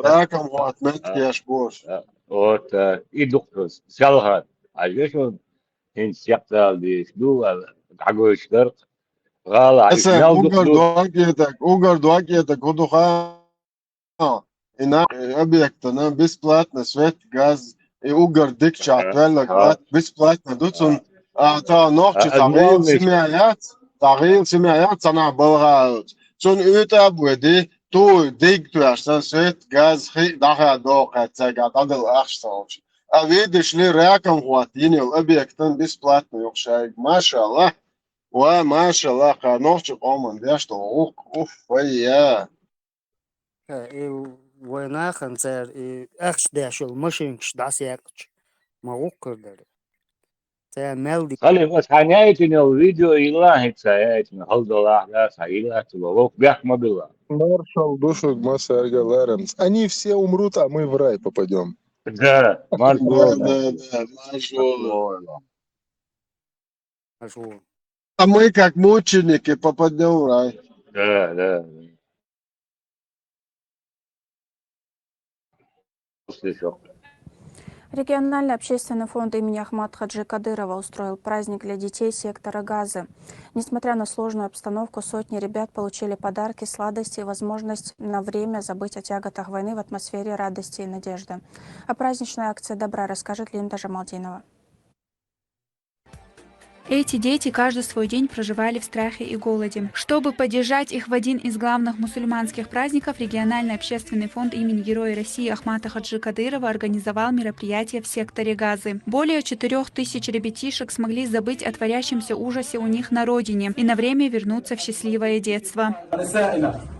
раком вот меткеш бош. Вот يدوق سالها عجيشون هن شقدال دي شدو حقوي شدرق Ese ugar duakijetak uduha ina objekta na besplatna svet gaz i ugar dikčat velag besplatna ducun ta nohči tagil simajat sana balgaut sun uta budi tu digtuasan svet gaz daha doqat sagat adil axstalch avidish li rakam huatini objektan besplatna yoqshayg mashallah وما شاء الله قنوش قوم ديش اوف ويا وينا خنزر اخش داشل مشينش داس ياكش ما وكر تا ملدي خلي بس حنايتنا الفيديو إلا هيك سايتنا هل الله لا سايلا تبوك بيحكم بالله Маршал душу Масса Галаренс. Они все умрут, а мы в рай попадем. Да, маршал. А мы как мученики попадем в рай. Да. Слышал. Региональный общественный фонд имени Ахмата Хаджи Кадырова устроил праздник для детей сектора Газы. Несмотря на сложную обстановку, сотни ребят получили подарки, сладости и возможность на время забыть о тяготах войны в атмосфере радости и надежды. О праздничной акции добра расскажет Линда Джамалдинова. Эти дети каждый свой день проживали в страхе и голоде. Чтобы поддержать их в один из главных мусульманских праздников, региональный общественный фонд имени Героя России Ахмата Хаджи Кадырова организовал мероприятие в секторе Газы. Более 4000 ребятишек смогли забыть о творящемся ужасе у них на родине и на время вернуться в счастливое детство.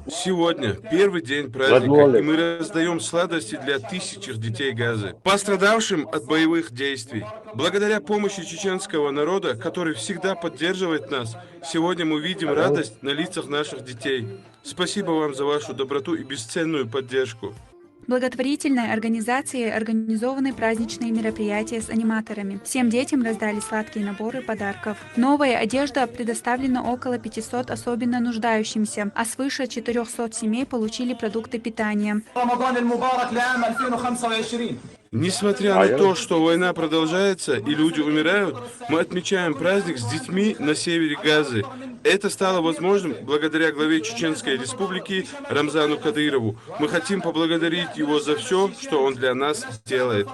Сегодня первый день праздника, и мы раздаем сладости для тысяч детей Газы, пострадавшим от боевых действий. Благодаря помощи чеченского народа, который всегда поддерживает нас, сегодня мы видим радость на лицах наших детей. Спасибо вам за вашу доброту и бесценную поддержку. Благотворительной организацией организованы праздничные мероприятия с аниматорами. Всем детям раздали сладкие наборы подарков. Новая одежда предоставлена около 500 особенно нуждающимся, а свыше 400 семей получили продукты питания. Несмотря на то, что война продолжается и люди умирают, мы отмечаем праздник с детьми на севере Газы. Это стало возможным благодаря главе Чеченской Республики Рамзану Кадырову. Мы хотим поблагодарить его за все, что он для нас делает.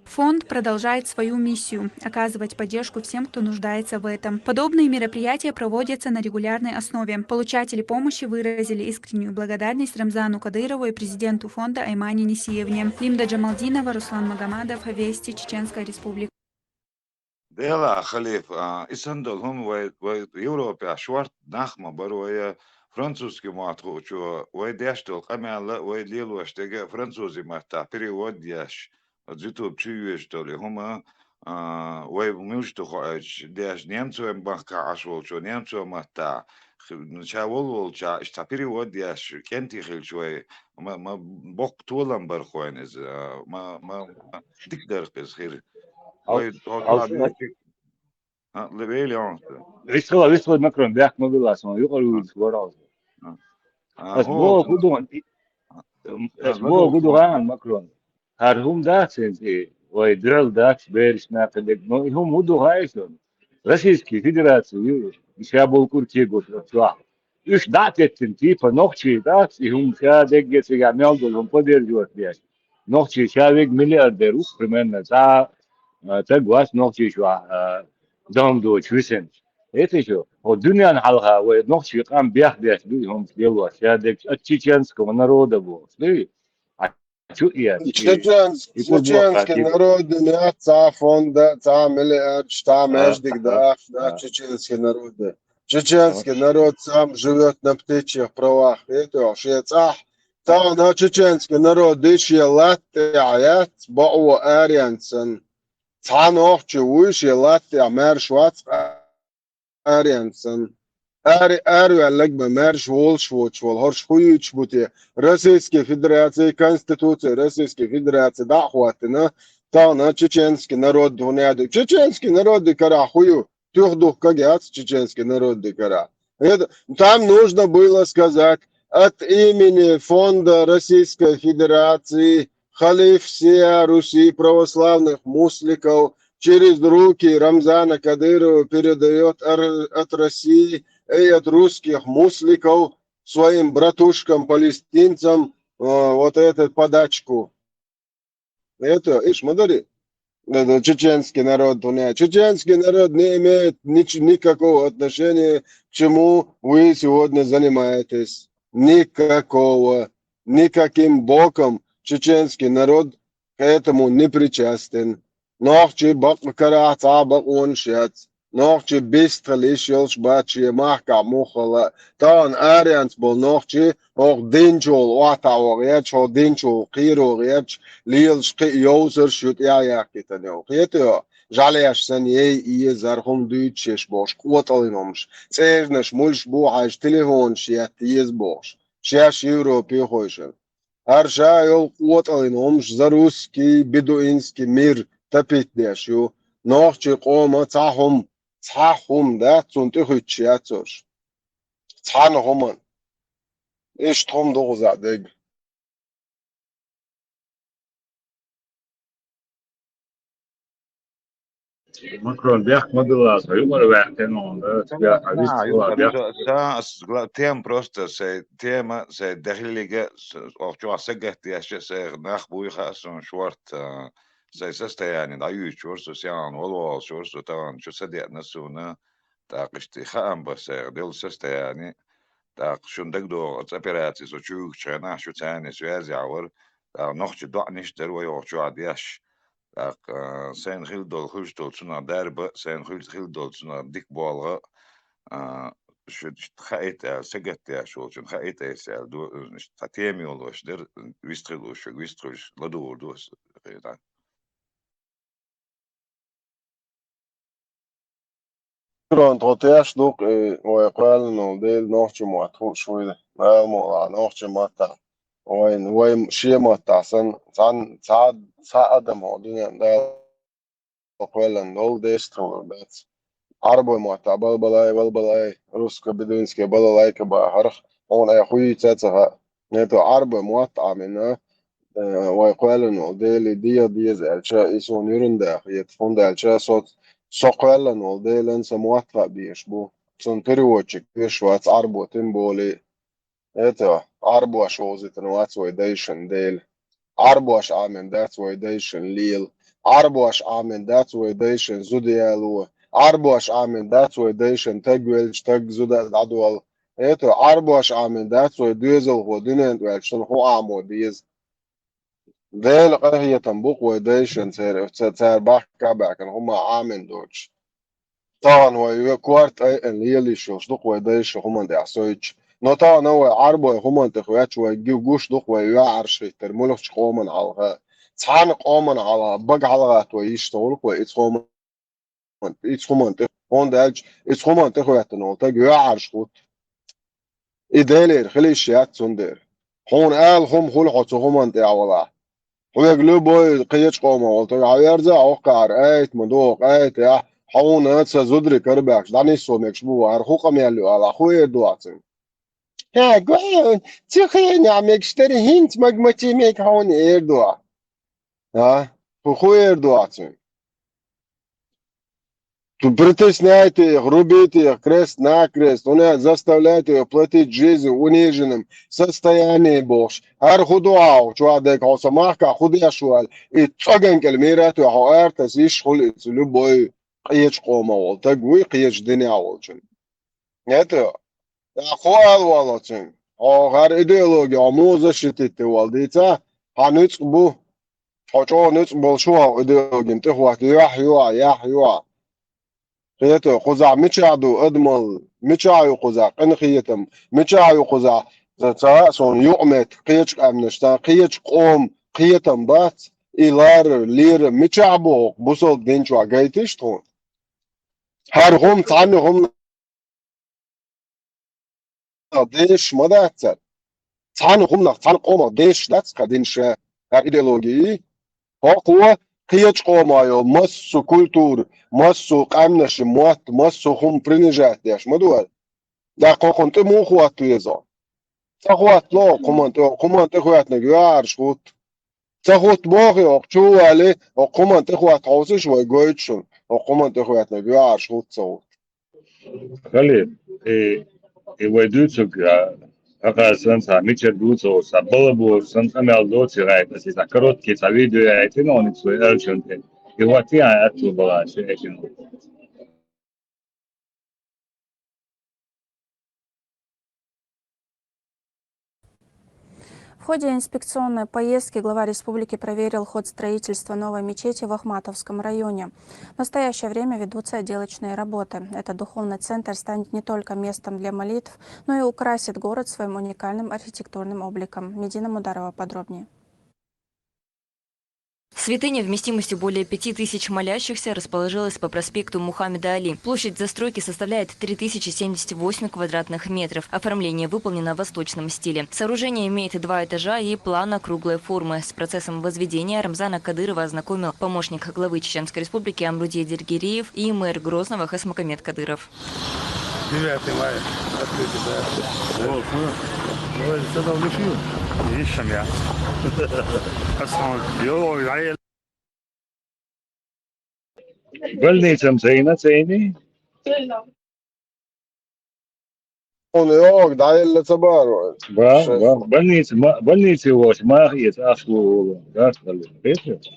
Фонд продолжает свою миссию – оказывать поддержку всем, кто нуждается в этом. Подобные мероприятия проводятся на регулярной основе. Получатели помощи выразили искреннюю благодарность Рамзану Кадырову и президенту фонда Аймане Несиевне. Линда Джамалдинова, Руслан Магомадов, Вести, Чеченская Республика. Дела, Халиф, Исандол, Европа, Шварт, Нахма, Бароя, французский матху, что Дяштол, Камяла, Лилу, Штега, французы мата, перевод Дяш, YouTube чуешь, что ли, Хума, Мюшту, Дяш, немцам Бахка, Ашвол, что немцам мата, Чавол, Ча, перевод Дяш, Кенти Хильчуэй, Бог Тулам Бархуэнез, Дикдер Песхир. Висла Макрон, бях мобилас, он юрил сворал. Асбо гудуан Макрон. Хархум датсенти, ой драл датс бериш на кадек, но ихум гудуайсон. Российская Федерация, еще был куртий год, Üç dat ettin tipa nokçi dat, ihum şadek geçe gamel dolum поддерживать бях. Нокчи человек миллиардер, примерно так вас нокчи шва дом до чвисен. Это еще от дуньян халха, ой нокчи кам бях дуйом сделал, шадек от чеченского народа был. А чу я? Чеченский народ не ца фонда, ца миллиард, ца междик да чеченский народ. Чеченский народ сам живет на птичьих правах. Это шеца. Та чеченский народ дыши латте аят бау ариансен. Та нохчи уйши латте амер швац ариансен. Арю легме мерш волшвоч волхорш хуюч бути. Российской Федерации Конституции Российской Федерации дахватина. Та чеченский народ дуняду. Чеченский народ дикара хую. Тюхдух кагяц чеченский народ дикара. Там нужно было сказать от имени Фонда Российской Федерации халиф всея Руси православных мусликов через руки Рамзана Кадырова передает от России и от русских мусликов своим братушкам-палестинцам вот эту подачку. Это Ишмадари. Чеченский народ, чеченский народ не имеет никакого отношения к чему вы сегодня занимаетесь. Никакого. Никаким боком чеченский народ к этому не причастен. Нохчи бакмакара цабак оншец. Нохчи бистралиш елшбачи махка мухала. Тан арианс был нохчи ох динчул вата орьяч ох динчул киро орьяч лилш йозер шут яякитанё. Это жалеешь сане и зархом дучеш бош квоталиномш. Цежнаш мульш бухаш телефон шият ез бош. Шаш Европе хойшен. Арша йол квоталиномш за русский бедуинский мир тапит дешю. Нохчи кома цахом ца хум да цунты хучиатош цан хуман эш том догузадег Макрон бях модулас, юмор вахтен он, бях авист хула бях. Тем просто тема дохлига овчу асагахти се нахбуйха сон шварт состояние даю чурсу сян волвал чурсу таван чу садет насуна так штихан басер дел состояние так шундак до операции со чук чана шу тани связи авар нохчу дониш дервой овчу адяш так sen хилдол хуждол цуна дерба sen хилдол цуна дик болга شو خايت سجت يا شو شو خايت يا سال دو تاتيمي والله شدر ويستغلوش لدور دوس Grant hoteas nog ويقال إنه ديل نوحش معتقول شوية ما مو نوحش ماتا وين شيء ماتا سان أدم هو دنيا ده وقال إنه ديسترو بس عربي ماتا بلبلاي روسكا بدونسكا بلبلاي كباهرخ هون أي خوي تاتها نتو عربي ماتا منه ويقال إنه دي زالشا يسون يرندا يتفون دالشا صوت سوقلن وديلن سمواتفق بيشبو سنتريوتشك بيشوات عربو تنبولي ايتا عربوش وزيتن واتس ويديشن ديل عربوش عامن داتس ويديشن ليل عربوش عامن داتس ويديشن زوديالو عربوش عامن داتس ويديشن تجويلش تج زودال عدوال ايتا عربوش عامن داتس ويديزل ودينن ويلشن هو عمو ديز ديل هي تنبوق ويديشن سير باك كاباك هم عامن دوتش طبعا هو كوارت اللي يلي شو صدق ويديش هم دي عصويتش نو طبعا هو عربو هم انت خوات شو يجيو جوش دق ويعرش ترمولخش قومن على صحان قومن على بق على تويش طولك وإيش قومن إيش هم انت هون دالج إيش هم انت خوات نو تجي يعرش خوت إدالير خلي الشيات سندر هون قال هم خلقوا هم انت عوضا هو يقولوا بوي قيش قومه قلت عيرزا أوقع رأيت مدوق رأيت يا حون هاتسا زدري كرباكش دعني سومك شبو هرخوقم يالو على خوي دواتن يا قوين تخين عمك اشتري هنت مقمتي ميك هون ايردوا ها خوي ايردواتن Tu притесняете их, рубите их крест-накрест, заставляете их платить жизнь в униженном состоянии Бог. Ар худуау, чуадек хосамахка худяшуал, и цоген кельмират, и хоэрт, иш хулиц, любой قيش قوما والتقوي قيش دنيا والجن. Это خوال والجن. غير إيديولوجيا موزة شتيت والديتا هنوش بو حجو نوش بالشوا إيديولوجيا تخوات يحيوا قيته قزع متشعدو أدمل متشعيو قزع قنخيتم متشعيو قزع سون يؤمت قيش أمنشتا قيش قوم قيتم بات إلار لير متشعبو بوصل دينشوا قيتش تون هر هم تعني هم ديش مداتر تعني هم تعني قوم ديش داتس كدينش هر إيديولوجي هو قيش قومايو مسو كولتور مسو قامنش موات مسو هم برينجات ديش مدوال دا قوقنت مو خوات تيزا تخوات لو قمانت خوات نجوار شوت تخوت باقي أقشوا عليه وقمانت خوات عوزش ويقويتشون وقمانت خوات نجوار شوت صوت خلي ويدوتك أقاسن ساميتشر دوتو سبلبو سن أمل دوتي رايت بس إذا كروت كي تفيديو رايتين أو نتسوي أرشنتين يواتي عن أتو بلاش إيشنو В ходе инспекционной поездки глава республики проверил ход строительства новой мечети в Ахматовском районе. В настоящее время ведутся отделочные работы. Этот духовный центр станет не только местом для молитв, но и украсит город своим уникальным архитектурным обликом. Медина Мударова подробнее. Святыня вместимостью более 5000 молящихся расположилась по проспекту Мухаммеда Али. Площадь застройки составляет 3078 квадратных метров. Оформление выполнено в восточном стиле. Сооружение имеет 2 этажа и плана круглой формы. С процессом возведения Рамзана Кадырова ознакомил помощник главы Чеченской республики Амрудия Дергириев и мэр Грозного Хасмагомед Кадыров. 9 мая открытие, да. Вот, ну, тогда влюблю. Есть семья. Больницам цейна цейни. Он yok, dayılla var. Больницы вот, махиет, ашлу, да, видишь?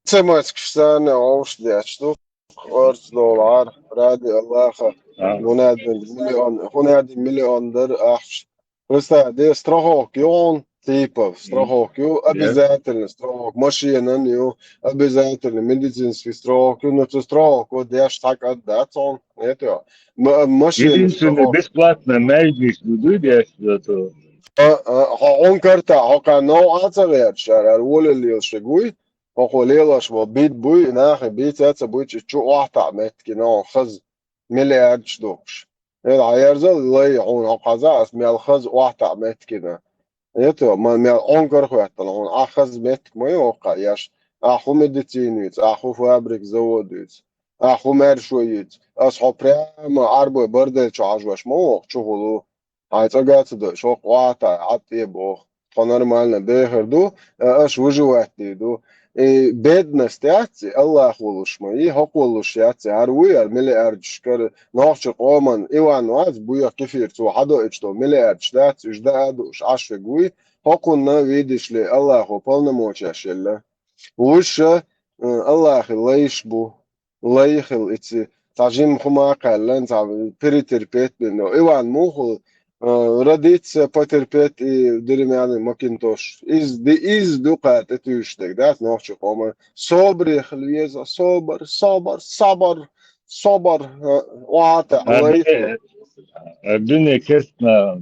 Цемать кштаны, ауш дячту. $4 ради Аллаха. $1 миллиондар ахш. Просто де страховки типов страховки, обязательно страховки, машина, обязательно медицинский страховки, но это страховку, дешь так отдать он, это машина. Единственное, бесплатно, найдешь, дудешь, это. Он карта, он ацарят, шарар, волили шагуй, وقوليلا شو بيت بوي ناخي بيت هاتsa بوي تشو واحدة متكي نو خز مليار شدوكش العيارزة اللي يعون عقازة اسمي الخز واحدة متكي يتو ما مي أنكر خوات طلعون أخذ متك ما يوقع ياش أخو مدتينيت أخو فابريك زوديت أخو مرشويت أصحاب بريم عربو بردل شو عجوش موق شغلو هاي تقعد دو شو قواتا عطي بوخ فنرمالنا بيخر دو أش وجواتي دو بدنا استياتي الله خولش ماي هقولش ياتي هروي الملي أرجش كر ناقش قومن إيوان واز بويا كفير تو حدو إجتو ملي أرجش دات إجدا أدوش عشر جوي هقولنا ويدش لي الله خو بالنا موتشاش يلا وش الله خليش بو الله يخل إتي تعجين خما قالن تعب بريتر بيت بينو إيوان موخل رديت потерпеть и деревянный макинтош. Из дукат это юштек, да, ночью кома. Собри хлеза, собор, уата, лайф. Dünya kesna.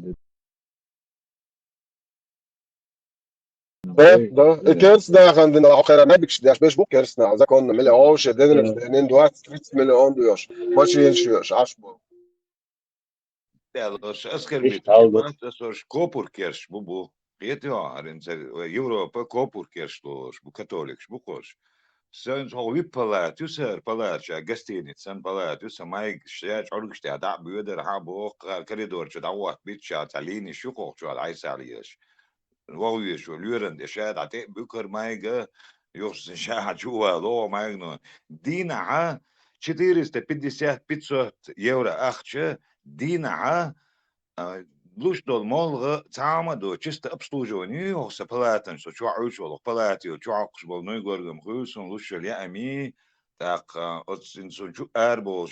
Да, كيرسنا عندنا آخر ما بيكش داش بيش بو كيرسنا إذا كنا ملي عوش دينرس دينين دوات 30 مليون دوش ماشي ينشوش عشبو Tēlos, es kopurkerš, bu, Rietjārin, Europa kopurkerš loš, bu katolikš, bu koš. Sen vi palēt, jūs palēt šajā gastīnīt, sen palēt, jūs maig šeit orgštē, da bīder, bu koridor, čo davot, bitšā, talīni, šukoh, čo aizsālies. Vaujies, šo ļurandi, šeit, te bukar maiga, jūs šeit čuvā, lo maigno. Dīna, 450-500 euro ахче, Дина, луч дол молга цама до чисто обслуживание, хоса палатан, что чуач волох палати, чуакш бол ной горгам хусон, луч я ами, так от инсу чу арбол,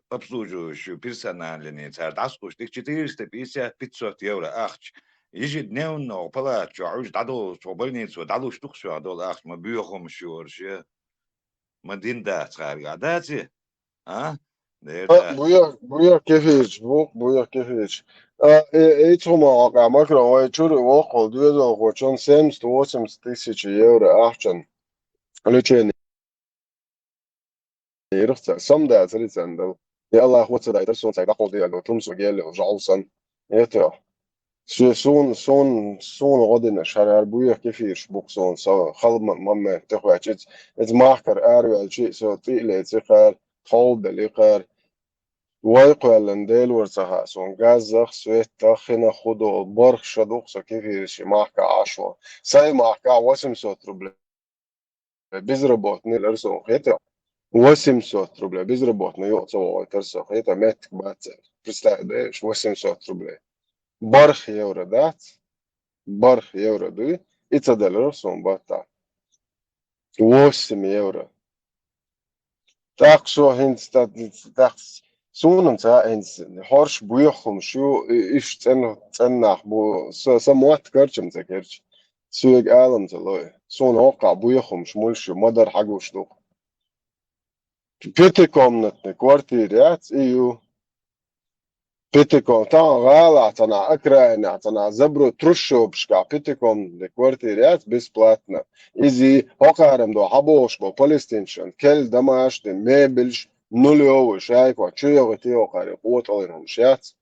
обслуживающий персональный царь, таскуш, тих 450-500 евро ахч. Ежедневно палат, чуач дадол, в больницу, дадол штук все, дол ахч, мы бьехом щурше, мы динда царь, гадати, а? بويا كيفيش بويا كيفيش ايش هم واقع مكرا ويشور وقع دوزا وشون 780 euro احسن لوتشين يرخص سم ده سريسان ده يا الله هو تصدق ترسون سايدا قودي لو تمسو جيل وجعلسن يتو سون غدنا شرار بويا كيفيش بوكسون سو خلب مما تخواتش اتماخر ارو شيء سو تيلي تخار خول دليقار ويقول ديل ورسها سون غازخ سويت تخنا خدو برخ شدوق سكيفيش معك عشوة ساي معك 800 روبل безработный لرسون خيتا 800 рублей безработный يوصل ترسو خيتا متك باتر представляешь 800 рублей برخ евро дать برخ евро дуй и цадалер сон бата 8 евро так что хинстат так سونم تاعنس حرش بويخم شو إيش تنح بو سموات كرشم تكرش سويق عالم تلوي سون وقع بويخم شمولش مدر حقوش دو بيتي كومنتني كوارتيريات إيو Pitikom tā vēlētanā Ukrainā zabru trušopškā pitikom de kvartīrēt besplatno. Izi okāram do haboško palestinšan, kel damāšti mēbiļš nuljovu šaiko, čujovu tiokāri otolinam šēc.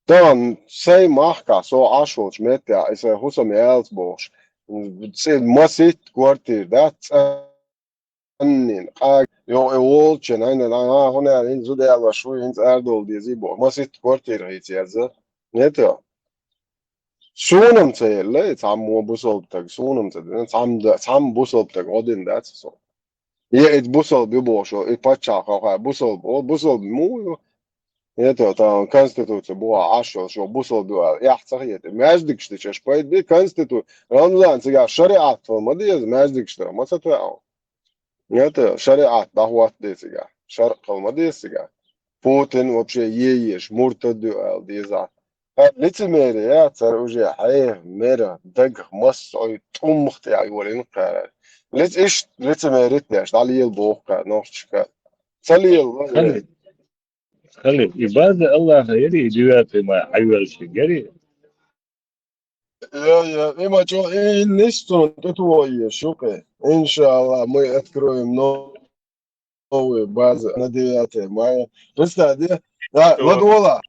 Tā sei mahkā so ašoč metjā, es vai husam jēlsboš. Masit kvartīr, that's annin. Jo olčen, hon in zudēlva šuj, ins ērdoldi zibo. Masit kvartīr hīts jēdza. Netjā. Sunam cēlē, cammo busolbtag, sunam cēlē, cam busolbtag odin dēts. Ja it busolbi ubošo, it pačā kaut kā busolbi mūju, netjā tā konstitūcija buhā ašo šo busolbi vēl jāhtsahiet. Mēždikšti češ pait bija konstitūcija. Ramzān cigā šariāt vēl madiez mēždikšti ramasat vēl. Netjā šariāt dahuat dīcigā. Šarqal madiez cigā. Putin вообще ейеш, murtadu vēl dīzāt. Лицемерие, ja, cer уже حيه ميرا دق مصعي طمخت يا يقولين قال ليش ايش лицемерие تاش على البوق نوشك صلي خلي عبادة الله يري جواتي ما حيول شجري يا إما جو نستون تتوي شوكي إن شاء الله ما أذكرهم نووي بعض ندياتي ما بس هذه لا دولا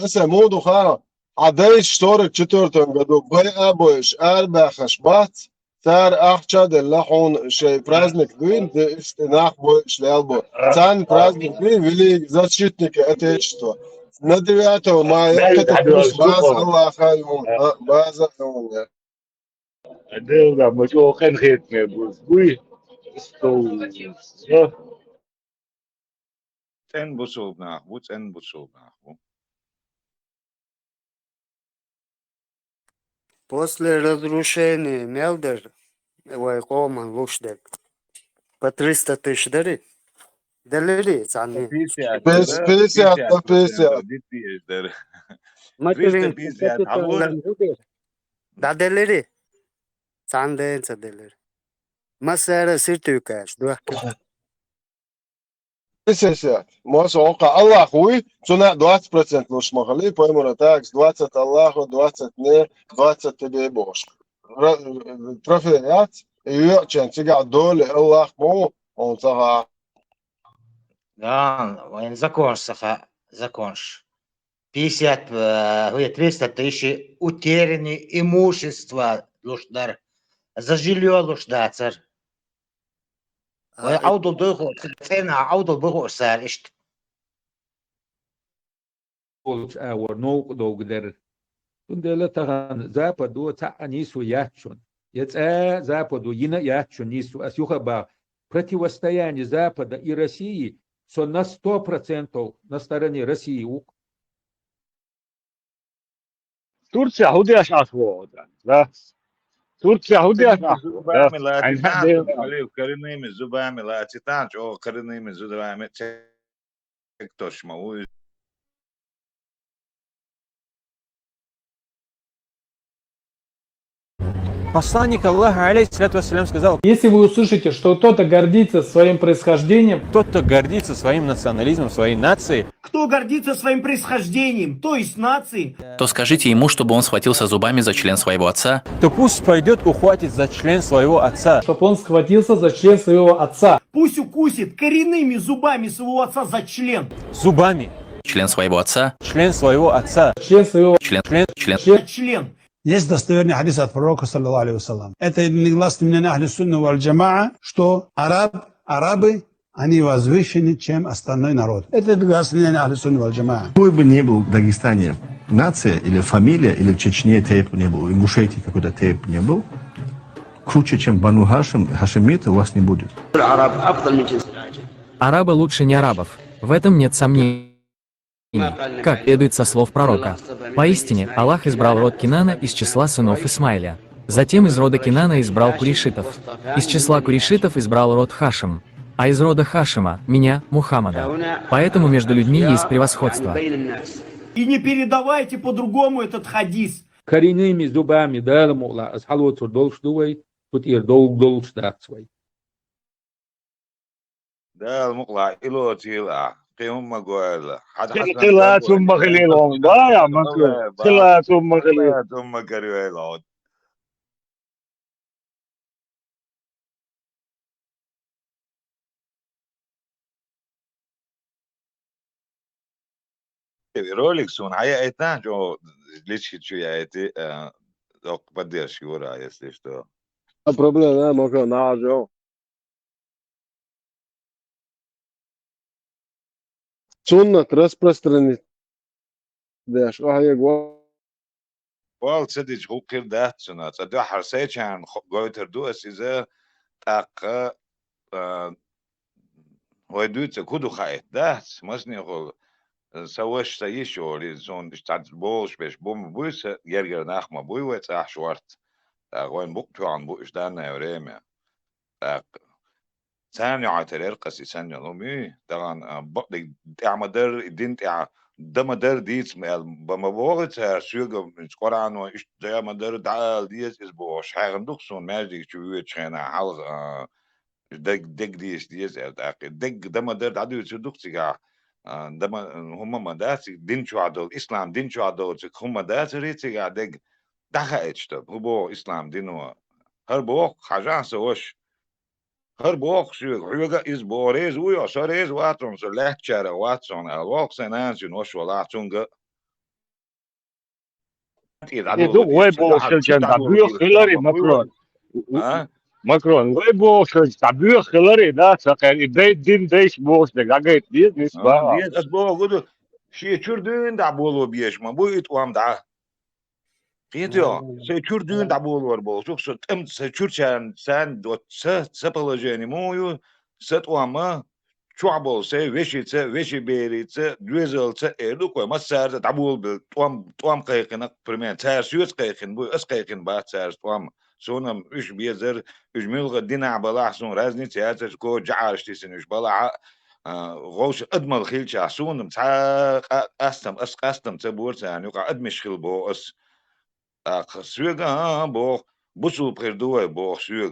هسه موضوع خارج عدايش شطورك четвертом году боешь арбахаш бат цар ахчад лахун шей праздник дуин нах боешь лялбо цан праздник дуин вели защитники отечества на 9 мая это база Allah хайон база ده ما جو كان خيط نبوس بوي استو En busol nachwuchs, en busol nachwuchs. После разрушения Мелдер, Вайкоман, Лушдек, по 300 тысяч дали. Дали, цаны. 50 Материн, да дали. Цанденца дали. Масера сиртюкаш, дух. 50. Mūsu okā Allah huj, cunā 20% luš mahalī, poimura tāks 20 Allahu, 20 ne, 20 tebē boš. Trofējāt, jo čen cigā doli Allah mu, un cahā. Да, законш. 50, 300 тысяч утеряны имущества, лушдар. За жилье лушда, царь. عودوا ضيقوا فين عودوا ضيقوا سعر إيش our no dogder. Und der Taran Zapado Taanisu Yachun. Jetzt Zapado Yina Yachun Nisu as Yuhaba противостояние Запада и России со на 100% на стороне России. Турция худяш асвода. Да. Турция худяш асвода. Коренными зубами латитанч, о коренными зубами тошма. Посланник Аллаха, алейхиссалату вассалям, сказал: если вы услышите, что кто-то гордится своим происхождением, кто-то гордится своим национализмом, своей нацией, кто гордится своим происхождением, то есть нацией, то скажите ему, чтобы он схватился зубами за член своего отца, то пусть пойдет ухватит за член своего отца, чтобы он схватился за член своего отца, пусть укусит коренными зубами своего отца за член, зубами, член своего отца, член своего отца, член своего член. Есть достоверный хадис от пророка, саллаллаху алейхи вассалям. Это негласно мнение ахли сунна валь джамаа, что арабы, они возвышены, чем остальной народ. Это негласно мнение ахли сунна валь джамаа. Какой бы ни был в Дагестане нация, или фамилия, или в Чечне тейп не был, в Ингушетии какой-то тейп не был, круче, чем Бану Хашим, хашимиты у вас не будет. Арабы лучше не арабов. В этом нет сомнений. Как следует со слов пророка. Поистине, Аллах избрал род Кинана из числа сынов Исмаиля. Затем из рода Кинана избрал курейшитов. Из числа курейшитов избрал род Хашим. А из рода Хашима – меня, Мухаммада. Поэтому между людьми есть превосходство. И не передавайте по-другому этот хадис. Коренными зубами, да, мула, асхалот долшдувай, тут ир долшдаксвай. Да, мукла, илотила. قيوم ما قال حد خلا ثم خليلهم ضايع مكروه خلا ثم خليل ثم كريوه رولك سون هيا ايتنا جو ليش شو يا ايتي دوك بدي اشكورها يا سيشتو Problema, não, que não, João. Sunna расprostranit. Dash, oh, é igual. وال تسدج هو كير ده سنة تدو حرسيت عن قوي تردو اسيزا تاق هو دوت كودو خايت ده مسني هو سواش سيشو لزون اشتعد بولش بيش بوم بويس يرجع ناخما بوي ويتاح شوارت وين بوقتو عن بوش دانا يوريمي ثاني عترير قسي ثاني لومي طبعا بقدر تعمدر دين تع دمدر ديت بما بوغت سوق من قران وايش زي مدر دال ديت اسبوع حاجه ندخسون ماجي شويه شينا حلق دق ديس دق دمدر دادو تدخسي دم هم مدات دين شو عدل اسلام دين شو عدل هم مدات ريتي دق دخلت هو اسلام دينو هر بوق حاجه سوش هر بوق شو حيوغا إز بوريز ويا سريز واتون سلحت شارع واتون الواق سنانس نوش ولاتونغا يدوق ويبو شلشن تعبير خلري مكرون مكرون ويبو شلشن تعبير خلري ده سكر إبريد دين ديش بوش دقاقة ديت نسبة ديت أسبوع قدو شيء شردين دعبولو بيش ما بويت وام دعا قيتيو سي شردين دعبولو وربو شوف سو تم سي شرشان سان دوت سبلجاني مويو ست واما شعبول سي وشي بيري دوزل اردو كوي ما سار دعبول بال توام قيقنا بريمين تار سيوس قيقن بو اس قيقن با تار توام سونم ايش بيزر ايش ملغ دينا بلاح سون رازني تياتر كو جعارش تيسن ايش بلاح غوش ادمل خيلشا سونم تا قستم تبورت يعني وقع ادمش خيل بو اس سوغا بو بوسو بردوه بو سوغ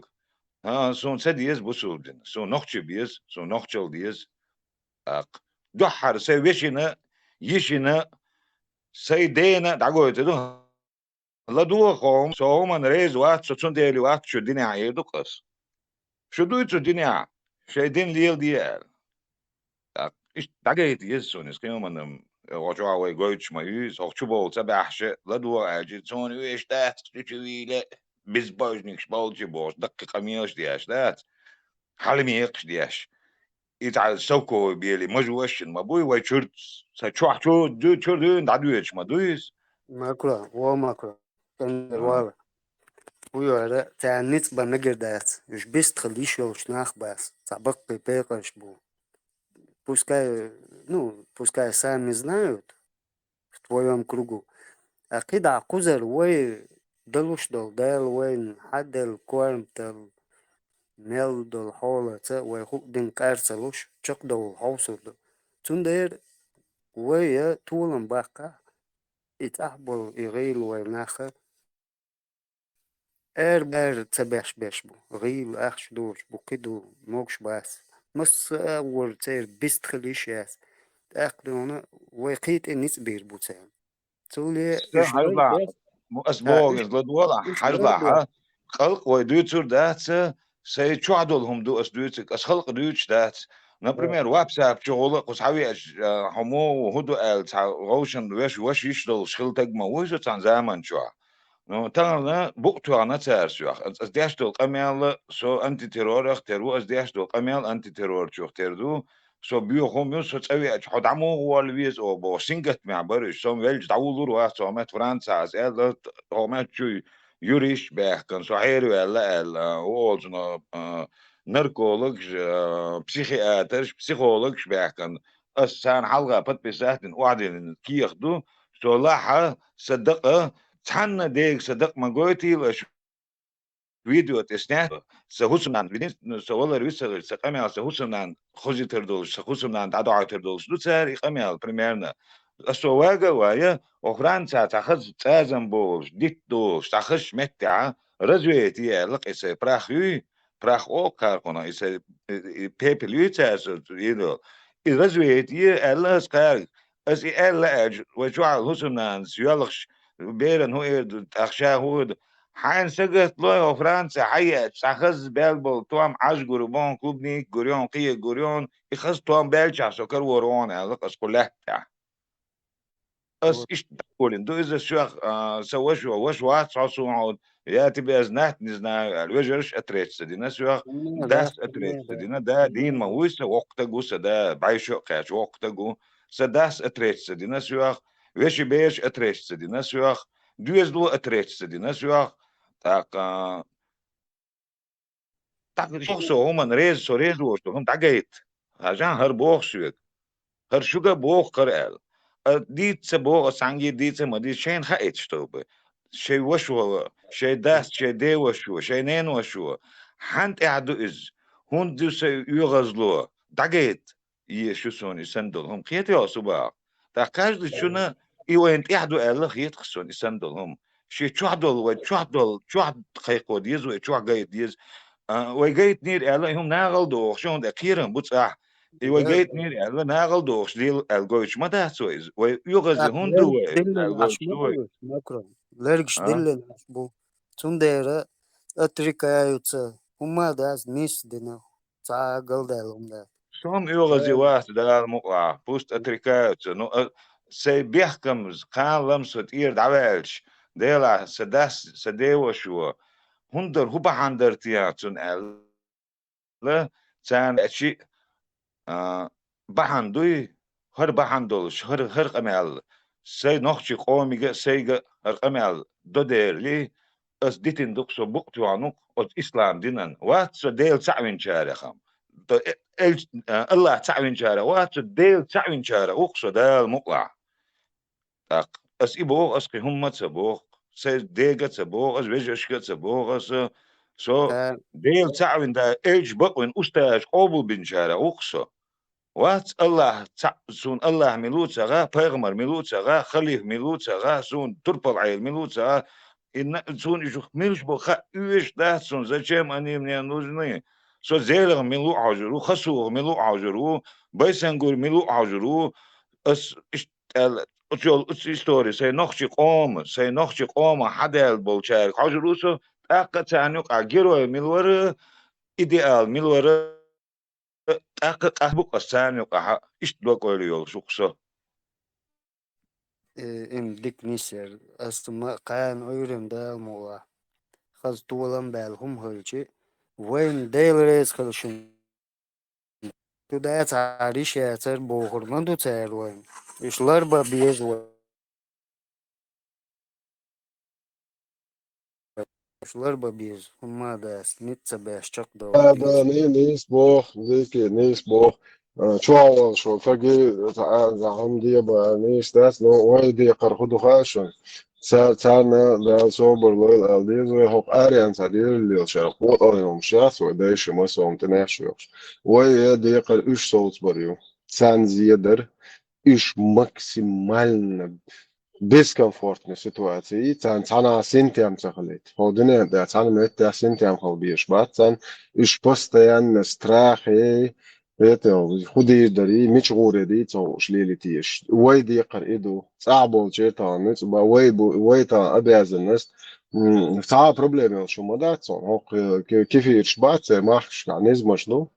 سون سديز بوسو دين سون نوخشي بيز سون نوخشل ديز دحر سي وشينا يشينا سيدينا دعوه تدو لا دو قوم سومن ريز وات سون ديلي وات شو دينا عيدو قص شو دويتو دينا شيدين ليل ديال ايش دعيت يسون اسكيومن وجوا وي جوتش ما يس او تشبول تبعش لا دو اجيتون ايش ده تشويله بزبوجنيك شبولجي بوش دقيقه ميوش دياش دات حالمي يقش دياش يتعال سوكو بيلي مجوش ما بوي وي تشورت ساتشوح شو دو تشوردون دعدويش ما دويس ماكرا وماكرا كان الواقع ويا تعنيت بنجر دات مش بس تخليش يوش ناخ بس سابق بيقش بو пускай сами знают в твоем кругу. А когда кузер вы делуш дол дел вен хадел корм тел мел дол хола ца вы хук дин карцелуш чок дол хаусур дол. Тундер вы я тулам бака итахбол игил вы нахер بر تبش بش بو غيل أخش دوش بو كدو موكش باس مس أول تير بيست خليش ياس أخدونا وقيت الناس بير بوتان تولي حربا أسبوع لدولا حربا خلق ويدوتر دات سي شو عدولهم دو أسدوتك أس خلق دوتش دات например واتساب شغل قصحوي همو هدو روشن وش يشتغل شغل تجمع ويزو تان زمان شو No, تانا بوقتو أنا تارسوخ أز ديشتو قميل سو أنتي تيرور اخترو أز ديشتو قميل أنتي تيرور شو اختردو سو بيو خوميو سو تسوي حد عمو هو الويز أو بو سينجت مع برش سو ويلج داولور واحد سو مات فرنسا أز إلا هو مات شو يوريش بيح كان سو حيرو إلا أولز نركولوج بسيخياترش بسيخولوج بيح كان أس سان حلقة بات بساعتين وعدين كي ياخدو سو لاحة صدقه تحنا ديك صدق ما قوتي لش فيديو تسنى سهوسمن بدين سوالر ويسر سقمي سهوسمن خوزي تردول سهوسمن دعاء تردول شو صار يقمي بريميرنا السواقة ويا وفرنسا تاخذ تازم بوش ديتو تاخذ متع رزويتي لق إس براخي براخ أو كاركونا إس بيبليو تاز يدو رزويت الله سكار اس الله اج وجوع الحسنان سيالخ بيرن هو اخشا هو حين سقط لو فرنسا حيات سخز بلبل توام عش جوربون كوبني جوريون قيه جوريون يخز توام بلشا سكر ورون الله اس كلها اس ايش تقولين دو اذا شو سوى شو وش وات صعود يا تبي ازنات نزنا الوجرش اتريت سدينا شو داس اتريت سدينا دا دين ما ويس وقت جو سدا بعيشو قاش وقت جو سداس اتريت سدينا شو ويش بيش اتريت سدينا شو دوز دو اتريت سدينا شو تاك تاك شو سو هم ريز سو ريز وشتو هم تاجيت عشان هربوخ شو هرشوجا بوخ كرال ديت سبوغ سانجي ديت سمدي شين خايت شتوب شي وشو شي داس شي دي وشو شي نين وشو حنت اعدو از هون دو سي يغزلو داجيت شو سوني سندلهم خيت يا صباح تا каждый شونا يوين اعدو الله خيت خسوني سندلهم شي تشعدل خيقو ديز وتشع جايت ديز وجايت نير الله هم ناغل دو شون دقيرن بصح وجايت نير الله ناغل دوش ديل الجوش ما ده سويز ويغز هون دو الجوش دو Макрон. Лергш диллен бу. Цундера атрикаются. Ума дас нис дина. Ца галдалом да. شون يغز واس ده المقع بوست اتريكات نو سي بيحكمز قال لمسة اير دعوالش ديلا سداس سديو شو هندر هو بحندر تياتون لا تان اشي بحندوي هر بحندولش هر قمال سي نخشي قومي سي هر قمال دو ديرلي اس ديتن دقسو بقتو عنوك od اسلام دينن وات سو ديل تعوين شارخم الله تعوين شارخ وات سو ديل تعوين شارخ وقسو دال مقلع تاق اس إبوغ اس قي هم تسبوغ سي ديغة تسبوغ اس ويجشكة تسبوغ اس سو ديل تعوين دا ايج بقوين استاج قوبل بن شارخ وقسو وات الله سون الله ملوت سغا پیغمبر ملوت سغا خليف ملوت سغا سون تربل عيل ملوت سغا إن سون يشوف ملش بخا إيش ده سون зачем они мне нужны سو زيلغ ملو عجرو خسوغ ملو عجرو بيسنغور ملو عجرو اس اتشول история سي نخشي قوم حدال بولشار عجرو سو اقا تانيق اجيرو ملور ideal ملور اقا قهبوك السانيق ايش دوك وليو شوكسو Em dik niser. Asma kayan oyurem da mola. Khaz tuwalan bel hum hölçi. Wayn deilres khalshun. Tu da tsarish ya tsar bohur mandu tsar wayn. Ishlar ba biez wayn. Ishlar ba biez. Humma da snitsa bashchaq da. هذا نيس بوخ ذيك نيس بوخ شو شو فقي زعم دي نيس داس نو ويدي قرخدو خاشن سارنا دا صوبر لويل الديزو هوب اريان سادير اللي شرقوط عليهم شاس ودايش مسوم تناشيوش ويدي قر ايش صوت بريو سان زيادر ايش максимально дискомфортной ситуации, цана синтиам цахалит. Холдине, да, цана метя синтиам холбиш, бацан, иш постоянно страхи, это худеешь дари, мечгуре ди, цо шлилитиш. Уайди يقر إيدو, صعبو جيتا نت, با ويتا أبيازنس, صعب проблемы شو مداتون, هوك كيف يشبات, ماخش نزمش نو,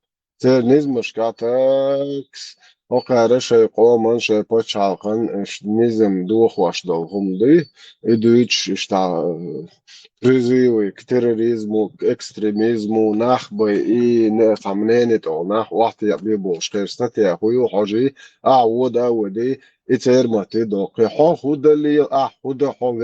نزمش كاتاكس, وقارش قومن شي بوتشالقن نزم دوخ واش долгом ды идуич шта призывы к терроризму, к экстремизму, нахбы и нефамненет о нах вахт я бибол штерстат я хую хожи вода ودي اترمت دوق خو خود اللي خود خو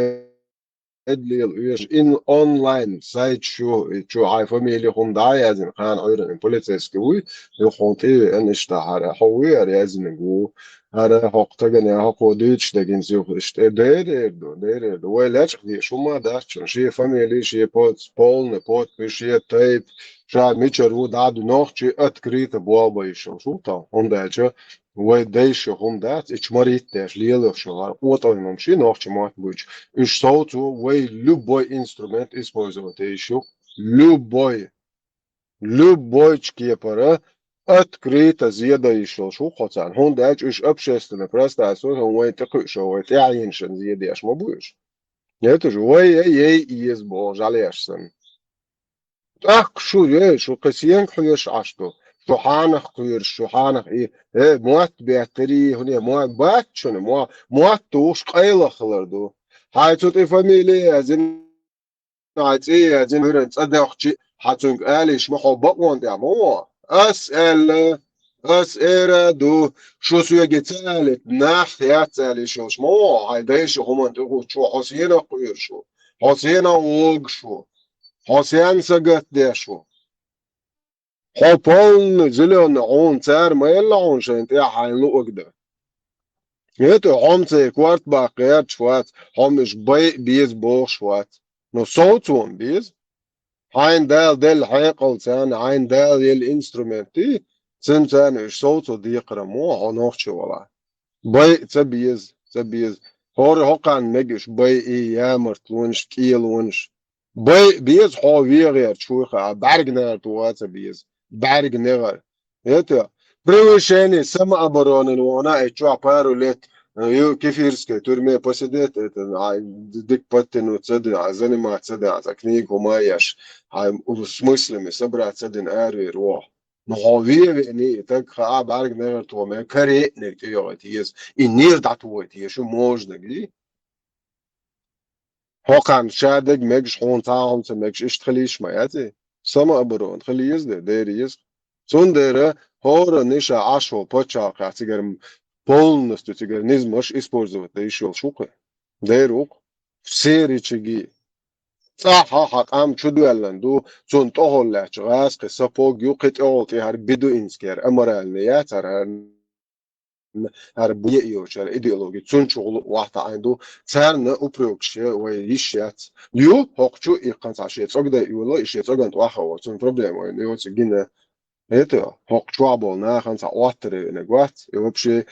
اللي in online site شو هاي فاميلي هم داي ازن خان ايرن بوليتسكوي يخونتي ان اشتهر حوي اريازن جو هذا حق تجني حق وديش دقين زيوخ دير ولاش دي شو ما داش شي فاميلي شي بوت بول نبوت شي تايب شا ميتشر ود عاد نوخ شي اتكريت بوابا يشو شو تا هم داچ ويديش هم دات اتش مريت داش ليلو شو اوتو شي نوخ شي مات بوش اش صوتو وي любой инструмент использовать еще любой чкепара أتكريت زيادة يشل شو خطان هون داج إيش أبشستنا برستا سوى هون وين تقش هو تعينشن زيادة إيش ما بوش يتج وي يزبوج على أشسن أخ شو شو قسيان خيش عشتو شو حانخ خير شو حانخ إيه موات بيعتري هني موات بات شنو موات توش قيلة خلردو هاي توتي فاميلي أزين نايت أزين هرن تصدق أختي حاتونك آليش محو بقوان دي مو أسئلة دو شو سوية جتالت ناح ثياتالي شوش مو هاي دايش همان تقول شو حسينا قير شو حسينا ووق شو حسين سقط دي شو حبون زلون عون تار ما يلا عون شين تيا حين لوق ده يتو هم تي كوارت باقيات شوات هم مش بيز بوغ شوات نو صوتون بيز هاين دال حيقل تان هاين دال الانسترومنتي سنتان اش صوتو دي قرمو عنوخشي ولا تبيز هور هوقان مجش يامرت ونش كيل ونش بيز هو ويغير شويخة بارغنر تواتsa بيز بارغنر يتا بروشيني سما برونن وانا اتشوا باروليت يو كيفيرسكي تورمي بوسيدت ديك باتن تصدق عزني ما تصدق تكنيك وما يش هاي مسلمي صبر تصدق اري روح نهاوی نی تک خواهد برگ نگر تو من کاری نکتیاتیز این نیر داتواتیشو موج نگی هاکان شادق مگش خون تاهم تا مگش اشتخلیش مایتی سما برون خلیز ده دیریز سون دره هورا نیشا عشو پچا قاتیگرم پول نستو تیگر نزمش اسپورزوت دیشول شوکه دیروک سیری چگی صح حق ام شو دوالندو چون تو هلا چغاس قصة فوق يو قطعوتي هر بدو انسكير امر النيات هر بيئيو شر ايديولوجي چون شغل واحد عنده ترن اوبروكش ويشيات يو حقچو اقنصاشيت صقدا يولو اشيت صقدا واخو چون بروبليم وين يو تجينا هيتو حقچو na خمسة واتر نغوات يوبشي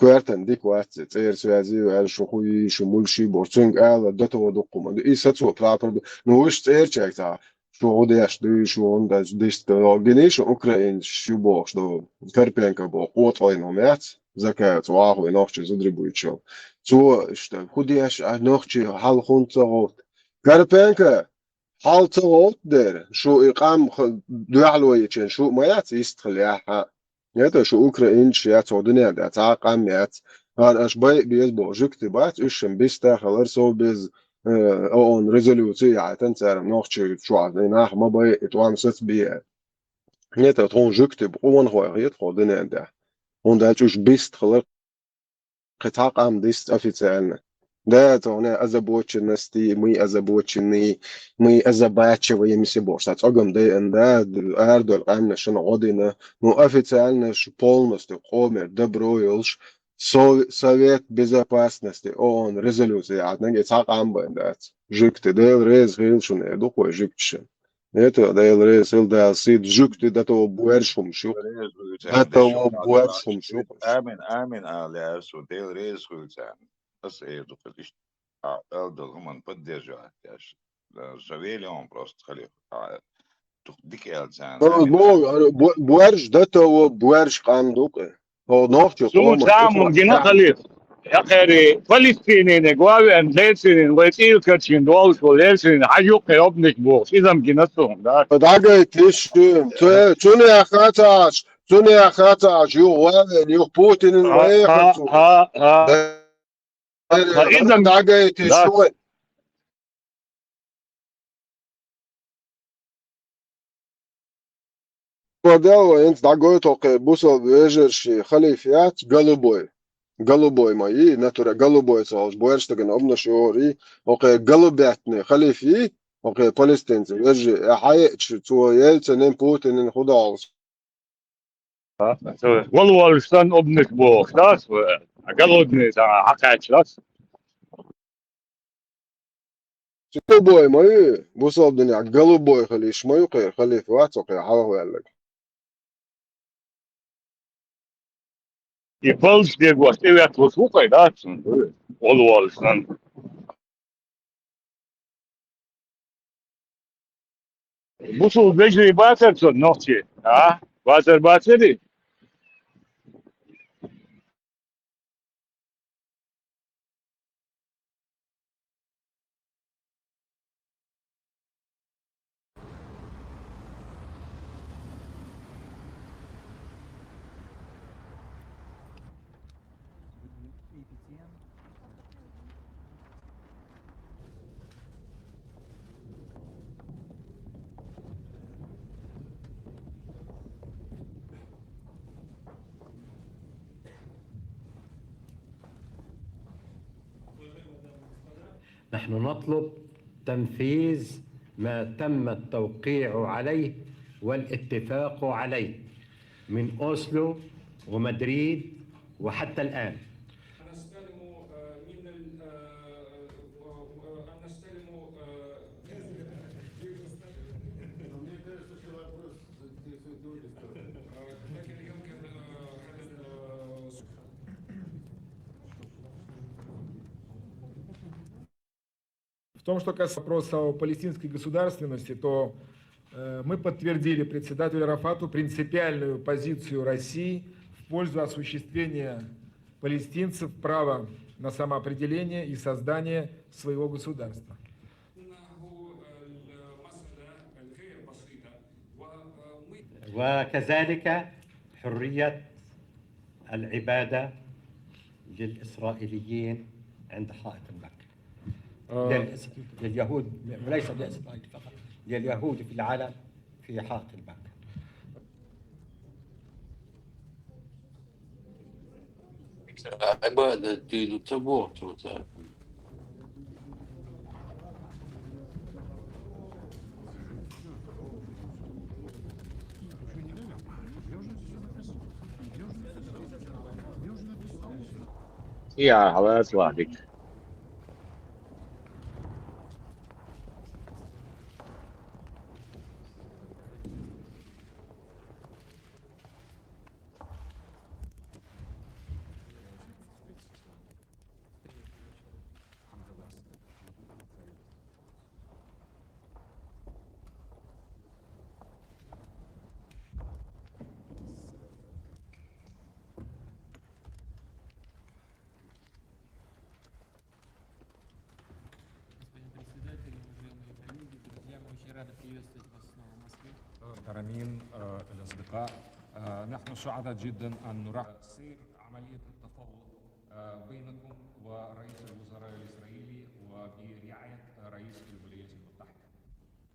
كوارتن ديك وات تير سوازي وال شخوي شمولشي بورتونغ ال دتو دقوم اي ساتو بلاتر نوش تير چايتا شو ديش دي شو اون داش ديش جنيش اوكراين شو بوش دو كاربينكا بو قوتوي نومات زكاة واخو نوخشي زدريبويتشو تو اشتا خوديش نوخشي حال خونتو كاربينكا حالته غوت دير شو إقام دوعلو يتشن شو ما يات يستخل ياها ياتا شو أوكرين شيات ودنيا دا تعقام يات هذا أش بيز بوجكت بات إشم بيستا خلر سو بيز أون ريزوليوتي عتن سعر نوخشي شو عدناح ما بي إتوان ست بيه ياتا تون جكت بقوان غويت خودنيا دا هون دا تشوش بيست خلر قطاقام ديست أفيتسالنا ده تونه ازبوچ نستی می ازبوچنی می ازباچ و یمیسی بورسات اگم ده انده اردل قام نشن عدنا مؤفيتالنا полностью قومر دبرويلش совет безопасности ООН резолюция одна цакам бендат жукты дел рез хилшун эду кой жуктшен это дел рез хил дел сид жукты дато буэршум шук дато буэршум шук آمن على سوديل ريس خلتان بس إيه دقيقة أفضل هم بديجا ياش شويلهم بروست خليه ديك إلزان بوارش داتو بوارش قاندوق هو نوختي سو تعمل جنا خليف يا خيري فلسطيني نقواوي أن ليسين ويتيل كتشين دول وليسين حيوك يوبنك بوش إذا مجنسهم ده داقي تيش توني أخاتاش توني أخاتاش يو وين يو بوتين ويخلصو إذا داقي تيش Подало инц дагой токе бусол вежерши халифиат голубой мои натура голубой соус буэрштеген обнашори оке голубятны халифи оке палестинцы вежи хай чуо ельценен путинен худалс والله الشان ابنك بوخ لاس قلبني حكاك لاس голубой мои бусол дня голубой халиф мою халифиат оке хава ялек يفلش دي قوات إيه يتوسوق إيدات والله الشان بوصل بيجري باتر صد نوتي ها باچری نحن نطلب تنفيذ ما تم التوقيع عليه والاتفاق عليه من أوسلو ومدريد وحتى الآن. В том, что касается вопроса о палестинской государственности, то мы подтвердили председателю Арафату принципиальную позицию России в пользу осуществления палестинцев права на самоопределение и создание своего государства. وكذلك حرية العبادة للإسرائيليين عند حائط المكة. لليهود وليس لإسرائيل فقط، لليهود في العالم في حائط المكة. يا حواس وحدك كرامين الأصدقاء، نحن سعداء جدا أن نراقب سير عملية التفاوض بينكم ورئيس الوزراء الإسرائيلي وبرعاية رئيس الولايات المتحدة.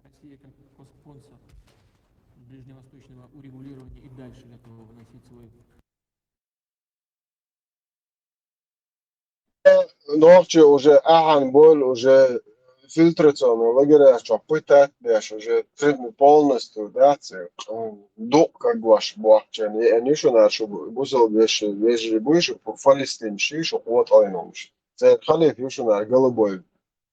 Россия как коспонсор ближневосточного урегулирования и дальше готова вносить свой. Norge уже ахан бол уже фильтрационную лагеря, что пытать беш уже полностью, да, дух как ваш бахчан, и они что наши бусал беш больше по фалестинши, что вот айномш. Це халиф еще на голубой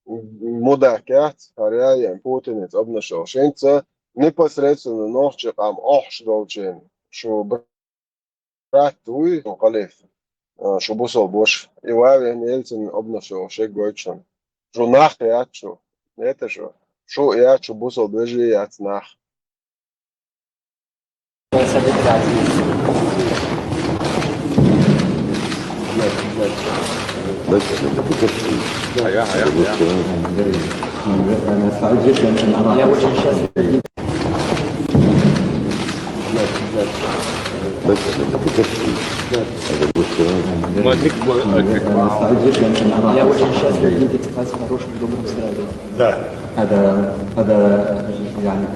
мудакят, харяя Путин обнашел. Шенца непосредственно Norge am охш долчен, что брат твой халиф. شو بوصل بوش يواري نيلتن ابن شيك بويتشن شو ناخ ياتشو نيتا شو ياتشو بوصل بيجي يات ناخ أنا سعيد جدا أن أرى هذا يعني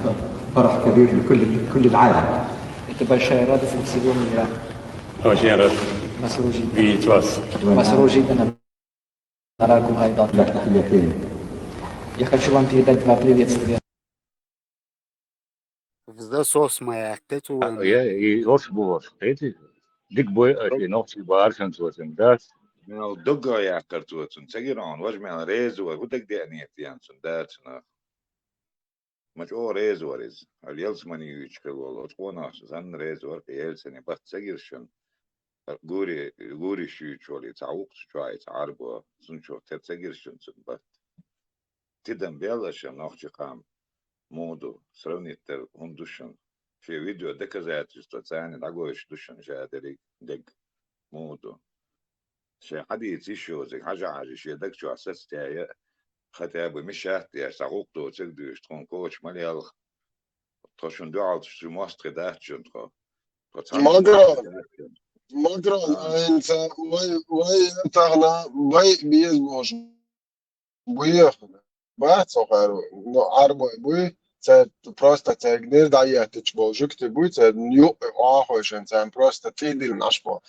فرح كبير لكل العالم. Это большая радость для всего мира. Очень рад видеть вас. مسرور جدا أن أراكم أيضا. Я хочу вам передать два приветствия. Bizde sos mayakta tuvan. يا روش بوش هيتي ديك بوي أشي نوشي بارشان سوسن داس No, dugga jakkar tuotsun. Segiron, vajmel rezu, hudek dianiet jansson därtsna. Mach o rezu ariz. Al jelsmani ychkelol, otkonas, zan rezu arke jelseni, bat segirshon. Guri shycholi, tauq chwai, arbo, suncho, tet segirshon sun bat. Tidam belashem nochchi qam. Моду сравнить ундушан في فيديو دكزات ثاني دعوش دشن جادري دق موتو شي حديث يشوزك حاجة شي دك شو أساس تاعي خطابي مش هاتي ساقوقتو تقدر تكون كوتش مليال تخشون دعال تشتري ماستر داتشون Macron, insan vay tagna vay biz boş buya ba soqar no arboy buy просто tegner dayatich boljuk te buy new ahoşen sen просто tidil nashbo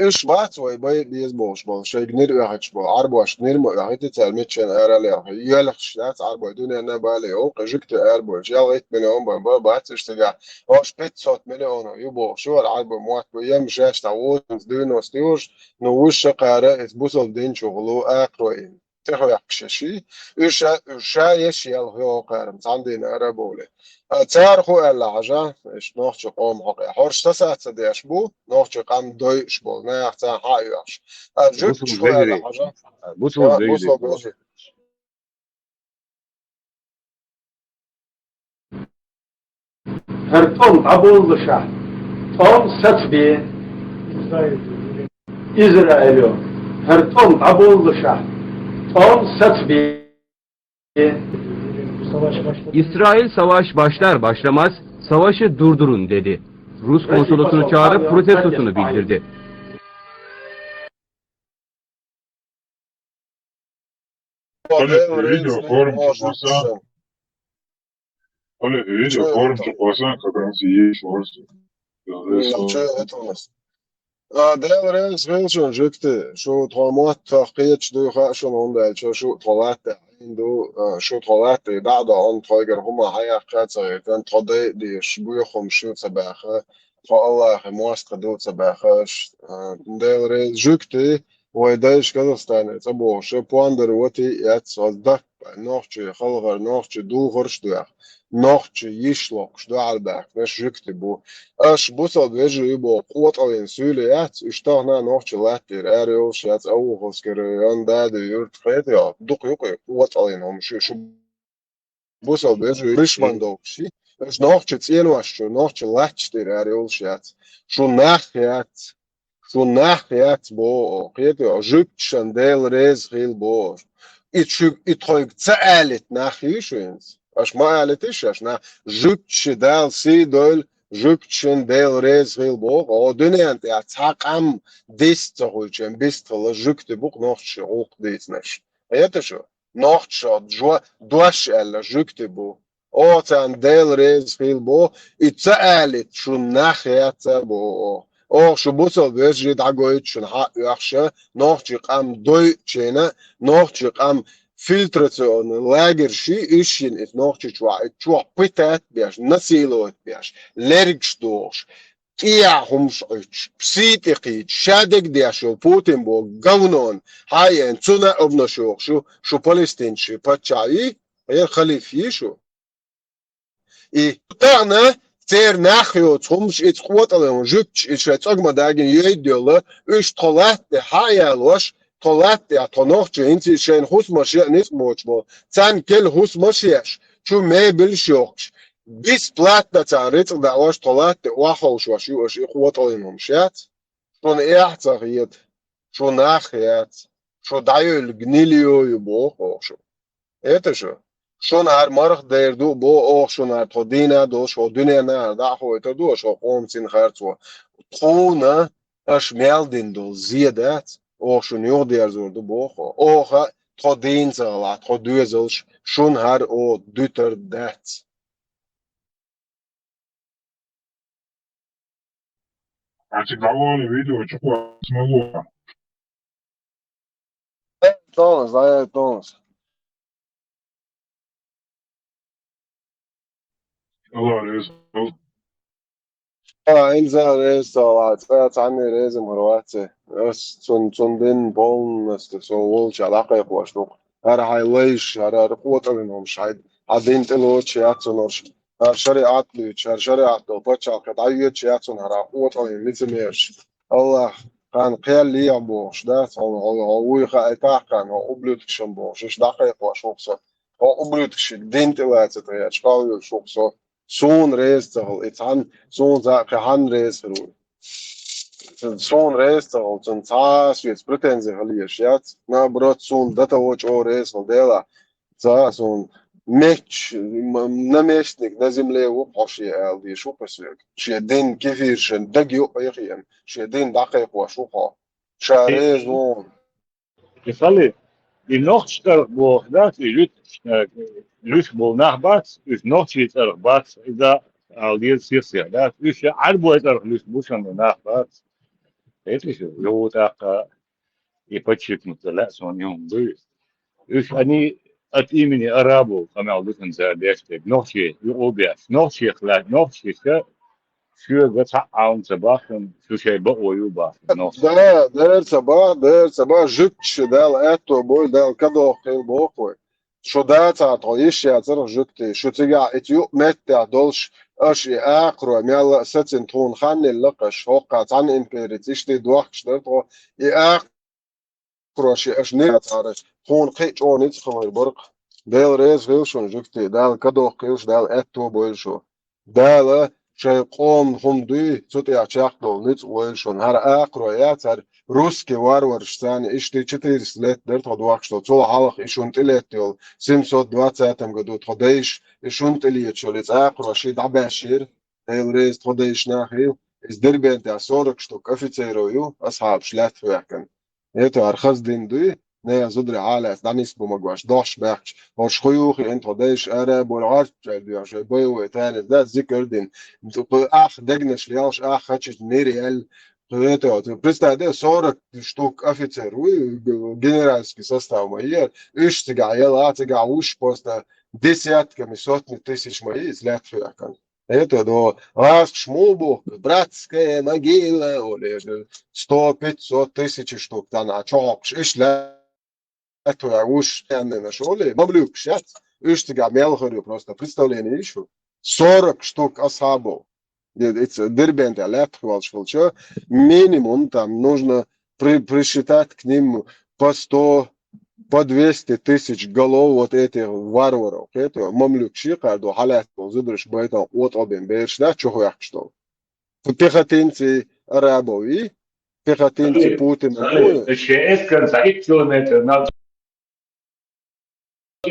ish bat vay biz boş bol şegnir ahach bo arboş nir mo ahite telmetchen arale yelx shlat arboy dunena bale o qjuk te arboy jalgit milyon ba bat ishtiga hoş 500 milyon yubo şu arboy muat bu yem jash tawuz dunos tiush no ush qara esbusol din şoglu aqroin تخو يحكششي وشا يشيل هو قارم عندنا عربولة تعرفوا على حاجة إيش نوخش قوم حقي حرش تسعة تديش بو نوخش قام دويش بو نيحتا حايوش جوك شو على حاجة بوصل بوجي هرتون عبول شاه توم ستبي إسرائيل هرتون عبول شاه İsrail savaş başlar başlamaz savaşı durdurun dedi. Rus konsolosunu çağırıp protestosunu bildirdi. دايل رينس فيلشون جكت شو طالمات تحقيق شدو خاشون هون شو طلعت عنده شو طلعت بعد عن تايجر هما هيا قاتل كان تضي دي شبوي خمشو تباخه فالله خماس قدو تباخش دايل رينس جكت ويدايش كازاخستان تبو شو بواندر وتي يات صدق نوخشي خلغر نوخشي دو غرش دوخ نوخشي يشلوك شدو عالباك ناش جكت بو اش بوصل بيجي يبو قوت علين سوليات اشتغنا نوخشي لاتير اريول شات او غسكريان دادي يورت خيطي دوق يوقي قوت علينهم شو بوصل بيجي ريشمان دوكشي اش نوخشي تينواشو نوخشي لاتشتير اريول شات شو ناحيات بو قيتي جبتشن ديل ريز خيل بو اتخويق تسالت ناحيشوينز اش ما قالتش اشنا جبتش دال سي دول جبتشن ديل ريز خيل بو او دنيانت يا تاقم ديست تخويچن بيستل جبت بوق نوخش اوق ديتنش ايتشو نوخش جو دوش الا جبت بو او تان ديل ريز خيل بو اتسالت شو ناحيات بو او شو بوصل بيجي دعويت شن حق يخشى نوخش قام دوي تشينا نوخش قام فلتراسيون لاجر شي إيشين إت نوخش شو بيتات بياش نسيلوت بياش لرجش دوش هم شويش بسيتقيت شادك دياشو بوتين بو قونون هاي انتونا ابن شو فلسطين شو باتشاي غير خليفي شو اي تاعنا تير ناخيو تخمش ات قوات عليهم جبتش ات اقما داقين يديولا اش طلعت هاي الوش طلعت يا طنوخش انت شين خوس ماشي نسموش بو تان كل خوس ماشيش شو ما بالشوكش بيس بلاتنا تان ريتل دعواش طلعت واخوش وشي قوات عليهم شات شون احتاقيت شو ناخيات شو دايو الجنيليو يبوخ شو ايتا شو شون هر مرخ دیردو بو اوخ شون هر تو دینه دو شو دنیا نه دا خوی تو دو شو قوم سین خرطو خونه اش میلدین دو زیادت اوخ شون یو دیر زورد بو خو اوخ تو دین زالا تو دوزلش شون هر او دوتر دت Значит, довольно видео, чего смогло. Тонус. انزل ريس طلعت فات عني ريزم هرواتي بس تون دين بون استسوولش علاقة يقواش نوق هر هايليش هر قوة منهم شايد عدين تلوش ياتونوش هر شريعات ليش هر شريعات لو باتشا قطعية ياتون هر قوة من ميزميرش الله كان قيل لي بوش دات هو يخايتاح كان هو أبلوتكشن بوش إيش دقيق يقواش نوقصر هو أبلوتكش دين تلاتة ترياتش قاوي شوقصر سون رئيس تغل إتعن سون زاق عن رئيس فرول سون رئيس تغل تنتاس يت بريتنزي هليشيات ما برات سون داتا واتش أو رئيس هلديلا تا سون ميتش نمشتنك لازم ليه وقشي دي شو بسيك شي دين كثير شن دقيق يخيم شي دين دقيق وشوقه شاريز وون يخلي النوع اشترك بوحدات لوش بو نهبات إيش نوع اشترك بات إذا عودية سياسية لا إيش عربو اشترك لوش بوشن نهبات إيش لو تاق يبتشك مثلا سون يوم بيس إيش أني أتيمني أرابو كما عودتن زاديشتك نوع شيء يقوبياس نوع شيء خلاص نوع شيء شو بتاع عون سباخن شو شيء بقوا يوبا نوع ده ده سبا جتش دال اتو بول دال كدو خيل بوكوي شو ده تعطيش يا ترى جتي شو تيجا اتيو متى دولش اشي اقرا ميال ستين تون خان اللقش فوق عن امبيريت اشتي دوخش درتو اقرا شي اشني تعرف تون قيش اون يدخل البرق دال ريز غيوشون جتي دال كدو قيوش دال اتو بول شو دال شيء قوم هم دي تطيع شاقدو نت ويلشون هر اقرويات هر روسكي وارورشتان اشتي چتير سلت درت هدواقشتو تو حلق اشون تلتيول سيمسوت دواتاتم قدو تخديش اشون تليت شوليت اقرو شي دعباشير هيل ريز تخديش ناخيل از دربين تا سوركشتو كافيتيرو يو اصحاب شلات فيكن يتو ارخص دين دي نيا زدري عالة دانيس بمجواش دوش بحش هوش خيوخي انت هديش ارب والعرش جايبيا شاي بيو تاني ده ذكر دين اخ دجنش ليالش اخ هاتش نيريال قيته بريستا ده صورك شتوك افيتر وي جنرالسكي سостав ماير ايش تقع يلا تقع وش بوستا ديسيات كمسوتني تيسيش مايز لا تفكر это до раз шмубу братская могила или 100-500 тысяч штук там а чокш иш لا это уж на школе мамлюк шат иш тига мелхорю просто представление ищу 40 штук асабов дербент лет хвалшвалчо минимум там нужно присчитать к ним по 100 по 200 тысяч голов вот этих варваров. Это мамлюк шикарду халят зудриш байта от обен бершна чого як что. Пехотинцы арабови, пехотинцы Путина. الشيء كان 7 كيلومتر ناو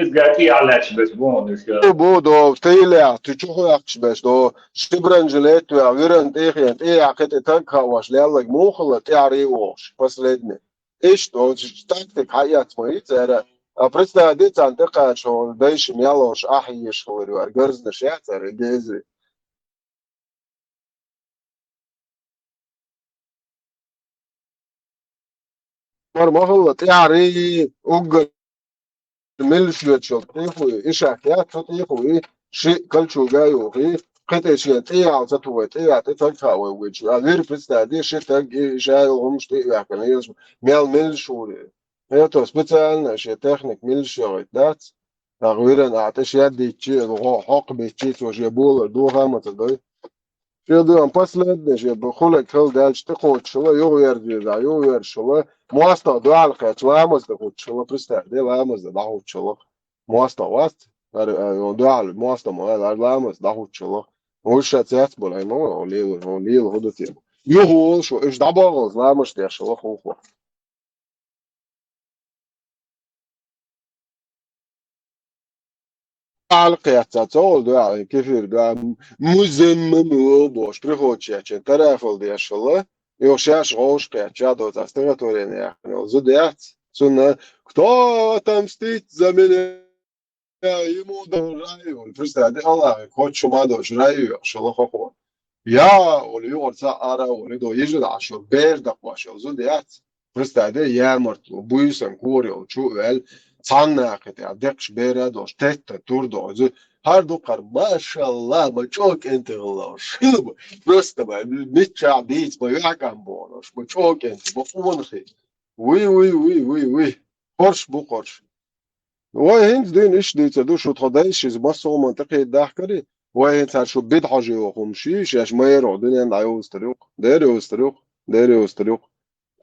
изгати алач бес бон بودو تيلا تشوفوا ياكش باش دو شبرنجلت ويرن تيخين تي عقد تنكا واش لالك موخله تعري واش последний ايش تو تكتيك حياه مويت زرا بريستا ديت انتقا شو دايش ميالوش احيش خوري جرز نشاتر جيزي مر موخله تعري اوغ ملشيت شو تيخوي ايش حكايات تيخوي شيء كلشو جايو هي قطع شيء تيع تطوي تيع تتكا ويج غير بريستا دي شيء تاج جايو هم شتي يعني ميال ملشو это специально شيء техник ملشيت دات تغييرا اعطيش يدي تشي حق بيتشي وجي بول دو غامت داي شو دو последний же بخولك كل دالش تقوت شو يغير جزا يغير شو مواسطة دو علقة لامز تقوت شو بريستا دي لامز داخوت شو مواسطة واست دو على مواسطة مال لامز داخوت شو وش تيات بول هاي مو ليل هدوتي يغول شو ايش دبغز لامز تيا شو خو علقة تقول دو كيفير دو مزمم وبوش приходящий тарафол дешало и ушаш гошка чадо за территория не зудят сунна кто отомстит за меня ему дораю просто Allah хочу мадо жраю шалохо я олиорца ара олидо ежда ашо берда квашо зудят просто я марту буйсан корил чуэл صنعت عدقش بيرادوش تيتا توردو هاردوكر ما شاء الله بچوك انت الله شنو просто متشع بيت ما يعقم بونش بچوك انت بفونخي وي قرش بقرش وهند دين ايش دي تدو شو تخدايش از بصو منطقي الدحكري وهند هر شو بيت حاجه وخمشيش اش ما يرو دنيا دايو استريق داري استريق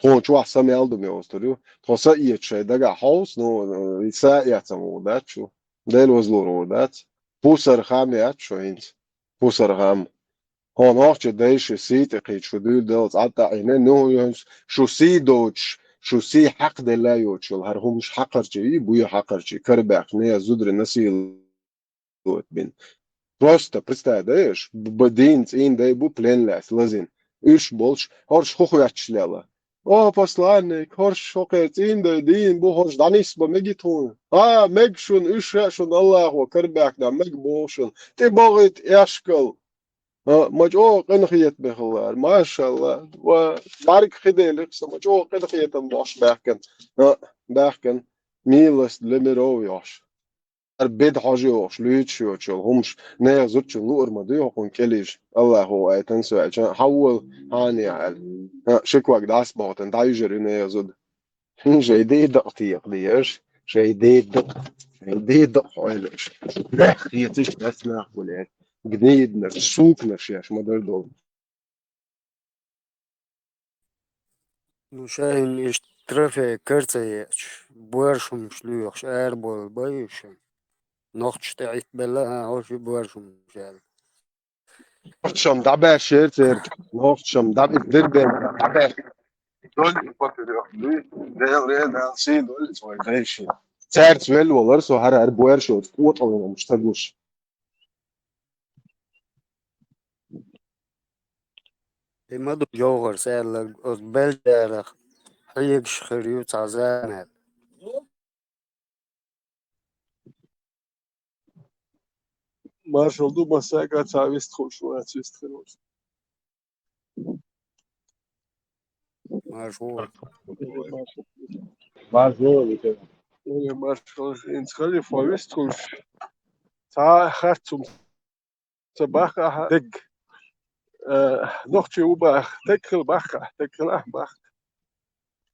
خون شو أحسن يالدم يا أستاذ خاصة يتشاي دقة حوس نو يساء يعتمو دات شو ده الوزلور ودات بوسر خامي عت شو هنت بوسرغام هون وقت دايش سيتقي شو دول دلت عطا عينين نويونس شو سي دوتش شو سي حق لا يوتش هر هم مش حقرجي بويا حقرجي كرباق نيا زودر نسيل بين просто представляешь بدين إن ده بو плен لاس لازم إيش بولش هرش خوخ يحشللا посланник هرش خوخت إن ده دين بو هرش دانيس بمجتون مج شون إيش شون الله وكرباق ده مج بوشون تبغيت إشكال مجو قنخيت بخلال ما شاء الله وبارك خديلك مجو قنخيت مباش باكن ميلس لميرو ياش بيد حاجة ياش ليتش ياش همش نيا زوتش نور ما ديو كون كليش الله هو ايتن سو حول هاني عال شكوك داس باطن دايجر نيا زود جاي دي دقتيق ديش جاي دي دق عيلش نخ يتش بس نخ ولا جديد نفس سوق نفس ما دول نوشاين اشترافي كرتيش بوارشم شلوخش اربول بايشن نوختش تعيت بلا هوش بوارشم شال نوختشم دابا شيرتر نوختشم دابا دربن دابا دول يفكر ده سي دول سو زيش سيرت ويل ولا سو هر بوارشو قوت او مش تدوش مدو جوهر سال أزبال دارخ حيق شخريو تعزان مارشال دو مساقا تعويست خوش واتويست خلوش مشهور مارشال انت خلي فاويست خوش تا خرطم تباخ دق نوختي وباخ تكل باخ تكل باخ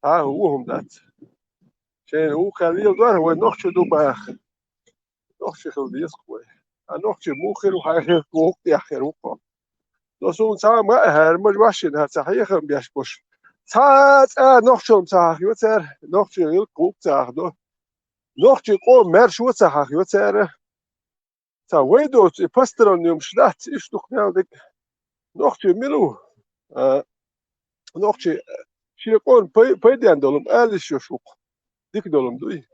هو هم دات شين هو خليل دار هو نوختي دو باخ نوختي خلدي يسقوي نوختي موخر وحاخر وقت ياخر وقت لسون تا ما هر مش باشين هر صحيح هم بياش بوش تا نوختي تا يوتر نوختي القوق تا نوختي قوم مرش وتا يوتر تا ويدو باسترونيوم شلات ايش دخنالك نوختي ميلو نوختي شيقون بايديان دولم آلش يشوق ديك دولم دوي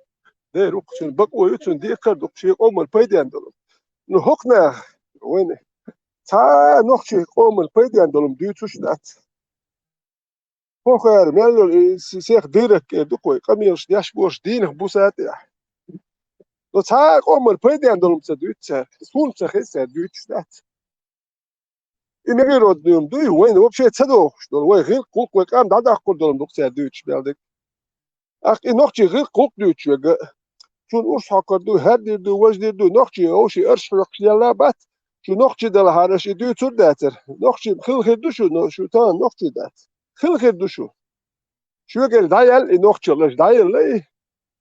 ده روق شن بقوا يوتن دي كردوق شيقون البايديان دولم نهقنا وين تا نوختي قوم البايديان دولم دوي تشلات فوخر ميلو سيخ ديرك دوكوي قميلش دياش بوش دينه بوساتي لو تا قوم البايديان دولم تدويت سون تخيس دويت شلات إني روديوم دوي وين وبشي تصدق دول وين غير قوق وقام دادا قول دول نقطة دويتش بيلدك أخي نقطة غير قوق دويتش وقا شون أرش حقر دو هدي دو وجدي دو نقطة أوشي أرش رقش يلا بات شو نقطة دل هارش دوي تور داتر نقطة خل خير دو شو تان نقطة دات خل خير دو شو قال دايل نقطة ليش دايل ليه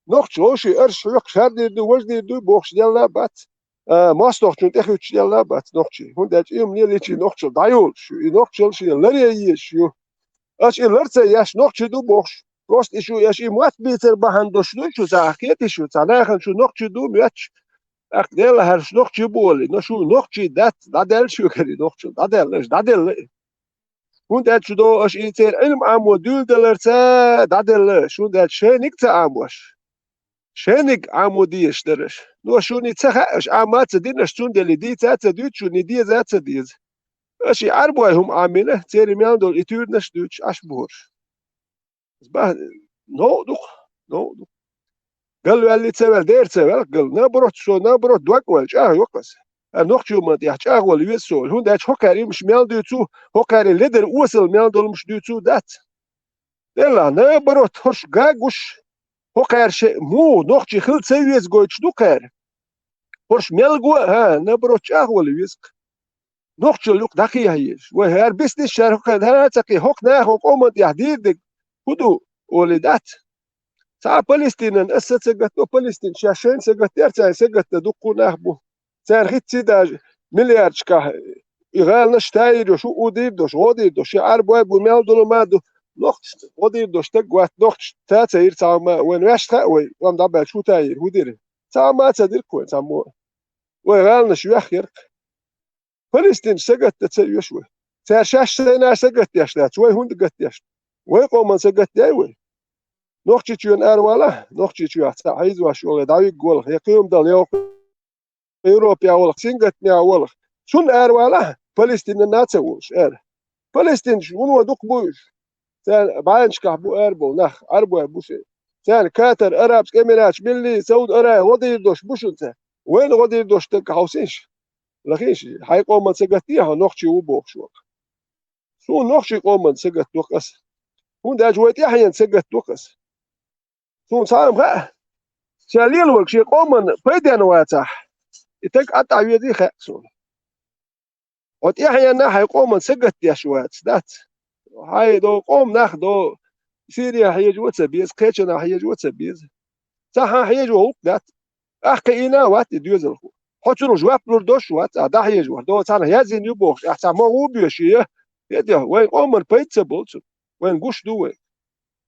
نقطة أوشي أرش رقش هدي دو وجدي دو بوخش يلا بات ماس نقطة تخيل يلا بات نقطة هون داش يوم نيلي نقطة دايول شو نقطة شو لري شو اش لرتse yaş nokçu du boş rost işu yaş imuat biter bahandoş du şu zaket işu tanahan şu nokçu du müç akdel her şu nokçu bol no şu nokçu dat dadel şu keri nokçu dadel und et şu do aş iter ilm amodül delerse dadel şu dat şenik ta amoş şenik amodi işleriş no şu ni tsahaş amat dinş tun deli di ta düç şu ni di zat di أشي أربعهم عاملة تيري ميان دول إتير نشدوش أشبهر بس نودق قالوا اللي تسوال دير تسوال قال نبرت شو نبرت دوكول جاه يقص النقطة ما تيحش أغول يسول هون داش هكاري مش ميان دوتو هكاري لدر وصل ميان دول مش دوتو دات دلا نبرت هش جاجوش هكار شيء مو نقطة خل تسويز جوتش دوكار هش ميال جوا ها نبرت أغول يسق نقطة لوك دقي هيش وهر بس الشهر كان هاتقي هوك ناخو قومت يحديدك هدو ولدات تا فلسطين أسسقت فلسطين شاشين سقت ترتاي سقت دقو ناخبو سار خيت سيدا مليار شكا يغال نشتاير شو ودير دوش ودير دوش عربو ابو مال دولو مادو نقط ودير دوش تقوات نقط تاتير تاما وين واش تاوي وام دابا شو تاير ودير تاما تدير كوين تامو ويغال نشو يخيرك فلسطين سقط تسوي ساشاش سينا سقط يشتات وي هند قط يشت وي قوم سقط يوي نوختي تشون أرولا نوختي تشون عايز واشول داوي قول يقيم دل يو أوروبا ولا سينغت نيا ولا شون أرولا فلسطين الناتسوش فلسطين شون ودق بوش سان بعدش كحبو أربو نخ أربو بوش سان كاتر أراب إمارات ملي سعود أرا ودي دوش بوشن سان وين ودي دوش تك حوسينش لكنش حيقوم من سقطيها نوختي وبوش وق شو نوختي قوم من سقط وقس هون دا جويت يحيى سقط وقس شو صار بقى شاليل وقت شي قوم من بيدن واتح يتك قطع يدي خاصون وت يحيى نا حيقوم من سقط يا شوات دات هاي دو قوم ناخدو سيريا هي جوت بيز قيتنا هي جوت بيز صح هي جو دات احكينا وات ديوزل حطوا جواب لوردوش وات دا هي جو دو صار يازين يبوخ احسن ما هو بيشيه يدي وين قوم من بيتسبل وين قش دوي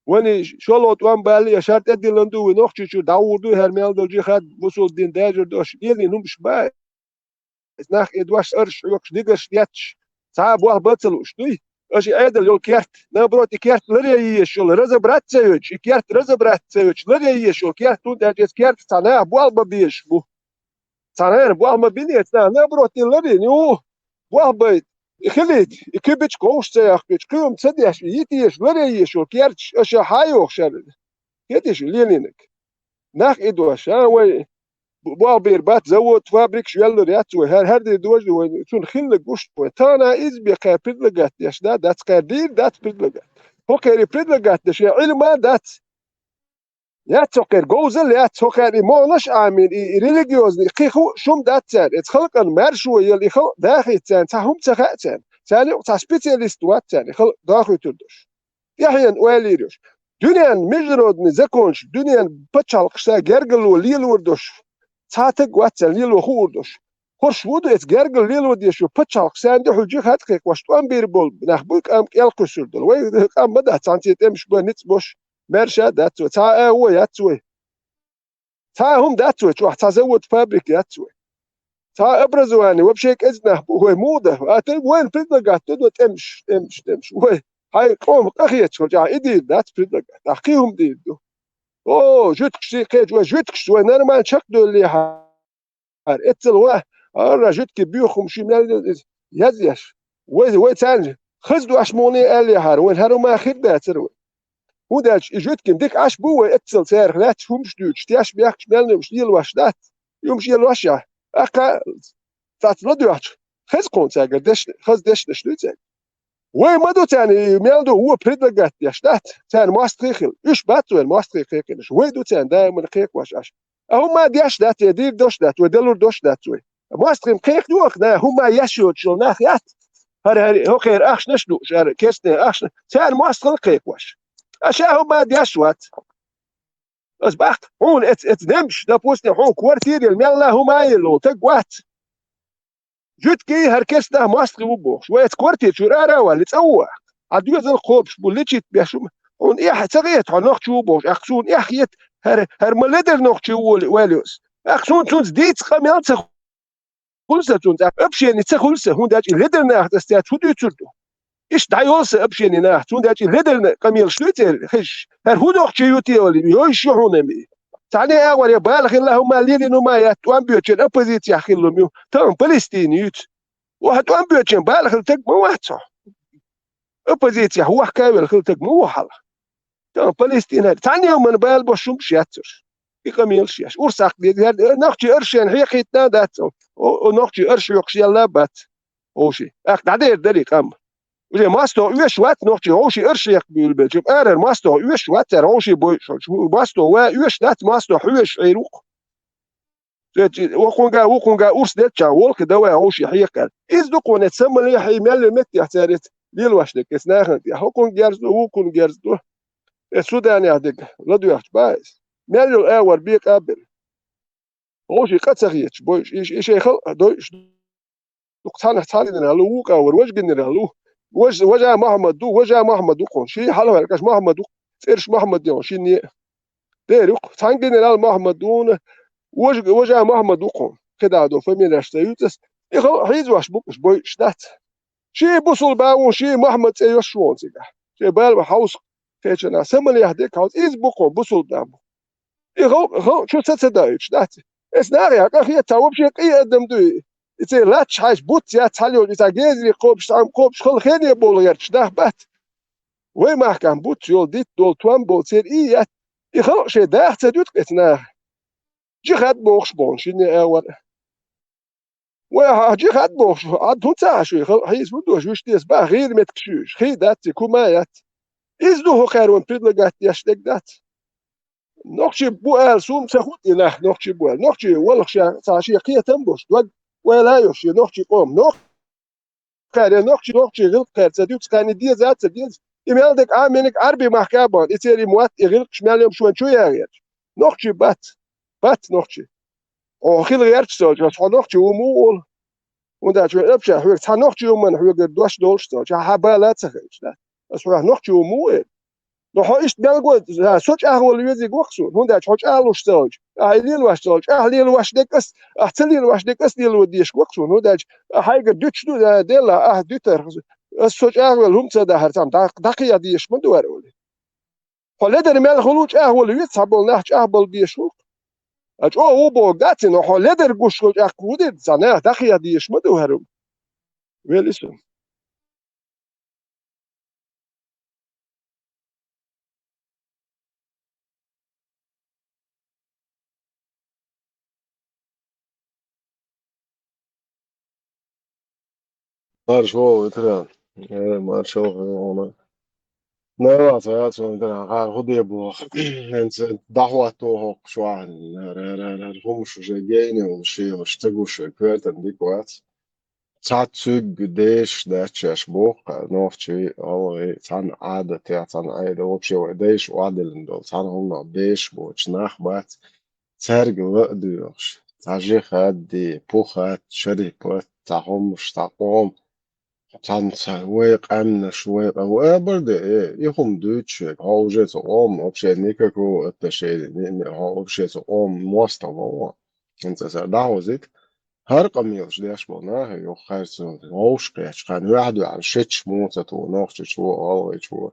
وين شلوت وان بالي شرط ادي لندو نوختي شو داوردو هرمال دوجي خد وصل دين داجر دوش يلي نمش باي ناخ ادواش ارش يوكش ديغش ياتش صعب واه بطل شتوي اشي ادل يول كيرت نبروتي كيرت لري يشول رزبرات سيوش كيرت رزبرات سيوش لري يشول كيرت تون داجس كيرت صنع بوال ببيش بو صنع بوال ما بينيت نبروتي لري نيو بوال بيت خليت كيبتش كوش سياخ بيتش كيوم تصديش يتيش لري يشول كيرت اشي حايوخ شال كيتش لينينك ناخ ادواش وي بوابير بات زود فابريك شوال ريات وهر دي دوج وين خلق وش تانا از بقى بدلقات ياش دات قدير دات بدلقات هوكري بدلقات دش علما دات يا تسكر جوزل يا تسكر ما نش عامل ريليجيوز خيخو شوم دات سان اتخلق المرشو يلي خلق داخل سان تهم تخاتن ثاني تاع سبيشاليست وات ثاني خلق داخل تردش يحيى واليروش دنيا مجرد نزكونش دنيا بتشال قشا جرجل وليل وردش تاتك واتسل ليلو خوردش خرش ودو ات جرجل ليلو ديشو بتشالق ساندي حجي خاتك واشتوان بيربول نخبوك ام يلقو سردل وي ام بدا تانتي تمش بنت بوش مرشا داتو تا هو ياتوي تا هم داتو تروح تزود فابريك ياتوي تا ابرزواني وبشيك اذنه هو موده وين بدلقات تدو تمش وي هاي قوم اخيت شجاع ايدي دات بدلقات اخيهم ديدو او جوتكش كيت وجوتكش وانا ما نشكدو اللي حار اتل واه ارا جوتك بيوخم شي مال يزيش وي تانج خزدو اشموني اللي حار وين هارو ما خدها تروي وداش جوتك ديك اش بو اتل سير لا تفهمش دوتش تاش بياكش مال مش ديال واش دات يمشي الواشا اكا تاتلدوش خز كونت اگر دش خز دش دشلوت وي ما دو تاني ميلدو هو بريدلقات يشتات تان ماستريخل ايش باتوين ماستريخل وي دو تان دائما خيك واش اش هما ديش دات يدير دوش دات ودلور دوش دات وي ماستريم خيك دوخ نا هما يشوت شو ناخيات هر هو خير اخش نشدو شار كيسني اخش تان ماستر خيك واش اشا هما ديشوات بس باخ هون ات نمش دا بوستي هون كوارتير الميلا هما يلو تقوات جوتكي هركس ده ماستري وبوخ شوية كورتي شرارة ولا تسوى عدوز القوبش بوليتشيت بيشوم هون إيه تغيت عن نخ شوبوش أخسون إيه خيت هر ملدر نخ شوول واليوس أخسون تونس ديت خميان تخلصة تونس أبشيني تخلصة هون داج لدر ناخ تستيات فودو تردو إيش دايوس أبشيني ناخ تون داج لدر كميل شلوتر خش هر هو نخ شيوتي ولا يوش يحونمي تعني أول يبالغ الله ما ليني نما يتوان بيوتشن أبوزيتيا خلهم يو تام فلسطينيوت واحد وان بيوتشن بالغ التق مو واحد صح أبوزيتيا هو حكاية الخلتق مو حلا تام فلسطين تعني يوم من بال بوشوم شياتر يكمل شياش ورساق دي نختي أرشين هي خيتنا دات ونختي أرش يقشي الله بات أوشي أخد عدير دليك أم وزي ماستو يوش وات نختي أوشي أرش يقبل بيجيب أرر ماستو يوش وات أوشي بوش ماستو ويوش دات ماستو حوش عيروق وقونجا أورس دتشا والك دواء أوشي حيقل إذ دقون تسمى لي حي مال مت يحتارت ليل واشلك إسناخن يا حكون جرزو وكون جرزو السودان يهدق لدو يحش بايس مال الأول بيك قبل أوشي قد سخيتش بوش إيش يخل دوش دقتان حتالين هلو وكا وروج جنر هلو وجا محمد دو قون شي حلو هلكاش محمد دو فيرش محمد يون شي ني ديرق تان جنرال محمد دون وجا محمد دو قون كده دو فمين اشتيوتس يخل حيز واش بوش بوي شتات شي بوصل باون شي محمد يشون زيدا شي بال هاوس كيتشنا سمل يهديك هاوس إز بوكو بوصل دام يخل شو تصدق شتات اسناري أخي تعوب شيء قدم دوي يصير لا تشحش بوت يا تحليو يتجازي قوبش تعم قوبش خل خيني بول غير شده بات وين ما كان بوت يول ديت دول توان بول سير إيه يخل شيء ده تدوت قتنا جي خد بوخش بون شنو أول وجي خد بوخش عاد هو تعشوا يخل حيس ودوش وش تيس بقى غير متكشوش خي دات كومايات إزدو خيرون بيدلقات يشتك دات نقشي بوال سوم سخوت إله نقشي بوال نقشي والخشي تعشي قية تنبوش دوق ولا يوشي نقشي قوم خير نقشي غلط خير تدوت كان دي ذات تديز يمالدك عامينك عربي محكابون يتيري موات يغلق شمال يوم شوان شو يغير نقشي بات نقشي وخيل غير تسوج بس نقشي ومول ودا شو أبشر حوك نقشي ومن حوك دوش دولش تسوج حبالات سخيش بس حوك نقشي ومول لو حايش بلغود سوچ اهول ویزی گوخسون هنده چوچ اهلوش سوچ اهلیل واش سوچ اهلیل واش دکس احتلیل واش دکس دیل ودیش گوخسون هنده هایگر دوچ دو دیلا دوتر سوچ اهول هم صدا هرتام دقیقه دیش من دوار اولی حالا در مل خلوچ اهول ویز سبول نهچ اهول دیش گوخ اج او بو گاتی نو حالا در گوش گوش اخودی زنه دقیقه دیش من دوارم ویلیسون مارشو ترى مارشو هنا نرى ساعات مثلا قال خذ يبغى انت دعوة توه شو عن هم شو جايين وشي واشتغلوا شو كويت عندك وقت ساعات سوق قديش داتش بوق نوفتي الله سان عادة تاع سان عادة وبشي وقديش وعدل ندول سان هم قديش بوش ناخبات سارق وقدوش تاجي خدي بوخات شركات تاعهم مش تاعهم تان ويق أمن شويق أو برضه يخم دوتش هاو جت أبشي نيكاكو التشيء هاو أبشي موسط هو أنت دعوزك هرقم يوش ليش بناه يو خيرسون هوش كيش كان واحد على شتش موتة ونوخش شو هاو شو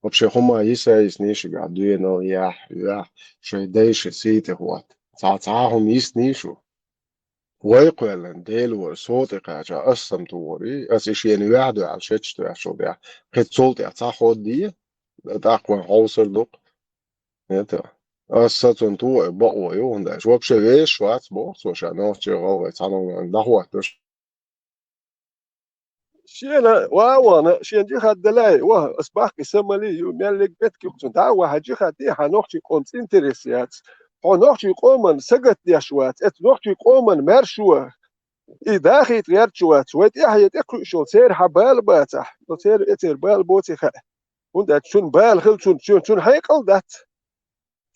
أبشي هما يسايس نيش قاعدين نو يح شي ديش سيته هوات تعهم يسنيشو ويقولن ديل ورصوت قاعدة أصلا توري أسيشين واحد على شتش شو بيع قد صوت يعطاخد دي تاقوى حوصر دق نتا أصلا تو بقوا يوم ده شو بشي غيش وقت بوقت وشان نوتشي غوة تعالوا ده هو شينا وانا شين جي خد دلاي واه أصبح كسمة لي يوم يلك بيت كيوتون تعوا هجي خدي هنوخشي كونسنتريسيات هنوخشي قومن سقط يشوات اتنوخشي قومن مرشوه إداخي تغير شوات شوات إحيا تقرأ شو سير حبال باتح سير إتر بال بوتي خا وندات شون بال خل شون حيقل دات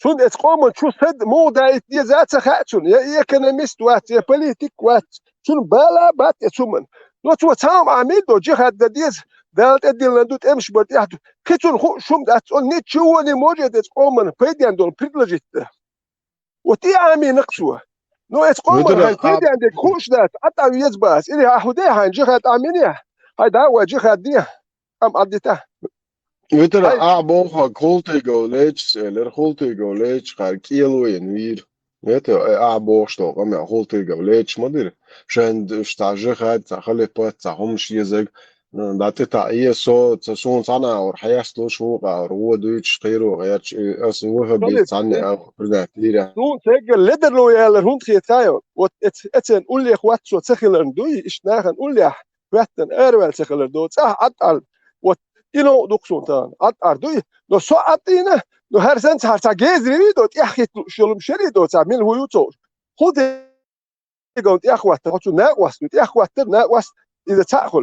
شون اتقومن شو سد مو دايت دي ذات خاتشون يا ايكونوميست وات يا بوليتيك وات شون بالا بات يسمن لو تو تام عميدو جي خد ديز دالت ادي لندوت امش بات يحدو كيتون خو شوم دات نيت شو ني موجد اتقومن بيديان دول بريفليجيت وتي عامي نقصوه نو اتقومن هاي بيدي عندك خوش دات حتى يزباس الي احوديها جي خد امينيه هاي داوا جي خد دي ام اديته Vitara aboha kultigo lech eller kultigo lech kar kilo in wir Vete abosto am kultigo lech madir schend stage hat khale pat hom shizeg دات تاعي صو تصون صنع ورحياس لو شو هو دوتش خيرو غير اسوه بيتصنع او برناتيرا نو سجل لدر لو يا هوند خيتايو اتن قول لي اخوات شو تخلن دوي اشناخن قول لي وقتن اروال تخلن دو صح عطل إنه دكتور تان أردوي لو ساعتين لو هر سنة هر تجهز ريدو تأخذ شلون شريدو تعمل هو يوتور خود يقول تأخذ تحطون ناقص تأخذ ناقص إذا تأخذ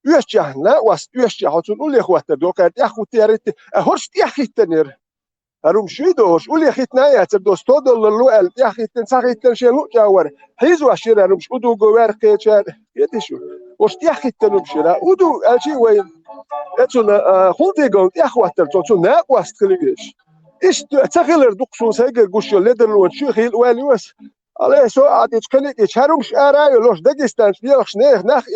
يشجع ناقص يشجع حطون قول يا أخوات دوك تأخذ تيارت هرش تأخذ تنير هروم شيدوش قول يا أخي تنايا تدوس تودل اللوال تأخذ تنساخذ تنشلو جاور حيزوا الشراء هروم شودو جوار كيشان يدشوا وش تأخذ تنوم شراء ودو أشي وين اتون خونتيغون اخواتر تو ناقواست خليش ايش تخيلر دقسون سايق قوش لدر لون شو خيل واليوس Але so at ich kann ich herumsch arayo los Dagestan, wir nach